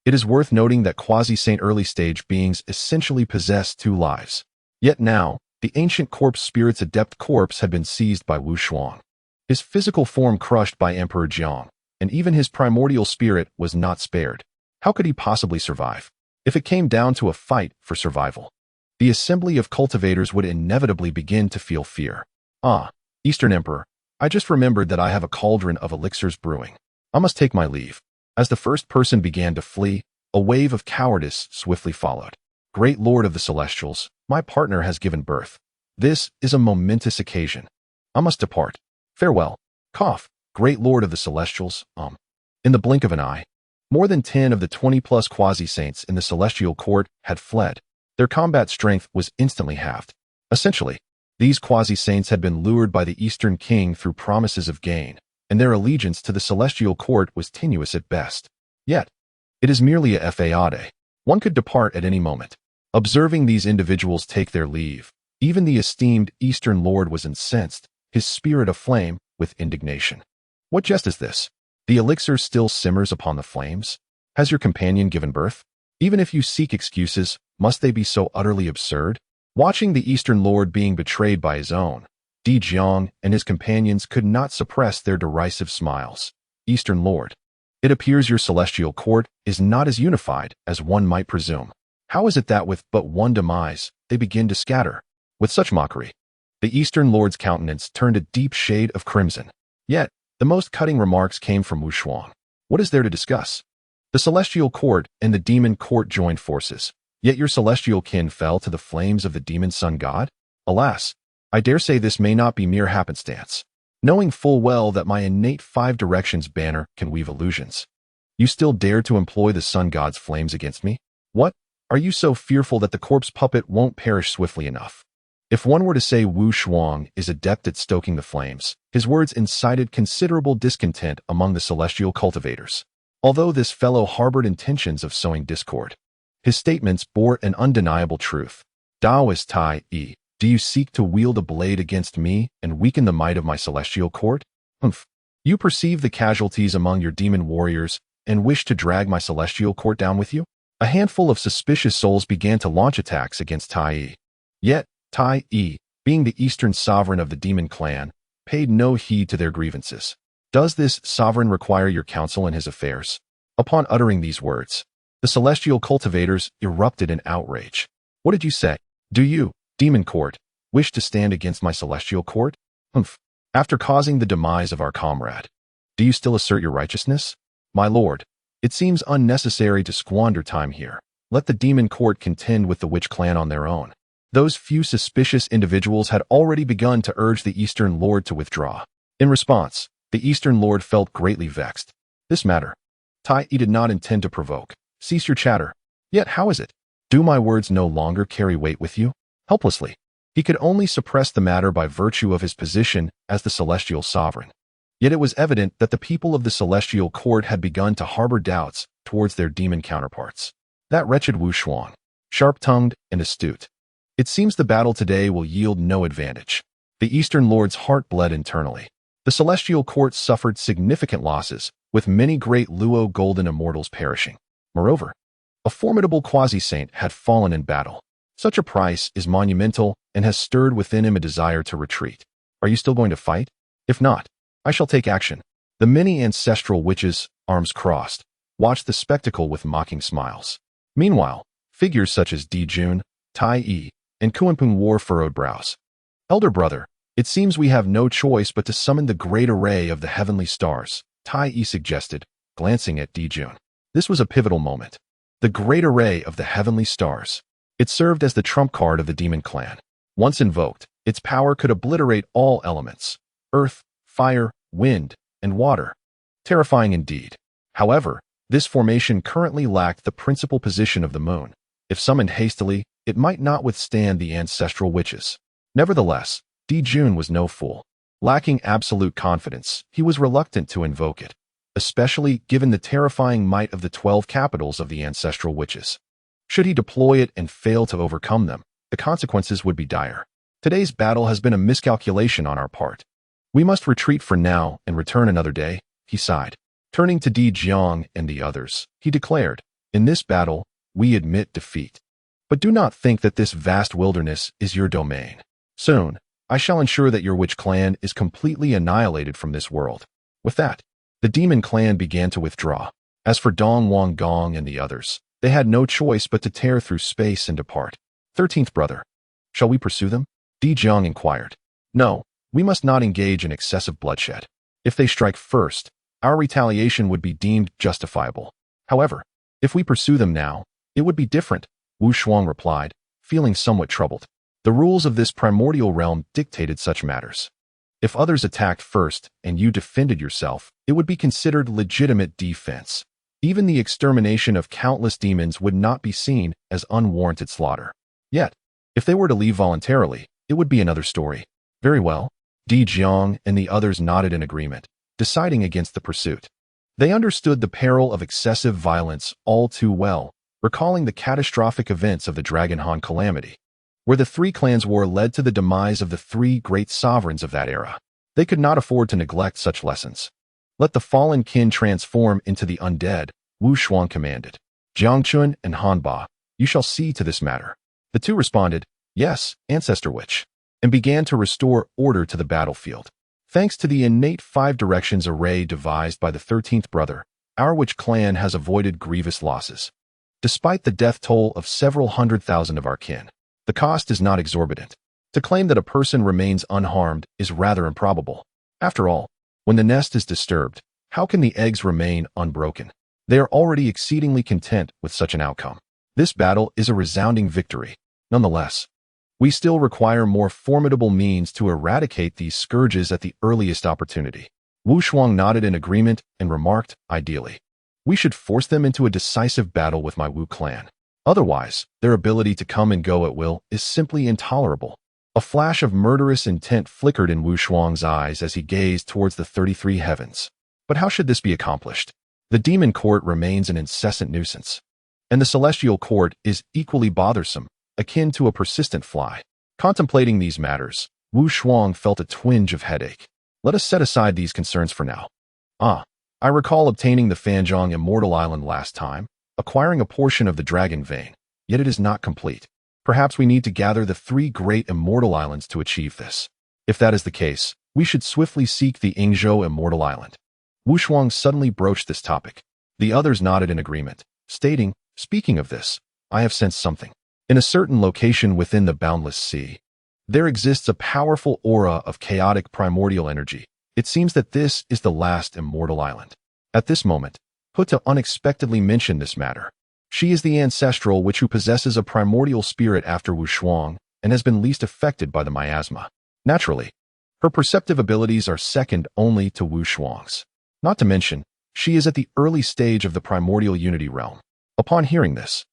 it is worth noting that quasi-saint early-stage beings essentially possess two lives. Yet now, the ancient corpse spirit's adept corpse had been seized by Wu Shuang, his physical form crushed by Emperor Jiang, and even his primordial spirit was not spared. How could he possibly survive? If it came down to a fight for survival, the assembly of cultivators would inevitably begin to feel fear. Ah, Eastern Emperor, I just remembered that I have a cauldron of elixirs brewing. I must take my leave. As the first person began to flee, a wave of cowardice swiftly followed. Great Lord of the Celestials, my partner has given birth. This is a momentous occasion. I must depart. Farewell. Cough. Great Lord of the Celestials, In the blink of an eye, more than 10 of the 20-plus quasi-saints in the celestial court had fled. Their combat strength was instantly halved. Essentially, these quasi-saints had been lured by the Eastern King through promises of gain, and their allegiance to the celestial court was tenuous at best. Yet, it is merely a fade. One could depart at any moment. Observing these individuals take their leave, even the esteemed Eastern Lord was incensed, his spirit aflame with indignation. What jest is this? The elixir still simmers upon the flames? Has your companion given birth? Even if you seek excuses, must they be so utterly absurd? Watching the Eastern Lord being betrayed by his own, Di Jiang and his companions could not suppress their derisive smiles. Eastern Lord, it appears your celestial court is not as unified as one might presume. How is it that with but one demise, they begin to scatter? With such mockery, the Eastern Lord's countenance turned a deep shade of crimson. Yet, the most cutting remarks came from Wu Shuang. What is there to discuss? The celestial court and the demon court joined forces, yet your celestial kin fell to the flames of the demon sun god? Alas, I dare say this may not be mere happenstance. Knowing full well that my innate five directions banner can weave illusions, you still dare to employ the sun god's flames against me? What? Are you so fearful that the corpse puppet won't perish swiftly enough? If one were to say Wu Shuang is adept at stoking the flames, his words incited considerable discontent among the celestial cultivators. Although this fellow harbored intentions of sowing discord, his statements bore an undeniable truth. Taoist Tai Yi, do you seek to wield a blade against me and weaken the might of my celestial court? Humph. You perceive the casualties among your demon warriors and wish to drag my celestial court down with you? A handful of suspicious souls began to launch attacks against Tai Yi. Yet, Tai Yi, being the eastern sovereign of the demon clan, paid no heed to their grievances. Does this sovereign require your counsel in his affairs? Upon uttering these words, the celestial cultivators erupted in outrage. What did you say? Do you, demon court, wish to stand against my celestial court? Humph. After causing the demise of our comrade, do you still assert your righteousness? My lord, it seems unnecessary to squander time here. Let the demon court contend with the witch clan on their own. Those few suspicious individuals had already begun to urge the Eastern Lord to withdraw. In response, the Eastern Lord felt greatly vexed. This matter, Tai Yi did not intend to provoke. Cease your chatter. Yet how is it? Do my words no longer carry weight with you? Helplessly, he could only suppress the matter by virtue of his position as the celestial sovereign. Yet it was evident that the people of the celestial court had begun to harbor doubts towards their demon counterparts. That wretched Wu Shuang, sharp-tongued and astute. It seems the battle today will yield no advantage. The Eastern Lord's heart bled internally. The celestial court suffered significant losses, with many great Luo golden immortals perishing. Moreover, a formidable quasi-saint had fallen in battle. Such a price is monumental and has stirred within him a desire to retreat. Are you still going to fight? If not, I shall take action. The many ancestral witches, arms crossed, watched the spectacle with mocking smiles. Meanwhile, figures such as Di Jun, Tai Yi, and Kuanping wore furrowed brows. Elder brother, It seems we have no choice but to summon the great array of the heavenly stars, Tai Yi suggested, glancing at Dijun. This was a pivotal moment. The great array of the heavenly stars. It served as the trump card of the demon clan. Once invoked, its power could obliterate all elements: earth, fire, wind, and water. Terrifying indeed. However, this formation currently lacked the principal position of the moon. If summoned hastily, it might not withstand the ancestral witches. Nevertheless, Dijun was no fool. Lacking absolute confidence, he was reluctant to invoke it, especially given the terrifying might of the 12 capitals of the ancestral witches. Should he deploy it and fail to overcome them, the consequences would be dire. Today's battle has been a miscalculation on our part. We must retreat for now and return another day, he sighed. Turning to Di Jiang and the others, he declared, in this battle, we admit defeat. But do not think that this vast wilderness is your domain. Soon, I shall ensure that your witch clan is completely annihilated from this world. With that, the demon clan began to withdraw. As for Dong Wang Gong and the others, they had no choice but to tear through space and depart. 13th brother, shall we pursue them? Di Jiang inquired. No, we must not engage in excessive bloodshed. If they strike first, our retaliation would be deemed justifiable. However, if we pursue them now, it would be different, Wu Shuang replied, feeling somewhat troubled. The rules of this primordial realm dictated such matters. If others attacked first and you defended yourself, it would be considered legitimate defense. Even the extermination of countless demons would not be seen as unwarranted slaughter. Yet, if they were to leave voluntarily, it would be another story. Very well. Di Jiang and the others nodded in agreement, deciding against the pursuit. They understood the peril of excessive violence all too well, recalling the catastrophic events of the Dragon Han calamity, where the three clans' war led to the demise of the three great sovereigns of that era. They could not afford to neglect such lessons. Let the fallen kin transform into the undead, Wu Shuang commanded. Jiangchun and Hanba, you shall see to this matter. The two responded, yes, Ancestor Witch, and began to restore order to the battlefield. Thanks to the innate 5 directions array devised by the 13th brother, our witch clan has avoided grievous losses. Despite the death toll of several 100,000 of our kin, the cost is not exorbitant. To claim that a person remains unharmed is rather improbable. After all, when the nest is disturbed, how can the eggs remain unbroken? They are already exceedingly content with such an outcome. This battle is a resounding victory. Nonetheless, we still require more formidable means to eradicate these scourges at the earliest opportunity. Wu Shuang nodded in agreement and remarked, ideally, we should force them into a decisive battle with my Wu clan. Otherwise, their ability to come and go at will is simply intolerable. A flash of murderous intent flickered in Wu Shuang's eyes as he gazed towards the 33 heavens. But how should this be accomplished? The demon court remains an incessant nuisance, and the celestial court is equally bothersome, akin to a persistent fly. Contemplating these matters, Wu Shuang felt a twinge of headache. Let us set aside these concerns for now. I recall obtaining the Fanzhong Immortal Island last time, acquiring a portion of the Dragon Vein, yet it is not complete. Perhaps we need to gather the 3 great Immortal Islands to achieve this. If that is the case, we should swiftly seek the Yingzhou Immortal Island. Wu Shuang suddenly broached this topic. The others nodded in agreement, stating, speaking of this, I have sensed something. In a certain location within the boundless sea, there exists a powerful aura of chaotic primordial energy. It seems that this is the last immortal island. At this moment, Hutta unexpectedly mentioned this matter. She is the ancestral witch who possesses a primordial spirit after Wu Shuang and has been least affected by the miasma. Naturally, her perceptive abilities are second only to Wu Shuang's. Not to mention, she is at the early stage of the primordial unity realm. Upon hearing this,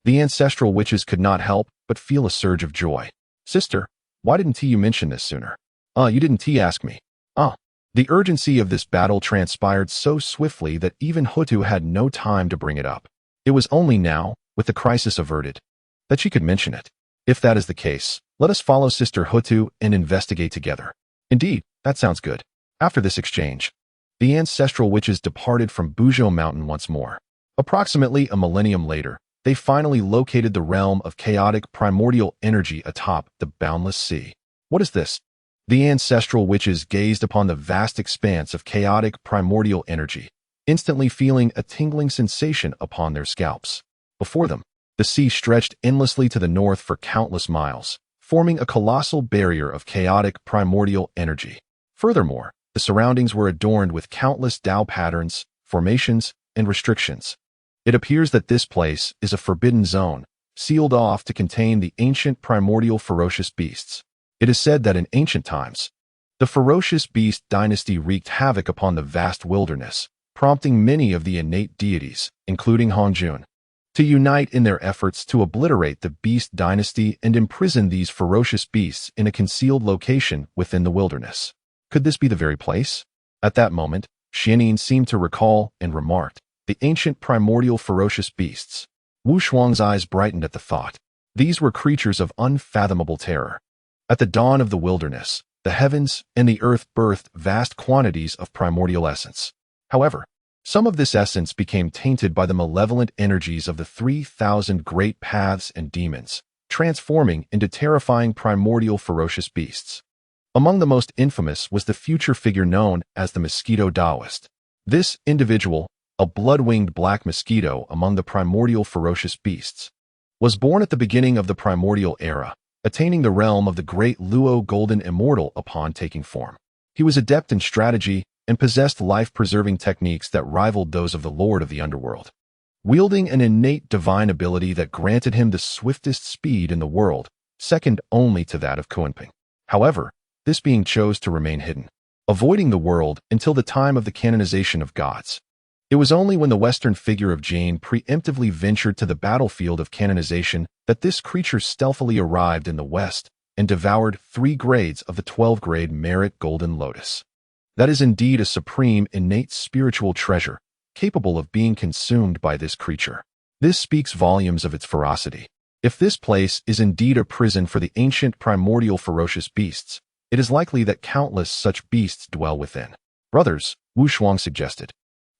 the ancestral witches could not help but feel a surge of joy. Sister, why didn't you mention this sooner? You didn't ask me. The urgency of this battle transpired so swiftly that even Hutu had no time to bring it up. It was only now, with the crisis averted, that she could mention it. If that is the case, let us follow Sister Hutu and investigate together. Indeed, that sounds good. After this exchange, the ancestral witches departed from Buzhou Mountain once more. Approximately a millennium later, they finally located the realm of chaotic primordial energy atop the boundless sea. What is this? The ancestral witches gazed upon the vast expanse of chaotic primordial energy, instantly feeling a tingling sensation upon their scalps. Before them, the sea stretched endlessly to the north for countless miles, forming a colossal barrier of chaotic primordial energy. Furthermore, the surroundings were adorned with countless Tao patterns, formations, and restrictions. It appears that this place is a forbidden zone, sealed off to contain the ancient primordial ferocious beasts. It is said that in ancient times, the ferocious beast dynasty wreaked havoc upon the vast wilderness, prompting many of the innate deities, including Hongjun, to unite in their efforts to obliterate the beast dynasty and imprison these ferocious beasts in a concealed location within the wilderness. Could this be the very place? At that moment, Xianyin seemed to recall and remarked, the ancient primordial ferocious beasts. Wu Shuang's eyes brightened at the thought. These were creatures of unfathomable terror. At the dawn of the wilderness, the heavens and the earth birthed vast quantities of primordial essence. However, some of this essence became tainted by the malevolent energies of the 3,000 great paths and demons, transforming into terrifying primordial ferocious beasts. Among the most infamous was the future figure known as the Mosquito Taoist. This individual, a blood-winged black mosquito among the primordial ferocious beasts, was born at the beginning of the primordial era, attaining the realm of the great Luo Golden Immortal upon taking form. He was adept in strategy and possessed life-preserving techniques that rivaled those of the Lord of the Underworld. Wielding an innate divine ability that granted him the swiftest speed in the world, second only to that of Kunping. However, this being chose to remain hidden, avoiding the world until the time of the canonization of gods. It was only when the Western figure of Jane preemptively ventured to the battlefield of canonization that this creature stealthily arrived in the West and devoured 3 grades of the 12-grade Merit Golden Lotus. That is indeed a supreme innate spiritual treasure, capable of being consumed by this creature. This speaks volumes of its ferocity. If this place is indeed a prison for the ancient primordial ferocious beasts, it is likely that countless such beasts dwell within. Brothers, Wu Shuang suggested,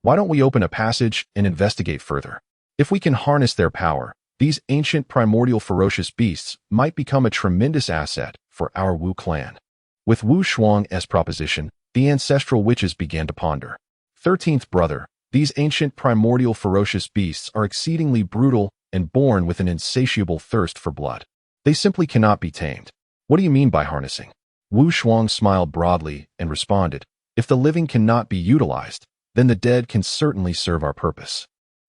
why don't we open a passage and investigate further? If we can harness their power, these ancient primordial ferocious beasts might become a tremendous asset for our Wu clan. With Wu Shuang's proposition, the ancestral witches began to ponder. 13th brother, these ancient primordial ferocious beasts are exceedingly brutal and born with an insatiable thirst for blood. They simply cannot be tamed. What do you mean by harnessing? Wu Shuang smiled broadly and responded, if the living cannot be utilized, then the dead can certainly serve our purpose.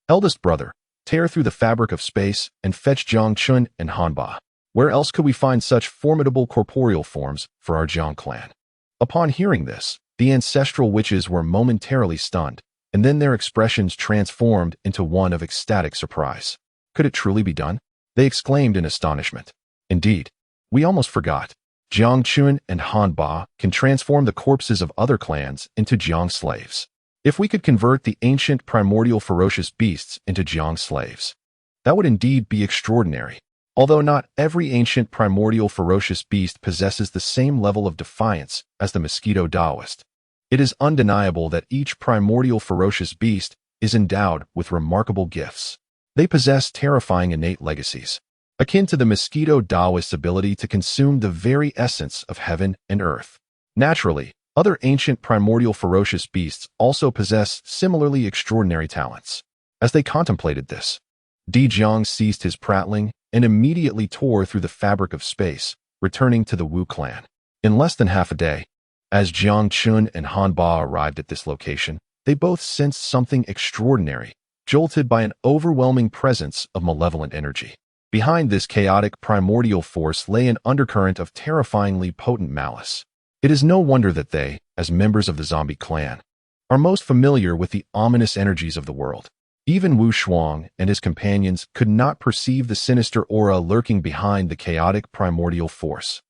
Eldest brother, tear through the fabric of space and fetch Jiang Chun and Hanba. Where else could we find such formidable corporeal forms for our Jiang clan? Upon hearing this, the ancestral witches were momentarily stunned, and then their expressions transformed into one of ecstatic surprise. Could it truly be done? They exclaimed in astonishment. Indeed, we almost forgot. Jiang Chun and Hanba can transform the corpses of other clans into Jiang slaves. If we could convert the ancient primordial ferocious beasts into Jiang slaves, that would indeed be extraordinary. Although not every ancient primordial ferocious beast possesses the same level of defiance as the Mosquito Taoist, it is undeniable that each primordial ferocious beast is endowed with remarkable gifts. They possess terrifying innate legacies, akin to the Mosquito Taoist's ability to consume the very essence of heaven and earth. Naturally, other ancient primordial ferocious beasts also possess similarly extraordinary talents. As they contemplated this, Di Jiang ceased his prattling and immediately tore through the fabric of space, returning to the Wu clan. In less than half a day, as Jiang Chun and Hanba arrived at this location, they both sensed something extraordinary, jolted by an overwhelming presence of malevolent energy. Behind this chaotic primordial force lay an undercurrent of terrifyingly potent malice. It is no wonder that they, as members of the zombie clan, are most familiar with the ominous energies of the world. Even Wu Shuang and his companions could not perceive the sinister aura lurking behind the chaotic primordial force.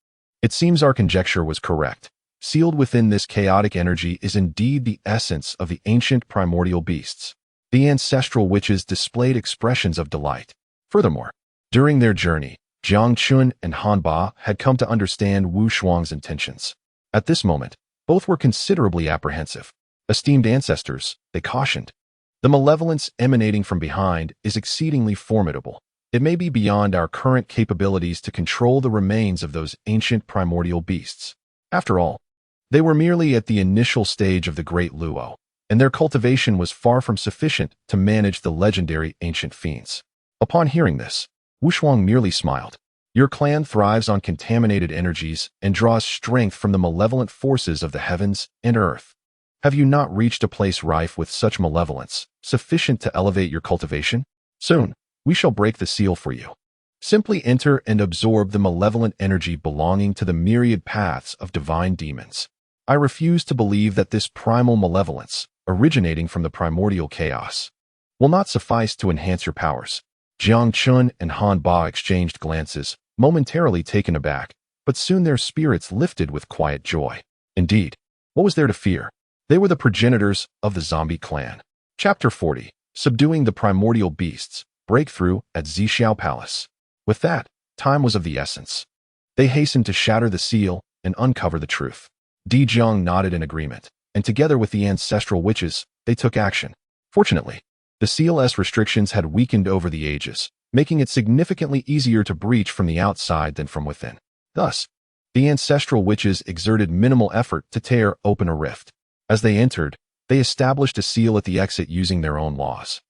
It seems our conjecture was correct. Sealed within this chaotic energy is indeed the essence of the ancient primordial beasts. The ancestral witches displayed expressions of delight. Furthermore, during their journey, Jiang Chun and Hanba had come to understand Wu Shuang's intentions. At this moment, both were considerably apprehensive. Esteemed ancestors, they cautioned, the malevolence emanating from behind is exceedingly formidable. It may be beyond our current capabilities to control the remains of those ancient primordial beasts. After all, they were merely at the initial stage of the Great Luo, and their cultivation was far from sufficient to manage the legendary ancient fiends. Upon hearing this, Wu Shuang merely smiled. Your clan thrives on contaminated energies and draws strength from the malevolent forces of the heavens and earth. Have you not reached a place rife with such malevolence, sufficient to elevate your cultivation? Soon, we shall break the seal for you. Simply enter and absorb the malevolent energy belonging to the myriad paths of divine demons. I refuse to believe that this primal malevolence, originating from the primordial chaos, will not suffice to enhance your powers. Jiang Chun and Han Ba exchanged glances, momentarily taken aback, but soon their spirits lifted with quiet joy. Indeed, what was there to fear? They were the progenitors of the zombie clan. Chapter 40. Subduing the Primordial Beasts. Breakthrough at Zixiao Palace. With that, time was of the essence. They hastened to shatter the seal and uncover the truth. Di Zhang nodded in agreement, and together with the ancestral witches, they took action. Fortunately, the seal's restrictions had weakened over the ages, making it significantly easier to breach from the outside than from within. Thus, the ancestral witches exerted minimal effort to tear open a rift. As they entered, they established a seal at the exit using their own laws,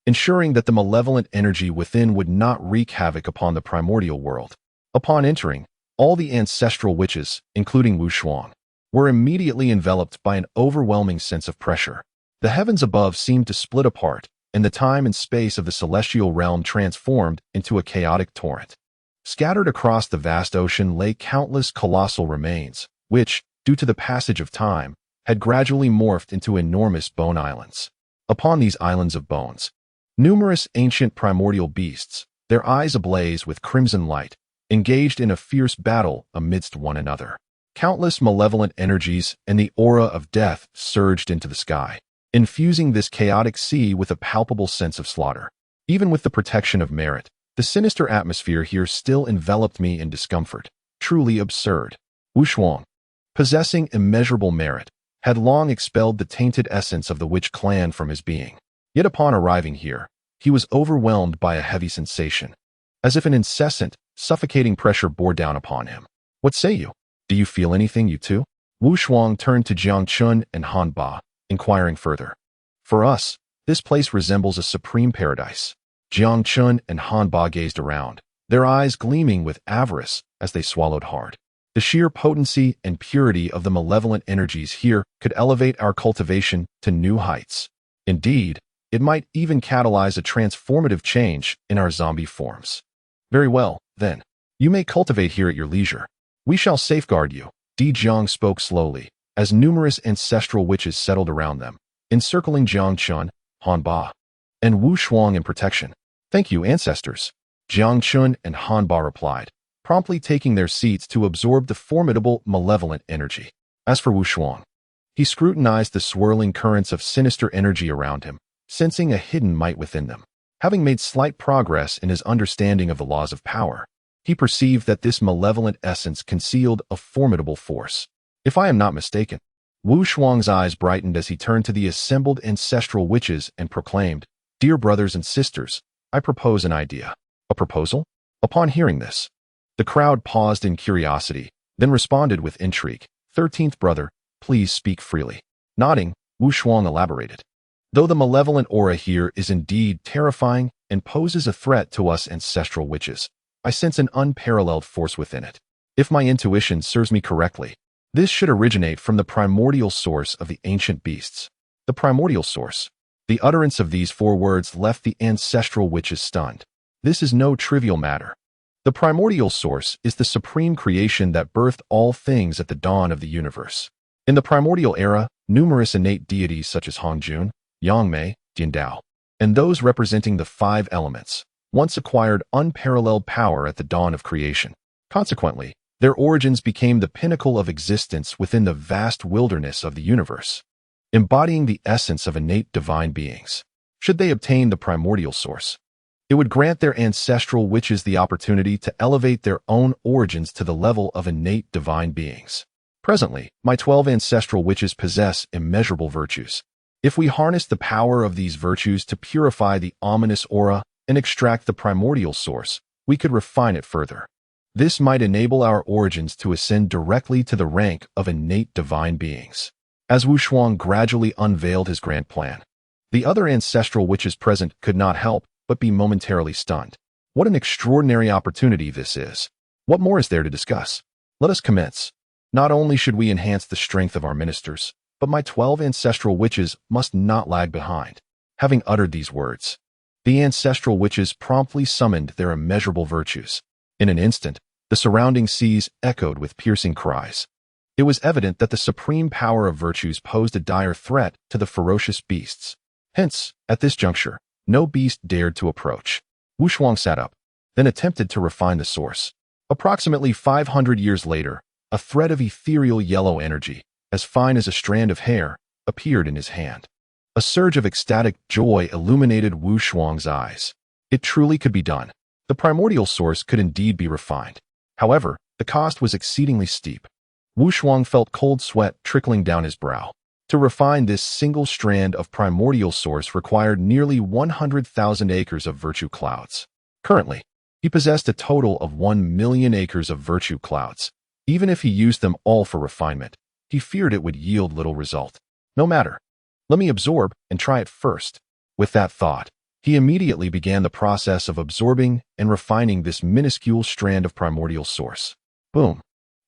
ensuring that the malevolent energy within would not wreak havoc upon the primordial world. Upon entering, all the ancestral witches, including Wu Shuang, were immediately enveloped by an overwhelming sense of pressure. The heavens above seemed to split apart, and the time and space of the celestial realm transformed into a chaotic torrent. Scattered across the vast ocean lay countless colossal remains, which, due to the passage of time, had gradually morphed into enormous bone islands. Upon these islands of bones, numerous ancient primordial beasts, their eyes ablaze with crimson light, engaged in a fierce battle amidst one another. Countless malevolent energies and the aura of death surged into the sky, infusing this chaotic sea with a palpable sense of slaughter. Even with the protection of merit, the sinister atmosphere here still enveloped me in discomfort. Truly absurd. Wu Shuang, possessing immeasurable merit, had long expelled the tainted essence of the witch clan from his being. Yet upon arriving here, he was overwhelmed by a heavy sensation, as if an incessant, suffocating pressure bore down upon him. What say you? Do you feel anything, you too? Wu Shuang turned to Jiang Chun and Han Ba, inquiring further. For us, this place resembles a supreme paradise. Jiang Chun and Han Ba gazed around, their eyes gleaming with avarice as they swallowed hard. The sheer potency and purity of the malevolent energies here could elevate our cultivation to new heights. Indeed, it might even catalyze a transformative change in our zombie forms. Very well, then. You may cultivate here at your leisure. We shall safeguard you. Di Zhang spoke slowly, as numerous ancestral witches settled around them, encircling Jiang Chun, Han Ba, and Wu Shuang in protection. Thank you, ancestors. Jiang Chun and Han Ba replied, promptly taking their seats to absorb the formidable malevolent energy. As for Wu Shuang, he scrutinized the swirling currents of sinister energy around him, sensing a hidden might within them. Having made slight progress in his understanding of the laws of power, he perceived that this malevolent essence concealed a formidable force. If I am not mistaken, Wu Shuang's eyes brightened as he turned to the assembled ancestral witches and proclaimed, Dear brothers and sisters, I propose an idea. A proposal? Upon hearing this, the crowd paused in curiosity, then responded with intrigue. 13th brother, please speak freely. Nodding, Wu Shuang elaborated. Though the malevolent aura here is indeed terrifying and poses a threat to us ancestral witches, I sense an unparalleled force within it. If my intuition serves me correctly, this should originate from the primordial source of the ancient beasts. The primordial source. The utterance of these 4 words left the ancestral witches stunned. This is no trivial matter. The primordial source is the supreme creation that birthed all things at the dawn of the universe. In the primordial era, numerous innate deities such as Hongjun, Yangmei, Diandao, and those representing the 5 elements, once acquired unparalleled power at the dawn of creation. Consequently, their origins became the pinnacle of existence within the vast wilderness of the universe, embodying the essence of innate divine beings. Should they obtain the primordial source, it would grant their ancestral witches the opportunity to elevate their own origins to the level of innate divine beings. Presently, my 12 ancestral witches possess immeasurable virtues. If we harness the power of these virtues to purify the ominous aura and extract the primordial source, we could refine it further. This might enable our origins to ascend directly to the rank of innate divine beings. As Wu Shuang gradually unveiled his grand plan, the other ancestral witches present could not help but be momentarily stunned. What an extraordinary opportunity this is. What more is there to discuss? Let us commence. Not only should we enhance the strength of our ministers, but my 12 ancestral witches must not lag behind. Having uttered these words, the ancestral witches promptly summoned their immeasurable virtues. In an instant, the surrounding seas echoed with piercing cries. It was evident that the supreme power of virtues posed a dire threat to the ferocious beasts. Hence, at this juncture, no beast dared to approach. Wu Shuang sat up, then attempted to refine the source. Approximately 500 years later, a thread of ethereal yellow energy, as fine as a strand of hair, appeared in his hand. A surge of ecstatic joy illuminated Wu Shuang's eyes. It truly could be done. The primordial source could indeed be refined. However, the cost was exceedingly steep. Wu Shuang felt cold sweat trickling down his brow. To refine this single strand of primordial source required nearly 100,000 acres of virtue clouds. Currently, he possessed a total of 1 million acres of virtue clouds. Even if he used them all for refinement, he feared it would yield little result. No matter. Let me absorb and try it first. With that thought, he immediately began the process of absorbing and refining this minuscule strand of primordial source. Boom.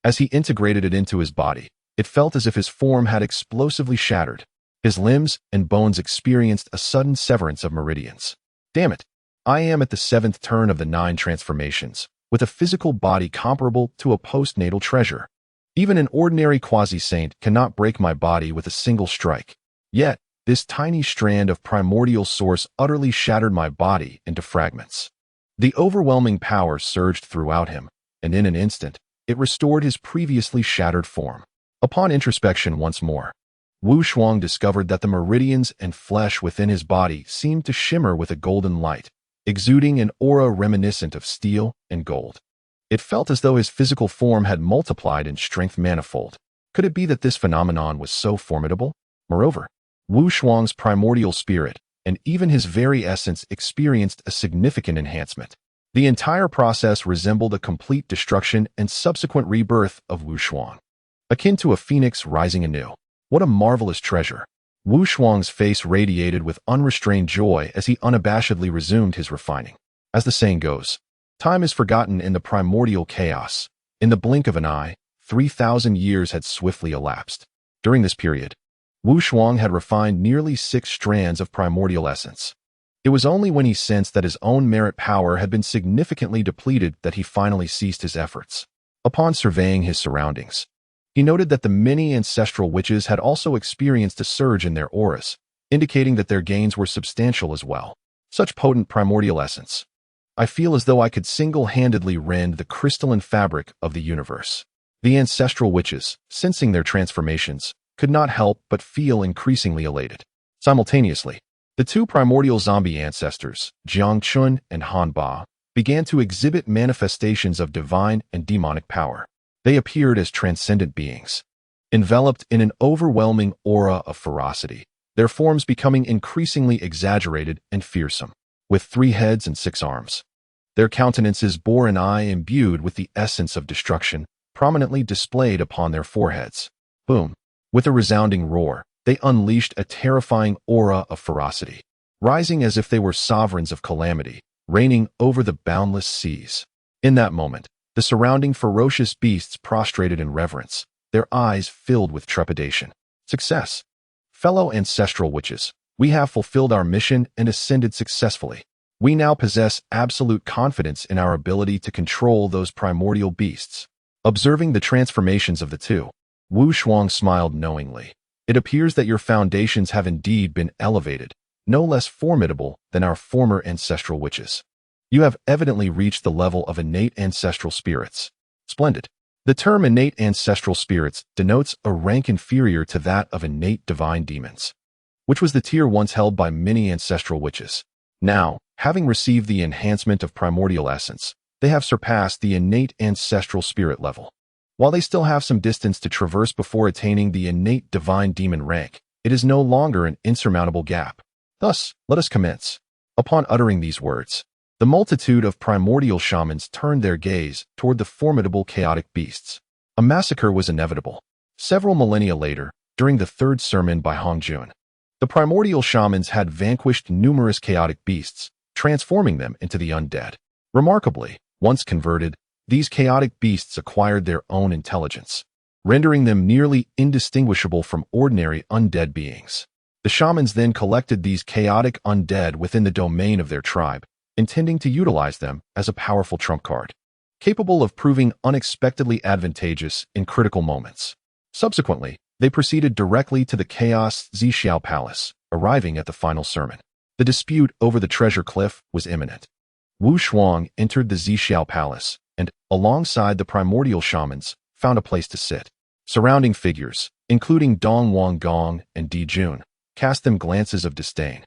As he integrated it into his body, it felt as if his form had explosively shattered. His limbs and bones experienced a sudden severance of meridians. Damn it. I am at the 7th turn of the 9 transformations, with a physical body comparable to a postnatal treasure. Even an ordinary quasi-saint cannot break my body with a single strike. Yet, this tiny strand of primordial source utterly shattered my body into fragments. The overwhelming power surged throughout him, and in an instant, it restored his previously shattered form. Upon introspection once more, Wu Shuang discovered that the meridians and flesh within his body seemed to shimmer with a golden light, exuding an aura reminiscent of steel and gold. It felt as though his physical form had multiplied in strength manifold. Could it be that this phenomenon was so formidable? Moreover, Wu Shuang's primordial spirit, and even his very essence experienced a significant enhancement. The entire process resembled a complete destruction and subsequent rebirth of Wu Shuang. Akin to a phoenix rising anew. What a marvelous treasure. Wu Shuang's face radiated with unrestrained joy as he unabashedly resumed his refining. As the saying goes, time is forgotten in the primordial chaos. In the blink of an eye, 3,000 years had swiftly elapsed. During this period, Wu Shuang had refined nearly 6 strands of primordial essence. It was only when he sensed that his own merit power had been significantly depleted that he finally ceased his efforts. Upon surveying his surroundings, he noted that the many ancestral witches had also experienced a surge in their auras, indicating that their gains were substantial as well. Such potent primordial essence. I feel as though I could single-handedly rend the crystalline fabric of the universe. The ancestral witches, sensing their transformations, could not help but feel increasingly elated. Simultaneously, the 2 primordial zombie ancestors, Jiang Chun and Han Ba, began to exhibit manifestations of divine and demonic power. They appeared as transcendent beings, enveloped in an overwhelming aura of ferocity, their forms becoming increasingly exaggerated and fearsome. With 3 heads and 6 arms, their countenances bore an eye imbued with the essence of destruction, prominently displayed upon their foreheads. Boom! With a resounding roar, they unleashed a terrifying aura of ferocity, rising as if they were sovereigns of calamity, reigning over the boundless seas. In that moment, the surrounding ferocious beasts prostrated in reverence, their eyes filled with trepidation. Success! Fellow ancestral witches, we have fulfilled our mission and ascended successfully. We now possess absolute confidence in our ability to control those primordial beasts. Observing the transformations of the 2, Wu Shuang smiled knowingly. It appears that your foundations have indeed been elevated, no less formidable than our former ancestral witches. You have evidently reached the level of innate ancestral spirits. Splendid. The term innate ancestral spirits denotes a rank inferior to that of innate divine demons, which was the tier once held by many ancestral witches. Now, having received the enhancement of primordial essence, they have surpassed the innate ancestral spirit level. While they still have some distance to traverse before attaining the innate divine demon rank, it is no longer an insurmountable gap. Thus, let us commence. Upon uttering these words, the multitude of primordial shamans turned their gaze toward the formidable chaotic beasts. A massacre was inevitable. Several millennia later, during the 3rd sermon by Hongjun, the primordial shamans had vanquished numerous chaotic beasts, transforming them into the undead. Remarkably, once converted, these chaotic beasts acquired their own intelligence, rendering them nearly indistinguishable from ordinary undead beings. The shamans then collected these chaotic undead within the domain of their tribe, intending to utilize them as a powerful trump card, capable of proving unexpectedly advantageous in critical moments. Subsequently, they proceeded directly to the Chaos Zixiao Palace, arriving at the final sermon. The dispute over the treasure cliff was imminent. Wu Shuang entered the Zixiao Palace and, alongside the primordial shamans, found a place to sit. Surrounding figures, including Dong Wang Gong and Di Jun, cast them glances of disdain.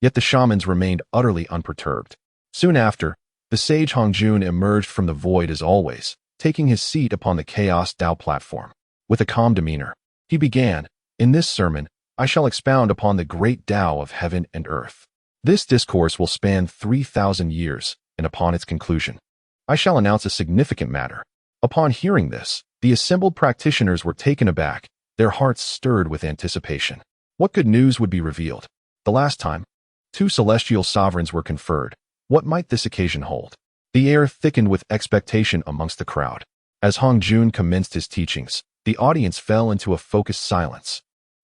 Yet the shamans remained utterly unperturbed. Soon after, the sage Hongjun emerged from the void as always, taking his seat upon the Chaos Dao platform. With a calm demeanor, he began, "In this sermon, I shall expound upon the great Tao of heaven and earth. This discourse will span 3,000 years, and upon its conclusion, I shall announce a significant matter." Upon hearing this, the assembled practitioners were taken aback, their hearts stirred with anticipation. What good news would be revealed? The last time, 2 celestial sovereigns were conferred. What might this occasion hold? The air thickened with expectation amongst the crowd. As Hongjun commenced his teachings, the audience fell into a focused silence,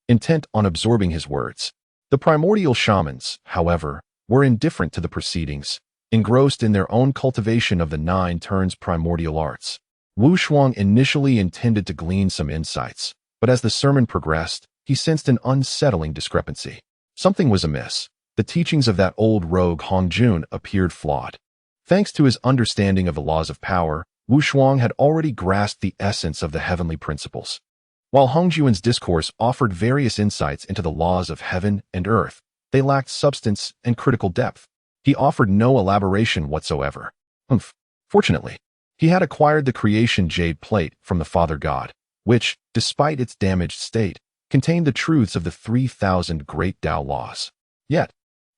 intent on absorbing his words. The primordial shamans, however, were indifferent to the proceedings, engrossed in their own cultivation of the 9 turns primordial arts. Wu Shuang initially intended to glean some insights, but as the sermon progressed, he sensed an unsettling discrepancy. Something was amiss. The teachings of that old rogue Hongjun appeared flawed. Thanks to his understanding of the laws of power, Wu Shuang had already grasped the essence of the heavenly principles. While Hongjun's discourse offered various insights into the laws of heaven and earth, they lacked substance and critical depth. He offered no elaboration whatsoever. Fortunately, he had acquired the creation jade plate from the Father God, which, despite its damaged state, contained the truths of the 3,000 great Tao laws. Yet,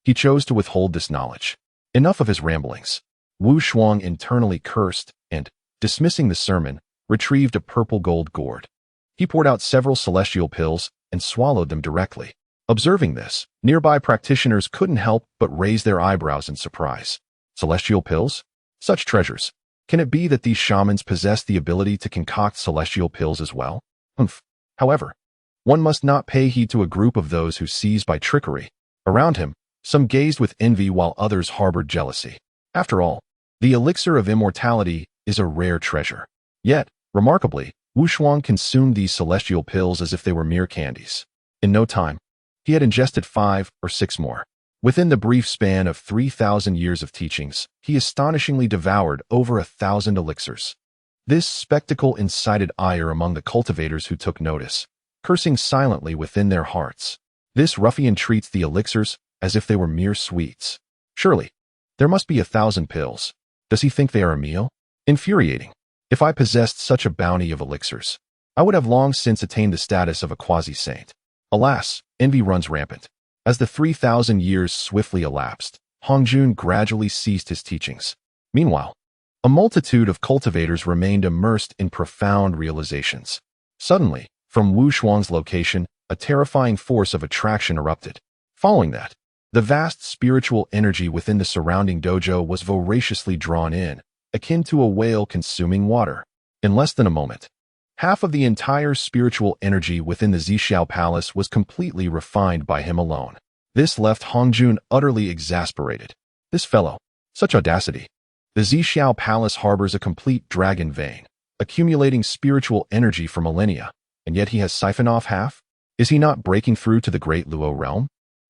he chose to withhold this knowledge. Enough of his ramblings. Wu Shuang internally cursed and, dismissing the sermon, retrieved a purple gold gourd. He poured out several celestial pills and swallowed them directly. Observing this, nearby practitioners couldn't help but raise their eyebrows in surprise. Celestial pills? Such treasures. Can it be that these shamans possess the ability to concoct celestial pills as well? However, one must not pay heed to a group of those who seize by trickery. Around him, some gazed with envy while others harbored jealousy. After all, the elixir of immortality is a rare treasure. Yet, remarkably, Wu Shuang consumed these celestial pills as if they were mere candies. In no time, he had ingested 5 or 6 more. Within the brief span of 3,000 years of teachings, he astonishingly devoured over 1,000 elixirs. This spectacle incited ire among the cultivators who took notice, cursing silently within their hearts. This ruffian treats the elixirs as if they were mere sweets. Surely, there must be 1,000 pills. Does he think they are a meal? Infuriating. If I possessed such a bounty of elixirs, I would have long since attained the status of a quasi-saint. Alas, envy runs rampant. As the 3,000 years swiftly elapsed, Hongjun gradually ceased his teachings. Meanwhile, a multitude of cultivators remained immersed in profound realizations. Suddenly, from Wu Shuang's location, a terrifying force of attraction erupted. Following that, the vast spiritual energy within the surrounding dojo was voraciously drawn in, akin to a whale consuming water. In less than a moment, half of the entire spiritual energy within the Zixiao Palace was completely refined by him alone. This left Hongjun utterly exasperated. This fellow, such audacity. The Zixiao Palace harbors a complete dragon vein, accumulating spiritual energy for millennia, and yet he has siphoned off half? Is he not breaking through to the great Luo realm?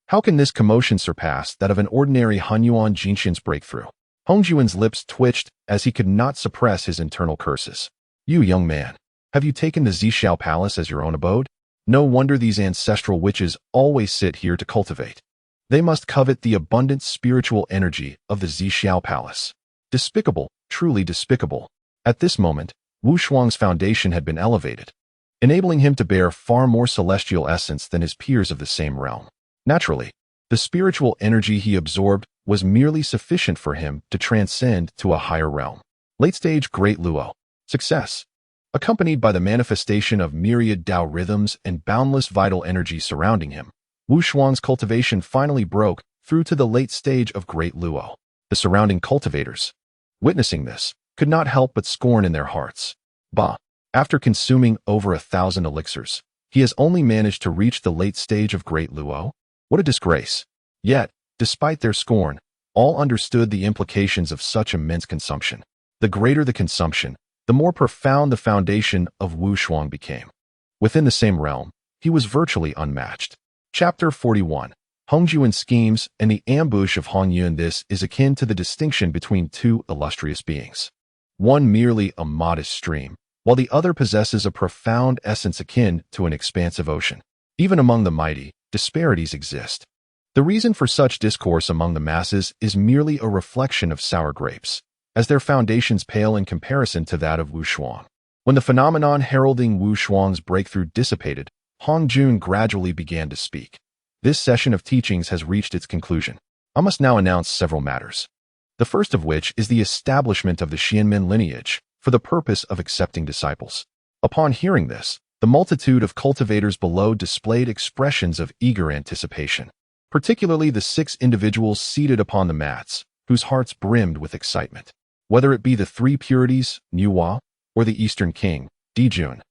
How can this commotion surpass that of an ordinary Hunyuan Jinshin's breakthrough? Hongjun's lips twitched as he could not suppress his internal curses. You young man, have you taken the Zixiao Palace as your own abode? No wonder these ancestral witches always sit here to cultivate. They must covet the abundant spiritual energy of the Zixiao Palace. Despicable, truly despicable. At this moment, Wu Shuang's foundation had been elevated, enabling him to bear far more celestial essence than his peers of the same realm. Naturally, the spiritual energy he absorbed was merely sufficient for him to transcend to a higher realm. Late-stage Great Luo. Success. Accompanied by the manifestation of myriad Tao rhythms and boundless vital energy surrounding him, Wu Shuang's cultivation finally broke through to the late stage of Great Luo. The surrounding cultivators, witnessing this, could not help but scorn in their hearts. Bah! After consuming over 1,000 elixirs, he has only managed to reach the late stage of Great Luo? What a disgrace! Yet, despite their scorn, all understood the implications of such immense consumption. The greater the consumption, the more profound the foundation of Wu Shuang became. Within the same realm, he was virtually unmatched. Chapter 41. Hongyuan Schemes and the Ambush of Hongyuan. This is akin to the distinction between two illustrious beings. One merely a modest stream, while the other possesses a profound essence akin to an expansive ocean. Even among the mighty, disparities exist. The reason for such discourse among the masses is merely a reflection of sour grapes, as their foundations pale in comparison to that of Wu Shuang. When the phenomenon heralding Wu Shuang's breakthrough dissipated, Hongjun gradually began to speak. This session of teachings has reached its conclusion. I must now announce several matters. The first of which is the establishment of the Xianmen lineage for the purpose of accepting disciples. Upon hearing this, the multitude of cultivators below displayed expressions of eager anticipation, particularly the 6 individuals seated upon the mats, whose hearts brimmed with excitement. Whether it be the 3 purities, Nuwa, or the Eastern King, Dijun,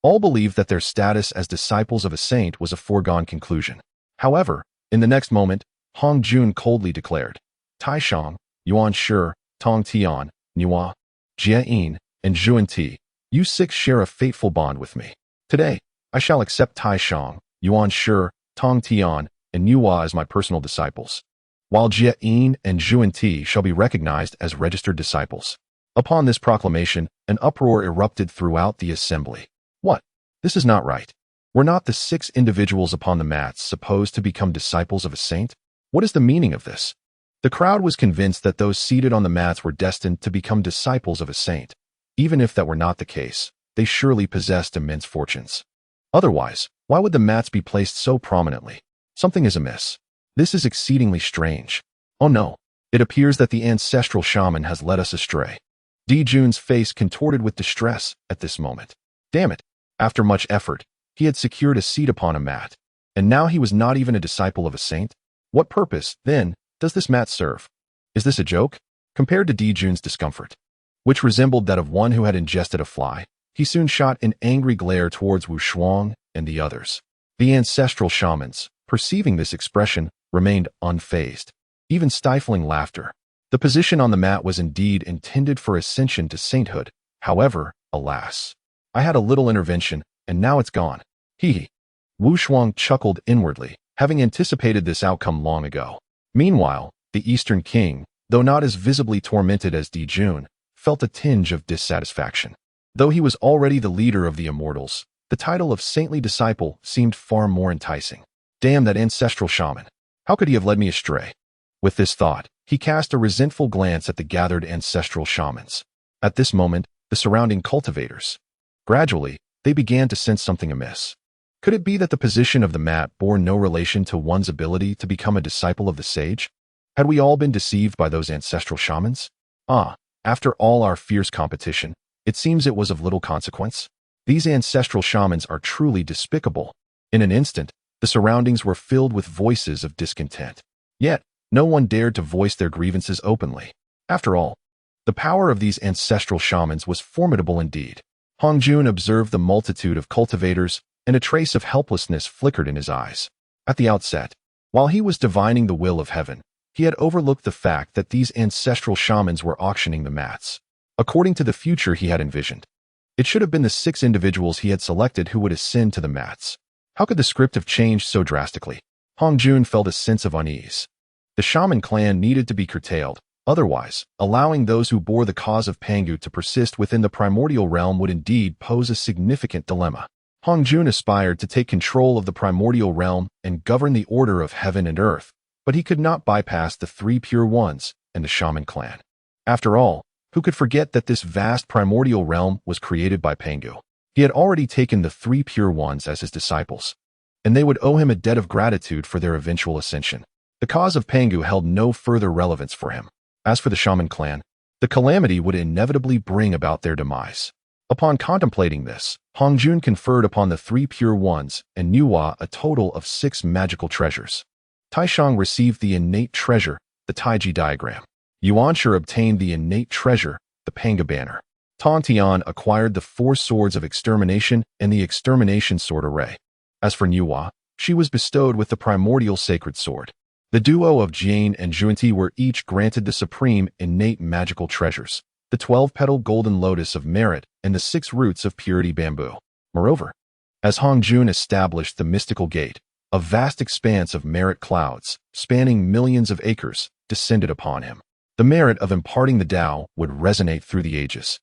all believed that their status as disciples of a saint was a foregone conclusion. However, in the next moment, Hong Jun coldly declared, Taishang, Yuan Shi, Tong Tian, Nuwa, Jie Yin, and Zhuan Ti, you 6 share a fateful bond with me. Today, I shall accept Taishang, Yuan Shi, Tong Tian, and Nuwa as my personal disciples, while Jie Yin and Zhuan Ti shall be recognized as registered disciples. Upon this proclamation, an uproar erupted throughout the assembly. What? This is not right. Were not the 6 individuals upon the mats supposed to become disciples of a saint? What is the meaning of this? The crowd was convinced that those seated on the mats were destined to become disciples of a saint. Even if that were not the case, they surely possessed immense fortunes. Otherwise, why would the mats be placed so prominently? Something is amiss. This is exceedingly strange. Oh no, it appears that the ancestral shaman has led us astray. Dijun's face contorted with distress at this moment. Damn it! After much effort, he had secured a seat upon a mat, and now he was not even a disciple of a saint? What purpose, then, does this mat serve? Is this a joke? Compared to Dijun's discomfort, which resembled that of one who had ingested a fly, he soon shot an angry glare towards Wu Shuang and the others. The ancestral shamans, perceiving this expression, remained unfazed, even stifling laughter. The position on the mat was indeed intended for ascension to sainthood. However, alas, I had a little intervention, and now it's gone. Hee. Wu Shuang chuckled inwardly, having anticipated this outcome long ago. Meanwhile, the Eastern King, though not as visibly tormented as Dijun, felt a tinge of dissatisfaction. Though he was already the leader of the immortals, the title of saintly disciple seemed far more enticing. Damn that ancestral shaman. How could he have led me astray? With this thought, he cast a resentful glance at the gathered ancestral shamans. At this moment, the surrounding cultivators. Gradually, they began to sense something amiss. Could it be that the position of the mat bore no relation to one's ability to become a disciple of the sage? Had we all been deceived by those ancestral shamans? After all our fierce competition, it seems it was of little consequence. These ancestral shamans are truly despicable. In an instant, the surroundings were filled with voices of discontent. Yet, no one dared to voice their grievances openly. After all, the power of these ancestral shamans was formidable indeed. Hongjun observed the multitude of cultivators, and a trace of helplessness flickered in his eyes. At the outset, while he was divining the will of heaven, he had overlooked the fact that these ancestral shamans were auctioning the mats. According to the future he had envisioned, it should have been the 6 individuals he had selected who would ascend to the mats. How could the script have changed so drastically? Hongjun felt a sense of unease. The shaman clan needed to be curtailed. Otherwise, allowing those who bore the cause of Pangu to persist within the primordial realm would indeed pose a significant dilemma. Hongjun aspired to take control of the primordial realm and govern the order of heaven and earth, but he could not bypass the 3 pure ones and the shaman clan. After all, who could forget that this vast primordial realm was created by Pangu? He had already taken the 3 pure ones as his disciples, and they would owe him a debt of gratitude for their eventual ascension. The cause of Pangu held no further relevance for him. As for the shaman clan, the calamity would inevitably bring about their demise. Upon contemplating this, Hongjun conferred upon the 3 pure ones and Nuwa a total of 6 magical treasures. Taishang received the innate treasure, the Taiji diagram. Yuanshi obtained the innate treasure, the Panga banner. Tontian acquired the 4 swords of extermination and the extermination sword array. As for Nuwa, she was bestowed with the primordial sacred sword. The duo of Jian and Junti were each granted the supreme innate magical treasures, the 12-petal golden lotus of merit and the 6 roots of purity bamboo. Moreover, as Hongjun established the mystical gate, a vast expanse of merit clouds, spanning millions of acres, descended upon him. The merit of imparting the Tao would resonate through the ages,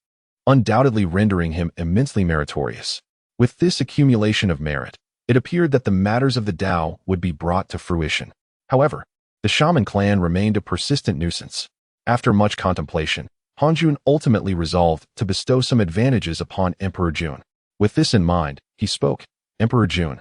undoubtedly rendering him immensely meritorious. With this accumulation of merit, it appeared that the matters of the Tao would be brought to fruition. However, the shaman clan remained a persistent nuisance. After much contemplation, Hongjun ultimately resolved to bestow some advantages upon Emperor Jun. With this in mind, he spoke, "Emperor Jun,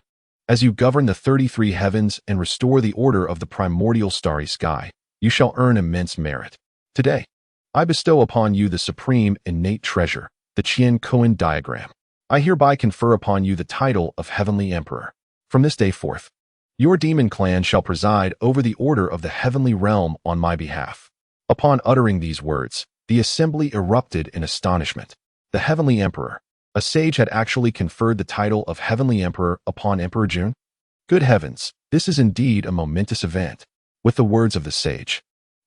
as you govern the 33 heavens and restore the order of the primordial starry sky, you shall earn immense merit. Today, I bestow upon you the supreme innate treasure, the Qian Koan diagram. I hereby confer upon you the title of Heavenly Emperor. From this day forth, your demon clan shall preside over the order of the heavenly realm on my behalf." Upon uttering these words, the assembly erupted in astonishment. The Heavenly Emperor, a sage, had actually conferred the title of Heavenly Emperor upon Emperor Jun? Good heavens, this is indeed a momentous event. With the words of the sage,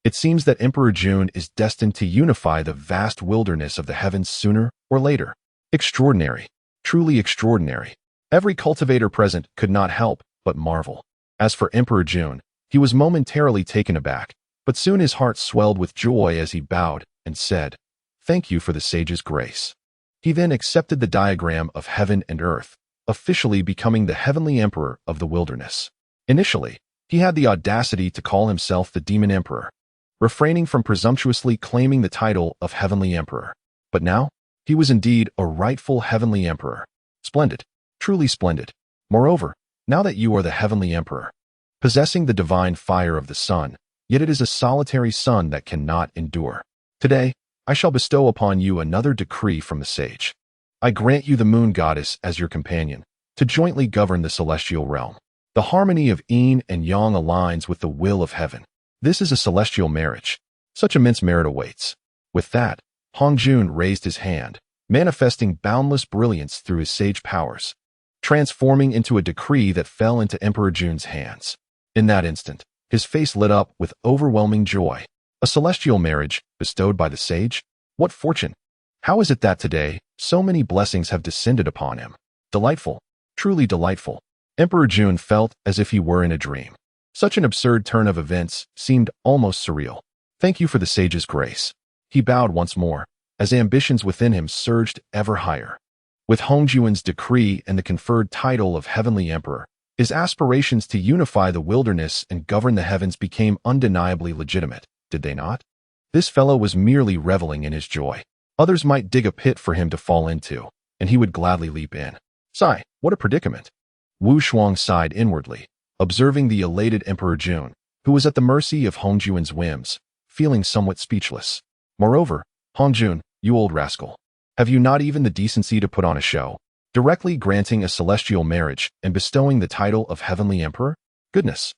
it seems that Emperor Jun is destined to unify the vast wilderness of the heavens sooner or later. Extraordinary, truly extraordinary. Every cultivator present could not help but marvel. As for Emperor Jun, he was momentarily taken aback, but soon his heart swelled with joy as he bowed and said, "Thank you for the sage's grace." He then accepted the diagram of heaven and earth, officially becoming the Heavenly Emperor of the wilderness. Initially, he had the audacity to call himself the Demon Emperor, refraining from presumptuously claiming the title of Heavenly Emperor. But now, he was indeed a rightful Heavenly Emperor. Splendid, truly splendid. Moreover, now that you are the Heavenly Emperor, possessing the divine fire of the sun, yet it is a solitary sun that cannot endure. Today, I shall bestow upon you another decree from the sage. I grant you the moon goddess as your companion, to jointly govern the celestial realm. The harmony of yin and yang aligns with the will of heaven. This is a celestial marriage. Such immense merit awaits. With that, Hongjun raised his hand, manifesting boundless brilliance through his sage powers, transforming into a decree that fell into Emperor Jun's hands. In that instant, his face lit up with overwhelming joy. A celestial marriage bestowed by the sage? What fortune! How is it that today, so many blessings have descended upon him? Delightful, truly delightful. Emperor Jun felt as if he were in a dream. Such an absurd turn of events seemed almost surreal. Thank you for the sage's grace. He bowed once more, as ambitions within him surged ever higher. With Hongjun's decree and the conferred title of Heavenly Emperor, his aspirations to unify the wilderness and govern the heavens became undeniably legitimate, did they not? This fellow was merely reveling in his joy. Others might dig a pit for him to fall into, and he would gladly leap in. Sigh, what a predicament! Wu Shuang sighed inwardly, observing the elated Emperor Jun, who was at the mercy of Hongjun's whims, feeling somewhat speechless. Moreover, Hongjun, you old rascal, have you not even the decency to put on a show, directly granting a celestial marriage and bestowing the title of Heavenly Emperor? Goodness!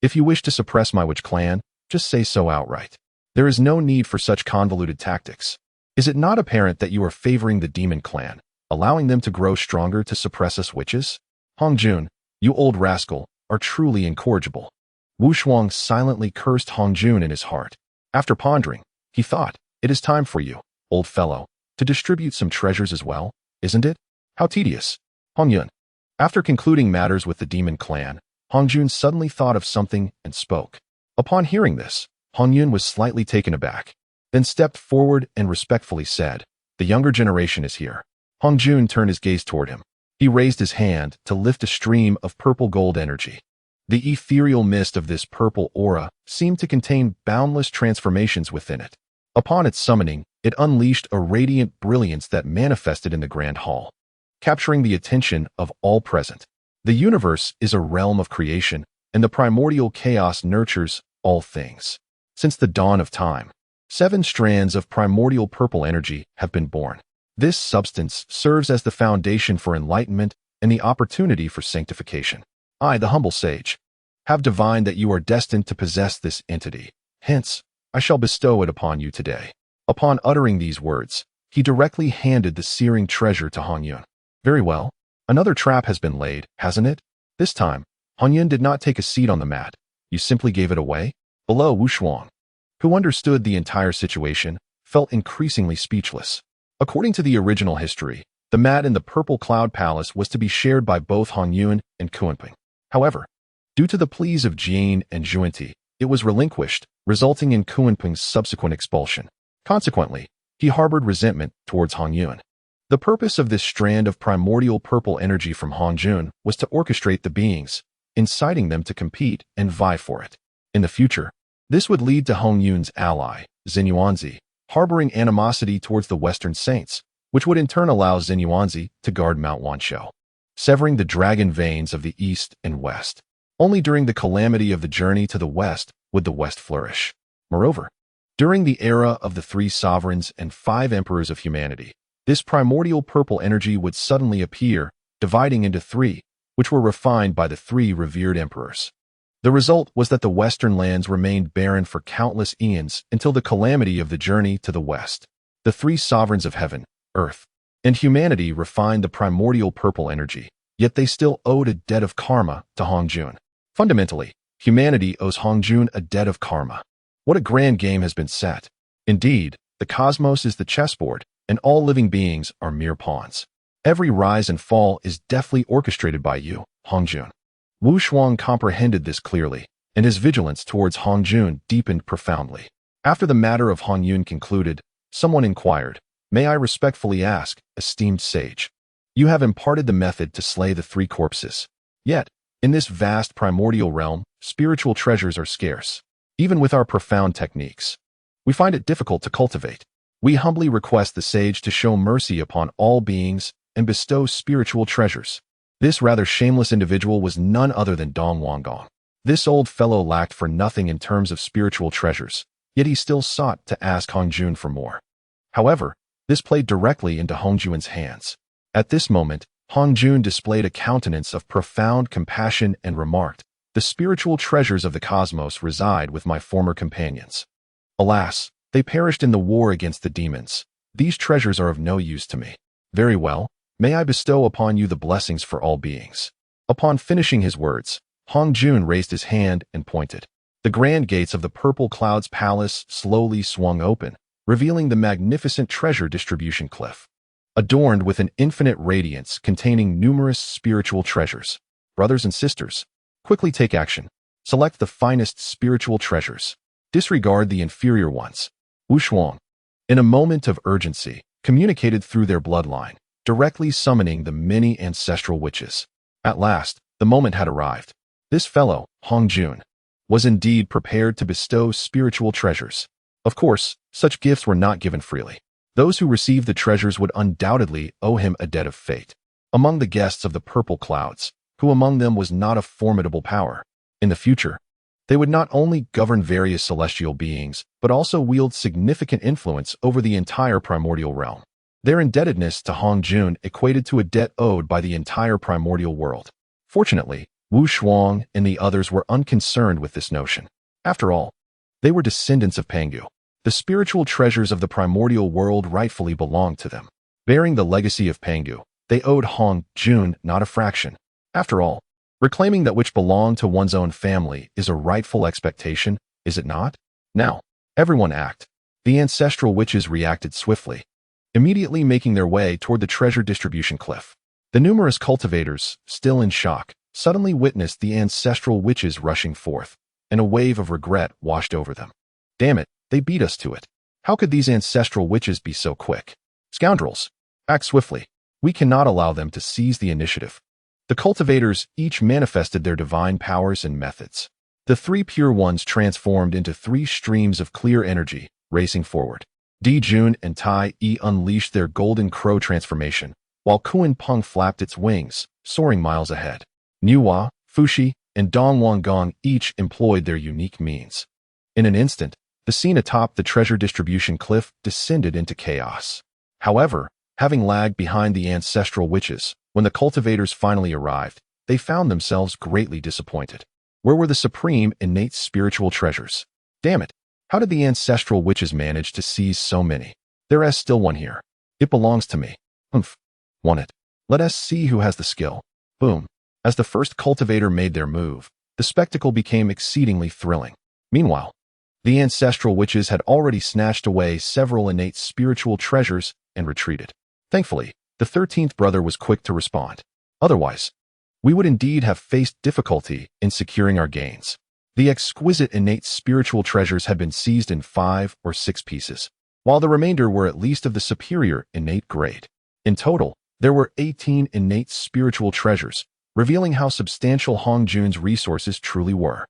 If you wish to suppress my witch clan, just say so outright. There is no need for such convoluted tactics. Is it not apparent that you are favoring the demon clan, allowing them to grow stronger to suppress us witches? Hongjun, you old rascal, are truly incorrigible. Wu Shuang silently cursed Hongjun in his heart. After pondering, he thought, it is time for you, old fellow, to distribute some treasures as well, isn't it? How tedious. Hongyun. After concluding matters with the demon clan, Hongjun suddenly thought of something and spoke. Upon hearing this, Hongyun was slightly taken aback, then stepped forward and respectfully said, "The younger generation is here." Hongjun turned his gaze toward him. He raised his hand to lift a stream of purple gold energy. The ethereal mist of this purple aura seemed to contain boundless transformations within it. Upon its summoning, it unleashed a radiant brilliance that manifested in the grand hall, capturing the attention of all present. The universe is a realm of creation, and the primordial chaos nurtures all things. Since the dawn of time, 7 strands of primordial purple energy have been born. This substance serves as the foundation for enlightenment and the opportunity for sanctification. I, the humble sage, have divined that you are destined to possess this entity. Hence, I shall bestow it upon you today." Upon uttering these words, he directly handed the searing treasure to Hong Yun. "Very well. Another trap has been laid, hasn't it?" This time, Hong Yun did not take a seat on the mat. "You simply gave it away?" Below, Wu Shuang, who understood the entire situation, felt increasingly speechless. According to the original history, the mat in the Purple Cloud Palace was to be shared by both Hong Yun and Kunping. However, due to the pleas of Jane and Juanti, it was relinquished, resulting in Kunping's subsequent expulsion. Consequently, he harbored resentment towards Hong Yun. The purpose of this strand of primordial purple energy from Hong Jun was to orchestrate the beings, inciting them to compete and vie for it. In the future, this would lead to Hong Yun's ally, Xinyuanzi, harboring animosity towards the Western Saints, which would in turn allow Xinyuanzi to guard Mount Wanshou, severing the dragon veins of the East and West. Only during the calamity of the journey to the West would the West flourish. Moreover, during the era of the 3 sovereigns and 5 emperors of humanity, this primordial purple energy would suddenly appear, dividing into 3, which were refined by the 3 revered emperors. The result was that the Western lands remained barren for countless eons until the calamity of the journey to the West. The 3 sovereigns of heaven, earth, and humanity refined the primordial purple energy, yet they still owed a debt of karma to Hong Jun. Fundamentally, humanity owes Hong Jun a debt of karma. What a grand game has been set. Indeed, the cosmos is the chessboard, and all living beings are mere pawns. Every rise and fall is deftly orchestrated by you, Hong Jun. Wu Shuang comprehended this clearly, and his vigilance towards Hong Jun deepened profoundly. After the matter of Hong Yun concluded, someone inquired, "May I respectfully ask, esteemed sage? You have imparted the method to slay the 3 corpses. Yet, in this vast primordial realm, spiritual treasures are scarce. Even with our profound techniques, we find it difficult to cultivate. We humbly request the sage to show mercy upon all beings and bestow spiritual treasures." This rather shameless individual was none other than Dong Wanggong. This old fellow lacked for nothing in terms of spiritual treasures, yet he still sought to ask Hong Jun for more. However, this played directly into Hong Jun's hands. At this moment, Hong Jun displayed a countenance of profound compassion and remarked, "The spiritual treasures of the cosmos reside with my former companions. Alas, they perished in the war against the demons. These treasures are of no use to me. Very well, may I bestow upon you the blessings for all beings." Upon finishing his words, Hong Jun raised his hand and pointed. The grand gates of the Purple Cloud's palace slowly swung open, revealing the magnificent treasure distribution cliff, adorned with an infinite radiance containing numerous spiritual treasures. Brothers and sisters, quickly take action. Select the finest spiritual treasures. Disregard the inferior ones. Wu Shuang, in a moment of urgency, communicated through their bloodline, directly summoning the many ancestral witches. At last, the moment had arrived. This fellow, Hong Jun, was indeed prepared to bestow spiritual treasures. Of course, such gifts were not given freely. Those who received the treasures would undoubtedly owe him a debt of fate. Among the guests of the Purple Clouds, who among them was not a formidable power, in the future, they would not only govern various celestial beings, but also wield significant influence over the entire primordial realm. Their indebtedness to Hong Jun equated to a debt owed by the entire primordial world. Fortunately, Wu Shuang and the others were unconcerned with this notion. After all, they were descendants of Pangu. The spiritual treasures of the primordial world rightfully belonged to them. Bearing the legacy of Pangu, they owed Hong Jun not a fraction. After all, reclaiming that which belonged to one's own family is a rightful expectation, is it not? Now, everyone act. The ancestral witches reacted swiftly, immediately making their way toward the treasure distribution cliff. The numerous cultivators, still in shock, suddenly witnessed the ancestral witches rushing forth, and a wave of regret washed over them. Damn it, they beat us to it. How could these ancestral witches be so quick? Scoundrels, act swiftly. We cannot allow them to seize the initiative. The cultivators each manifested their divine powers and methods. The 3 pure ones transformed into 3 streams of clear energy, racing forward. Di Jun and Tai Yi unleashed their golden crow transformation, while Kuan Peng flapped its wings, soaring miles ahead. Niuhua, Fushi, and Dong Wanggong each employed their unique means. In an instant, the scene atop the treasure distribution cliff descended into chaos. However, having lagged behind the ancestral witches, when the cultivators finally arrived, they found themselves greatly disappointed. Where were the supreme innate spiritual treasures? Damn it! How did the ancestral witches manage to seize so many? There is still one here. It belongs to me. Humph. Want it. Let us see who has the skill. Boom. As the first cultivator made their move, the spectacle became exceedingly thrilling. Meanwhile, the ancestral witches had already snatched away several innate spiritual treasures and retreated. Thankfully, the 13th brother was quick to respond. Otherwise, we would indeed have faced difficulty in securing our gains. The exquisite innate spiritual treasures had been seized in 5 or 6 pieces, while the remainder were at least of the superior innate grade. In total, there were 18 innate spiritual treasures, revealing how substantial Hong Jun's resources truly were.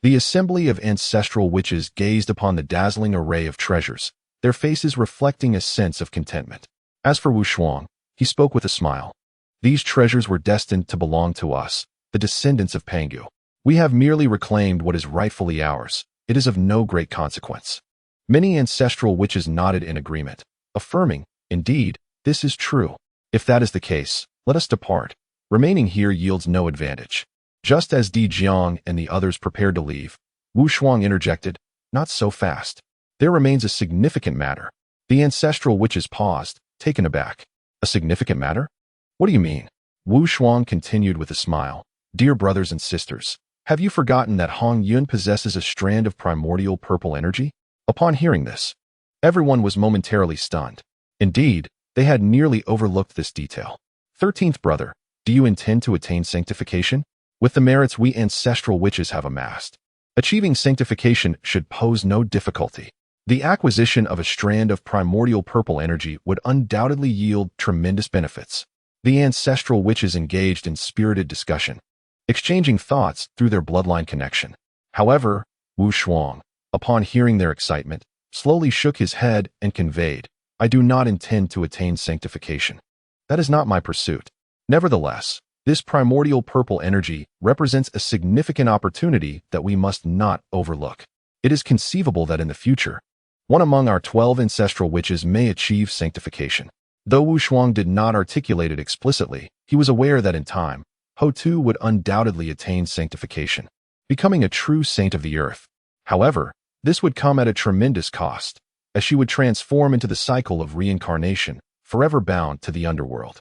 The assembly of ancestral witches gazed upon the dazzling array of treasures, their faces reflecting a sense of contentment. As for Wu Shuang, he spoke with a smile. These treasures were destined to belong to us, the descendants of Pangu. We have merely reclaimed what is rightfully ours. It is of no great consequence. Many ancestral witches nodded in agreement, affirming, indeed, this is true. If that is the case, let us depart. Remaining here yields no advantage. Just as Di Jiang and the others prepared to leave, Wu Shuang interjected, not so fast. There remains a significant matter. The ancestral witches paused, taken aback. A significant matter? What do you mean? Wu Shuang continued with a smile. Dear brothers and sisters, have you forgotten that Hong Yun possesses a strand of primordial purple energy? Upon hearing this, everyone was momentarily stunned. Indeed, they had nearly overlooked this detail. 13th brother, do you intend to attain sanctification? With the merits we ancestral witches have amassed, achieving sanctification should pose no difficulty. The acquisition of a strand of primordial purple energy would undoubtedly yield tremendous benefits. The ancestral witches engaged in spirited discussion, exchanging thoughts through their bloodline connection. However, Wu Shuang, upon hearing their excitement, slowly shook his head and conveyed, I do not intend to attain sanctification. That is not my pursuit. Nevertheless, this primordial purple energy represents a significant opportunity that we must not overlook. It is conceivable that in the future, one among our 12 ancestral witches may achieve sanctification. Though Wu Shuang did not articulate it explicitly, he was aware that in time, Ho Tu would undoubtedly attain sanctification, becoming a true saint of the earth. However, this would come at a tremendous cost, as she would transform into the cycle of reincarnation, forever bound to the underworld.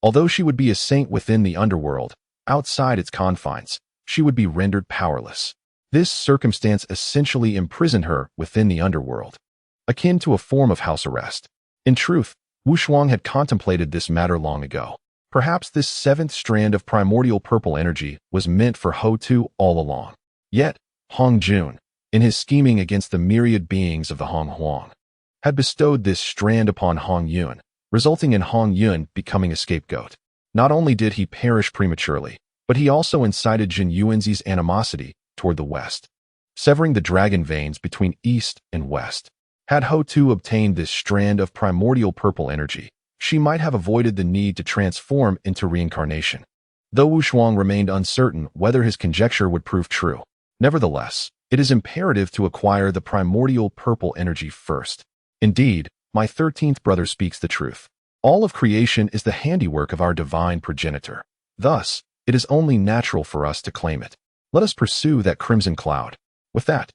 Although she would be a saint within the underworld, outside its confines, she would be rendered powerless. This circumstance essentially imprisoned her within the underworld, akin to a form of house arrest. In truth, Wu Shuang had contemplated this matter long ago. Perhaps this 7th strand of primordial purple energy was meant for Ho Tu all along. Yet, Hong Jun, in his scheming against the myriad beings of the Hong Huang, had bestowed this strand upon Hong Yun, resulting in Hong Yun becoming a scapegoat. Not only did he perish prematurely, but he also incited Jin Yuanzi's animosity toward the west, severing the dragon veins between east and west. Had Ho Tu obtained this strand of primordial purple energy, she might have avoided the need to transform into reincarnation. Though Wu Shuang remained uncertain whether his conjecture would prove true, nevertheless, it is imperative to acquire the primordial purple energy first. Indeed, my 13th brother speaks the truth. All of creation is the handiwork of our divine progenitor. Thus, it is only natural for us to claim it. Let us pursue that crimson cloud. With that,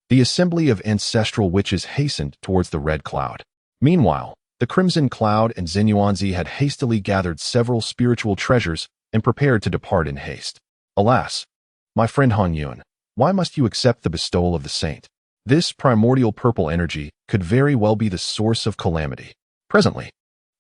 the assembly of ancestral witches hastened towards the red cloud. Meanwhile, the crimson cloud and Xinyuanzi had hastily gathered several spiritual treasures and prepared to depart in haste. Alas, my friend Hong Yun, why must you accept the bestowal of the saint? This primordial purple energy could very well be the source of calamity. Presently,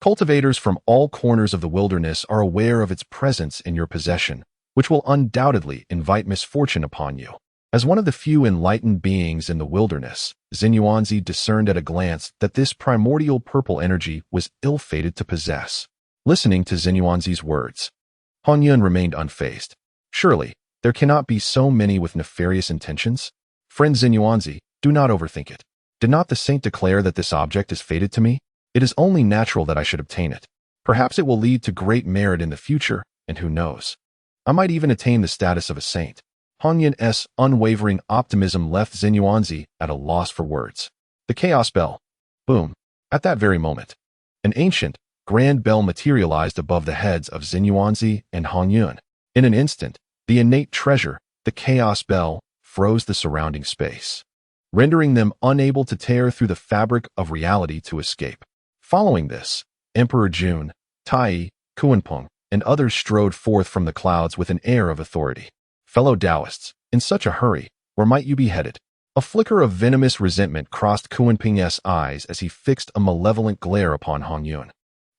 cultivators from all corners of the wilderness are aware of its presence in your possession, which will undoubtedly invite misfortune upon you. As one of the few enlightened beings in the wilderness, Xinyuanzi discerned at a glance that this primordial purple energy was ill-fated to possess. Listening to Xinyuanzi's words, Hong Yun remained unfazed. Surely, there cannot be so many with nefarious intentions? Friend Xinyuanzi, do not overthink it. Did not the saint declare that this object is fated to me? It is only natural that I should obtain it. Perhaps it will lead to great merit in the future, and who knows? I might even attain the status of a saint. Hong Yun's unwavering optimism left Xinyuanzi at a loss for words. The chaos bell. Boom. At that very moment, an ancient, grand bell materialized above the heads of Xinyuanzi and Hong Yun. In an instant, the innate treasure, the chaos bell, froze the surrounding space. rendering them unable to tear through the fabric of reality to escape. Following this, Emperor Jun, Tai, Kuanpeng, and others strode forth from the clouds with an air of authority. Fellow Taoists, in such a hurry, where might you be headed? A flicker of venomous resentment crossed Kuanpeng's eyes as he fixed a malevolent glare upon Hong Yun.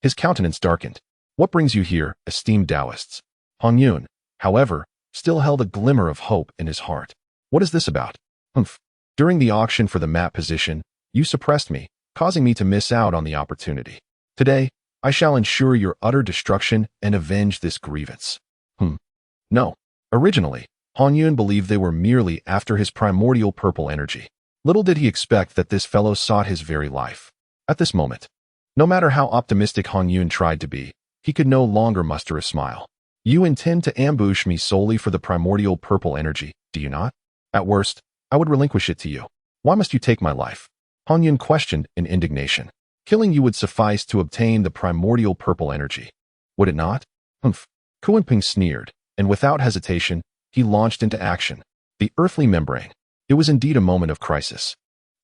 His countenance darkened. What brings you here, esteemed Taoists? Hong Yun, however, still held a glimmer of hope in his heart. What is this about? Humph. During the auction for the map position, you suppressed me, causing me to miss out on the opportunity. Today, I shall ensure your utter destruction and avenge this grievance. No. Originally, Hong Yun believed they were merely after his primordial purple energy. Little did he expect that this fellow sought his very life. At this moment, no matter how optimistic Hong Yun tried to be, he could no longer muster a smile. You intend to ambush me solely for the primordial purple energy, do you not? At worst, I would relinquish it to you. Why must you take my life? Hong Yun questioned in indignation. Killing you would suffice to obtain the primordial purple energy. Would it not? Humph. Kuanpeng sneered, and without hesitation, he launched into action. The earthly membrane. It was indeed a moment of crisis.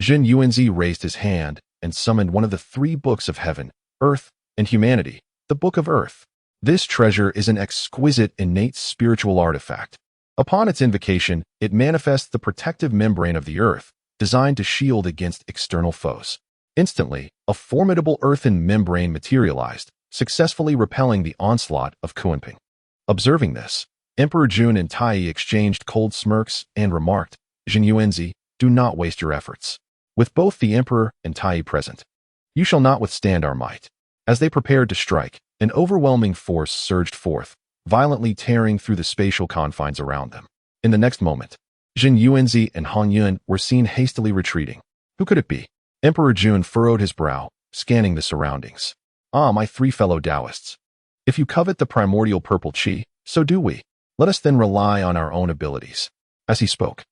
Jin Yuanzi raised his hand and summoned one of the 3 books of heaven, earth, and humanity, the Book of Earth. This treasure is an exquisite innate spiritual artifact. Upon its invocation, it manifests the protective membrane of the earth, designed to shield against external foes. Instantly, a formidable earthen membrane materialized, successfully repelling the onslaught of Kuanpeng. Observing this, Emperor Jun and Tai exchanged cold smirks and remarked, Jin Yuanzi, do not waste your efforts. With both the Emperor and Tai present, you shall not withstand our might. As they prepared to strike, an overwhelming force surged forth, violently tearing through the spatial confines around them. In the next moment, Jin Yuanzi and Hong Yun were seen hastily retreating. Who could it be? Emperor Jun furrowed his brow, scanning the surroundings. Ah, my 3 fellow Taoists. If you covet the primordial purple chi, so do we. Let us then rely on our own abilities. As he spoke,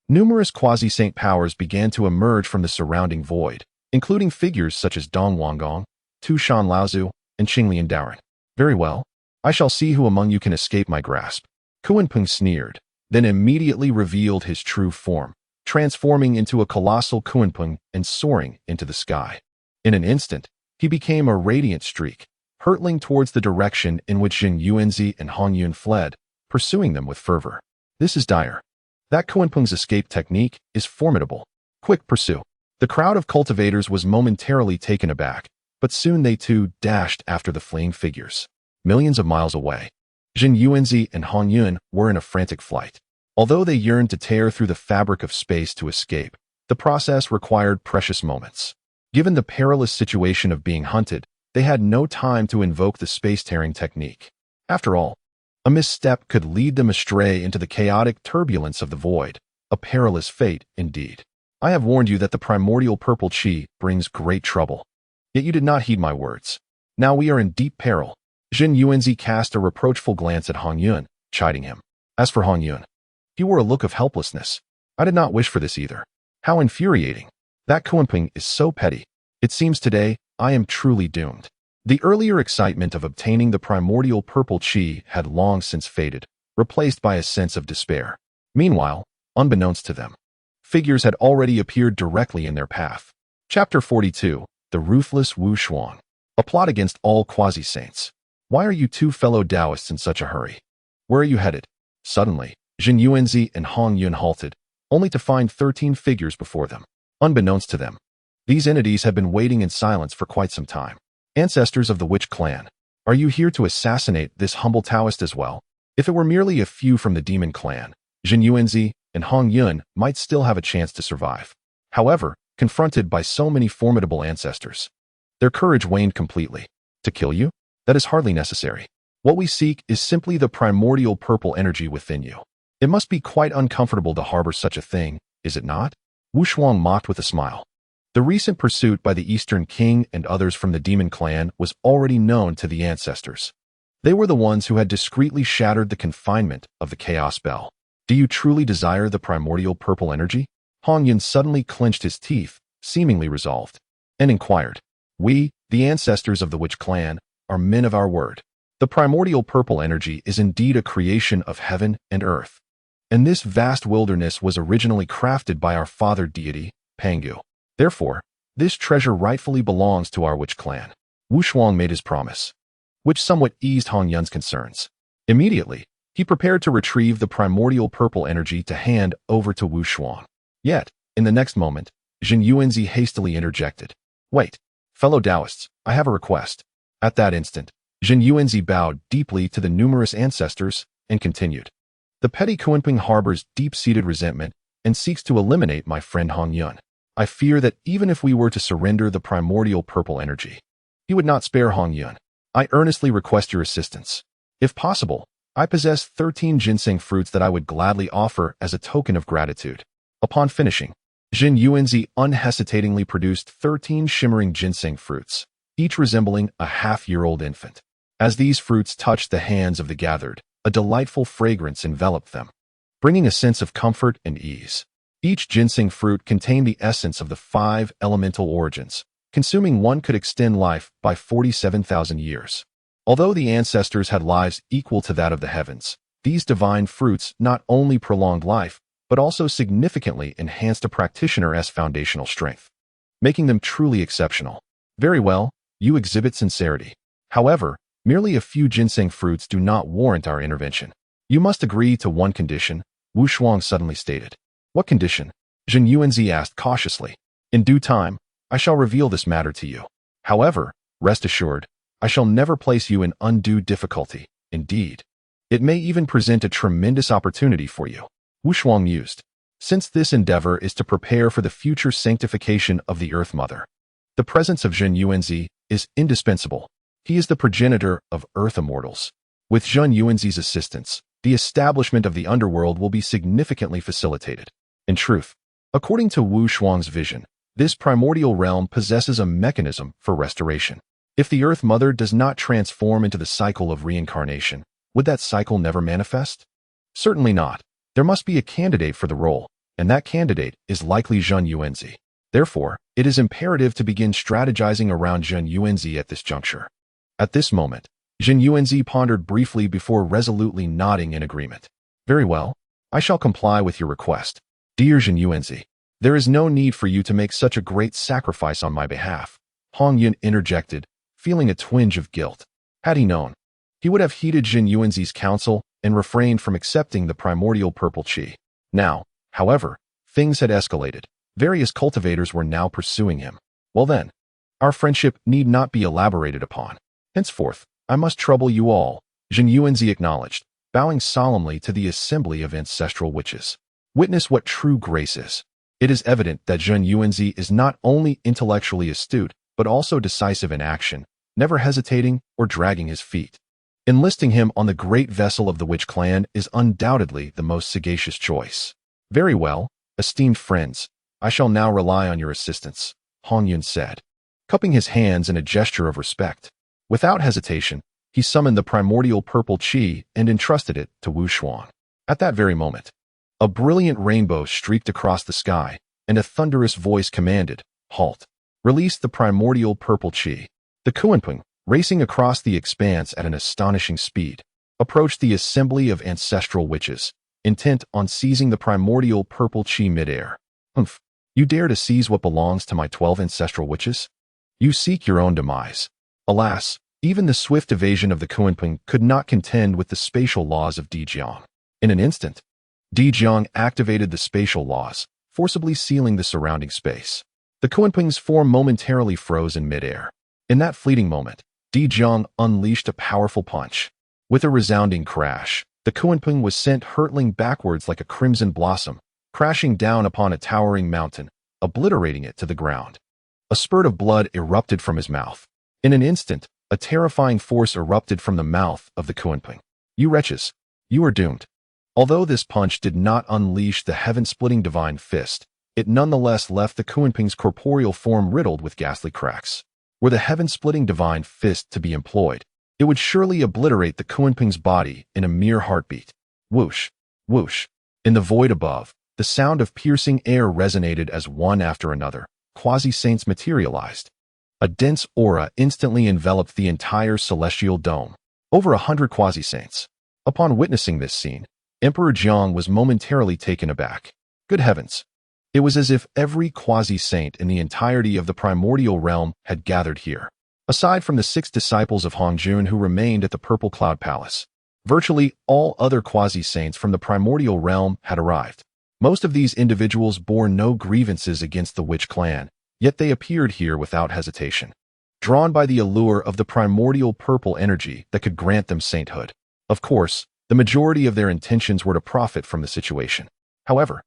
numerous quasi-saint powers began to emerge from the surrounding void, including figures such as Dong Wangong, Tu Shan Laozu, and Qinglian Daoren. Very well. I shall see who among you can escape my grasp. Kuanpeng sneered, then immediately revealed his true form, transforming into a colossal Kuanpeng and soaring into the sky. In an instant, he became a radiant streak, hurtling towards the direction in which Jin Yuanzi and Hong Yun fled, pursuing them with fervor. This is dire. That Kuanpeng's escape technique is formidable. Quick, pursue. The crowd of cultivators was momentarily taken aback, but soon they too dashed after the fleeing figures. Millions of miles away, Jin Yuanzi and Hong Yun were in a frantic flight. Although they yearned to tear through the fabric of space to escape, the process required precious moments. Given the perilous situation of being hunted, they had no time to invoke the space-tearing technique. After all, a misstep could lead them astray into the chaotic turbulence of the void, a perilous fate indeed. I have warned you that the primordial purple chi brings great trouble. Yet you did not heed my words. Now we are in deep peril. Jin Yuanzi cast a reproachful glance at Hong Yun, chiding him. As for Hong Yun, he wore a look of helplessness. I did not wish for this either. How infuriating. That Kuanpeng is so petty. It seems today I am truly doomed. The earlier excitement of obtaining the primordial purple chi had long since faded, replaced by a sense of despair. Meanwhile, unbeknownst to them, figures had already appeared directly in their path. Chapter 42, The Ruthless Wu Shuang. A plot against all quasi-saints. Why are you 2 fellow Taoists in such a hurry? Where are you headed? Suddenly, Jin Yuanzi and Hong Yun halted, only to find 13 figures before them. Unbeknownst to them, these entities had been waiting in silence for quite some time. Ancestors of the Witch clan, are you here to assassinate this humble Taoist as well? If it were merely a few from the Demon clan, Jin Yuanzi and Hong Yun might still have a chance to survive. However, confronted by so many formidable ancestors, their courage waned completely. To kill you? That is hardly necessary. What we seek is simply the primordial purple energy within you. It must be quite uncomfortable to harbor such a thing, is it not? Wu Shuang mocked with a smile. The recent pursuit by the Eastern King and others from the Demon clan was already known to the ancestors. They were the ones who had discreetly shattered the confinement of the Chaos Bell. Do you truly desire the primordial purple energy? Hong Yun suddenly clenched his teeth, seemingly resolved, and inquired. We, the ancestors of the Witch clan, are men of our word. The primordial purple energy is indeed a creation of heaven and earth. And this vast wilderness was originally crafted by our father deity, Pangu. Therefore, this treasure rightfully belongs to our witch clan. Wu Shuang made his promise, which somewhat eased Hong Yun's concerns. Immediately, he prepared to retrieve the primordial purple energy to hand over to Wu Shuang. Yet, in the next moment, Jin Yuanzi hastily interjected. Wait, fellow Taoists, I have a request. At that instant, Jin Yuanzi bowed deeply to the numerous ancestors and continued. The petty Kunping harbors deep-seated resentment and seeks to eliminate my friend Hong Yun. I fear that even if we were to surrender the primordial purple energy, he would not spare Hong Yun. I earnestly request your assistance. If possible, I possess 13 ginseng fruits that I would gladly offer as a token of gratitude. Upon finishing, Jin Yuanzi unhesitatingly produced 13 shimmering ginseng fruits, each resembling a half-year-old infant. As these fruits touched the hands of the gathered, a delightful fragrance enveloped them, bringing a sense of comfort and ease. Each ginseng fruit contained the essence of the 5 elemental origins. Consuming one could extend life by 47,000 years. Although the ancestors had lives equal to that of the heavens, these divine fruits not only prolonged life, but also significantly enhanced a practitioner's foundational strength, making them truly exceptional. Very well, you exhibit sincerity. However, merely a few ginseng fruits do not warrant our intervention. You must agree to one condition, Wu Shuang suddenly stated. What condition? Jin Yuanzi asked cautiously. In due time, I shall reveal this matter to you. However, rest assured, I shall never place you in undue difficulty. Indeed, it may even present a tremendous opportunity for you. Wu Shuang mused. Since this endeavor is to prepare for the future sanctification of the Earth Mother, the presence of Jin Yuanzi is indispensable. He is the progenitor of Earth Immortals. With Jin Yuanzi's assistance, the establishment of the underworld will be significantly facilitated. In truth, according to Wu Shuang's vision, this primordial realm possesses a mechanism for restoration. If the Earth Mother does not transform into the cycle of reincarnation, would that cycle never manifest? Certainly not. There must be a candidate for the role, and that candidate is likely Jin Yuanzi. Therefore, it is imperative to begin strategizing around Jin Yuanzi at this juncture. At this moment, Jin Yuanzi pondered briefly before resolutely nodding in agreement. Very well, I shall comply with your request. Dear Jin Yuanzi, there is no need for you to make such a great sacrifice on my behalf, Hong Yun interjected, feeling a twinge of guilt. Had he known, he would have heeded Jin Yuanzi's counsel and refrained from accepting the primordial purple qi. Now, however, things had escalated. Various cultivators were now pursuing him. Well then, our friendship need not be elaborated upon. Henceforth, I must trouble you all, Jin Yuanzi acknowledged, bowing solemnly to the assembly of ancestral witches. Witness what true grace is. It is evident that Jin Yuanzi is not only intellectually astute, but also decisive in action, never hesitating or dragging his feet. Enlisting him on the great vessel of the witch clan is undoubtedly the most sagacious choice. Very well, esteemed friends, I shall now rely on your assistance, Hong Yun said, cupping his hands in a gesture of respect. Without hesitation, he summoned the primordial purple qi and entrusted it to Wu Shuang. At that very moment, a brilliant rainbow streaked across the sky, and a thunderous voice commanded, "Halt! Release the primordial purple qi." The Kunping, racing across the expanse at an astonishing speed, approached the assembly of ancestral witches, intent on seizing the primordial purple qi midair. Humph! You dare to seize what belongs to my 12 ancestral witches? You seek your own demise. Alas, even the swift evasion of the Kunping could not contend with the spatial laws of Dijiang. In an instant, Dijiang activated the spatial laws, forcibly sealing the surrounding space. The Kunping's form momentarily froze in midair. In that fleeting moment, Dijiang unleashed a powerful punch. With a resounding crash, the Kunping was sent hurtling backwards like a crimson blossom, crashing down upon a towering mountain, obliterating it to the ground. A spurt of blood erupted from his mouth. In an instant, a terrifying force erupted from the mouth of the Kunping. You wretches, you are doomed. Although this punch did not unleash the heaven-splitting divine fist, it nonetheless left the Kunping's corporeal form riddled with ghastly cracks. Were the heaven-splitting divine fist to be employed, it would surely obliterate the Kunping's body in a mere heartbeat. Whoosh, whoosh. In the void above, the sound of piercing air resonated as one after another, quasi-saints materialized. A dense aura instantly enveloped the entire celestial dome. Over 100 quasi-saints. Upon witnessing this scene, Emperor Jiang was momentarily taken aback. Good heavens! It was as if every quasi-saint in the entirety of the primordial realm had gathered here. Aside from the 6 disciples of Hongjun who remained at the Purple Cloud Palace, virtually all other quasi-saints from the primordial realm had arrived. Most of these individuals bore no grievances against the witch clan, yet they appeared here without hesitation, drawn by the allure of the primordial purple energy that could grant them sainthood. Of course, the majority of their intentions were to profit from the situation. However,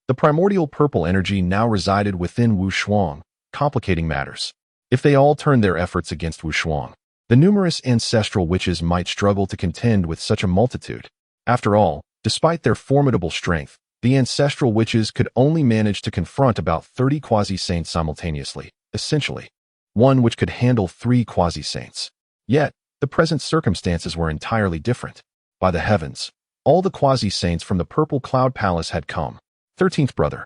the primordial purple energy now resided within Wu Shuang, complicating matters. If they all turned their efforts against Wu Shuang, the numerous ancestral witches might struggle to contend with such a multitude. After all, despite their formidable strength, the ancestral witches could only manage to confront about 30 quasi-saints simultaneously, essentially one which could handle 3 quasi-saints. Yet, the present circumstances were entirely different. By the heavens, all the quasi-saints from the Purple Cloud Palace had come. 13th brother,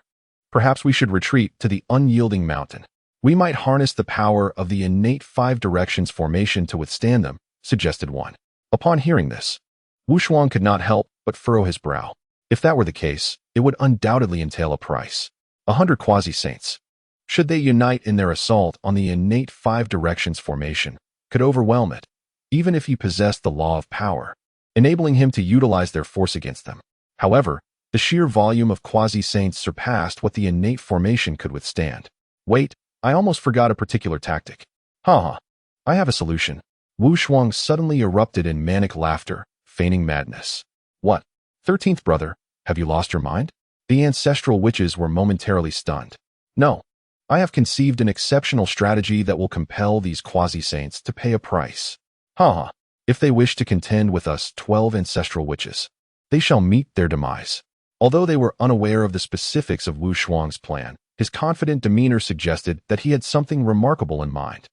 perhaps we should retreat to the unyielding mountain. We might harness the power of the innate 5 directions formation to withstand them, suggested one. Upon hearing this, Wu Shuang could not help but furrow his brow. If that were the case, it would undoubtedly entail a price. 100 quasi-saints, should they unite in their assault on the innate 5 directions formation, could overwhelm it, even if he possessed the law of power, enabling him to utilize their force against them. However, the sheer volume of quasi-saints surpassed what the innate formation could withstand. Wait, I almost forgot a particular tactic. I have a solution. Wu Shuang suddenly erupted in manic laughter, feigning madness. What? 13th brother, have you lost your mind? The ancestral witches were momentarily stunned. No, I have conceived an exceptional strategy that will compel these quasi-saints to pay a price. If they wish to contend with us 12 ancestral witches, they shall meet their demise. Although they were unaware of the specifics of Wu Shuang's plan, his confident demeanor suggested that he had something remarkable in mind.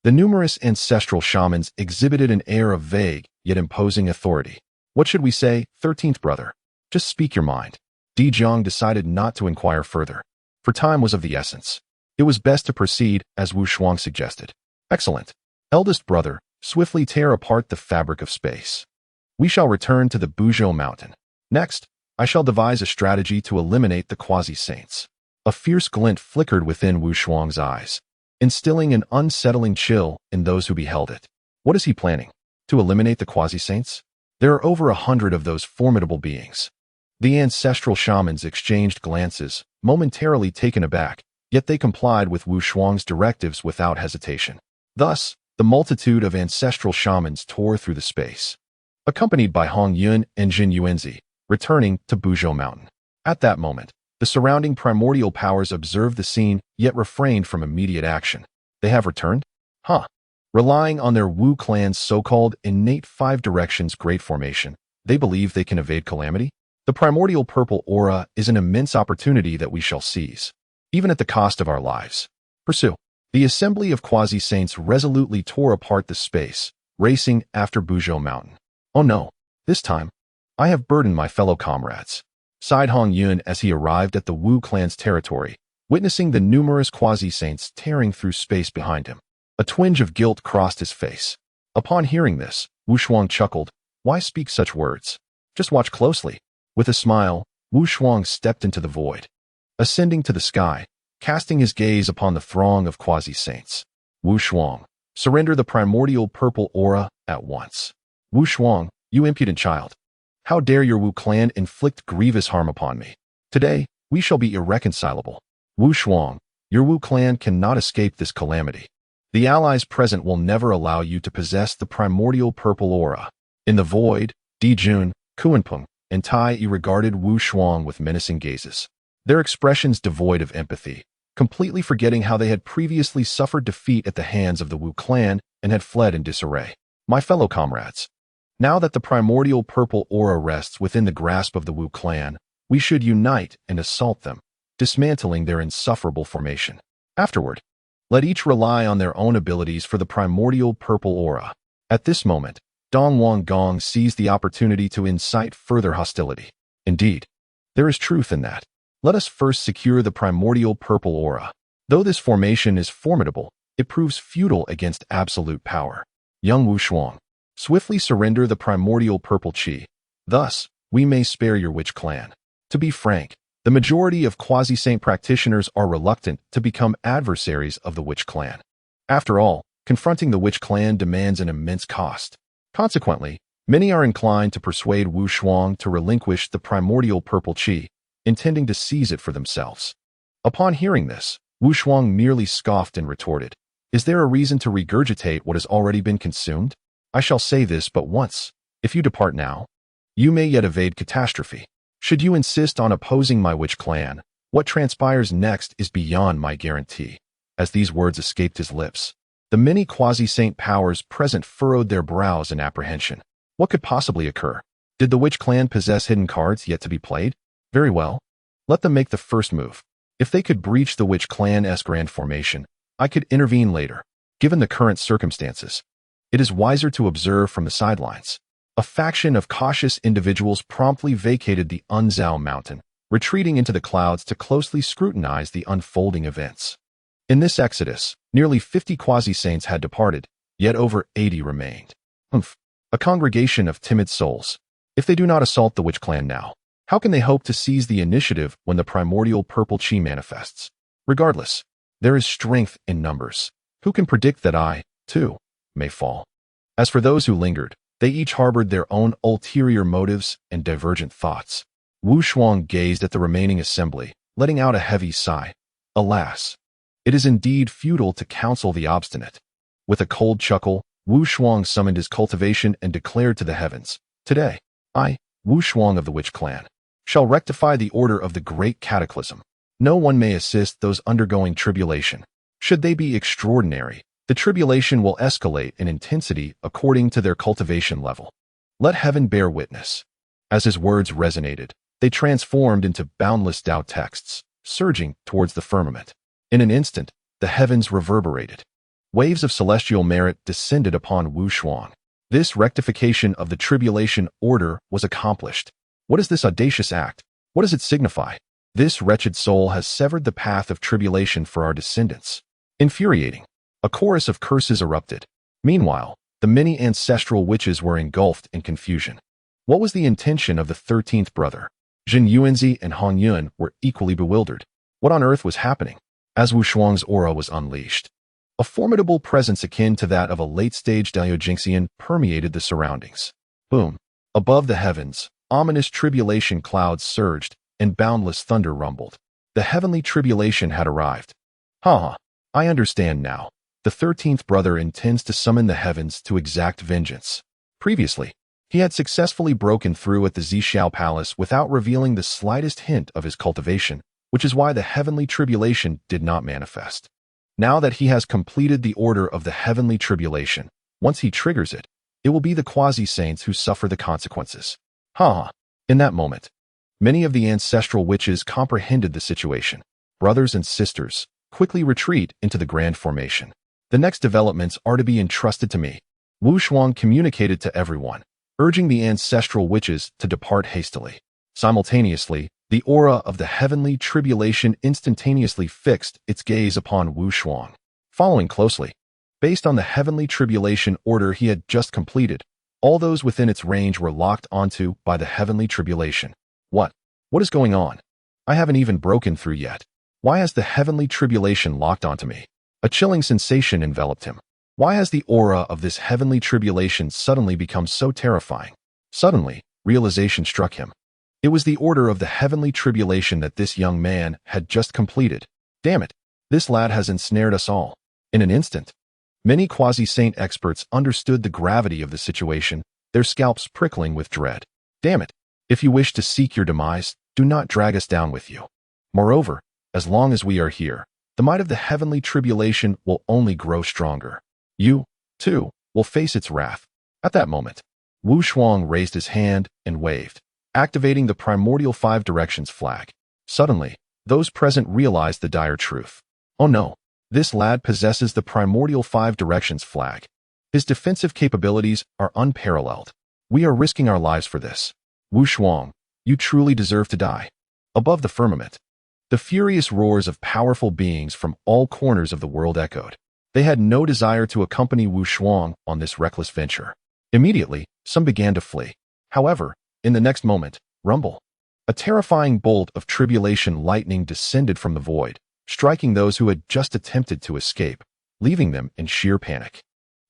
The numerous ancestral shamans exhibited an air of vague, yet imposing authority. What should we say, 13th brother? Just speak your mind. Di Jiang decided not to inquire further, for time was of the essence. It was best to proceed as Wu Shuang suggested. Excellent. Eldest brother, swiftly tear apart the fabric of space. We shall return to the Buzhou mountain. Next, I shall devise a strategy to eliminate the quasi-saints. A fierce glint flickered within Wu Shuang's eyes, instilling an unsettling chill in those who beheld it. What is he planning? To eliminate the quasi-saints? There are over 100 of those formidable beings. The ancestral shamans exchanged glances, momentarily taken aback, yet they complied with Wu Shuang's directives without hesitation. Thus, the multitude of ancestral shamans tore through the space, accompanied by Hong Yun and Jin Yuanzi, returning to Buzhou Mountain. At that moment, the surrounding primordial powers observed the scene, yet refrained from immediate action. They have returned? Relying on their Wu clan's so-called innate 5 directions great formation, they believe they can evade calamity? The primordial purple aura is an immense opportunity that we shall seize, even at the cost of our lives. Pursue. The assembly of quasi-saints resolutely tore apart the space, racing after Buzhou Mountain. Oh no, this time, I have burdened my fellow comrades, sighed Hong Yun as he arrived at the Wu clan's territory, witnessing the numerous quasi-saints tearing through space behind him. A twinge of guilt crossed his face. Upon hearing this, Wu Shuang chuckled. Why speak such words? Just watch closely. With a smile, Wu Shuang stepped into the void, ascending to the sky, casting his gaze upon the throng of quasi-saints. Wu Shuang, surrender the primordial purple aura at once. Wu Shuang, you impudent child. How dare your Wu clan inflict grievous harm upon me? Today, we shall be irreconcilable. Wu Shuang, your Wu clan cannot escape this calamity. The allies present will never allow you to possess the primordial purple aura. In the void, Di Jun, Kuanpeng, and Tai Yi regarded Wu Shuang with menacing gazes, their expressions devoid of empathy, completely forgetting how they had previously suffered defeat at the hands of the Wu clan and had fled in disarray. My fellow comrades, now that the primordial purple aura rests within the grasp of the Wu clan, we should unite and assault them, dismantling their insufferable formation. Afterward, let each rely on their own abilities for the primordial purple aura. At this moment, Dong Wang Gong seized the opportunity to incite further hostility. Indeed, there is truth in that. Let us first secure the primordial purple aura. Though this formation is formidable, it proves futile against absolute power. Young Wu Shuang, swiftly surrender the primordial purple qi. Thus, we may spare your witch clan. To be frank, The majority of quasi-saint practitioners are reluctant to become adversaries of the witch clan. After all, confronting the witch clan demands an immense cost. Consequently, many are inclined to persuade Wu Shuang to relinquish the primordial purple qi, intending to seize it for themselves. Upon hearing this, Wu Shuang merely scoffed and retorted, "Is there a reason to regurgitate what has already been consumed? I shall say this but once. If you depart now, you may yet evade catastrophe. Should you insist on opposing my witch clan, what transpires next is beyond my guarantee." As these words escaped his lips, the many quasi-saint powers present furrowed their brows in apprehension. What could possibly occur? Did the witch clan possess hidden cards yet to be played? Very well. Let them make the first move. If they could breach the witch clan's grand formation, I could intervene later. Given the current circumstances, it is wiser to observe from the sidelines. A faction of cautious individuals promptly vacated the Unzao mountain, retreating into the clouds to closely scrutinize the unfolding events. In this exodus, nearly 50 quasi-saints had departed, yet over 80 remained. A congregation of timid souls. If they do not assault the witch clan now, how can they hope to seize the initiative when the primordial purple qi manifests? Regardless, there is strength in numbers. Who can predict that I, too, may fall? As for those who lingered, they each harbored their own ulterior motives and divergent thoughts. Wu Shuang gazed at the remaining assembly, letting out a heavy sigh. Alas, it is indeed futile to counsel the obstinate. With a cold chuckle, Wu Shuang summoned his cultivation and declared to the heavens, "Today, I, Wu Shuang of the Witch Clan, shall rectify the order of the great cataclysm. No one may assist those undergoing tribulation. Should they be extraordinary, the tribulation will escalate in intensity according to their cultivation level. Let heaven bear witness." As his words resonated, they transformed into boundless Tao texts, surging towards the firmament. In an instant, the heavens reverberated. Waves of celestial merit descended upon Wu Shuang. This rectification of the tribulation order was accomplished. What is this audacious act? What does it signify? This wretched soul has severed the path of tribulation for our descendants. Infuriating. A chorus of curses erupted. Meanwhile, the many ancestral witches were engulfed in confusion. What was the intention of the 13th brother? Jin Yuanzi and Hong Yun were equally bewildered. What on earth was happening? As Wu Shuang's aura was unleashed, a formidable presence akin to that of a late-stage Daoyu Jingxian permeated the surroundings. Boom! Above the heavens, ominous tribulation clouds surged, and boundless thunder rumbled. The heavenly tribulation had arrived. I understand now. The 13th brother intends to summon the heavens to exact vengeance. Previously, he had successfully broken through at the Zixiao Palace without revealing the slightest hint of his cultivation, which is why the heavenly tribulation did not manifest. Now that he has completed the order of the heavenly tribulation, once he triggers it, it will be the quasi-saints who suffer the consequences. In that moment, many of the ancestral witches comprehended the situation. Brothers and sisters, quickly retreat into the grand formation. The next developments are to be entrusted to me. Wu Shuang communicated to everyone, urging the ancestral witches to depart hastily. Simultaneously, the aura of the heavenly tribulation instantaneously fixed its gaze upon Wu Shuang. Following closely, based on the heavenly tribulation order he had just completed, all those within its range were locked onto by the heavenly tribulation. What is going on? I haven't even broken through yet. Why has the heavenly tribulation locked onto me? A chilling sensation enveloped him. Why has the aura of this heavenly tribulation suddenly become so terrifying? Suddenly, realization struck him. It was the order of the heavenly tribulation that this young man had just completed. Damn it, this lad has ensnared us all. In an instant, many quasi-saint experts understood the gravity of the situation, their scalps prickling with dread. Damn it, if you wish to seek your demise, do not drag us down with you. Moreover, as long as we are here, the might of the heavenly tribulation will only grow stronger. You, too, will face its wrath. At that moment, Wu Shuang raised his hand and waved, activating the primordial 5 directions flag. Suddenly, those present realized the dire truth. Oh no, this lad possesses the primordial 5 directions flag. His defensive capabilities are unparalleled. We are risking our lives for this. Wu Shuang, you truly deserve to die. Above the firmament, the furious roars of powerful beings from all corners of the world echoed. They had no desire to accompany Wu Shuang on this reckless venture. Immediately, some began to flee. However, in the next moment, rumble. A terrifying bolt of tribulation lightning descended from the void, striking those who had just attempted to escape, leaving them in sheer panic.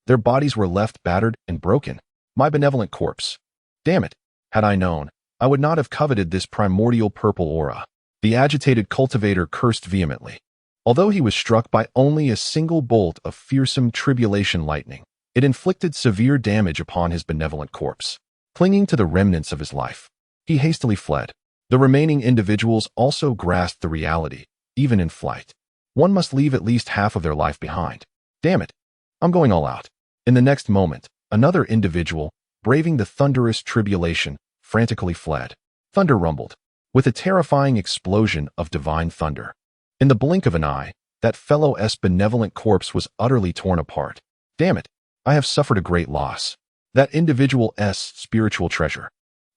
Their bodies were left battered and broken. My benevolent corpse. Damn it! Had I known, I would not have coveted this primordial purple aura. The agitated cultivator cursed vehemently. Although he was struck by only a single bolt of fearsome tribulation lightning, it inflicted severe damage upon his benevolent corpse. Clinging to the remnants of his life, he hastily fled. The remaining individuals also grasped the reality, even in flight. One must leave at least half of their life behind. Damn it! I'm going all out. In the next moment, another individual, braving the thunderous tribulation, frantically fled. Thunder rumbled, with a terrifying explosion of divine thunder. In the blink of an eye, that fellow's benevolent corpse was utterly torn apart. Damn it! I have suffered a great loss. That individual's spiritual treasure,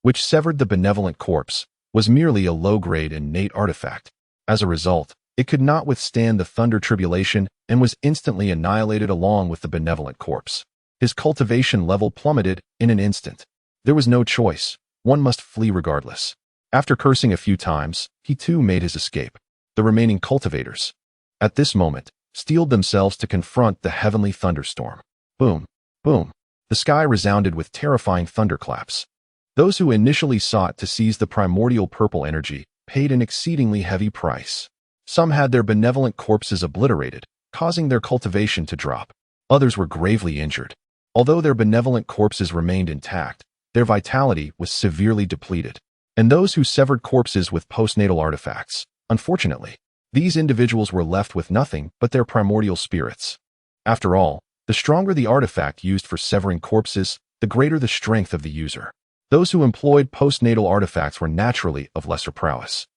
which severed the benevolent corpse, was merely a low-grade innate artifact. As a result, it could not withstand the thunder tribulation and was instantly annihilated along with the benevolent corpse. His cultivation level plummeted in an instant. There was no choice. One must flee regardless. After cursing a few times, he too made his escape. The remaining cultivators, at this moment, steeled themselves to confront the heavenly thunderstorm. Boom, boom. The sky resounded with terrifying thunderclaps. Those who initially sought to seize the primordial purple energy paid an exceedingly heavy price. Some had their benevolent corpses obliterated, causing their cultivation to drop. Others were gravely injured. Although their benevolent corpses remained intact, their vitality was severely depleted. And those who severed corpses with postnatal artifacts, unfortunately, these individuals were left with nothing but their primordial spirits. After all, the stronger the artifact used for severing corpses, the greater the strength of the user. Those who employed postnatal artifacts were naturally of lesser prowess.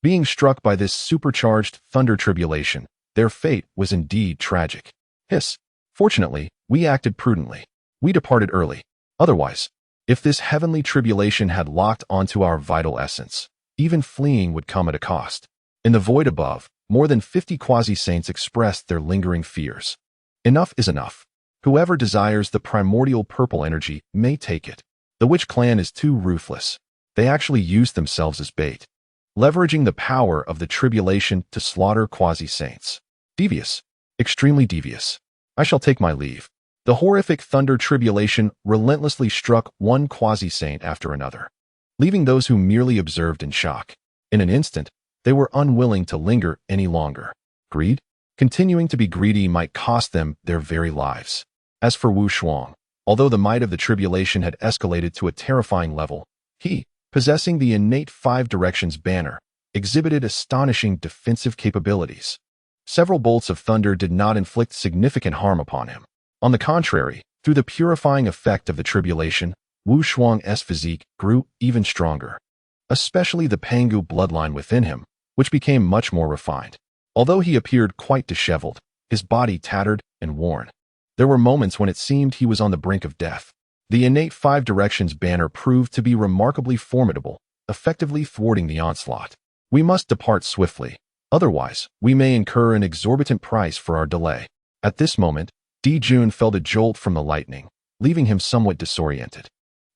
Being struck by this supercharged thunder tribulation, their fate was indeed tragic. Hiss. Fortunately, we acted prudently. We departed early. Otherwise, if this heavenly tribulation had locked onto our vital essence, even fleeing would come at a cost. In the void above, more than 50 quasi-saints expressed their lingering fears. Enough is enough. Whoever desires the primordial purple energy may take it. The witch clan is too ruthless. They actually use themselves as bait, leveraging the power of the tribulation to slaughter quasi-saints. Devious. Extremely devious. I shall take my leave. The horrific thunder tribulation relentlessly struck one quasi-saint after another, leaving those who merely observed in shock. In an instant, they were unwilling to linger any longer. Greed? Continuing to be greedy might cost them their very lives. As for Wu Shuang, although the might of the tribulation had escalated to a terrifying level, he, possessing the innate 5 directions banner, exhibited astonishing defensive capabilities. Several bolts of thunder did not inflict significant harm upon him. On the contrary, through the purifying effect of the tribulation, Wu Shuang's physique grew even stronger, especially the Pangu bloodline within him, which became much more refined. Although he appeared quite disheveled, his body tattered and worn. There were moments when it seemed he was on the brink of death. The innate 5 directions banner proved to be remarkably formidable, effectively thwarting the onslaught. We must depart swiftly, otherwise we may incur an exorbitant price for our delay. At this moment, Di Jun felt a jolt from the lightning, leaving him somewhat disoriented.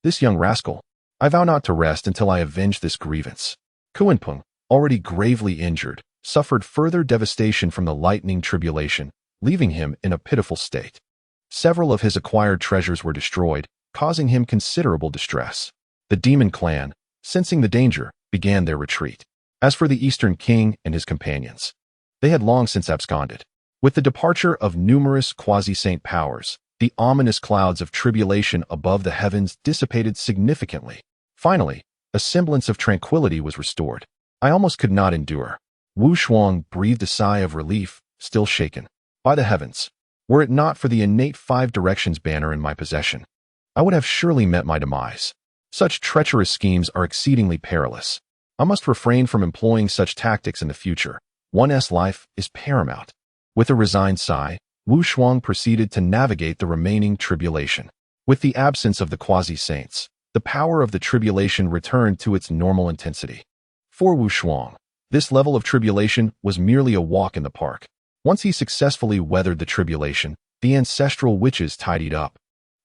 This young rascal. I vow not to rest until I avenge this grievance. Kuanpeng, already gravely injured, suffered further devastation from the lightning tribulation, leaving him in a pitiful state. Several of his acquired treasures were destroyed, causing him considerable distress. The demon clan, sensing the danger, began their retreat. As for the Eastern King and his companions, they had long since absconded. With the departure of numerous quasi-saint powers, the ominous clouds of tribulation above the heavens dissipated significantly. Finally, a semblance of tranquility was restored. I almost could not endure. Wu Shuang breathed a sigh of relief, still shaken. By the heavens, were it not for the innate 5 directions banner in my possession, I would have surely met my demise. Such treacherous schemes are exceedingly perilous. I must refrain from employing such tactics in the future. One's life is paramount. With a resigned sigh, Wu Shuang proceeded to navigate the remaining tribulation. With the absence of the quasi-saints, the power of the tribulation returned to its normal intensity. For Wu Shuang, this level of tribulation was merely a walk in the park. Once he successfully weathered the tribulation, the ancestral witches tidied up,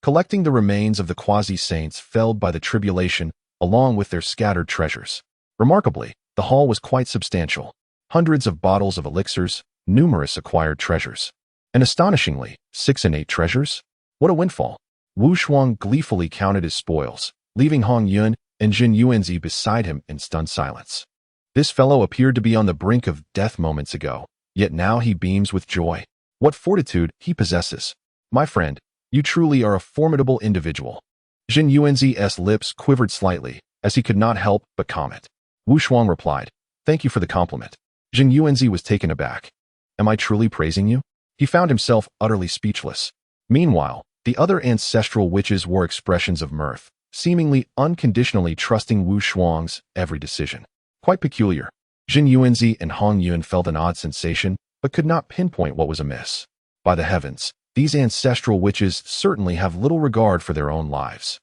collecting the remains of the quasi-saints felled by the tribulation along with their scattered treasures. Remarkably, the haul was quite substantial. Hundreds of bottles of elixirs, numerous acquired treasures. And astonishingly, 6 innate treasures? What a windfall! Wu Shuang gleefully counted his spoils, leaving Hong Yun and Jin Yuanzi beside him in stunned silence. This fellow appeared to be on the brink of death moments ago, yet now he beams with joy. What fortitude he possesses! My friend, you truly are a formidable individual. Jin Yuanzi's lips quivered slightly, as he could not help but comment. Wu Shuang replied, "Thank you for the compliment." Jin Yuanzi was taken aback. "Am I truly praising you?" He found himself utterly speechless. Meanwhile, the other ancestral witches wore expressions of mirth, seemingly unconditionally trusting Wu Shuang's every decision. Quite peculiar. Jin Yuanzi and Hong Yun felt an odd sensation, but could not pinpoint what was amiss. By the heavens, these ancestral witches certainly have little regard for their own lives.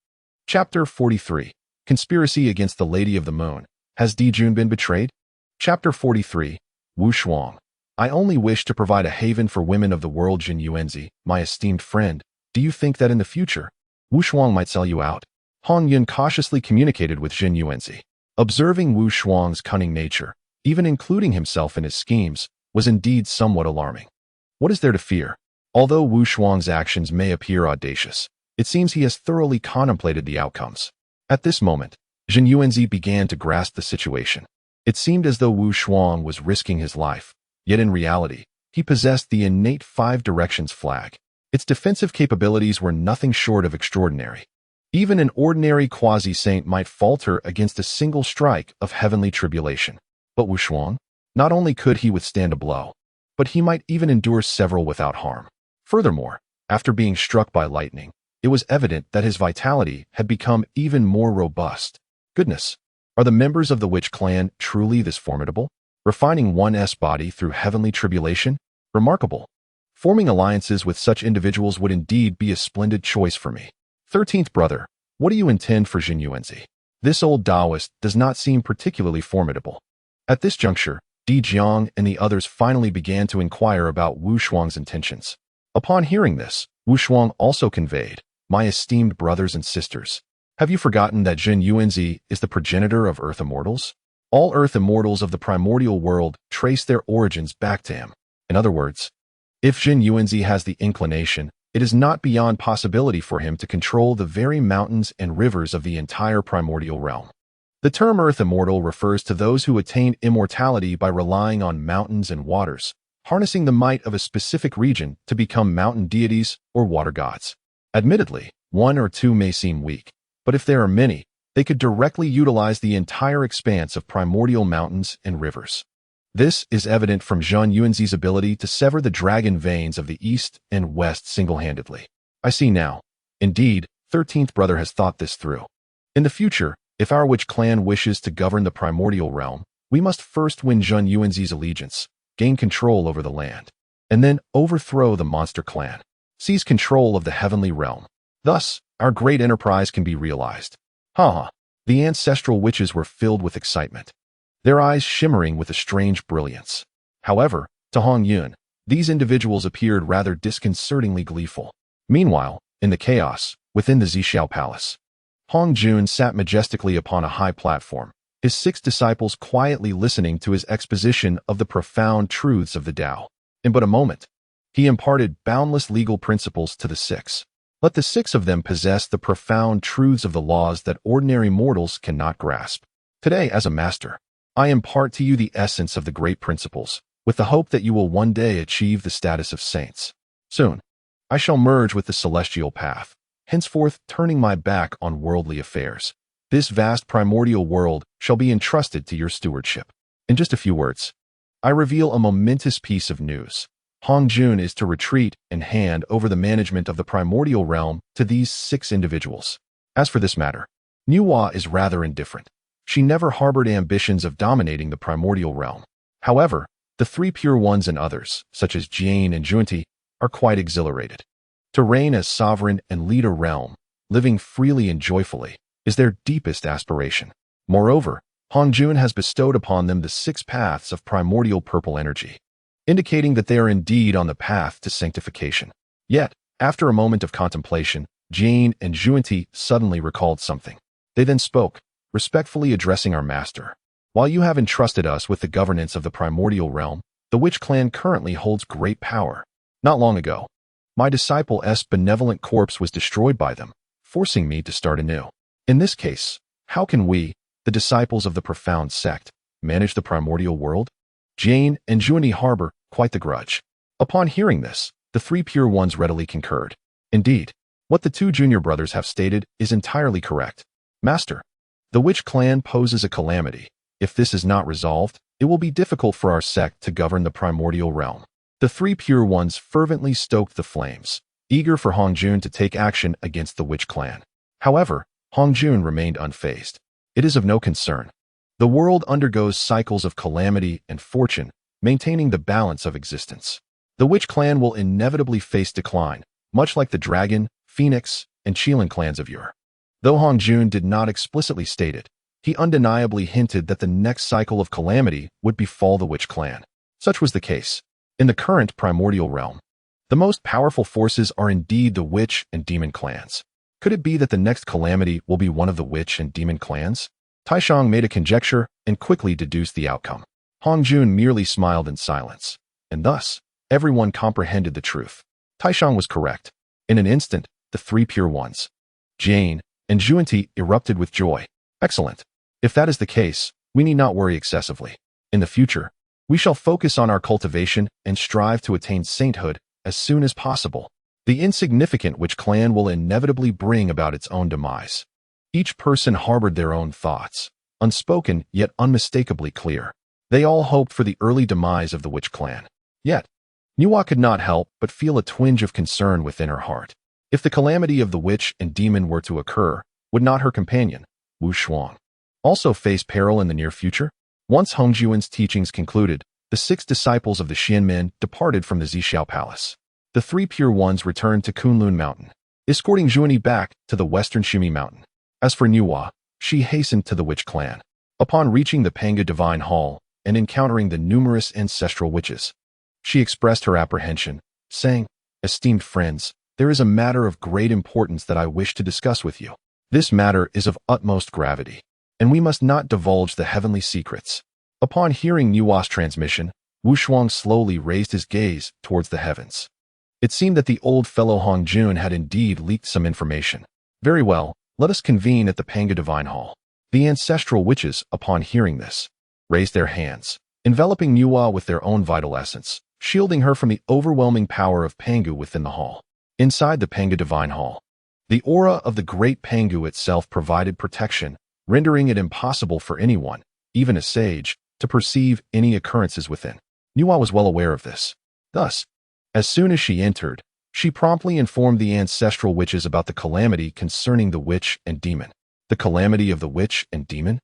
Chapter 43. Conspiracy against the Lady of the Moon. Has Di Jun been betrayed? Chapter 43. Wu Shuang. I only wish to provide a haven for women of the world. Jin Yuanzi, my esteemed friend, do you think that in the future, Wu Shuang might sell you out? Hong Yun cautiously communicated with Jin Yuanzi. Observing Wu Shuang's cunning nature, even including himself in his schemes, was indeed somewhat alarming. What is there to fear? Although Wu Shuang's actions may appear audacious, it seems he has thoroughly contemplated the outcomes. At this moment, Jin Yuanzi began to grasp the situation. It seemed as though Wu Shuang was risking his life, yet in reality, he possessed the innate 5 directions flag. Its defensive capabilities were nothing short of extraordinary. Even an ordinary quasi-saint might falter against a single strike of heavenly tribulation. But Wu Shuang? Not only could he withstand a blow, but he might even endure several without harm. Furthermore, after being struck by lightning, it was evident that his vitality had become even more robust. Goodness, are the members of the witch clan truly this formidable? Refining one's body through heavenly tribulation? Remarkable. Forming alliances with such individuals would indeed be a splendid choice for me. 13th brother, what do you intend for Jin Yuanzi? This old Taoist does not seem particularly formidable. At this juncture, Di Jiang and the others finally began to inquire about Wu Shuang's intentions. Upon hearing this, Wu Shuang also conveyed, my esteemed brothers and sisters, have you forgotten that Jin Yuanzi is the progenitor of Earth Immortals? All Earth Immortals of the primordial world trace their origins back to him. In other words, if Jin Yuanzi has the inclination, it is not beyond possibility for him to control the very mountains and rivers of the entire primordial realm. The term Earth Immortal refers to those who attain immortality by relying on mountains and waters, harnessing the might of a specific region to become mountain deities or water gods. Admittedly, 1 or 2 may seem weak, but if there are many, they could directly utilize the entire expanse of primordial mountains and rivers. This is evident from Jin Yuanzi's ability to sever the dragon veins of the east and west single-handedly. I see now. Indeed, 13th brother has thought this through. In the future, if our witch clan wishes to govern the primordial realm, we must first win Jin Yuanzi's allegiance, gain control over the land, and then overthrow the monster clan, seize control of the heavenly realm. Thus, our great enterprise can be realized. The ancestral witches were filled with excitement, their eyes shimmering with a strange brilliance. However, to Hong Yun, these individuals appeared rather disconcertingly gleeful. Meanwhile, in the chaos, within the Zhixiao Palace, Hong Jun sat majestically upon a high platform, his 6 disciples quietly listening to his exposition of the profound truths of the Tao. In but a moment, he imparted boundless legal principles to the 6. Let the 6 of them possess the profound truths of the laws that ordinary mortals cannot grasp. Today, as a master, I impart to you the essence of the great principles, with the hope that you will one day achieve the status of saints. Soon, I shall merge with the celestial path, henceforth turning my back on worldly affairs. This vast primordial world shall be entrusted to your stewardship. In just a few words, I reveal a momentous piece of news. Hong Jun is to retreat and hand over the management of the primordial realm to these 6 individuals. As for this matter, Nuwa is rather indifferent. She never harbored ambitions of dominating the primordial realm. However, the 3 pure ones and others, such as Jane and Junti, are quite exhilarated. To reign as sovereign and lead a realm, living freely and joyfully, is their deepest aspiration. Moreover, Hong Jun has bestowed upon them the 6 paths of primordial purple energy, indicating that they are indeed on the path to sanctification. Yet, after a moment of contemplation, Jane and Junti suddenly recalled something. They then spoke, respectfully addressing our master. While you have entrusted us with the governance of the primordial realm, the witch clan currently holds great power. Not long ago, my disciple's benevolent corpse was destroyed by them, forcing me to start anew. In this case, how can we, the disciples of the profound sect, manage the primordial world? Jane and Junie harbor quite the grudge. Upon hearing this, the three pure ones readily concurred. Indeed, what the two junior brothers have stated is entirely correct. Master, the witch clan poses a calamity. If this is not resolved, it will be difficult for our sect to govern the primordial realm. The three pure ones fervently stoked the flames, eager for Hongjun to take action against the witch clan. However, Hongjun remained unfazed. It is of no concern. The world undergoes cycles of calamity and fortune, maintaining the balance of existence. The witch clan will inevitably face decline, much like the dragon, phoenix, and Qilin clans of yore. Though Hongjun did not explicitly state it, he undeniably hinted that the next cycle of calamity would befall the witch clan. Such was the case. In the current primordial realm, the most powerful forces are indeed the witch and demon clans. Could it be that the next calamity will be one of the witch and demon clans? Taishang made a conjecture and quickly deduced the outcome. Hongjun merely smiled in silence, and thus, everyone comprehended the truth. Taishang was correct. In an instant, the three pure ones, Jane and Junie, erupted with joy. Excellent. If that is the case, we need not worry excessively. In the future, we shall focus on our cultivation and strive to attain sainthood as soon as possible. The insignificant witch clan will inevitably bring about its own demise. Each person harbored their own thoughts, unspoken yet unmistakably clear. They all hoped for the early demise of the witch clan. Yet, Nuwa could not help but feel a twinge of concern within her heart. If the calamity of the witch and demon were to occur, would not her companion, Wu Shuang, also face peril in the near future? Once Hongjuan's teachings concluded, the 6 disciples of the Xianmen departed from the Zixiao Palace. The 3 pure ones returned to Kunlun Mountain, escorting Junie back to the western Shimi Mountain. As for Nuwa, she hastened to the witch clan. Upon reaching the Panga Divine Hall and encountering the numerous ancestral witches, she expressed her apprehension, saying, "Esteemed friends, there is a matter of great importance that I wish to discuss with you. This matter is of utmost gravity, and we must not divulge the heavenly secrets." Upon hearing Nuwa's transmission, Wu Shuang slowly raised his gaze towards the heavens. It seemed that the old fellow Hongjun had indeed leaked some information. Very well, let us convene at the Panga Divine Hall. The ancestral witches, upon hearing this, raised their hands, enveloping Nuwa with their own vital essence, shielding her from the overwhelming power of Pangu within the hall. Inside the Panga Divine Hall, the aura of the great Pangu itself provided protection, rendering it impossible for anyone, even a sage, to perceive any occurrences within. Nuwa was well aware of this. Thus, as soon as she entered, she promptly informed the ancestral witches about the calamity concerning the witch and demon. The calamity of the witch and demon?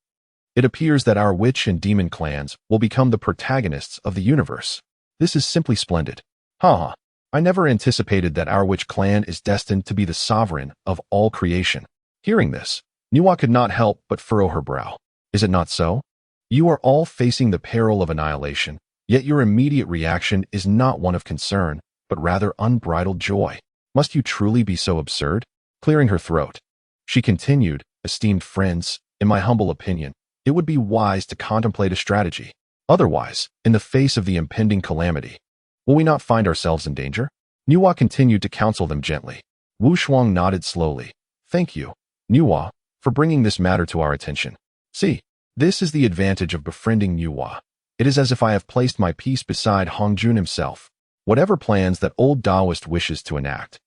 It appears that our witch and demon clans will become the protagonists of the universe. This is simply splendid. Haha. I never anticipated that our witch clan is destined to be the sovereign of all creation. Hearing this, Nuwa could not help but furrow her brow. Is it not so? You are all facing the peril of annihilation, yet your immediate reaction is not one of concern, but rather unbridled joy. Must you truly be so absurd? Clearing her throat, she continued, "Esteemed friends, in my humble opinion, it would be wise to contemplate a strategy. Otherwise, in the face of the impending calamity, will we not find ourselves in danger?" Nuwa continued to counsel them gently. Wu Shuang nodded slowly. "Thank you, Nuwa, for bringing this matter to our attention. See, this is the advantage of befriending Nuwa. It is as if I have placed my piece beside Hongjun himself. Whatever plans that old Taoist wishes to enact,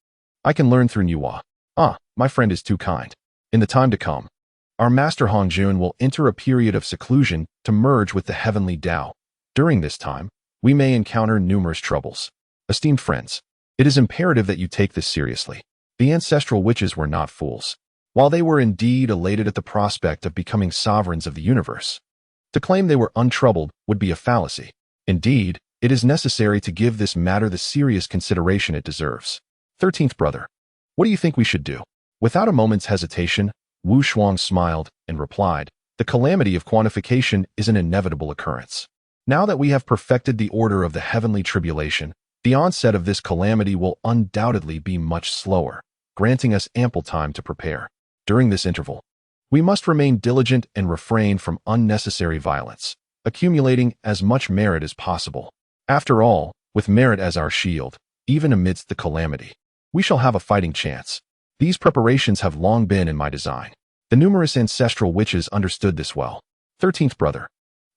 I can learn through Nuwa. Ah, my friend is too kind. In the time to come, our master Hongjun will enter a period of seclusion to merge with the heavenly Tao. During this time, we may encounter numerous troubles. Esteemed friends, it is imperative that you take this seriously." The ancestral witches were not fools. While they were indeed elated at the prospect of becoming sovereigns of the universe, to claim they were untroubled would be a fallacy. Indeed, it is necessary to give this matter the serious consideration it deserves. 13th brother, what do you think we should do? Without a moment's hesitation, Wu Shuang smiled and replied, "The calamity of quantification is an inevitable occurrence. Now that we have perfected the order of the heavenly tribulation, the onset of this calamity will undoubtedly be much slower, granting us ample time to prepare. During this interval, We must remain diligent and refrain from unnecessary violence, accumulating as much merit as possible. After all, with merit as our shield, even amidst the calamity, we shall have a fighting chance. These preparations have long been in my design. The numerous ancestral witches understood this well. 13th brother,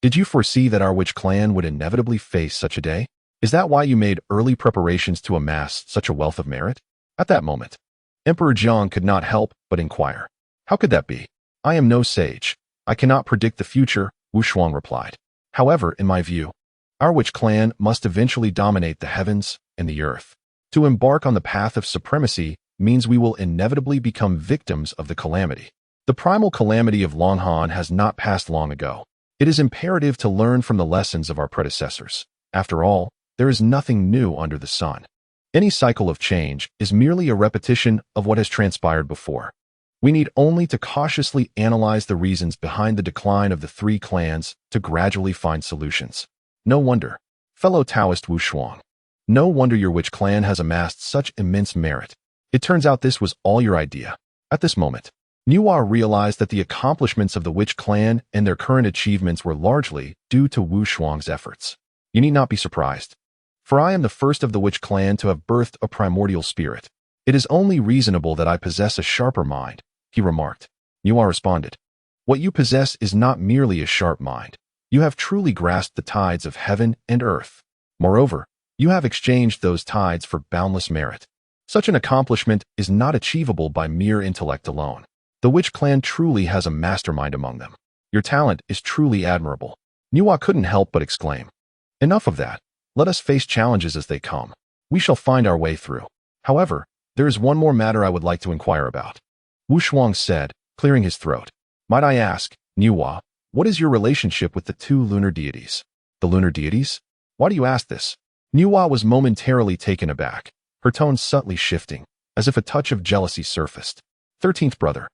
did you foresee that our witch clan would inevitably face such a day? Is that why you made early preparations to amass such a wealth of merit? At that moment, Emperor Jiang could not help but inquire. How could that be? I am no sage. I cannot predict the future, Wu Shuang replied. However, in my view, our witch clan must eventually dominate the heavens and the earth. To embark on the path of supremacy means we will inevitably become victims of the calamity. The primal calamity of Longhan has not passed long ago. It is imperative to learn from the lessons of our predecessors. After all, there is nothing new under the sun. Any cycle of change is merely a repetition of what has transpired before. We need only to cautiously analyze the reasons behind the decline of the three clans to gradually find solutions. No wonder, fellow Taoist Wu Shuang. No wonder your witch clan has amassed such immense merit. It turns out this was all your idea. At this moment, Niwa realized that the accomplishments of the witch clan and their current achievements were largely due to Wu Shuang's efforts. You need not be surprised, for I am the first of the witch clan to have birthed a primordial spirit. It is only reasonable that I possess a sharper mind, he remarked. Niwa responded. What you possess is not merely a sharp mind. You have truly grasped the tides of heaven and earth. Moreover, you have exchanged those tides for boundless merit. Such an accomplishment is not achievable by mere intellect alone. The witch clan truly has a mastermind among them. Your talent is truly admirable. Niwa couldn't help but exclaim. Enough of that. Let us face challenges as they come. We shall find our way through. However, there is one more matter I would like to inquire about. Wu Shuang said, clearing his throat. Might I ask, Niwa, what is your relationship with the two lunar deities? The lunar deities? Why do you ask this? Niwa was momentarily taken aback, her tone subtly shifting, as if a touch of jealousy surfaced. 13th brother.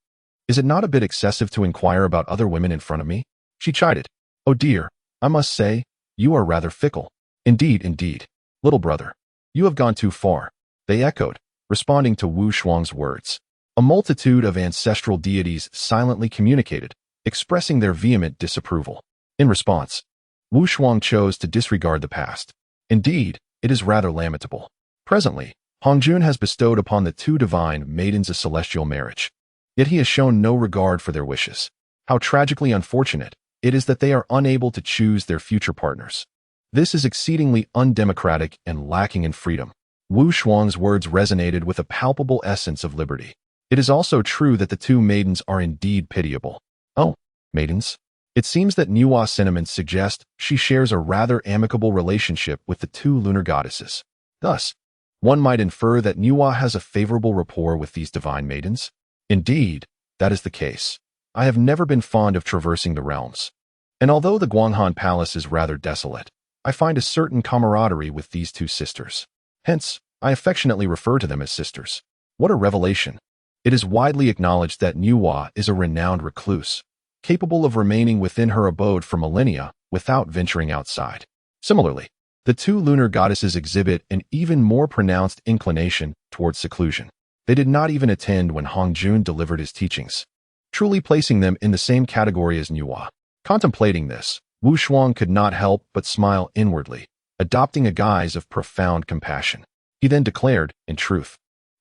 Is it not a bit excessive to inquire about other women in front of me? She chided. Oh dear, I must say, you are rather fickle. Indeed, little brother. You have gone too far, they echoed, responding to Wu Shuang's words. A multitude of ancestral deities silently communicated, expressing their vehement disapproval. In response, Wu Shuang chose to disregard the past. Indeed, it is rather lamentable. Presently, Hongjun has bestowed upon the two divine maidens a celestial marriage. Yet he has shown no regard for their wishes. How tragically unfortunate it is that they are unable to choose their future partners. This is exceedingly undemocratic and lacking in freedom. Wu Shuang's words resonated with a palpable essence of liberty. It is also true that the two maidens are indeed pitiable. Oh, maidens? It seems that Niwa's sentiments suggest she shares a rather amicable relationship with the two lunar goddesses. Thus, one might infer that Niwa has a favorable rapport with these divine maidens. Indeed, that is the case. I have never been fond of traversing the realms. And although the Guanghan Palace is rather desolate, I find a certain camaraderie with these two sisters. Hence, I affectionately refer to them as sisters. What a revelation! It is widely acknowledged that Niwa is a renowned recluse, capable of remaining within her abode for millennia without venturing outside. Similarly, the two lunar goddesses exhibit an even more pronounced inclination towards seclusion. They did not even attend when Hongjun delivered his teachings, truly placing them in the same category as Niwa. Contemplating this, Wu Shuang could not help but smile inwardly, adopting a guise of profound compassion. He then declared, in truth,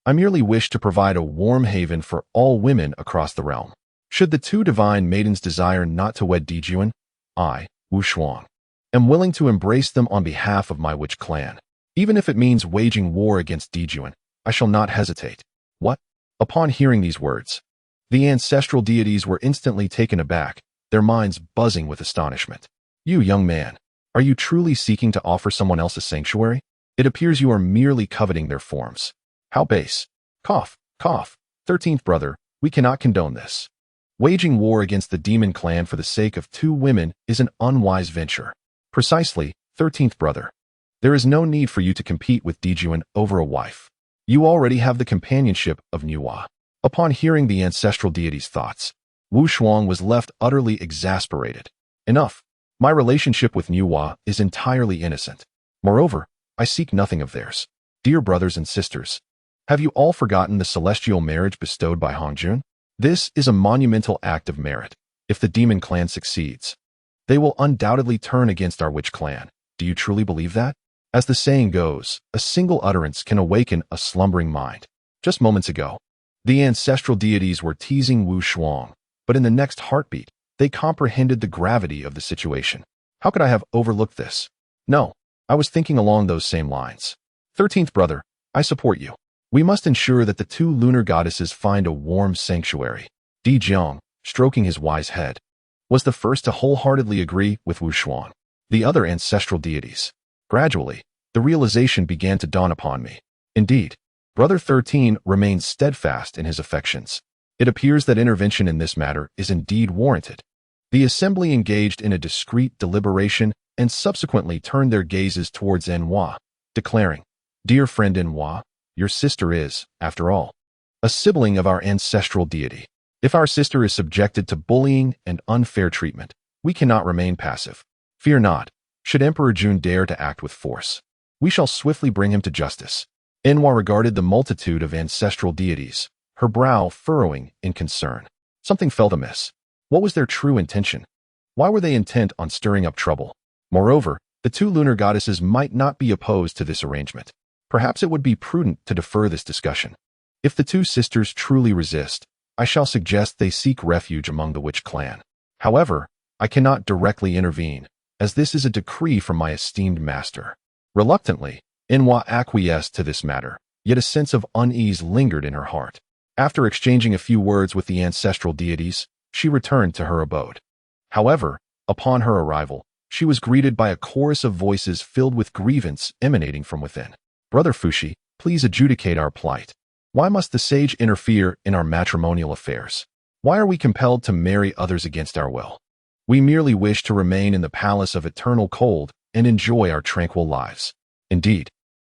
I merely wish to provide a warm haven for all women across the realm. Should the two divine maidens desire not to wed Dijuan, I, Wu Shuang, am willing to embrace them on behalf of my witch clan. Even if it means waging war against Dijuan, I shall not hesitate. What? Upon hearing these words, the ancestral deities were instantly taken aback, their minds buzzing with astonishment. You young man, are you truly seeking to offer someone else a sanctuary? It appears you are merely coveting their forms. How base. Cough, cough. 13th brother, we cannot condone this. Waging war against the demon clan for the sake of two women is an unwise venture. Precisely, 13th brother. There is no need for you to compete with Dijuan over a wife. You already have the companionship of Niwa. Upon hearing the ancestral deity's thoughts, Wu Shuang was left utterly exasperated. Enough. My relationship with Niwa is entirely innocent. Moreover, I seek nothing of theirs. Dear brothers and sisters, have you all forgotten the celestial marriage bestowed by Hongjun? This is a monumental act of merit. If the demon clan succeeds, they will undoubtedly turn against our witch clan. Do you truly believe that? As the saying goes, a single utterance can awaken a slumbering mind. Just moments ago, the ancestral deities were teasing Wu Shuang, but in the next heartbeat, they comprehended the gravity of the situation. How could I have overlooked this? No, I was thinking along those same lines. 13th brother, I support you. We must ensure that the two lunar goddesses find a warm sanctuary. Di Jiang, stroking his wise head, was the first to wholeheartedly agree with Wu Shuang. The other ancestral deities. Gradually, the realization began to dawn upon me. Indeed, Brother 13 remains steadfast in his affections. It appears that intervention in this matter is indeed warranted. The assembly engaged in a discreet deliberation and subsequently turned their gazes towards Enhua, declaring, "Dear friend Enhua, your sister is, after all, a sibling of our ancestral deity. If our sister is subjected to bullying and unfair treatment, we cannot remain passive. Fear not, should Emperor Jun dare to act with force, we shall swiftly bring him to justice." Enhua regarded the multitude of ancestral deities, her brow furrowing in concern. Something felt amiss. What was their true intention? Why were they intent on stirring up trouble? Moreover, the two lunar goddesses might not be opposed to this arrangement. Perhaps it would be prudent to defer this discussion. If the two sisters truly resist, I shall suggest they seek refuge among the witch clan. However, I cannot directly intervene, as this is a decree from my esteemed master. Reluctantly, Enhua acquiesced to this matter, yet a sense of unease lingered in her heart. After exchanging a few words with the ancestral deities, she returned to her abode. However, upon her arrival, she was greeted by a chorus of voices filled with grievance emanating from within. "Brother Fushi, please adjudicate our plight. Why must the sage interfere in our matrimonial affairs? Why are we compelled to marry others against our will? We merely wish to remain in the palace of eternal cold and enjoy our tranquil lives." Indeed,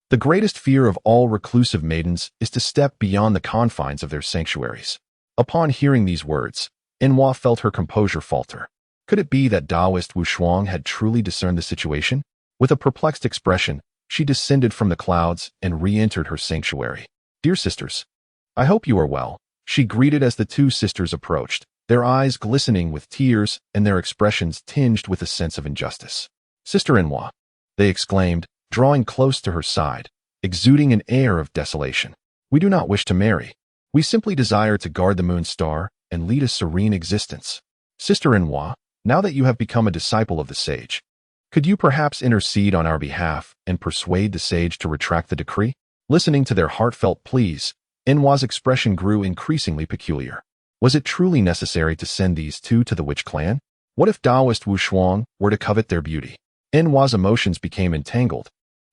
the greatest fear of all reclusive maidens is to step beyond the confines of their sanctuaries. Upon hearing these words, Enhua felt her composure falter. Could it be that Taoist Wu Shuang had truly discerned the situation? With a perplexed expression, she descended from the clouds and re-entered her sanctuary. "Dear sisters, I hope you are well," she greeted as the two sisters approached, their eyes glistening with tears and their expressions tinged with a sense of injustice. "Sister Enhua," they exclaimed, drawing close to her side, exuding an air of desolation. "We do not wish to marry. We simply desire to guard the moon star and lead a serene existence. Sister Enhua, now that you have become a disciple of the sage, could you perhaps intercede on our behalf and persuade the sage to retract the decree?" Listening to their heartfelt pleas, Enhua's expression grew increasingly peculiar. Was it truly necessary to send these two to the witch clan? What if Taoist Wu Shuang were to covet their beauty? Enhua's emotions became entangled,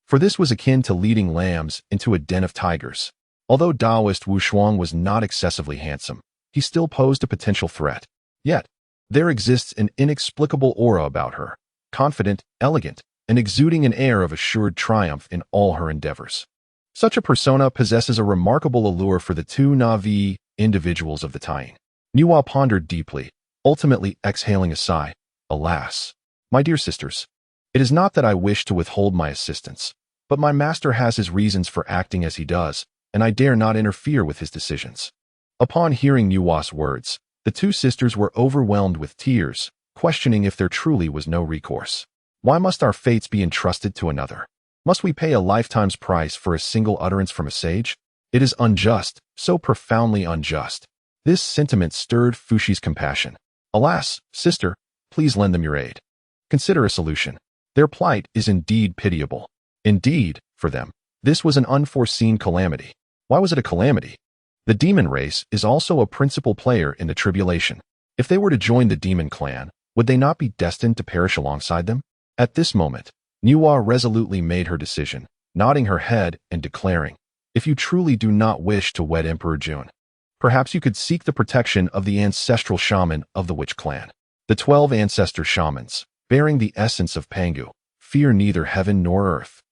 for this was akin to leading lambs into a den of tigers. Although Taoist Wu Shuang was not excessively handsome, he still posed a potential threat. Yet, there exists an inexplicable aura about her, confident, elegant, and exuding an air of assured triumph in all her endeavors. Such a persona possesses a remarkable allure for the two Na'vi individuals of the Taiying. Nuwa pondered deeply, ultimately exhaling a sigh. "Alas, my dear sisters, it is not that I wish to withhold my assistance, but my master has his reasons for acting as he does, and I dare not interfere with his decisions." Upon hearing Nuwa's words, the two sisters were overwhelmed with tears, questioning if there truly was no recourse. Why must our fates be entrusted to another? Must we pay a lifetime's price for a single utterance from a sage? It is unjust, so profoundly unjust. This sentiment stirred Fushi's compassion. "Alas, sister, please lend them your aid. Consider a solution. Their plight is indeed pitiable." Indeed, for them, this was an unforeseen calamity. Why was it a calamity? The demon race is also a principal player in the tribulation. If they were to join the demon clan, would they not be destined to perish alongside them? At this moment, Nuwa resolutely made her decision, nodding her head and declaring, "If you truly do not wish to wed Emperor Jun, perhaps you could seek the protection of the ancestral shaman of the witch clan. The 12 ancestor shamans, bearing the essence of Pangu, fear neither heaven nor earth.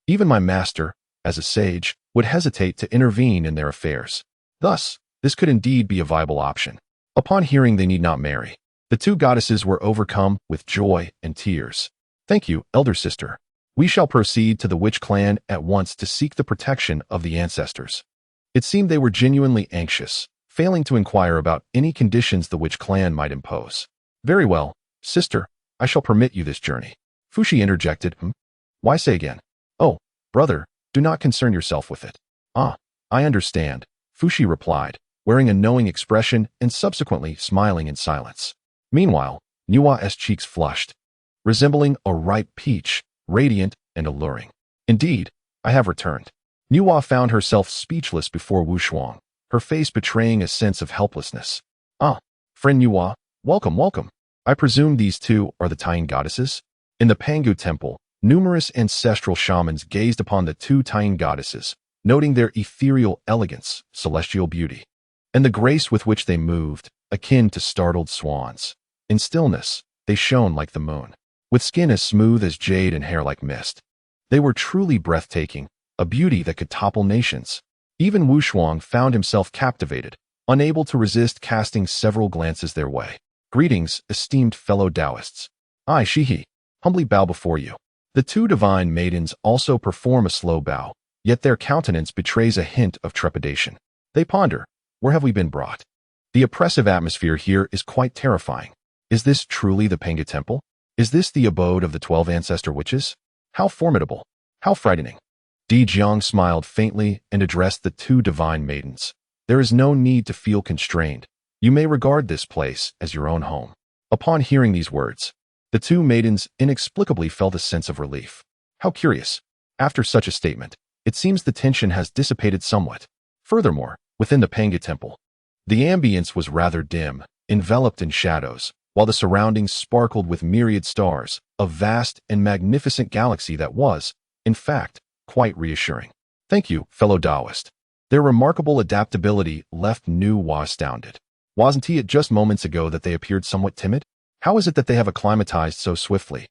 Even my master, as a sage, would hesitate to intervene in their affairs. Thus, this could indeed be a viable option." Upon hearing they need not marry, the two goddesses were overcome with joy and tears. "Thank you, elder sister. We shall proceed to the witch clan at once to seek the protection of the ancestors." It seemed they were genuinely anxious, failing to inquire about any conditions the witch clan might impose. Very well, sister, I shall permit you this journey. Fushi interjected. Why say again? Oh, brother, do not concern yourself with it. Ah, I understand, Fushi replied, wearing a knowing expression and subsequently smiling in silence. Meanwhile, Nua's cheeks flushed, resembling a ripe peach, radiant and alluring. Indeed, I have returned. Nua found herself speechless before Wu Shuang, her face betraying a sense of helplessness. Ah, friend Nua, welcome, welcome. I presume these two are the Taiyin goddesses? In the Pangu temple, numerous ancestral shamans gazed upon the two Taiyin goddesses, noting their ethereal elegance, celestial beauty, and the grace with which they moved, akin to startled swans. In stillness, they shone like the moon, with skin as smooth as jade and hair like mist. They were truly breathtaking, a beauty that could topple nations. Even Wu Shuang found himself captivated, unable to resist casting several glances their way. Greetings, esteemed fellow Taoists. I, Shihi, humbly bow before you. The two divine maidens also perform a slow bow, yet their countenance betrays a hint of trepidation. They ponder, where have we been brought? The oppressive atmosphere here is quite terrifying. Is this truly the Pangu temple? Is this the abode of the 12 ancestor witches? How formidable! How frightening! Di Jiang smiled faintly and addressed the two divine maidens. There is no need to feel constrained. You may regard this place as your own home. Upon hearing these words, the two maidens inexplicably felt a sense of relief. How curious. After such a statement, it seems the tension has dissipated somewhat. Furthermore, within the Pangu temple, the ambience was rather dim, enveloped in shadows, while the surroundings sparkled with myriad stars, a vast and magnificent galaxy that was, in fact, quite reassuring. Thank you, fellow Taoist. Their remarkable adaptability left Nuwa astounded. Wasn't it just moments ago that they appeared somewhat timid? How is it that they have acclimatized so swiftly?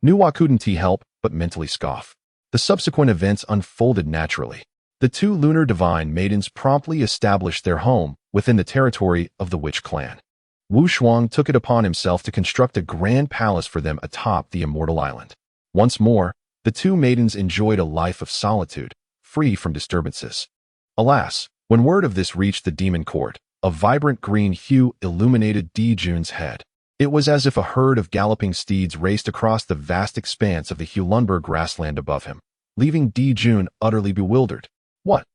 Nuwa couldn't help but mentally scoff. The subsequent events unfolded naturally. The two lunar divine maidens promptly established their home within the territory of the witch clan. Wu Shuang took it upon himself to construct a grand palace for them atop the immortal island. Once more, the two maidens enjoyed a life of solitude, free from disturbances. Alas, when word of this reached the demon court, a vibrant green hue illuminated Di Jun's head. It was as if a herd of galloping steeds raced across the vast expanse of the Hulunber grassland above him, leaving Di Jun utterly bewildered. What?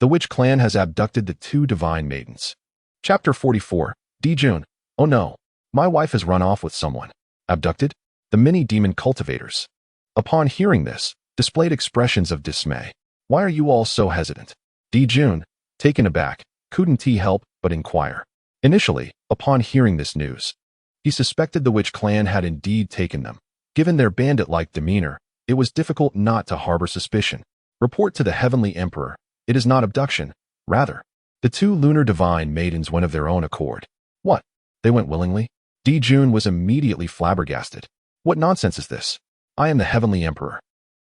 The witch clan has abducted the two divine maidens. Chapter 44, Di Jun. Oh no, my wife has run off with someone. Abducted? The many demon cultivators. Upon hearing this, displayed expressions of dismay. Why are you all so hesitant? Di Jun, taken aback, couldn't help but inquire. Initially, upon hearing this news, he suspected the witch clan had indeed taken them. Given their bandit-like demeanor, it was difficult not to harbor suspicion. Report to the Heavenly Emperor. It is not abduction. Rather, the two lunar divine maidens went of their own accord. What? They went willingly? Di Jun was immediately flabbergasted. What nonsense is this? I am the Heavenly Emperor,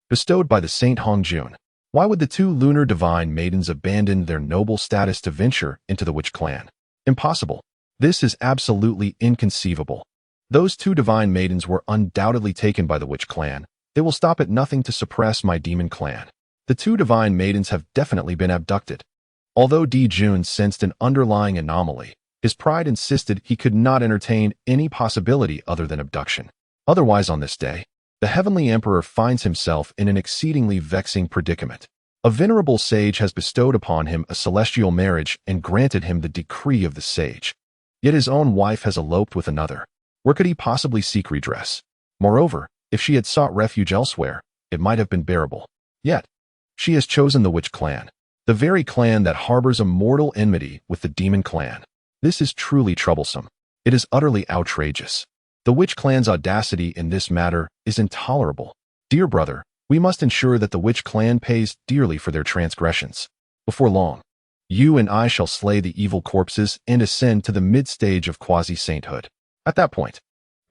bestowed by the Saint Hong Jun. Why would the two lunar divine maidens abandon their noble status to venture into the witch clan? Impossible. This is absolutely inconceivable. Those two divine maidens were undoubtedly taken by the witch clan. They will stop at nothing to suppress my demon clan. The two divine maidens have definitely been abducted. Although Di Jun sensed an underlying anomaly, his pride insisted he could not entertain any possibility other than abduction. Otherwise, on this day, the Heavenly Emperor finds himself in an exceedingly vexing predicament. A venerable sage has bestowed upon him a celestial marriage and granted him the decree of the sage. Yet his own wife has eloped with another. Where could he possibly seek redress? Moreover, if she had sought refuge elsewhere, it might have been bearable. Yet, she has chosen the witch clan, the very clan that harbors a mortal enmity with the demon clan. This is truly troublesome. It is utterly outrageous. The witch clan's audacity in this matter is intolerable. Dear brother, we must ensure that the witch clan pays dearly for their transgressions. Before long, you and I shall slay the evil corpses and ascend to the mid-stage of quasi-sainthood. At that point,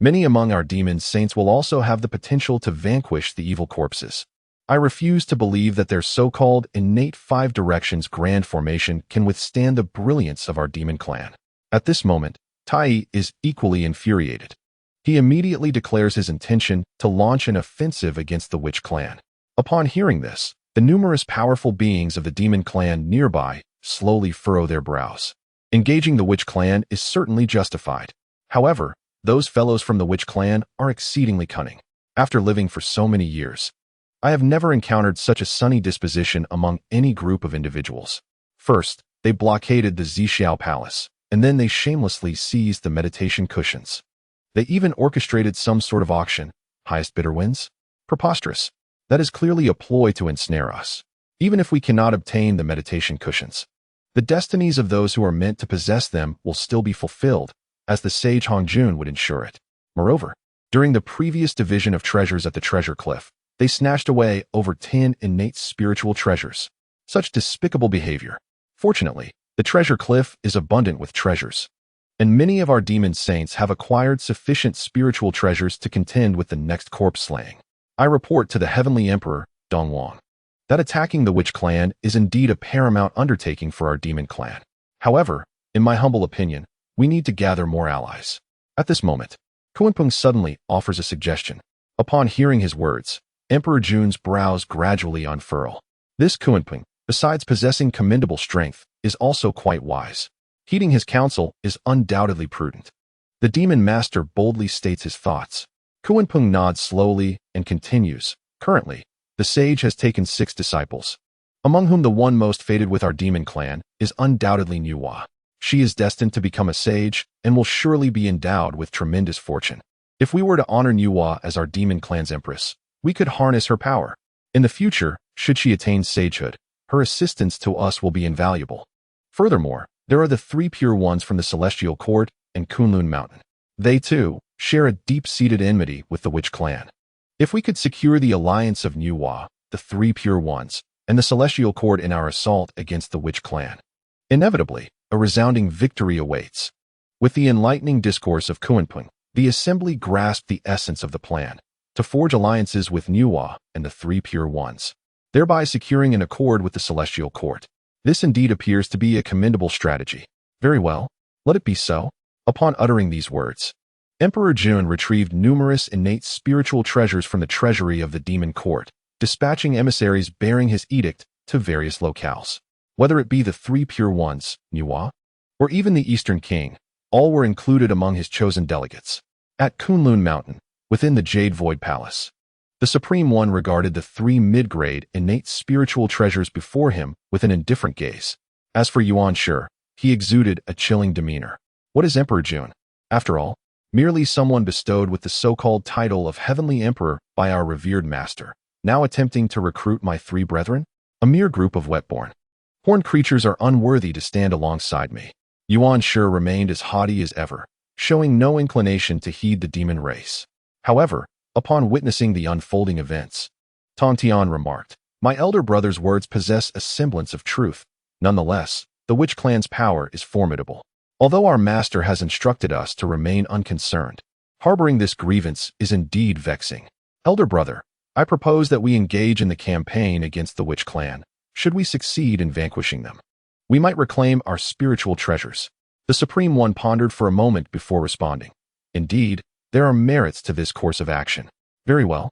many among our demon saints will also have the potential to vanquish the evil corpses. I refuse to believe that their so-called innate five directions grand formation can withstand the brilliance of our demon clan. At this moment, Tai is equally infuriated. He immediately declares his intention to launch an offensive against the witch clan. Upon hearing this, the numerous powerful beings of the demon clan nearby slowly furrow their brows. Engaging the witch clan is certainly justified. However, those fellows from the witch clan are exceedingly cunning. After living for so many years, I have never encountered such a sunny disposition among any group of individuals. First, they blockaded the Zixiao Palace, and then they shamelessly seized the meditation cushions. They even orchestrated some sort of auction. Highest bidder wins? Preposterous. That is clearly a ploy to ensnare us. Even if we cannot obtain the meditation cushions, the destinies of those who are meant to possess them will still be fulfilled, as the sage Hongjun would ensure it. Moreover, during the previous division of treasures at the treasure cliff, they snatched away over 10 innate spiritual treasures. Such despicable behavior. Fortunately, the treasure cliff is abundant with treasures, and many of our demon saints have acquired sufficient spiritual treasures to contend with the next corpse slaying. I report to the Heavenly Emperor, Dongwang, that attacking the witch clan is indeed a paramount undertaking for our demon clan. However, in my humble opinion, we need to gather more allies. At this moment, Kuanpeng suddenly offers a suggestion. Upon hearing his words, Emperor Jun's brows gradually unfurl. This Kuanpeng, besides possessing commendable strength, is also quite wise. Heeding his counsel is undoubtedly prudent. The demon master boldly states his thoughts. Kuanpeng nods slowly and continues. Currently, the sage has taken 6 disciples, among whom the one most fated with our demon clan is undoubtedly Nuwa. She is destined to become a sage and will surely be endowed with tremendous fortune. If we were to honor Nuwa as our demon clan's empress, we could harness her power. In the future, should she attain sagehood, her assistance to us will be invaluable. Furthermore, there are the 3 pure ones from the Celestial Court and Kunlun Mountain. They, too, share a deep-seated enmity with the witch clan. If we could secure the alliance of Nuwa, the 3 pure ones, and the Celestial Court in our assault against the witch clan, inevitably, a resounding victory awaits. With the enlightening discourse of Kuanpeng, the assembly grasped the essence of the plan, to forge alliances with Nuwa and the 3 pure ones, thereby securing an accord with the Celestial Court. This indeed appears to be a commendable strategy. Very well, let it be so. Upon uttering these words, Emperor Jun retrieved numerous innate spiritual treasures from the treasury of the demon court, dispatching emissaries bearing his edict to various locales. Whether it be the 3 pure ones, Nuwa, or even the Eastern King, all were included among his chosen delegates. At Kunlun Mountain, within the Jade Void Palace, the Supreme One regarded the 3 mid-grade innate spiritual treasures before him with an indifferent gaze. As for Yuan Shi, he exuded a chilling demeanor. What is Emperor Jun? After all, merely someone bestowed with the so-called title of Heavenly Emperor by our revered master, now attempting to recruit my 3 brethren? A mere group of wetborn horned creatures are unworthy to stand alongside me. Yuan Shi remained as haughty as ever, showing no inclination to heed the demon race. However, upon witnessing the unfolding events, Tong Tian remarked, "My elder brother's words possess a semblance of truth. Nonetheless, the witch clan's power is formidable. Although our master has instructed us to remain unconcerned, harboring this grievance is indeed vexing. Elder brother, I propose that we engage in the campaign against the witch clan. Should we succeed in vanquishing them, we might reclaim our spiritual treasures." The Supreme One pondered for a moment before responding. Indeed, there are merits to this course of action. Very well.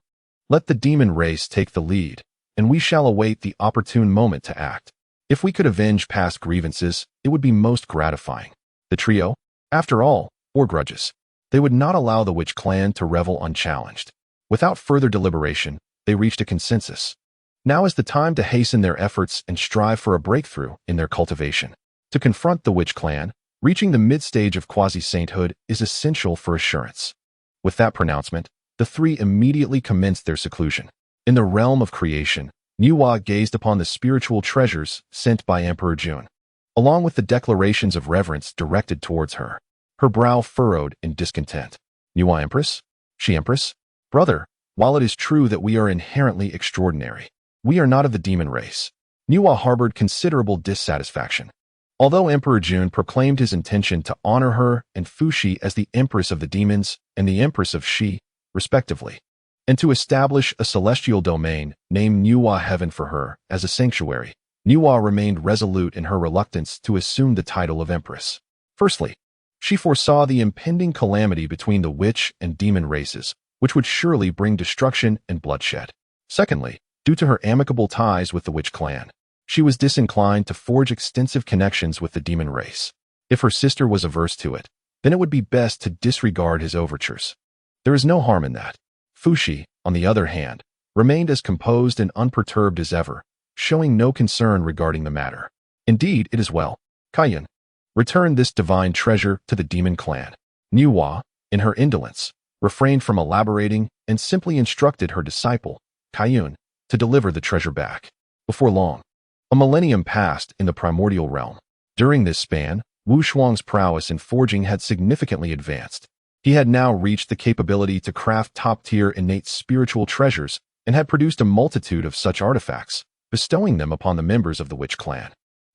Let the demon race take the lead, and we shall await the opportune moment to act. If we could avenge past grievances, it would be most gratifying. The trio, after all, bore grudges. They would not allow the witch clan to revel unchallenged. Without further deliberation, they reached a consensus. Now is the time to hasten their efforts and strive for a breakthrough in their cultivation. To confront the witch clan, reaching the mid-stage of quasi-sainthood is essential for assurance. With that pronouncement, the 3 immediately commenced their seclusion. In the realm of creation, Nuwa gazed upon the spiritual treasures sent by Emperor Jun, along with the declarations of reverence directed towards her. Her brow furrowed in discontent. Nuwa Empress? She Empress? Brother, while it is true that we are inherently extraordinary, we are not of the demon race. Nuwa harbored considerable dissatisfaction. Although Emperor Jun proclaimed his intention to honor her and Fuxi as the Empress of the Demons and the Empress of Shi, respectively, and to establish a celestial domain named Nuwa Heaven for her as a sanctuary, Nuwa remained resolute in her reluctance to assume the title of Empress. Firstly, she foresaw the impending calamity between the witch and demon races, which would surely bring destruction and bloodshed. Secondly, due to her amicable ties with the witch clan, she was disinclined to forge extensive connections with the demon race. If her sister was averse to it, then it would be best to disregard his overtures. There is no harm in that. Fushi, on the other hand, remained as composed and unperturbed as ever, showing no concern regarding the matter. Indeed, it is well. Kaiyun, return this divine treasure to the demon clan. Nuwa, in her indolence, refrained from elaborating and simply instructed her disciple, Kaiyun, to deliver the treasure back. Before long, a millennium passed in the primordial realm. During this span, Wu Shuang's prowess in forging had significantly advanced. He had now reached the capability to craft top-tier innate spiritual treasures and had produced a multitude of such artifacts, bestowing them upon the members of the witch clan.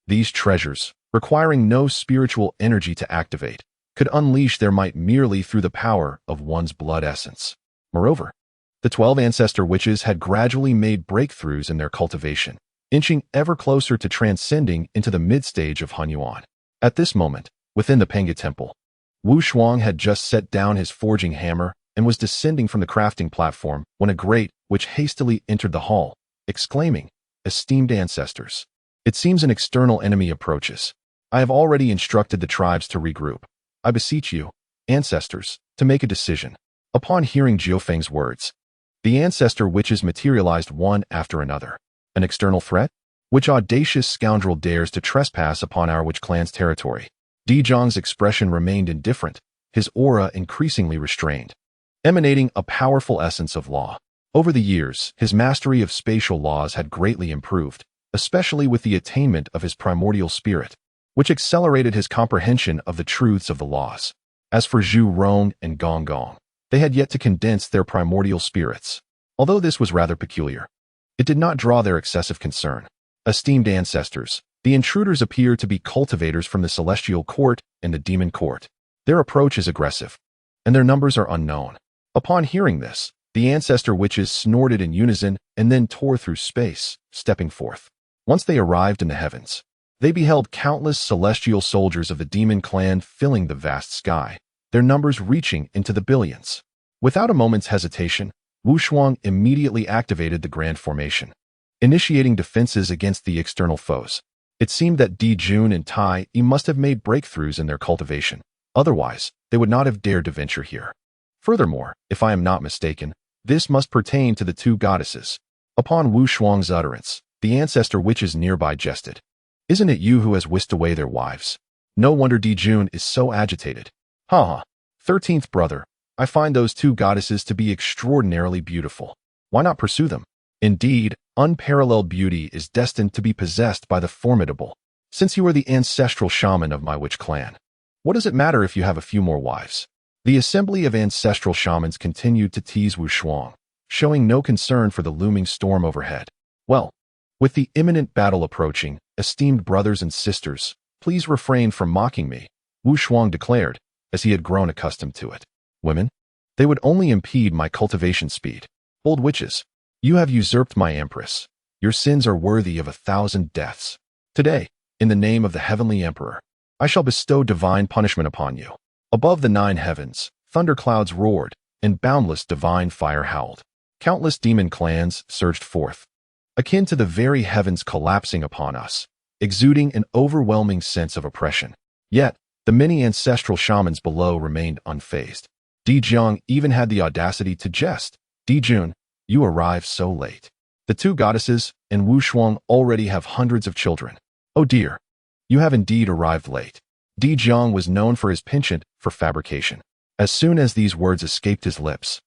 These treasures, requiring no spiritual energy to activate, could unleash their might merely through the power of one's blood essence. Moreover, the 12 ancestor witches had gradually made breakthroughs in their cultivation, inching ever closer to transcending into the mid-stage of Hunyuan. At this moment, within the Penga temple, Wu Shuang had just set down his forging hammer and was descending from the crafting platform when a great witch hastily entered the hall, exclaiming, "Esteemed ancestors, it seems an external enemy approaches. I have already instructed the tribes to regroup. I beseech you, ancestors, to make a decision." Upon hearing Jiufeng's words, the ancestor witches materialized one after another. An external threat? Which audacious scoundrel dares to trespass upon our witch clan's territory? Di Zhang's expression remained indifferent, his aura increasingly restrained, emanating a powerful essence of law. Over the years, his mastery of spatial laws had greatly improved, especially with the attainment of his primordial spirit, which accelerated his comprehension of the truths of the laws. As for Zhu Rong and Gong Gong, they had yet to condense their primordial spirits. Although this was rather peculiar, it did not draw their excessive concern. Esteemed ancestors, the intruders appear to be cultivators from the celestial court and the demon court. Their approach is aggressive, and their numbers are unknown. Upon hearing this, the ancestor witches snorted in unison and then tore through space, stepping forth. Once they arrived in the heavens, they beheld countless celestial soldiers of the demon clan filling the vast sky, their numbers reaching into the billions. Without a moment's hesitation, Wu Shuang immediately activated the grand formation, initiating defenses against the external foes. It seemed that Di Jun and Tai Yi must have made breakthroughs in their cultivation. Otherwise, they would not have dared to venture here. Furthermore, if I am not mistaken, this must pertain to the two goddesses. Upon Wu Shuang's utterance, the ancestor witches nearby jested. Isn't it you who has whisked away their wives? No wonder Di Jun is so agitated. Ha ha. 13th brother, I find those two goddesses to be extraordinarily beautiful. Why not pursue them? Indeed, unparalleled beauty is destined to be possessed by the formidable. Since you are the ancestral shaman of my witch clan, what does it matter if you have a few more wives? The assembly of ancestral shamans continued to tease Wu Shuang, showing no concern for the looming storm overhead. Well, with the imminent battle approaching, esteemed brothers and sisters, please refrain from mocking me, Wu Shuang declared, as he had grown accustomed to it. Women? They would only impede my cultivation speed. Old witches, you have usurped my empress. Your sins are worthy of 1,000 deaths. Today, in the name of the heavenly emperor, I shall bestow divine punishment upon you. Above the 9 heavens, thunderclouds roared, and boundless divine fire howled. Countless demon clans surged forth, akin to the very heavens collapsing upon us, exuding an overwhelming sense of oppression. Yet, the many ancestral shamans below remained unfazed. Di Jiang even had the audacity to jest. Di Jun, you arrived so late. The two goddesses and Wu Shuang already have hundreds of children. Oh dear, you have indeed arrived late. Di Jiang was known for his penchant for fabrication. As soon as these words escaped his lips,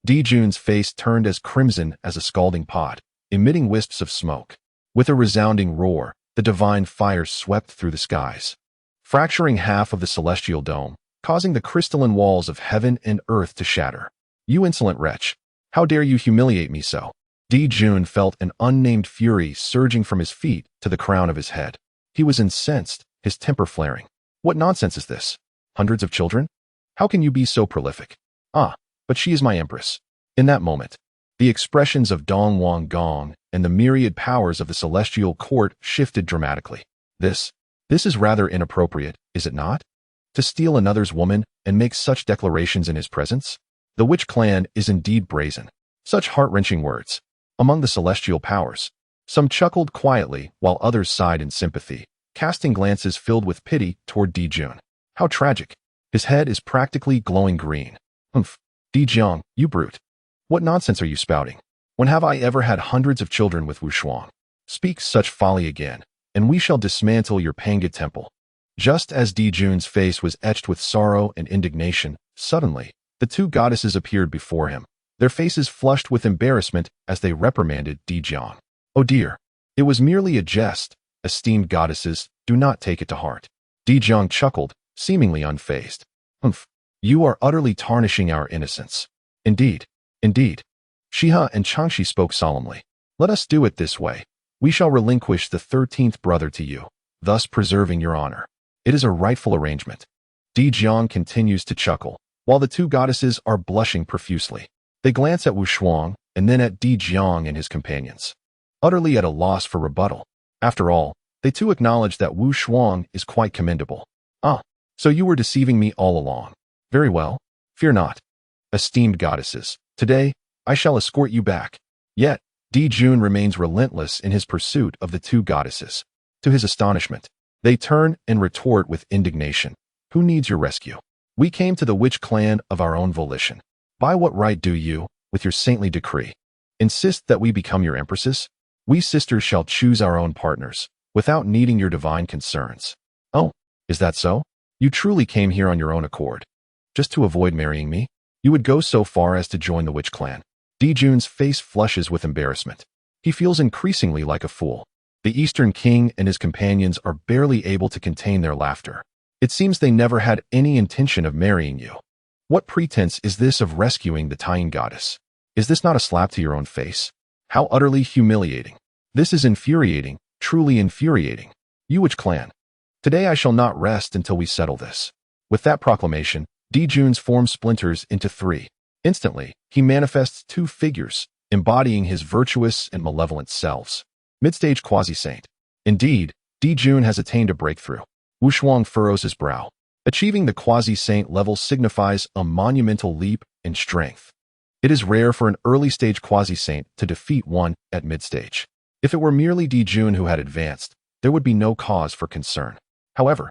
Di Jun's face turned as crimson as a scalding pot, emitting wisps of smoke. With a resounding roar, the divine fire swept through the skies, fracturing half of the celestial dome, causing the crystalline walls of heaven and earth to shatter. You insolent wretch! How dare you humiliate me so? Di Jun felt an unnamed fury surging from his feet to the crown of his head. He was incensed, his temper flaring. What nonsense is this? Hundreds of children? How can you be so prolific? Ah, but she is my empress. In that moment, the expressions of Dong Wang Gong and the myriad powers of the celestial court shifted dramatically. This is rather inappropriate, is it not? To steal another's woman and make such declarations in his presence? The witch clan is indeed brazen. Such heart-wrenching words. Among the celestial powers, some chuckled quietly while others sighed in sympathy. casting glances filled with pity toward Dijun. How tragic. His head is practically glowing green. Humph. Dijiang, you brute. What nonsense are you spouting? When have I ever had hundreds of children with Wu Shuang? Speak such folly again, and we shall dismantle your Panga temple. Just as Dijun's face was etched with sorrow and indignation, suddenly, the two goddesses appeared before him, their faces flushed with embarrassment as they reprimanded Dijiang. Oh dear. It was merely a jest. Esteemed goddesses, do not take it to heart. Dijiang chuckled, seemingly unfazed. Humph. You are utterly tarnishing our innocence. Indeed. Indeed. Shiha and Changshi spoke solemnly. Let us do it this way. We shall relinquish the 13th brother to you, thus preserving your honor. It is a rightful arrangement. Dijiang continues to chuckle, while the two goddesses are blushing profusely. They glance at Wu Shuang and then at Dijiang and his companions, utterly at a loss for rebuttal. After all, they too acknowledge that Wu Shuang is quite commendable. Ah, so you were deceiving me all along. Very well. Fear not. Esteemed goddesses, today, I shall escort you back. Yet, Dijun remains relentless in his pursuit of the two goddesses. To his astonishment, they turn and retort with indignation. Who needs your rescue? We came to the witch clan of our own volition. By what right do you, with your saintly decree, insist that we become your empresses? We sisters shall choose our own partners, without needing your divine concerns. Oh, is that so? You truly came here on your own accord. Just to avoid marrying me? You would go so far as to join the witch clan. Dijun's face flushes with embarrassment. He feels increasingly like a fool. The Eastern King and his companions are barely able to contain their laughter. It seems they never had any intention of marrying you. What pretense is this of rescuing the Tying goddess? Is this not a slap to your own face? How utterly humiliating. This is infuriating, truly infuriating. You witch clan. Today I shall not rest until we settle this. With that proclamation, Dijun's form splinters into three. Instantly, he manifests two figures, embodying his virtuous and malevolent selves. Midstage quasi-saint. Indeed, Dijun has attained a breakthrough. Wu Shuang furrows his brow. Achieving the quasi-saint level signifies a monumental leap in strength. It is rare for an early-stage quasi-saint to defeat one at mid-stage. If it were merely Dijun who had advanced, there would be no cause for concern. However,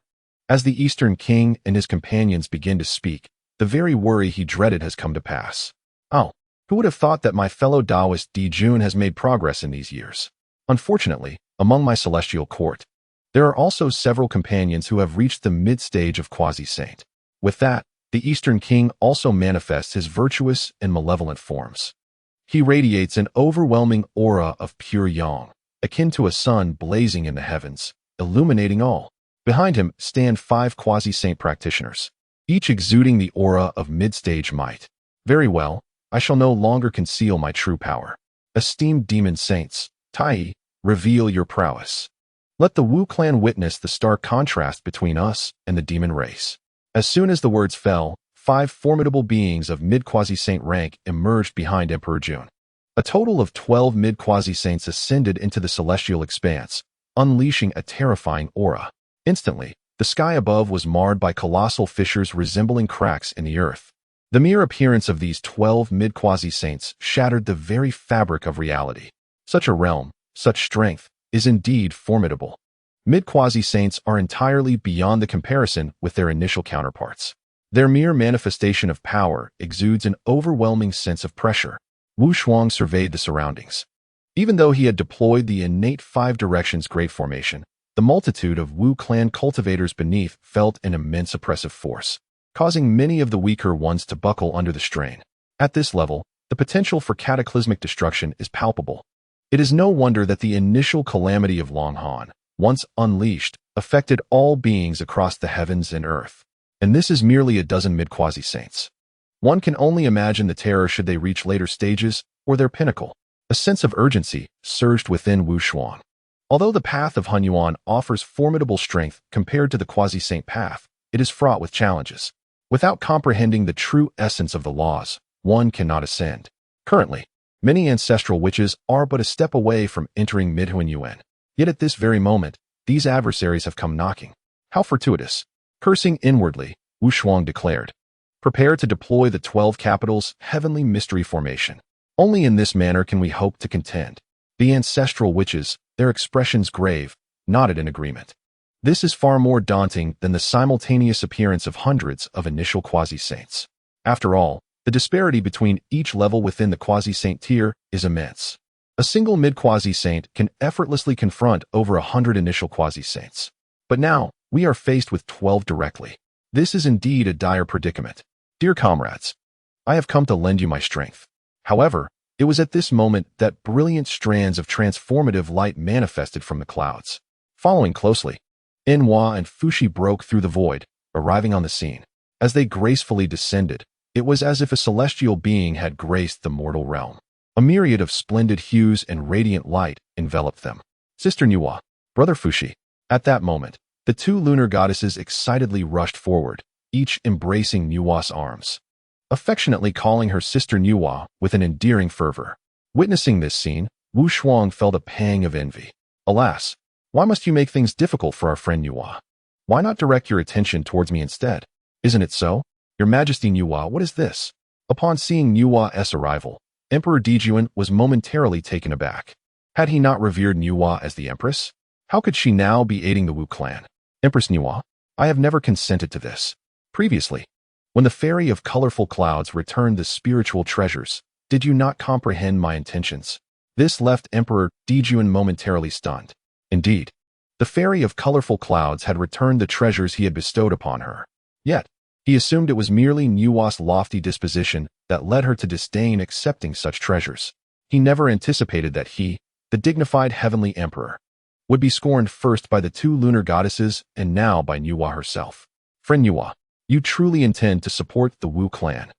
as the Eastern King and his companions begin to speak, the very worry he dreaded has come to pass. Oh, who would have thought that my fellow Taoist Dijun has made progress in these years? Unfortunately, among my celestial court, there are also several companions who have reached the mid-stage of quasi-saint. With that, the Eastern King also manifests his virtuous and malevolent forms. He radiates an overwhelming aura of pure yang, akin to a sun blazing in the heavens, illuminating all. Behind him stand 5 quasi-saint practitioners, each exuding the aura of mid-stage might. Very well, I shall no longer conceal my true power. Esteemed demon saints, Tai, reveal your prowess. Let the Wu clan witness the stark contrast between us and the demon race. As soon as the words fell, 5 formidable beings of mid-quasi-saint rank emerged behind Emperor Jun. A total of 12 mid-quasi-saints ascended into the celestial expanse, unleashing a terrifying aura. Instantly, the sky above was marred by colossal fissures resembling cracks in the earth. The mere appearance of these 12 mid-quasi-saints shattered the very fabric of reality. Such a realm, such strength, is indeed formidable. Mid-quasi-saints are entirely beyond the comparison with their initial counterparts. Their mere manifestation of power exudes an overwhelming sense of pressure. Wu Shuang surveyed the surroundings. Even though he had deployed the innate 5 directions great formation, the multitude of Wu clan cultivators beneath felt an immense oppressive force, causing many of the weaker ones to buckle under the strain. At this level, the potential for cataclysmic destruction is palpable. It is no wonder that the initial calamity of Longhan, once unleashed, affected all beings across the heavens and earth. And this is merely a dozen mid-quasi-saints. One can only imagine the terror should they reach later stages or their pinnacle. A sense of urgency surged within Wu Shuang. Although the path of Hunyuan offers formidable strength compared to the quasi-saint path, it is fraught with challenges. Without comprehending the true essence of the laws, one cannot ascend. Currently, many ancestral witches are but a step away from entering mid-Hunyuan. Yet at this very moment, these adversaries have come knocking. How fortuitous. Cursing inwardly, Wu Shuang declared. Prepare to deploy the 12 capitals' heavenly mystery formation. Only in this manner can we hope to contend. The ancestral witches, their expressions grave, nodded in agreement. This is far more daunting than the simultaneous appearance of hundreds of initial quasi-saints. After all, the disparity between each level within the quasi-saint tier is immense. A single mid-quasi-saint can effortlessly confront over 100 initial quasi-saints. But now, we are faced with 12 directly. This is indeed a dire predicament. Dear comrades, I have come to lend you my strength. However, it was at this moment that brilliant strands of transformative light manifested from the clouds. Following closely, Enhua and Fushi broke through the void, arriving on the scene. As they gracefully descended, it was as if a celestial being had graced the mortal realm. A myriad of splendid hues and radiant light enveloped them. Sister Enhua, Brother Fushi. At that moment, the two lunar goddesses excitedly rushed forward, each embracing Enhua's arms, affectionately calling her sister Enhua with an endearing fervor. Witnessing this scene, Wu Shuang felt a pang of envy. Alas, why must you make things difficult for our friend Enhua? Why not direct your attention towards me instead? Isn't it so? Your Majesty Enhua, what is this? Upon seeing Enhua's arrival, Emperor Dijun was momentarily taken aback. Had he not revered Enhua as the Empress? How could she now be aiding the Wu clan? Empress Enhua, I have never consented to this. Previously, when the Fairy of Colorful Clouds returned the spiritual treasures, did you not comprehend my intentions? This left Emperor Dijun momentarily stunned. Indeed, the Fairy of Colorful Clouds had returned the treasures he had bestowed upon her. Yet, he assumed it was merely Enhua's lofty disposition that led her to disdain accepting such treasures. He never anticipated that he, the dignified heavenly emperor, would be scorned first by the two lunar goddesses and now by Enhua herself. Friend Enhua, you truly intend to support the Wu clan?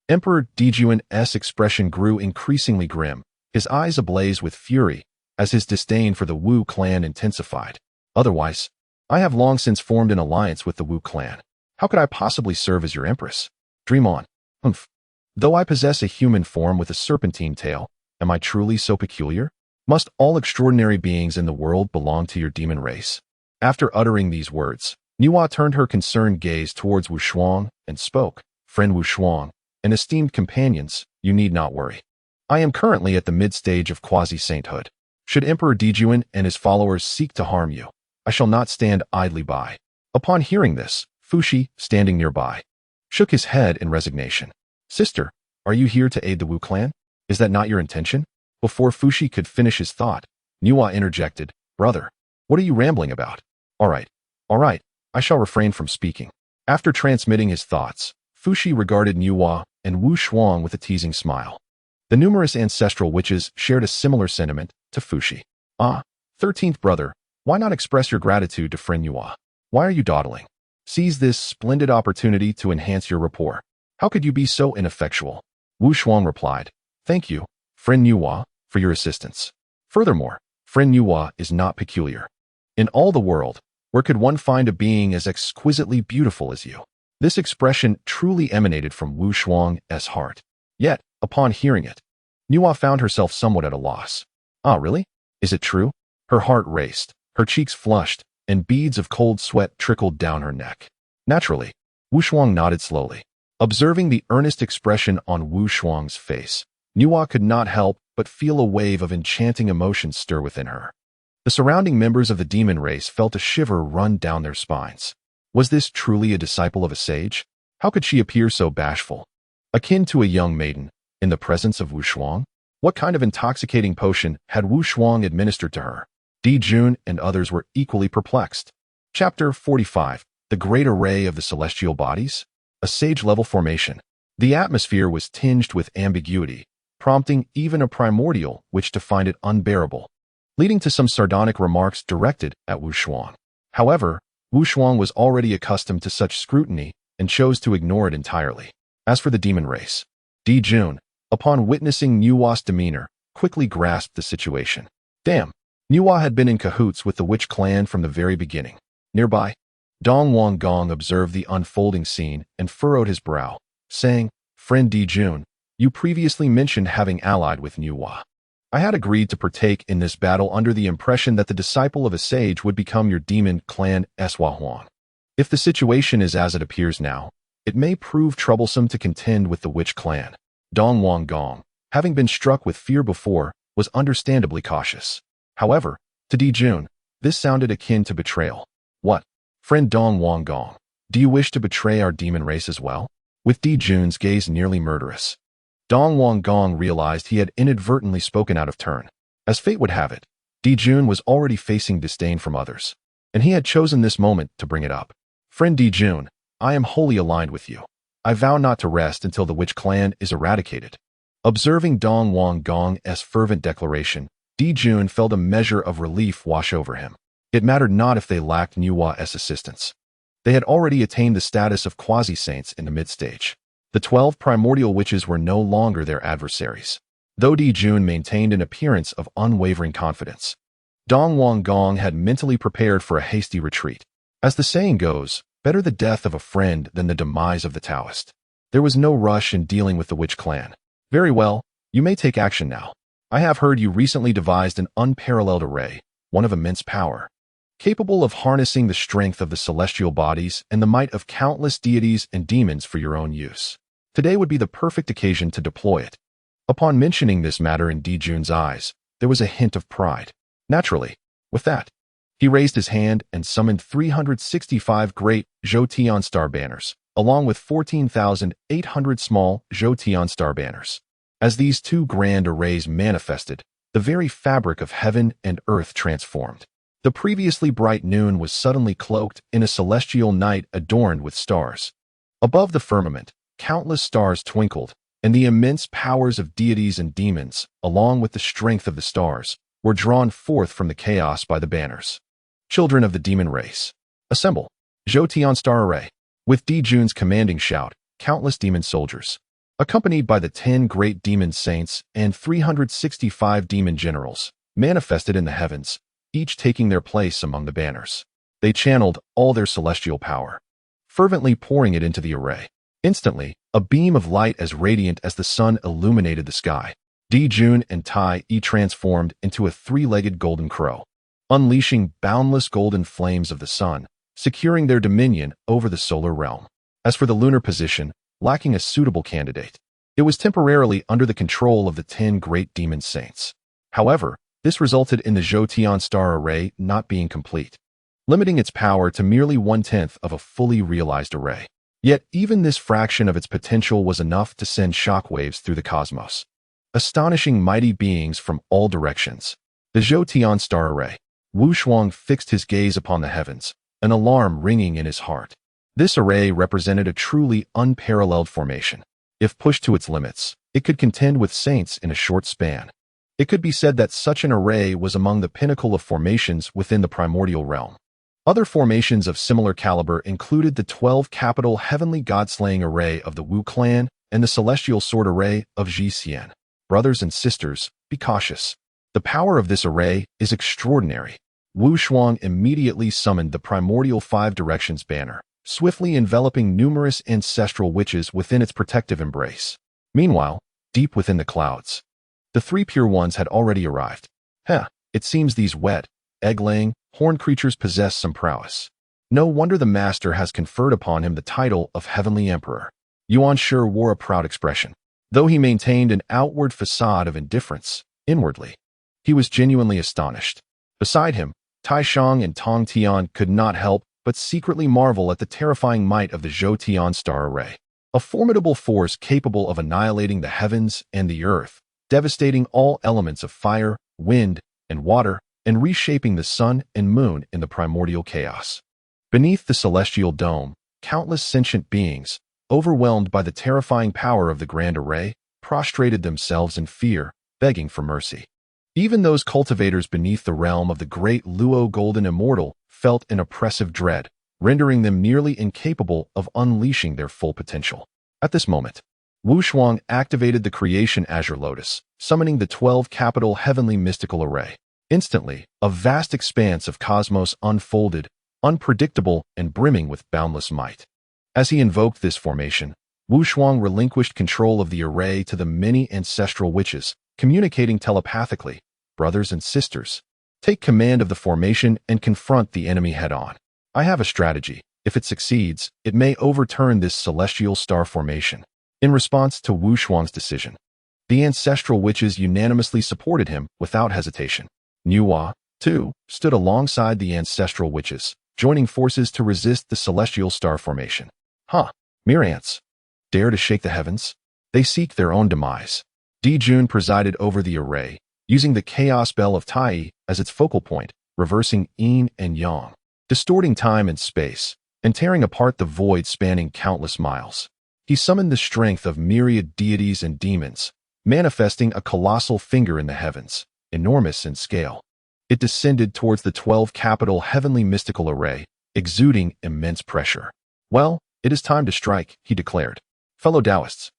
Emperor Dijun's expression grew increasingly grim, his eyes ablaze with fury as his disdain for the Wu clan intensified. Otherwise, I have long since formed an alliance with the Wu clan. How could I possibly serve as your empress? Dream on. Humph. Though I possess a human form with a serpentine tail, am I truly so peculiar? Must all extraordinary beings in the world belong to your demon race? After uttering these words, Enhua turned her concerned gaze towards Wu Shuang and spoke. Friend Wu Shuang, and esteemed companions, you need not worry. I am currently at the mid-stage of quasi-sainthood. Should Emperor Dijun and his followers seek to harm you, I shall not stand idly by. Upon hearing this, Fushi, standing nearby, shook his head in resignation. Sister, are you here to aid the Wu clan? Is that not your intention? Before Fushi could finish his thought, Enhua interjected, Brother, what are you rambling about? All right, I shall refrain from speaking. After transmitting his thoughts, Fushi regarded Enhua and Wu Shuang with a teasing smile. The numerous ancestral witches shared a similar sentiment to Fushi. 13th brother, why not express your gratitude to friend Enhua? Why are you dawdling? Seize this splendid opportunity to enhance your rapport. How could you be so ineffectual? Wu Shuang replied, Thank you, friend Enhua, for your assistance. Furthermore, friend Enhua is not peculiar. In all the world, where could one find a being as exquisitely beautiful as you? This expression truly emanated from Wu Shuang's heart. Yet, upon hearing it, Enhua found herself somewhat at a loss. Really? Is it true? Her heart raced, her cheeks flushed, and beads of cold sweat trickled down her neck. Naturally, Wu Shuang nodded slowly. Observing the earnest expression on Wu Shuang's face, Enhua could not help but feel a wave of enchanting emotion stir within her. The surrounding members of the demon race felt a shiver run down their spines. Was this truly a disciple of a sage? How could she appear so bashful, akin to a young maiden, in the presence of Wu Shuang? What kind of intoxicating potion had Wu Shuang administered to her? Dijun and others were equally perplexed. Chapter 45. The Great Array of the Celestial Bodies? A sage-level formation. The atmosphere was tinged with ambiguity, prompting even a primordial witch to find it unbearable, leading to some sardonic remarks directed at Wu Shuang. However, Wu Shuang was already accustomed to such scrutiny and chose to ignore it entirely. As for the demon race, Dijun, upon witnessing Enhua's demeanor, quickly grasped the situation. Damn, Enhua had been in cahoots with the witch clan from the very beginning. Nearby, Dong Wang Gong observed the unfolding scene and furrowed his brow, saying, Friend Dijun, you previously mentioned having allied with Enhua. I had agreed to partake in this battle under the impression that the disciple of a sage would become your demon clan Swa Huang. If the situation is as it appears now, it may prove troublesome to contend with the witch clan. Dong Wang Gong, having been struck with fear before, was understandably cautious. However, to Dijun, this sounded akin to betrayal. What? Friend Dong Wang Gong, do you wish to betray our demon race as well? With Di Jun's gaze nearly murderous, Dong Wang Gong realized he had inadvertently spoken out of turn. As fate would have it, Di Jun was already facing disdain from others, and he had chosen this moment to bring it up. Friend Di Jun, I am wholly aligned with you. I vow not to rest until the witch clan is eradicated. Observing Dong Wang Gong's fervent declaration, Di Jun felt a measure of relief wash over him. It mattered not if they lacked Nuwa's assistance. They had already attained the status of quasi-saints in the mid-stage. The 12 primordial witches were no longer their adversaries, though Di Jun maintained an appearance of unwavering confidence. Dong Wang Gong had mentally prepared for a hasty retreat. As the saying goes, better the death of a friend than the demise of the Taoist. There was no rush in dealing with the witch clan. Very well, you may take action now. I have heard you recently devised an unparalleled array, one of immense power, capable of harnessing the strength of the celestial bodies and the might of countless deities and demons for your own use. Today would be the perfect occasion to deploy it. Upon mentioning this matter in Di Jun's eyes, there was a hint of pride. Naturally, with that, he raised his hand and summoned 365 great Zhou star banners, along with 14,800 small Zhou star banners. As these two grand arrays manifested, the very fabric of heaven and earth transformed. The previously bright noon was suddenly cloaked in a celestial night adorned with stars. Above the firmament, countless stars twinkled, and the immense powers of deities and demons, along with the strength of the stars, were drawn forth from the chaos by the banners. Children of the demon race, assemble! Zhou star array. With Di Jun's commanding shout, countless demon soldiers, accompanied by the 10 great demon saints and 365 demon generals, manifested in the heavens, each taking their place among the banners. They channeled all their celestial power, fervently pouring it into the array. Instantly, a beam of light as radiant as the sun illuminated the sky. Di Jun and Tai Yi transformed into a three-legged golden crow, unleashing boundless golden flames of the sun, securing their dominion over the solar realm. As for the lunar position, lacking a suitable candidate, it was temporarily under the control of the 10 great demon saints. However, this resulted in the Zhou star array not being complete, limiting its power to merely 1/10 of a fully realized array. Yet even this fraction of its potential was enough to send shockwaves through the cosmos, astonishing mighty beings from all directions. The Zhou star array. Wu Shuang fixed his gaze upon the heavens, an alarm ringing in his heart. This array represented a truly unparalleled formation. If pushed to its limits, it could contend with saints in a short span. It could be said that such an array was among the pinnacle of formations within the primordial realm. Other formations of similar caliber included the 12 capital heavenly god-slaying array of the Wu clan and the celestial sword array of Ji Xian. Brothers and sisters, be cautious. The power of this array is extraordinary. Wu Shuang immediately summoned the primordial 5 directions banner, swiftly enveloping numerous ancestral witches within its protective embrace. Meanwhile, deep within the clouds, the 3 pure ones had already arrived. It seems these wet, egg-laying, horned creatures possess some prowess. No wonder the master has conferred upon him the title of Heavenly Emperor. Yuan sure wore a proud expression. Though he maintained an outward facade of indifference, inwardly, he was genuinely astonished. Beside him, Tai Shang and Tong Tian could not help but secretly marvel at the terrifying might of the Zhou star array, a formidable force capable of annihilating the heavens and the earth, devastating all elements of fire, wind, and water, and reshaping the sun and moon in the primordial chaos. Beneath the celestial dome, countless sentient beings, overwhelmed by the terrifying power of the grand array, prostrated themselves in fear, begging for mercy. Even those cultivators beneath the realm of the great Luo Golden Immortal felt an oppressive dread, rendering them nearly incapable of unleashing their full potential. At this moment, Wu Shuang activated the Creation Azure Lotus, summoning the 12 capital heavenly mystical array. Instantly, a vast expanse of cosmos unfolded, unpredictable and brimming with boundless might. As he invoked this formation, Wu Shuang relinquished control of the array to the many ancestral witches, communicating telepathically. Brothers and sisters, take command of the formation and confront the enemy head-on. I have a strategy. If it succeeds, it may overturn this celestial star formation. In response to Wu Shuang's decision, the ancestral witches unanimously supported him without hesitation. Nuwa, too, stood alongside the ancestral witches, joining forces to resist the celestial star formation. Mere ants. Dare to shake the heavens? They seek their own demise. Jun presided over the array, using the chaos bell of Tai as its focal point, reversing yin and yang, distorting time and space, and tearing apart the void spanning countless miles. He summoned the strength of myriad deities and demons, manifesting a colossal finger in the heavens, enormous in scale. It descended towards the 12-capital heavenly mystical array, exuding immense pressure. Well, it is time to strike, he declared. Fellow Taoists,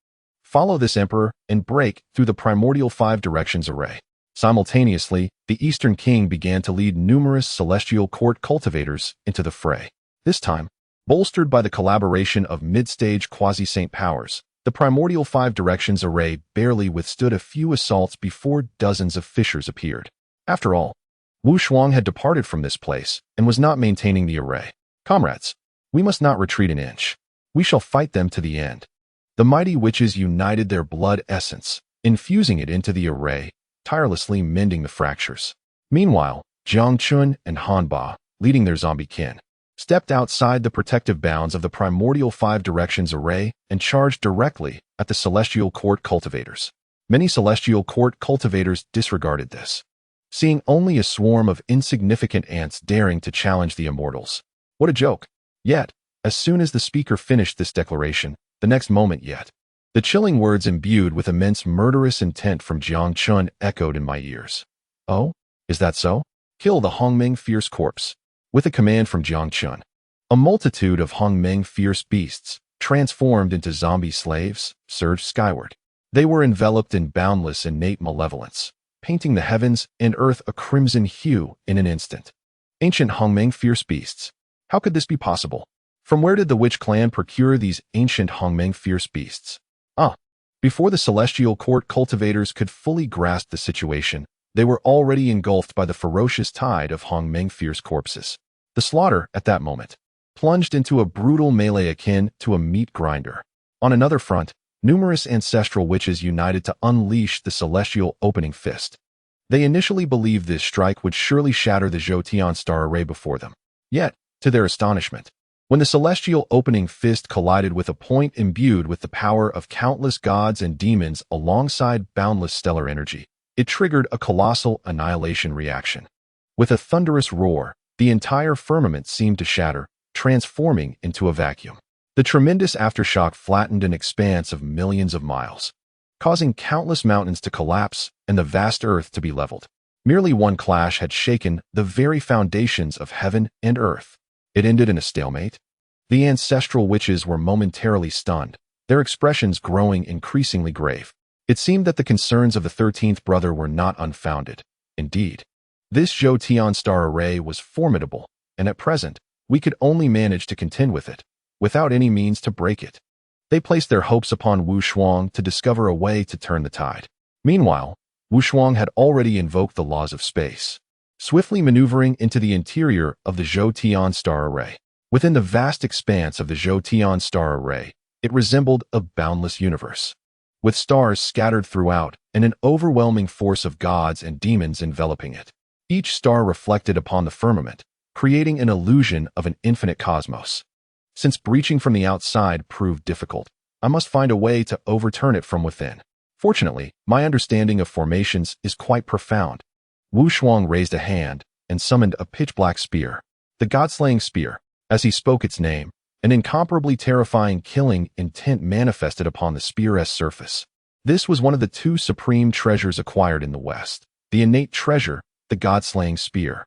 follow this emperor and break through the primordial 5 directions array. Simultaneously, the Eastern King began to lead numerous celestial court cultivators into the fray. This time, bolstered by the collaboration of mid-stage quasi-saint powers, the primordial 5 directions array barely withstood a few assaults before dozens of fissures appeared. After all, Wu Shuang had departed from this place and was not maintaining the array. Comrades, we must not retreat an inch. We shall fight them to the end. The mighty witches united their blood essence, infusing it into the array, tirelessly mending the fractures. Meanwhile, Jiang Chun and Han Ba, leading their zombie kin, stepped outside the protective bounds of the primordial 5 directions array and charged directly at the celestial court cultivators. Many celestial court cultivators disregarded this, seeing only a swarm of insignificant ants daring to challenge the immortals. What a joke! Yet, as soon as the speaker finished this declaration, the next moment the chilling words imbued with immense murderous intent from Jiang Chun echoed in my ears. Oh, is that so? Kill the Hongmeng fierce corpse. With a command from Jiang Chun, a multitude of Hongmeng fierce beasts, transformed into zombie slaves, surged skyward. They were enveloped in boundless innate malevolence, painting the heavens and earth a crimson hue in an instant. Ancient Hongmeng fierce beasts. How could this be possible? From where did the witch clan procure these ancient Hongmeng fierce beasts? Before the celestial court cultivators could fully grasp the situation, they were already engulfed by the ferocious tide of Hongmeng fierce corpses. The slaughter, at that moment, plunged into a brutal melee akin to a meat grinder. On another front, numerous ancestral witches united to unleash the celestial opening fist. They initially believed this strike would surely shatter the Zhoutian star array before them. Yet, to their astonishment, when the celestial opening fist collided with a point imbued with the power of countless gods and demons alongside boundless stellar energy, it triggered a colossal annihilation reaction. With a thunderous roar, the entire firmament seemed to shatter, transforming into a vacuum. The tremendous aftershock flattened an expanse of millions of miles, causing countless mountains to collapse and the vast earth to be leveled. Merely one clash had shaken the very foundations of heaven and earth. It ended in a stalemate. The ancestral witches were momentarily stunned, their expressions growing increasingly grave. It seemed that the concerns of the 13th brother were not unfounded. Indeed, this Zhoutian star array was formidable, and at present, we could only manage to contend with it, without any means to break it. They placed their hopes upon Wu Shuang to discover a way to turn the tide. Meanwhile, Wu Shuang had already invoked the laws of space, swiftly maneuvering into the interior of the Zhoutian star array. Within the vast expanse of the Zhoutian star array, it resembled a boundless universe, with stars scattered throughout and an overwhelming force of gods and demons enveloping it. Each star reflected upon the firmament, creating an illusion of an infinite cosmos. Since breaching from the outside proved difficult, I must find a way to overturn it from within. Fortunately, my understanding of formations is quite profound. Wu Shuang raised a hand and summoned a pitch-black spear, the god-slaying spear. As he spoke its name, an incomparably terrifying killing intent manifested upon the spear's surface. This was one of the 2 supreme treasures acquired in the West, the innate treasure, the god-slaying spear.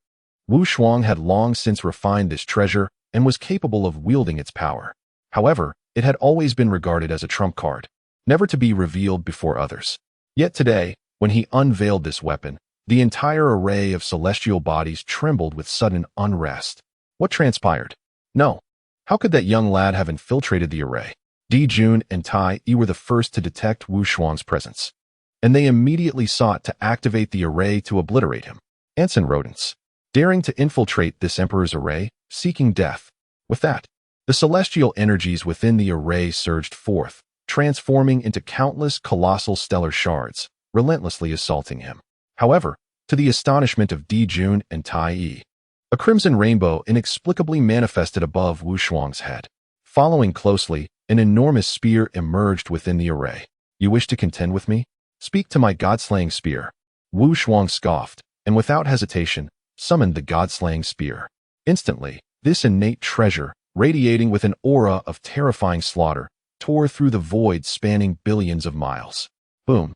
Wu Shuang had long since refined this treasure and was capable of wielding its power. However, it had always been regarded as a trump card, never to be revealed before others. Yet today, when he unveiled this weapon, the entire array of celestial bodies trembled with sudden unrest. What transpired? No. How could that young lad have infiltrated the array? Jun and Tai were the first to detect Wu Shuang's presence, and they immediately sought to activate the array to obliterate him. Ants and rodents, daring to infiltrate this emperor's array, seeking death. With that, the celestial energies within the array surged forth, transforming into countless colossal stellar shards, relentlessly assaulting him. However, to the astonishment of Jun and Tai, A crimson rainbow inexplicably manifested above Wu Shuang's head. Following closely, an enormous spear emerged within the array. You wish to contend with me? Speak to my god-slaying spear. Wu Shuang scoffed, and without hesitation, summoned the god-slaying spear. Instantly, this innate treasure, radiating with an aura of terrifying slaughter, tore through the void spanning billions of miles. Boom,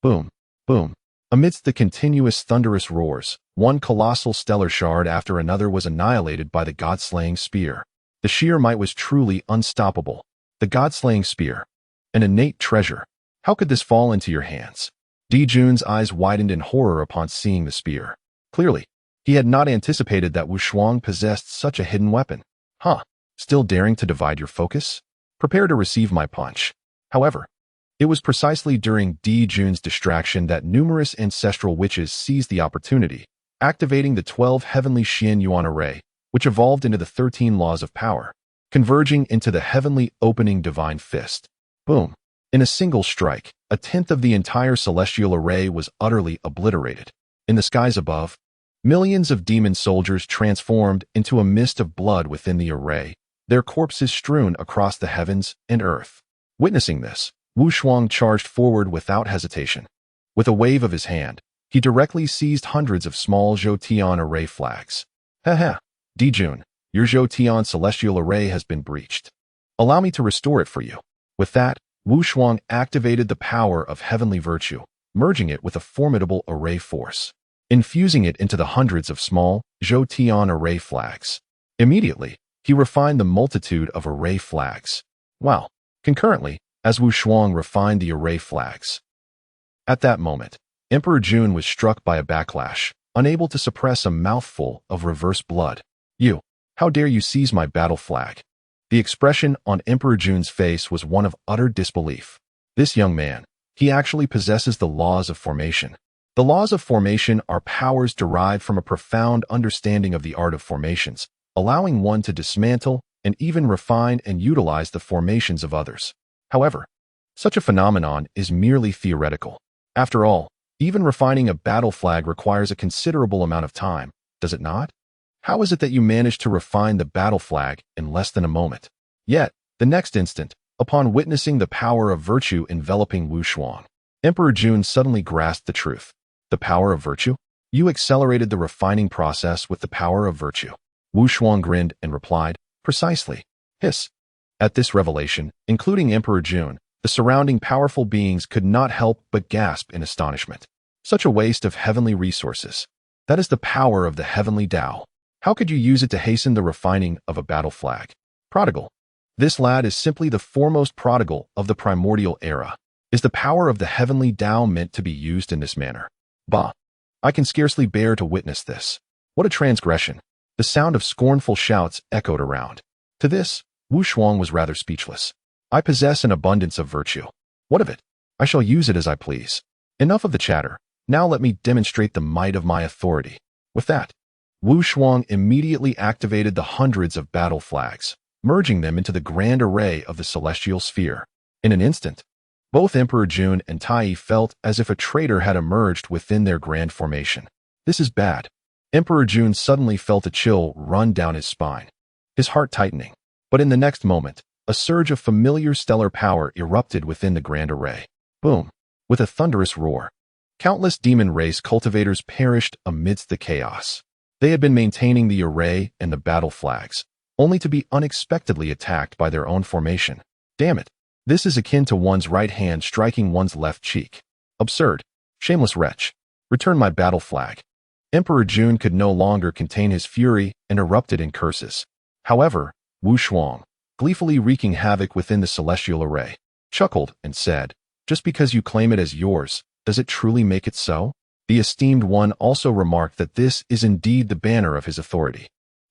boom, boom. Amidst the continuous thunderous roars, one colossal stellar shard after another was annihilated by the god-slaying spear. The sheer might was truly unstoppable. The god-slaying spear. An innate treasure. How could this fall into your hands? Jun's eyes widened in horror upon seeing the spear. Clearly, he had not anticipated that Wu Shuang possessed such a hidden weapon. Huh? Still daring to divide your focus? Prepare to receive my punch. However, it was precisely during Jun's distraction that numerous ancestral witches seized the opportunity, activating the 12 heavenly Xian Yuan array, which evolved into the 13 laws of power, converging into the heavenly opening divine fist. Boom. In a single strike, a tenth of the entire celestial array was utterly obliterated. In the skies above, millions of demon soldiers transformed into a mist of blood within the array, their corpses strewn across the heavens and earth. Witnessing this, Wu Shuang charged forward without hesitation. With a wave of his hand, he directly seized hundreds of small Zhou Tian array flags. Haha, Jun, your Zhou Tian celestial array has been breached. Allow me to restore it for you. With that, Wu Shuang activated the power of heavenly virtue, merging it with a formidable array force, infusing it into the hundreds of small Zhou Tian array flags. Immediately, he refined the multitude of array flags. Wow! Concurrently, as Wu Shuang refined the array flags. At that moment, Emperor Jun was struck by a backlash, unable to suppress a mouthful of reverse blood. You, how dare you seize my battle flag? The expression on Emperor Jun's face was one of utter disbelief. This young man, he actually possesses the laws of formation. The laws of formation are powers derived from a profound understanding of the art of formations, allowing one to dismantle and even refine and utilize the formations of others. However, such a phenomenon is merely theoretical. After all, even refining a battle flag requires a considerable amount of time, does it not? How is it that you managed to refine the battle flag in less than a moment? Yet, the next instant, upon witnessing the power of virtue enveloping Wu Shuang, Emperor Jun suddenly grasped the truth. The power of virtue? You accelerated the refining process with the power of virtue. Wu Shuang grinned and replied, precisely. Hiss. At this revelation, including Emperor Jun, the surrounding powerful beings could not help but gasp in astonishment. Such a waste of heavenly resources. That is the power of the heavenly Tao. How could you use it to hasten the refining of a battle flag? Prodigal. This lad is simply the foremost prodigal of the primordial era. Is the power of the heavenly Tao meant to be used in this manner? Bah! I can scarcely bear to witness this. What a transgression! The sound of scornful shouts echoed around. To this, Wu Shuang was rather speechless. I possess an abundance of virtue. What of it? I shall use it as I please. Enough of the chatter. Now let me demonstrate the might of my authority. With that, Wu Shuang immediately activated the hundreds of battle flags, merging them into the grand array of the celestial sphere. In an instant, both Emperor Jun and Tai felt as if a traitor had emerged within their grand formation. This is bad. Emperor Jun suddenly felt a chill run down his spine, his heart tightening. But in the next moment, a surge of familiar stellar power erupted within the grand array. Boom! With a thunderous roar, countless demon race cultivators perished amidst the chaos. They had been maintaining the array and the battle flags, only to be unexpectedly attacked by their own formation. Damn it! This is akin to one's right hand striking one's left cheek. Absurd. Shameless wretch. Return my battle flag. Emperor Jun could no longer contain his fury and erupted in curses. However, Wu Shuang, gleefully wreaking havoc within the celestial array, chuckled and said, just because you claim it as yours, does it truly make it so? The esteemed one also remarked that this is indeed the banner of his authority.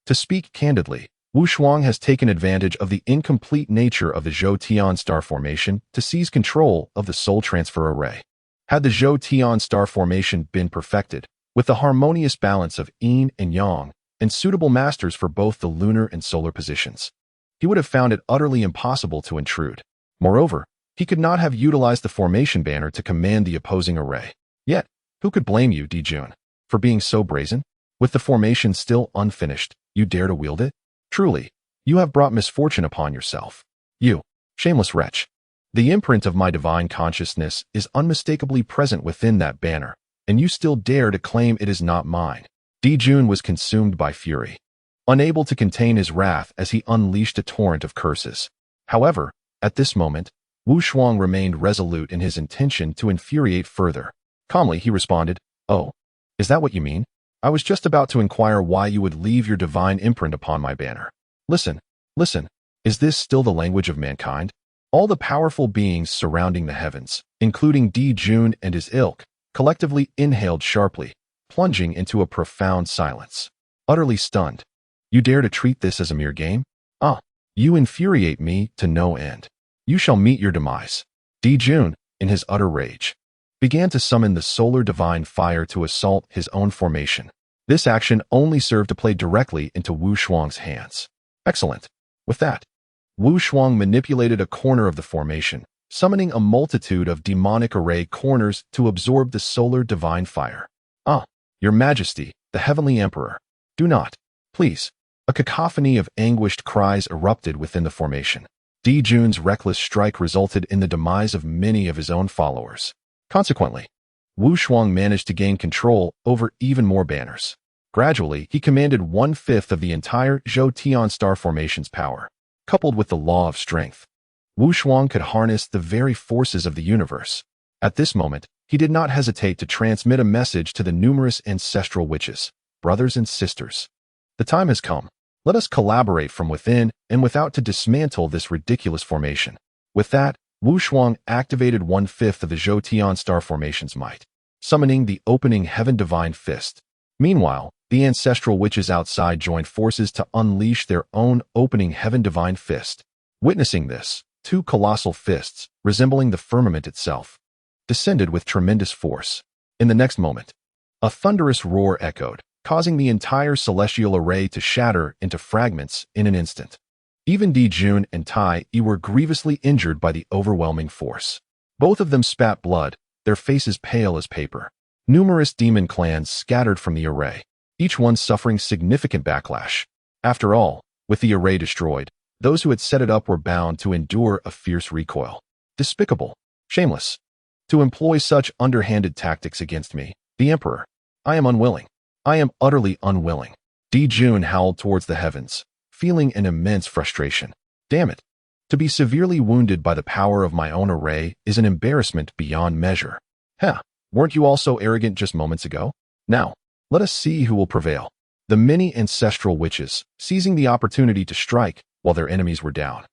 To speak candidly, Wu Shuang has taken advantage of the incomplete nature of the Zhou Tian star formation to seize control of the soul transfer array. Had the Zhou Tian star formation been perfected, with the harmonious balance of yin and yang, and suitable masters for both the lunar and solar positions, he would have found it utterly impossible to intrude. Moreover, he could not have utilized the formation banner to command the opposing array. Yet, who could blame you, Jun, for being so brazen? With the formation still unfinished, you dare to wield it? Truly, you have brought misfortune upon yourself. You, shameless wretch. The imprint of my divine consciousness is unmistakably present within that banner, and you still dare to claim it is not mine. Jun was consumed by fury, unable to contain his wrath as he unleashed a torrent of curses. However, at this moment, Wu Shuang remained resolute in his intention to infuriate further. Calmly, he responded, "Oh, is that what you mean? I was just about to inquire why you would leave your divine imprint upon my banner. Listen, listen, is this still the language of mankind?" All the powerful beings surrounding the heavens, including Jun and his ilk, collectively inhaled sharply, plunging into a profound silence. Utterly stunned. You dare to treat this as a mere game? Ah, you infuriate me to no end. You shall meet your demise. Jun, in his utter rage, began to summon the solar divine fire to assault his own formation. This action only served to play directly into Wu Shuang's hands. Excellent. With that, Wu Shuang manipulated a corner of the formation, summoning a multitude of demonic array corners to absorb the solar divine fire. Ah, your majesty, the heavenly emperor. Do not, please. A cacophony of anguished cries erupted within the formation. Jun's reckless strike resulted in the demise of many of his own followers. Consequently, Wu Shuang managed to gain control over even more banners. Gradually, he commanded 1/5 of the entire Zhou Tian star formation's power. Coupled with the law of strength, Wu Shuang could harness the very forces of the universe. At this moment, he did not hesitate to transmit a message to the numerous ancestral witches, brothers and sisters. The time has come. Let us collaborate from within and without to dismantle this ridiculous formation. With that, Wu Shuang activated 1/5 of the Zhou Tian star formation's might, summoning the opening heaven divine fist. Meanwhile, the ancestral witches outside joined forces to unleash their own opening heaven divine fist. Witnessing this, two colossal fists, resembling the firmament itself, descended with tremendous force. In the next moment, a thunderous roar echoed, causing the entire celestial array to shatter into fragments in an instant. Even Jun and Tai Yi were grievously injured by the overwhelming force. Both of them spat blood, their faces pale as paper. Numerous demon clans scattered from the array, each one suffering significant backlash. After all, with the array destroyed, those who had set it up were bound to endure a fierce recoil. Despicable, shameless, to employ such underhanded tactics against me, the Emperor. I am unwilling. I am utterly unwilling. Jun howled towards the heavens, feeling an immense frustration. Damn it. To be severely wounded by the power of my own array is an embarrassment beyond measure. Heh, weren't you all so arrogant just moments ago? Now, let us see who will prevail. The many ancestral witches, seizing the opportunity to strike while their enemies were down,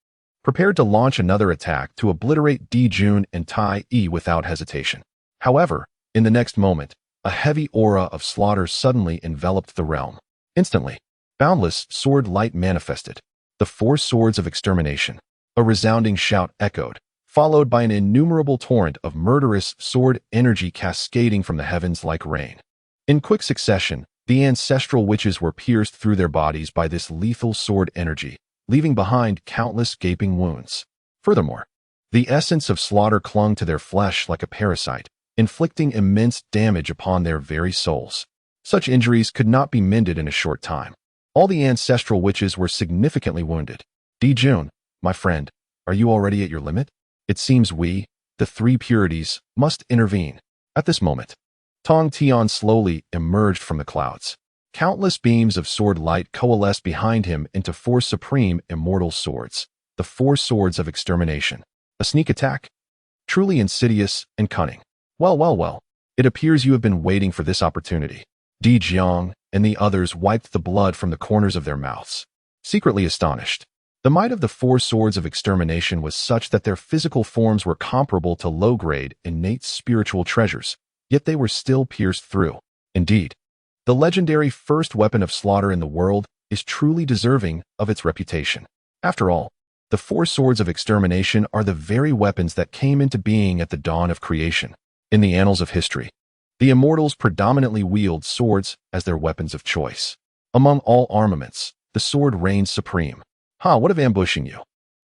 prepared to launch another attack to obliterate Jun and Tai Yi without hesitation. However, in the next moment, a heavy aura of slaughter suddenly enveloped the realm. Instantly, boundless sword light manifested. The 4 swords of extermination. A resounding shout echoed, followed by an innumerable torrent of murderous sword energy cascading from the heavens like rain. In quick succession, the ancestral witches were pierced through their bodies by this lethal sword energy, leaving behind countless gaping wounds. Furthermore, the essence of slaughter clung to their flesh like a parasite, inflicting immense damage upon their very souls. Such injuries could not be mended in a short time. All the ancestral witches were significantly wounded. Jun, my friend, are you already at your limit? It seems we, the 3 purities, must intervene. At this moment, Tong Tian slowly emerged from the clouds. Countless beams of sword light coalesced behind him into 4 supreme immortal swords, the 4 swords of extermination. A sneak attack? Truly insidious and cunning. Well, it appears you have been waiting for this opportunity. Jiang and the others wiped the blood from the corners of their mouths, secretly astonished. The might of the 4 swords of extermination was such that their physical forms were comparable to low-grade, innate spiritual treasures, yet they were still pierced through. Indeed, the legendary first weapon of slaughter in the world is truly deserving of its reputation. After all, the 4 swords of extermination are the very weapons that came into being at the dawn of creation. In the annals of history, the immortals predominantly wield swords as their weapons of choice. Among all armaments, the sword reigns supreme. What of ambushing you?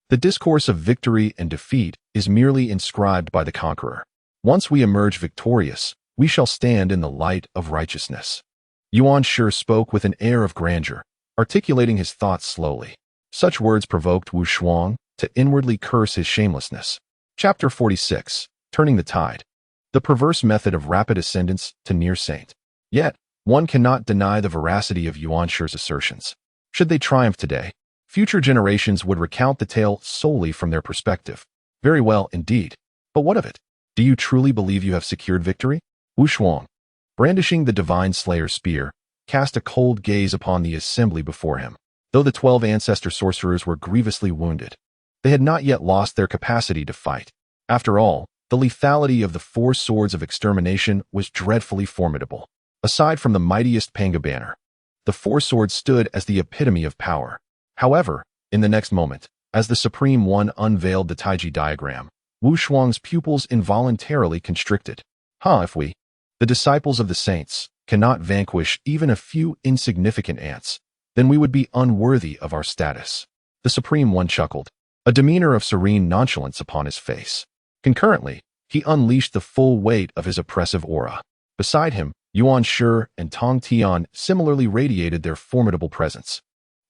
The discourse of victory and defeat is merely inscribed by the conqueror. Once we emerge victorious, we shall stand in the light of righteousness. Yuan Shi spoke with an air of grandeur, articulating his thoughts slowly. Such words provoked Wu Shuang to inwardly curse his shamelessness. Chapter 46. Turning the Tide. The perverse method of rapid ascendance to near saint. Yet, one cannot deny the veracity of Yuan Shi's assertions. Should they triumph today, future generations would recount the tale solely from their perspective. Very well indeed. But what of it? Do you truly believe you have secured victory? Wu Shuang, brandishing the divine slayer spear, cast a cold gaze upon the assembly before him. Though the 12 ancestor sorcerers were grievously wounded, they had not yet lost their capacity to fight. After all, the lethality of the 4 swords of extermination was dreadfully formidable. Aside from the mightiest Panga banner, the 4 swords stood as the epitome of power. However, in the next moment, as the Supreme One unveiled the Taiji diagram, Wu Shuang's pupils involuntarily constricted. If we, the disciples of the saints, cannot vanquish even a few insignificant ants, then we would be unworthy of our status. The Supreme One chuckled, a demeanor of serene nonchalance upon his face. Concurrently, he unleashed the full weight of his oppressive aura. Beside him, Yuan Shi and Tong Tian similarly radiated their formidable presence.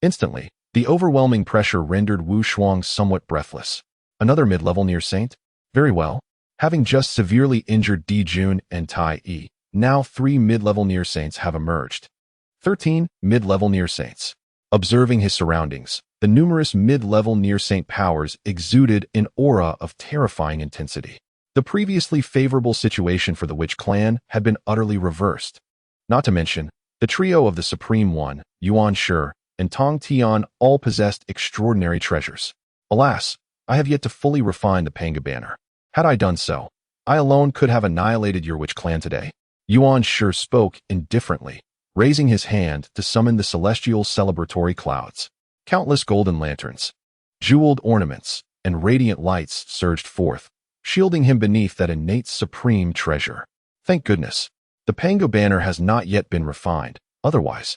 Instantly, the overwhelming pressure rendered Wu Shuang somewhat breathless. Another mid-level near saint? Very well. Having just severely injured Di Jun and Tai Yi, now 3 mid-level near saints have emerged. 13 mid-level near saints. Observing his surroundings, the numerous mid-level near saint powers exuded an aura of terrifying intensity. The previously favorable situation for the Witch clan had been utterly reversed. Not to mention, the trio of the Supreme One, Yuan Shi, and Tong Tian all possessed extraordinary treasures. Alas, I have yet to fully refine the Panga banner. Had I done so, I alone could have annihilated your Witch clan today. Yuan Shi spoke indifferently, raising his hand to summon the celestial celebratory clouds. Countless golden lanterns, jeweled ornaments, and radiant lights surged forth, shielding him beneath that innate supreme treasure. Thank goodness, the Panga banner has not yet been refined, otherwise,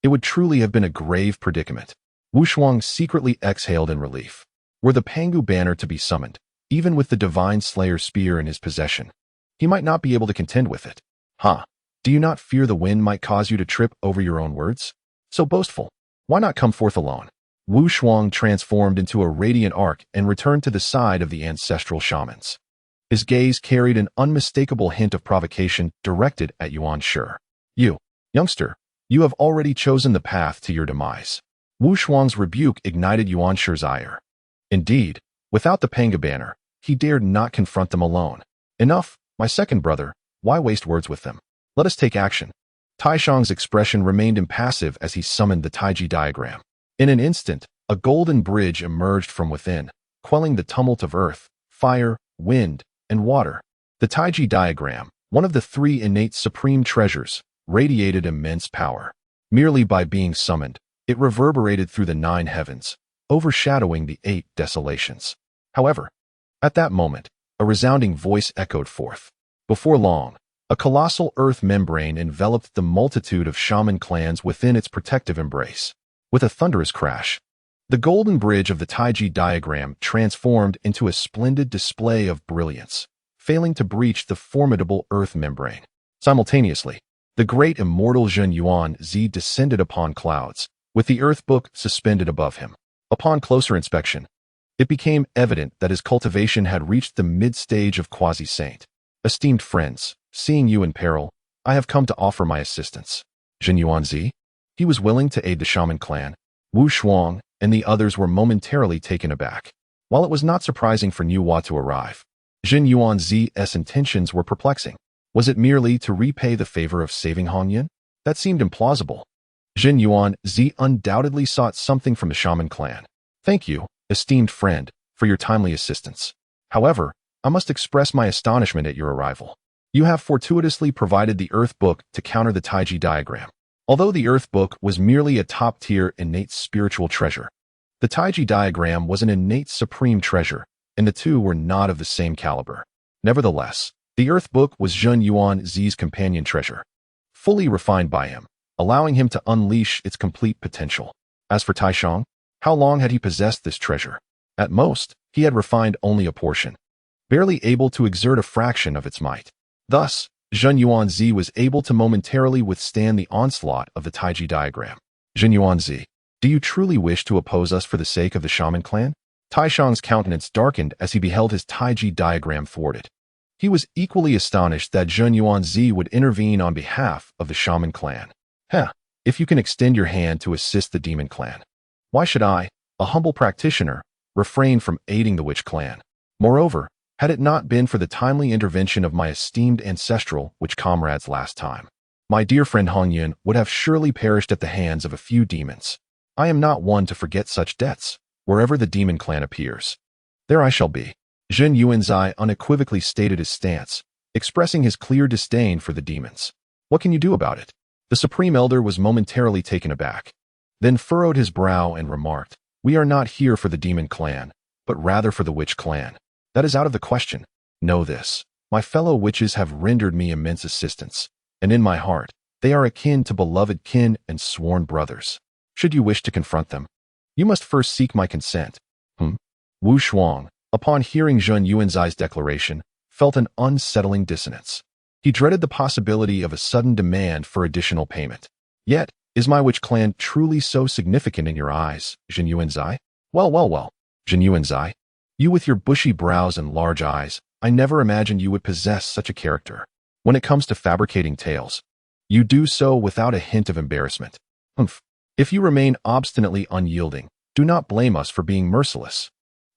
it would truly have been a grave predicament. Wu Shuang secretly exhaled in relief. Were the Pangu banner to be summoned, even with the divine slayer spear in his possession, he might not be able to contend with it. Do you not fear the wind might cause you to trip over your own words? So boastful, why not come forth alone? Wu Shuang transformed into a radiant arc and returned to the side of the ancestral shamans. His gaze carried an unmistakable hint of provocation directed at Yuan Shi. You, youngster, you have already chosen the path to your demise. Wu Shuang's rebuke ignited Yuan Shi's ire. Indeed, without the Panga banner, he dared not confront them alone. Enough, my second brother, why waste words with them? Let us take action. Taishang's expression remained impassive as he summoned the Taiji diagram. In an instant, a golden bridge emerged from within, quelling the tumult of earth, fire, wind, and water. The Taiji diagram, one of the 3 innate supreme treasures, radiated immense power. Merely by being summoned, it reverberated through the 9 heavens, overshadowing the 8 desolations. However, at that moment, a resounding voice echoed forth. Before long, a colossal earth membrane enveloped the multitude of shaman clans within its protective embrace. With a thunderous crash, the golden bridge of the Taiji diagram transformed into a splendid display of brilliance, failing to breach the formidable earth membrane. Simultaneously, the great immortal Zhen Yuan Zi descended upon clouds, with the earth book suspended above him. Upon closer inspection, it became evident that his cultivation had reached the mid-stage of quasi-saint. Esteemed friends, seeing you in peril, I have come to offer my assistance. Zhen Yuan Zi? He was willing to aid the shaman clan. Wu Shuang and the others were momentarily taken aback. While it was not surprising for Niu Hua to arrive, Zhen Yuan Zi's intentions were perplexing. Was it merely to repay the favor of saving Hongyan? That seemed implausible. Zhen Yuan Zi undoubtedly sought something from the shaman clan. Thank you, esteemed friend, for your timely assistance. However, I must express my astonishment at your arrival. You have fortuitously provided the Earth Book to counter the Taiji diagram. Although the Earth Book was merely a top-tier innate spiritual treasure, the Taiji diagram was an innate supreme treasure, and the two were not of the same caliber. Nevertheless, the Earth Book was Zhen Yuan Zi's companion treasure, fully refined by him, allowing him to unleash its complete potential. As for Taishang, how long had he possessed this treasure? At most, he had refined only a portion, barely able to exert a fraction of its might. Thus, Zhen Yuanzi was able to momentarily withstand the onslaught of the Taiji diagram. Zhen Yuanzi, do you truly wish to oppose us for the sake of the shaman clan? Taishang's countenance darkened as he beheld his Taiji diagram thwarted. He was equally astonished that Zhen Yuanzi would intervene on behalf of the shaman clan. If you can extend your hand to assist the demon clan, why should I, a humble practitioner, refrain from aiding the witch clan? Moreover, had it not been for the timely intervention of my esteemed ancestral witch comrades last time, my dear friend Hong Yun would have surely perished at the hands of a few demons. I am not one to forget such debts. Wherever the demon clan appears, there I shall be. Zhen Yuanzi unequivocally stated his stance, expressing his clear disdain for the demons. What can you do about it? The Supreme Elder was momentarily taken aback, then furrowed his brow and remarked, we are not here for the demon clan, but rather for the witch clan. That is out of the question. Know this, my fellow witches have rendered me immense assistance, and in my heart, they are akin to beloved kin and sworn brothers. Should you wish to confront them, you must first seek my consent. Wu Shuang, upon hearing Zhen Yuanzi's declaration, felt an unsettling dissonance. He dreaded the possibility of a sudden demand for additional payment. Yet, is my witch clan truly so significant in your eyes, Zhen Yuanzi? Well, Zhen Yuanzi, you with your bushy brows and large eyes, I never imagined you would possess such a character. When it comes to fabricating tales, you do so without a hint of embarrassment. If you remain obstinately unyielding, do not blame us for being merciless.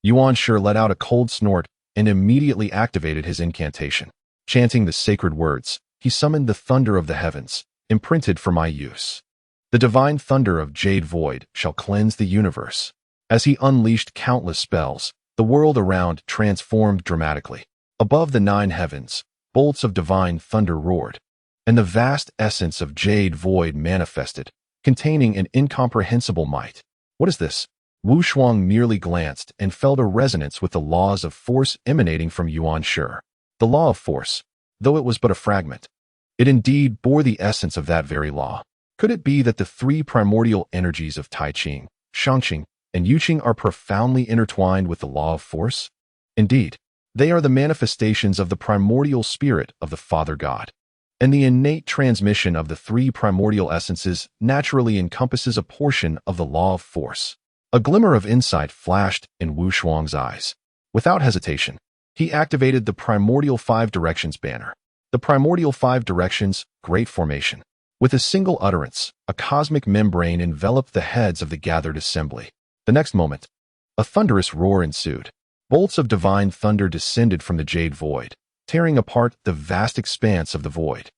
Yuan Shi let out a cold snort and immediately activated his incantation. Chanting the sacred words, he summoned the thunder of the heavens, imprinted for my use. The divine thunder of Jade Void shall cleanse the universe. As he unleashed countless spells, the world around transformed dramatically. Above the 9 heavens, bolts of divine thunder roared, and the vast essence of Jade Void manifested, containing an incomprehensible might. What is this? Wu Shuang merely glanced and felt a resonance with the laws of force emanating from Yuan Shi. The law of force, though it was but a fragment, it indeed bore the essence of that very law. Could it be that the 3 primordial energies of Tai Ching, Shangqing, and Yuqing are profoundly intertwined with the law of force? Indeed, they are the manifestations of the primordial spirit of the Father God, and the innate transmission of the 3 primordial essences naturally encompasses a portion of the law of force. A glimmer of insight flashed in Wu Shuang's eyes. Without hesitation, he activated the Primordial 5 Directions banner. The Primordial 5 Directions, Great Formation. With a single utterance, a cosmic membrane enveloped the heads of the gathered assembly. The next moment, a thunderous roar ensued. Bolts of divine thunder descended from the Jade Void, tearing apart the vast expanse of the void.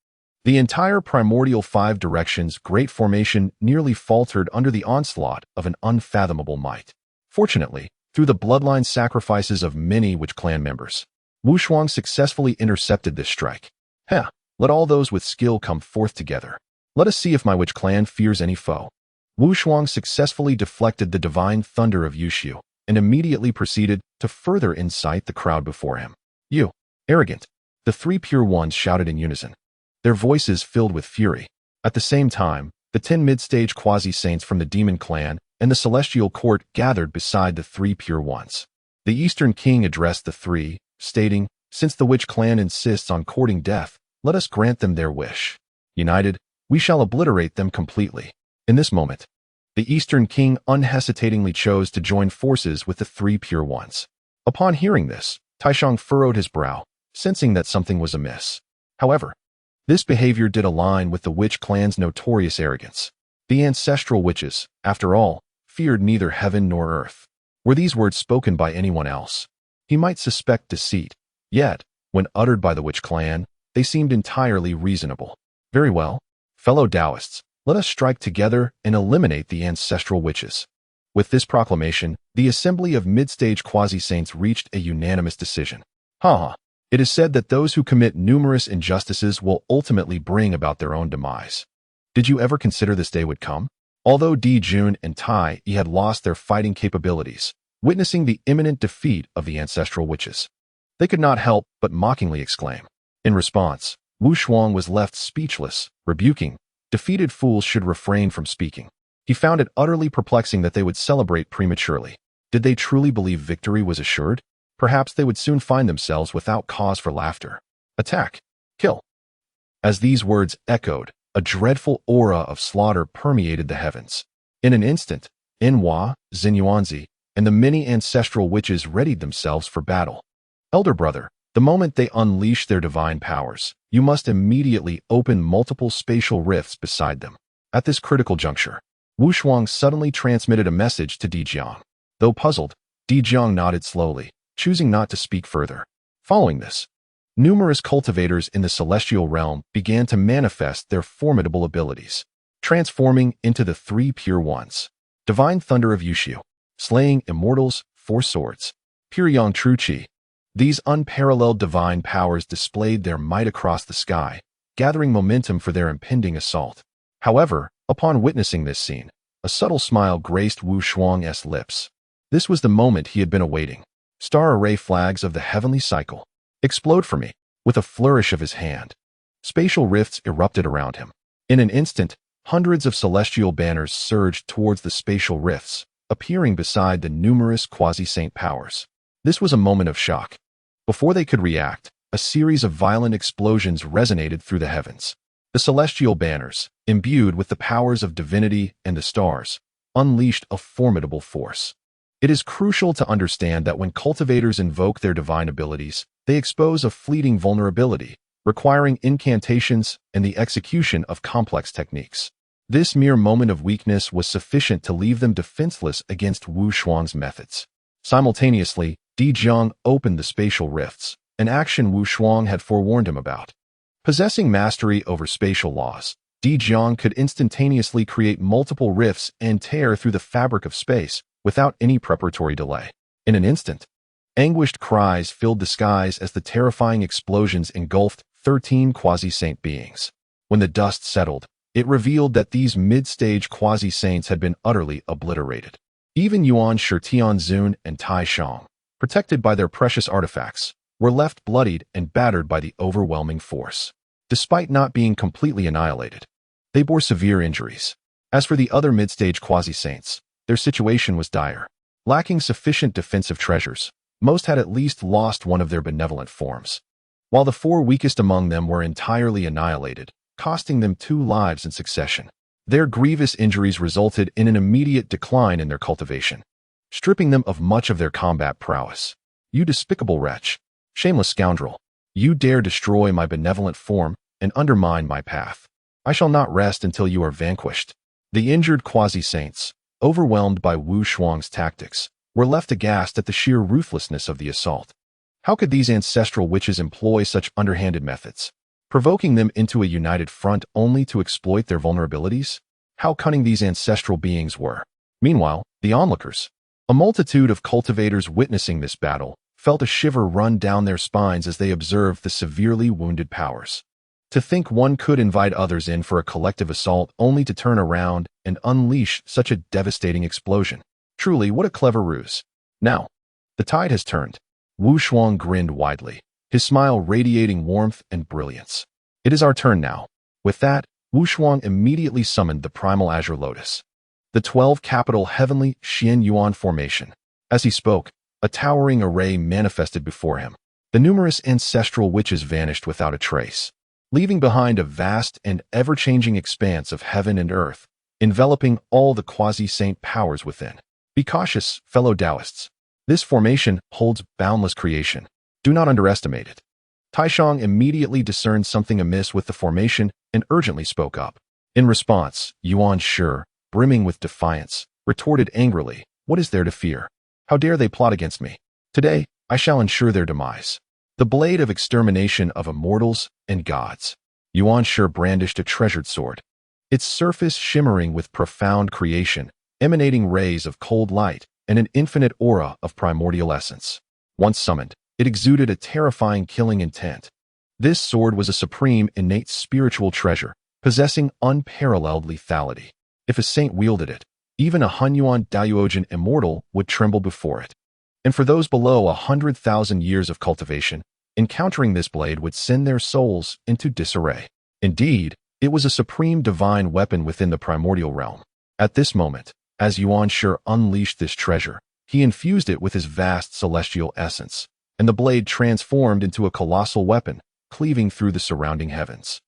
The entire Primordial 5 Directions Great Formation nearly faltered under the onslaught of an unfathomable might. Fortunately, through the bloodline sacrifices of many witch clan members, Wu Shuang successfully intercepted this strike. Let all those with skill come forth together. Let us see if my witch clan fears any foe. Wu Shuang successfully deflected the divine thunder of Yushu and immediately proceeded to further incite the crowd before him. You, arrogant! The 3 pure ones shouted in unison, their voices filled with fury. At the same time, the 10 mid-stage quasi-saints from the demon clan and the celestial court gathered beside the 3 pure ones. The Eastern King addressed the 3, stating, since the witch clan insists on courting death, let us grant them their wish. United, we shall obliterate them completely. In this moment, the Eastern King unhesitatingly chose to join forces with the 3 pure ones. Upon hearing this, Taishang furrowed his brow, sensing that something was amiss. However, this behavior did align with the witch clan's notorious arrogance. The ancestral witches, after all, feared neither heaven nor earth. Were these words spoken by anyone else, he might suspect deceit. Yet, when uttered by the witch clan, they seemed entirely reasonable. Very well, fellow Taoists, let us strike together and eliminate the ancestral witches. With this proclamation, the assembly of mid-stage quasi-saints reached a unanimous decision. It is said that those who commit numerous injustices will ultimately bring about their own demise. Did you ever consider this day would come? Although Di Jun and Tai Yi had lost their fighting capabilities, witnessing the imminent defeat of the ancestral witches, they could not help but mockingly exclaim. In response, Wu Shuang was left speechless, rebuking, defeated fools should refrain from speaking. He found it utterly perplexing that they would celebrate prematurely. Did they truly believe victory was assured? Perhaps they would soon find themselves without cause for laughter. Attack! Kill! As these words echoed, a dreadful aura of slaughter permeated the heavens. In an instant, Enhua, Xinyuanzi, and the many ancestral witches readied themselves for battle. Elder brother, the moment they unleash their divine powers, you must immediately open multiple spatial rifts beside them. At this critical juncture, Wu Shuang suddenly transmitted a message to Dijiang. Though puzzled, Dijiang nodded slowly, choosing not to speak further. Following this, numerous cultivators in the celestial realm began to manifest their formidable abilities, transforming into the three pure ones. Divine Thunder of Yushu, slaying immortals, 4 swords. Pure Yang True Qi. These unparalleled divine powers displayed their might across the sky, gathering momentum for their impending assault. However, upon witnessing this scene, a subtle smile graced Wu Shuang's lips. This was the moment he had been awaiting. Star array flags of the heavenly cycle. Explode for me. With a flourish of his hand, spatial rifts erupted around him. In an instant, hundreds of celestial banners surged towards the spatial rifts, appearing beside the numerous quasi-saint powers. This was a moment of shock. Before they could react, a series of violent explosions resonated through the heavens. The celestial banners, imbued with the powers of divinity and the stars, unleashed a formidable force. It is crucial to understand that when cultivators invoke their divine abilities, they expose a fleeting vulnerability, requiring incantations and the execution of complex techniques. This mere moment of weakness was sufficient to leave them defenseless against Wu Shuang's methods. Simultaneously, Dijiang opened the spatial rifts, an action Wu Shuang had forewarned him about. Possessing mastery over spatial laws, Dijiang could instantaneously create multiple rifts and tear through the fabric of space without any preparatory delay. In an instant, anguished cries filled the skies as the terrifying explosions engulfed 13 quasi-saint beings. When the dust settled, it revealed that these mid-stage quasi-saints had been utterly obliterated. Even Yuan Shi Tianzun and Tai Shang, protected by their precious artifacts, were left bloodied and battered by the overwhelming force. Despite not being completely annihilated, they bore severe injuries. As for the other mid-stage quasi-saints, their situation was dire. Lacking sufficient defensive treasures, most had at least lost one of their benevolent forms, while the 4 weakest among them were entirely annihilated, costing them 2 lives in succession. Their grievous injuries resulted in an immediate decline in their cultivation, stripping them of much of their combat prowess. You despicable wretch, shameless scoundrel, you dare destroy my benevolent form and undermine my path. I shall not rest until you are vanquished. The injured quasi-saints, overwhelmed by Wu Shuang's tactics, were left aghast at the sheer ruthlessness of the assault. How could these ancestral witches employ such underhanded methods, provoking them into a united front only to exploit their vulnerabilities? How cunning these ancestral beings were. Meanwhile, the onlookers, a multitude of cultivators witnessing this battle, felt a shiver run down their spines as they observed the severely wounded powers. To think one could invite others in for a collective assault only to turn around and unleash such a devastating explosion. Truly, what a clever ruse. Now, the tide has turned. Wu Shuang grinned widely, his smile radiating warmth and brilliance. It is our turn now. With that, Wu Shuang immediately summoned the primal azure lotus, the 12-capital heavenly Xian Yuan formation. As he spoke, a towering array manifested before him. The numerous ancestral witches vanished without a trace, leaving behind a vast and ever-changing expanse of heaven and earth, enveloping all the quasi-saint powers within. Be cautious, fellow Taoists. This formation holds boundless creation. Do not underestimate it. Taishang immediately discerned something amiss with the formation and urgently spoke up. In response, Yuan Shi, brimming with defiance, retorted angrily, "What is there to fear? How dare they plot against me? Today, I shall ensure their demise. The blade of extermination of immortals and gods." Yuan Shi brandished a treasured sword, its surface shimmering with profound creation, emanating rays of cold light and an infinite aura of primordial essence. Once summoned, it exuded a terrifying killing intent. This sword was a supreme innate spiritual treasure, possessing unparalleled lethality. If a saint wielded it, even a Hunyuan Daoyuan immortal would tremble before it. And for those below 100,000 years of cultivation, encountering this blade would send their souls into disarray. Indeed, it was a supreme divine weapon within the primordial realm. At this moment, as Yuan Shi unleashed this treasure, he infused it with his vast celestial essence, and the blade transformed into a colossal weapon, cleaving through the surrounding heavens.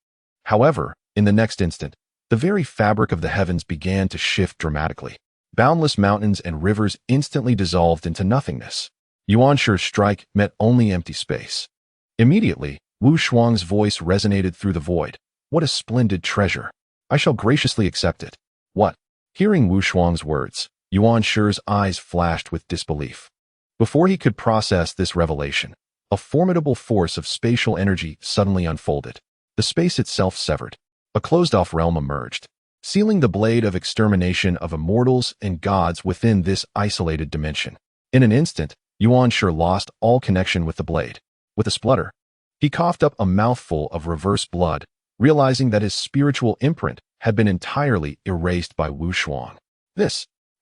However, in the next instant, the very fabric of the heavens began to shift dramatically. Boundless mountains and rivers instantly dissolved into nothingness. Yuan Shi's strike met only empty space. Immediately, Wu Shuang's voice resonated through the void. What a splendid treasure! I shall graciously accept it. What? Hearing Wu Shuang's words, Yuan Shi's eyes flashed with disbelief. Before he could process this revelation, a formidable force of spatial energy suddenly unfolded. The space itself severed. A closed-off realm emerged, sealing the blade of extermination of immortals and gods within this isolated dimension. In an instant, Yuan Shi lost all connection with the blade. With a splutter, he coughed up a mouthful of reverse blood, realizing that his spiritual imprint had been entirely erased by Wu Shuang.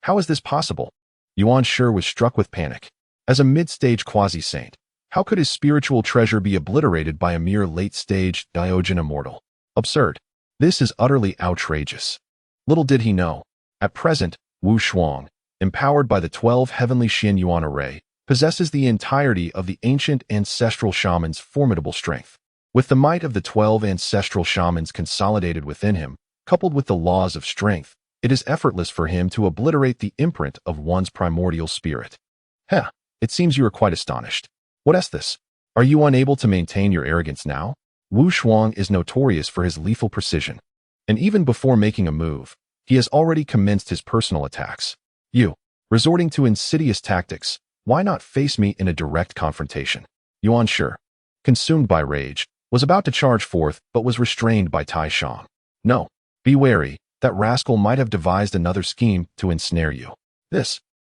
How is this possible? Yuan Shi was struck with panic. As a mid-stage quasi-saint, how could his spiritual treasure be obliterated by a mere late-stage Diogen immortal? Absurd. This is utterly outrageous. Little did he know. At present, Wu Shuang, empowered by the 12 heavenly Xin Yuan array, possesses the entirety of the ancient ancestral shaman's formidable strength. With the might of the 12 ancestral shamans consolidated within him, coupled with the laws of strength, it is effortless for him to obliterate the imprint of one's primordial spirit. It seems you are quite astonished. What is this? Are you unable to maintain your arrogance now? Wu Shuang is notorious for his lethal precision, and even before making a move, he has already commenced his personal attacks. You, resorting to insidious tactics, why not face me in a direct confrontation? Yuan Shi, consumed by rage, was about to charge forth but was restrained by Tai Shang. No, be wary, that rascal might have devised another scheme to ensnare you.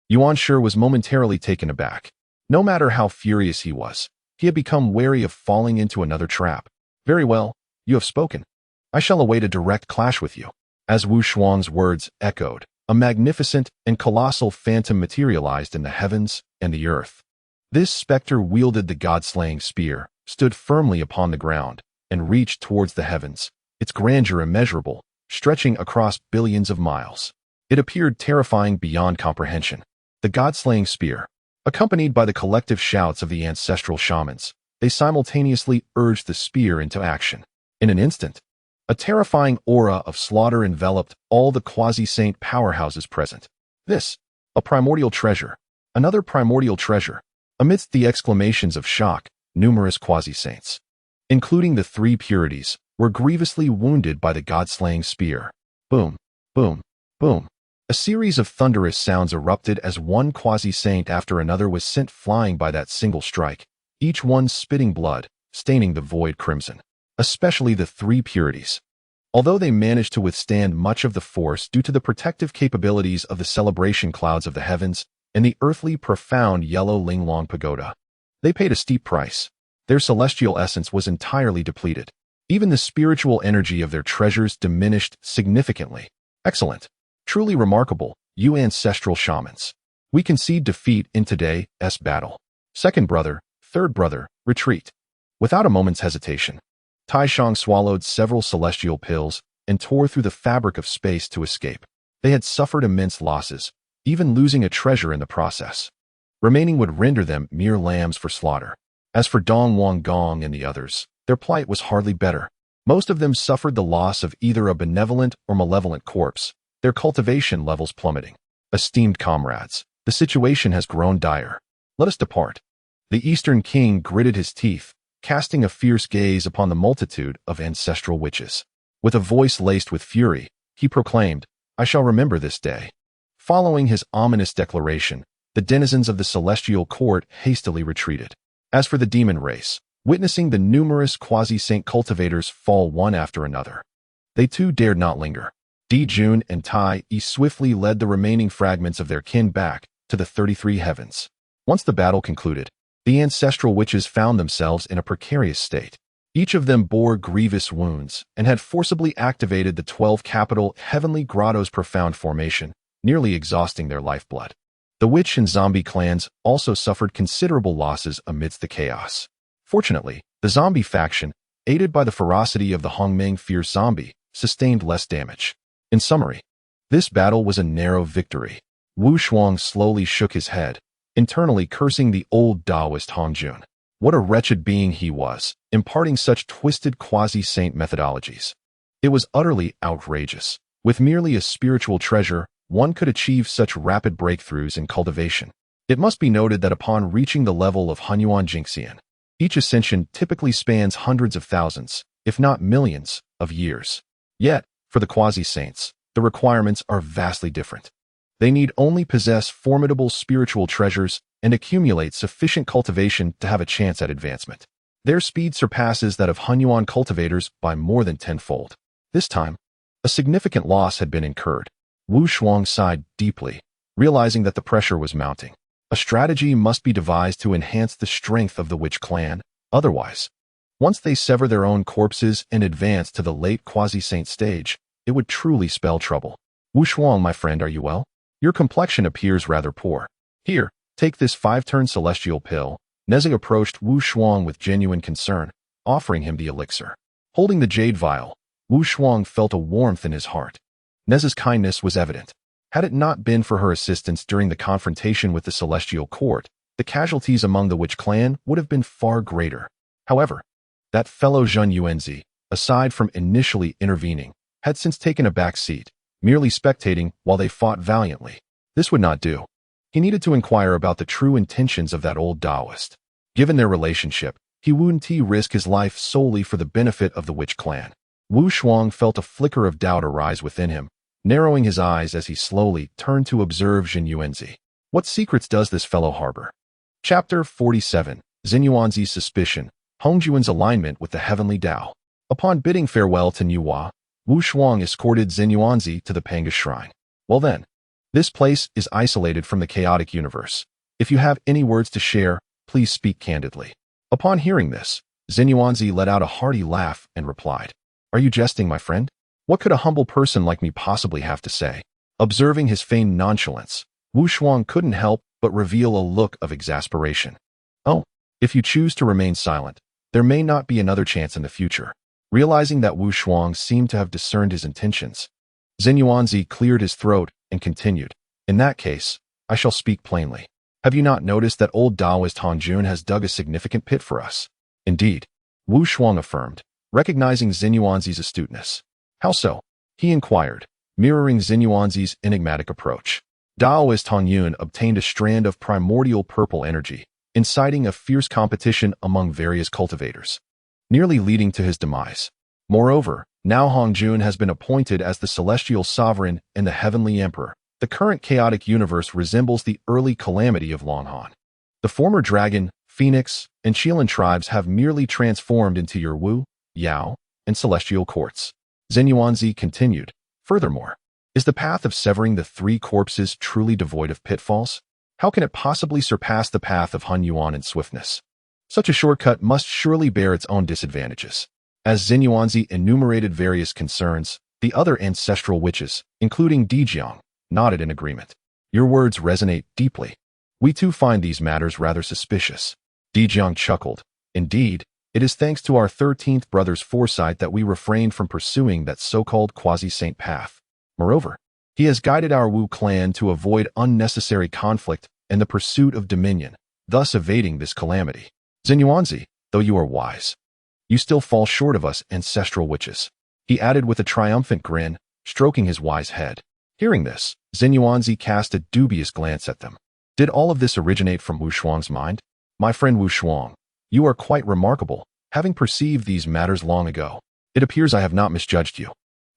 Yuan Shi was momentarily taken aback. No matter how furious he was, he had become wary of falling into another trap. Very well, you have spoken. I shall await a direct clash with you. As Wu Shuang's words echoed, a magnificent and colossal phantom materialized in the heavens and the earth. This specter wielded the god-slaying spear, stood firmly upon the ground, and reached towards the heavens, its grandeur immeasurable, stretching across billions of miles. It appeared terrifying beyond comprehension. The god-slaying spear, accompanied by the collective shouts of the ancestral shamans, they simultaneously urged the spear into action. In an instant, a terrifying aura of slaughter enveloped all the quasi-saint powerhouses present. A primordial treasure. Another primordial treasure. Amidst the exclamations of shock, numerous quasi-saints, including the 3 purities, were grievously wounded by the god-slaying spear. Boom, boom, boom. A series of thunderous sounds erupted as one quasi-saint after another was sent flying by that single strike, each one spitting blood, staining the void crimson. Especially the 3 purities. Although they managed to withstand much of the force due to the protective capabilities of the celebration clouds of the heavens and the earthly profound yellow Linglong pagoda, they paid a steep price. Their celestial essence was entirely depleted. Even the spiritual energy of their treasures diminished significantly. Excellent. Truly remarkable, you ancestral shamans. We concede defeat in today's battle. Second brother, third brother, retreat. Without a moment's hesitation, Tai Shang swallowed several celestial pills and tore through the fabric of space to escape. They had suffered immense losses, even losing a treasure in the process. Remaining would render them mere lambs for slaughter. As for Dong Wang Gong and the others, their plight was hardly better. Most of them suffered the loss of either a benevolent or malevolent corpse, their cultivation levels plummeting. Esteemed comrades, the situation has grown dire. Let us depart. The Eastern King gritted his teeth, casting a fierce gaze upon the multitude of ancestral witches. With a voice laced with fury, he proclaimed, I shall remember this day. Following his ominous declaration, the denizens of the celestial court hastily retreated. As for the demon race, witnessing the numerous quasi-saint cultivators fall one after another, they too dared not linger. Di Jun and Tai Yi swiftly led the remaining fragments of their kin back to the 33 heavens. Once the battle concluded, the ancestral witches found themselves in a precarious state. Each of them bore grievous wounds and had forcibly activated the 12 capital heavenly grotto's profound formation, nearly exhausting their lifeblood. The witch and zombie clans also suffered considerable losses amidst the chaos. Fortunately, the zombie faction, aided by the ferocity of the Hongmeng fierce zombie, sustained less damage. In summary, this battle was a narrow victory. Wu Shuang slowly shook his head, internally cursing the old Taoist Hongjun. What a wretched being he was, imparting such twisted quasi-saint methodologies. It was utterly outrageous. With merely a spiritual treasure, one could achieve such rapid breakthroughs in cultivation. It must be noted that upon reaching the level of Hunyuan Jingxian, each ascension typically spans hundreds of thousands, if not millions, of years. Yet, for the quasi-saints, the requirements are vastly different. They need only possess formidable spiritual treasures and accumulate sufficient cultivation to have a chance at advancement. Their speed surpasses that of Hunyuan cultivators by more than tenfold. This time, a significant loss had been incurred. Wu Shuang sighed deeply, realizing that the pressure was mounting. A strategy must be devised to enhance the strength of the witch clan. Otherwise, once they sever their own corpses and advance to the late quasi-saint stage, it would truly spell trouble. Wu Shuang, my friend, are you well? Your complexion appears rather poor. Here, take this 5-turn celestial pill. Neze approached Wu Shuang with genuine concern, offering him the elixir. Holding the jade vial, Wu Shuang felt a warmth in his heart. Neze's kindness was evident. Had it not been for her assistance during the confrontation with the celestial court, the casualties among the witch clan would have been far greater. However, that fellow Zhen Yuanzi, aside from initially intervening, had since taken a back seat, merely spectating while they fought valiantly. This would not do. He needed to inquire about the true intentions of that old Taoist. Given their relationship, he wouldn't risk his life solely for the benefit of the witch clan. Wu Shuang felt a flicker of doubt arise within him, narrowing his eyes as he slowly turned to observe Zhen Yuanzi. What secrets does this fellow harbor? Chapter 47. Zhen Yuanzi's suspicion, Hongjuan's alignment with the heavenly Tao. Upon bidding farewell to Nuwa, Wu Shuang escorted Zhen Yuanzi to the Panga Shrine. Well then, this place is isolated from the chaotic universe. If you have any words to share, please speak candidly. Upon hearing this, Zhen Yuanzi let out a hearty laugh and replied, "Are you jesting, my friend? What could a humble person like me possibly have to say?" Observing his feigned nonchalance, Wu Shuang couldn't help but reveal a look of exasperation. "Oh, if you choose to remain silent, there may not be another chance in the future." Realizing that Wu Shuang seemed to have discerned his intentions, Zhen Yuanzi cleared his throat and continued, "In that case, I shall speak plainly. Have you not noticed that old Taoist Hongjun has dug a significant pit for us?" "Indeed," Wu Shuang affirmed, recognizing Zhen Yuanzi's astuteness. "How so?" he inquired, mirroring Zhen Yuanzi's enigmatic approach. Taoist Hongyun obtained a strand of primordial purple energy, inciting a fierce competition among various cultivators, nearly leading to his demise. Moreover, now Hongjun has been appointed as the celestial sovereign and the heavenly emperor. The current chaotic universe resembles the early calamity of Longhan. The former dragon, phoenix, and Qilan tribes have merely transformed into your Wu, Yao, and celestial courts. Zhen Yuanzi continued, "Furthermore, is the path of severing the 3 corpses truly devoid of pitfalls? How can it possibly surpass the path of Hunyuan in swiftness? Such a shortcut must surely bear its own disadvantages." As Zhen Yuanzi enumerated various concerns, the other ancestral witches, including Dijiang, nodded in agreement. "Your words resonate deeply. We too find these matters rather suspicious." Dijiang chuckled. "Indeed, it is thanks to our 13th brother's foresight that we refrained from pursuing that so-called quasi-saint path. Moreover, he has guided our Wu clan to avoid unnecessary conflict and the pursuit of dominion, thus evading this calamity. Zhen Yuanzi, though you are wise, you still fall short of us ancestral witches," he added with a triumphant grin, stroking his wise head. Hearing this, Zhen Yuanzi cast a dubious glance at them. Did all of this originate from Wu Shuang's mind? "My friend Wu Shuang, you are quite remarkable, having perceived these matters long ago. It appears I have not misjudged you."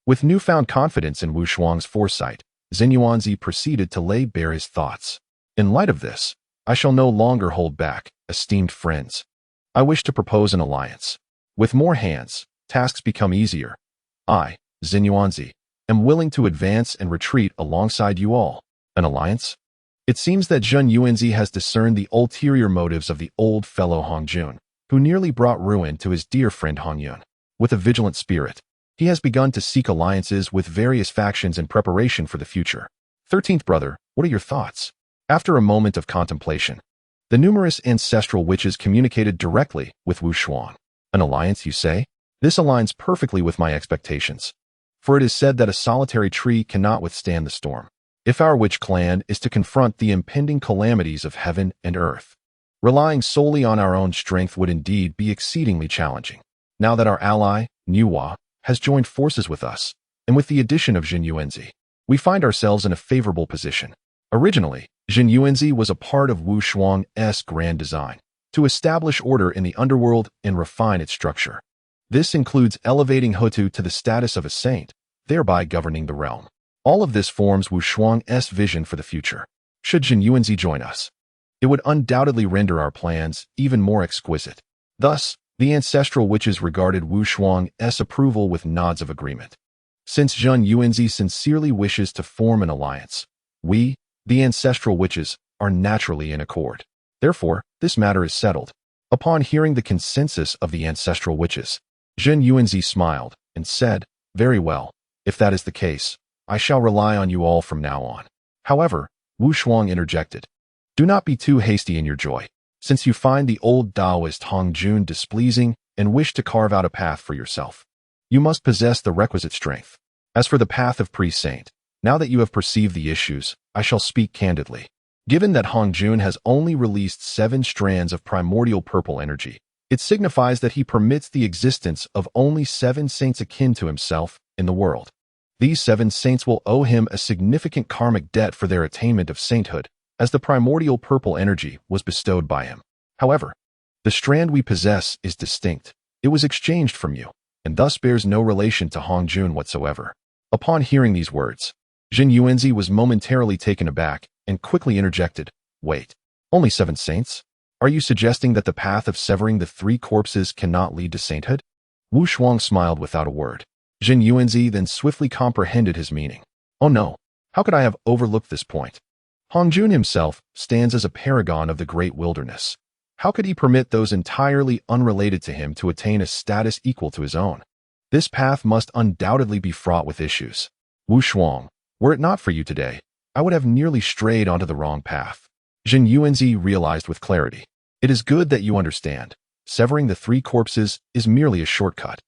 With newfound confidence in Wu Shuang's foresight, Zhen Yuanzi proceeded to lay bare his thoughts. "In light of this, I shall no longer hold back, esteemed friends. I wish to propose an alliance. With more hands, tasks become easier. I, Zhen Yuanzi, am willing to advance and retreat alongside you all." "An alliance?" It seems that Zhen Yuanzi has discerned the ulterior motives of the old fellow Hongjun, who nearly brought ruin to his dear friend Hongyun. With a vigilant spirit, he has begun to seek alliances with various factions in preparation for the future. 13th brother, what are your thoughts? After a moment of contemplation, the numerous ancestral witches communicated directly with Wu Shuang. "An alliance, you say? This aligns perfectly with my expectations. For it is said that a solitary tree cannot withstand the storm. If our witch clan is to confront the impending calamities of heaven and earth, relying solely on our own strength would indeed be exceedingly challenging. Now that our ally, Nuwa, has joined forces with us, and with the addition of Jin Yuanzi, we find ourselves in a favorable position. Originally, Jin Yuanzi was a part of Wu Shuang's grand design to establish order in the underworld and refine its structure. This includes elevating Hotu to the status of a saint, thereby governing the realm. All of this forms Wu Shuang's vision for the future. Should Jin Yuanzi join us, it would undoubtedly render our plans even more exquisite. Thus, the ancestral witches regarded Wu Shuang's approval with nods of agreement. Since Jin Yuanzi sincerely wishes to form an alliance, we, the ancestral witches, are naturally in accord. Therefore, this matter is settled. Upon hearing the consensus of the ancestral witches, Jin Yuanzi smiled and said, "Very well. If that is the case, I shall rely on you all from now on." However, Wu Shuang interjected, "Do not be too hasty in your joy, since you find the old Taoist Hong Jun displeasing and wish to carve out a path for yourself. You must possess the requisite strength. As for the path of priest-saint, now that you have perceived the issues, I shall speak candidly. Given that Hong Jun has only released 7 strands of primordial purple energy, it signifies that he permits the existence of only 7 saints akin to himself in the world. These 7 saints will owe him a significant karmic debt for their attainment of sainthood, as the primordial purple energy was bestowed by him. However, the strand we possess is distinct. It was exchanged from you, and thus bears no relation to Hong Jun whatsoever." Upon hearing these words, Jin Yuanzi was momentarily taken aback and quickly interjected, "Wait, only 7 saints? Are you suggesting that the path of severing the 3 corpses cannot lead to sainthood?" Wu Shuang smiled without a word. Jin Yuanzi then swiftly comprehended his meaning. "Oh no, how could I have overlooked this point? Hong Jun himself stands as a paragon of the great wilderness. How could he permit those entirely unrelated to him to attain a status equal to his own? This path must undoubtedly be fraught with issues. Wu Shuang, were it not for you today, I would have nearly strayed onto the wrong path." Jin Yuanzi realized with clarity. "It is good that you understand. Severing the 3 corpses is merely a shortcut.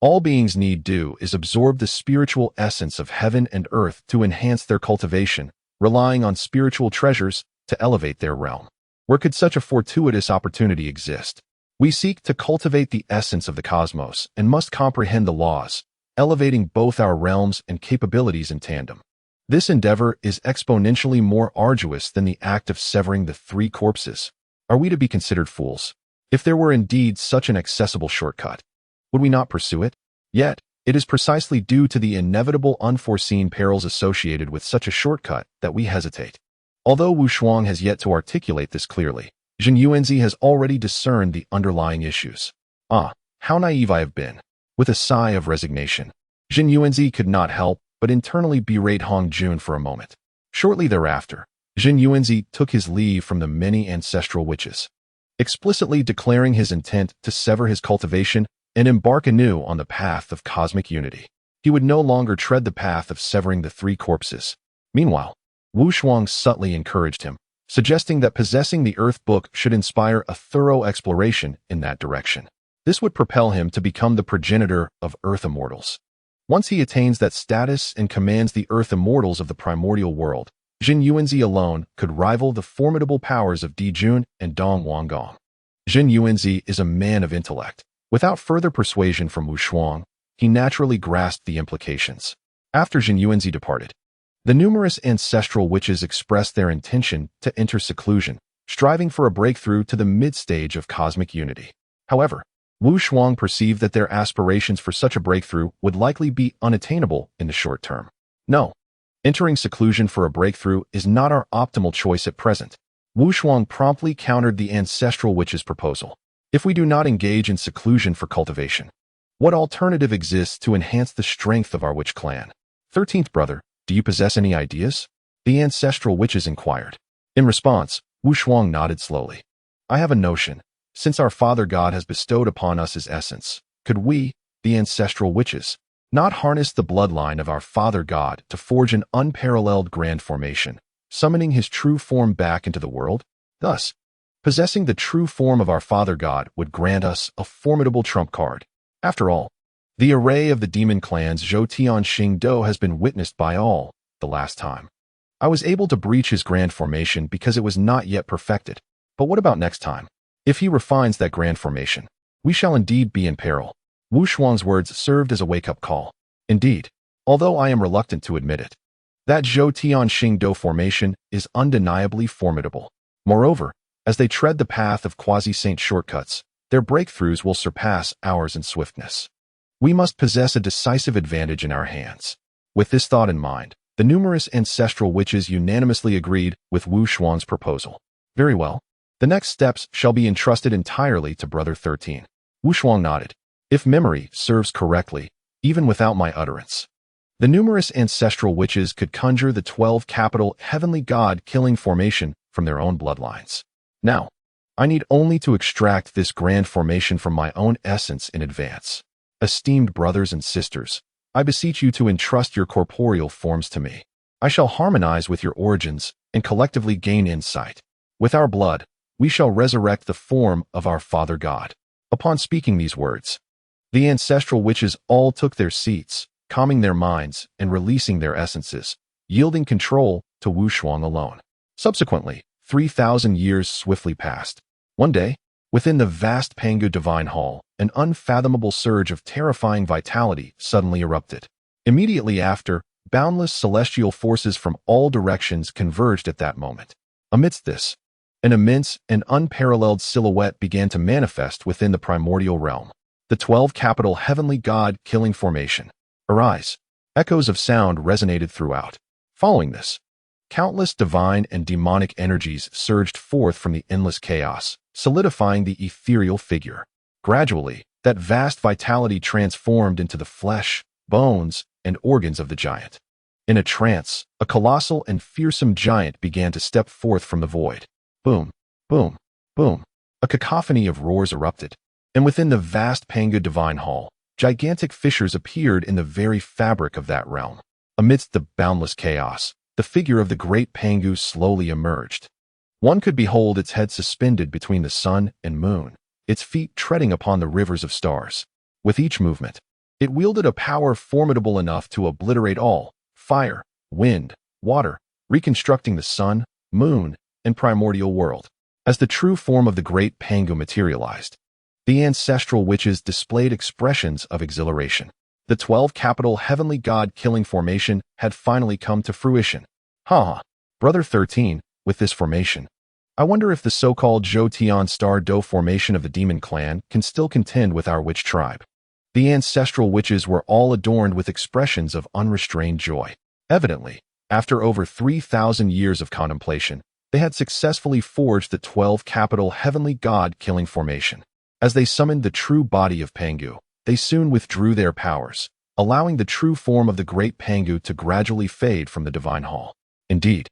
All beings need do is absorb the spiritual essence of heaven and earth to enhance their cultivation, relying on spiritual treasures to elevate their realm. Where could such a fortuitous opportunity exist? We seek to cultivate the essence of the cosmos and must comprehend the laws, elevating both our realms and capabilities in tandem. This endeavor is exponentially more arduous than the act of severing the 3 corpses. Are we to be considered fools? If there were indeed such an accessible shortcut, would we not pursue it? Yet, it is precisely due to the inevitable unforeseen perils associated with such a shortcut that we hesitate." Although Wu Shuang has yet to articulate this clearly, Jin Yuanzi has already discerned the underlying issues. "Ah, how naive I have been." With a sigh of resignation, Jin Yuanzi could not help but internally berate Hong Jun for a moment. Shortly thereafter, Jin Yuanzi took his leave from the many ancestral witches, explicitly declaring his intent to sever his cultivation and embark anew on the path of cosmic unity. He would no longer tread the path of severing the 3 corpses. Meanwhile, Wu Shuang subtly encouraged him, suggesting that possessing the Earth Book should inspire a thorough exploration in that direction. This would propel him to become the progenitor of Earth Immortals. Once he attains that status and commands the Earth Immortals of the primordial world, Jin Yuanzi alone could rival the formidable powers of Di Jun and Dong Wanggong. Jin Yuanzi is a man of intellect. Without further persuasion from Wu Shuang, he naturally grasped the implications. After Jin Yuanzi departed, the numerous ancestral witches expressed their intention to enter seclusion, striving for a breakthrough to the mid-stage of cosmic unity. However, Wu Shuang perceived that their aspirations for such a breakthrough would likely be unattainable in the short term. "No, entering seclusion for a breakthrough is not our optimal choice at present." Wu Shuang promptly countered the ancestral witch's proposal. "If we do not engage in seclusion for cultivation, what alternative exists to enhance the strength of our witch clan? 13th brother, do you possess any ideas?" the ancestral witches inquired. In response, Wu Shuang nodded slowly. "I have a notion. Since our Father God has bestowed upon us his essence, could we, the ancestral witches, not harness the bloodline of our Father God to forge an unparalleled grand formation, summoning his true form back into the world? Thus, possessing the true form of our Father God would grant us a formidable trump card. After all, the array of the demon clans Zhou Tian Xing Do has been witnessed by all the last time. I was able to breach his grand formation because it was not yet perfected. But what about next time? If he refines that grand formation, we shall indeed be in peril." Wu Shuang's words served as a wake-up call. Indeed, although I am reluctant to admit it, that Zhou Tianxing Do formation is undeniably formidable. Moreover, as they tread the path of quasi-saint shortcuts, their breakthroughs will surpass ours in swiftness. We must possess a decisive advantage in our hands. With this thought in mind, the numerous ancestral witches unanimously agreed with Wu Shuang's proposal. Very well. The next steps shall be entrusted entirely to Brother 13. Wu Shuang nodded. If memory serves correctly, even without my utterance, the numerous ancestral witches could conjure the 12 capital heavenly god-killing formation from their own bloodlines. Now, I need only to extract this grand formation from my own essence in advance. Esteemed brothers and sisters, I beseech you to entrust your corporeal forms to me. I shall harmonize with your origins and collectively gain insight. With our blood, we shall resurrect the form of our Father God. Upon speaking these words, the ancestral witches all took their seats, calming their minds and releasing their essences, yielding control to Wu Shuang alone. Subsequently, 3,000 years swiftly passed. One day, within the vast Pangu Divine Hall, an unfathomable surge of terrifying vitality suddenly erupted. Immediately after, boundless celestial forces from all directions converged at that moment. Amidst this, an immense and unparalleled silhouette began to manifest within the primordial realm. The 12 capital heavenly god-killing formation. Arise. Echoes of sound resonated throughout. Following this, countless divine and demonic energies surged forth from the endless chaos, solidifying the ethereal figure. Gradually, that vast vitality transformed into the flesh, bones, and organs of the giant. In a trance, a colossal and fearsome giant began to step forth from the void. Boom, boom, boom. A cacophony of roars erupted. And within the vast Pangu Divine Hall, gigantic fissures appeared in the very fabric of that realm. Amidst the boundless chaos, the figure of the great Pangu slowly emerged. One could behold its head suspended between the sun and moon, its feet treading upon the rivers of stars. With each movement, it wielded a power formidable enough to obliterate all, fire, wind, water, reconstructing the sun, moon, and primordial world. As the true form of the great Pangu materialized, the ancestral witches displayed expressions of exhilaration. The 12 capital heavenly god-killing formation had finally come to fruition. Brother 13, with this formation, I wonder if the so-called Zhou Tian Star Do formation of the demon clan can still contend with our witch tribe. The ancestral witches were all adorned with expressions of unrestrained joy. Evidently, after over 3,000 years of contemplation, they had successfully forged the 12 capital heavenly god-killing formation. As they summoned the true body of Pangu, they soon withdrew their powers, allowing the true form of the great Pangu to gradually fade from the divine hall. Indeed,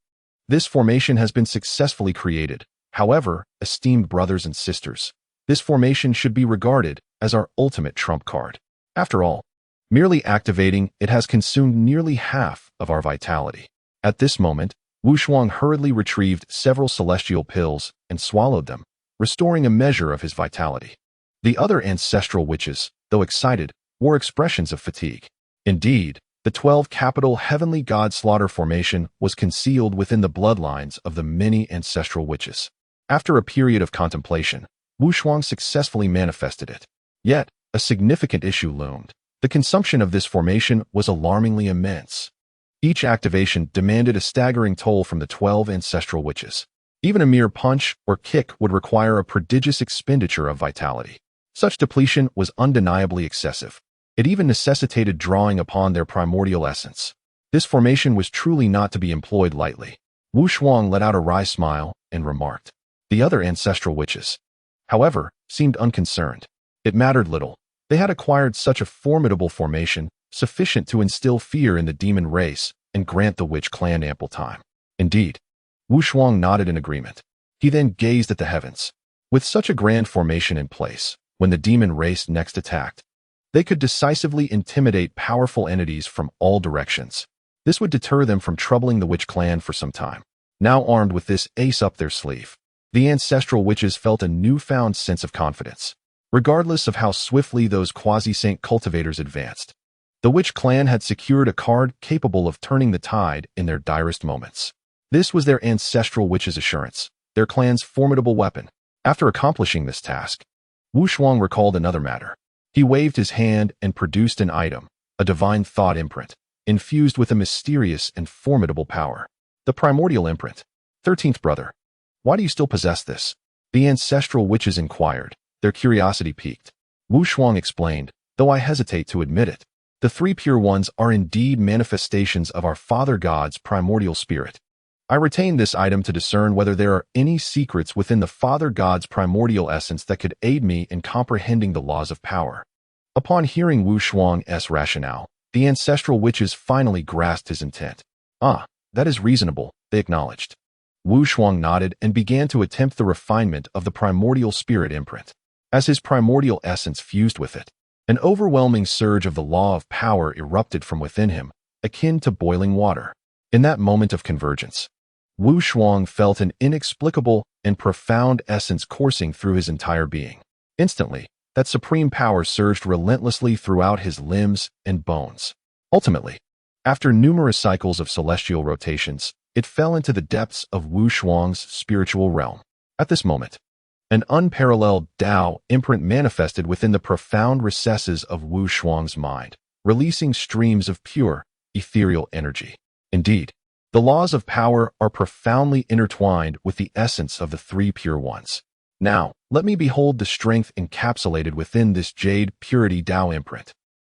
this formation has been successfully created. However, esteemed brothers and sisters, this formation should be regarded as our ultimate trump card. After all, merely activating it has consumed nearly half of our vitality. At this moment, Wu Shuang hurriedly retrieved several celestial pills and swallowed them, restoring a measure of his vitality. The other ancestral witches, though excited, wore expressions of fatigue. Indeed, the 12 capital heavenly god slaughter formation was concealed within the bloodlines of the many ancestral witches. After a period of contemplation, Wu Shuang successfully manifested it. Yet, a significant issue loomed. The consumption of this formation was alarmingly immense. Each activation demanded a staggering toll from the 12 ancestral witches. Even a mere punch or kick would require a prodigious expenditure of vitality. Such depletion was undeniably excessive. It even necessitated drawing upon their primordial essence. This formation was truly not to be employed lightly. Wu Shuang let out a wry smile and remarked. The other ancestral witches, however, seemed unconcerned. It mattered little. They had acquired such a formidable formation, sufficient to instill fear in the demon race and grant the witch clan ample time. Indeed, Wu Shuang nodded in agreement. He then gazed at the heavens. With such a grand formation in place, when the demon race next attacked, they could decisively intimidate powerful entities from all directions. This would deter them from troubling the witch clan for some time. Now armed with this ace up their sleeve, the ancestral witches felt a newfound sense of confidence. Regardless of how swiftly those quasi-saint cultivators advanced, the witch clan had secured a card capable of turning the tide in their direst moments. This was their ancestral witches' assurance, their clan's formidable weapon. After accomplishing this task, Wu Shuang recalled another matter. He waved his hand and produced an item, a divine thought imprint, infused with a mysterious and formidable power. The primordial imprint. 13th brother. Why do you still possess this? The ancestral witches inquired, their curiosity piqued. Wu Shuang explained, though I hesitate to admit it. The three pure ones are indeed manifestations of our Father God's primordial spirit. I retain this item to discern whether there are any secrets within the Father God's primordial essence that could aid me in comprehending the laws of power. Upon hearing Wu Shuang's rationale, the ancestral witches finally grasped his intent. Ah, that is reasonable, they acknowledged. Wu Shuang nodded and began to attempt the refinement of the primordial spirit imprint. As his primordial essence fused with it, an overwhelming surge of the law of power erupted from within him, akin to boiling water. In that moment of convergence, Wu Shuang felt an inexplicable and profound essence coursing through his entire being. Instantly, that supreme power surged relentlessly throughout his limbs and bones. Ultimately, after numerous cycles of celestial rotations, it fell into the depths of Wu Shuang's spiritual realm. At this moment, an unparalleled Tao imprint manifested within the profound recesses of Wu Shuang's mind, releasing streams of pure, ethereal energy. Indeed, the laws of power are profoundly intertwined with the essence of the three pure ones. Now, let me behold the strength encapsulated within this Jade Purity Tao imprint.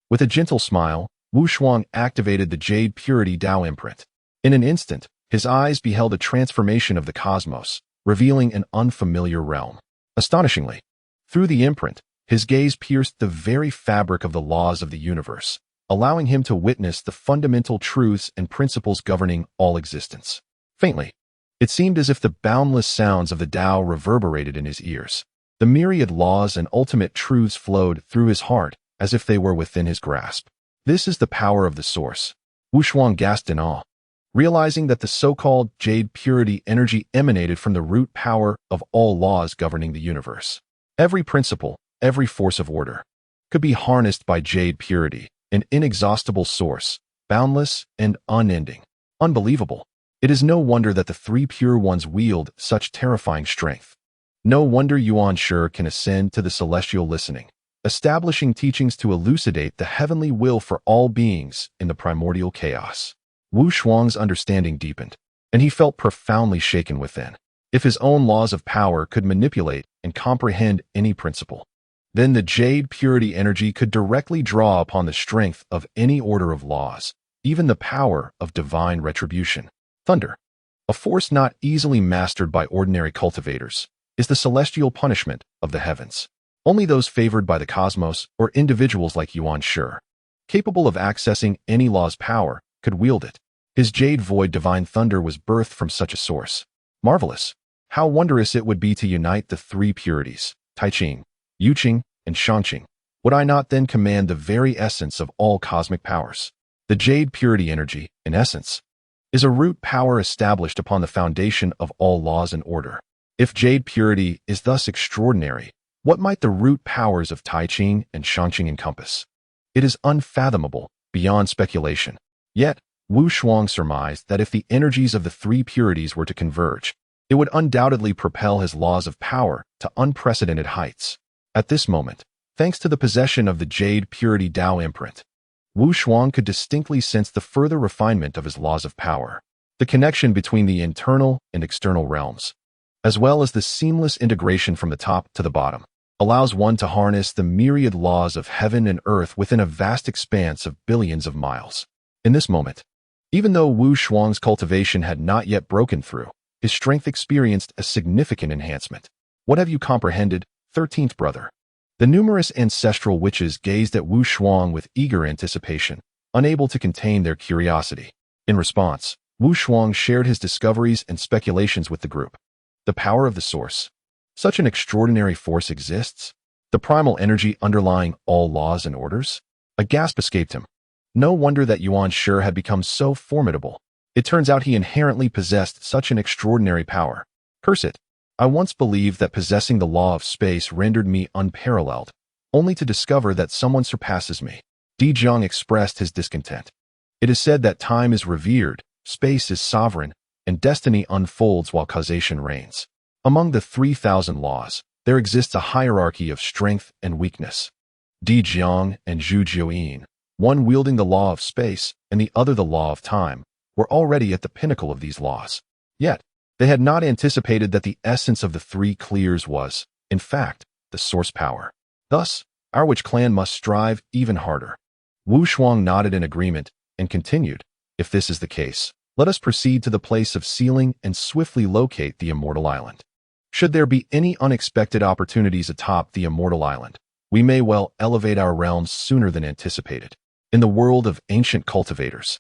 With a gentle smile, Wu Shuang activated the Jade Purity Tao imprint. In an instant, his eyes beheld a transformation of the cosmos, revealing an unfamiliar realm. Astonishingly, through the imprint, his gaze pierced the very fabric of the laws of the universe, allowing him to witness the fundamental truths and principles governing all existence. Faintly, it seemed as if the boundless sounds of the Tao reverberated in his ears. The myriad laws and ultimate truths flowed through his heart as if they were within his grasp. This is the power of the source. Wu Shuang gasped in awe, realizing that the so-called Jade Purity energy emanated from the root power of all laws governing the universe. Every principle, every force of order, could be harnessed by Jade Purity, an inexhaustible source, boundless and unending. Unbelievable. It is no wonder that the three pure ones wield such terrifying strength. No wonder Yuan Shi can ascend to the celestial listening, establishing teachings to elucidate the heavenly will for all beings in the primordial chaos. Wu Shuang's understanding deepened, and he felt profoundly shaken within. If his own laws of power could manipulate and comprehend any principle, then the Jade Purity energy could directly draw upon the strength of any order of laws, even the power of divine retribution. Thunder, a force not easily mastered by ordinary cultivators, is the celestial punishment of the heavens. Only those favored by the cosmos or individuals like Yuan Shi, capable of accessing any law's power, could wield it. His Jade Void Divine Thunder was birthed from such a source. Marvelous! How wondrous it would be to unite the three purities, Taiqing, Yuqing, and Shangqing. Would I not then command the very essence of all cosmic powers? The Jade Purity energy, in essence, is a root power established upon the foundation of all laws and order. If Jade Purity is thus extraordinary, what might the root powers of Taiqing and Shangqing encompass? It is unfathomable, beyond speculation. Yet, Wu Shuang surmised that if the energies of the three purities were to converge, it would undoubtedly propel his laws of power to unprecedented heights. At this moment, thanks to the possession of the Jade Purity Tao imprint, Wu Shuang could distinctly sense the further refinement of his laws of power, the connection between the internal and external realms, as well as the seamless integration from the top to the bottom, allows one to harness the myriad laws of heaven and earth within a vast expanse of billions of miles. In this moment, even though Wu Shuang's cultivation had not yet broken through, his strength experienced a significant enhancement. What have you comprehended, 13th brother? The numerous ancestral witches gazed at Wu Shuang with eager anticipation, unable to contain their curiosity. In response, Wu Shuang shared his discoveries and speculations with the group. The power of the source. Such an extraordinary force exists? The primal energy underlying all laws and orders? A gasp escaped him. No wonder that Yuan Shi had become so formidable. It turns out he inherently possessed such an extraordinary power. Curse it. I once believed that possessing the law of space rendered me unparalleled, only to discover that someone surpasses me. Di Zhang expressed his discontent. It is said that time is revered, space is sovereign, and destiny unfolds while causation reigns. Among the 3,000 laws, there exists a hierarchy of strength and weakness. Di Jiang and Zhu Jiuyin, one wielding the law of space and the other the law of time, were already at the pinnacle of these laws. Yet, they had not anticipated that the essence of the three clears was, in fact, the source power. Thus, our witch clan must strive even harder. Wu Shuang nodded in agreement and continued, if this is the case, let us proceed to the place of sealing and swiftly locate the Immortal Island. Should there be any unexpected opportunities atop the Immortal Island, we may well elevate our realms sooner than anticipated. In the world of ancient cultivators,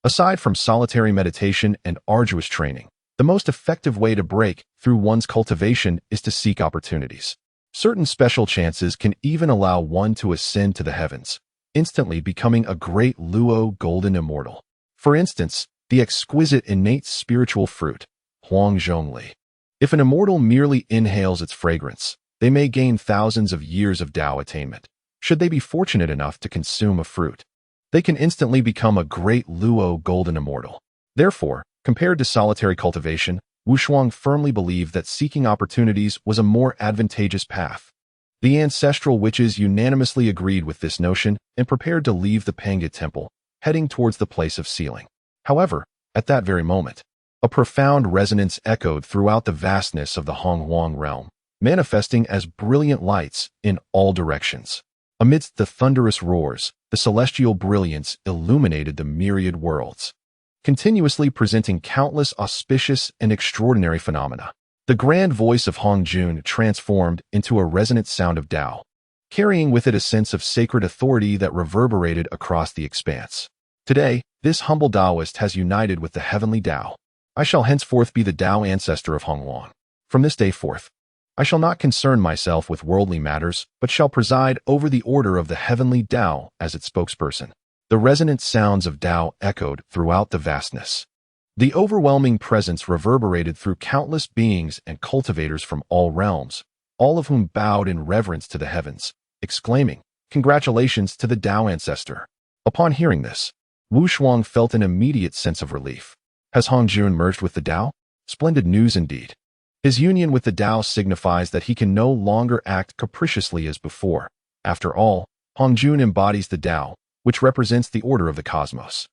aside from solitary meditation and arduous training, the most effective way to break through one's cultivation is to seek opportunities. Certain special chances can even allow one to ascend to the heavens, instantly becoming a great Luo golden immortal. For instance, the exquisite innate spiritual fruit, Huangjongli. If an immortal merely inhales its fragrance, they may gain thousands of years of Tao attainment. Should they be fortunate enough to consume a fruit, they can instantly become a great Luo golden immortal. Therefore, compared to solitary cultivation, Wu Shuang firmly believed that seeking opportunities was a more advantageous path. The ancestral witches unanimously agreed with this notion and prepared to leave the Panga temple, heading towards the place of sealing. However, at that very moment, a profound resonance echoed throughout the vastness of the Honghuang realm, manifesting as brilliant lights in all directions. Amidst the thunderous roars, the celestial brilliance illuminated the myriad worlds, continuously presenting countless auspicious and extraordinary phenomena. The grand voice of Hongjun transformed into a resonant sound of Tao, carrying with it a sense of sacred authority that reverberated across the expanse. Today, this humble Taoist has united with the heavenly Tao. I shall henceforth be the Tao ancestor of Honghuang. From this day forth, I shall not concern myself with worldly matters, but shall preside over the order of the heavenly Tao as its spokesperson. The resonant sounds of Tao echoed throughout the vastness. The overwhelming presence reverberated through countless beings and cultivators from all realms, all of whom bowed in reverence to the heavens, exclaiming, "Congratulations to the Tao ancestor." Upon hearing this, Wu Shuang felt an immediate sense of relief. Has Hongjun merged with the Tao? Splendid news indeed. His union with the Tao signifies that he can no longer act capriciously as before. After all, Hongjun embodies the Tao, which represents the order of the cosmos.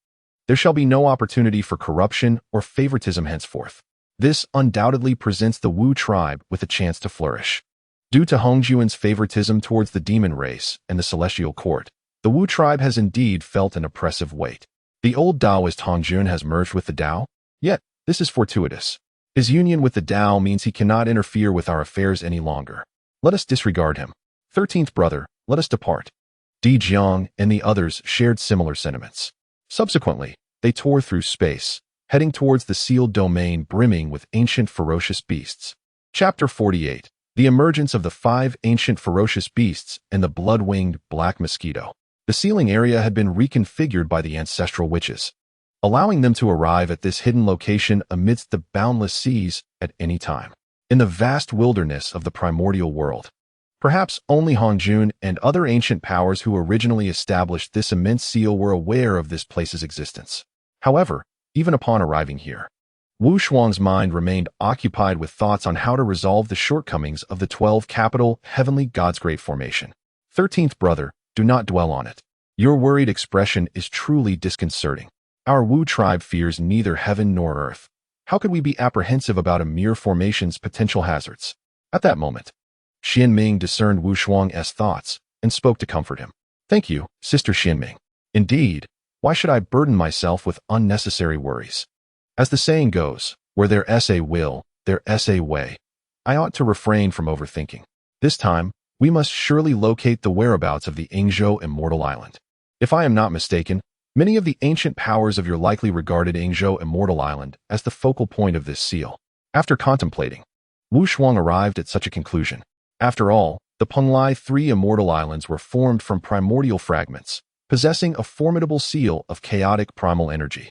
There shall be no opportunity for corruption or favoritism henceforth. This undoubtedly presents the Wu tribe with a chance to flourish. Due to Hongjun's favoritism towards the demon race and the celestial court, the Wu tribe has indeed felt an oppressive weight. The old Taoist Hongjun has merged with the Tao, yet this is fortuitous. His union with the Tao means he cannot interfere with our affairs any longer. Let us disregard him. 13th brother, let us depart. Di Jiang and the others shared similar sentiments. Subsequently, they tore through space, heading towards the sealed domain brimming with ancient ferocious beasts. Chapter 48. The emergence of the 5 ancient ferocious beasts and the blood-winged black mosquito. The sealing area had been reconfigured by the ancestral witches, allowing them to arrive at this hidden location amidst the boundless seas at any time. In the vast wilderness of the primordial world, perhaps only Hongjun and other ancient powers who originally established this immense seal were aware of this place's existence. However, even upon arriving here, Wu Shuang's mind remained occupied with thoughts on how to resolve the shortcomings of the 12 capital heavenly gods' great formation. 13th brother, do not dwell on it. Your worried expression is truly disconcerting. Our Wu tribe fears neither heaven nor earth. How could we be apprehensive about a mere formation's potential hazards? At that moment, Xianming discerned Wu Shuang's thoughts and spoke to comfort him. Thank you, Sister Xianming. Indeed, why should I burden myself with unnecessary worries? As the saying goes, where there's a will, there's a way. I ought to refrain from overthinking. This time, we must surely locate the whereabouts of the Yingzhou Immortal Island. If I am not mistaken, many of the ancient powers of your likely regarded Yingzhou Immortal Island as the focal point of this seal. After contemplating, Wu Shuang arrived at such a conclusion. After all, the Penglai 3 Immortal Islands were formed from primordial fragments, possessing a formidable seal of chaotic primal energy.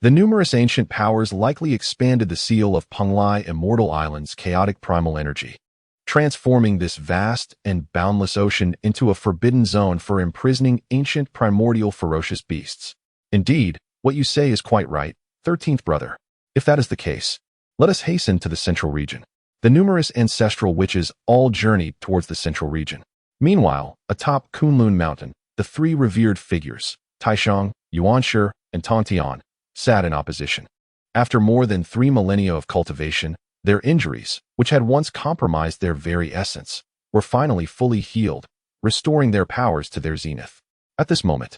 The numerous ancient powers likely expanded the seal of Penglai Immortal Island's chaotic primal energy, transforming this vast and boundless ocean into a forbidden zone for imprisoning ancient primordial ferocious beasts. Indeed, what you say is quite right, 13th brother. If that is the case, let us hasten to the central region. The numerous ancestral witches all journeyed towards the central region. Meanwhile, atop Kunlun Mountain, the three revered figures, Taishang, Yuanshi, and Tongtian, sat in opposition. After more than 3 millennia of cultivation, their injuries, which had once compromised their very essence, were finally fully healed, restoring their powers to their zenith. At this moment,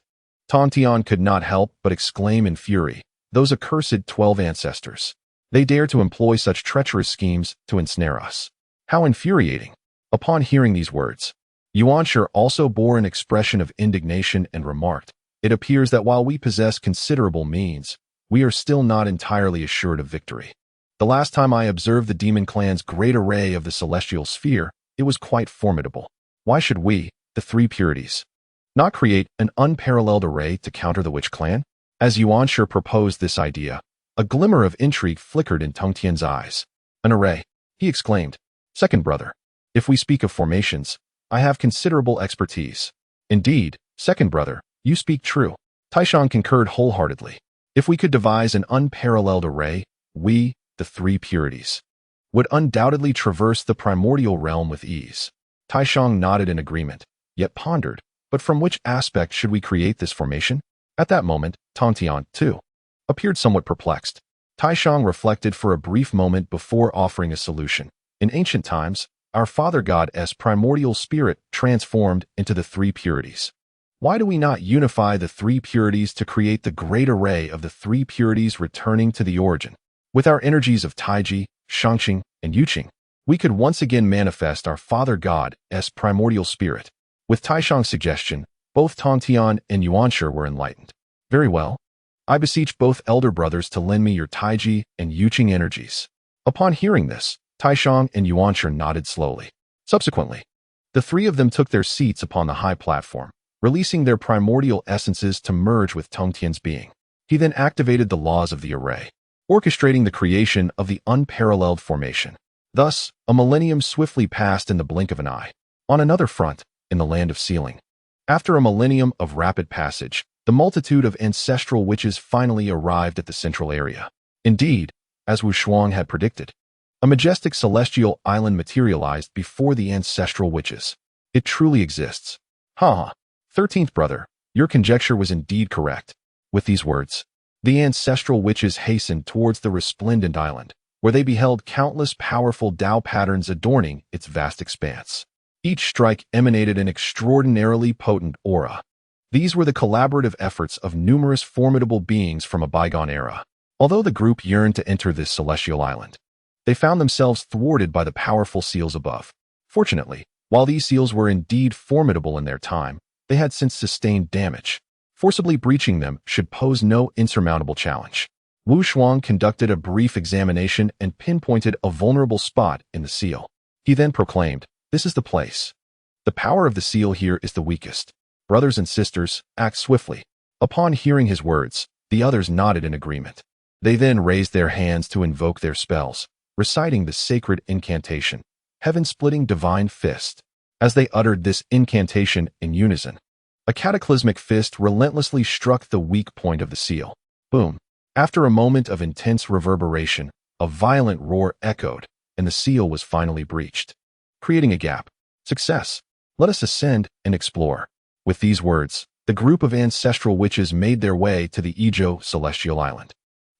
Tongtian could not help but exclaim in fury, "Those accursed 12 ancestors! They dare to employ such treacherous schemes to ensnare us. How infuriating!" Upon hearing these words, Yuanshi also bore an expression of indignation and remarked, "It appears that while we possess considerable means, we are still not entirely assured of victory. The last time I observed the demon clan's great array of the celestial sphere, it was quite formidable. Why should we, the three purities, not create an unparalleled array to counter the witch clan?" As Yuanshi proposed this idea, a glimmer of intrigue flickered in Tongtian's eyes. "An array," he exclaimed. "Second brother, if we speak of formations, I have considerable expertise." "Indeed, second brother, you speak true." Taishang concurred wholeheartedly. "If we could devise an unparalleled array, we, the three purities, would undoubtedly traverse the primordial realm with ease." Taishang nodded in agreement, yet pondered, "But from which aspect should we create this formation?" At that moment, Tongtian, too, appeared somewhat perplexed. Taishang reflected for a brief moment before offering a solution. "In ancient times, our Father God's primordial spirit transformed into the three purities. Why do we not unify the three purities to create the great array of the three purities returning to the origin? With our energies of Taiji, Shangqing, and Yuqing, we could once again manifest our Father God's primordial spirit." With Taishang's suggestion, both Tongtian and Yuanshi were enlightened. "Very well. I beseech both elder brothers to lend me your Taiji and Yuqing energies." Upon hearing this, Taishang and Yuanshi nodded slowly. Subsequently, the three of them took their seats upon the high platform, releasing their primordial essences to merge with Tongtian's being. He then activated the laws of the array, orchestrating the creation of the unparalleled formation. Thus, a millennium swiftly passed in the blink of an eye. On another front, in the land of Sealing, after a millennium of rapid passage, the multitude of ancestral witches finally arrived at the central area. Indeed, as Wu Shuang had predicted, a majestic celestial island materialized before the ancestral witches. It truly exists. Ha! 13th brother, your conjecture was indeed correct. With these words, the ancestral witches hastened towards the resplendent island, where they beheld countless powerful Tao patterns adorning its vast expanse. Each strike emanated an extraordinarily potent aura. These were the collaborative efforts of numerous formidable beings from a bygone era. Although the group yearned to enter this celestial island, they found themselves thwarted by the powerful seals above. Fortunately, while these seals were indeed formidable in their time, they had since sustained damage. Forcibly breaching them should pose no insurmountable challenge. Wu Shuang conducted a brief examination and pinpointed a vulnerable spot in the seal. He then proclaimed, "This is the place. The power of the seal here is the weakest. Brothers and sisters, act swiftly." Upon hearing his words, the others nodded in agreement. They then raised their hands to invoke their spells, reciting the sacred incantation, Heaven-Splitting Divine Fist. As they uttered this incantation in unison, a cataclysmic fist relentlessly struck the weak point of the seal. Boom! After a moment of intense reverberation, a violent roar echoed, and the seal was finally breached, creating a gap. Success! Let us ascend and explore. With these words, the group of ancestral witches made their way to the Izhou Celestial Island.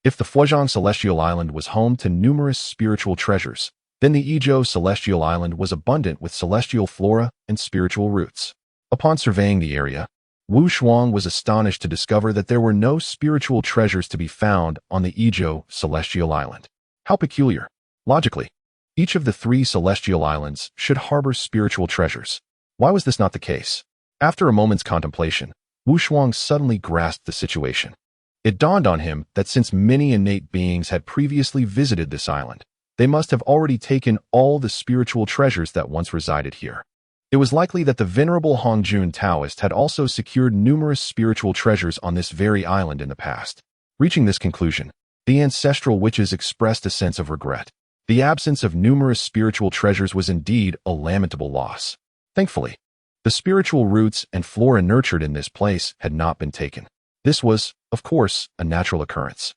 If the Fujian Celestial Island was home to numerous spiritual treasures, then the Izhou Celestial Island was abundant with celestial flora and spiritual roots. Upon surveying the area, Wu Shuang was astonished to discover that there were no spiritual treasures to be found on the Izhou Celestial Island. How peculiar! Logically, each of the three celestial islands should harbor spiritual treasures. Why was this not the case? After a moment's contemplation, Wu Shuang suddenly grasped the situation. It dawned on him that since many innate beings had previously visited this island, they must have already taken all the spiritual treasures that once resided here. It was likely that the venerable Hongjun Taoist had also secured numerous spiritual treasures on this very island in the past. Reaching this conclusion, the ancestral witches expressed a sense of regret. The absence of numerous spiritual treasures was indeed a lamentable loss. Thankfully, the spiritual roots and flora nurtured in this place had not been taken. This was, of course, a natural occurrence.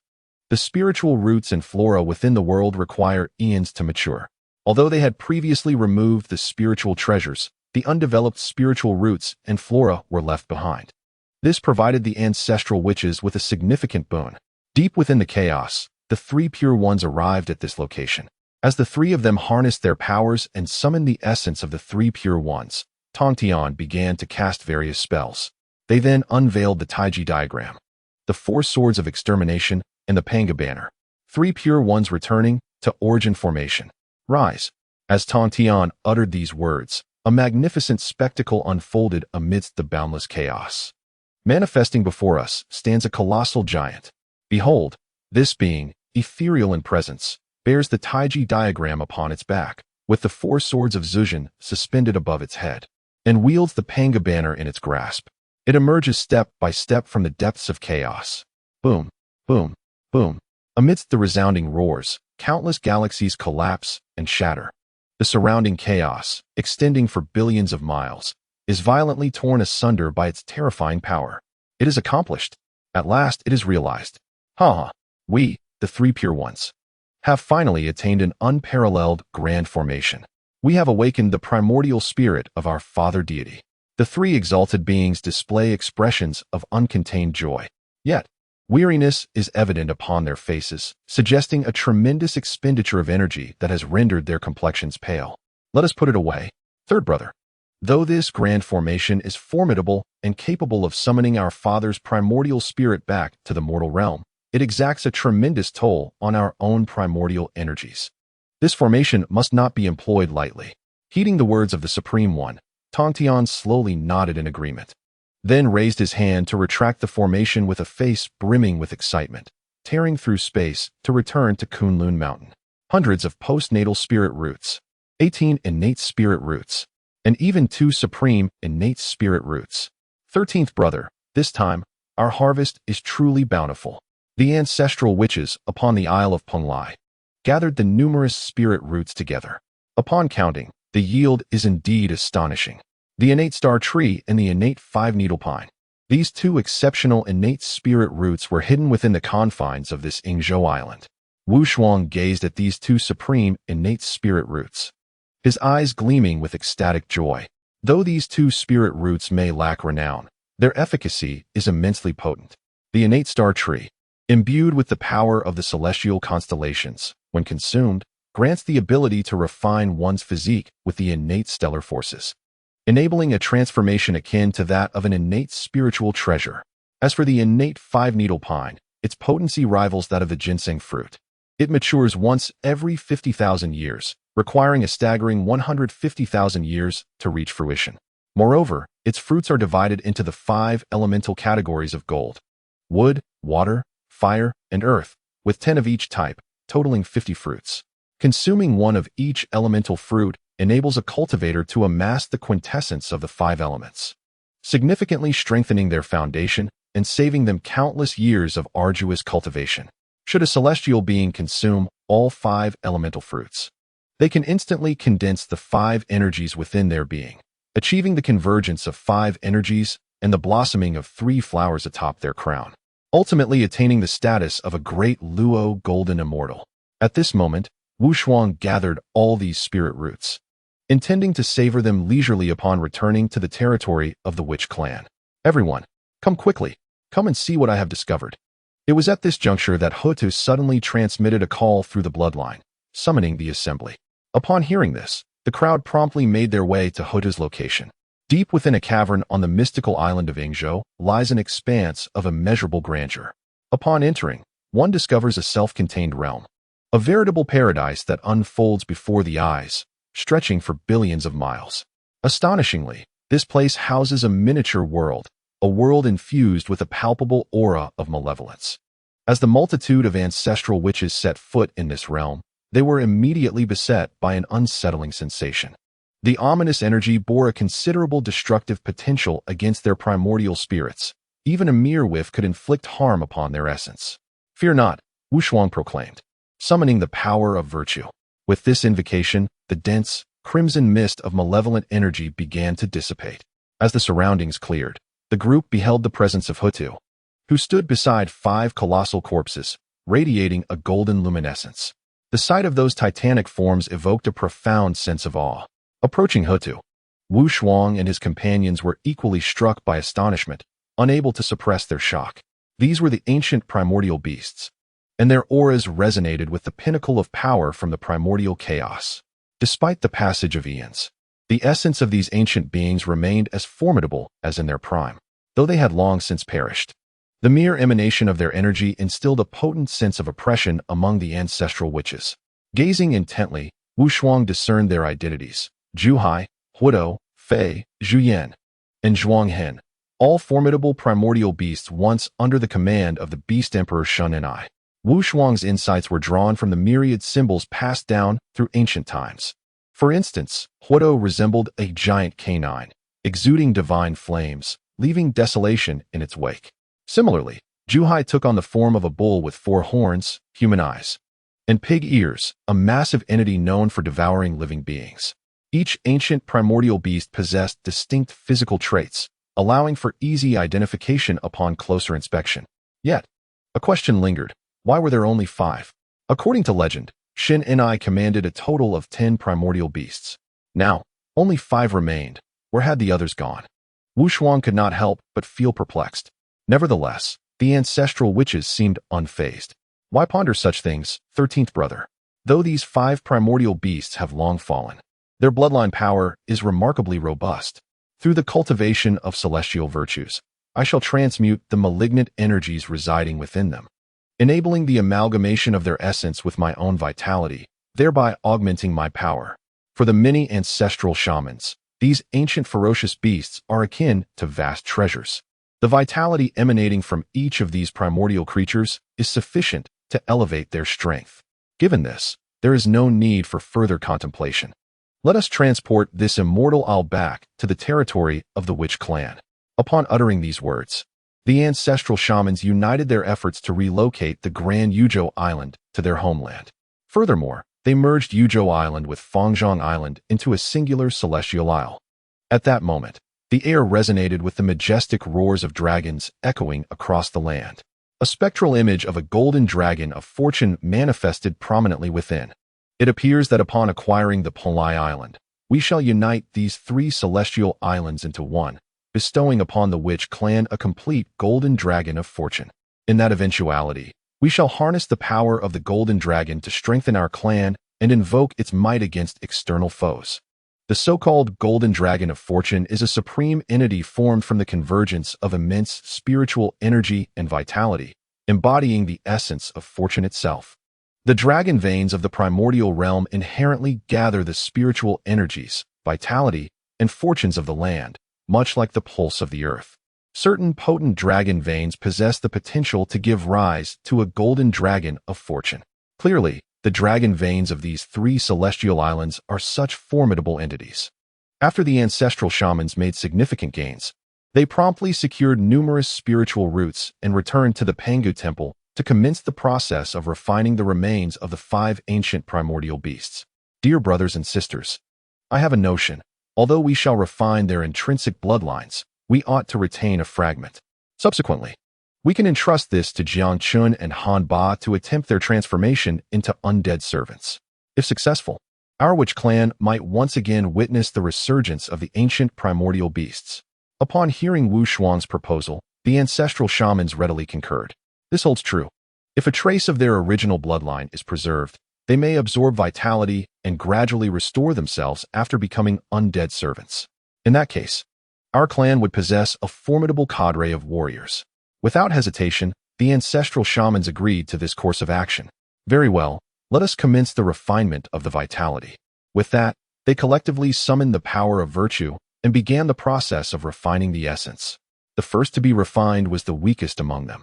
The spiritual roots and flora within the world require eons to mature. Although they had previously removed the spiritual treasures, the undeveloped spiritual roots and flora were left behind. This provided the ancestral witches with a significant boon. Deep within the chaos, the three pure ones arrived at this location. As the three of them harnessed their powers and summoned the essence of the three pure ones, Tongtian began to cast various spells. They then unveiled the Taiji diagram, the four swords of extermination, and the Panga banner. Three pure ones returning to origin formation. Rise. As Tongtian uttered these words, a magnificent spectacle unfolded amidst the boundless chaos. Manifesting before us stands a colossal giant. Behold, this being, ethereal in presence, bears the Taiji diagram upon its back, with the four swords of Zujin suspended above its head, and wields the Panga banner in its grasp. It emerges step by step from the depths of chaos. Boom, boom, boom. Amidst the resounding roars, countless galaxies collapse and shatter. The surrounding chaos, extending for billions of miles, is violently torn asunder by its terrifying power. It is accomplished. At last it is realized. We, the three pure ones, have finally attained an unparalleled grand formation. We have awakened the primordial spirit of our Father Deity. The three exalted beings display expressions of uncontained joy. Yet, weariness is evident upon their faces, suggesting a tremendous expenditure of energy that has rendered their complexions pale. Let us put it away. Third brother. Though this grand formation is formidable and capable of summoning our Father's primordial spirit back to the mortal realm, it exacts a tremendous toll on our own primordial energies. This formation must not be employed lightly. Heeding the words of the Supreme One, Tongtian slowly nodded in agreement, then raised his hand to retract the formation with a face brimming with excitement, tearing through space to return to Kunlun Mountain. Hundreds of postnatal spirit roots, 18 innate spirit roots, and even 2 supreme innate spirit roots. 13th brother, this time, our harvest is truly bountiful. The ancestral witches upon the Isle of Penglai gathered the numerous spirit roots together. Upon counting, the yield is indeed astonishing. The innate star tree and the innate five-needle pine. These 2 exceptional innate spirit roots were hidden within the confines of this Ingzhou island. Wu Shuang gazed at these 2 supreme innate spirit roots, his eyes gleaming with ecstatic joy. Though these 2 spirit roots may lack renown, their efficacy is immensely potent. The innate star tree, imbued with the power of the celestial constellations, when consumed, grants the ability to refine one's physique with the innate stellar forces, enabling a transformation akin to that of an innate spiritual treasure. As for the innate five-needle pine, its potency rivals that of the ginseng fruit. It matures once every 50,000 years, requiring a staggering 150,000 years to reach fruition. Moreover, its fruits are divided into the 5 elemental categories of gold, wood, water, fire, and earth, with 10 of each type, totaling 50 fruits. Consuming one of each elemental fruit enables a cultivator to amass the quintessence of the 5 elements, significantly strengthening their foundation and saving them countless years of arduous cultivation. Should a celestial being consume all 5 elemental fruits, they can instantly condense the 5 energies within their being, achieving the convergence of 5 energies and the blossoming of 3 flowers atop their crown, ultimately attaining the status of a great Luo golden immortal. At this moment, Wu Shuang gathered all these spirit roots, intending to savor them leisurely upon returning to the territory of the witch clan. Everyone, come quickly. Come and see what I have discovered. It was at this juncture that Hutu suddenly transmitted a call through the bloodline, summoning the assembly. Upon hearing this, the crowd promptly made their way to Hutu's location. Deep within a cavern on the mystical island of Ingzhou lies an expanse of immeasurable grandeur. Upon entering, one discovers a self-contained realm, a veritable paradise that unfolds before the eyes, stretching for billions of miles. Astonishingly, this place houses a miniature world, a world infused with a palpable aura of malevolence. As the multitude of ancestral witches set foot in this realm, they were immediately beset by an unsettling sensation. The ominous energy bore a considerable destructive potential against their primordial spirits. Even a mere whiff could inflict harm upon their essence. Fear not, Wu Shuang proclaimed, summoning the power of virtue. With this invocation, the dense, crimson mist of malevolent energy began to dissipate. As the surroundings cleared, the group beheld the presence of Hutu, who stood beside 5 colossal corpses, radiating a golden luminescence. The sight of those titanic forms evoked a profound sense of awe. Approaching Hutu, Wu Shuang and his companions were equally struck by astonishment, unable to suppress their shock. These were the ancient primordial beasts, and their auras resonated with the pinnacle of power from the primordial chaos. Despite the passage of eons, the essence of these ancient beings remained as formidable as in their prime, though they had long since perished. The mere emanation of their energy instilled a potent sense of oppression among the ancestral witches. Gazing intently, Wu Shuang discerned their identities: Zhuhai, Huodou, Fei, Zhuyan, and Zhuanghen, all formidable primordial beasts once under the command of the Beast Emperor Shun and I. Wu Shuang's insights were drawn from the myriad symbols passed down through ancient times. For instance, Huodou resembled a giant canine, exuding divine flames, leaving desolation in its wake. Similarly, Zhuhai took on the form of a bull with 4 horns, human eyes, and pig ears, a massive entity known for devouring living beings. Each ancient primordial beast possessed distinct physical traits, allowing for easy identification upon closer inspection. Yet, a question lingered: why were there only 5? According to legend, Shin Enai commanded a total of 10 primordial beasts. Now, only 5 remained. Where had the others gone? Wu Shuang could not help but feel perplexed. Nevertheless, the ancestral witches seemed unfazed. Why ponder such things, 13th brother? Though these 5 primordial beasts have long fallen, their bloodline power is remarkably robust. Through the cultivation of celestial virtues, I shall transmute the malignant energies residing within them, enabling the amalgamation of their essence with my own vitality, thereby augmenting my power. For the many ancestral shamans, these ancient ferocious beasts are akin to vast treasures. The vitality emanating from each of these primordial creatures is sufficient to elevate their strength. Given this, there is no need for further contemplation. Let us transport this immortal owl back to the territory of the witch clan. Upon uttering these words, the ancestral shamans united their efforts to relocate the Grand Yuzhou Island to their homeland. Furthermore, they merged Yuzhou Island with Fangzhong Island into a singular celestial isle. At that moment, the air resonated with the majestic roars of dragons echoing across the land. A spectral image of a golden dragon of fortune manifested prominently within. It appears that upon acquiring the Polai Island, we shall unite these 3 celestial islands into one, bestowing upon the witch clan a complete golden dragon of fortune. In that eventuality, we shall harness the power of the golden dragon to strengthen our clan and invoke its might against external foes. The so-called Golden Dragon of Fortune is a supreme entity formed from the convergence of immense spiritual energy and vitality, embodying the essence of fortune itself. The dragon veins of the primordial realm inherently gather the spiritual energies, vitality, and fortunes of the land, much like the pulse of the earth. Certain potent dragon veins possess the potential to give rise to a golden dragon of fortune. Clearly, the dragon veins of these 3 celestial islands are such formidable entities. After the ancestral shamans made significant gains, they promptly secured numerous spiritual roots and returned to the Pangu Temple to commence the process of refining the remains of the 5 ancient primordial beasts. Dear brothers and sisters, I have a notion. Although we shall refine their intrinsic bloodlines, we ought to retain a fragment. Subsequently, we can entrust this to Jiang Chun and Han Ba to attempt their transformation into undead servants. If successful, our witch clan might once again witness the resurgence of the ancient primordial beasts. Upon hearing Wu Shuang's proposal, the ancestral shamans readily concurred. This holds true. If a trace of their original bloodline is preserved, they may absorb vitality and gradually restore themselves after becoming undead servants. In that case, our clan would possess a formidable cadre of warriors. Without hesitation, the ancestral shamans agreed to this course of action. Very well, let us commence the refinement of the vitality. With that, they collectively summoned the power of virtue and began the process of refining the essence. The first to be refined was the weakest among them,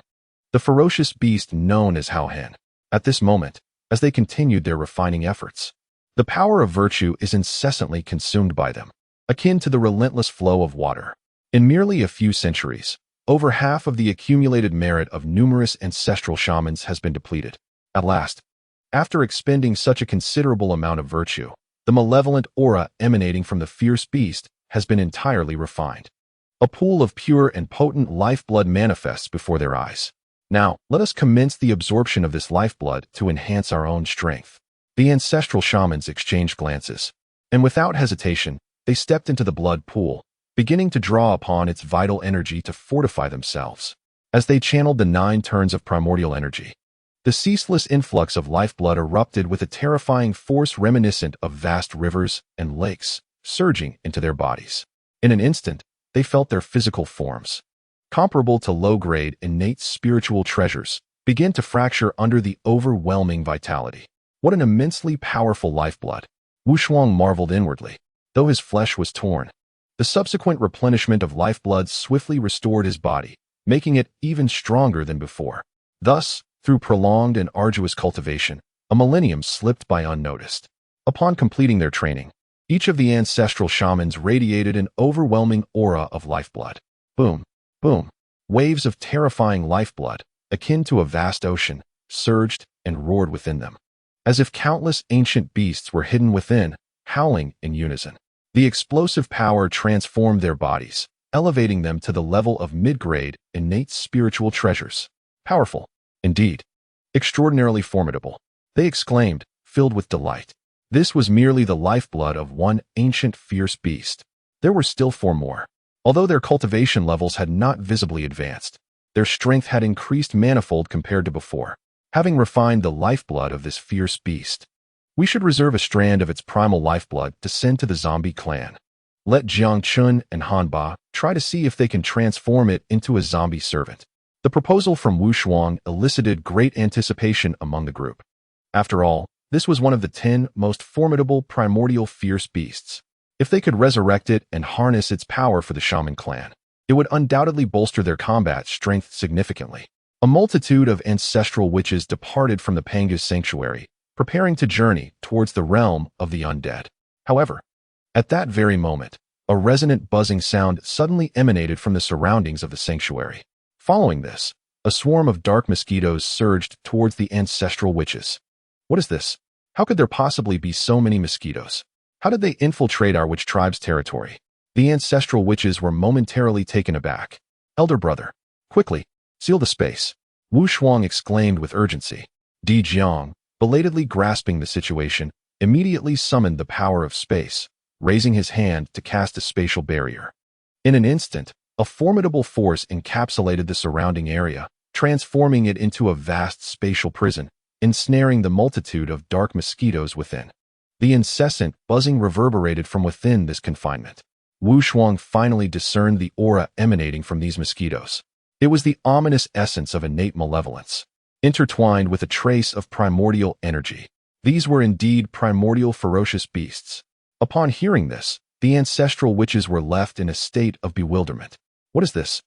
the ferocious beast known as Hao Hen. At this moment, as they continued their refining efforts, the power of virtue is incessantly consumed by them, akin to the relentless flow of water. In merely a few centuries, over half of the accumulated merit of numerous ancestral shamans has been depleted. At last, after expending such a considerable amount of virtue, the malevolent aura emanating from the fierce beast has been entirely refined. A pool of pure and potent lifeblood manifests before their eyes. Now, let us commence the absorption of this lifeblood to enhance our own strength. The ancestral shamans exchanged glances, and without hesitation, They stepped into the blood pool, beginning to draw upon its vital energy to fortify themselves. As they channeled the 9 turns of primordial energy, the ceaseless influx of lifeblood erupted with a terrifying force reminiscent of vast rivers and lakes surging into their bodies. In an instant, they felt their physical forms, comparable to low-grade innate spiritual treasures, begin to fracture under the overwhelming vitality. What an immensely powerful lifeblood! Wu Shuang marveled inwardly. Though his flesh was torn, the subsequent replenishment of lifeblood swiftly restored his body, making it even stronger than before. Thus, through prolonged and arduous cultivation, a millennium slipped by unnoticed. Upon completing their training, each of the ancestral shamans radiated an overwhelming aura of lifeblood. Boom, boom. Waves of terrifying lifeblood, akin to a vast ocean, surged and roared within them, as if countless ancient beasts were hidden within, howling in unison. The explosive power transformed their bodies, elevating them to the level of mid-grade, innate spiritual treasures. Powerful, indeed. Extraordinarily formidable, they exclaimed, filled with delight. This was merely the lifeblood of one ancient fierce beast. There were still 4 more. Although their cultivation levels had not visibly advanced, their strength had increased manifold compared to before. Having refined the lifeblood of this fierce beast, we should reserve a strand of its primal lifeblood to send to the zombie clan. Let Jiang Chun and Han Ba try to see if they can transform it into a zombie servant. The proposal from Wu Shuang elicited great anticipation among the group. After all, this was one of the 10 most formidable primordial fierce beasts. If they could resurrect it and harness its power for the shaman clan, it would undoubtedly bolster their combat strength significantly. A multitude of ancestral witches departed from the Panga's sanctuary, preparing to journey towards the realm of the undead. However, at that very moment, a resonant buzzing sound suddenly emanated from the surroundings of the sanctuary. Following this, a swarm of dark mosquitoes surged towards the ancestral witches. What is this? How could there possibly be so many mosquitoes? How did they infiltrate our witch tribe's territory? The ancestral witches were momentarily taken aback. Elder brother, quickly, seal the space, Wu Shuang exclaimed with urgency. Di Jiang, belatedly grasping the situation, immediately summoned the power of space, raising his hand to cast a spatial barrier. In an instant, a formidable force encapsulated the surrounding area, transforming it into a vast spatial prison, ensnaring the multitude of dark mosquitoes within. The incessant buzzing reverberated from within this confinement. Wu Shuang finally discerned the aura emanating from these mosquitoes. It was the ominous essence of innate malevolence, intertwined with a trace of primordial energy. These were indeed primordial ferocious beasts. Upon hearing this, the ancestral witches were left in a state of bewilderment. What is this?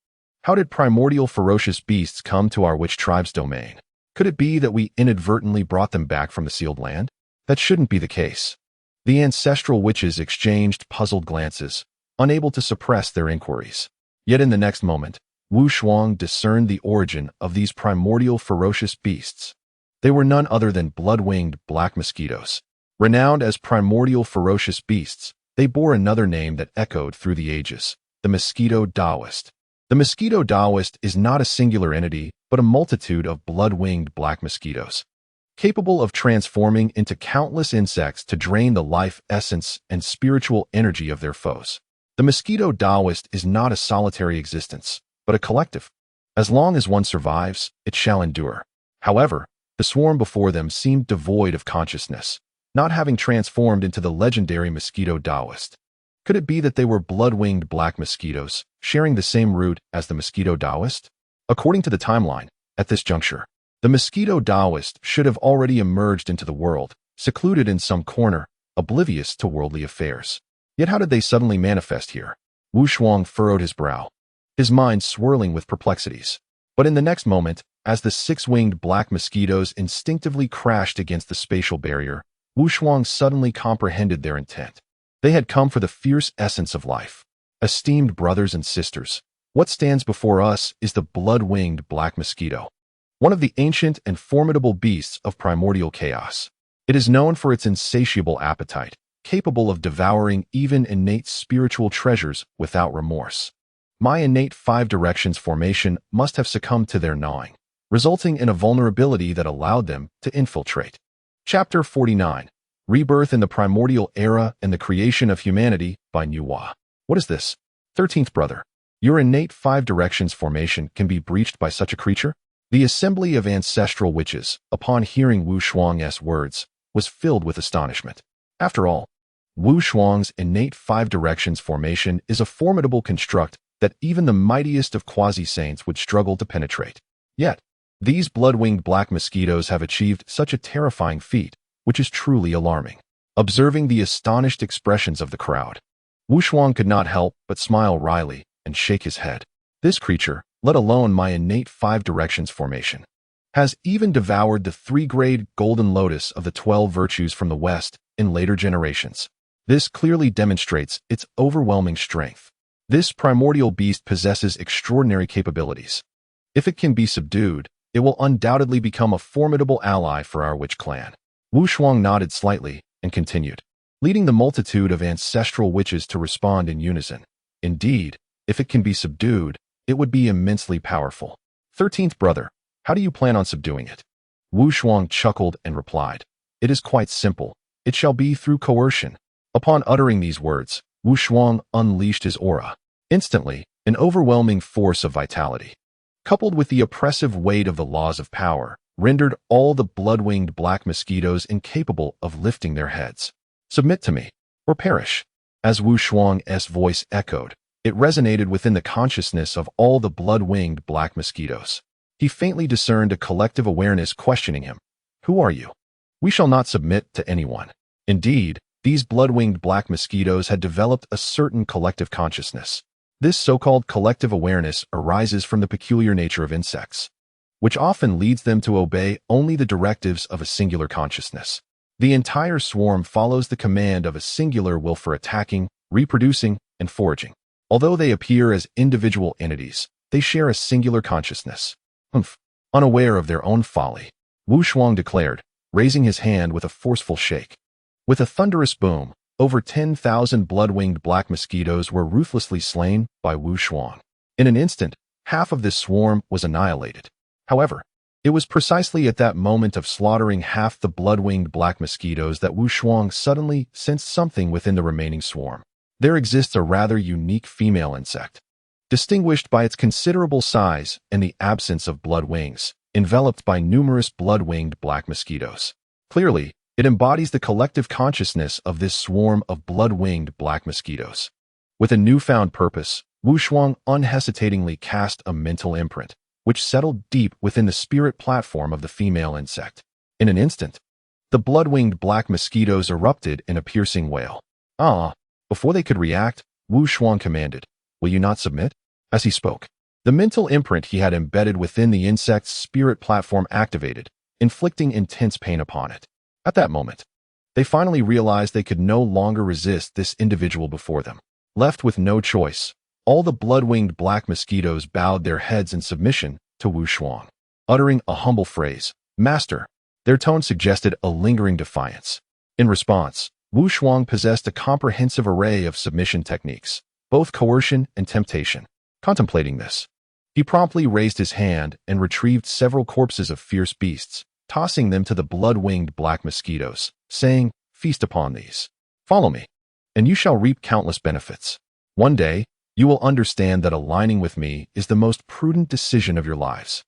How did primordial ferocious beasts come to our witch tribe's domain? Could it be that we inadvertently brought them back from the sealed land? That shouldn't be the case. The ancestral witches exchanged puzzled glances, unable to suppress their inquiries. Yet in the next moment, Wu Shuang discerned the origin of these primordial ferocious beasts. They were none other than blood-winged black mosquitoes. Renowned as primordial ferocious beasts, they bore another name that echoed through the ages, the mosquito Taoist. The mosquito Taoist is not a singular entity, but a multitude of blood-winged black mosquitoes, capable of transforming into countless insects to drain the life essence and spiritual energy of their foes. The mosquito Taoist is not a solitary existence, but a collective. As long as one survives, it shall endure. However, the swarm before them seemed devoid of consciousness, not having transformed into the legendary mosquito Taoist. Could it be that they were blood-winged black mosquitoes, sharing the same root as the mosquito Taoist? According to the timeline, at this juncture, the mosquito Taoist should have already emerged into the world, secluded in some corner, oblivious to worldly affairs. Yet how did they suddenly manifest here? Wu Shuang furrowed his brow, his mind swirling with perplexities. But in the next moment, as the 6-winged black mosquitoes instinctively crashed against the spatial barrier, Wu Shuang suddenly comprehended their intent. They had come for the fierce essence of life. Esteemed brothers and sisters, what stands before us is the blood-winged black mosquito, one of the ancient and formidable beasts of primordial chaos. It is known for its insatiable appetite, capable of devouring even innate spiritual treasures without remorse. My innate 5 directions formation must have succumbed to their gnawing, resulting in a vulnerability that allowed them to infiltrate. Chapter 49. Rebirth in the Primordial Era and the Creation of Humanity by Nuwa. What is this? 13th brother. Your innate 5 directions formation can be breached by such a creature? The assembly of ancestral witches, upon hearing Wu Shuang's words, was filled with astonishment. After all, Wu Shuang's innate 5 directions formation is a formidable construct that even the mightiest of quasi-saints would struggle to penetrate. Yet, these blood-winged black mosquitoes have achieved such a terrifying feat, which is truly alarming. Observing the astonished expressions of the crowd, Wu Shuang could not help but smile wryly and shake his head. This creature, let alone my innate 5 directions formation, has even devoured the 3-grade golden lotus of the 12 virtues from the West in later generations. This clearly demonstrates its overwhelming strength. This primordial beast possesses extraordinary capabilities. If it can be subdued, it will undoubtedly become a formidable ally for our witch clan. Wu Shuang nodded slightly and continued, leading the multitude of ancestral witches to respond in unison. Indeed, if it can be subdued, it would be immensely powerful. 13th brother, how do you plan on subduing it? Wu Shuang chuckled and replied, it is quite simple. It shall be through coercion. Upon uttering these words, Wu Shuang unleashed his aura. Instantly, an overwhelming force of vitality, coupled with the oppressive weight of the laws of power, rendered all the blood-winged black mosquitoes incapable of lifting their heads. Submit to me, or perish. As Wu Shuang's voice echoed, it resonated within the consciousness of all the blood-winged black mosquitoes. He faintly discerned a collective awareness questioning him. Who are you? We shall not submit to anyone. Indeed, these blood-winged black mosquitoes had developed a certain collective consciousness. This so-called collective awareness arises from the peculiar nature of insects, which often leads them to obey only the directives of a singular consciousness. The entire swarm follows the command of a singular will for attacking, reproducing, and foraging. Although they appear as individual entities, they share a singular consciousness. Unaware of their own folly, Wu Shuang declared, raising his hand with a forceful shake. With a thunderous boom, over 10,000 blood-winged black mosquitoes were ruthlessly slain by Wu Shuang. In an instant, half of this swarm was annihilated. However, it was precisely at that moment of slaughtering half the blood-winged black mosquitoes that Wu Shuang suddenly sensed something within the remaining swarm. There exists a rather unique female insect, distinguished by its considerable size and the absence of blood wings, enveloped by numerous blood-winged black mosquitoes. Clearly, it embodies the collective consciousness of this swarm of blood-winged black mosquitoes. With a newfound purpose, Wu Shuang unhesitatingly cast a mental imprint, which settled deep within the spirit platform of the female insect. In an instant, the blood-winged black mosquitoes erupted in a piercing wail. Before they could react, Wu Shuang commanded, will you not submit? As he spoke, the mental imprint he had embedded within the insect's spirit platform activated, inflicting intense pain upon it. At that moment, they finally realized they could no longer resist this individual before them. Left with no choice, all the blood-winged black mosquitoes bowed their heads in submission to Wu Shuang. Uttering a humble phrase, Master, their tone suggested a lingering defiance. In response, Wu Shuang possessed a comprehensive array of submission techniques, both coercion and temptation. Contemplating this, he promptly raised his hand and retrieved several corpses of fierce beasts, tossing them to the blood-winged black mosquitoes, saying, feast upon these. Follow me, and you shall reap countless benefits. One day, you will understand that aligning with me is the most prudent decision of your lives.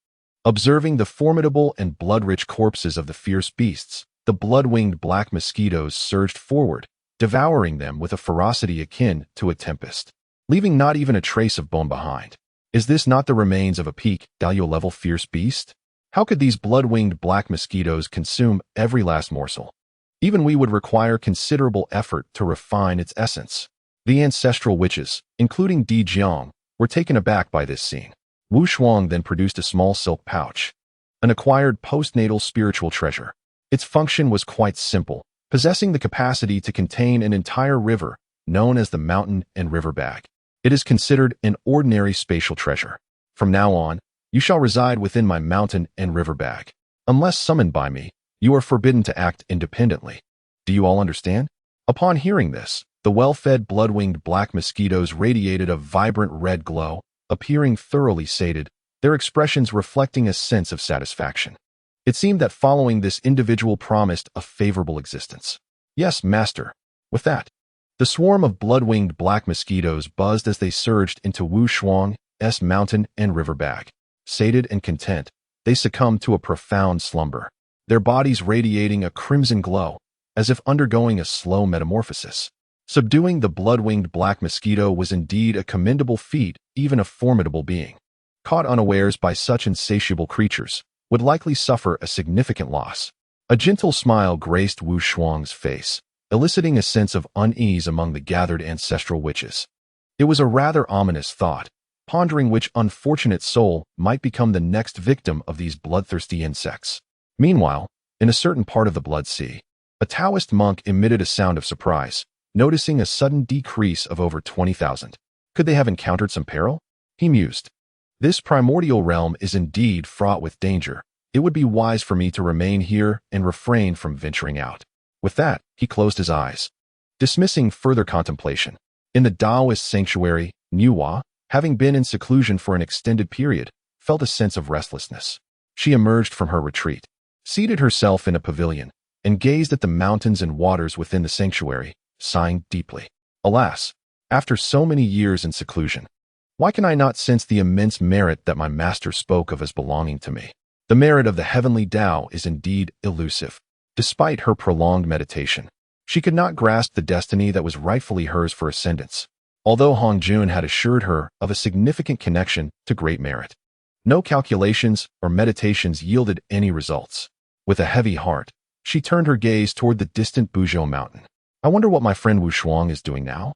Observing the formidable and blood-rich corpses of the fierce beasts, the blood-winged black mosquitoes surged forward, devouring them with a ferocity akin to a tempest, leaving not even a trace of bone behind. Is this not the remains of a peak, Dalio-level fierce beast? How could these blood-winged black mosquitoes consume every last morsel? Even we would require considerable effort to refine its essence. The ancestral witches, including Di Jiang, were taken aback by this scene. Wu Shuang then produced a small silk pouch, an acquired postnatal spiritual treasure. Its function was quite simple, possessing the capacity to contain an entire river, known as the mountain and river bag. It is considered an ordinary spatial treasure. From now on, you shall reside within my mountain and river bag. Unless summoned by me, you are forbidden to act independently. Do you all understand? Upon hearing this, the well-fed blood-winged black mosquitoes radiated a vibrant red glow, appearing thoroughly sated, their expressions reflecting a sense of satisfaction. It seemed that following this individual promised a favorable existence. Yes, master. With that, the swarm of blood-winged black mosquitoes buzzed as they surged into Wu Shuang's mountain and river bag. Sated and content, they succumbed to a profound slumber, their bodies radiating a crimson glow, as if undergoing a slow metamorphosis. Subduing the blood-winged black mosquito was indeed a commendable feat. Even a formidable being, caught unawares by such insatiable creatures, would likely suffer a significant loss. A gentle smile graced Wu Shuang's face, eliciting a sense of unease among the gathered ancestral witches. It was a rather ominous thought, pondering which unfortunate soul might become the next victim of these bloodthirsty insects. Meanwhile, in a certain part of the Blood Sea, a Taoist monk emitted a sound of surprise, noticing a sudden decrease of over 20,000. Could they have encountered some peril? He mused. This primordial realm is indeed fraught with danger. It would be wise for me to remain here and refrain from venturing out. With that, he closed his eyes, dismissing further contemplation. In the Taoist sanctuary, Niuhua, having been in seclusion for an extended period, felt a sense of restlessness. She emerged from her retreat, seated herself in a pavilion, and gazed at the mountains and waters within the sanctuary, sighing deeply. Alas, after so many years in seclusion, why can I not sense the immense merit that my master spoke of as belonging to me? The merit of the heavenly Tao is indeed elusive. Despite her prolonged meditation, she could not grasp the destiny that was rightfully hers for ascendance, although Hong Jun had assured her of a significant connection to great merit. No calculations or meditations yielded any results. With a heavy heart, she turned her gaze toward the distant Buzhou mountain. I wonder what my friend Wu Shuang is doing now?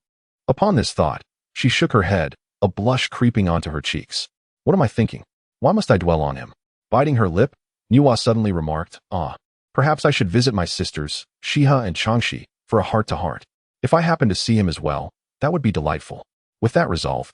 Upon this thought, she shook her head, a blush creeping onto her cheeks. What am I thinking? Why must I dwell on him? Biting her lip, Niuhua suddenly remarked, perhaps I should visit my sisters, Shiha and Changxi, for a heart-to-heart. If I happen to see him as well, that would be delightful. With that resolve,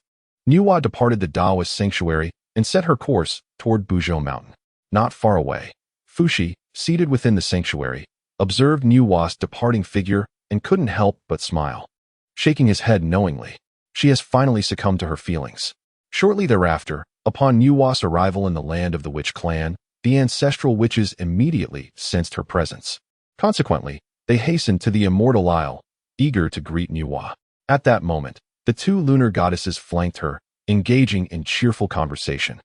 Niuhua departed the Taoist sanctuary and set her course toward Buzhou mountain. Not far away, Fuxi, seated within the sanctuary, observed Niuhua's departing figure and couldn't help but smile. Shaking his head knowingly, she has finally succumbed to her feelings. Shortly thereafter, upon Niuhua's arrival in the land of the witch clan, the ancestral witches immediately sensed her presence. Consequently, they hastened to the immortal isle, eager to greet Niuhua. At that moment, the two lunar goddesses flanked her, engaging in cheerful conversation,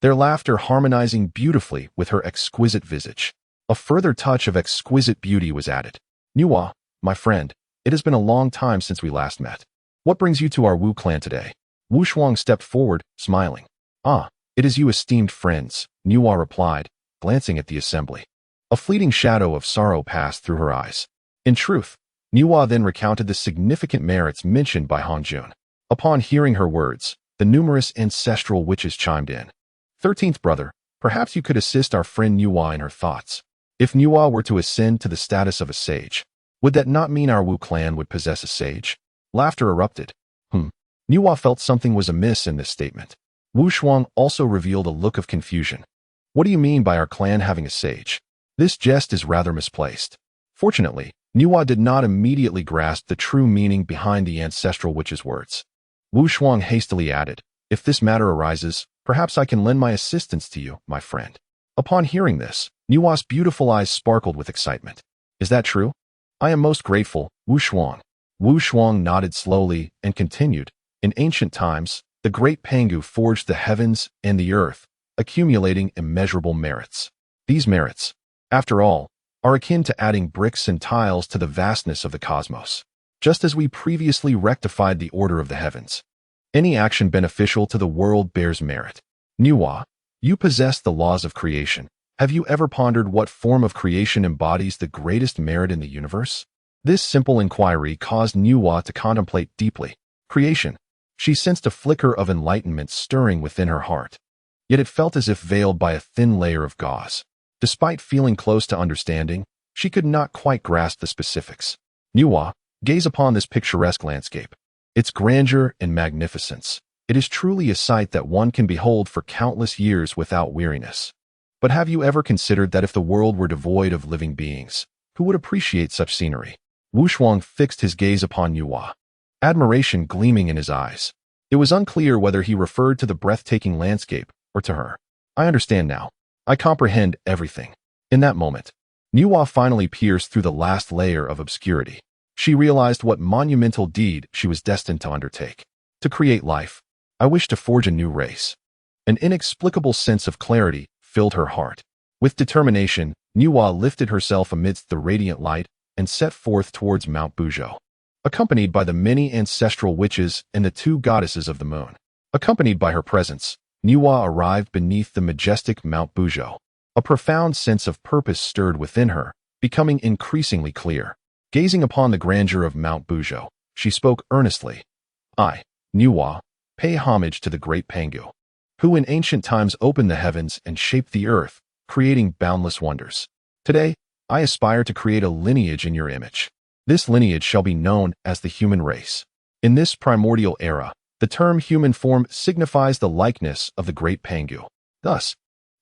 their laughter harmonizing beautifully with her exquisite visage. A further touch of exquisite beauty was added. Niuhua, my friend, it has been a long time since we last met. What brings you to our Wu clan today? Wu Shuang stepped forward, smiling. It is you esteemed friends, Niuhua replied, glancing at the assembly. A fleeting shadow of sorrow passed through her eyes. In truth, Niuhua then recounted the significant merits mentioned by Hong Jun. Upon hearing her words, the numerous ancestral witches chimed in. 13th brother, perhaps you could assist our friend Niuhua in her thoughts. If Niuhua were to ascend to the status of a sage, would that not mean our Wu clan would possess a sage? Laughter erupted. Niuhua felt something was amiss in this statement. Wu Shuang also revealed a look of confusion. What do you mean by our clan having a sage? This jest is rather misplaced. Fortunately, Niuhua did not immediately grasp the true meaning behind the ancestral witch's words. Wu Shuang hastily added, if this matter arises, perhaps I can lend my assistance to you, my friend. Upon hearing this, Niuhua's beautiful eyes sparkled with excitement. Is that true? I am most grateful, Wu Shuang. Wu Shuang nodded slowly and continued, in ancient times, the great Pangu forged the heavens and the earth, accumulating immeasurable merits. These merits, after all, are akin to adding bricks and tiles to the vastness of the cosmos. Just as we previously rectified the order of the heavens, any action beneficial to the world bears merit. Niuhua, you possess the laws of creation. Have you ever pondered what form of creation embodies the greatest merit in the universe? This simple inquiry caused Niuhua to contemplate deeply. Creation. She sensed a flicker of enlightenment stirring within her heart. Yet it felt as if veiled by a thin layer of gauze. Despite feeling close to understanding, she could not quite grasp the specifics. Niuhua, gaze upon this picturesque landscape. Its grandeur and magnificence. It is truly a sight that one can behold for countless years without weariness. But have you ever considered that if the world were devoid of living beings, who would appreciate such scenery? Wu Shuang fixed his gaze upon Niuhua, admiration gleaming in his eyes. It was unclear whether he referred to the breathtaking landscape or to her. I understand now. I comprehend everything. In that moment, Nuwa finally pierced through the last layer of obscurity. She realized what monumental deed she was destined to undertake. To create life, I wish to forge a new race. An inexplicable sense of clarity filled her heart. With determination, Nuwa lifted herself amidst the radiant light and set forth towards Mount Bujo. Accompanied by the many ancestral witches and the 2 goddesses of the moon. Accompanied by her presence, Nuwa arrived beneath the majestic Mount Bujo. A profound sense of purpose stirred within her, becoming increasingly clear. Gazing upon the grandeur of Mount Bujo, she spoke earnestly. I, Nuwa, pay homage to the great Pangu, who in ancient times opened the heavens and shaped the earth, creating boundless wonders. Today, I aspire to create a lineage in your image. This lineage shall be known as the human race. In this primordial era, the term human form signifies the likeness of the great Pangu. Thus,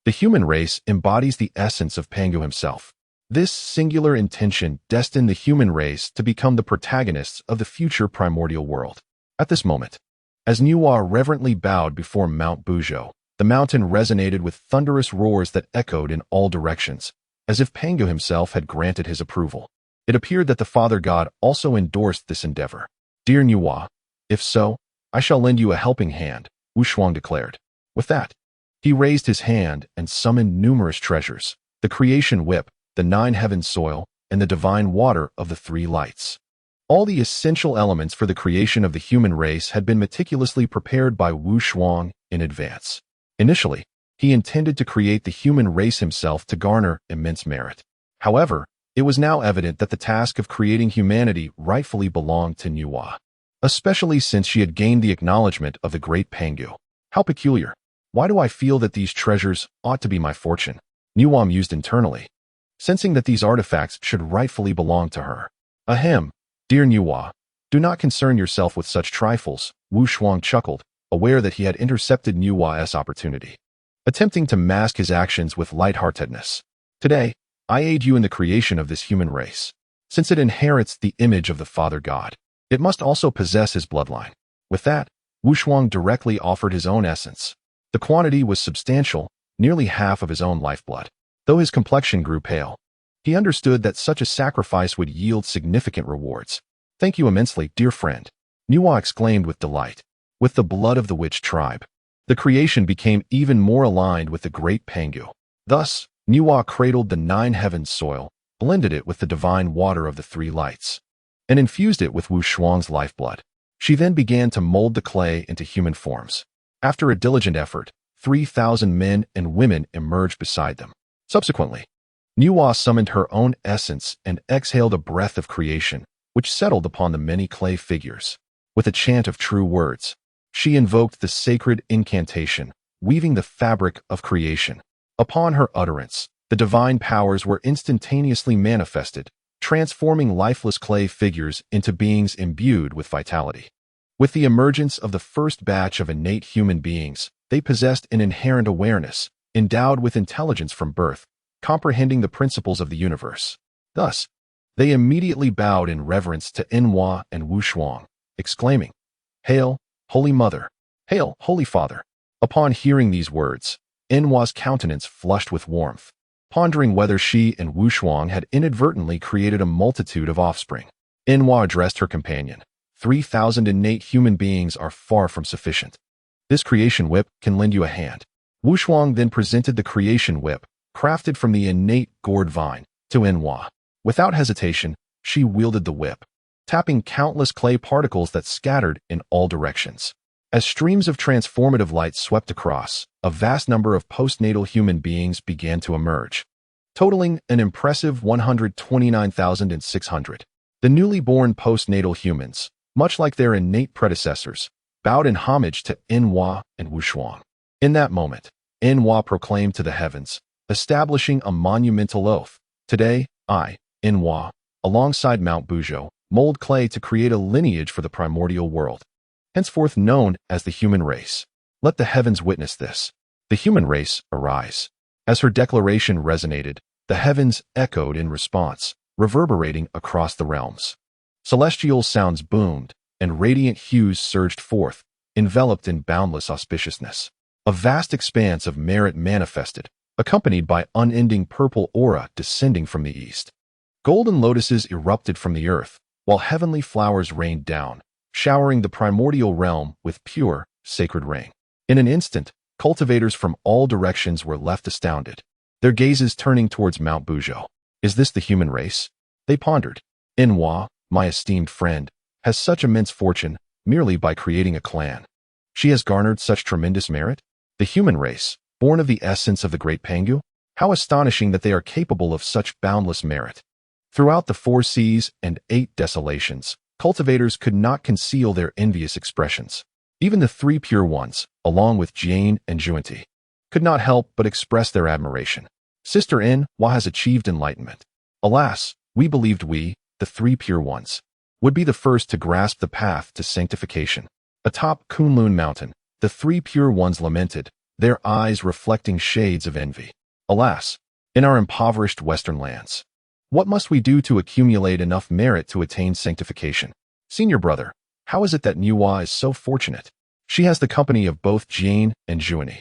the human race embodies the essence of Pangu himself. This singular intention destined the human race to become the protagonists of the future primordial world. At this moment, as Nuwa reverently bowed before Mount Bujo, the mountain resonated with thunderous roars that echoed in all directions, as if Pangu himself had granted his approval. It appeared that the Father God also endorsed this endeavor. Dear Nuwa, if so, I shall lend you a helping hand, Wu Shuang declared. With that, he raised his hand and summoned numerous treasures, the creation whip, the 9 heavens soil, and the divine water of the 3 lights. All the essential elements for the creation of the human race had been meticulously prepared by Wu Shuang in advance. Initially, he intended to create the human race himself to garner immense merit. However, it was now evident that the task of creating humanity rightfully belonged to Nuwa, especially since she had gained the acknowledgement of the great Pangu. How peculiar. Why do I feel that these treasures ought to be my fortune? Nuwa mused internally, sensing that these artifacts should rightfully belong to her. Ahem, dear Nuwa, do not concern yourself with such trifles, Wu Shuang chuckled, aware that he had intercepted Nuwa's opportunity. Attempting to mask his actions with lightheartedness. Today, I aid you in the creation of this human race. Since it inherits the image of the Father God, it must also possess his bloodline. With that, Wu Shuang directly offered his own essence. The quantity was substantial, nearly half of his own lifeblood. Though his complexion grew pale, he understood that such a sacrifice would yield significant rewards. Thank you immensely, dear friend, Nuwa exclaimed with delight. With the blood of the witch tribe, the creation became even more aligned with the great Pangu. Thus, Nuwa cradled the 9 heavens soil, blended it with the divine water of the 3 lights, and infused it with Wu Shuang's lifeblood. She then began to mold the clay into human forms. After a diligent effort, 3,000 men and women emerged beside them. Subsequently, Nuwa summoned her own essence and exhaled a breath of creation, which settled upon the many clay figures. With a chant of true words, she invoked the sacred incantation, weaving the fabric of creation. Upon her utterance, the divine powers were instantaneously manifested, transforming lifeless clay figures into beings imbued with vitality. With the emergence of the first batch of innate human beings, they possessed an inherent awareness, endowed with intelligence from birth, comprehending the principles of the universe. Thus, they immediately bowed in reverence to Nuwa and Wu Shuang, exclaiming, "Hail, Holy Mother! Hail, Holy Father!" Upon hearing these words, Nuwa's countenance flushed with warmth, pondering whether she and Wu Shuang had inadvertently created a multitude of offspring. Nuwa addressed her companion. 3,000 innate human beings are far from sufficient. This creation whip can lend you a hand. Wu Shuang then presented the creation whip, crafted from the innate gourd vine, to Nuwa. Without hesitation, she wielded the whip, tapping countless clay particles that scattered in all directions. As streams of transformative light swept across, a vast number of postnatal human beings began to emerge, totaling an impressive 129,600. The newly born postnatal humans, much like their innate predecessors, bowed in homage to Nuwa and Wu Shuang. In that moment, Nuwa proclaimed to the heavens, establishing a monumental oath. Today, I, Nuwa, alongside Mount Bujo, mold clay to create a lineage for the primordial world, henceforth known as the human race. Let the heavens witness this. The human race arise. As her declaration resonated, the heavens echoed in response, reverberating across the realms. Celestial sounds boomed, and radiant hues surged forth, enveloped in boundless auspiciousness. A vast expanse of merit manifested, accompanied by unending purple aura descending from the east. Golden lotuses erupted from the earth, while heavenly flowers rained down, showering the primordial realm with pure, sacred rain. In an instant, cultivators from all directions were left astounded, their gazes turning towards Mount Bujo. Is this the human race? They pondered. Inwa, my esteemed friend, has such immense fortune merely by creating a clan. She has garnered such tremendous merit? The human race, born of the essence of the great Pangu? How astonishing that they are capable of such boundless merit. Throughout the 4 seas and 8 desolations, cultivators could not conceal their envious expressions. Even the 3 pure ones, along with Jane and Juanti, could not help but express their admiration. Sister Inwa has achieved enlightenment. Alas, we believed we, the 3 pure ones, would be the first to grasp the path to sanctification. Atop Kunlun Mountain, the 3 pure ones lamented, their eyes reflecting shades of envy. Alas, in our impoverished western lands, what must we do to accumulate enough merit to attain sanctification? Senior brother, how is it that Inwa is so fortunate? She has the company of both Jane and Juani.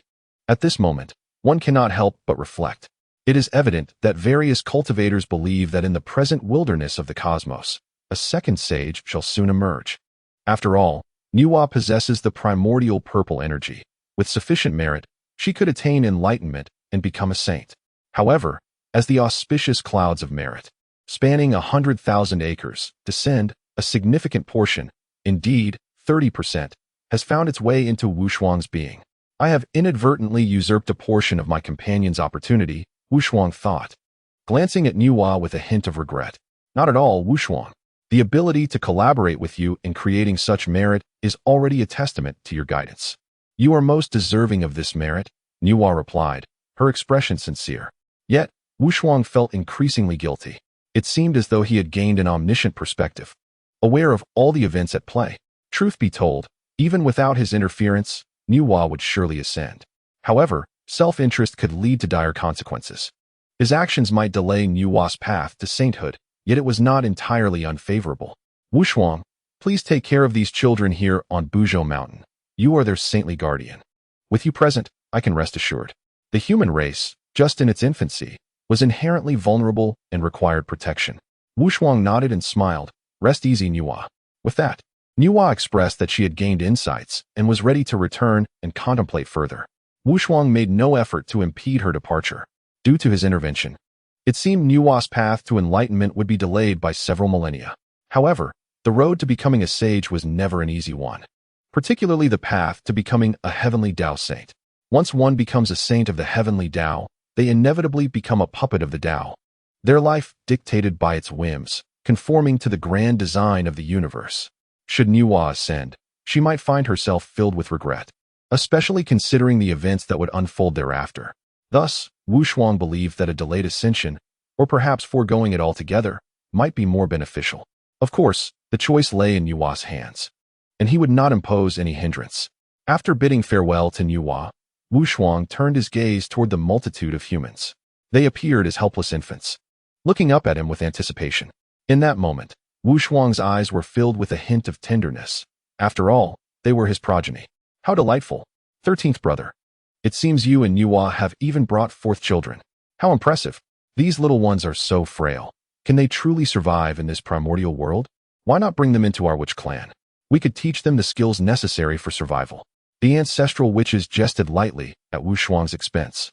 At this moment, one cannot help but reflect. It is evident that various cultivators believe that in the present wilderness of the cosmos, a second sage shall soon emerge. After all, Inwa possesses the primordial purple energy. With sufficient merit, she could attain enlightenment and become a saint. However, as the auspicious clouds of merit, spanning 100,000 acres, descend, a significant portion, indeed 30%, has found its way into Wushuang's being. I have inadvertently usurped a portion of my companion's opportunity, Wushuang thought, glancing at Inwa with a hint of regret. Not at all, Wushuang. The ability to collaborate with you in creating such merit is already a testament to your guidance. You are most deserving of this merit, Inwa replied, her expression sincere. Yet, Wushuang felt increasingly guilty. It seemed as though he had gained an omniscient perspective, aware of all the events at play. Truth be told, even without his interference, Inwa would surely ascend. However, self-interest could lead to dire consequences. His actions might delay Inwa's path to sainthood, yet it was not entirely unfavorable. Wushuang, please take care of these children here on Bujo Mountain. You are their saintly guardian. With you present, I can rest assured. The human race, just in its infancy, was inherently vulnerable and required protection. Wushuang nodded and smiled. Rest easy, Inwa. With that, Inwa expressed that she had gained insights and was ready to return and contemplate further. Wushuang made no effort to impede her departure. Due to his intervention, it seemed Inwa's path to enlightenment would be delayed by several millennia. However, the road to becoming a sage was never an easy one, particularly the path to becoming a heavenly Tao saint. Once one becomes a saint of the heavenly Tao, they inevitably become a puppet of the Tao, their life dictated by its whims, conforming to the grand design of the universe. Should Inwa ascend, she might find herself filled with regret, especially considering the events that would unfold thereafter. Thus, Wushuang believed that a delayed ascension, or perhaps foregoing it altogether, might be more beneficial. Of course, the choice lay in Inwa's hands, and he would not impose any hindrance. After bidding farewell to Inwa, Wushuang turned his gaze toward the multitude of humans. They appeared as helpless infants, looking up at him with anticipation. In that moment, Wushuang's eyes were filled with a hint of tenderness. After all, they were his progeny. How delightful. 13th brother. It seems you and Inwa have even brought forth children. How impressive. These little ones are so frail. Can they truly survive in this primordial world? Why not bring them into our witch clan? We could teach them the skills necessary for survival. The ancestral witches jested lightly at Wushuang's expense,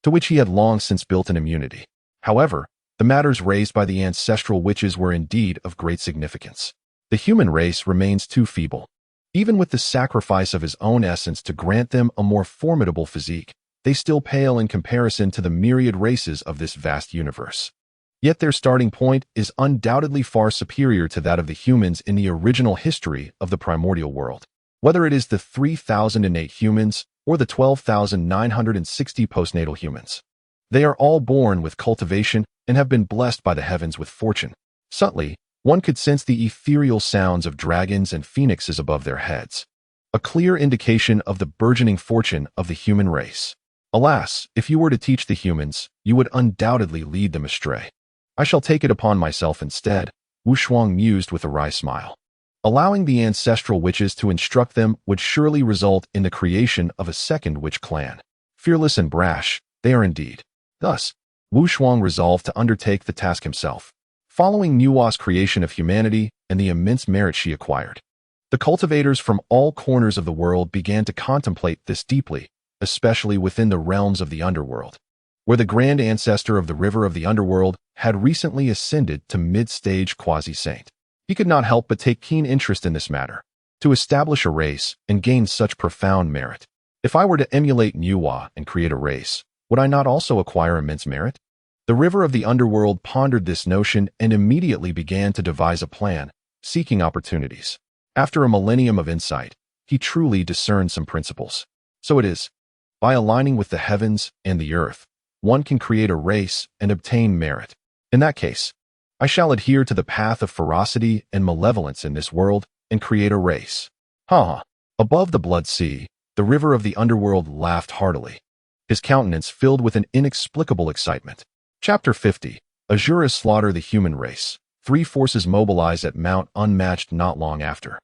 to which he had long since built an immunity. However, the matters raised by the ancestral witches were indeed of great significance. The human race remains too feeble. Even with the sacrifice of his own essence to grant them a more formidable physique, they still pale in comparison to the myriad races of this vast universe. Yet their starting point is undoubtedly far superior to that of the humans in the original history of the primordial world. Whether it is the 3,008 humans or the 12,960 postnatal humans, they are all born with cultivation and have been blessed by the heavens with fortune. Subtly, one could sense the ethereal sounds of dragons and phoenixes above their heads, a clear indication of the burgeoning fortune of the human race. Alas, if you were to teach the humans, you would undoubtedly lead them astray. I shall take it upon myself instead, Wushuang mused with a wry smile. Allowing the ancestral witches to instruct them would surely result in the creation of a second witch clan. Fearless and brash, they are indeed. Thus, Wu Shuang resolved to undertake the task himself, following Nuwa's creation of humanity and the immense merit she acquired. The cultivators from all corners of the world began to contemplate this deeply, especially within the realms of the underworld, where the grand ancestor of the river of the underworld had recently ascended to mid-stage quasi-saint. He could not help but take keen interest in this matter. To establish a race and gain such profound merit. If I were to emulate Nuwa and create a race, would I not also acquire immense merit? The river of the underworld pondered this notion and immediately began to devise a plan, seeking opportunities. After a millennium of insight, he truly discerned some principles. So it is, by aligning with the heavens and the earth, one can create a race and obtain merit. In that case, I shall adhere to the path of ferocity and malevolence in this world and create a race. Ha! Above the blood sea, the river of the underworld laughed heartily, his countenance filled with an inexplicable excitement. Chapter 50. Asuras slaughter the human race. Three forces mobilize at Mount Unmatched not long after.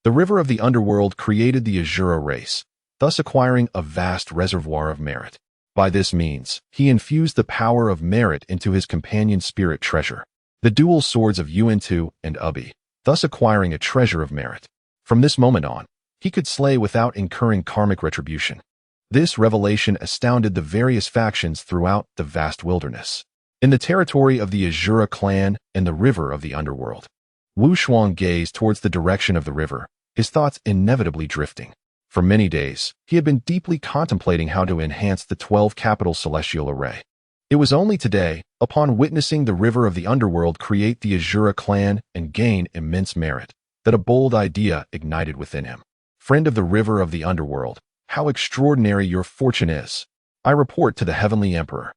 The river of the underworld created the Asura race, thus acquiring a vast reservoir of merit. By this means, he infused the power of merit into his companion spirit treasure, the dual swords of Yuantu and Ubi, thus acquiring a treasure of merit. From this moment on, he could slay without incurring karmic retribution. This revelation astounded the various factions throughout the vast wilderness. In the territory of the Asura clan and the river of the underworld, Wu Shuang gazed towards the direction of the river, his thoughts inevitably drifting. For many days, he had been deeply contemplating how to enhance the 12 capital celestial array. It was only today, upon witnessing the river of the underworld create the Asura clan and gain immense merit, that a bold idea ignited within him. Friend of the river of the underworld, how extraordinary your fortune is! I report to the heavenly emperor.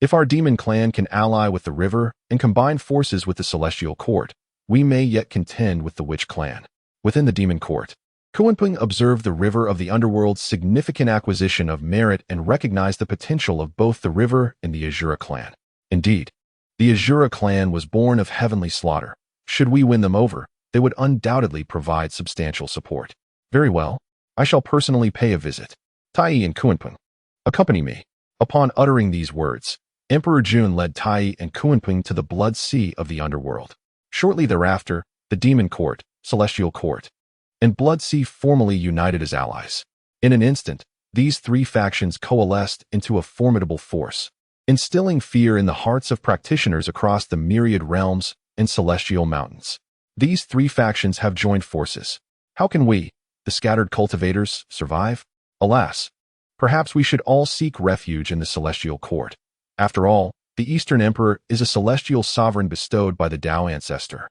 If our demon clan can ally with the river and combine forces with the celestial court, we may yet contend with the witch clan. Within the demon court, Kuanping observed the river of the underworld's significant acquisition of merit and recognized the potential of both the river and the Asura clan. Indeed, the Asura clan was born of heavenly slaughter. Should we win them over, they would undoubtedly provide substantial support. Very well, I shall personally pay a visit. Tai and Kuanping, accompany me. Upon uttering these words, Emperor Jun led Tai and Kuanping to the blood sea of the underworld. Shortly thereafter, the demon court, celestial court, and blood sea formally united as allies. In an instant, these three factions coalesced into a formidable force, instilling fear in the hearts of practitioners across the myriad realms and celestial mountains. These three factions have joined forces. How can we, the scattered cultivators, survive? Alas, perhaps we should all seek refuge in the celestial court. After all, the Eastern Emperor is a celestial sovereign bestowed by the Tao ancestor.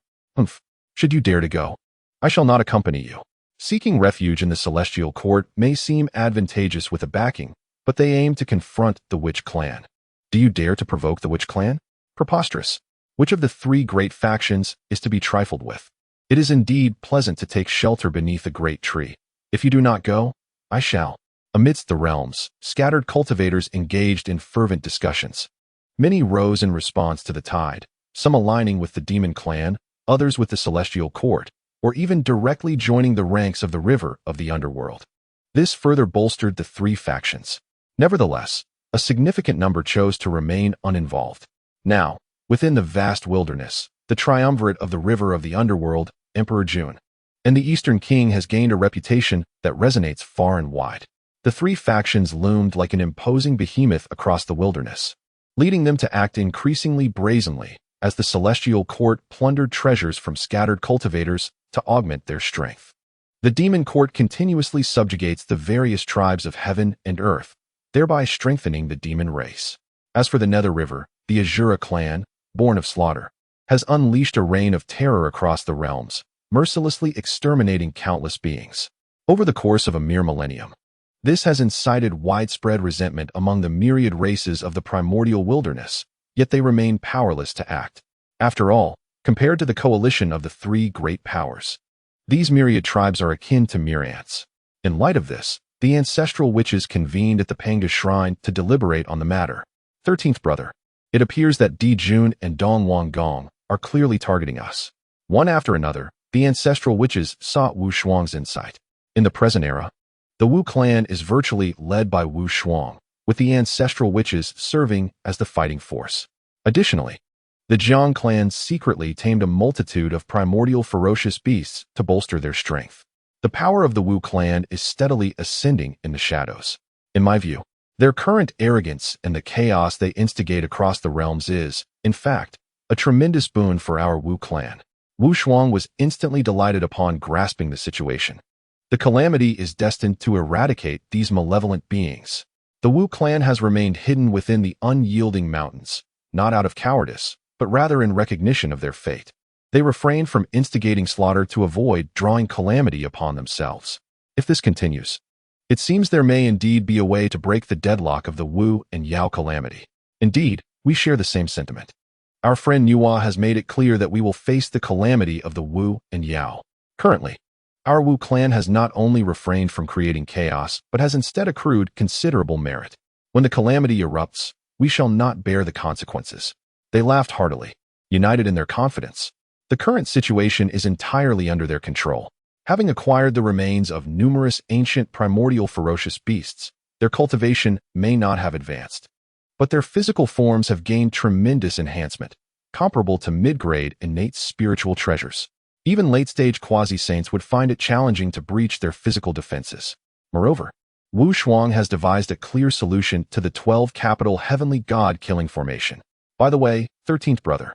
Should you dare to go, I shall not accompany you. Seeking refuge in the celestial court may seem advantageous with a backing, but they aim to confront the witch clan. Do you dare to provoke the witch clan? Preposterous. Which of the three great factions is to be trifled with? It is indeed pleasant to take shelter beneath a great tree. If you do not go, I shall. Amidst the realms, scattered cultivators engaged in fervent discussions. Many rose in response to the tide, some aligning with the demon clan, others with the celestial court, or even directly joining the ranks of the river of the underworld. This further bolstered the three factions. Nevertheless, a significant number chose to remain uninvolved. Now, within the vast wilderness, the triumvirate of the river of the underworld, Emperor Jun, and the Eastern King has gained a reputation that resonates far and wide. The three factions loomed like an imposing behemoth across the wilderness, leading them to act increasingly brazenly as the celestial court plundered treasures from scattered cultivators to augment their strength. The demon court continuously subjugates the various tribes of heaven and earth, thereby strengthening the demon race. As for the Nether River, the Asura clan, born of slaughter, has unleashed a reign of terror across the realms, mercilessly exterminating countless beings. Over the course of a mere millennium, this has incited widespread resentment among the myriad races of the primordial wilderness, yet they remain powerless to act. After all, compared to the coalition of the three great powers, these myriad tribes are akin to mere ants. In light of this, the ancestral witches convened at the Panga shrine to deliberate on the matter. 13th brother, it appears that Di Jun and Dong Wang Gong are clearly targeting us. One after another, the ancestral witches sought Wu Shuang's insight. In the present era, the Wu clan is virtually led by Wu Shuang, with the ancestral witches serving as the fighting force. Additionally, the Jiang clan secretly tamed a multitude of primordial ferocious beasts to bolster their strength. The power of the Wu clan is steadily ascending in the shadows. In my view, their current arrogance and the chaos they instigate across the realms is, in fact, a tremendous boon for our Wu clan. Wu Shuang was instantly delighted upon grasping the situation. The calamity is destined to eradicate these malevolent beings. The Wu clan has remained hidden within the unyielding mountains, not out of cowardice, but rather in recognition of their fate. They refrained from instigating slaughter to avoid drawing calamity upon themselves. If this continues, it seems there may indeed be a way to break the deadlock of the Wu and Yao calamity. Indeed, we share the same sentiment. Our friend Nuwa has made it clear that we will face the calamity of the Wu and Yao. Currently, our Wu clan has not only refrained from creating chaos, but has instead accrued considerable merit. When the calamity erupts, we shall not bear the consequences. They laughed heartily, united in their confidence. The current situation is entirely under their control. Having acquired the remains of numerous ancient primordial ferocious beasts, their cultivation may not have advanced, but their physical forms have gained tremendous enhancement, comparable to mid-grade innate spiritual treasures. Even late-stage quasi-saints would find it challenging to breach their physical defenses. Moreover, Wu Shuang has devised a clear solution to the 12 capital heavenly god killing formation. By the way, 13th brother,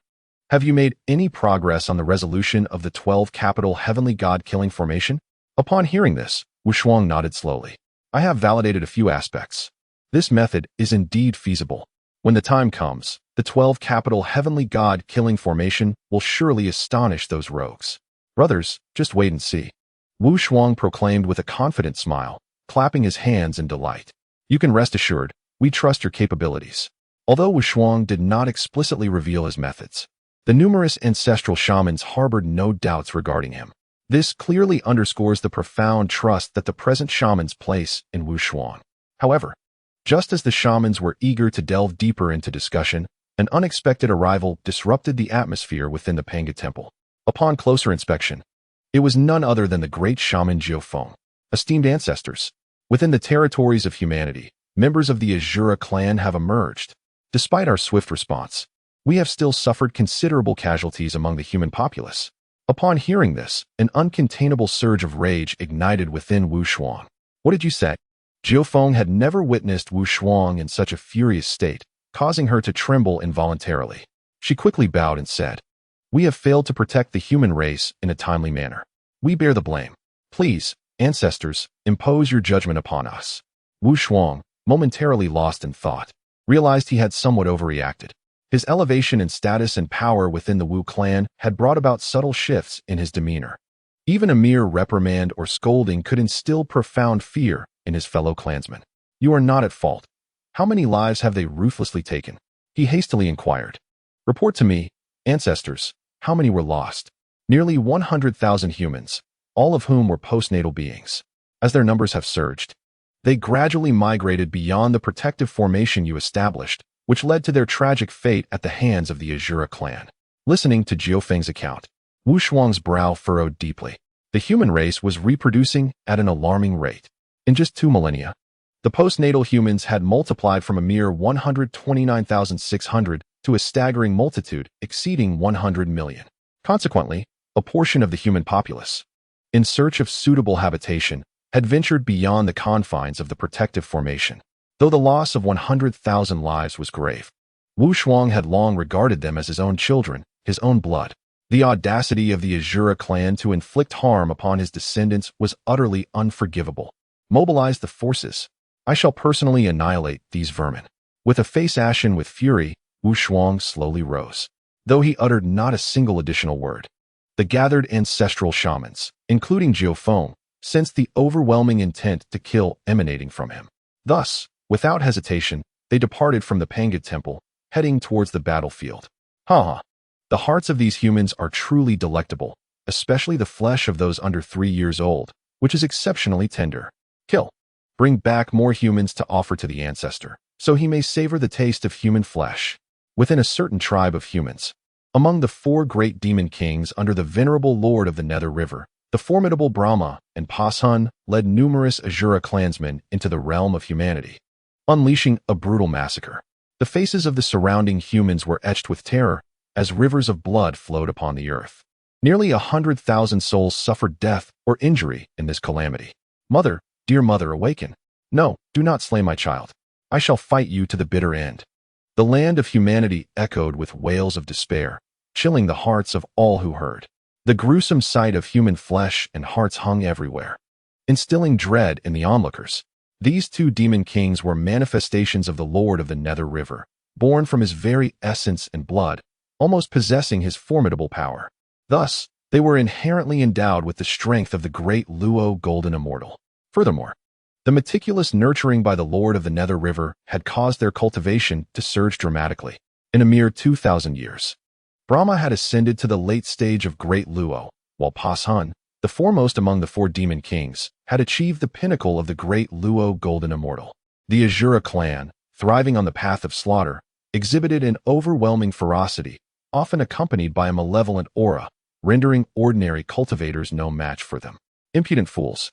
have you made any progress on the resolution of the 12 capital heavenly god killing formation? Upon hearing this, Wu Shuang nodded slowly. I have validated a few aspects. This method is indeed feasible. When the time comes, the 12 capital heavenly god killing formation will surely astonish those rogues. Brothers, just wait and see. Wu Shuang proclaimed with a confident smile, clapping his hands in delight. You can rest assured, we trust your capabilities. Although Wu Shuang did not explicitly reveal his methods, the numerous ancestral shamans harbored no doubts regarding him. This clearly underscores the profound trust that the present shamans place in Wu Shuang. However, just as the shamans were eager to delve deeper into discussion, an unexpected arrival disrupted the atmosphere within the Panga temple. Upon closer inspection, it was none other than the great shaman Jiufeng. Esteemed ancestors, within the territories of humanity, members of the Azura clan have emerged. Despite our swift response, we have still suffered considerable casualties among the human populace. Upon hearing this, an uncontainable surge of rage ignited within Wu Shuang. What did you say? Jiufeng had never witnessed Wu Shuang in such a furious state, causing her to tremble involuntarily. She quickly bowed and said, We have failed to protect the human race in a timely manner. We bear the blame. Please, ancestors, impose your judgment upon us. Wu Shuang, momentarily lost in thought, realized he had somewhat overreacted. His elevation in status and power within the Wu clan had brought about subtle shifts in his demeanor. Even a mere reprimand or scolding could instill profound fear in his fellow clansmen. You are not at fault. How many lives have they ruthlessly taken? He hastily inquired. Report to me, ancestors, how many were lost? Nearly 100,000 humans, all of whom were postnatal beings. As their numbers have surged, they gradually migrated beyond the protective formation you established, which led to their tragic fate at the hands of the Azura clan. Listening to Jiufeng's account, Wu Shuang's brow furrowed deeply. The human race was reproducing at an alarming rate. In just 2 millennia, the postnatal humans had multiplied from a mere 129,600 to a staggering multitude exceeding 100 million. Consequently, a portion of the human populace, in search of suitable habitation, had ventured beyond the confines of the protective formation. Though the loss of 100,000 lives was grave, Wu Shuang had long regarded them as his own children, his own blood. The audacity of the Azura clan to inflict harm upon his descendants was utterly unforgivable. Mobilize the forces. I shall personally annihilate these vermin. With a face ashen with fury, Wu Shuang slowly rose, though he uttered not a single additional word. The gathered ancestral shamans, including Jiufeng, sensed the overwhelming intent to kill emanating from him. Thus, without hesitation, they departed from the Panga temple, heading towards the battlefield. The hearts of these humans are truly delectable, especially the flesh of those under 3 years old, which is exceptionally tender. Kill. Bring back more humans to offer to the ancestor, so he may savor the taste of human flesh. Within a certain tribe of humans, among the 4 great demon kings under the venerable lord of the Nether River, the formidable Brahma and Pasun led numerous Azura clansmen into the realm of humanity. unleashing a brutal massacre. The faces of the surrounding humans were etched with terror as rivers of blood flowed upon the earth. Nearly 100,000 souls suffered death or injury in this calamity. Mother, dear mother, awaken. No, do not slay my child. I shall fight you to the bitter end. The land of humanity echoed with wails of despair, chilling the hearts of all who heard. The gruesome sight of human flesh and hearts hung everywhere, instilling dread in the onlookers. These two demon kings were manifestations of the Lord of the Nether River, born from his very essence and blood, almost possessing his formidable power. Thus, they were inherently endowed with the strength of the great Luo Golden Immortal. Furthermore, the meticulous nurturing by the Lord of the Nether River had caused their cultivation to surge dramatically. In a mere 2,000 years, Brahma had ascended to the late stage of Great Luo, while Pas-hun, the foremost among the four demon kings, had achieved the pinnacle of the Great Luo Golden Immortal. The Azura clan, thriving on the path of slaughter, exhibited an overwhelming ferocity, often accompanied by a malevolent aura, rendering ordinary cultivators no match for them. Impudent fools!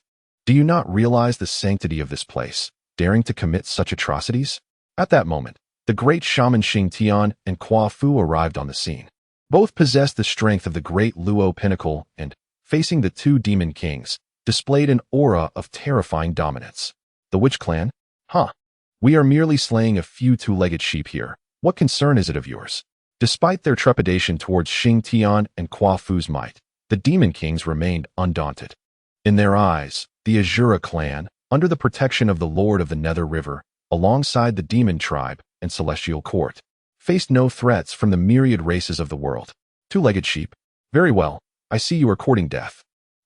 Do you not realize the sanctity of this place, daring to commit such atrocities? At that moment, the great shaman Xing Tian and Kwa Fu arrived on the scene. Both possessed the strength of the great Luo pinnacle and, facing the two demon kings, displayed an aura of terrifying dominance. The Witch Clan? Huh. We are merely slaying a few two-legged sheep here. What concern is it of yours? Despite their trepidation towards Xing Tian and Kwa Fu's might, the demon kings remained undaunted. In their eyes, the Azura clan, under the protection of the Lord of the Nether River, alongside the demon tribe and celestial court, faced no threats from the myriad races of the world. Two-legged sheep? Very well, I see you are courting death.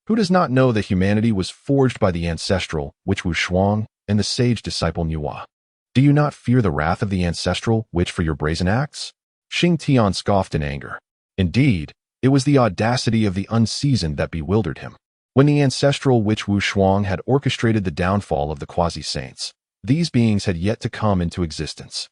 Who does not know that humanity was forged by the ancestral witch Wu Shuang and the sage disciple Nuwa? Do you not fear the wrath of the ancestral witch for your brazen acts? Xing Tian scoffed in anger. Indeed, it was the audacity of the unseasoned that bewildered him. When the ancestral witch Wu Shuang had orchestrated the downfall of the quasi-saints, these beings had yet to come into existence.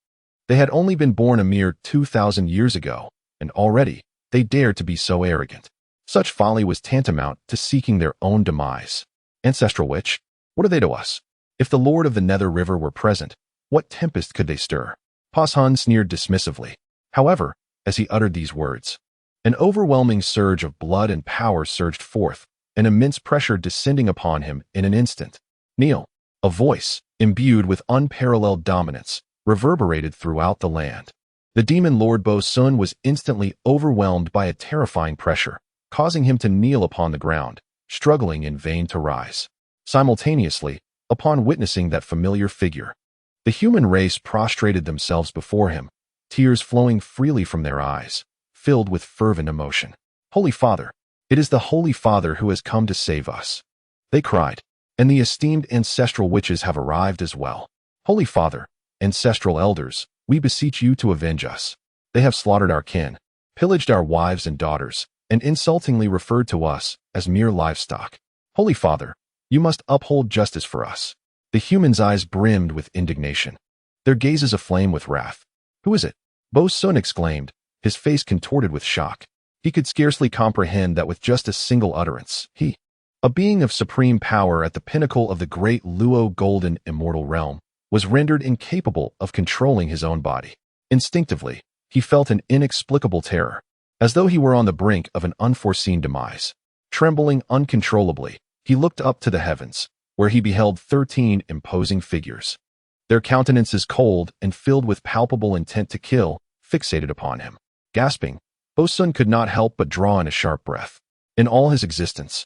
They had only been born a mere 2,000 years ago, and already they dared to be so arrogant. Such folly was tantamount to seeking their own demise. Ancestral witch, what are they to us? If the Lord of the Nether River were present, what tempest could they stir? Pas-hun sneered dismissively. However, as he uttered these words, an overwhelming surge of blood and power surged forth, an immense pressure descending upon him in an instant. Kneel. A voice, imbued with unparalleled dominance, reverberated throughout the land. The demon Lord Bo-sun was instantly overwhelmed by a terrifying pressure, causing him to kneel upon the ground, struggling in vain to rise. Simultaneously, upon witnessing that familiar figure, the human race prostrated themselves before him, tears flowing freely from their eyes, filled with fervent emotion. Holy Father, it is the Holy Father who has come to save us. They cried, and the esteemed ancestral witches have arrived as well. Holy Father, ancestral elders, we beseech you to avenge us. They have slaughtered our kin, pillaged our wives and daughters, and insultingly referred to us as mere livestock. Holy Father, you must uphold justice for us. The humans' eyes brimmed with indignation, their gazes aflame with wrath. Who is it? Bo-sun exclaimed, his face contorted with shock. He could scarcely comprehend that with just a single utterance, he, a being of supreme power at the pinnacle of the great Luo Golden Immortal Realm, was rendered incapable of controlling his own body. Instinctively, he felt an inexplicable terror, as though he were on the brink of an unforeseen demise. Trembling uncontrollably, he looked up to the heavens, where he beheld 13 imposing figures. Their countenances cold and filled with palpable intent to kill, fixated upon him. Gasping, Bo-sun could not help but draw in a sharp breath. In all his existence,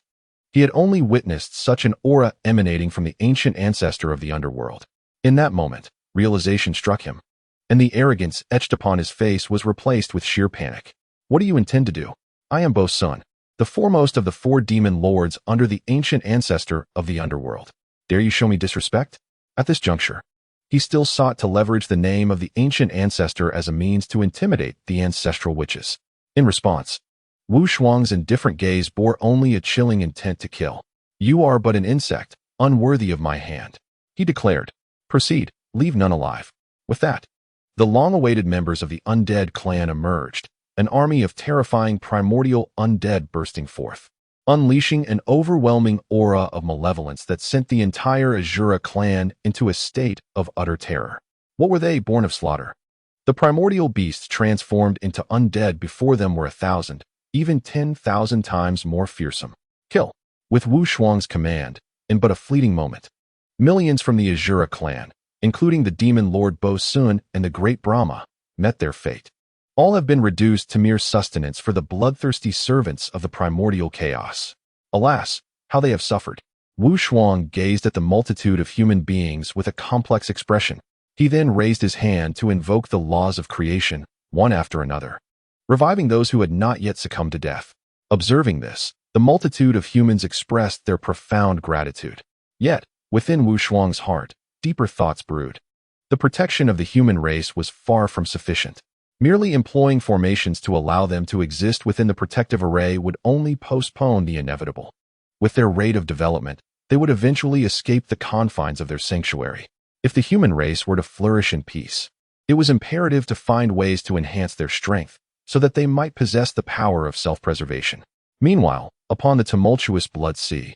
he had only witnessed such an aura emanating from the ancient ancestor of the underworld. In that moment, realization struck him, and the arrogance etched upon his face was replaced with sheer panic. What do you intend to do? I am Bo-sun, the foremost of the four demon lords under the ancient ancestor of the underworld. Dare you show me disrespect? At this juncture, he still sought to leverage the name of the ancient ancestor as a means to intimidate the ancestral witches. In response, Wu Shuang's indifferent gaze bore only a chilling intent to kill. You are but an insect, unworthy of my hand, he declared. Proceed, leave none alive. With that, the long-awaited members of the undead clan emerged, an army of terrifying primordial undead bursting forth. unleashing an overwhelming aura of malevolence that sent the entire Azura clan into a state of utter terror. What were they, born of slaughter? The primordial beasts transformed into undead before them were 1,000, even 10,000 times more fearsome. Kill. With Wu Shuang's command, in but a fleeting moment, millions from the Azura clan, including the demon lord Bo Sun and the great Brahma, met their fate. All have been reduced to mere sustenance for the bloodthirsty servants of the primordial chaos. Alas, how they have suffered. Wu Shuang gazed at the multitude of human beings with a complex expression. He then raised his hand to invoke the laws of creation, one after another, reviving those who had not yet succumbed to death. Observing this, the multitude of humans expressed their profound gratitude. Yet, within Wu Shuang's heart, deeper thoughts brewed. The protection of the human race was far from sufficient. Merely employing formations to allow them to exist within the protective array would only postpone the inevitable. With their rate of development, they would eventually escape the confines of their sanctuary. If the human race were to flourish in peace, it was imperative to find ways to enhance their strength so that they might possess the power of self-preservation. Meanwhile, upon the tumultuous blood sea,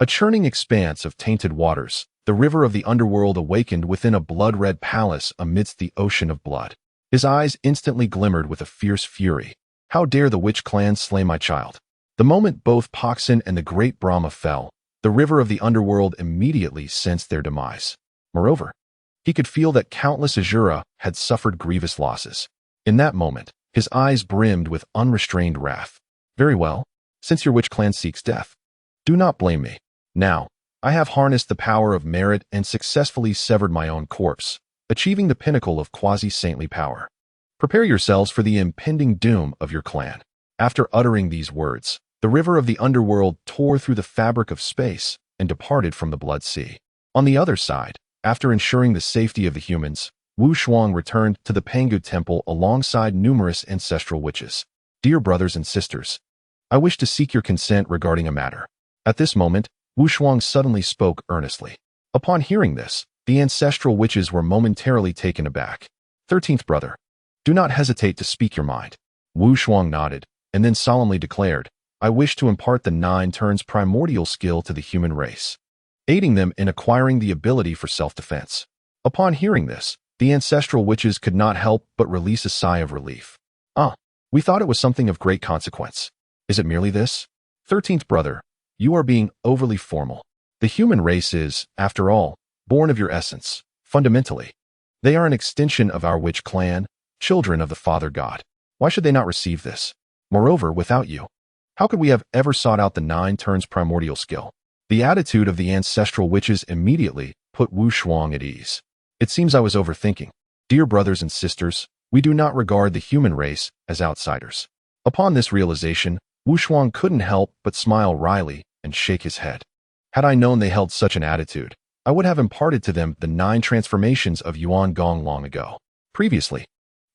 a churning expanse of tainted waters, the river of the underworld awakened within a blood-red palace amidst the ocean of blood. His eyes instantly glimmered with a fierce fury. How dare the witch clan slay my child? The moment both Paksin and the great Brahma fell, the river of the underworld immediately sensed their demise. Moreover, he could feel that countless Azura had suffered grievous losses. In that moment, his eyes brimmed with unrestrained wrath. Very well, since your witch clan seeks death, do not blame me. Now, I have harnessed the power of merit and successfully severed my own corpse, achieving the pinnacle of quasi-saintly power. Prepare yourselves for the impending doom of your clan. After uttering these words, the river of the underworld tore through the fabric of space and departed from the blood sea. On the other side, after ensuring the safety of the humans, Wu Shuang returned to the Pangu temple alongside numerous ancestral witches. Dear brothers and sisters, I wish to seek your consent regarding a matter. At this moment, Wu Shuang suddenly spoke earnestly. Upon hearing this, the ancestral witches were momentarily taken aback. 13th brother, do not hesitate to speak your mind. Wu Shuang nodded, and then solemnly declared, I wish to impart the 9 turns primordial skill to the human race, aiding them in acquiring the ability for self-defense. Upon hearing this, the ancestral witches could not help but release a sigh of relief. We thought it was something of great consequence. Is it merely this? 13th brother, you are being overly formal. The human race is, after all, born of your essence, fundamentally. They are an extension of our witch clan, children of the Father God. Why should they not receive this? Moreover, without you, how could we have ever sought out the 9 turns primordial skill? The attitude of the ancestral witches immediately put Wu Shuang at ease. It seems I was overthinking. Dear brothers and sisters, we do not regard the human race as outsiders. Upon this realization, Wu Shuang couldn't help but smile wryly and shake his head. Had I known they held such an attitude, I would have imparted to them the 9 transformations of Yuan Gong long ago. Previously,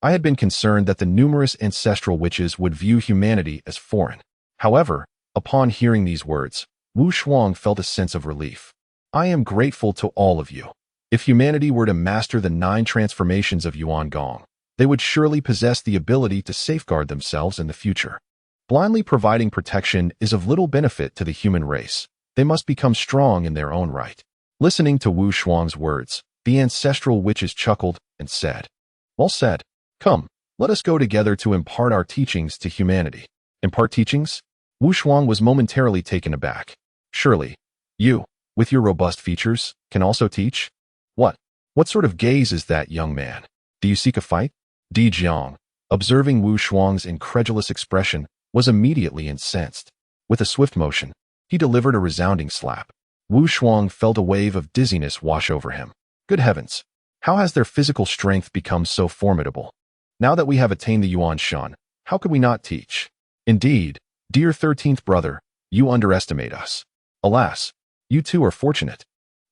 I had been concerned that the numerous ancestral witches would view humanity as foreign. However, upon hearing these words, Wu Shuang felt a sense of relief. I am grateful to all of you. If humanity were to master the 9 transformations of Yuan Gong, they would surely possess the ability to safeguard themselves in the future. Blindly providing protection is of little benefit to the human race. They must become strong in their own right. Listening to Wu Shuang's words, the ancestral witches chuckled and said, Well said. Come, let us go together to impart our teachings to humanity. Impart teachings? Wu Shuang was momentarily taken aback. Surely, you, with your robust features, can also teach? What sort of gaze is that, young man? Do you seek a fight? Di Jiang, observing Wu Shuang's incredulous expression, was immediately incensed. With a swift motion, he delivered a resounding slap. Wu Shuang felt a wave of dizziness wash over him. Good heavens! How has their physical strength become so formidable? Now that we have attained the Yuan Shan, how could we not teach? Indeed, dear 13th brother, you underestimate us. Alas, you too are fortunate.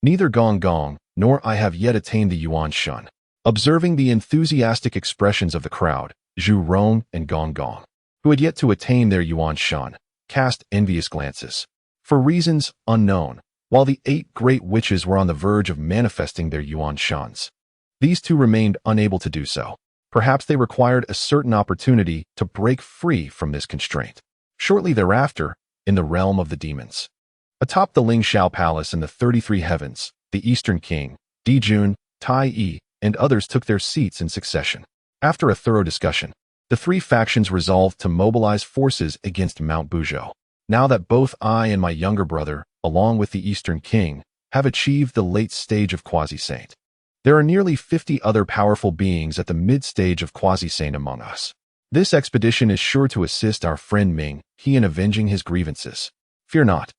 Neither Gong Gong nor I have yet attained the Yuan Shan. Observing the enthusiastic expressions of the crowd, Zhu Rong and Gong Gong, who had yet to attain their Yuan Shan, cast envious glances. For reasons unknown, while the 8 great witches were on the verge of manifesting their Yuan Shans, these 2 remained unable to do so. Perhaps they required a certain opportunity to break free from this constraint. Shortly thereafter, in the realm of the demons. Atop the Ling Shao Palace in the 33 Heavens, the Eastern King, Di Jun, Tai Yi, and others took their seats in succession. After a thorough discussion, the three factions resolved to mobilize forces against Mount Buzhou. Now that both I and my younger brother, along with the Eastern King, have achieved the late stage of Quasi-Saint, there are nearly 50 other powerful beings at the mid-stage of Quasi-Saint among us. This expedition is sure to assist our friend Ming He in avenging his grievances. Fear not.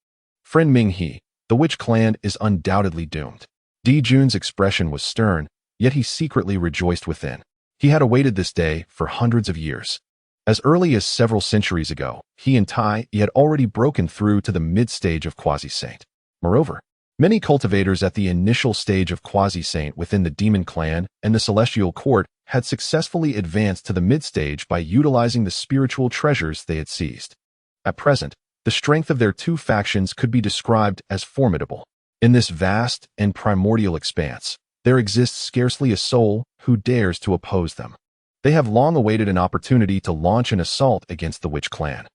Friend Ming He, the witch clan is undoubtedly doomed. Di Jun's expression was stern, yet he secretly rejoiced within. He had awaited this day for hundreds of years. As early as several centuries ago, he and Tai Yi had already broken through to the mid-stage of Quasi-Saint. Moreover, many cultivators at the initial stage of Quasi-Saint within the Demon Clan and the Celestial Court had successfully advanced to the mid-stage by utilizing the spiritual treasures they had seized. At present, the strength of their two factions could be described as formidable. In this vast and primordial expanse, there exists scarcely a soul who dares to oppose them. They have long awaited an opportunity to launch an assault against the Witch Clan.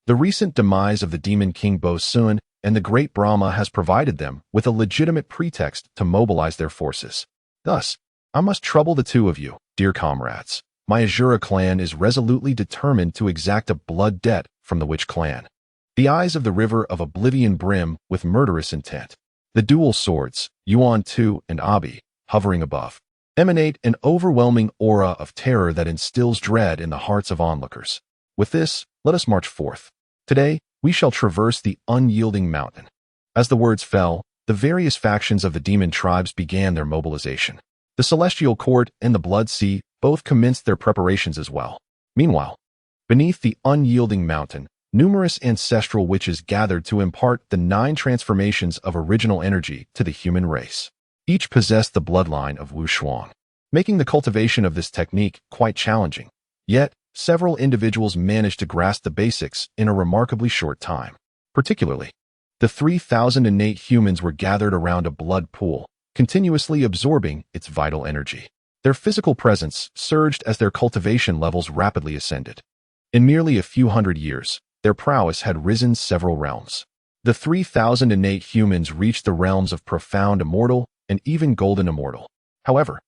The recent demise of the Demon King Bo Sun and the Great Brahma has provided them with a legitimate pretext to mobilize their forces. Thus, I must trouble the two of you, dear comrades. My Azura clan is resolutely determined to exact a blood debt from the Witch Clan. The eyes of the river of oblivion brim with murderous intent. The dual swords, Yuan Tu and Abi, hovering above, emanate an overwhelming aura of terror that instills dread in the hearts of onlookers. With this, let us march forth. Today, we shall traverse the unyielding mountain. As the words fell, the various factions of the demon tribes began their mobilization. The Celestial Court and the Blood Sea both commenced their preparations as well. Meanwhile, beneath the unyielding mountain, numerous ancestral witches gathered to impart the 9 transformations of original energy to the human race. Each possessed the bloodline of Wu Shuang, making the cultivation of this technique quite challenging. Yet, several individuals managed to grasp the basics in a remarkably short time. Particularly, the 3,000 innate humans were gathered around a blood pool, continuously absorbing its vital energy. Their physical presence surged as their cultivation levels rapidly ascended. In merely a few hundred years, their prowess had risen several realms. The 3,000 innate humans reached the realms of profound immortal and even golden immortal. However,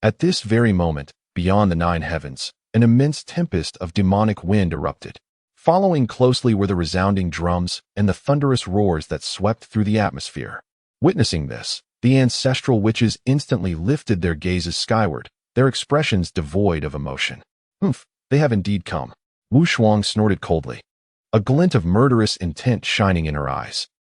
at this very moment, beyond the 9 heavens, an immense tempest of demonic wind erupted. Following closely were the resounding drums and the thunderous roars that swept through the atmosphere. Witnessing this, the ancestral witches instantly lifted their gazes skyward, their expressions devoid of emotion. They have indeed come. Wu Shuang snorted coldly, a glint of murderous intent shining in her eyes.